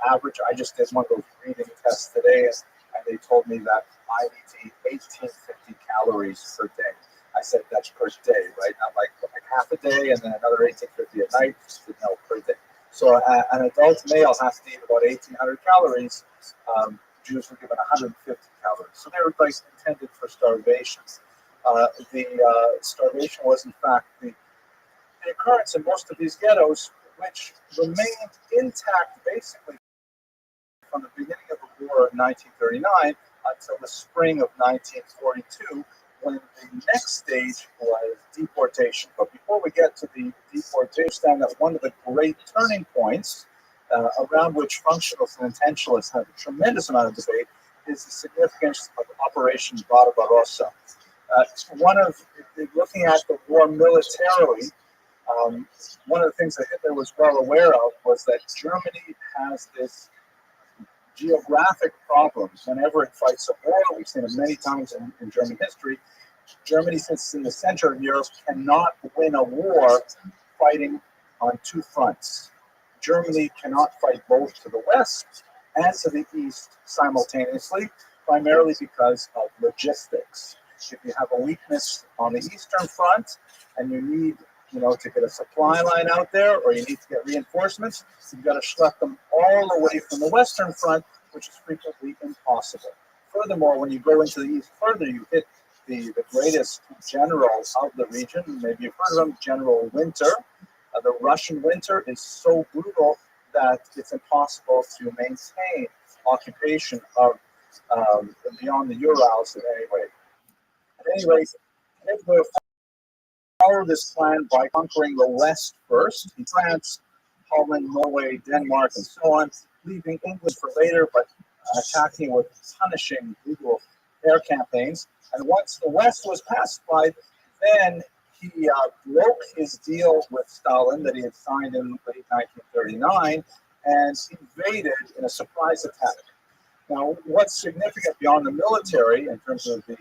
Average, I just did one of those reading tests today, and they told me that I need to eat 1850 calories per day. I said that's per day, right? Not like half a day and then another 1850 at night, no, per day. So an adult male has to eat about 1800 calories. Jews were given 150 calories. So they were like intended for starvation. The starvation was, in fact, the occurrence in most of these ghettos, which remained intact basically from the beginning of the war of 1939 until the spring of 1942, when the next stage was deportation. But before we get to the deportation, understand that one of the great turning points around which functionalists and intentionalists have a tremendous amount of debate is the significance of Operation Barbarossa. Looking at the war militarily, one of the things that Hitler was well aware of was that Germany has this geographic problem whenever it fights a war. We've seen it many times in German history. Germany, since it's in the center of Europe, cannot win a war fighting on two fronts. Germany cannot fight both to the west and to the east simultaneously, primarily because of logistics. If you have a weakness on the eastern front and you need, to get a supply line out there, or you need to get reinforcements, you've got to schlep them all the way from the western front, which is frequently impossible. Furthermore, when you go into the east further, you hit the greatest generals of the region. Maybe you've heard of him, General Winter. The Russian winter is so brutal that it's impossible to maintain occupation of beyond the Urals in any way. At any rate, Hitler followed this plan by conquering the west first, in France, Holland, Norway, Denmark, and so on. leaving England for later, but attacking with punishing brutal air campaigns. And once the West was pacified, then he broke his deal with Stalin that he had signed in late 1939 and invaded in a surprise attack. Now, what's significant beyond the military in terms of the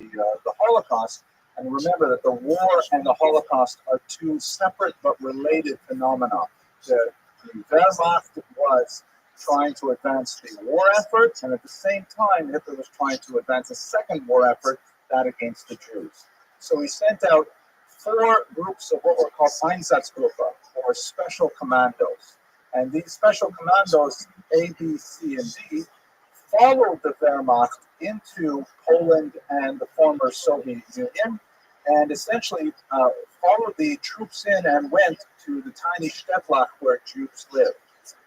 Holocaust, and remember that the war and the Holocaust are two separate but related phenomena. The Wehrmacht was trying to advance the war effort, and at the same time, Hitler was trying to advance a second war effort, that against the Jews. So he sent out 4 groups of what were called Einsatzgruppe, or special commandos. And these special commandos, A, B, C, and D, followed the Wehrmacht into Poland and the former Soviet Union, and essentially followed the troops in and went to the tiny Städtlach where Jews lived.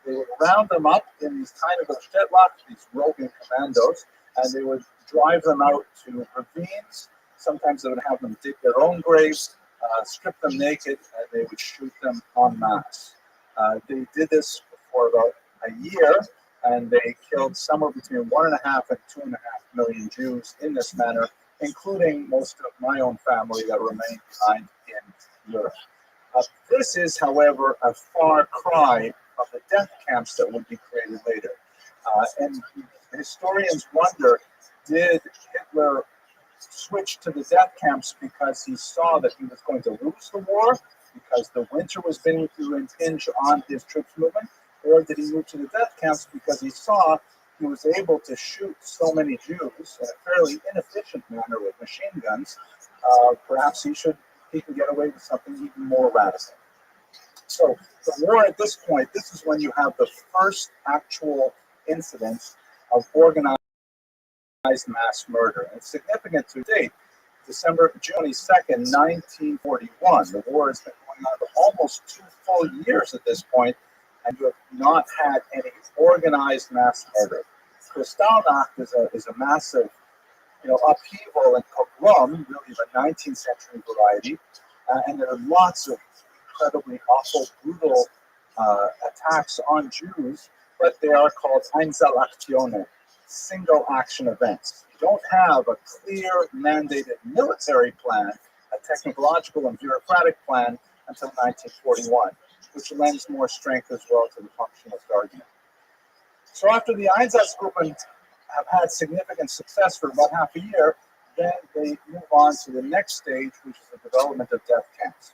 They would round them up in these tiny little Städtlach, these roving commandos, and they would drive them out to ravines. Sometimes they would have them dig their own graves, strip them naked, and they would shoot them en masse. They did this for about a year, and they killed somewhere between 1.5 and 2.5 million Jews in this manner, including most of my own family that remained behind in Europe. This is, however, a far cry from the death camps that would be created later. And historians wonder, did Hitler switch to the death camps because he saw that he was going to lose the war, because the winter was beginning to impinge on his troops movement, or did he move to the death camps because he saw he was able to shoot so many Jews in a fairly inefficient manner with machine guns? Perhaps he can get away with something even more radical. So the war at this point, this is when you have the first actual incidents of organized mass murder. And it's significant to date. June 22nd, 1941. The war has been going on for almost 2 full years at this point, and you have not had any organized mass murder. Kristallnacht is a massive, upheaval and pogrom, really of a 19th century variety, and there are lots of incredibly awful, brutal attacks on Jews, but they are called Einzelaktionen, single action events. You don't have a clear mandated military plan, a technological and bureaucratic plan until 1941, which lends more strength as well to the functionalist argument. So after the Einsatzgruppen have had significant success for about half a year, then they move on to the next stage, which is the development of death camps.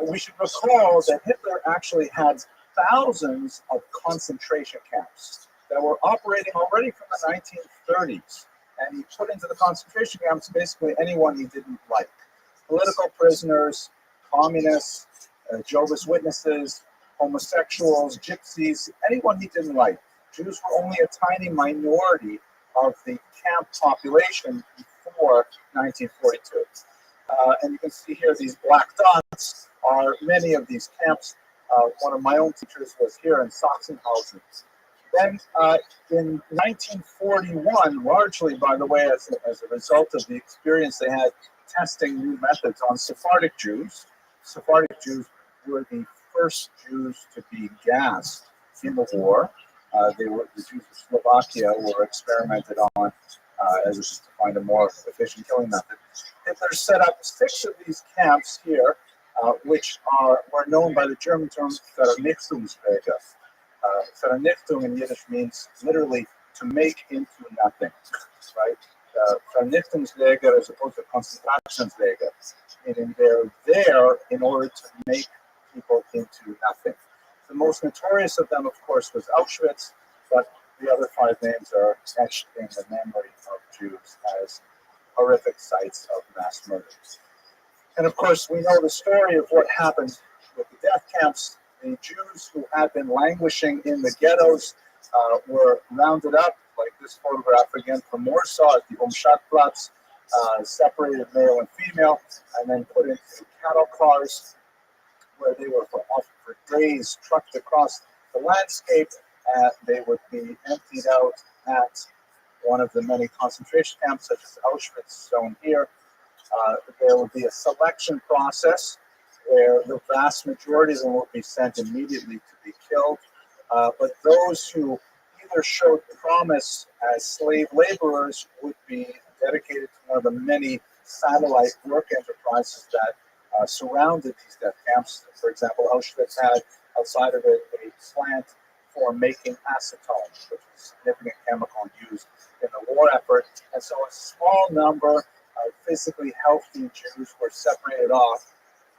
We should recall that Hitler actually had thousands of concentration camps that were operating already from the 1930s. And he put into the concentration camps basically anyone he didn't like. Political prisoners, communists, Jehovah's Witnesses, homosexuals, gypsies, anyone he didn't like. Jews were only a tiny minority of the camp population before 1942. And you can see here these black dots are many of these camps. One of my own teachers was here in Sachsenhausen. Then in 1941, largely, by the way, as a result of the experience they had testing new methods on Sephardic Jews. Sephardic Jews were the first Jews to be gassed in the war. The Jews of Slovakia were experimented on as to find a more efficient killing method. Hitler set up 6 of these camps here, which were known by the German term Vernichtungswege. Vernichtung in Yiddish means literally to make into nothing, right? Vernichtungswege as opposed to Konzentrationswege, meaning they're there in order to make people into nothing. The most notorious of them, of course, was Auschwitz, but the other 5 names are etched in the memory of Jews as horrific sites of mass murder. And of course, we know the story of what happened with the death camps. The Jews who had been languishing in the ghettos were rounded up, like this photograph again from Warsaw at the Umschaltplatz, separated male and female, and then put into cattle cars where they were for days trucked across the landscape. They would be emptied out at one of the many concentration camps, such as Auschwitz, shown here. There would be a selection process where the vast majority of them would be sent immediately to be killed. But those who either showed promise as slave laborers would be dedicated to one of the many satellite work enterprises that surrounded these death camps. For example, Auschwitz had outside of it a plant for making acetone, which is a significant chemical used in the war effort. And so a small number of physically healthy Jews were separated off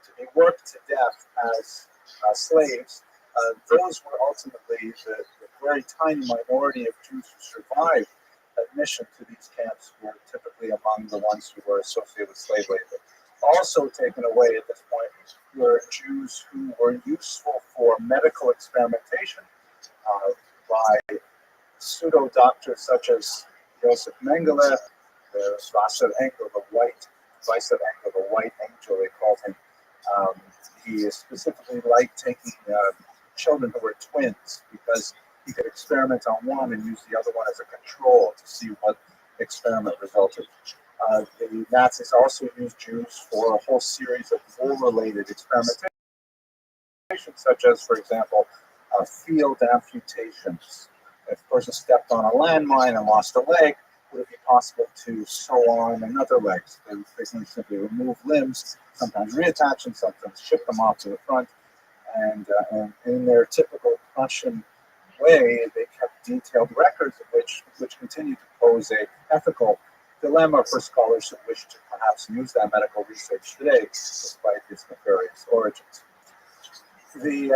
to be worked to death as slaves. Those were ultimately the very tiny minority of Jews who survived admission to these camps were typically among the ones who were associated with slave labor. Also taken away at this point were Jews who were useful for medical experimentation by pseudo-doctors such as Joseph Mengele, the Wasser Engel, the white angel, they called him. He specifically liked taking children who were twins because he could experiment on one and use the other one as a control to see what experiment resulted. The Nazis also used Jews for a whole series of war-related experimentation, such as, for example, field amputations. If a person stepped on a landmine and lost a leg, would it be possible to sew on another leg? So they can simply remove limbs, sometimes reattach them, sometimes ship them off to the front. And in their typical Prussian way, they kept detailed records of which continue to pose a ethical dilemma for scholars who wish to perhaps use that medical research today, despite its nefarious origins. The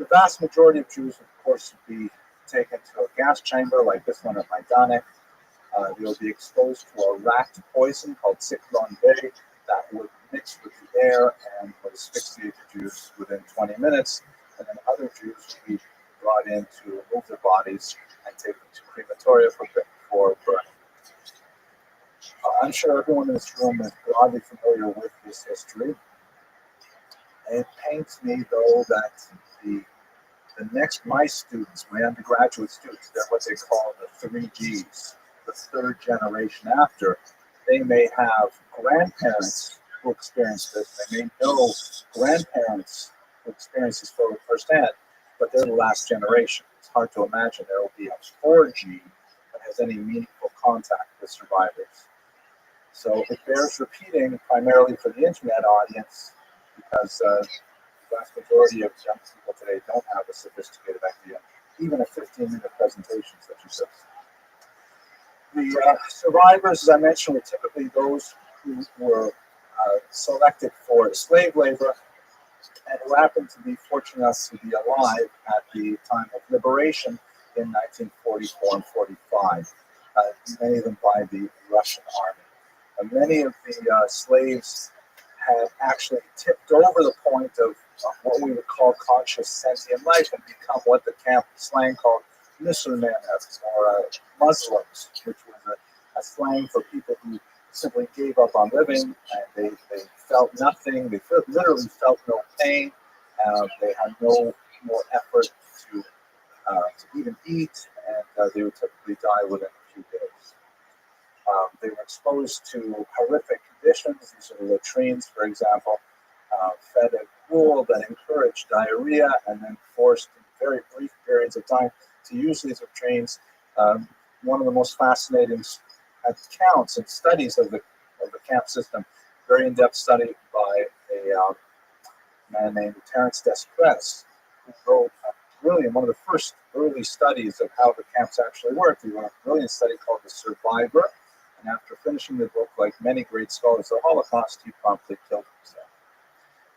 vast majority of Jews, of course, would be taken to a gas chamber like this one at Majdanek. They will be exposed to a rat poison called Cyclone B that would mix with the air and would asphyxiate the Jews within 20 minutes. And then other Jews would be brought in to remove their bodies and take them to crematoria for burning. I'm sure everyone in this room is broadly familiar with this history. It pains me, though, that my students, my undergraduate students, they're what they call the 3Gs, the third generation after. They may have grandparents who experienced this. They may know grandparents who experienced this firsthand, but they're the last generation. It's hard to imagine there will be a 4G that has any meaningful contact with survivors. So it bears repeating primarily for the internet audience because the vast majority of young people today don't have a sophisticated idea, even a 15-minute presentation such as this. The survivors, as I mentioned, were typically those who were selected for slave labor and who happened to be fortunate enough to be alive at the time of liberation in 1944 and 45, many of them by the Russian army. And many of the slaves had actually tipped over the point of what we would call conscious sentient life and become what the camp slang called Musulmanes or Muslims, which was a slang for people who simply gave up on living and they felt nothing. They literally felt no pain. They had no more effort to even eat, and they would typically die within a few days. They were exposed to horrific conditions. These are the latrines, for example, fed a gruel that encouraged diarrhea and then forced in very brief periods of time to use these latrines. One of the most fascinating accounts and studies of the camp system, very in-depth study by a man named Terence Desprez, who wrote really one of the first early studies of how the camps actually worked. He wrote a brilliant study called The Survivor. And after finishing the book, like many great scholars of the Holocaust, he promptly killed himself.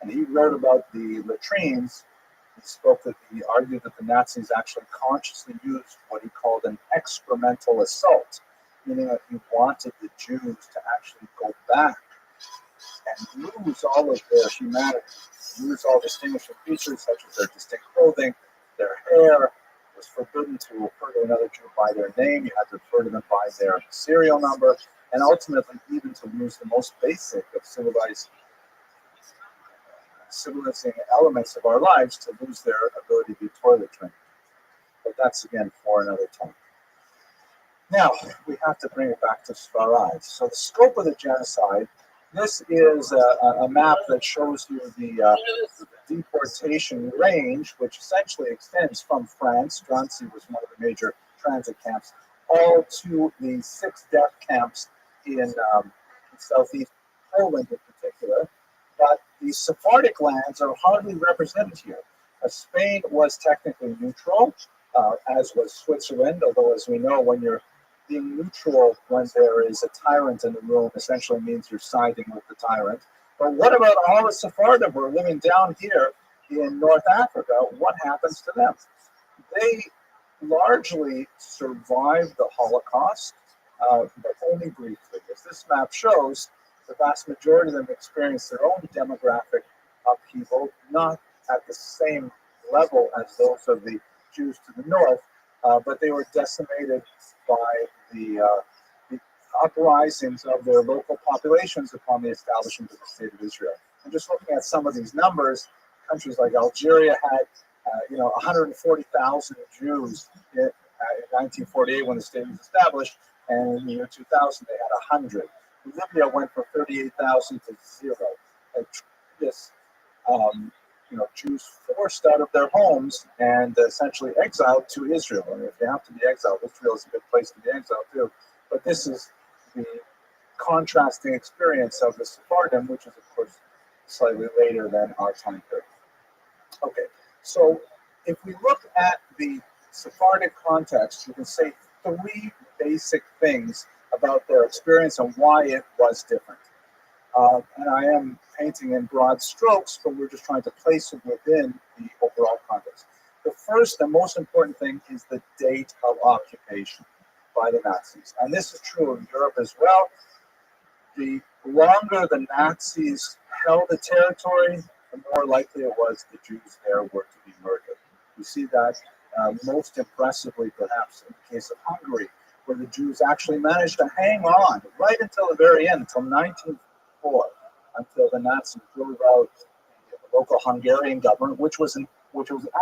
And he wrote about the latrines. He argued that the Nazis actually consciously used what he called an experimental assault, meaning that he wanted the Jews to actually go back and lose all of their humanity, lose all distinguishing features such as their distinct clothing, their hair. It was forbidden to refer to another Jew by their name. You had to refer to them by their serial number, and ultimately even to lose the most basic of civilizing elements of our lives, to lose their ability to be toilet trained. But that's again for another time. Now we have to bring it back to Sfarad. So the scope of the genocide. This is a map that shows you the deportation range, which essentially extends from France, Drancy was one of the major transit camps, all to the 6 death camps in southeast Poland in particular. But the Sephardic lands are hardly represented here. Spain was technically neutral, as was Switzerland, although as we know, when you're being neutral when there is a tyrant in the room essentially means you're siding with the tyrant. But what about all the Sephardim who are living down here in North Africa? What happens to them? They largely survived the Holocaust, but only briefly. As this map shows, the vast majority of them experienced their own demographic upheaval, not at the same level as those of the Jews to the north, but they were decimated by the uprisings of their local populations upon the establishment of the State of Israel. And just looking at some of these numbers, countries like Algeria had 140,000 Jews in 1948 when the state was established, and in the year 2000 they had 100. Libya went from 38,000 to 0. This, Jews forced out of their homes and essentially exiled to Israel. And if you have to be exiled, Israel is a good place to be exiled too. But this is the contrasting experience of the Sephardim, which is of course slightly later than our time period. Okay, so if we look at the Sephardic context, you can say 3 basic things about their experience and why it was different. And I am painting in broad strokes, but we're just trying to place it within the overall context. The first and most important thing is the date of occupation by the Nazis. And this is true of Europe as well. The longer the Nazis held the territory, the more likely it was the Jews there were to be murdered. You see that most impressively, perhaps, in the case of Hungary, where the Jews actually managed to hang on right until the very end, until 1904, until the Nazis drove out the local Hungarian government, which was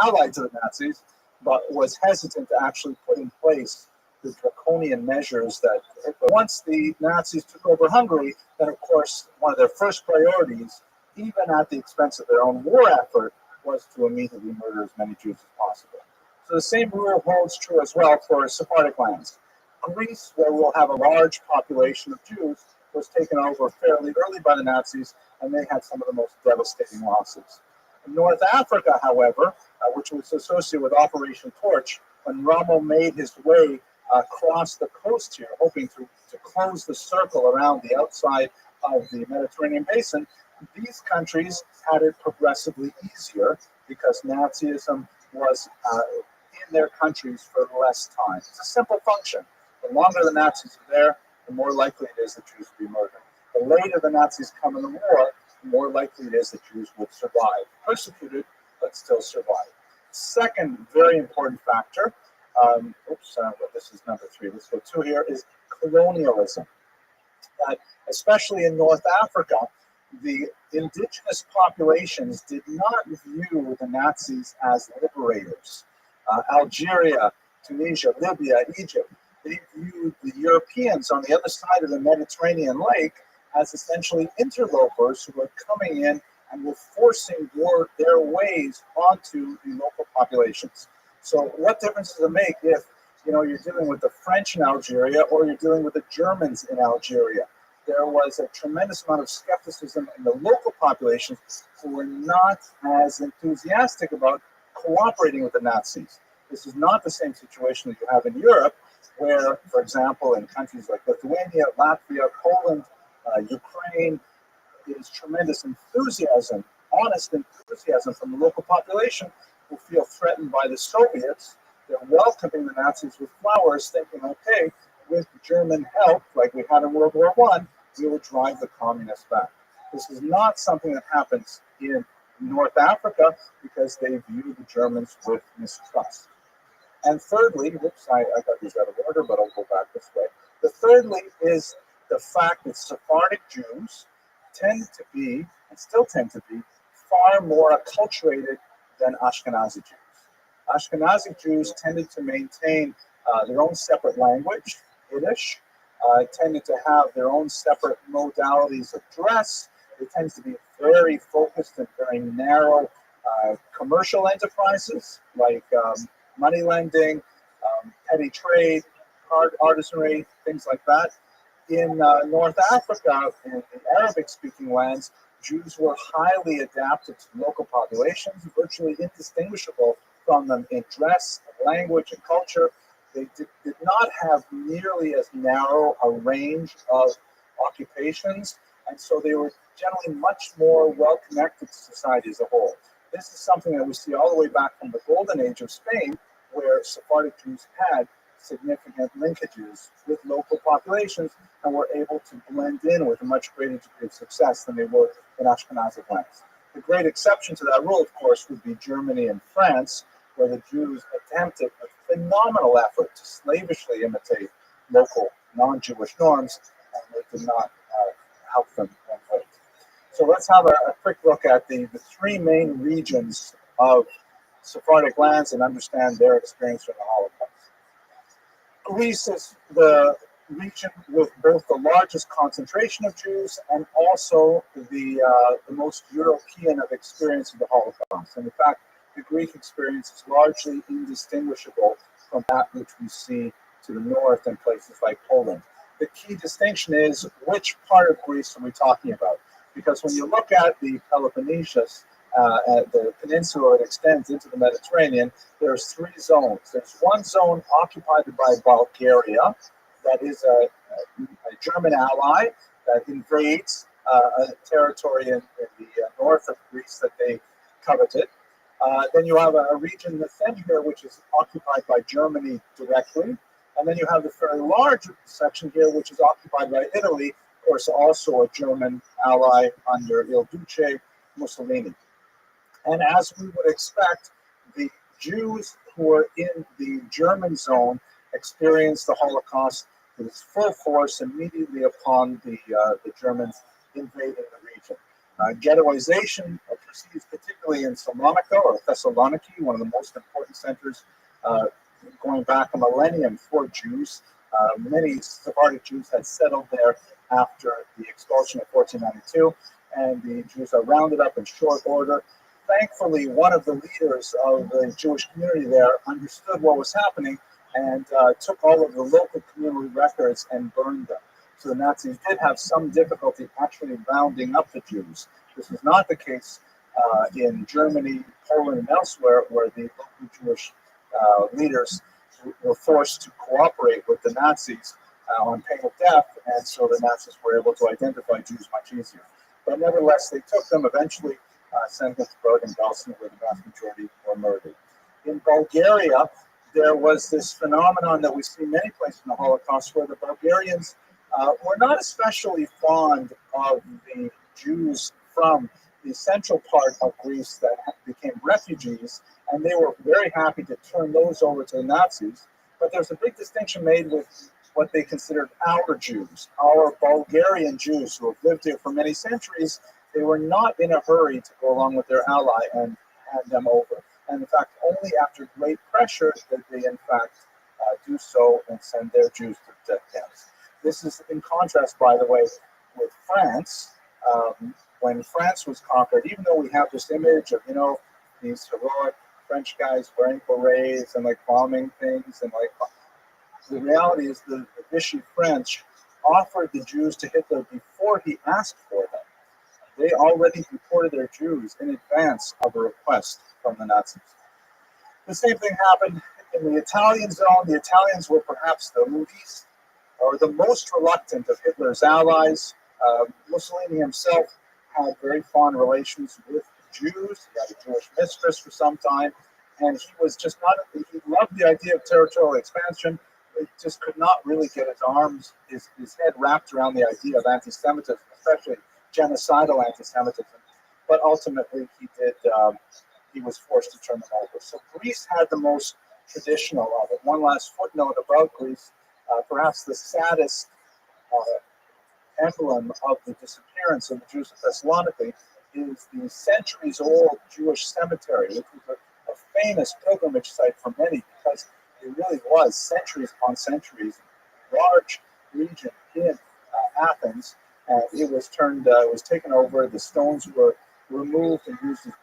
allied to the Nazis, but was hesitant to actually put in place the draconian measures that once the Nazis took over Hungary, then of course one of their first priorities, even at the expense of their own war effort, was to immediately murder as many Jews as possible. So the same rule holds true as well for Sephardic lands. Greece, where we'll have a large population of Jews, was taken over fairly early by the Nazis, and they had some of the most devastating losses. In North Africa, however, which was associated with Operation Torch, when Rommel made his way across the coast here, hoping to close the circle around the outside of the Mediterranean basin, these countries had it progressively easier because Nazism was in their countries for less time. It's a simple function. The longer the Nazis are there, the more likely it is that Jews will be murdered. The later the Nazis come in the war, the more likely it is that Jews will survive. Persecuted, but still survive. Second very important factor, this is number 3. Let's go 2 here, is colonialism. Especially in North Africa, the indigenous populations did not view the Nazis as liberators. Algeria, Tunisia, Libya, Egypt, they viewed the Europeans on the other side of the Mediterranean lake as essentially interlopers who were coming in and were forcing their ways onto the local populations. So what difference does it make if you're dealing with the French in Algeria or you're dealing with the Germans in Algeria? There was a tremendous amount of skepticism in the local populations who were not as enthusiastic about cooperating with the Nazis. This is not the same situation that you have in Europe, where, for example, in countries like Lithuania, Latvia, Poland, Ukraine, there is tremendous enthusiasm, honest enthusiasm from the local population who feel threatened by the Soviets. They're welcoming the Nazis with flowers, thinking, okay, with German help, like we had in World War I, we will drive the communists back. This is not something that happens in North Africa because they view the Germans with mistrust. And thirdly, I got these out of order, but I'll go back this way. The thirdly is the fact that Sephardic Jews tend to be, and still tend to be, far more acculturated than Ashkenazi Jews. Ashkenazi Jews tended to maintain their own separate language, Yiddish, tended to have their own separate modalities of dress. They tend to be very focused and very narrow commercial enterprises like money lending, petty trade, artisanry, things like that. In North Africa, in the Arabic-speaking lands, Jews were highly adapted to local populations, virtually indistinguishable from them in dress, language, and culture. They did not have nearly as narrow a range of occupations, and so they were generally much more well-connected to society as a whole. This is something that we see all the way back from the Golden Age of Spain, where Sephardic Jews had significant linkages with local populations and were able to blend in with a much greater degree of success than they were in Ashkenazic lands. The great exception to that rule, of course, would be Germany and France, where the Jews attempted a phenomenal effort to slavishly imitate local non-Jewish norms, and they did not help them one bit. So let's have a quick look at the three main regions of Sephardic lands and understand their experience from the Holocaust. Greece is the region with both the largest concentration of Jews and also the most European of experience of the Holocaust. And in fact, the Greek experience is largely indistinguishable from that which we see to the north in places like Poland. The key distinction is which part of Greece are we talking about? Because when you look at the Peloponnesus, at the peninsula that extends into the Mediterranean, there's three zones. There's one zone occupied by Bulgaria, that is a German ally that invades a territory in the north of Greece that they coveted. Then you have a region in the center here, which is occupied by Germany directly. And then you have the very large section here, which is occupied by Italy, of course, also a German ally under Il Duce Mussolini. And as we would expect, the Jews who were in the German zone experienced the Holocaust with its full force immediately upon the Germans invading the region. Ghettoization proceeds particularly in Salonika or Thessaloniki, one of the most important centers going back a millennium for Jews. Many Sephardic Jews had settled there after the expulsion of 1492, and the Jews are rounded up in short order. Thankfully, one of the leaders of the Jewish community there understood what was happening and took all of the local community records and burned them. So the Nazis did have some difficulty actually rounding up the Jews. This was not the case in Germany, Poland, and elsewhere, where the local Jewish leaders were forced to cooperate with the Nazis on pain of death, and so the Nazis were able to identify Jews much easier. But nevertheless, they took them, eventually sent them to Bergen-Belsen, where the vast majority were murdered. In Bulgaria, there was this phenomenon that we see many places in the Holocaust, where the Bulgarians were not especially fond of the Jews from the central part of Greece that became refugees, and they were very happy to turn those over to the Nazis. But there's a big distinction made with what they considered our Jews, our Bulgarian Jews who have lived here for many centuries. They were not in a hurry to go along with their ally and hand them over. And in fact, only after great pressure did they in fact do so and send their Jews to death camps. This is in contrast, by the way, with France. When France was conquered, even though we have this image of, these heroic French guys wearing berets and like bombing things, and like, the reality is the Vichy French offered the Jews to Hitler before he asked for them. They already deported their Jews in advance of a request from the Nazis. The same thing happened in the Italian zone. The Italians were perhaps the least or the most reluctant of Hitler's allies. Mussolini himself had very fond relations with Jews. He had a Jewish mistress for some time, and he was just not, he loved the idea of territorial expansion. He just could not really get his head wrapped around the idea of anti-Semitism, especially genocidal anti-Semitism. But ultimately, he was forced to turn them over. So Greece had the most traditional of it. One last footnote about Greece, perhaps the saddest emblem of the disappearance of the Jews of Thessaloniki is the centuries-old Jewish cemetery, which was a famous pilgrimage site for many because it really was centuries upon centuries, large region in Athens, and it was taken over. The stones were removed and used as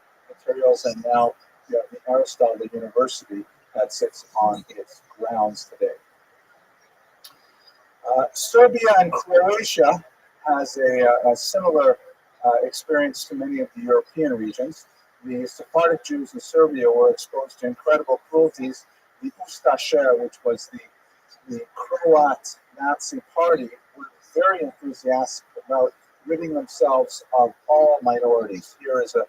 materials, and now you have the Aristotle University that sits on its grounds today. Serbia and Croatia has a similar experience to many of the European regions. The Sephardic Jews in Serbia were exposed to incredible cruelties. The Ustaše, which was the Croat Nazi party, were very enthusiastic about ridding themselves of all minorities. Here is a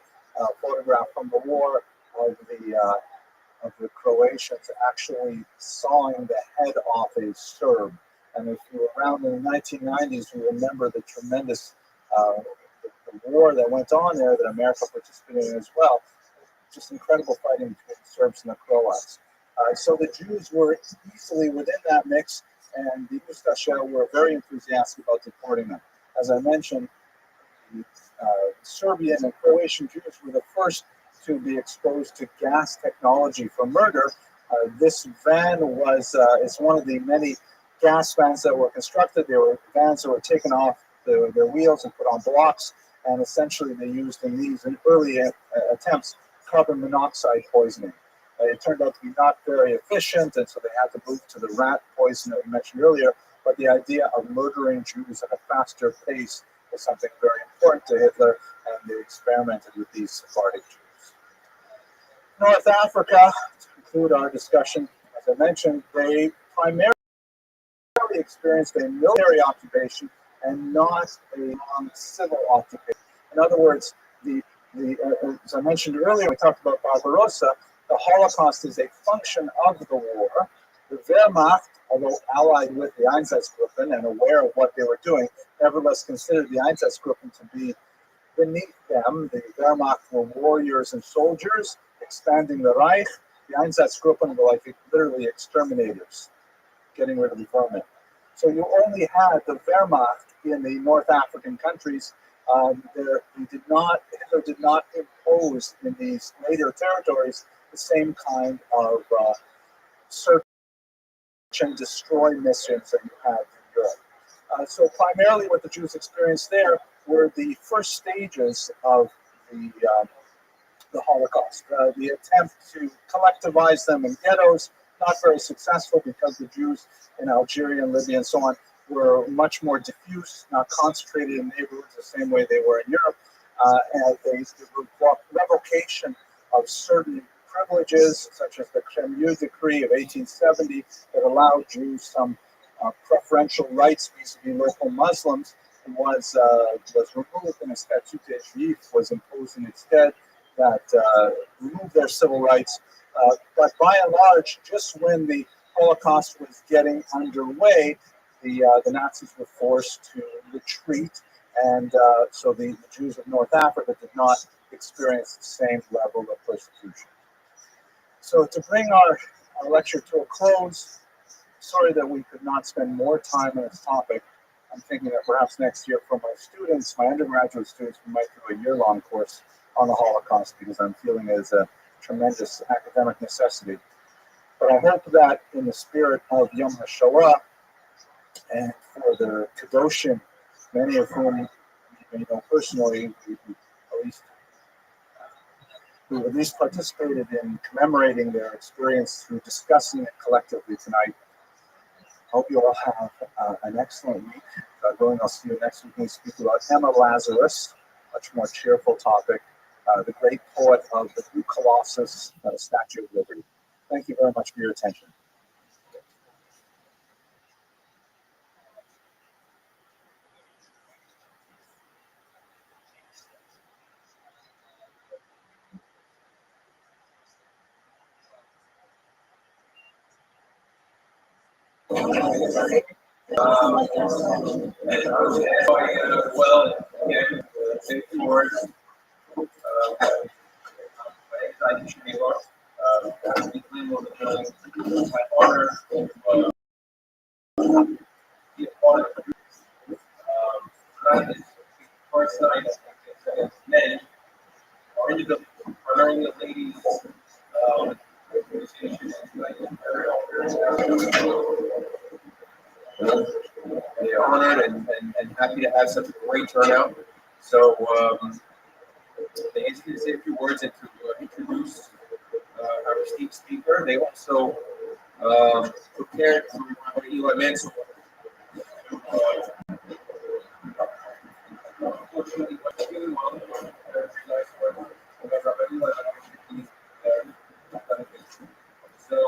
photograph from the war of the Croatians actually sawing the head off a Serb. And if you were around in the 1990s, you remember the tremendous the war that went on there that America participated in as well. Just incredible fighting between the Serbs and the Croats. So the Jews were easily within that mix, and the Ustaše were very enthusiastic about deporting them. As I mentioned, the Serbian and Croatian Jews were the first to be exposed to gas technology for murder. This van is one of the many gas vans that were constructed. They were vans that were taken off their wheels and put on blocks, and essentially they used in these early attempts carbon monoxide poisoning. It turned out to be not very efficient, and so they had to move to the rat poison that we mentioned earlier. But the idea of murdering Jews at a faster pace was something very important to Hitler, and they experimented with these Sephardic Jews. North Africa, to conclude our discussion, as I mentioned, they primarily experienced a military occupation and not a civil occupation. In other words, as I mentioned earlier, we talked about Barbarossa. The Holocaust is a function of the war. The Wehrmacht, although allied with the Einsatzgruppen and aware of what they were doing, nevertheless considered the Einsatzgruppen to be beneath them. The Wehrmacht were warriors and soldiers expanding the Reich. The Einsatzgruppen were like literally exterminators, getting rid of the vermin. So you only had the Wehrmacht in the North African countries. Hitler did not impose in these later territories the same kind of search and destroy missions that you had in Europe. So primarily what the Jews experienced there were the first stages of the Holocaust. The attempt to collectivize them in ghettos, not very successful because the Jews in Algeria and Libya and so on were much more diffuse, not concentrated in neighborhoods the same way they were in Europe. And the revocation of certain privileges, such as the Kremlin Decree of 1870, that allowed Jews some preferential rights vis-a-vis local Muslims, was removed, and a statute de juif was imposed in its stead that removed their civil rights. But by and large, just when the Holocaust was getting underway, the Nazis were forced to retreat, and so the Jews of North Africa did not experience the same level of persecution. So to bring our lecture to a close, sorry that we could not spend more time on this topic. I'm thinking that perhaps next year for my students, my undergraduate students, we might do a year-long course on the Holocaust, because I'm feeling it is a tremendous academic necessity. But I hope that in the spirit of Yom HaShoah, and for the Kedoshim, many of whom you know personally, who at least participated in commemorating their experience through discussing it collectively tonight. Hope you all have an excellent week. Going, I'll see you next week when we speak about Emma Lazarus, much more cheerful topic, the great poet of the Greek Colossus, Statue of Liberty. Thank you very much for your attention. Well, again, say a few words. My name is Adi Shmilov. My honor to be a part of the first night of men, or primarily the ladies, they're honored and happy to have such a great turnout. So They can say a few words and to introduce our esteemed speaker. They also prepared for Eli Mansour. Unfortunately, what's feeling well, so,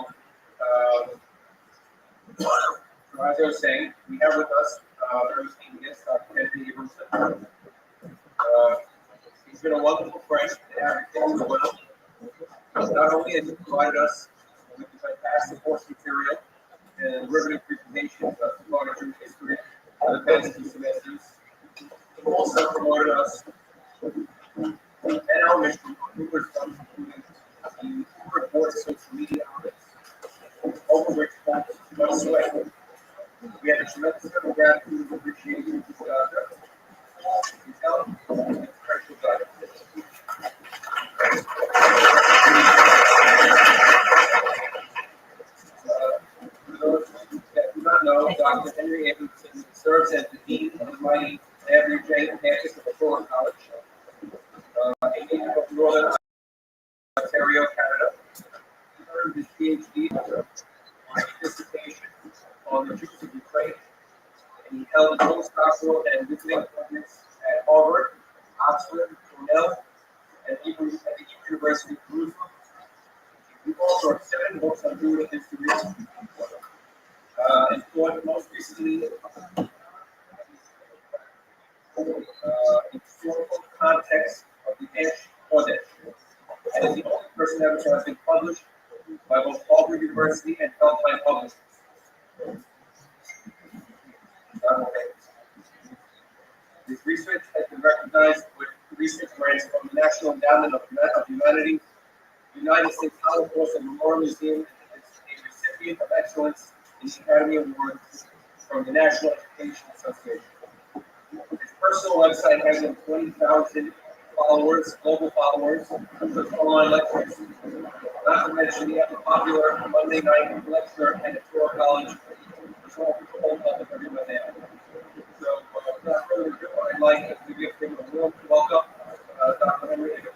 as I was saying, we have with us our esteemed guest, Dr. Kennedy Abramson. He's been a wonderful friend and advocate as well. Not only has he provided us with the fantastic course material and riveting presentations of Florida history for the past 2 semesters, he also promoted us and our mission on numerous fronts, including the report social media outlets, over which folks must sweat. We had a tremendous amount of gratitude and appreciation for his help and special guidance. For those that do not know, Dr. Henry Abramson serves as the Dean of the mighty Avenue J campus of Florida College, a native of Northern Ontario, Canada. He earned his PhD on dissertation on the Jews of Ukraine, and he held postdoctoral and visiting appointments at Harvard, Oxford, Cornell, and even at the University of Jerusalem. He also wrote 7 books on Jewish history, and taught most recently historical context of the Ash Kodesh, and is the only person ever to have been published by both Harvard University and Feldheim Publishers. His research has been recognized with research grants from the National Endowment of Humanities, United States Holocaust and Memorial Museum, and is a recipient of excellence in the Academy Award from the National Education Association. His personal website has over 20,000 followers, global followers, with online lectures. Not to mention the popular Monday night lecture at the Torah College, which all people hold up with everyone there. So, without further ado, I'd like to give him a warm welcome, Dr. Henry Abramson.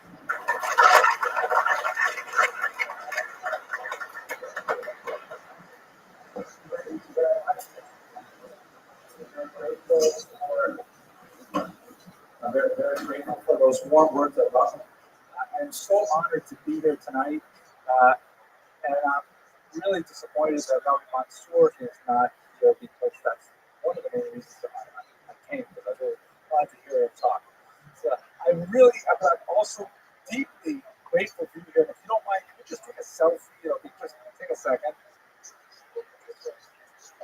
I'm very, very grateful for those warm words of welcome. I'm so honored to be here tonight, and I'm really disappointed that Rabbi Mansour is not here because that's one of the main reasons that I came, because I really wanted to hear him talk. So I'm also deeply grateful for you here. If you don't mind, can you just take a selfie? Just take a second.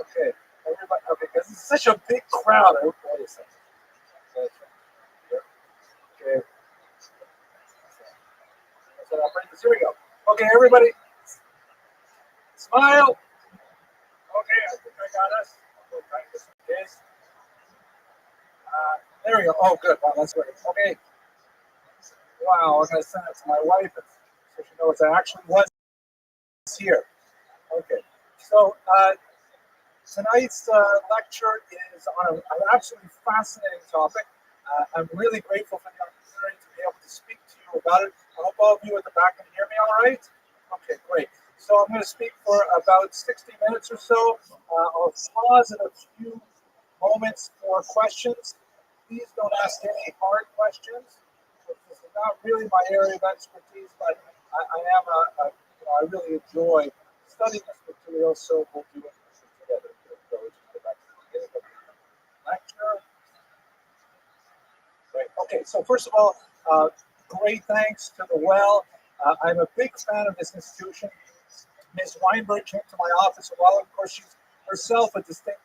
Okay, everybody. Okay, because it's such a big crowd. Wait a second. Okay. So here we go. Okay, everybody, smile. Okay, I think I got us. We'll practice this. There we go. Oh, good. Wow, that's great. Okay. Wow, I'm going to send it to my wife so she knows I actually was here. Okay. So tonight's lecture is on an absolutely fascinating topic. I'm really grateful for the opportunity to be able to speak to you about it. I hope all of you at the back can hear me all right. Okay, great. So I'm going to speak for about 60 minutes or so. I'll pause in a few moments for questions. Please don't ask any hard questions. This is not really my area of expertise, but I really enjoy studying this material, so we'll do it together. So let's just go back to the beginning of the lecture. Great. Okay, so first of all, great thanks to the Well. I'm a big fan of this institution. Ms. Weinberg came to my office a while ago. Of course, she's herself a distinct.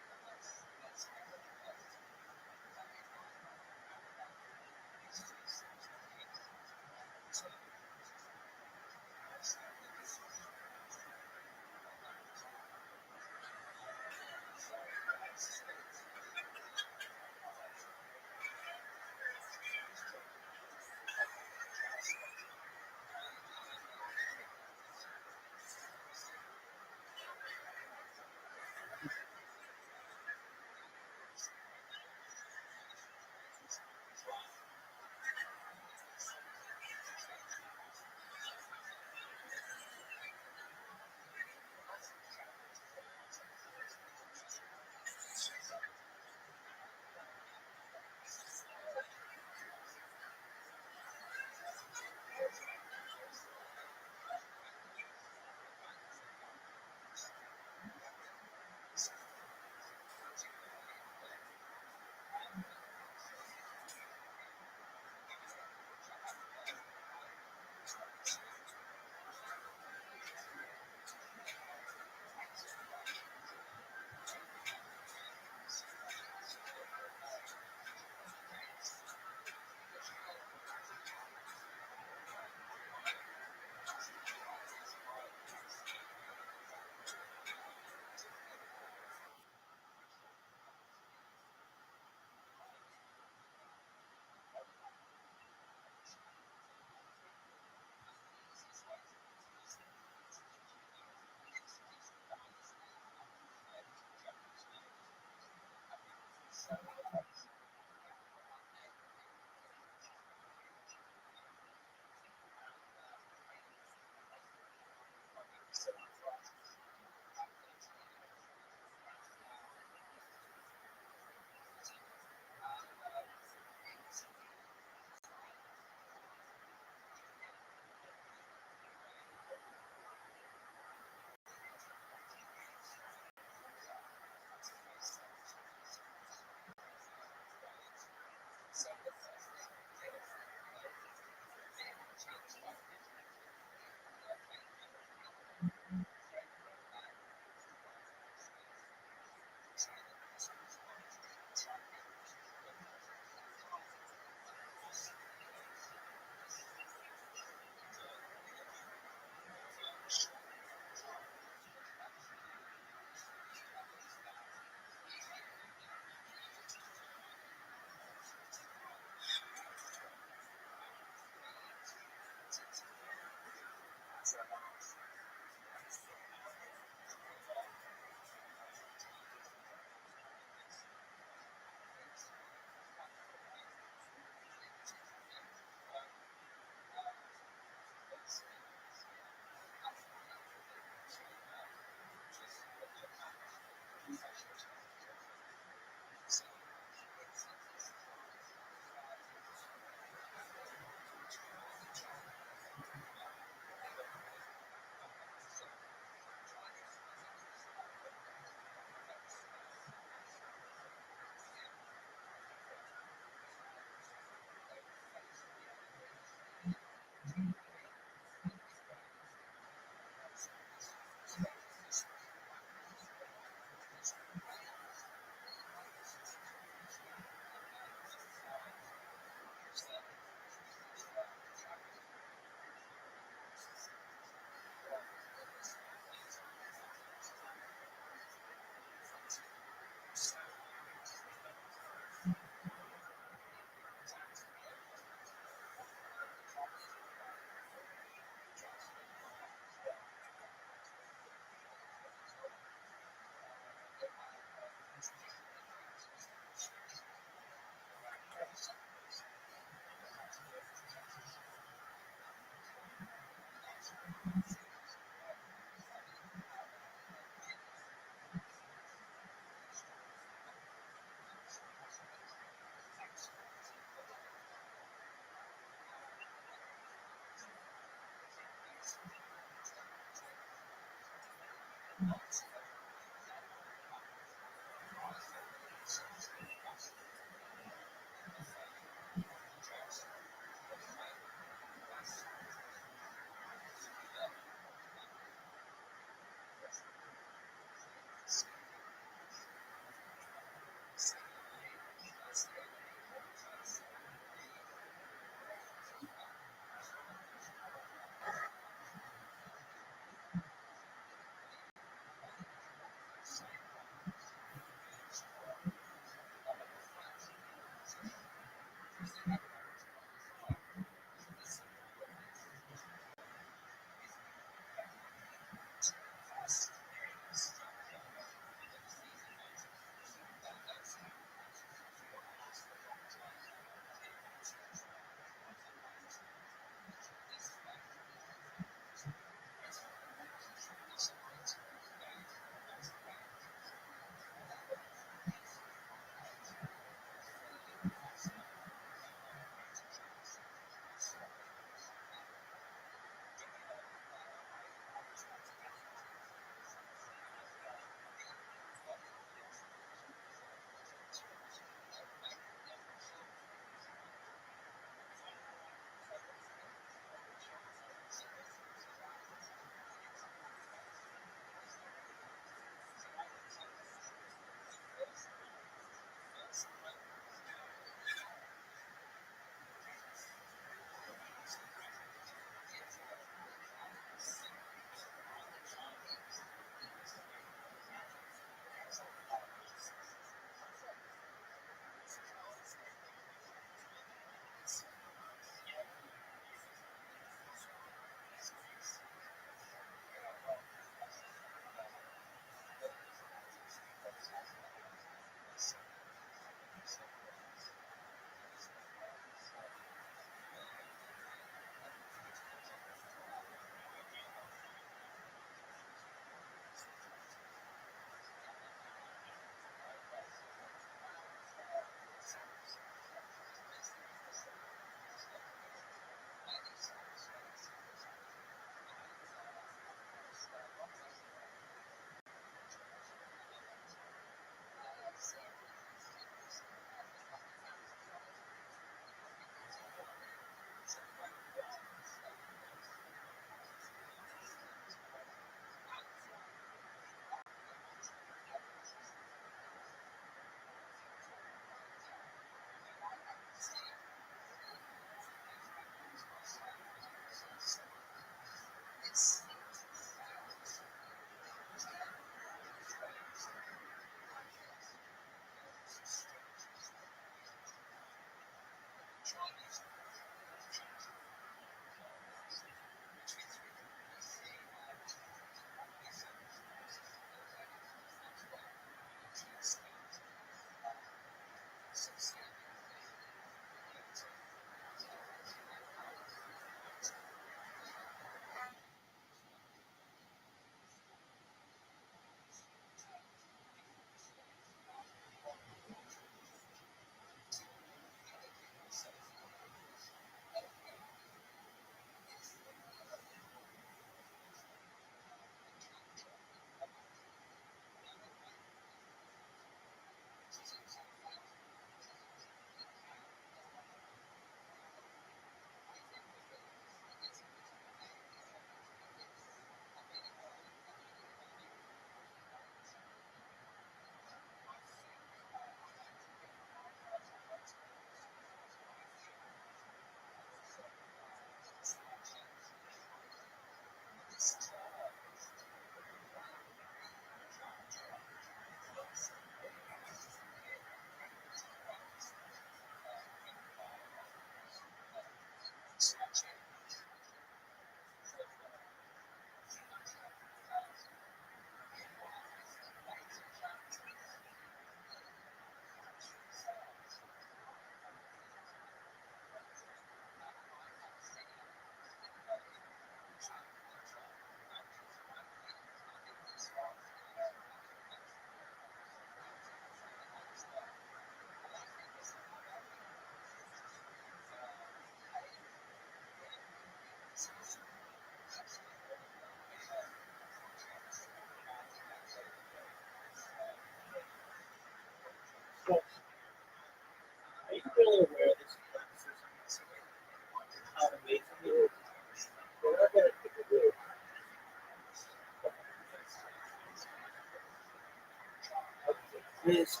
Please.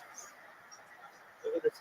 Look at this.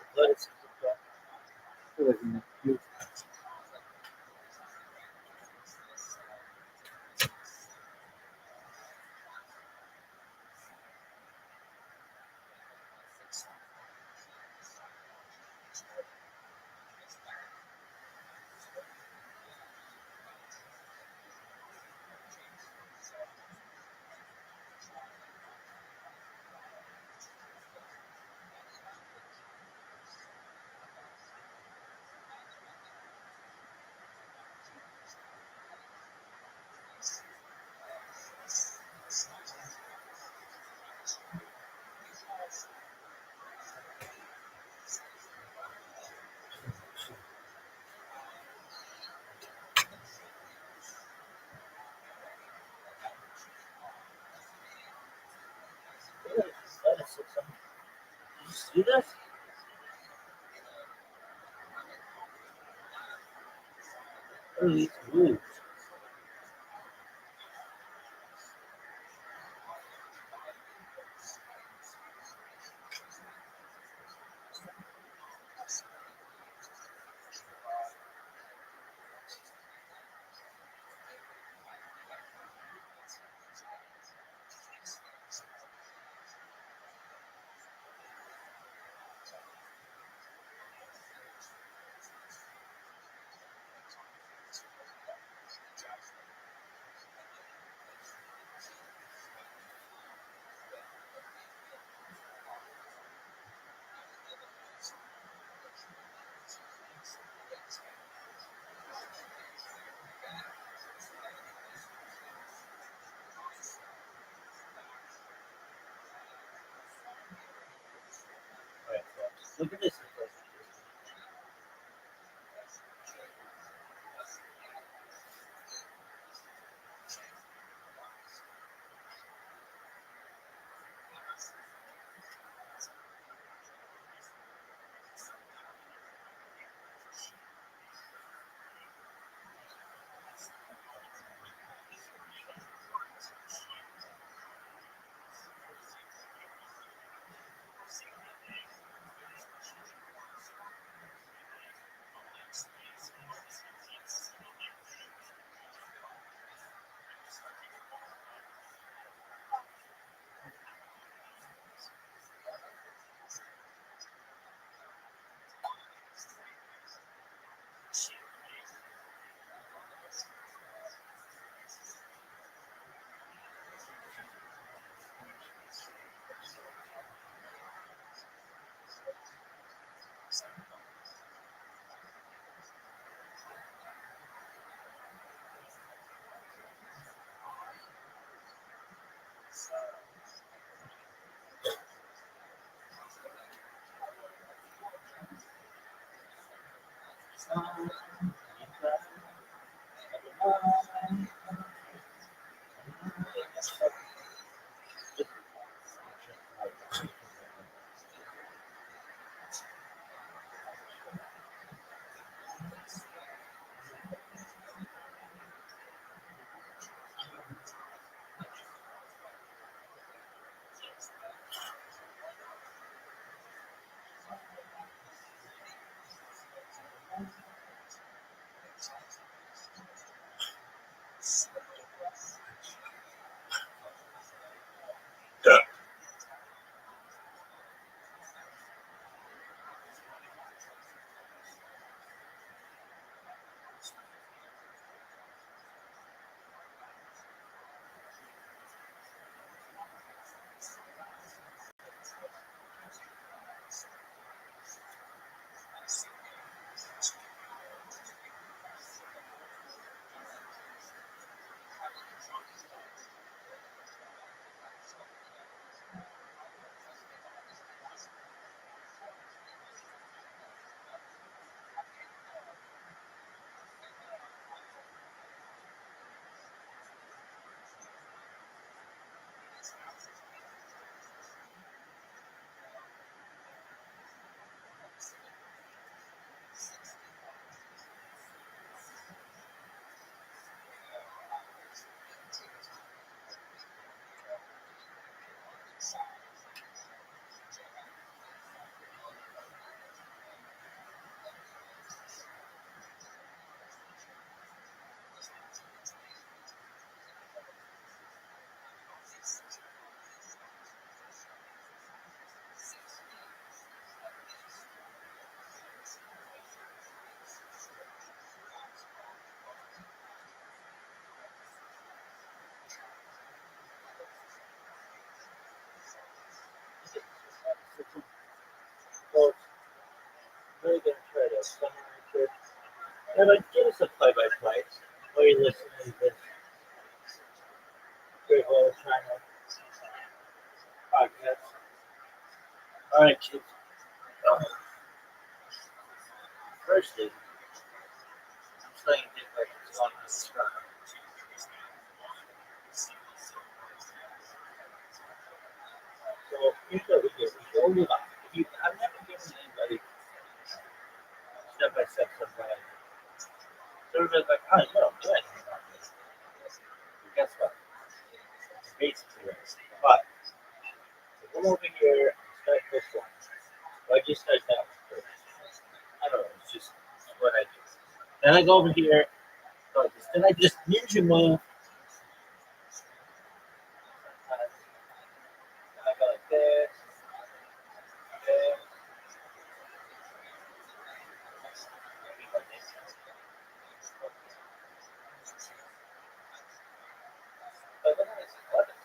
Let's see this? Look at these moves. All right, so look at this. Yeah, but give us a play-by-play. While you're listening to this great wall of China podcast. All right, kids. Firstly, I'm starting to think like it's on the sky. So here's what we do. We go live. I've never given anybody step-by-step something. So everybody's like, oh, you don't do anything on this. But guess what? Basically, but come over here and start this one. Why'd you start that one first? I don't know. It's just what I do. Then I go over here. So then I just ninja move. Then I go like this. This. But then I just let it.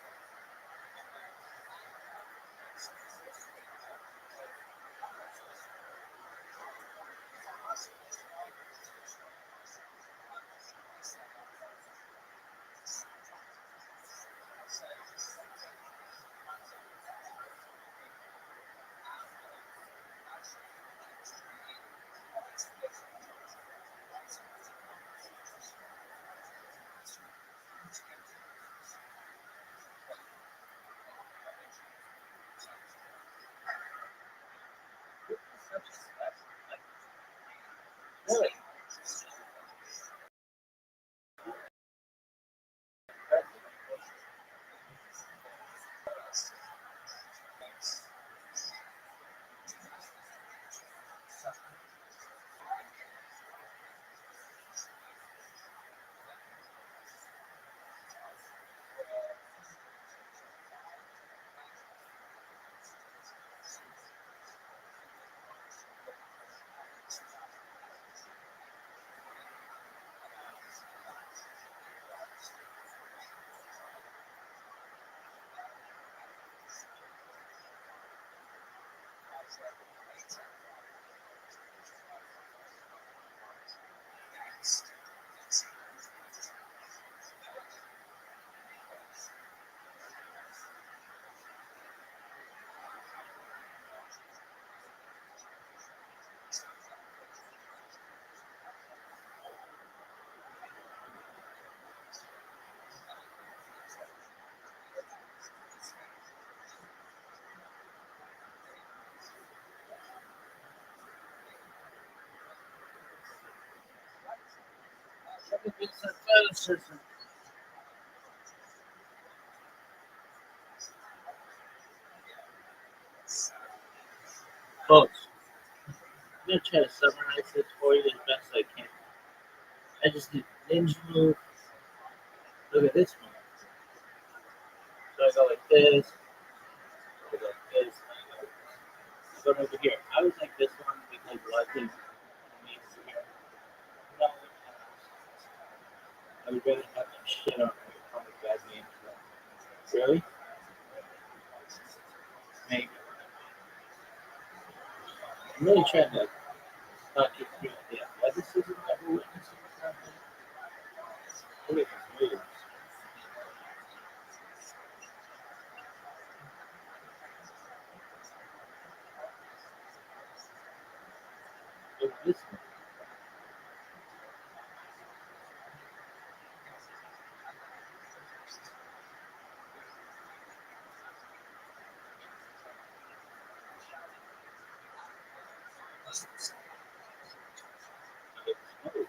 Really? Let me get some athleticism. Folks, I'm going to try to summarize this for you as best I can. I just did ninja move. Look at this one. So I go like this. I go like this. I go over here. I was like this one because luckily means here. No, I would rather have them shit on me on the bad game. Really? Maybe. I'm really trying to not get through the athleticism that we're witnessing currently. Look at these moves. Look at this one. Look at this move.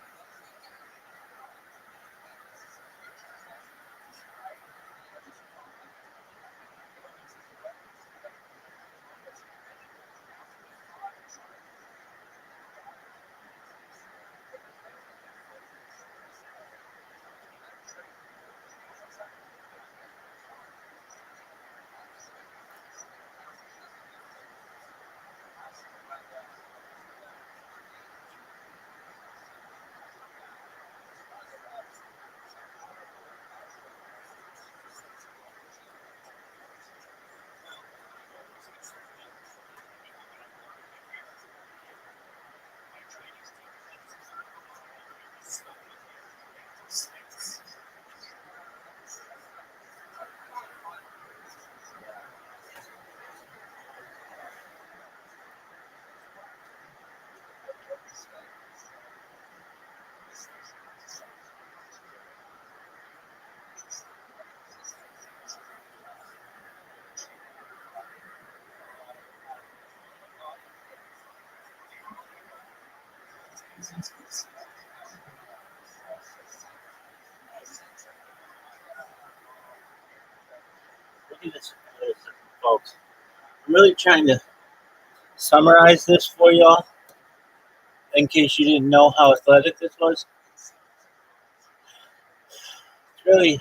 Look at this, folks. I'm really trying to summarize this for y'all in case you didn't know how athletic this was. It's really